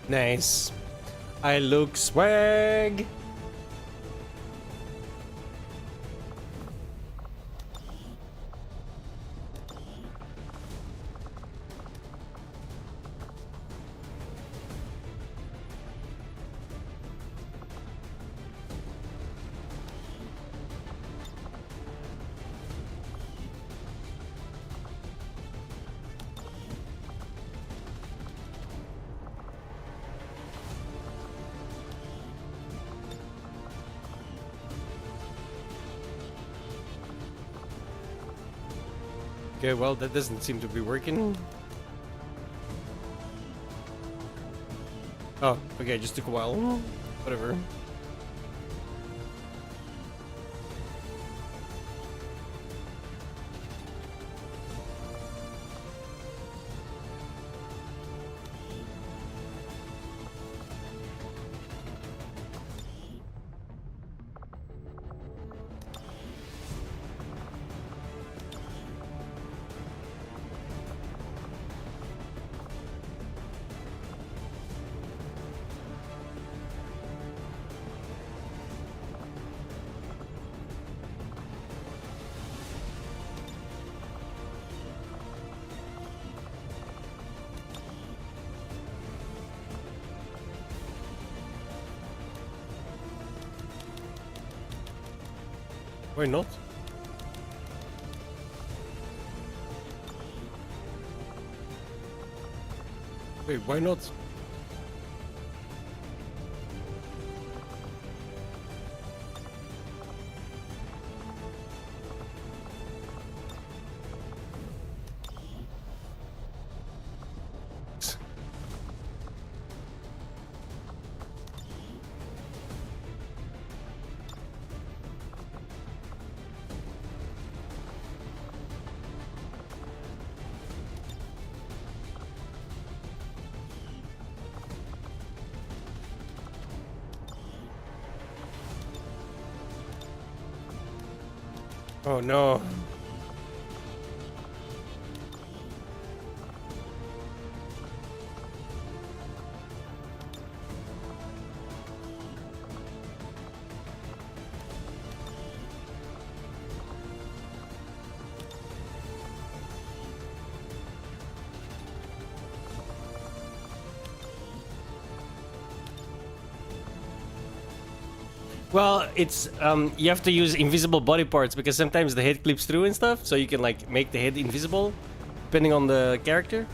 Nice. I look swag. Okay, well, that doesn't seem to be working. Oh, okay, just took a while. Whatever. Why not? Wait, why not? Oh no. Well, it's you have to use invisible body parts because sometimes the head clips through and stuff, so you can like make the head invisible depending on the character.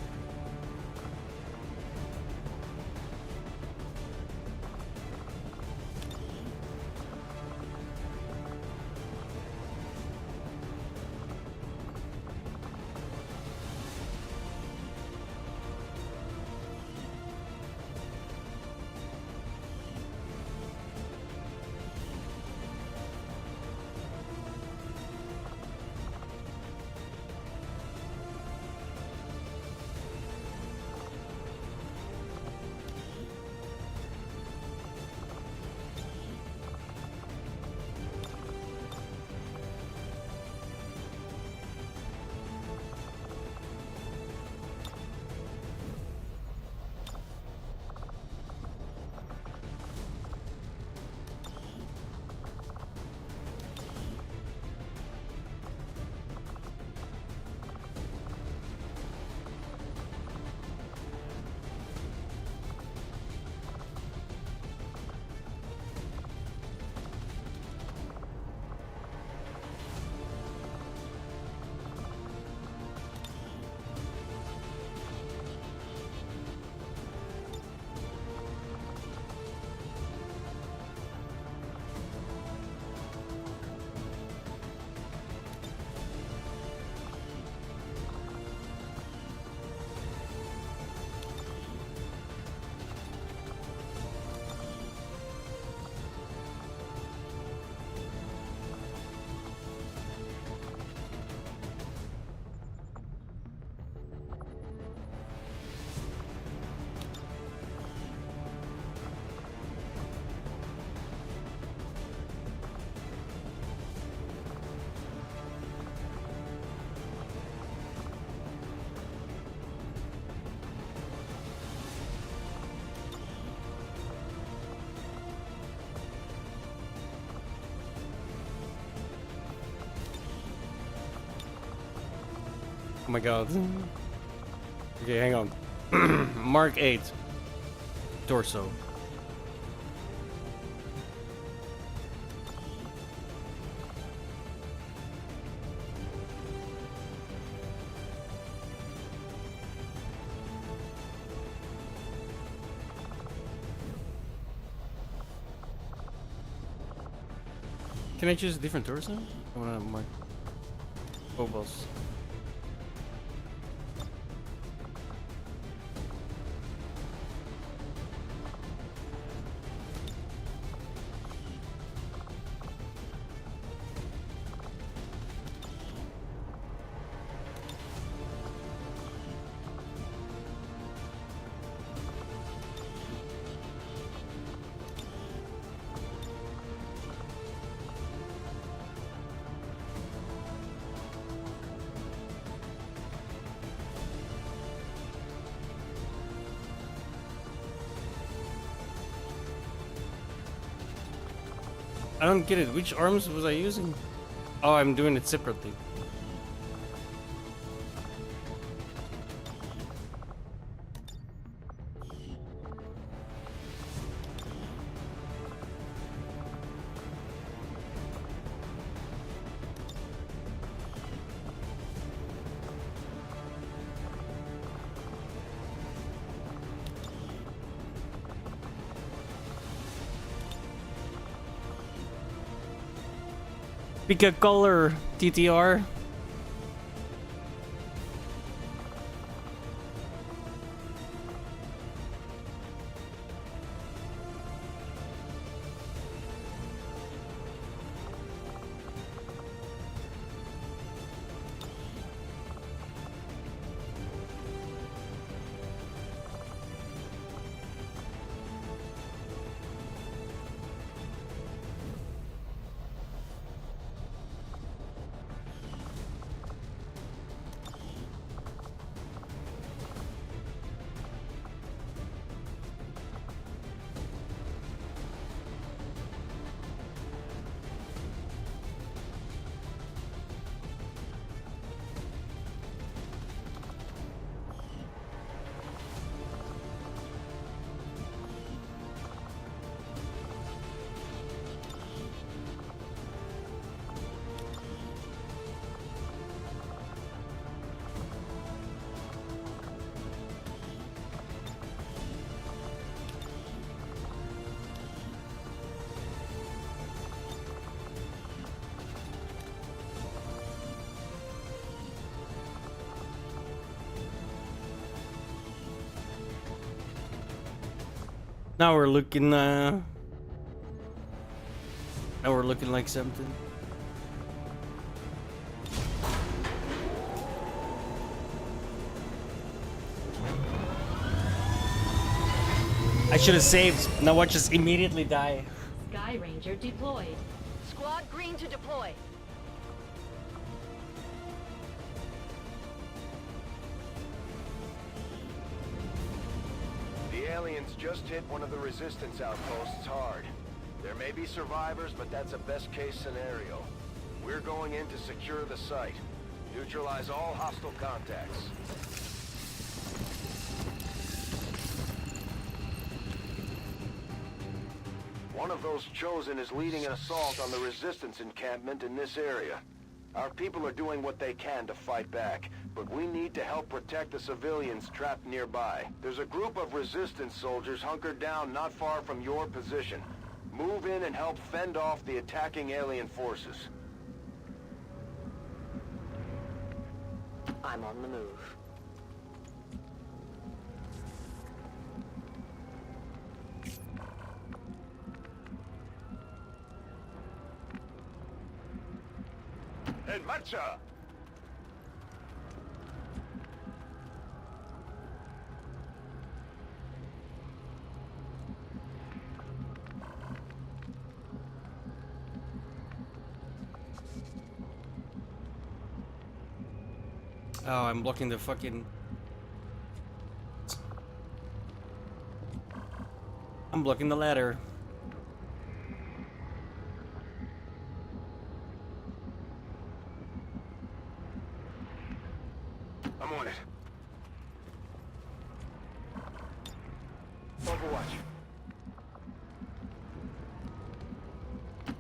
Oh my god. Okay, hang on. Mark 8. Torso. Can I choose a different torso? I wanna mark ovals. I don't get it. Which arms was I using? Oh, I'm doing it separately. Pick a color, TTR. Now we're looking like something. I should have saved. Now watch us immediately die. Sky Ranger deployed. Squad green to deploy. The aliens just hit one of the resistance outposts hard. There may be survivors, but that's a best-case scenario. We're going in to secure the site. Neutralize all hostile contacts. One of those chosen is leading an assault on the resistance encampment in this area. Our people are doing what they can to fight back, but we need to help protect the civilians trapped nearby. There's a group of resistance soldiers hunkered down not far from your position. Move in and help fend off the attacking alien forces. I'm on the move. En marcha! Oh, I'm blocking the fucking... I'm blocking the ladder. I'm on it. Overwatch.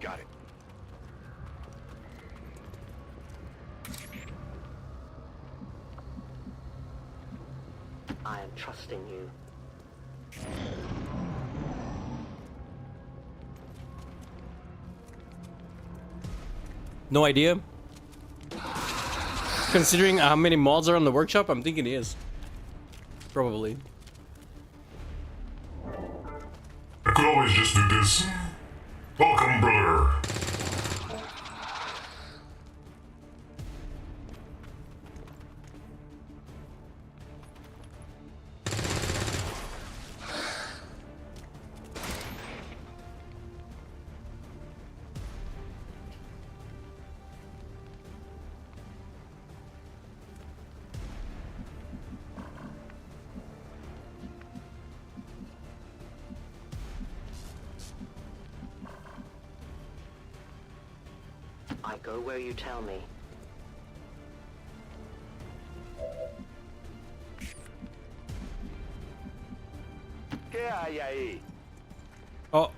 Got it. I am trusting you. No idea. Considering how many mods are on the workshop, I'm thinking he is. Probably. I could always just do this. Welcome, brother. I go where you tell me. ¿Qué hay ahí? Oh.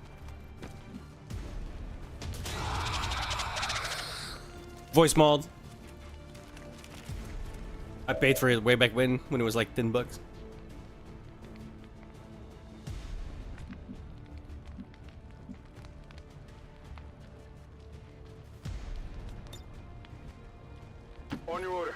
Voice mod. I paid for it way back when it was like $10. On your order.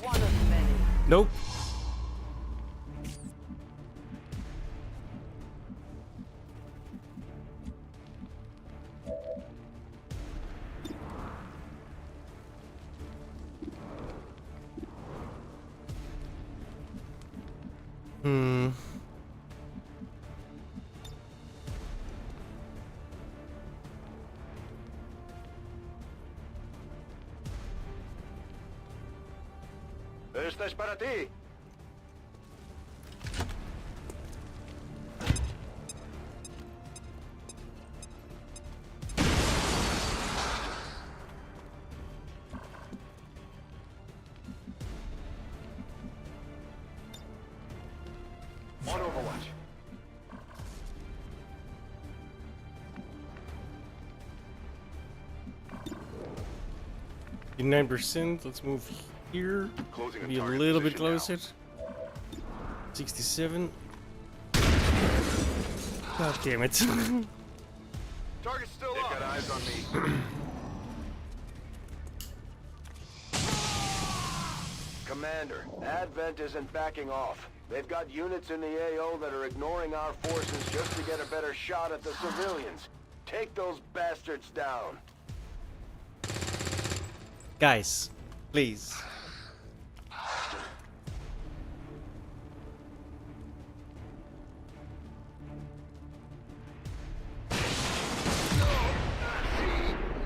One of many. Nope. Esta es para ti. On Overwatch. 9%. Let's move here. Closing Be a little bit closer. 67. God damn it. Target's still up. They've got eyes on me. Commander, Advent isn't backing off. They've got units in the AO that are ignoring our forces just to get a better shot at the civilians. Take those bastards down. Guys, please.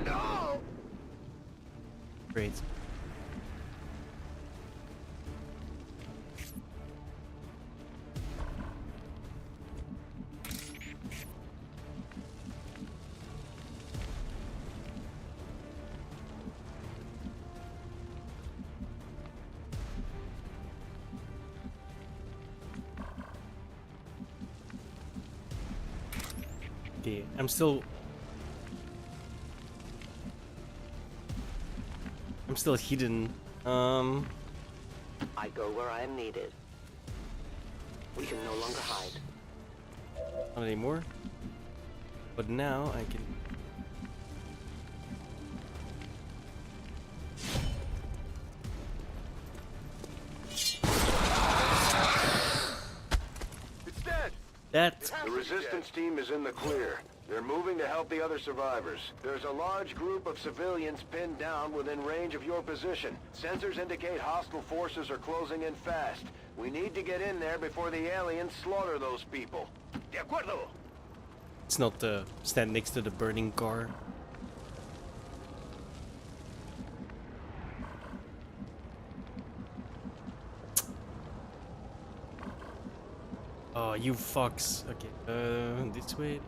No! Great. I'm still hidden. I go where I am needed. We can no longer hide. Not anymore. But now I can. It's dead. That. The resistance team is in the clear. They're moving to help the other survivors. There's a large group of civilians pinned down within range of your position. Sensors indicate hostile forces are closing in fast. We need to get in there before the aliens slaughter those people. De acuerdo. It's not stand next to the burning car. Oh, you fucks. Okay, this way.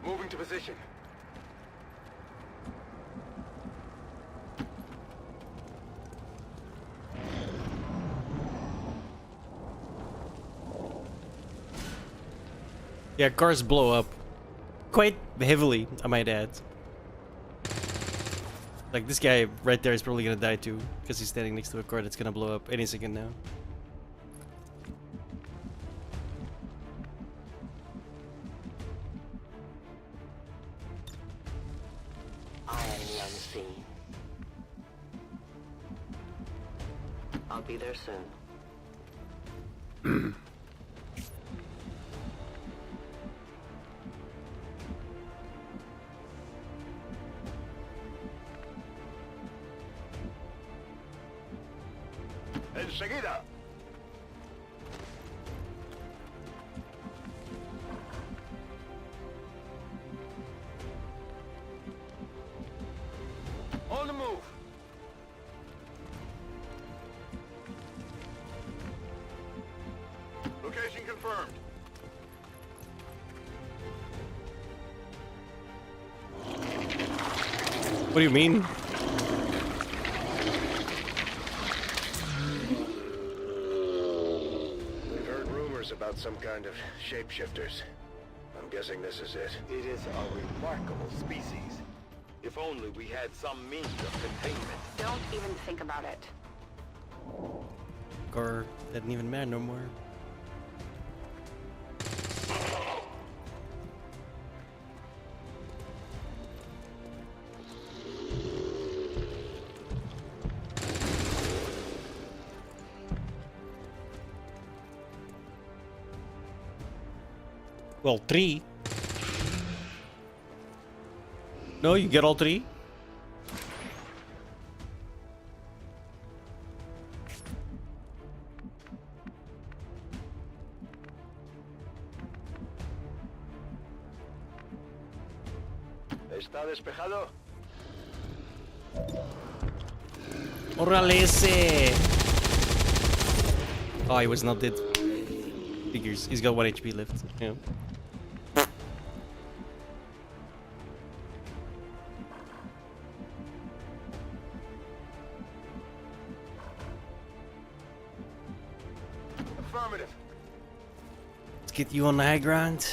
Moving to position. Yeah, cars blow up. Quite heavily, I might add. Like, this guy right there is probably gonna die too, because he's standing next to a car that's gonna blow up any second now. I am the unseen. I'll be there soon. Enseguida. On the move. Location confirmed. What do you mean? We've heard rumors about some kind of shapeshifters. I'm guessing this is it. It is a remarkable species. If only we had some means of containment. Don't even think about it. Or that didn't even matter no more. Well, 3. No, you get all 3? ¿Está despejado? Órale ese. Oh, he was not dead. Figures. He's got 1 HP left. Yeah. Affirmative. Let's get you on the high ground.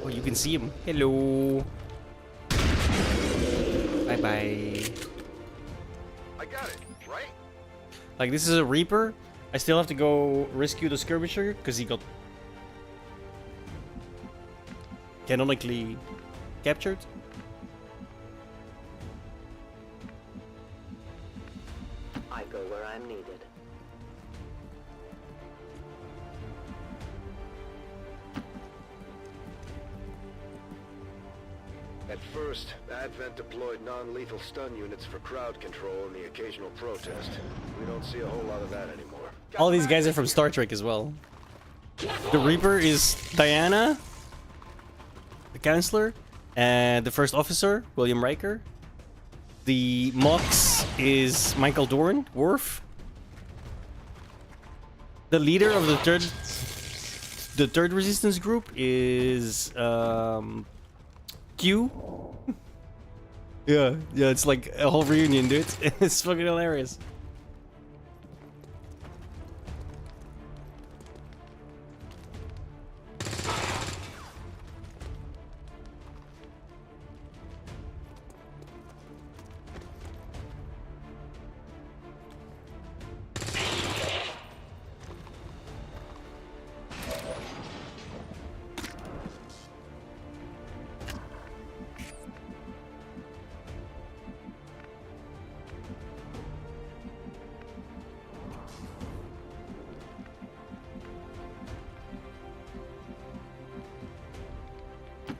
Oh, you can see him. Hello. Bye bye. I got it, right? Like, this is a Reaper. I still have to go rescue the skirmisher because he got canonically captured. I go where I'm needed. At first, Advent deployed non-lethal stun units for crowd control and the occasional protest. We don't see a whole lot of that anymore. All these guys are from Star Trek as well. The Reaper is Diana, the Counselor, and the First Officer, William Riker. The Mox is Michael Dorn, Worf. The leader of the third resistance group is Q. Yeah, it's like a whole reunion, dude. It's fucking hilarious.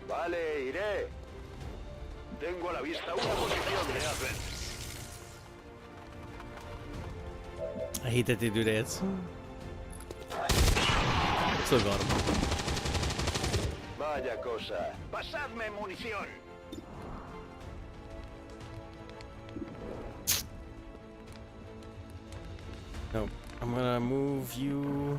Vale, iré. Tengo a la vista una posición de Advent. I hate that they do that. Still got him. Vaya cosa. Pasadme munición. No, I'm gonna move you.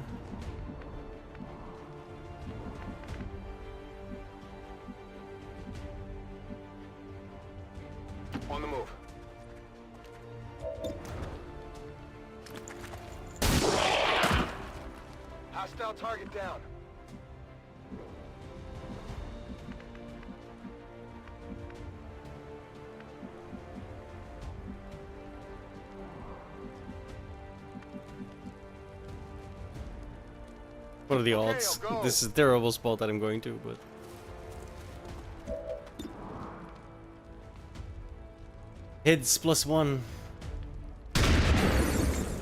On the move. Hostile target down. What are the odds? This is a terrible spot that I'm going to, but... Heads +1.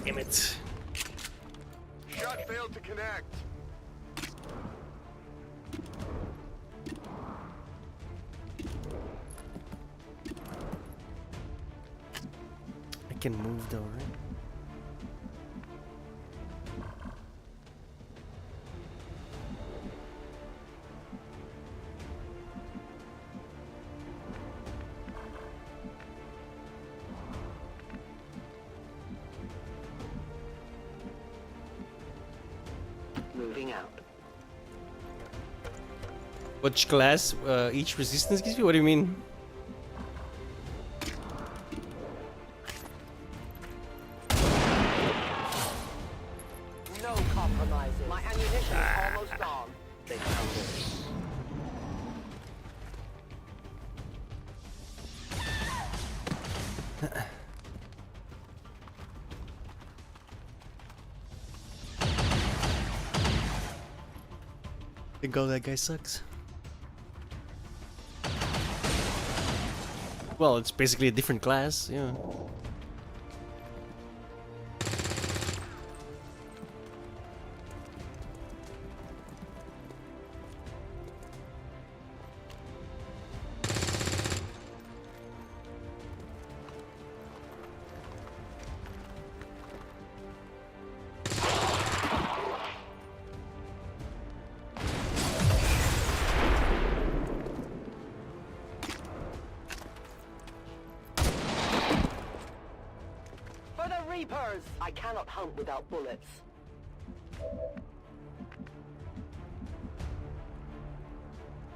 Damn it. Shot failed to connect. I can move though, right? Moving out. Which class each resistance gives you? What do you mean? No compromises. My ammunition is almost gone. They found it. think all that guy sucks. Well, it's basically a different class, yeah. Reapers! I cannot hunt without bullets.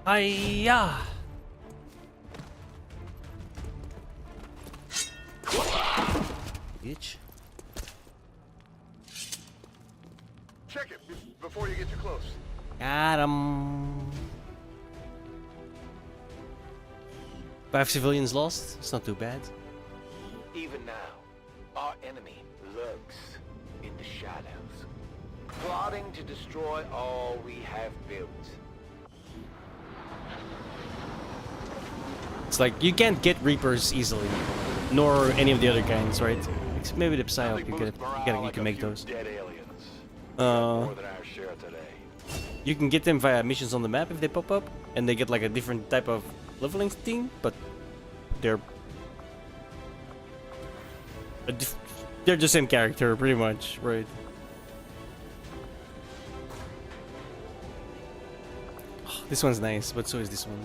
Hiya! Bitch. Check it before you get too close. Got him. 5 civilians lost. It's not too bad. Even now, our enemy lurks in the shadows, plotting to destroy all we have built. It's like you can't get Reapers easily, nor any of the other kinds, right? Maybe the Psyop you can make those. You can get them via missions on the map if they pop up, and they get like a different type of leveling thing, but they're the same character pretty much, right? Oh, this one's nice, but so is this one.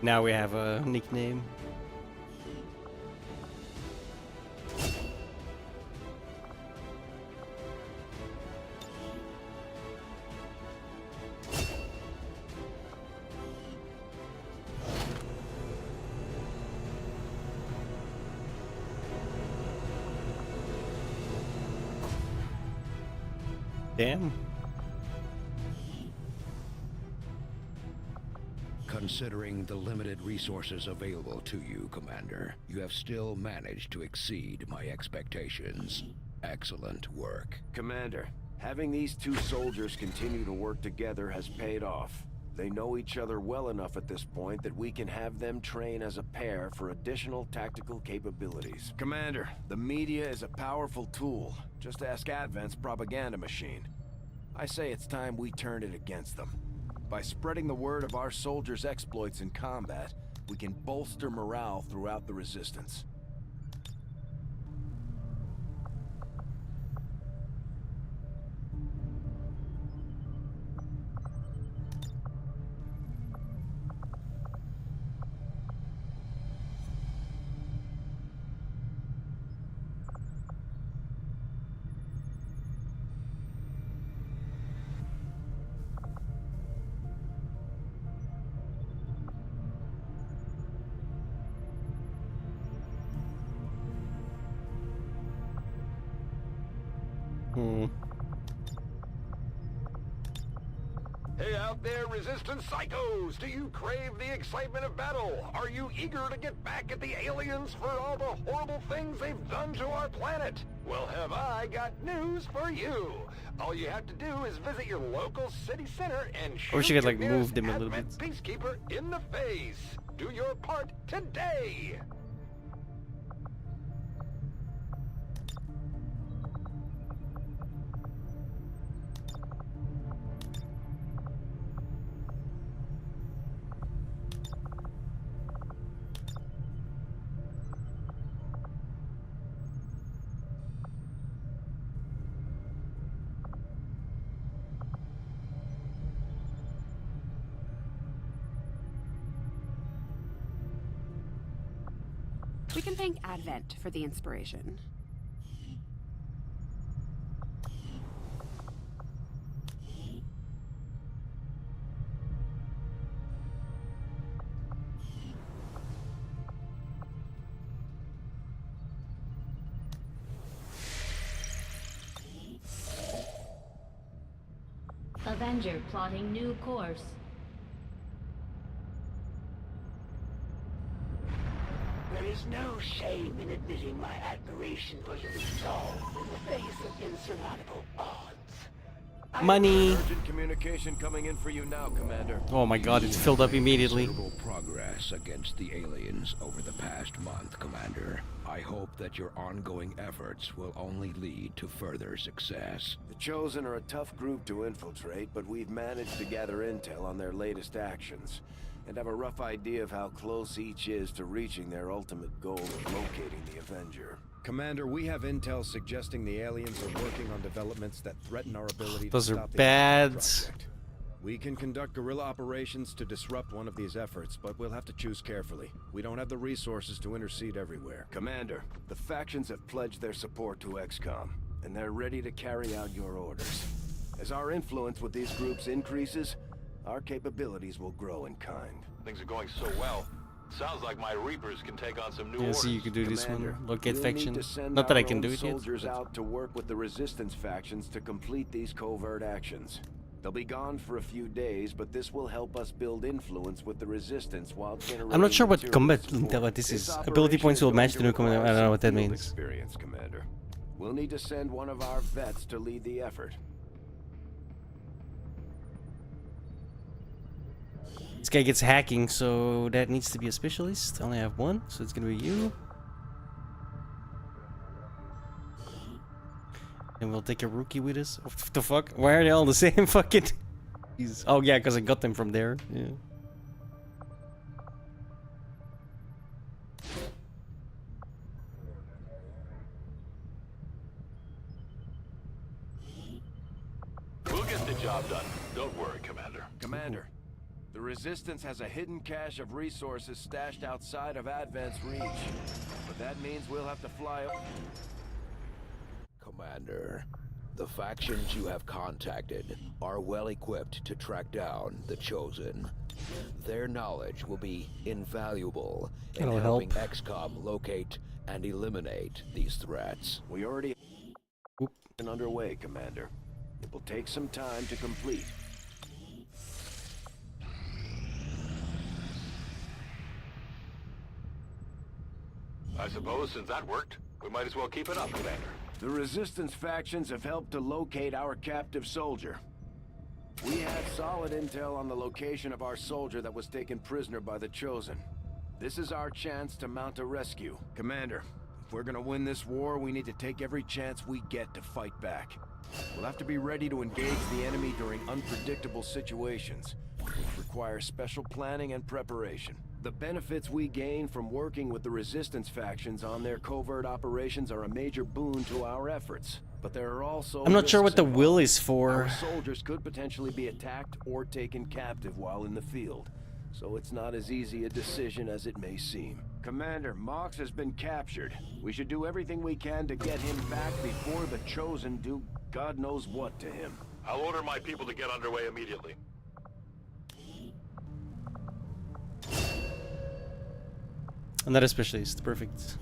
Now we have a nickname. Damn. Considering the limited resources available to you, Commander, you have still managed to exceed my expectations. Excellent work. Commander, having these two soldiers continue to work together has paid off. They know each other well enough at this point that we can have them train as a pair for additional tactical capabilities. Commander, the media is a powerful tool. Just ask Advent's propaganda machine. I say it's time we turned it against them. By spreading the word of our soldiers' exploits in combat, we can bolster morale throughout the Resistance. Hey out there, Resistance psychos! Do you crave the excitement of battle? Are you eager to get back at the aliens for all the horrible things they've done to our planet? Well, have I got news for you. All you have to do is visit your local city center and shoot Or she could like your move them a little bit. Advent peacekeeper in the face. Do your part today! We can thank Advent for the inspiration. Avenger plotting new course. There is no shame in admitting my admiration for your resolve in the face of insurmountable odds. Money. Urgent communication coming in for you now, Commander. Oh my god, it's filled up immediately. Considerable progress against the aliens over the past month, Commander. I hope that your ongoing efforts will only lead to further success. The Chosen are a tough group to infiltrate, but we've managed to gather intel on their latest actions and have a rough idea of how close each is to reaching their ultimate goal of locating the Avenger. Commander, we have intel suggesting the aliens are working on developments that threaten our ability Those to are stop the bad. project. We can conduct guerrilla operations to disrupt one of these efforts, but we'll have to choose carefully. We don't have the resources to intercede everywhere. Commander, the factions have pledged their support to XCOM, and they're ready to carry out your orders. As our influence with these groups increases, our capabilities will grow in kind. Things are going so well. Sounds like my Reapers can take on some new Yeah, orders. see, you can do this one. Locate we'll faction. need to send Not that I our can own do it yet. soldiers out to work with the resistance factions to complete these covert actions. They'll be gone for a few days, but this will help us build influence with the resistance while generating. I'm not sure what material combat support. this is. operation Ability points is will going match to the new commander. I require don't know some what that field means. Experience, Commander. We'll need to send one of our vets to lead the effort. This guy gets hacking, so that needs to be a specialist. I only have one, so it's gonna be you. And we'll take a rookie with us. What the fuck? Why are they all the same fucking... Jesus. Oh yeah, because I got them from there. Yeah. We'll get the job done. Don't worry, Commander. Commander, the Resistance has a hidden cache of resources stashed outside of Advent's reach. But that means we'll have to fly... Commander, the factions you have contacted are well equipped to track down the Chosen. Their knowledge will be invaluable in That'll helping help. XCOM locate and eliminate these threats. We already been underway, Commander. It will take some time to complete. I suppose since that worked, we might as well keep it up, Commander. The Resistance factions have helped to locate our captive soldier. We had solid intel on the location of our soldier that was taken prisoner by the Chosen. This is our chance to mount a rescue. Commander, if we're gonna win this war, we need to take every chance we get to fight back. We'll have to be ready to engage the enemy during unpredictable situations, which require special planning and preparation. The benefits we gain from working with the Resistance factions on their covert operations are a major boon to our efforts. But there are also I'm not sure what risks the involved. will is for. Our soldiers could potentially be attacked or taken captive while in the field, so it's not as easy a decision as it may seem. Commander, Mox has been captured. We should do everything we can to get him back before the Chosen do God knows what to him. I'll order my people to get underway immediately. Another specialist. Perfect.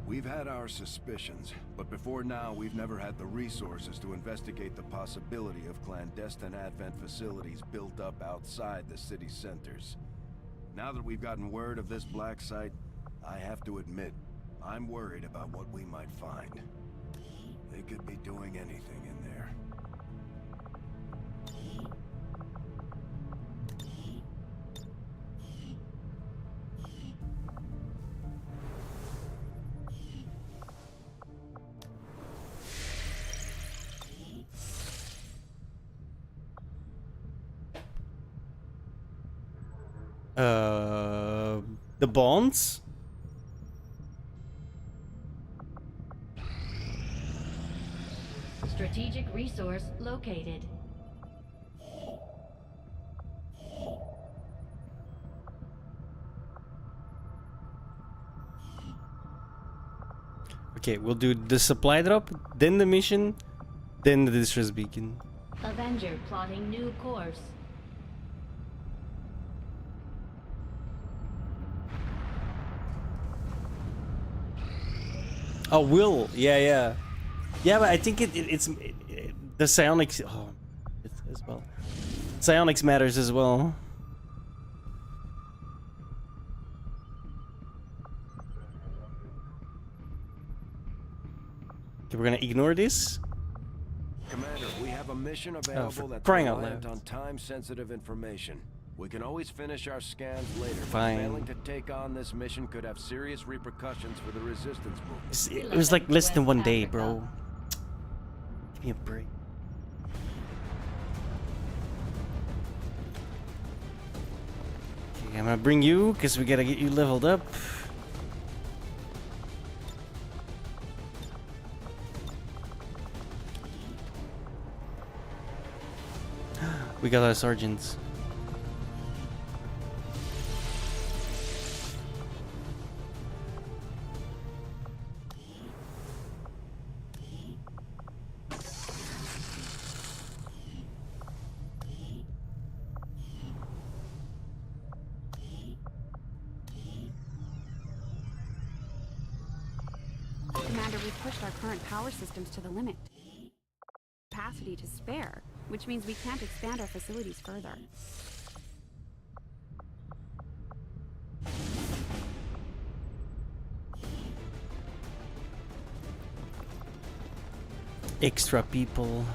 We've had our suspicions, but before now we've never had the resources to investigate the possibility of clandestine Advent facilities built up outside the city centers. Now that we've gotten word of this black site, I have to admit, I'm worried about what we might find. They could be doing anything in there. The bonds? Strategic resource located. Okay, we'll do the supply drop, then the mission, then the distress beacon. Avenger plotting new course. Oh, Will. Yeah. Yeah, but I think it's the psionics. Oh, it's as well. Psionics matters as well. Okay, we're gonna ignore this. Commander, we have a mission available that's crying out reliant loud. on time-sensitive information. We can always finish our scans later, Fine. but failing to take on this mission could have serious repercussions for the resistance movement. It was like less than 1 day, bro. Give me a break. Okay, I'm gonna bring you because we gotta get you leveled up. We got our sergeants. Commander, we've pushed our current power systems to the limit. Capacity to spare, which means we can't expand our facilities further. Extra people.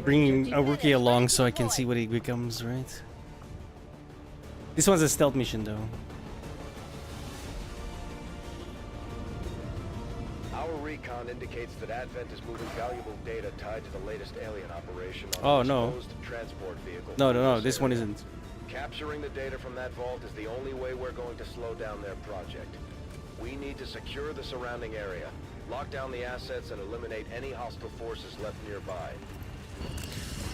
Bringing a rookie along so I can see what he becomes, right? This one's a stealth mission, though. Our recon indicates that Advent is moving valuable data tied to the latest alien operation on Oh, an no. exposed transport vehicle. No, this one isn't. Capturing the data from that vault is the only way we're going to slow down their project. We need to secure the surrounding area, lock down the assets, and eliminate any hostile forces left nearby.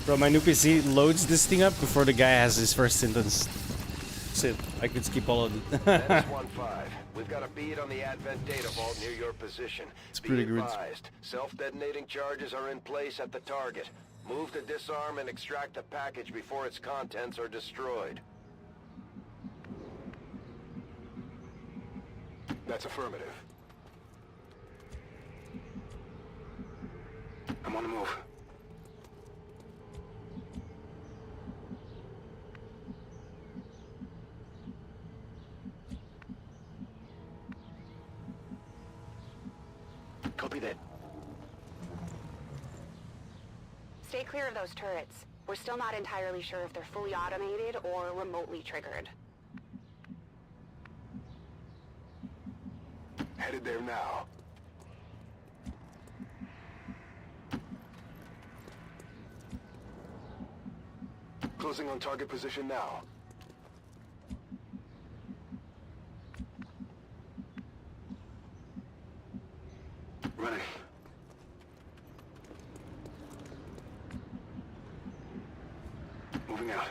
Bro, my new PC loads this thing up before the guy has his first sentence. That's it. I could skip all of it. Menace 1-5. We've got a bead on the Advent data vault near your position. It's pretty Be good. advised, self-detonating charges are in place at the target. Move to disarm and extract the package before its contents are destroyed. That's affirmative. I'm on the move. Copy that. Stay clear of those turrets. We're still not entirely sure if they're fully automated or remotely triggered. Headed there now. Closing on target position now. Running. Moving out.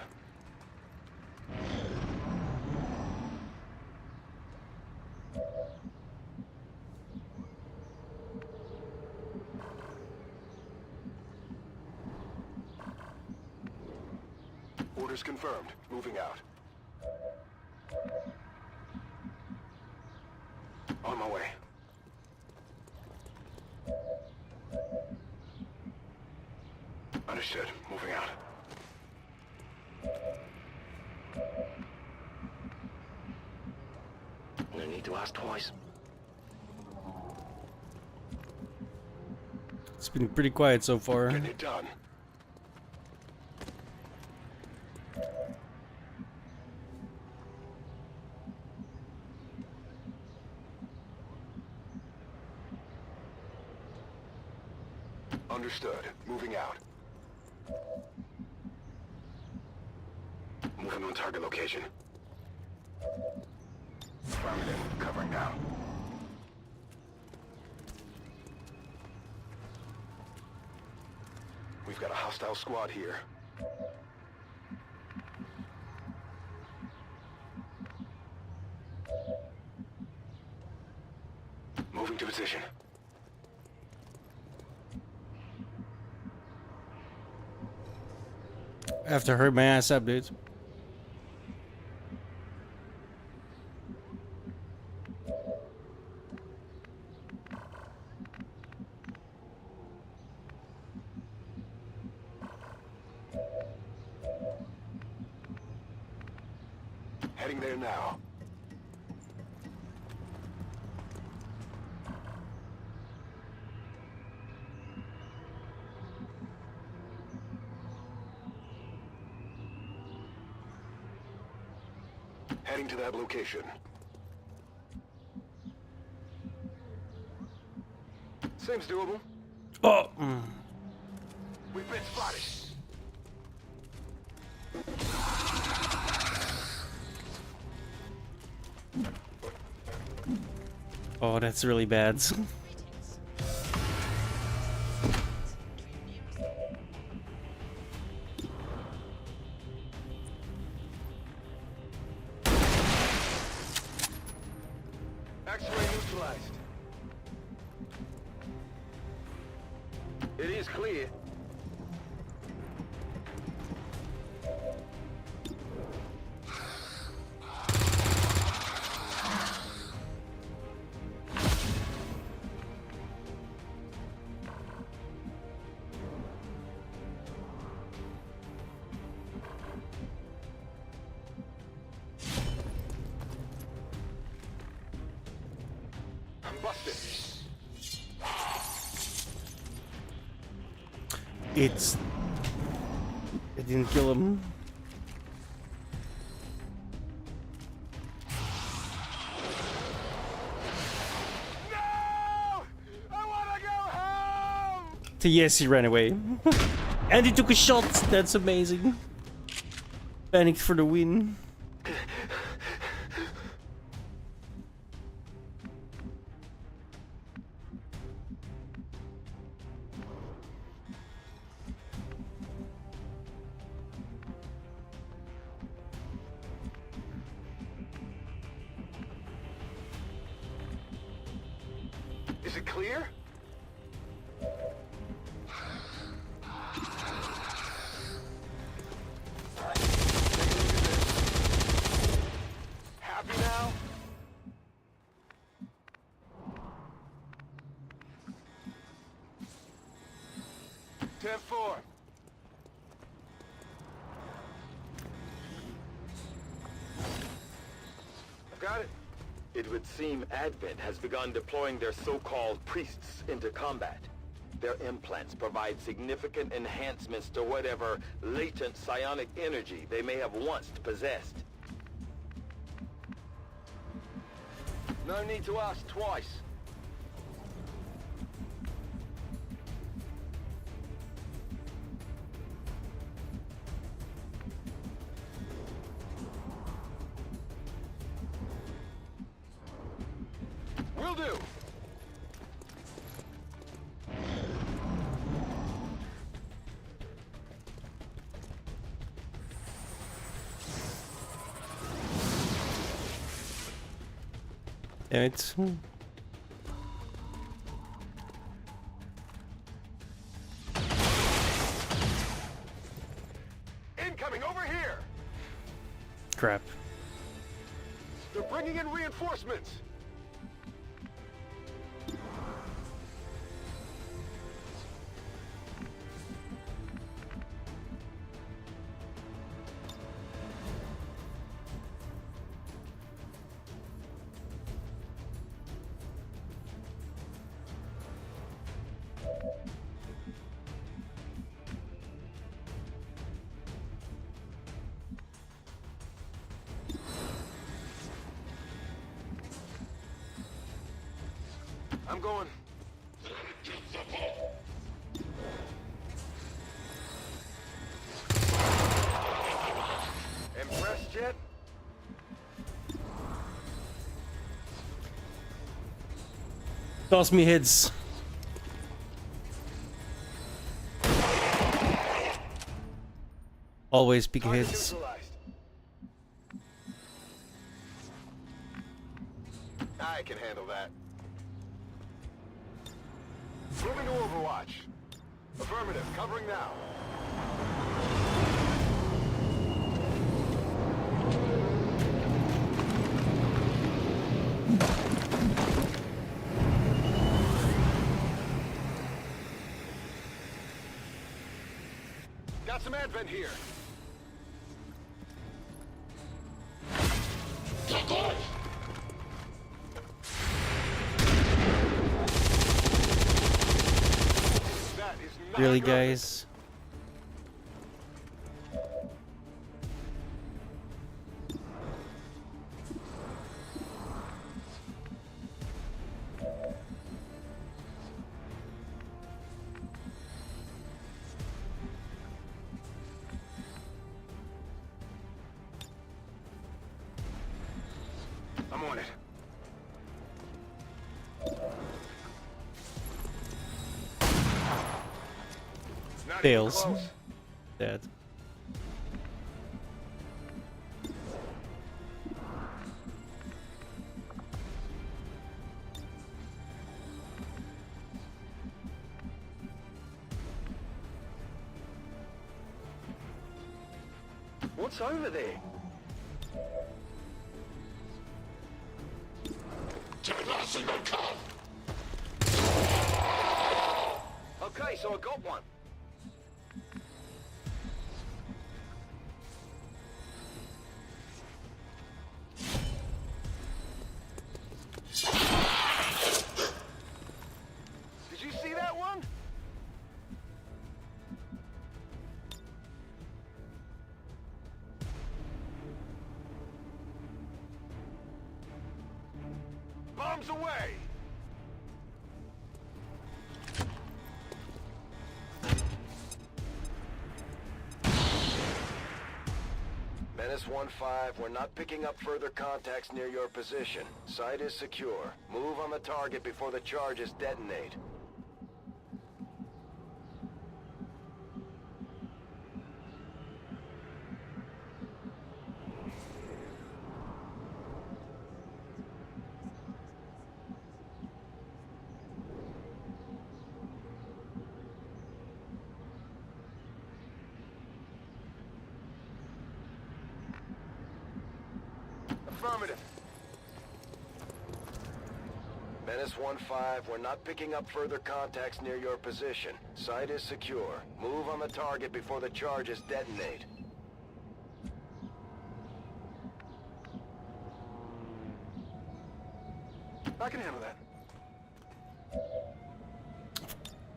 Orders confirmed. Moving out. On my way. Understood. Moving out. need to ask twice. It's been pretty quiet so far. Getting it done. Understood. Moving out. Moving on target location. Affirmative. Covering now. We've got a hostile squad here. Moving to position. I have to hurt my ass up, dude. Heading there now. Heading to that location. Seems doable. Oh. We've been spotted. Oh, that's really bad. X-ray neutralized. It is clear. Busted. It didn't kill him. Yes, he ran away. And he took a shot. That's amazing. Panicked for the win. Is it clear? Happy now? Ten-4. Got it. It would seem Advent has begun deploying their so-called priests into combat. Their implants provide significant enhancements to whatever latent psionic energy they may have once possessed. No need to ask twice. Will do. Damn it. Incoming over here. Crap. They're bringing in reinforcements. I'm going. Impressed yet? Toss me heads. Always pick heads. I can handle that. Moving to Overwatch. Affirmative, covering now. Got some advent here. Really, guys? I'm on it. Tails. Dead. What's over there? Okay, so I got one. Did you see that one? Bombs away! Menace 1-5, we're not picking up further contacts near your position. Site is secure. Move on the target before the charges detonate. Affirmative. Menace 1-5, we're not picking up further contacts near your position. Site is secure. Move on the target before the charges detonate. I can handle that.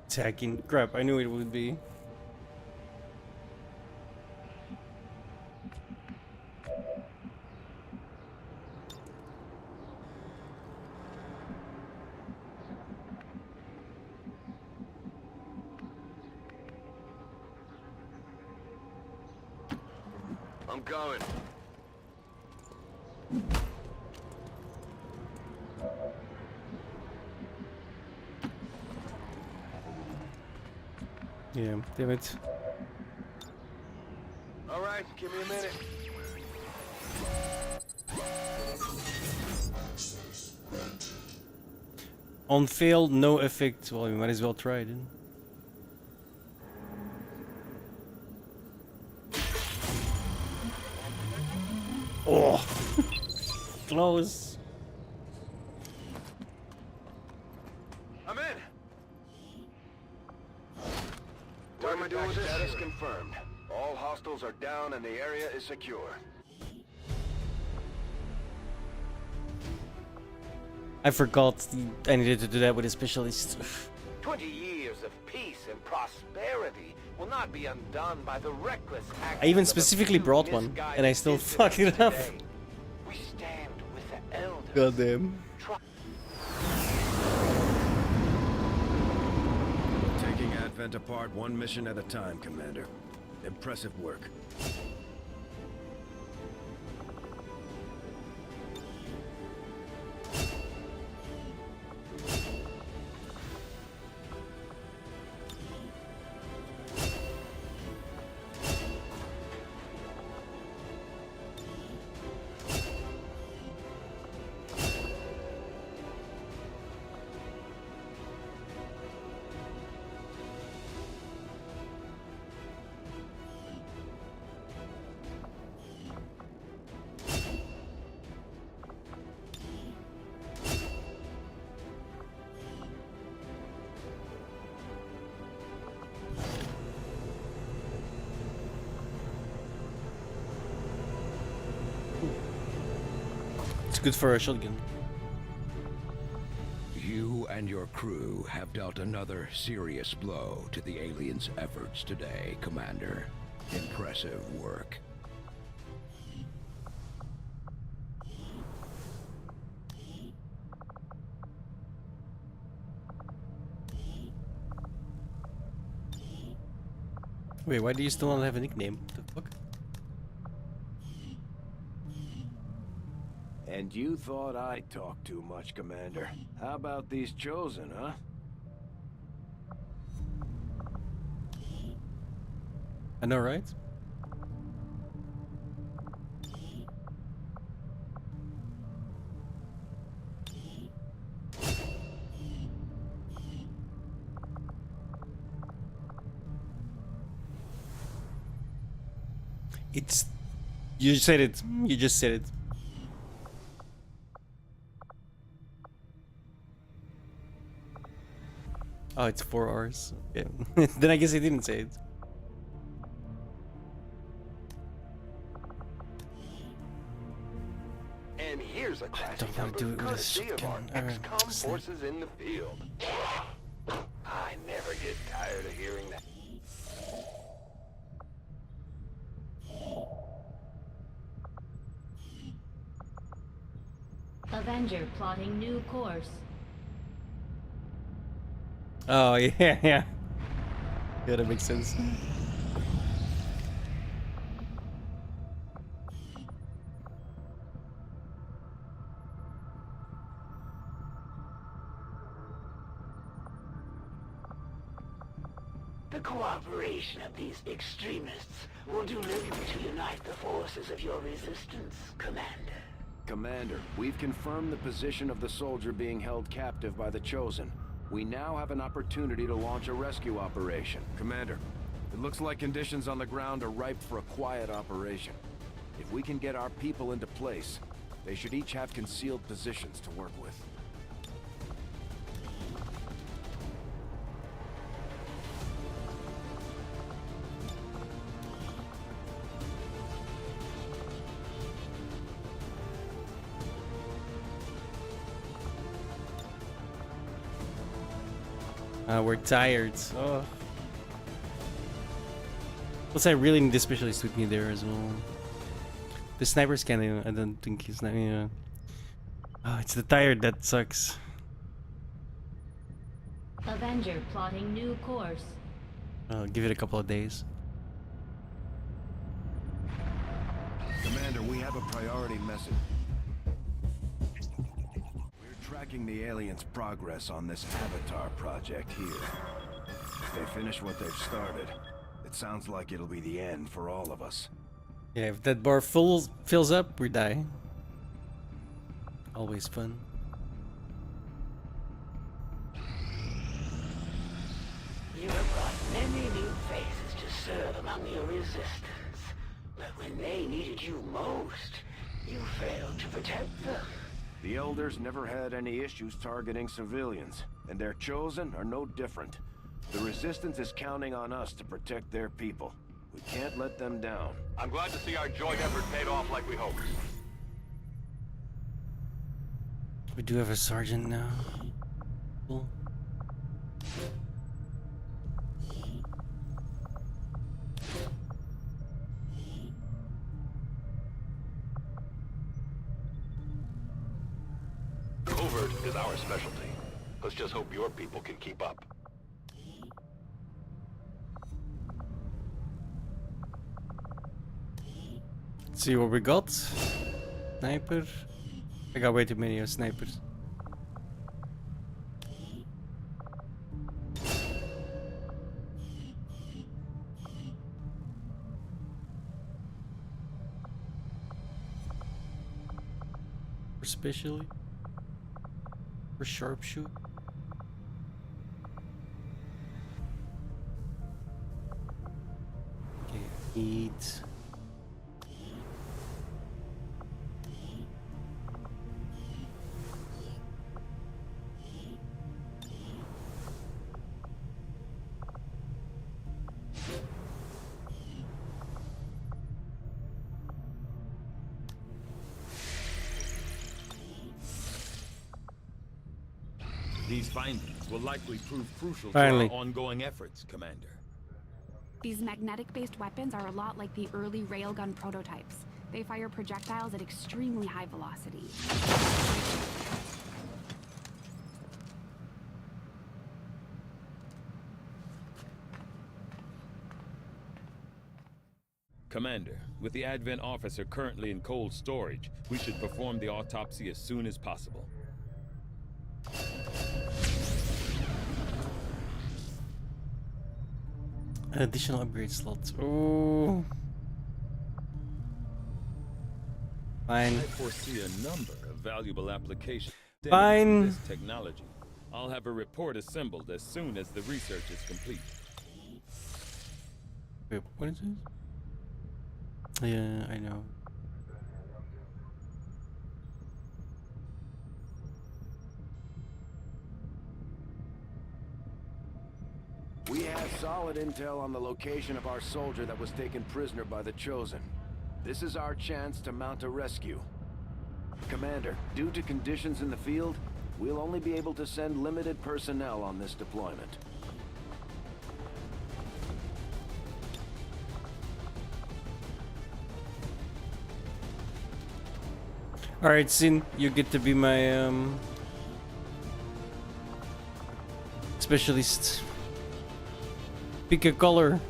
Attacking. Crap, I knew it would be. I'm going. Yeah, damn it. All right, give me a minute. On fail, no effect. Well, you might as well try it. Then. Oh, close. I'm in. What am I doing with this? Status confirmed. All hostiles are down and the area is secure. I forgot I needed to do that with a specialist. 20 years of peace and prosperity will not be undone by the reckless actions I even specifically brought one, and I still fucked it up. We stand with the elders. Goddamn. sent apart one mission at a time, Commander. Impressive work. It's good for a shotgun. You and your crew have dealt another serious blow to the aliens' efforts today, Commander. Impressive work. Wait, why do you still not have a nickname? What the fuck? And you thought I talked too much, Commander. How about these Chosen, huh? I know, right? It's... You said it. You just said it. Oh, it's 4 hours. Okay. Then I guess I didn't say it. And here's a classic Don't do it with a shotgun. XCOM forces in the field. I never get tired of hearing that. Avenger plotting new course. Oh, yeah, yeah. Yeah, that makes sense. The cooperation of these extremists will do little to unite the forces of your resistance, Commander. Commander, we've confirmed the position of the soldier being held captive by the Chosen. We now have an opportunity to launch a rescue operation. Commander, it looks like conditions on the ground are ripe for a quiet operation. If we can get our people into place, they should each have concealed positions to work with. We're tired. Oh. Plus, I really need the specialist with me there as well. The sniper scanning, I don't think he's not. Yeah. Oh, it's the tired that sucks. Avenger plotting new course. I'll give it a couple of days. Commander, we have a priority message. Tracking the aliens' progress on this Avatar project here. If they finish what they've started, it sounds like it'll be the end for all of us. Yeah, if that bar fills up, we die. Always fun. You have brought many new faces to serve among your resistance. But when they needed you most, you failed to protect them. The Elders never had any issues targeting civilians, and their Chosen are no different. The Resistance is counting on us to protect their people. We can't let them down. I'm glad to see our joint effort paid off like we hoped. We do have a sergeant now. Cool. Covert is our specialty. Let's just hope your people can keep up. Let's see what we got. Sniper. I got way too many of snipers. Especially for sharpshoot. Okay, eat. These findings will likely prove crucial Finally. to our ongoing efforts, Commander. These magnetic-based weapons are a lot like the early railgun prototypes. They fire projectiles at extremely high velocity. Commander, with the Advent officer currently in cold storage, we should perform the autopsy as soon as possible. An additional upgrade slot. Oh. Fine. I foresee a number of valuable applications. Fine. This technology. I'll have a report assembled as soon as the research is complete. Wait, what is this? Yeah, I know. We have solid intel on the location of our soldier that was taken prisoner by the Chosen. This is our chance to mount a rescue. Commander, due to conditions in the field, we'll only be able to send limited personnel on this deployment. Alright, Sin, you get to be my specialist. Pick a color.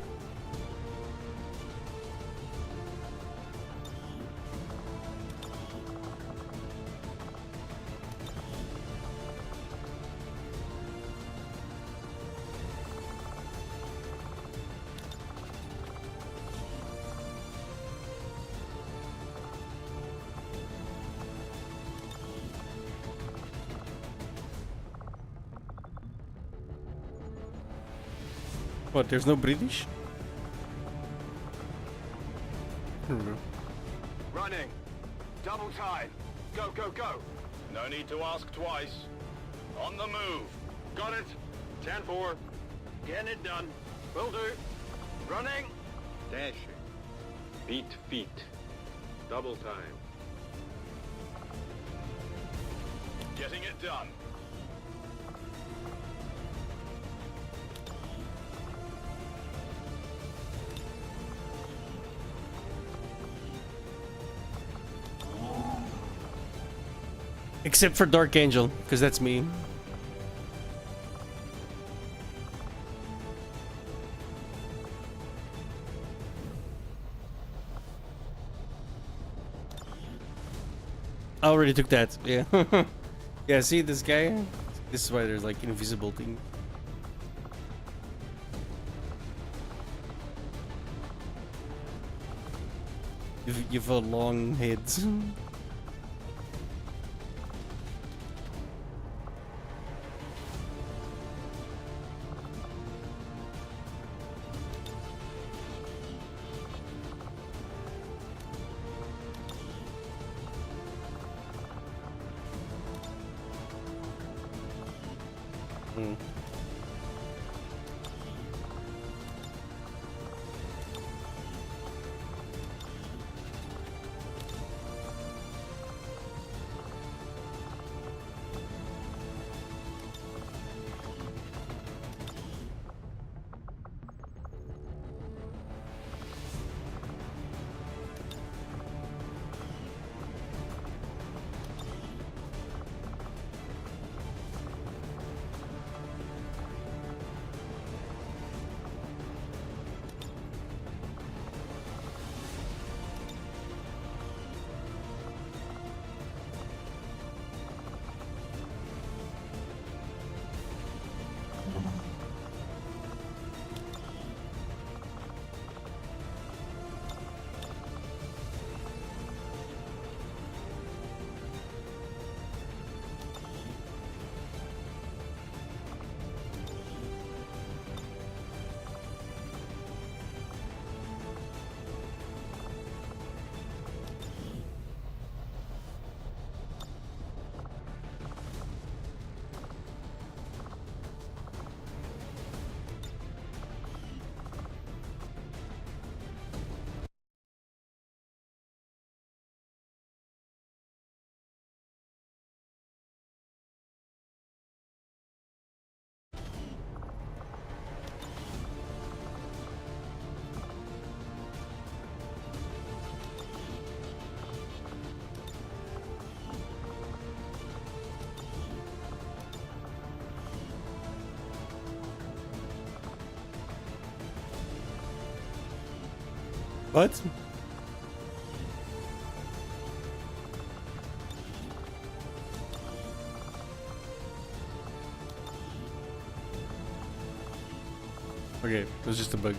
What, there's no British? Running. Double time. Go, go, go. No need to ask twice. On the move. Got it. 10-4. Getting it done. Will do. Running. Dashing. Beat feet. Double time. Getting it done. Except for Dark Angel, because that's me. I already took that, yeah. Yeah, see this guy? This is why there's like invisible thing. You've a long heads. What? Okay, it was just a bug.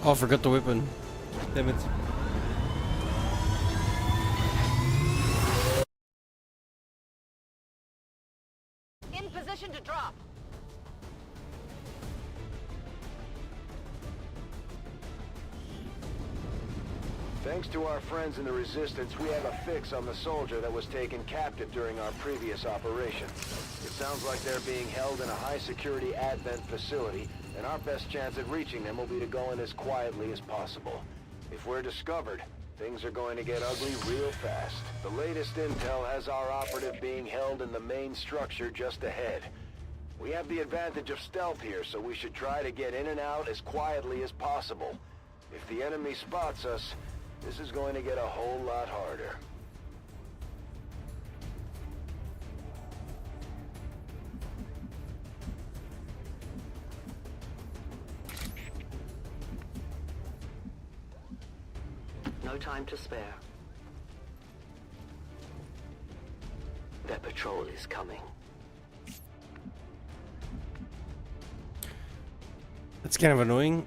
Oh, I forgot the weapon. Damn it. In position to drop. Thanks to our friends in the Resistance, we have a fix on the soldier that was taken captive during our previous operation. It sounds like they're being held in a high-security Advent facility, and our best chance at reaching them will be to go in as quietly as possible. If we're discovered, things are going to get ugly real fast. The latest intel has our operative being held in the main structure just ahead. We have the advantage of stealth here, so we should try to get in and out as quietly as possible. If the enemy spots us, this is going to get a whole lot harder. No time to spare. Their patrol is coming. That's kind of annoying.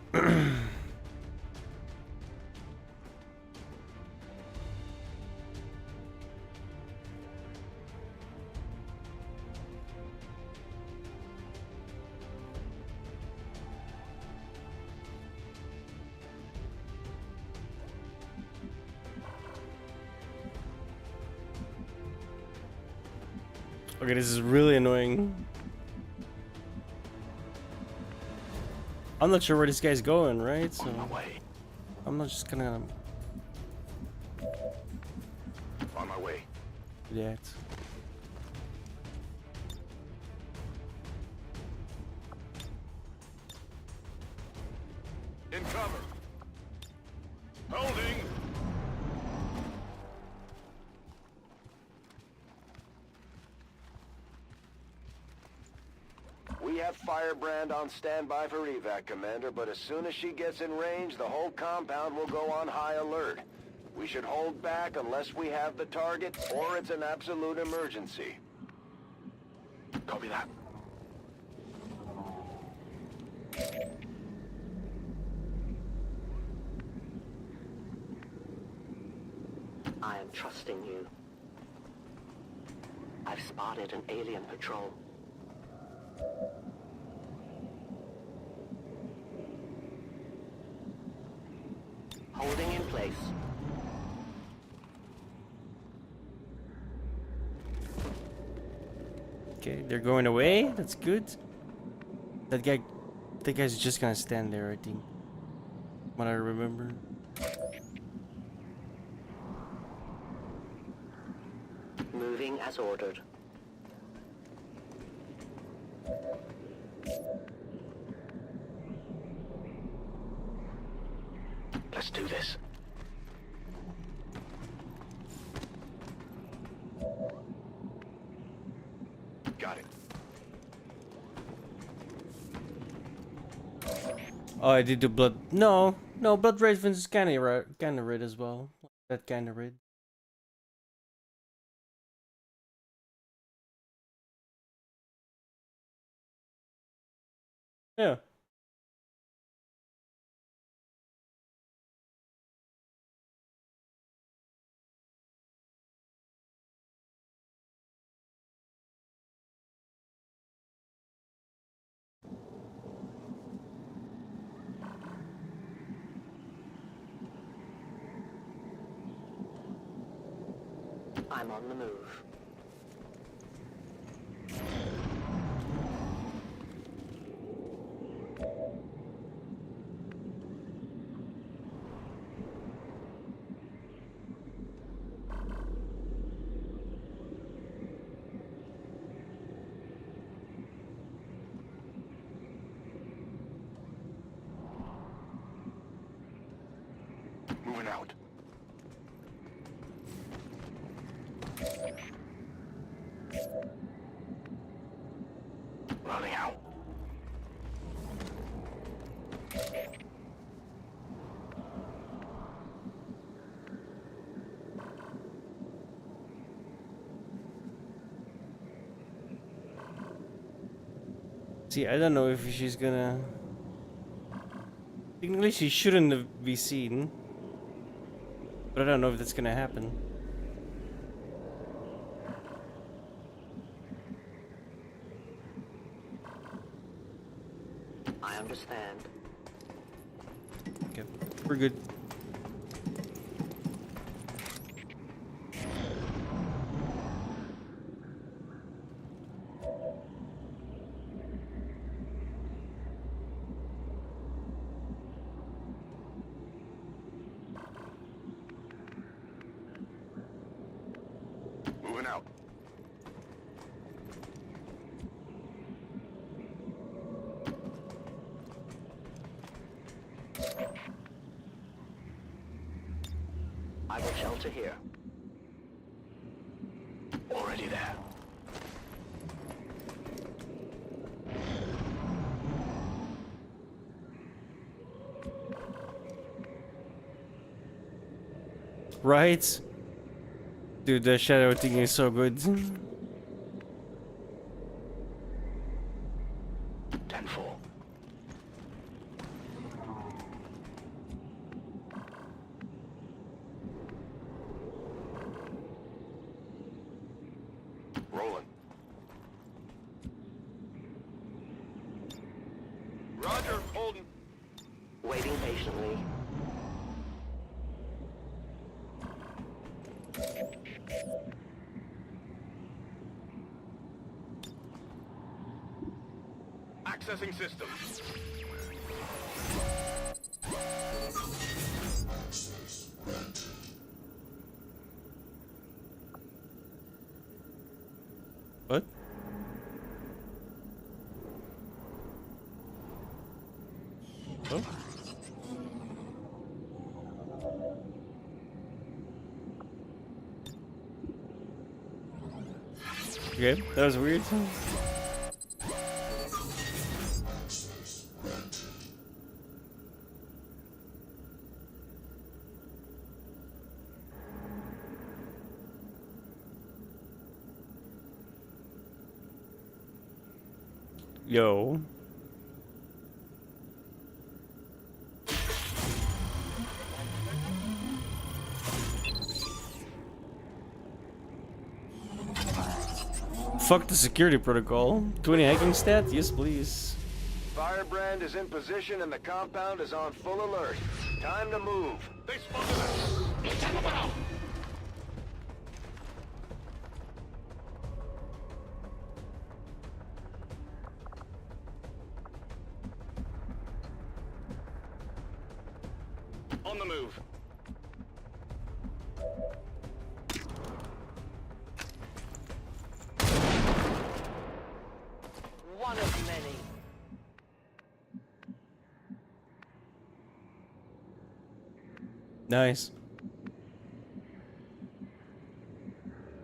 Okay, this is really annoying. I'm not sure where this guy's going, right? So I'm not just gonna On my way. do that. In cover. Holding. We have Firebrand on standby for evac, Commander, but as soon as she gets in range, the whole compound will go on high alert. We should hold back unless we have the target, or it's an absolute emergency. Copy that. I am trusting you. I've spotted an alien patrol. Holding in place. Okay, they're going away. That's good. That guy's just gonna stand there, I think. What I remember. Moving as ordered. Let's do this. Got it. Oh, I did the blood. No, blood ravens is kind of red as well. That kind of red. Yeah. I'm on the move. Moving out. Running out. See, I don't know if she's gonna... Technically, she shouldn't be seen. But I don't know if that's gonna happen. I understand. Okay, we're good. Moving out. I will shelter here. Already there. Right? Dude, the shadow thing is so good. 10-4. Rolling. Roger, holding. Waiting patiently. Accessing system. What? Oh? Okay, that was weird. Yo. Fuck the security protocol. 20 hacking stats? Yes, please. Firebrand is in position and the compound is on full alert. Time to move. They spotted us. On the move. One of many. Nice.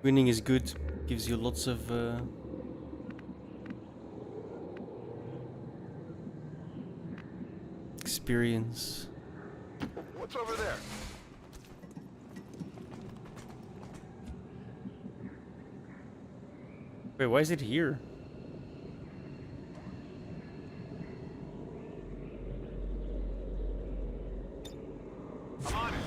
Winning is good. Gives you lots of experience. What's over there? Wait, why is it here? I'm on it.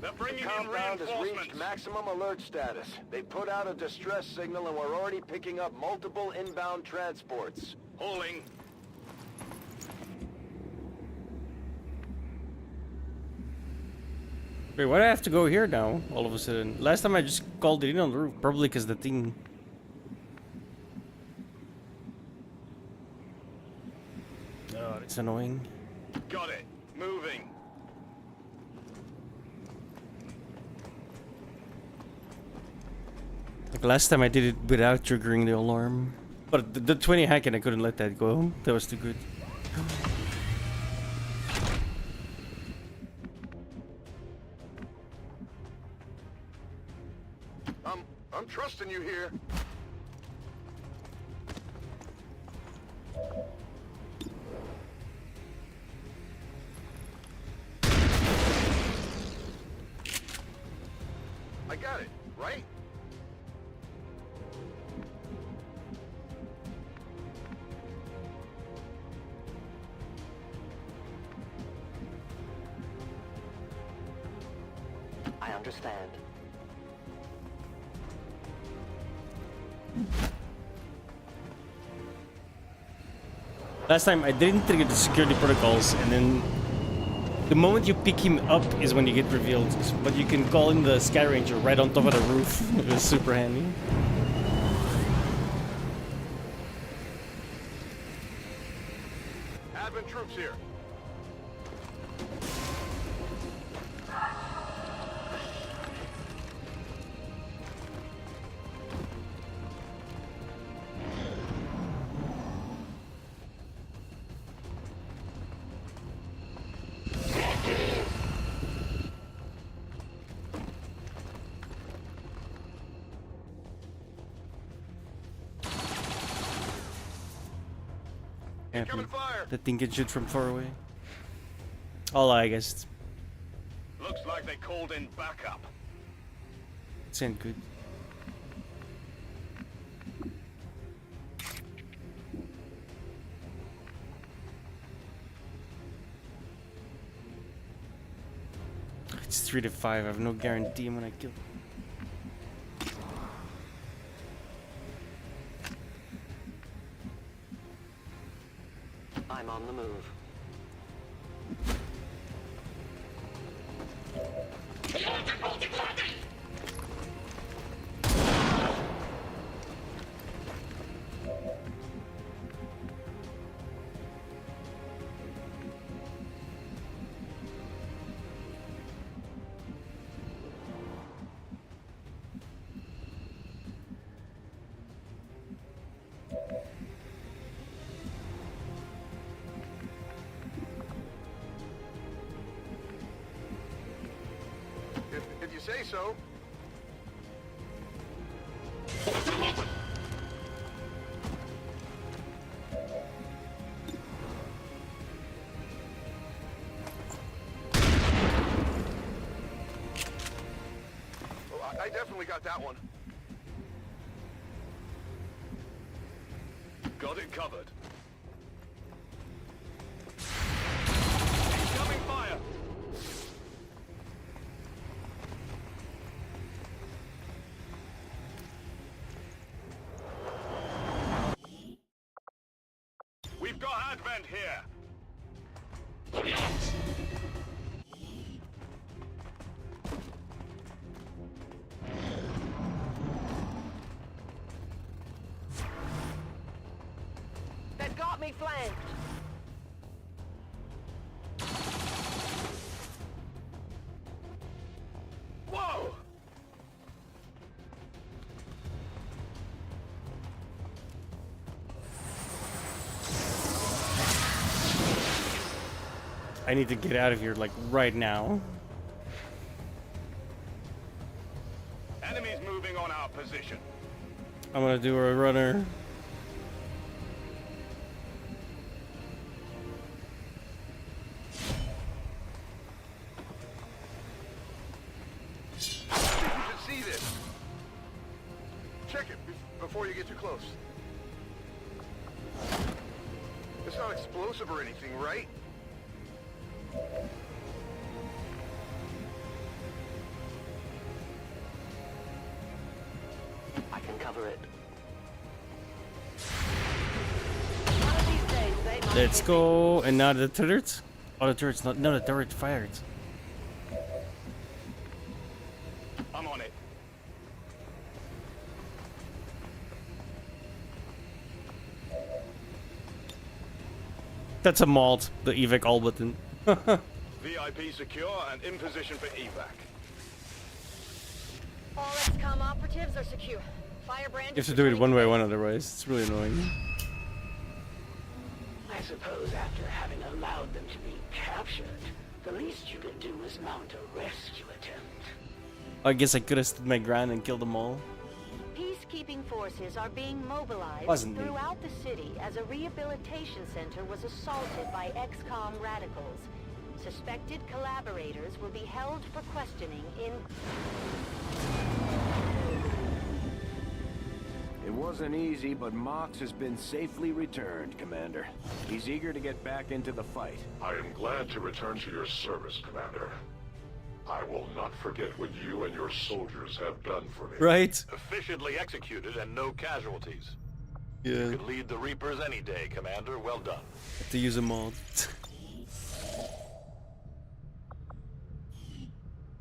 They're bringing The in compound has reinforcements. reached maximum alert status. They put out a distress signal and we're already picking up multiple inbound transports. Holding. Wait, why do I have to go here now, all of a sudden? Last time I just called it in on the roof, probably because the thing... Oh, it's annoying. Got it. Moving. Like last time I did it without triggering the alarm. But the 20 hacking, I couldn't let that go. That was too good. I'm trusting you here. I got it, right? I understand. Last time I didn't trigger the security protocols, and then the moment you pick him up is when you get revealed. But you can call in the Sky Ranger right on top of the roof. It was super handy. Advent troops here. That thing can shoot from far away. Oh, I guess Looks like they called in backup. it's ain't good. It's 3 to 5. I have no guarantee I'm gonna kill. I'm on the move. If you say so. Oh, I definitely got that one. Got it covered. Incoming fire. We've got Advent here. They've got me flanked. Whoa! I need to get out of here, like, right now. Enemies moving on our position. I'm gonna do a runner. You should see this. Check it before you get too close. It's not explosive or anything, right? I can cover it. Let's go. And now the turret. Oh, the turret's not. No, the turret fired. That's a mod, the evac all button. VIP secure and in position for evac. All XCOM operatives are secure. Firebrand. You have to do it one by one, otherwise it's really annoying. I suppose after having allowed them to be captured, the least you could do is mount a rescue attempt. I guess I could have stood my ground and killed them all. Peacekeeping forces are being mobilized Wasn't me. throughout the city as a rehabilitation center was assaulted by XCOM radicals. Suspected collaborators will be held for questioning in... It wasn't easy, but Mox has been safely returned, Commander. He's eager to get back into the fight. I am glad to return to your service, Commander. I will not forget what you and your soldiers have done for me. Right? Efficiently executed and no casualties. Yeah. You could lead the Reapers any day, Commander. Well done. Have to use a mod.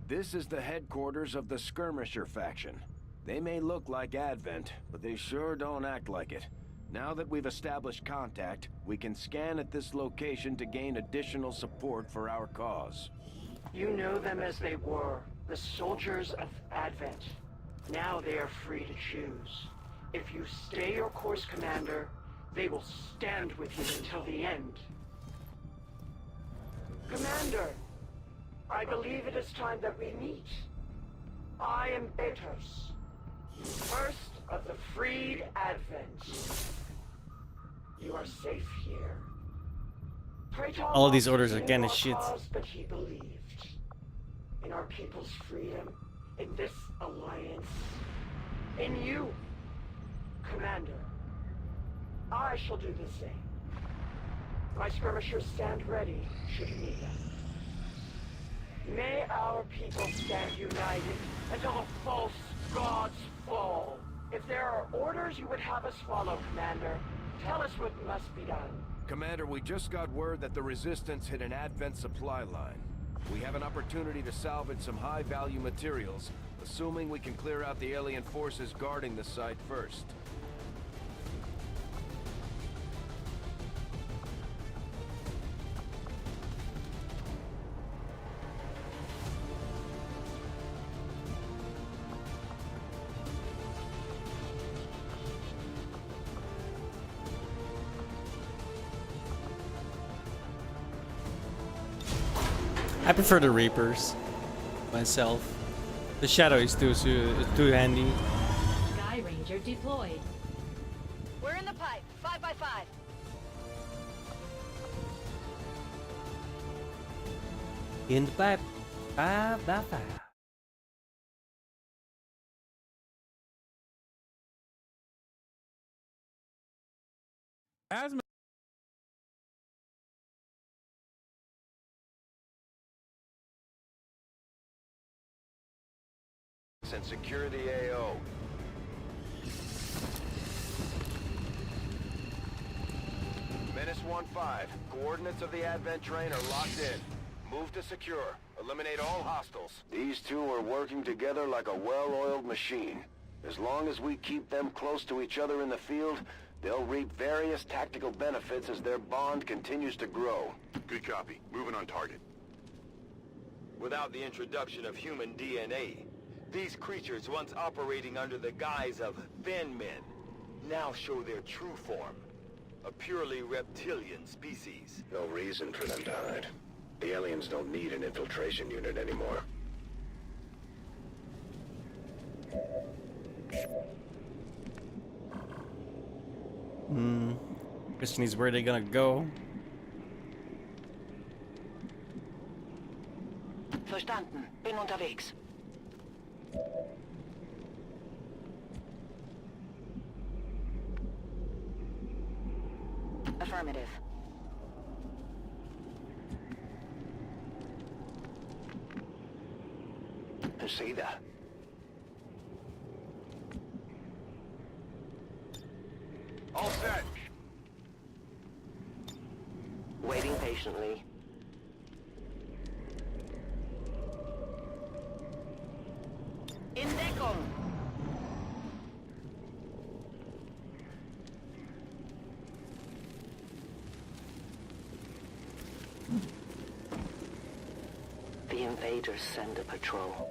This is the headquarters of the Skirmisher faction. They may look like Advent, but they sure don't act like it. Now that we've established contact, we can scan at this location to gain additional support for our cause. You know them as they were, the soldiers of Advent. Now they are free to choose. If you stay your course, Commander, they will stand with you until the end. Commander, I believe it is time that we meet. I am Betos, first of the freed Advent. You are safe here. All of these orders are again as shit. But he believed in our people's freedom, in this alliance, in you, Commander. I shall do the same. My skirmishers stand ready should you need them. May our people stand united until the false gods fall. If there are orders you would have us follow, Commander, tell us what must be done. Commander, we just got word that the Resistance hit an Advent supply line. We have an opportunity to salvage some high-value materials, assuming we can clear out the alien forces guarding the site first. I prefer the Reapers myself. The Shadow is too handy. Sky Ranger deployed. We're in the pipe. 5x5. In the pipe. 5x5. Asthma. And secure the AO. Menace 1-5. Coordinates of the Advent train are locked in. Move to secure. Eliminate all hostiles. These two are working together like a well-oiled machine. As long as we keep them close to each other in the field, they'll reap various tactical benefits as their bond continues to grow. Good copy. Moving on target. Without the introduction of human DNA, these creatures, once operating under the guise of thin men, now show their true form. A purely reptilian species. No reason for them to hide. The aliens don't need an infiltration unit anymore. Question is, where are they gonna go? Verstanden. Bin unterwegs. Affirmative. Enseguida. All set. Waiting patiently. In Deckung. invaders send a patrol.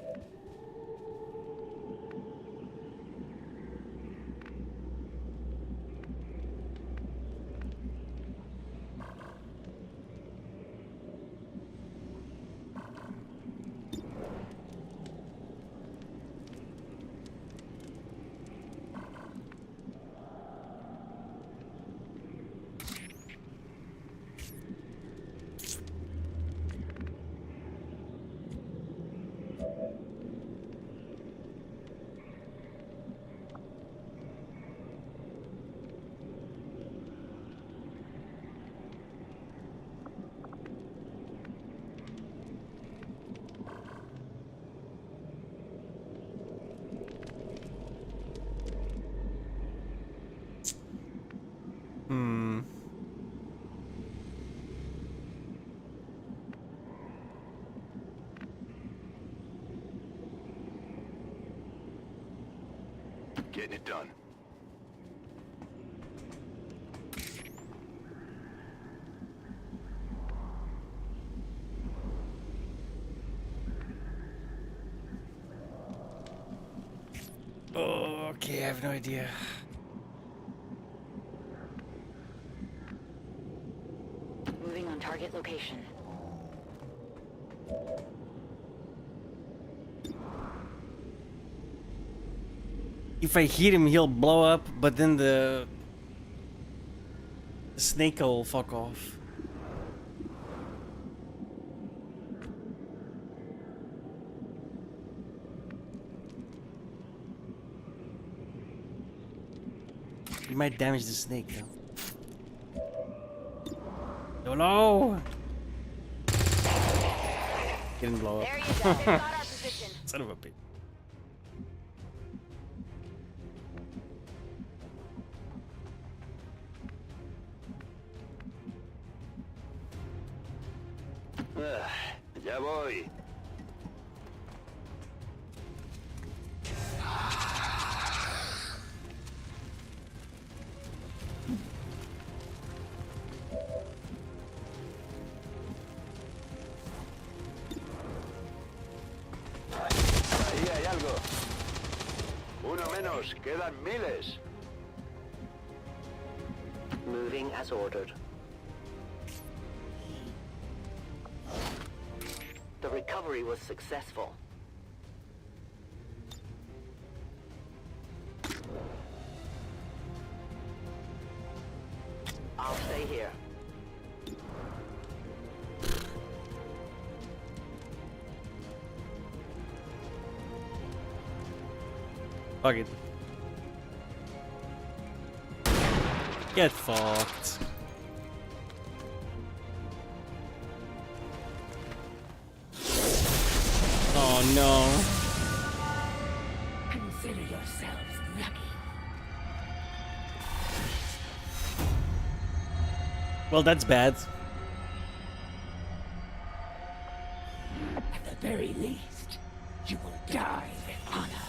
Getting it done. Oh, okay, I have no idea. Moving on target location. If I hit him, he'll blow up, but then the snake will fuck off. You might damage the snake though. No! Didn't blow up. There you go. They've got our position. Son of a bitch. Ya voy. Ahí hay algo. Uno menos, quedan miles. Moving as ordered. The recovery was successful. I'll stay here. Fuck it. Get fucked. Oh no. Consider yourselves lucky. Well, that's bad. At the very least, you will die with honor.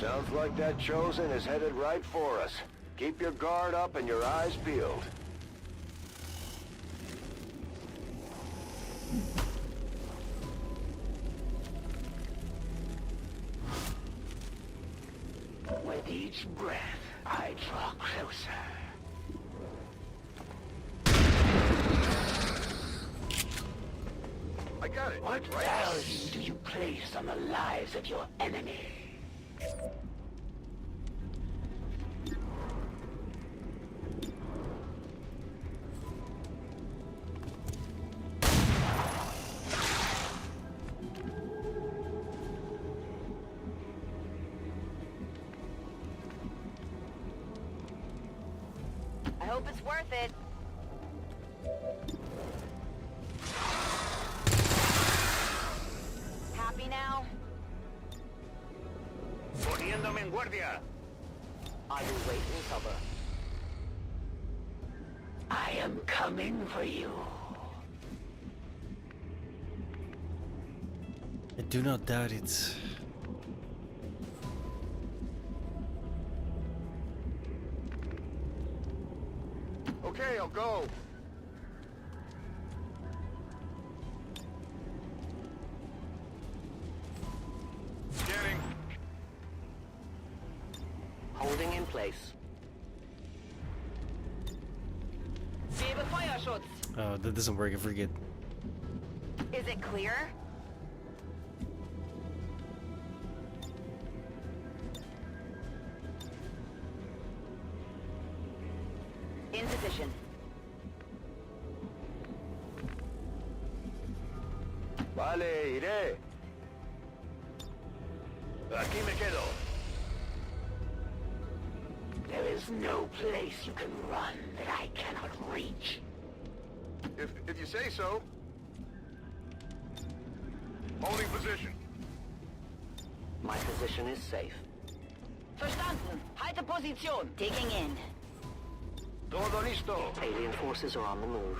Sounds like that Chosen is headed right for us. Keep your guard up and your eyes peeled. With each breath, I draw closer. I got it. What value do you place on the lives of your enemy? I hope it's worth it. Happy now? Poniéndome en guardia. I will wait in cover. I am coming for you. I do not doubt it. Okay, I'll go. Holding in place. Gebe Feuerschutz. Oh, that doesn't work. I forget. Is it clear? In position. Vale, iré. Aquí me quedo. There is no place you can run that I cannot reach. If you say so. Holding position. My position is safe. Verstanden. Halte Position. Digging in. Todo listo. Alien forces are on the move.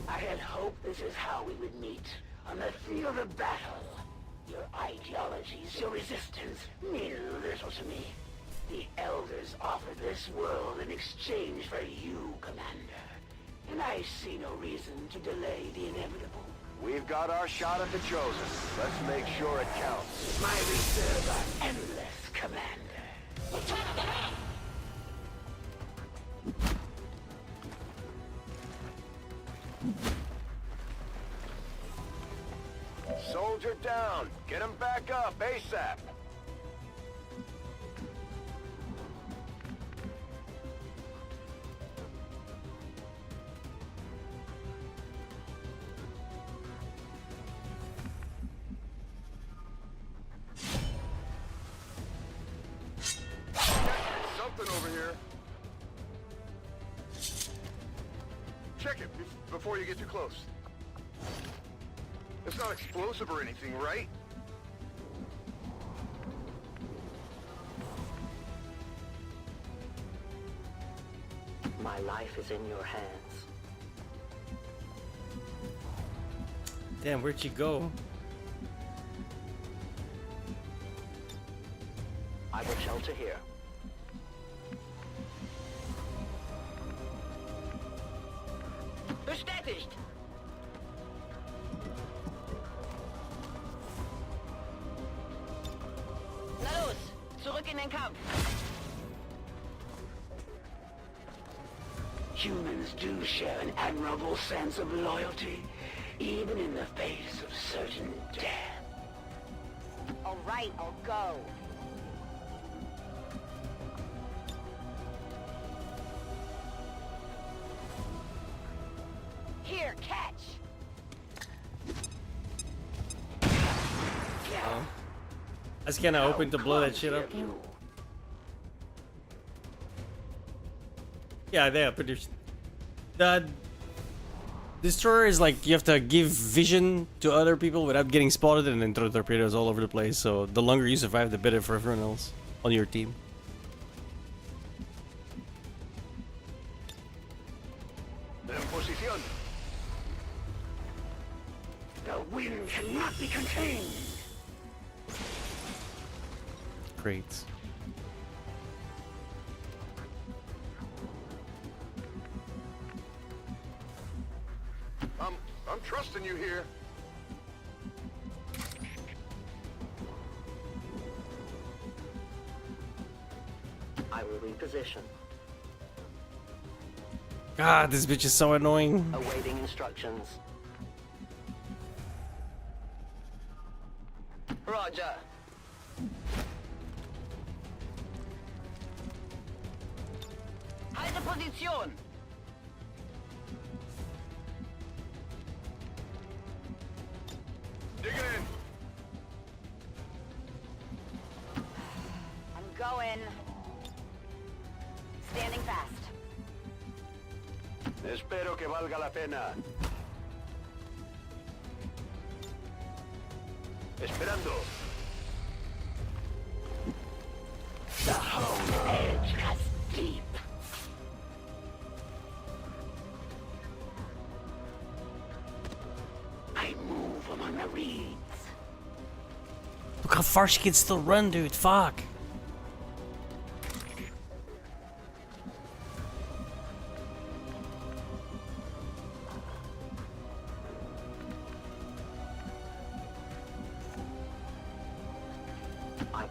I had hoped this is how we would meet, on the field of battle. Your ideologies, your resistance, mean little to me. The Elders offered this world in exchange for you, Commander. And I see no reason to delay the inevitable. We've got our shot at the Chosen. Let's make sure it counts. My reserves are endless, Commander. Soldier down. Get him back up, ASAP. Something over here. Check it before you get too close. It's not explosive or anything, right? My life is in your hands. Damn, where'd you go? I will shelter here. Bestätigt. Na los, zurück in den Kampf. Humans do share an admirable sense of loyalty, even in the face of certain death. All right, I'll go. Here, catch. I was kinda hoping to blow that shit up. Yeah, they are pretty. The destroyer is like you have to give vision to other people without getting spotted and then throw torpedoes all over the place. So the longer you survive, the better for everyone else on your team. En posición. The wind cannot be contained. Great. I'm trusting you here. I will reposition. God, this bitch is so annoying. Awaiting instructions. Roger. Halte Position. Digging in. I'm going. Standing fast. Espero que valga la pena. Esperando. The whole edge cuts deep. I move among the reeds. Look how far she can still run, dude. Fuck.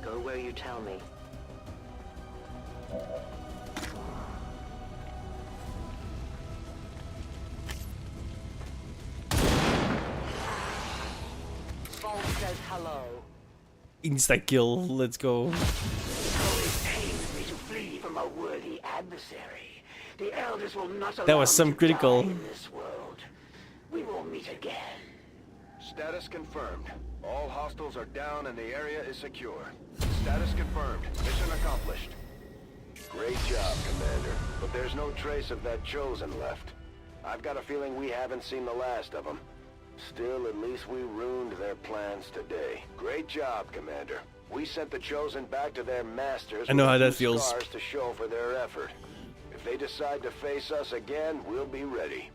Go where you tell me. Vault says hello. Insta kill. Let's go. It pains me to flee from a worthy adversary. The elders will not allow That was some me to critical. die in this world. We will meet again. Status confirmed. All hostiles are down and the area is secure. Status confirmed. Mission accomplished. Great job, Commander. But there's no trace of that Chosen left. I've got a feeling we haven't seen the last of them. Still, at least we ruined their plans today. Great job, Commander. We sent the Chosen back to their masters. I know how with a that few feels. scars to show for their effort. If they decide to face us again, we'll be ready.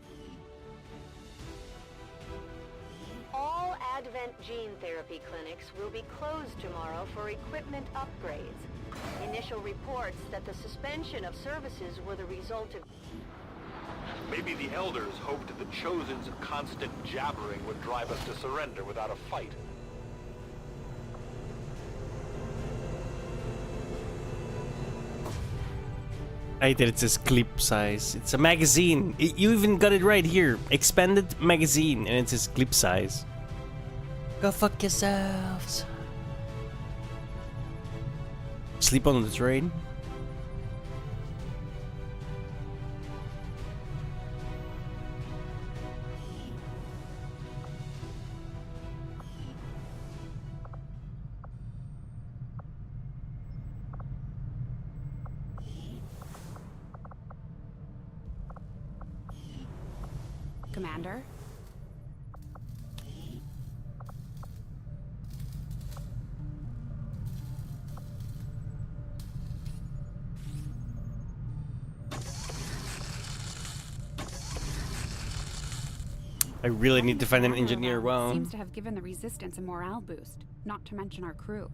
All Advent gene therapy clinics will be closed tomorrow for equipment upgrades. Initial reports that the suspension of services were the result of... Maybe the Elders hoped the Chosen's constant jabbering would drive us to surrender without a fight. I hate that it says clip size. It's a magazine. You even got it right here. Expanded magazine, and it says clip size. Go fuck yourselves. Sleep on the train. Commander? I really need to find an engineer. Wow. Seems to have given the Resistance a morale boost, not to mention our crew.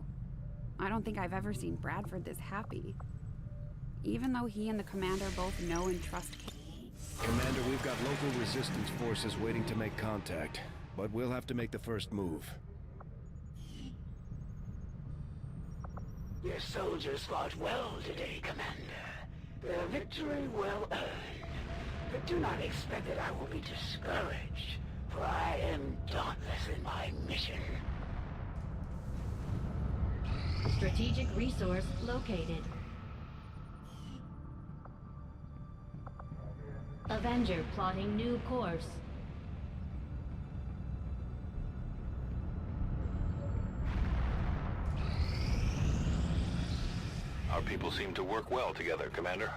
I don't think I've ever seen Bradford this happy. Even though he and the Commander both know and trust... Commander, we've got local resistance forces waiting to make contact, but we'll have to make the first move. Your soldiers fought well today, Commander. Their victory well earned. But do not expect that I will be discouraged, for I am dauntless in my mission. Strategic resource located. Avenger plotting new course. Our people seem to work well together, Commander.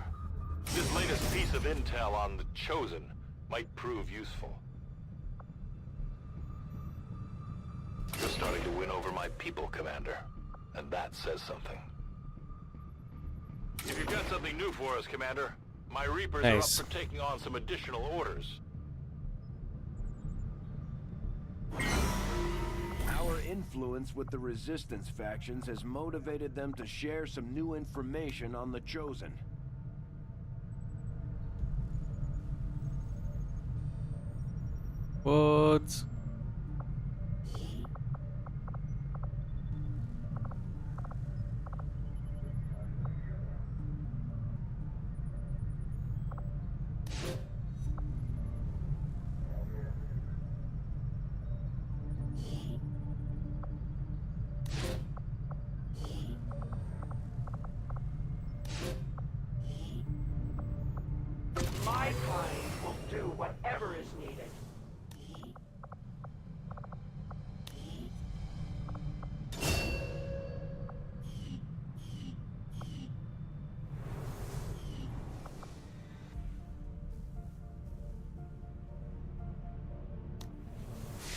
This latest piece of intel on the Chosen might prove useful. You're starting to win over my people, Commander. And that says something. If you've got something new for us, Commander, my Reapers are up for taking on some additional orders. Our influence with the Resistance factions has motivated them to share some new information on the Chosen. What? My kind will do whatever is needed.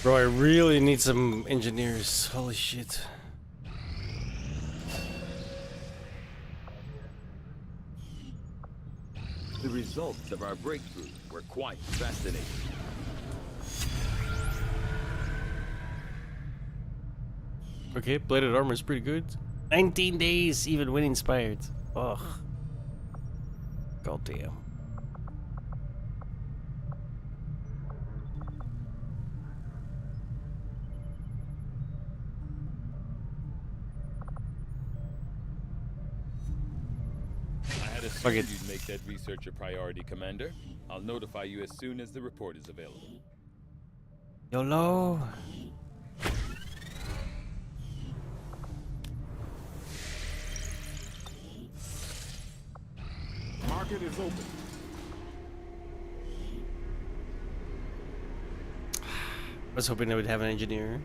Bro, I really need some engineers. Holy shit. The results of our breakthrough were quite fascinating. Okay, plated armor is pretty good. 19 days, even when inspired. Ugh. God damn. Figured you'd make that research a priority, Commander. I'll notify you as soon as the report is available. YOLO. Market is open. I was hoping I would have an engineer.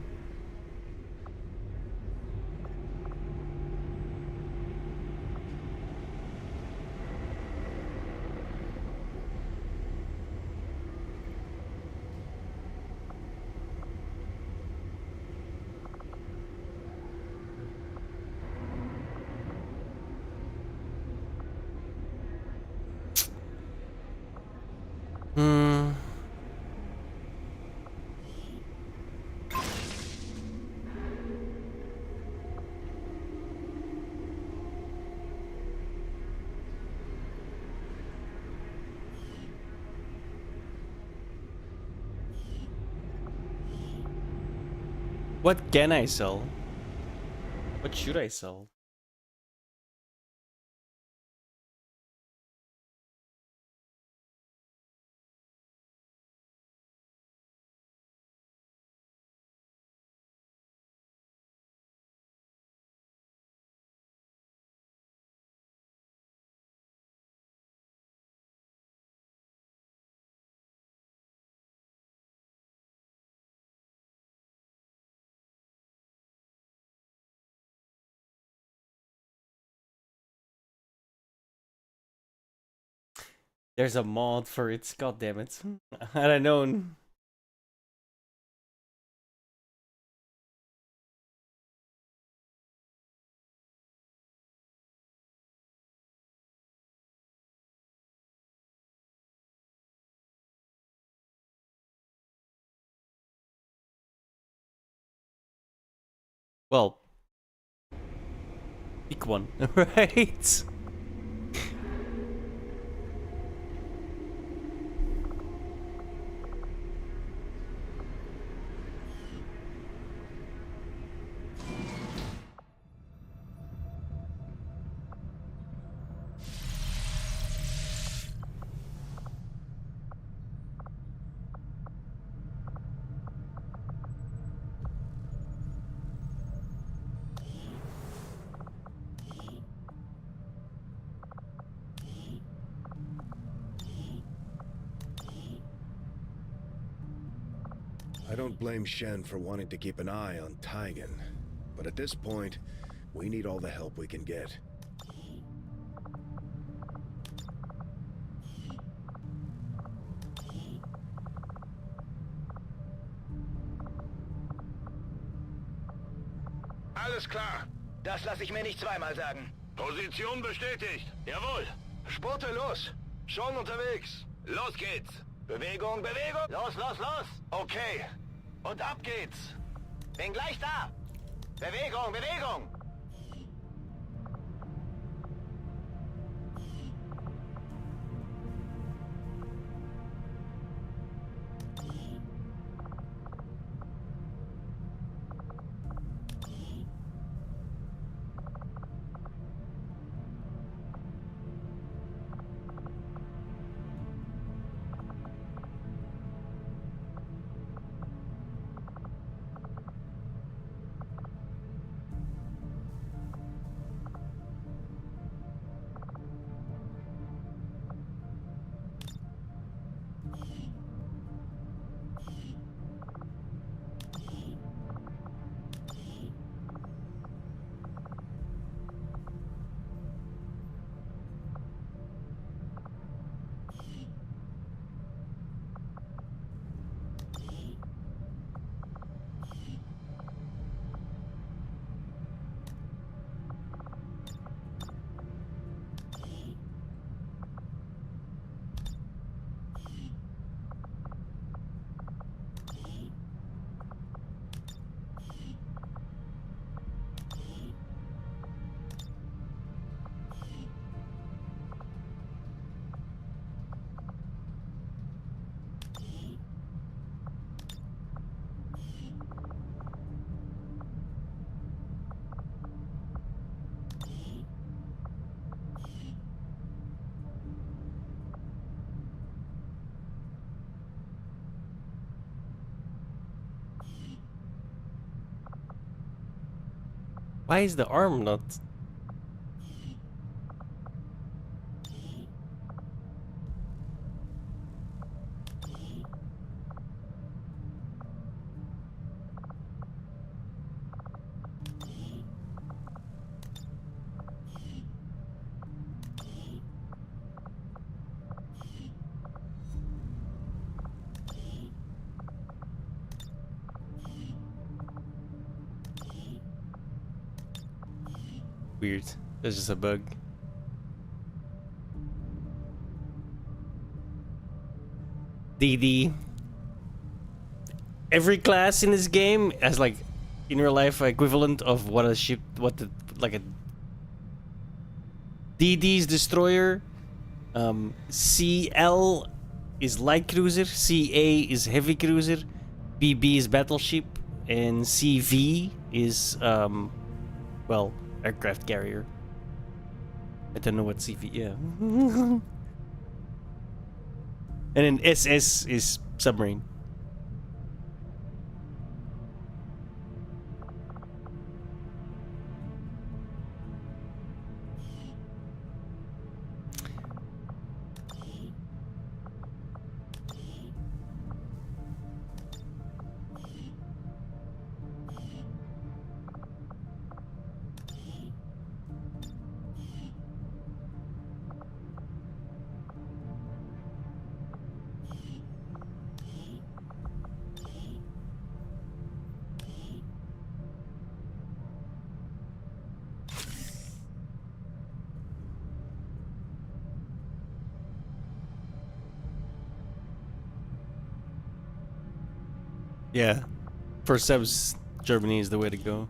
What can I sell? What should I sell? There's a mod for it. God damn it! Had I known. Well, pick one, right? I don't blame Shen for wanting to keep an eye on Taigen, but at this point, we need all the help we can get. Alles klar. Das lasse ich mir nicht zweimal sagen. Position bestätigt. Jawohl. Spurte los. Schon unterwegs. Los geht's. Bewegung, Bewegung. Los, los, los. Okay. Und ab geht's. Bin gleich da. Bewegung, Bewegung. Why is the arm not? Weird. That's just a bug. DD. Every class in this game has like in real life equivalent of what a ship, like a DD's destroyer. CL is light cruiser, CA is heavy cruiser, BB is battleship, and CV is well, aircraft carrier. I don't know what CV, yeah. And then SS is submarine. Yeah, for subs, Germany is the way to go.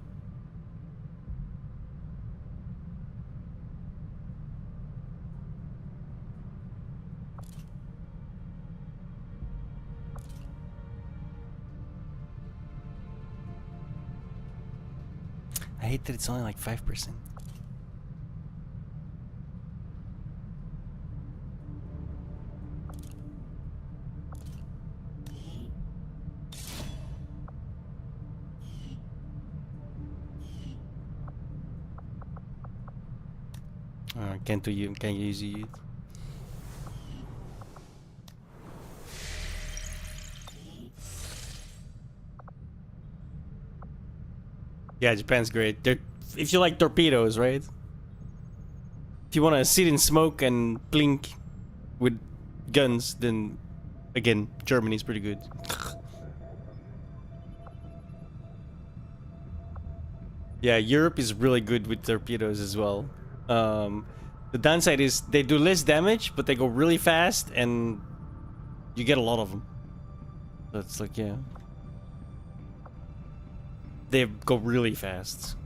I hate that it's only like 5%. Can't use it. Yeah, Japan's great. If you like torpedoes, right? If you want to sit in smoke and blink with guns, then again, Germany's pretty good. Yeah, Europe is really good with torpedoes as well. The downside is they do less damage, but they go really fast, and you get a lot of them. So it's like, yeah. They go really fast.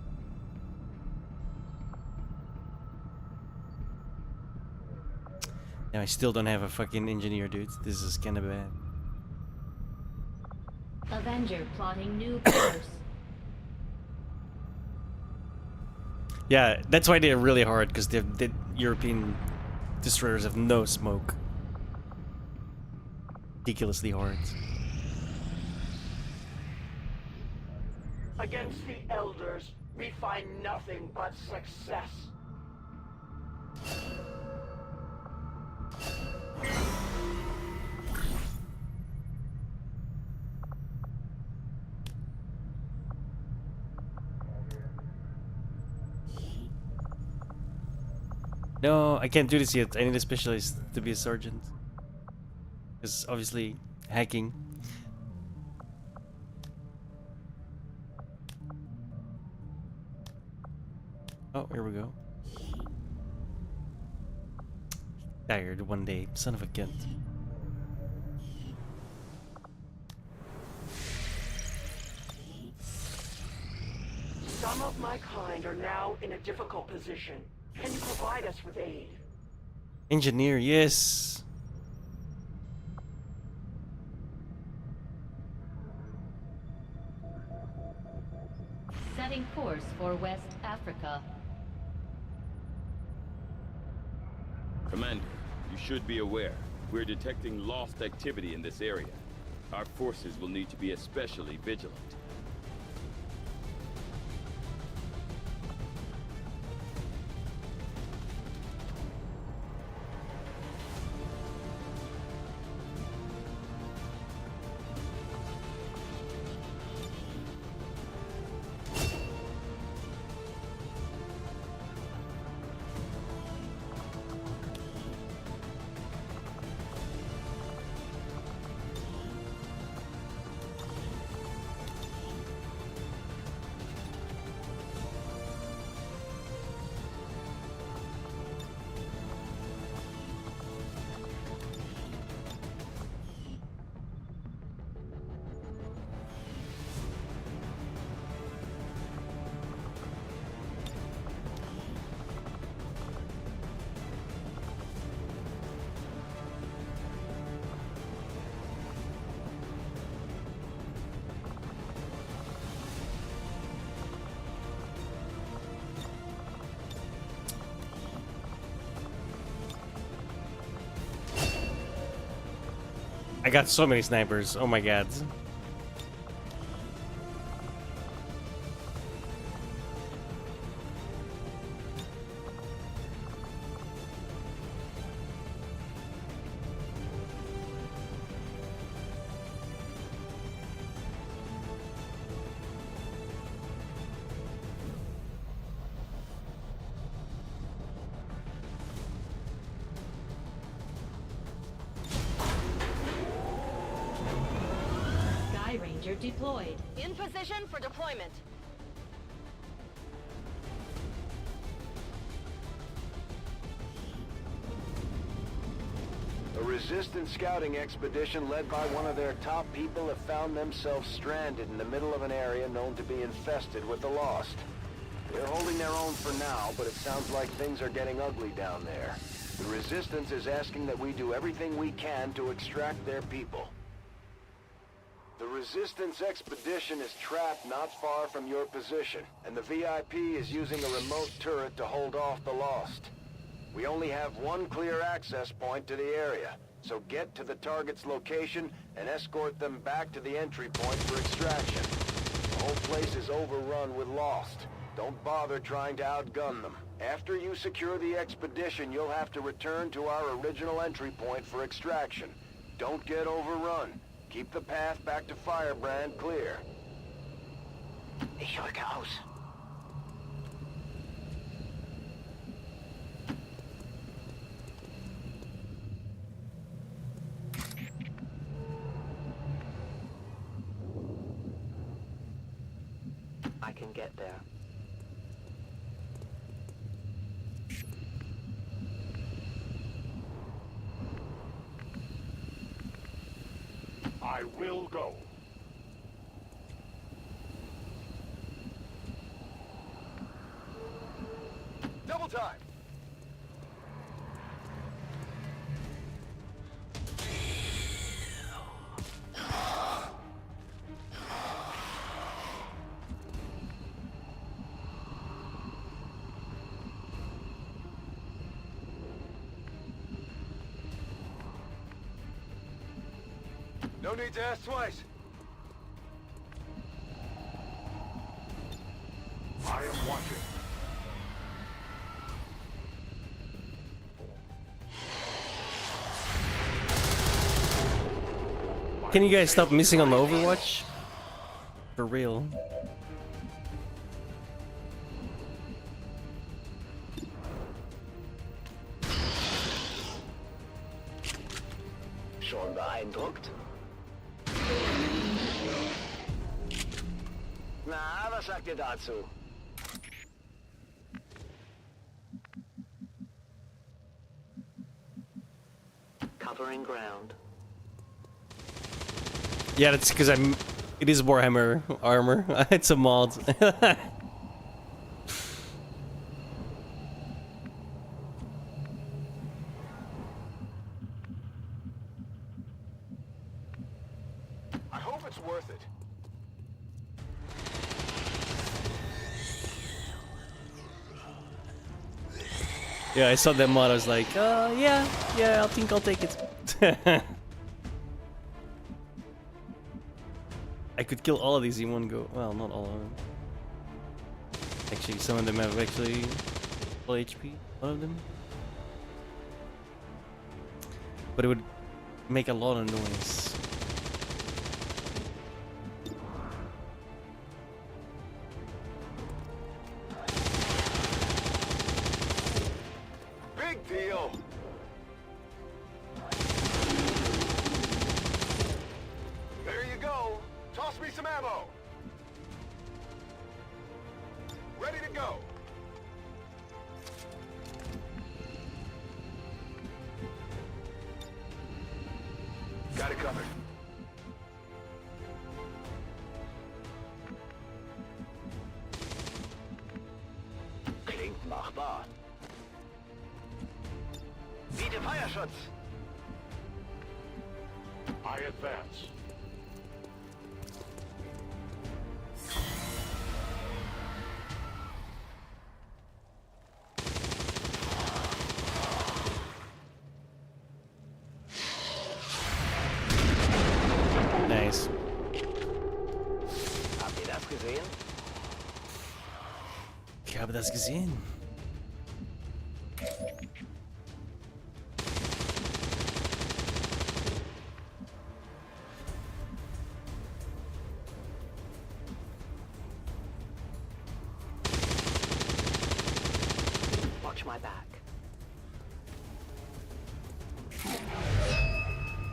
Now I still don't have a fucking engineer, dude. This is kind of bad. Avenger plotting new course. Yeah, that's why they're really hard, because the European destroyers have no smoke. Ridiculously hard. Against the Elders, we find nothing but success. No, I can't do this yet. I need a specialist to be a sergeant. Because obviously, hacking. Oh, here we go. Tired one day, son of a cunt. Some of my kind are now in a difficult position. Can you provide us with aid? Engineer, yes. Setting course for West Africa. Commander, you should be aware. We're detecting lost activity in this area. Our forces will need to be especially vigilant. I got so many snipers. Oh my god. Ranger deployed. In position for deployment. A resistance scouting expedition led by one of their top people have found themselves stranded in the middle of an area known to be infested with the Lost. They're holding their own for now, but it sounds like things are getting ugly down there. The resistance is asking that we do everything we can to extract their people. The Resistance expedition is trapped not far from your position, and the VIP is using a remote turret to hold off the Lost. We only have one clear access point to the area, so get to the target's location and escort them back to the entry point for extraction. The whole place is overrun with Lost. Don't bother trying to outgun them. After you secure the expedition, you'll have to return to our original entry point for extraction. Don't get overrun. Keep the path back to Firebrand clear. Ich rücke aus. I can get there. I will go. Double time. No need to ask twice. I am watching. Can you guys stop missing on the Overwatch? For real. Schon beeindruckt? Na, was sagt ihr dazu? Covering ground. Yeah, that's because I'm. It is Warhammer armor. It's a mod. I hope it's worth it. Yeah, I saw that mod. I was like, yeah, I think I'll take it. I could kill all of these in one go. Well, not all of them. Actually, some of them have actually full HP. One of them. But it would make a lot of noise. Big deal. There you go. Toss me some ammo. Ready to go. Got it covered. Klingt machbar. Biete Feuerschutz. I advance. nice. Habt ihr das gesehen? Ich habe das gesehen. Watch my back.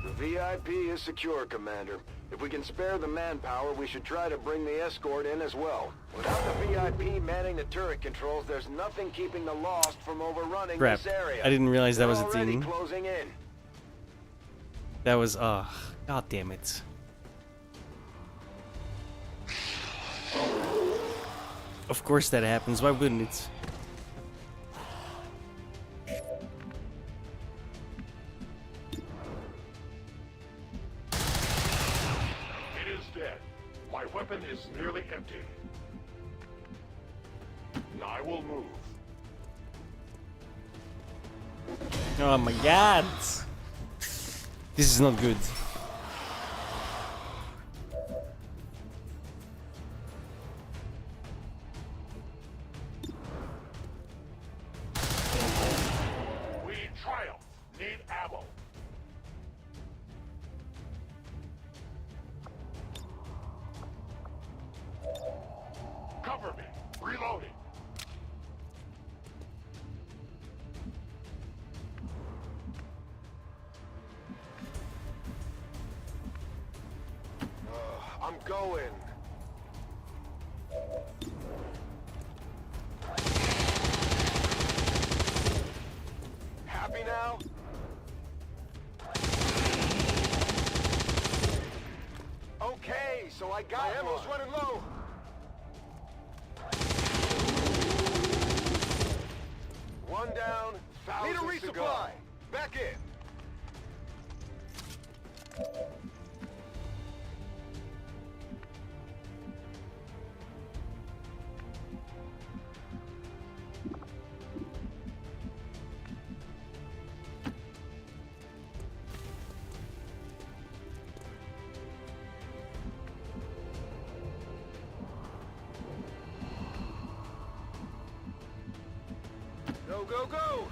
The VIP is secure, Commander. If we can spare the manpower, we should try to bring the escort in as well. Without the VIP manning the turret controls, there's nothing keeping the Lost from overrunning Crap. this area. I didn't realize that They're was a already thing. closing in. That was, god damn it. Of course that happens, why wouldn't it? It is dead. My weapon is nearly empty. I will move. Oh my god! This is not good. We triumph. Need ammo. Cover me. Reloading. I'm going. Happy now? Okay, so I got my ammo's running low. One down, thousands Need a to go. resupply. Back in. Go, go, go!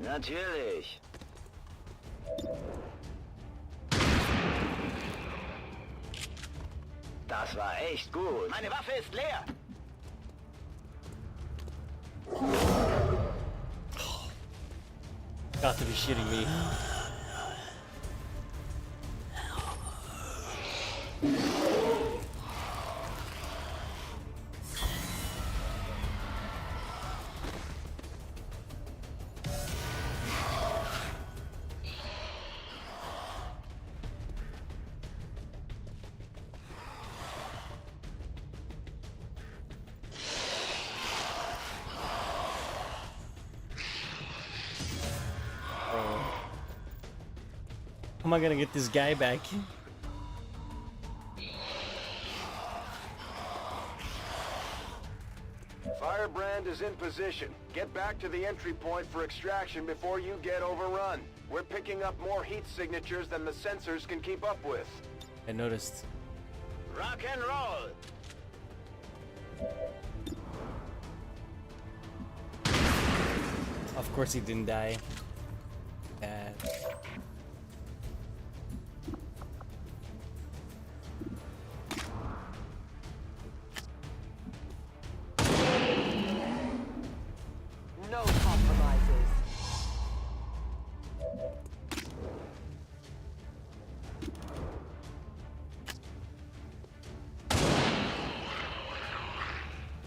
Natürlich. Das war echt gut. Meine Waffe ist leer. Got to be shitting me. How am I gonna get this guy back? Firebrand is in position. Get back to the entry point for extraction before you get overrun. We're picking up more heat signatures than the sensors can keep up with. I noticed. Rock and roll. Of course he didn't die. No compromises.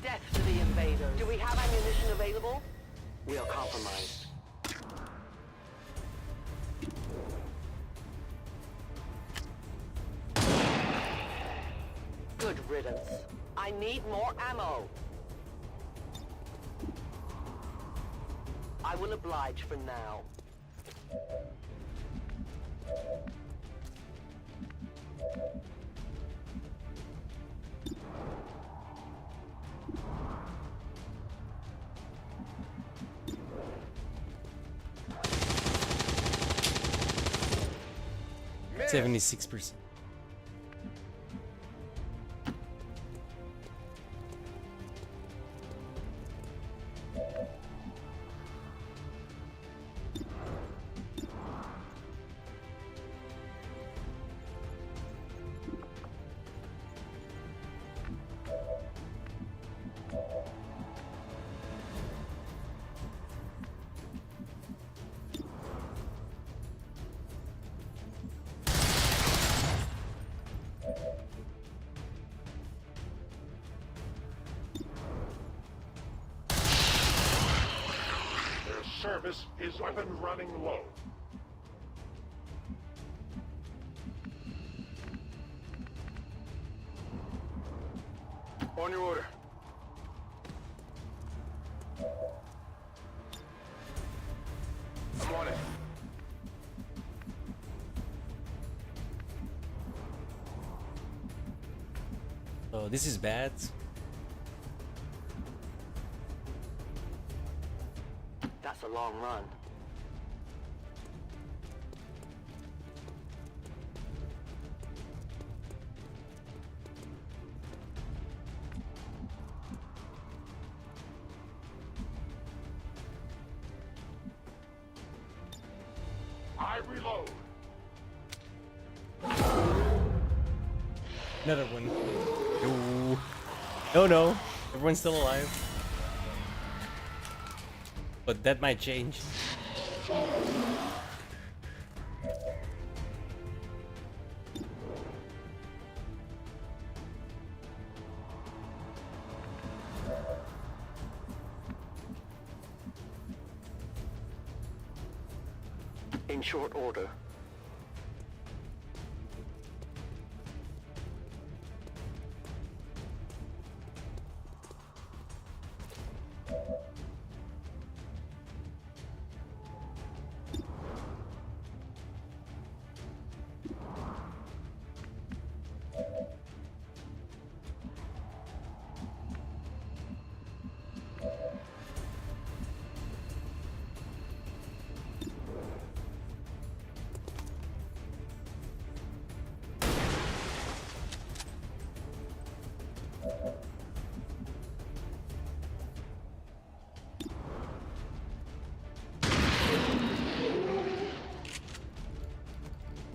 Death to the invaders. Do we have ammunition available? We are compromised. Good riddance. I need more ammo. I will oblige for now. 76%. Service is weapon running low. On your order. I'm on it. Oh, this is bad. That's a long run. I reload. Another one. No. No. Everyone's still alive. But that might change. In short order.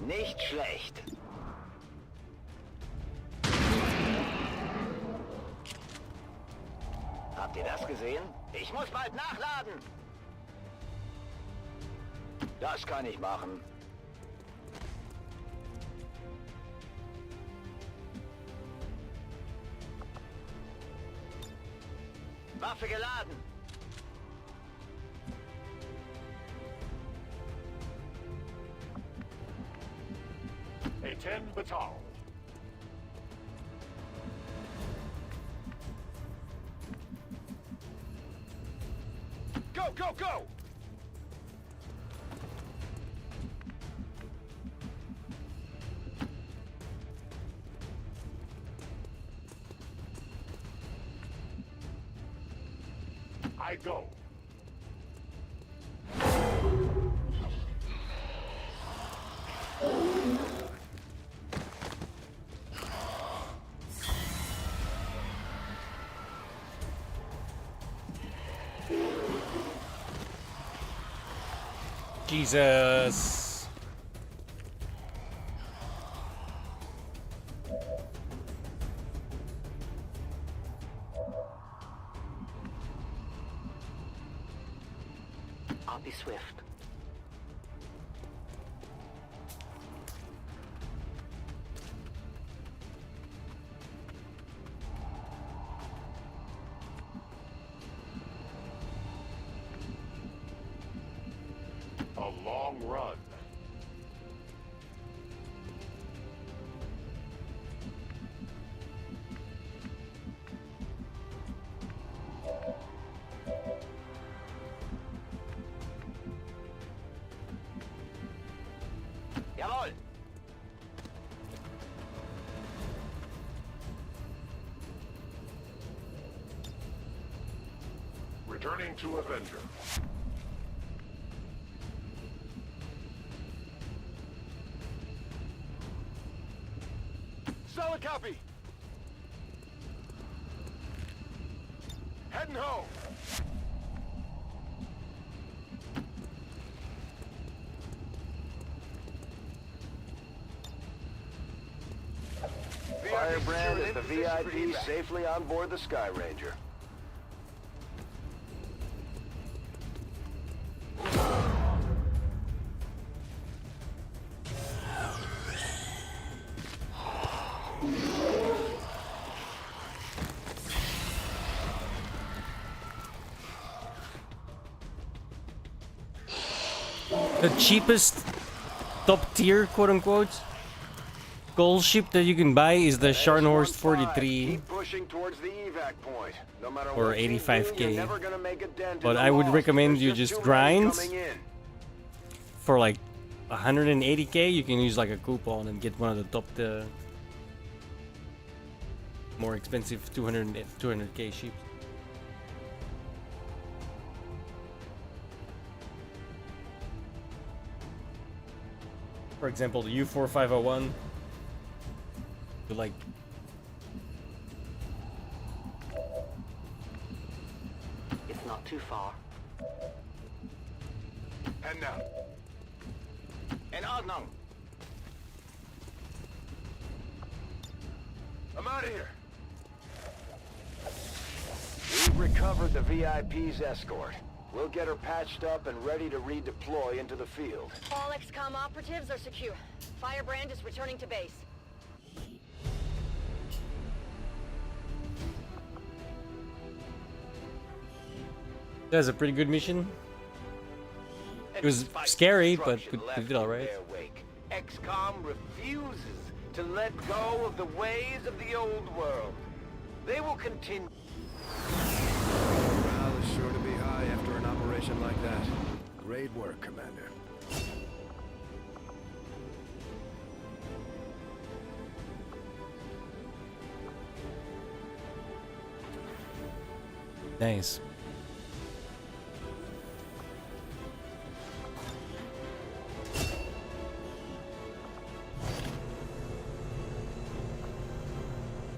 Nicht schlecht. Habt ihr das gesehen? Ich muss bald nachladen. Das kann ich machen. Waffe geladen. A-10 Batal. Go, go, go! I go. Jesus. I'll be swift. A long run. Jawohl! Returning to Avenger. Copy. Heading home. Firebrand is the VIP safely on board the Sky Ranger. The cheapest top tier, quote unquote, gold ship that you can buy is the Scharnhorst 43 or 85k. But I would recommend you just grind for like 180k. You can use like a coupon and get one of the top more expensive 200k ships. For example, the U4501 to like It's not too far. Head down. In Ordnung. I'm out of here. We've recovered the VIP's escort. We'll get her patched up and ready to redeploy into the field. All XCOM operatives are secure. Firebrand is returning to base. That was a pretty good mission. It was scary, but we did all right. XCOM refuses to let go of the ways of the old world. They will continue. Morale is sure to be high after an operation like that. Great work, Commander. Nice.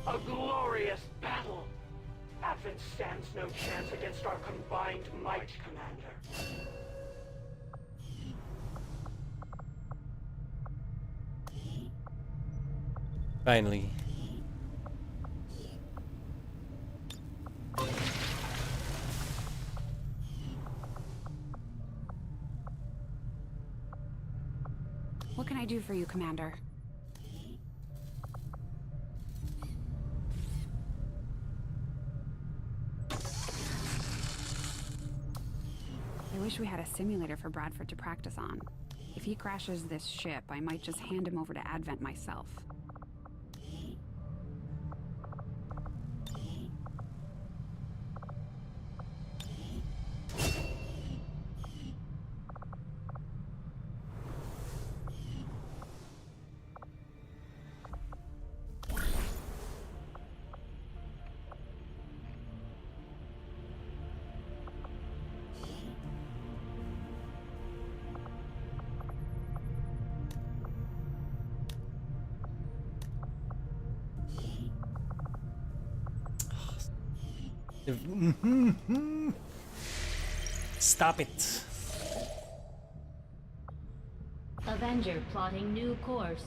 A glorious battle! Advent stands no chance against our combined might, Commander. Finally. What can I do for you, Commander? I wish we had a simulator for Bradford to practice on. If he crashes this ship, I might just hand him over to Advent myself. Stop it. Avenger plotting new course.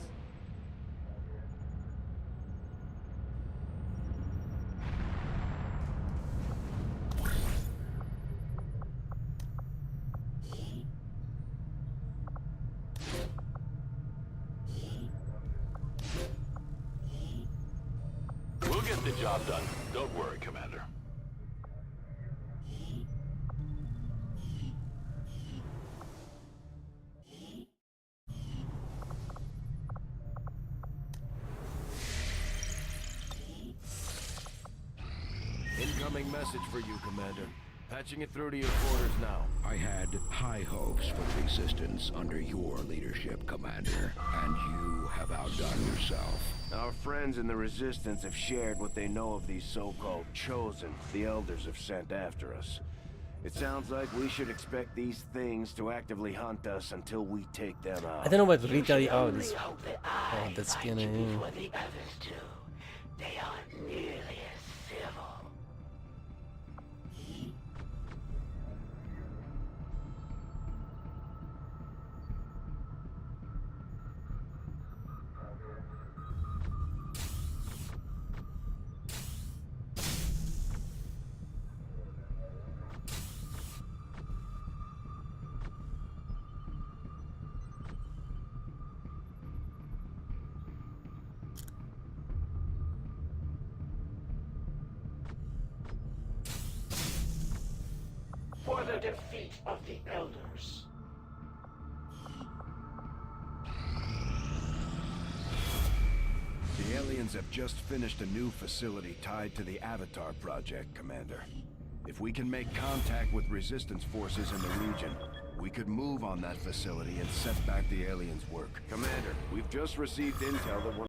We'll get the job done. Don't worry, Commander. Incoming message for you, Commander. Patching it through to your quarters now. I had high hopes for the Resistance under your leadership, Commander, and you have outdone yourself. Our friends in the Resistance have shared what they know of these so-called Chosen the Elders have sent after us. It sounds like we should expect these things to actively hunt us until we take them out. I don't know what retaliate. Oh, this. Oh, that's gonna. Before the others do. defeat of the Elders. The aliens have just finished a new facility tied to the Avatar project, Commander. If we can make contact with resistance forces in the region, we could move on that facility and set back the aliens' work. Commander, we've just received intel that one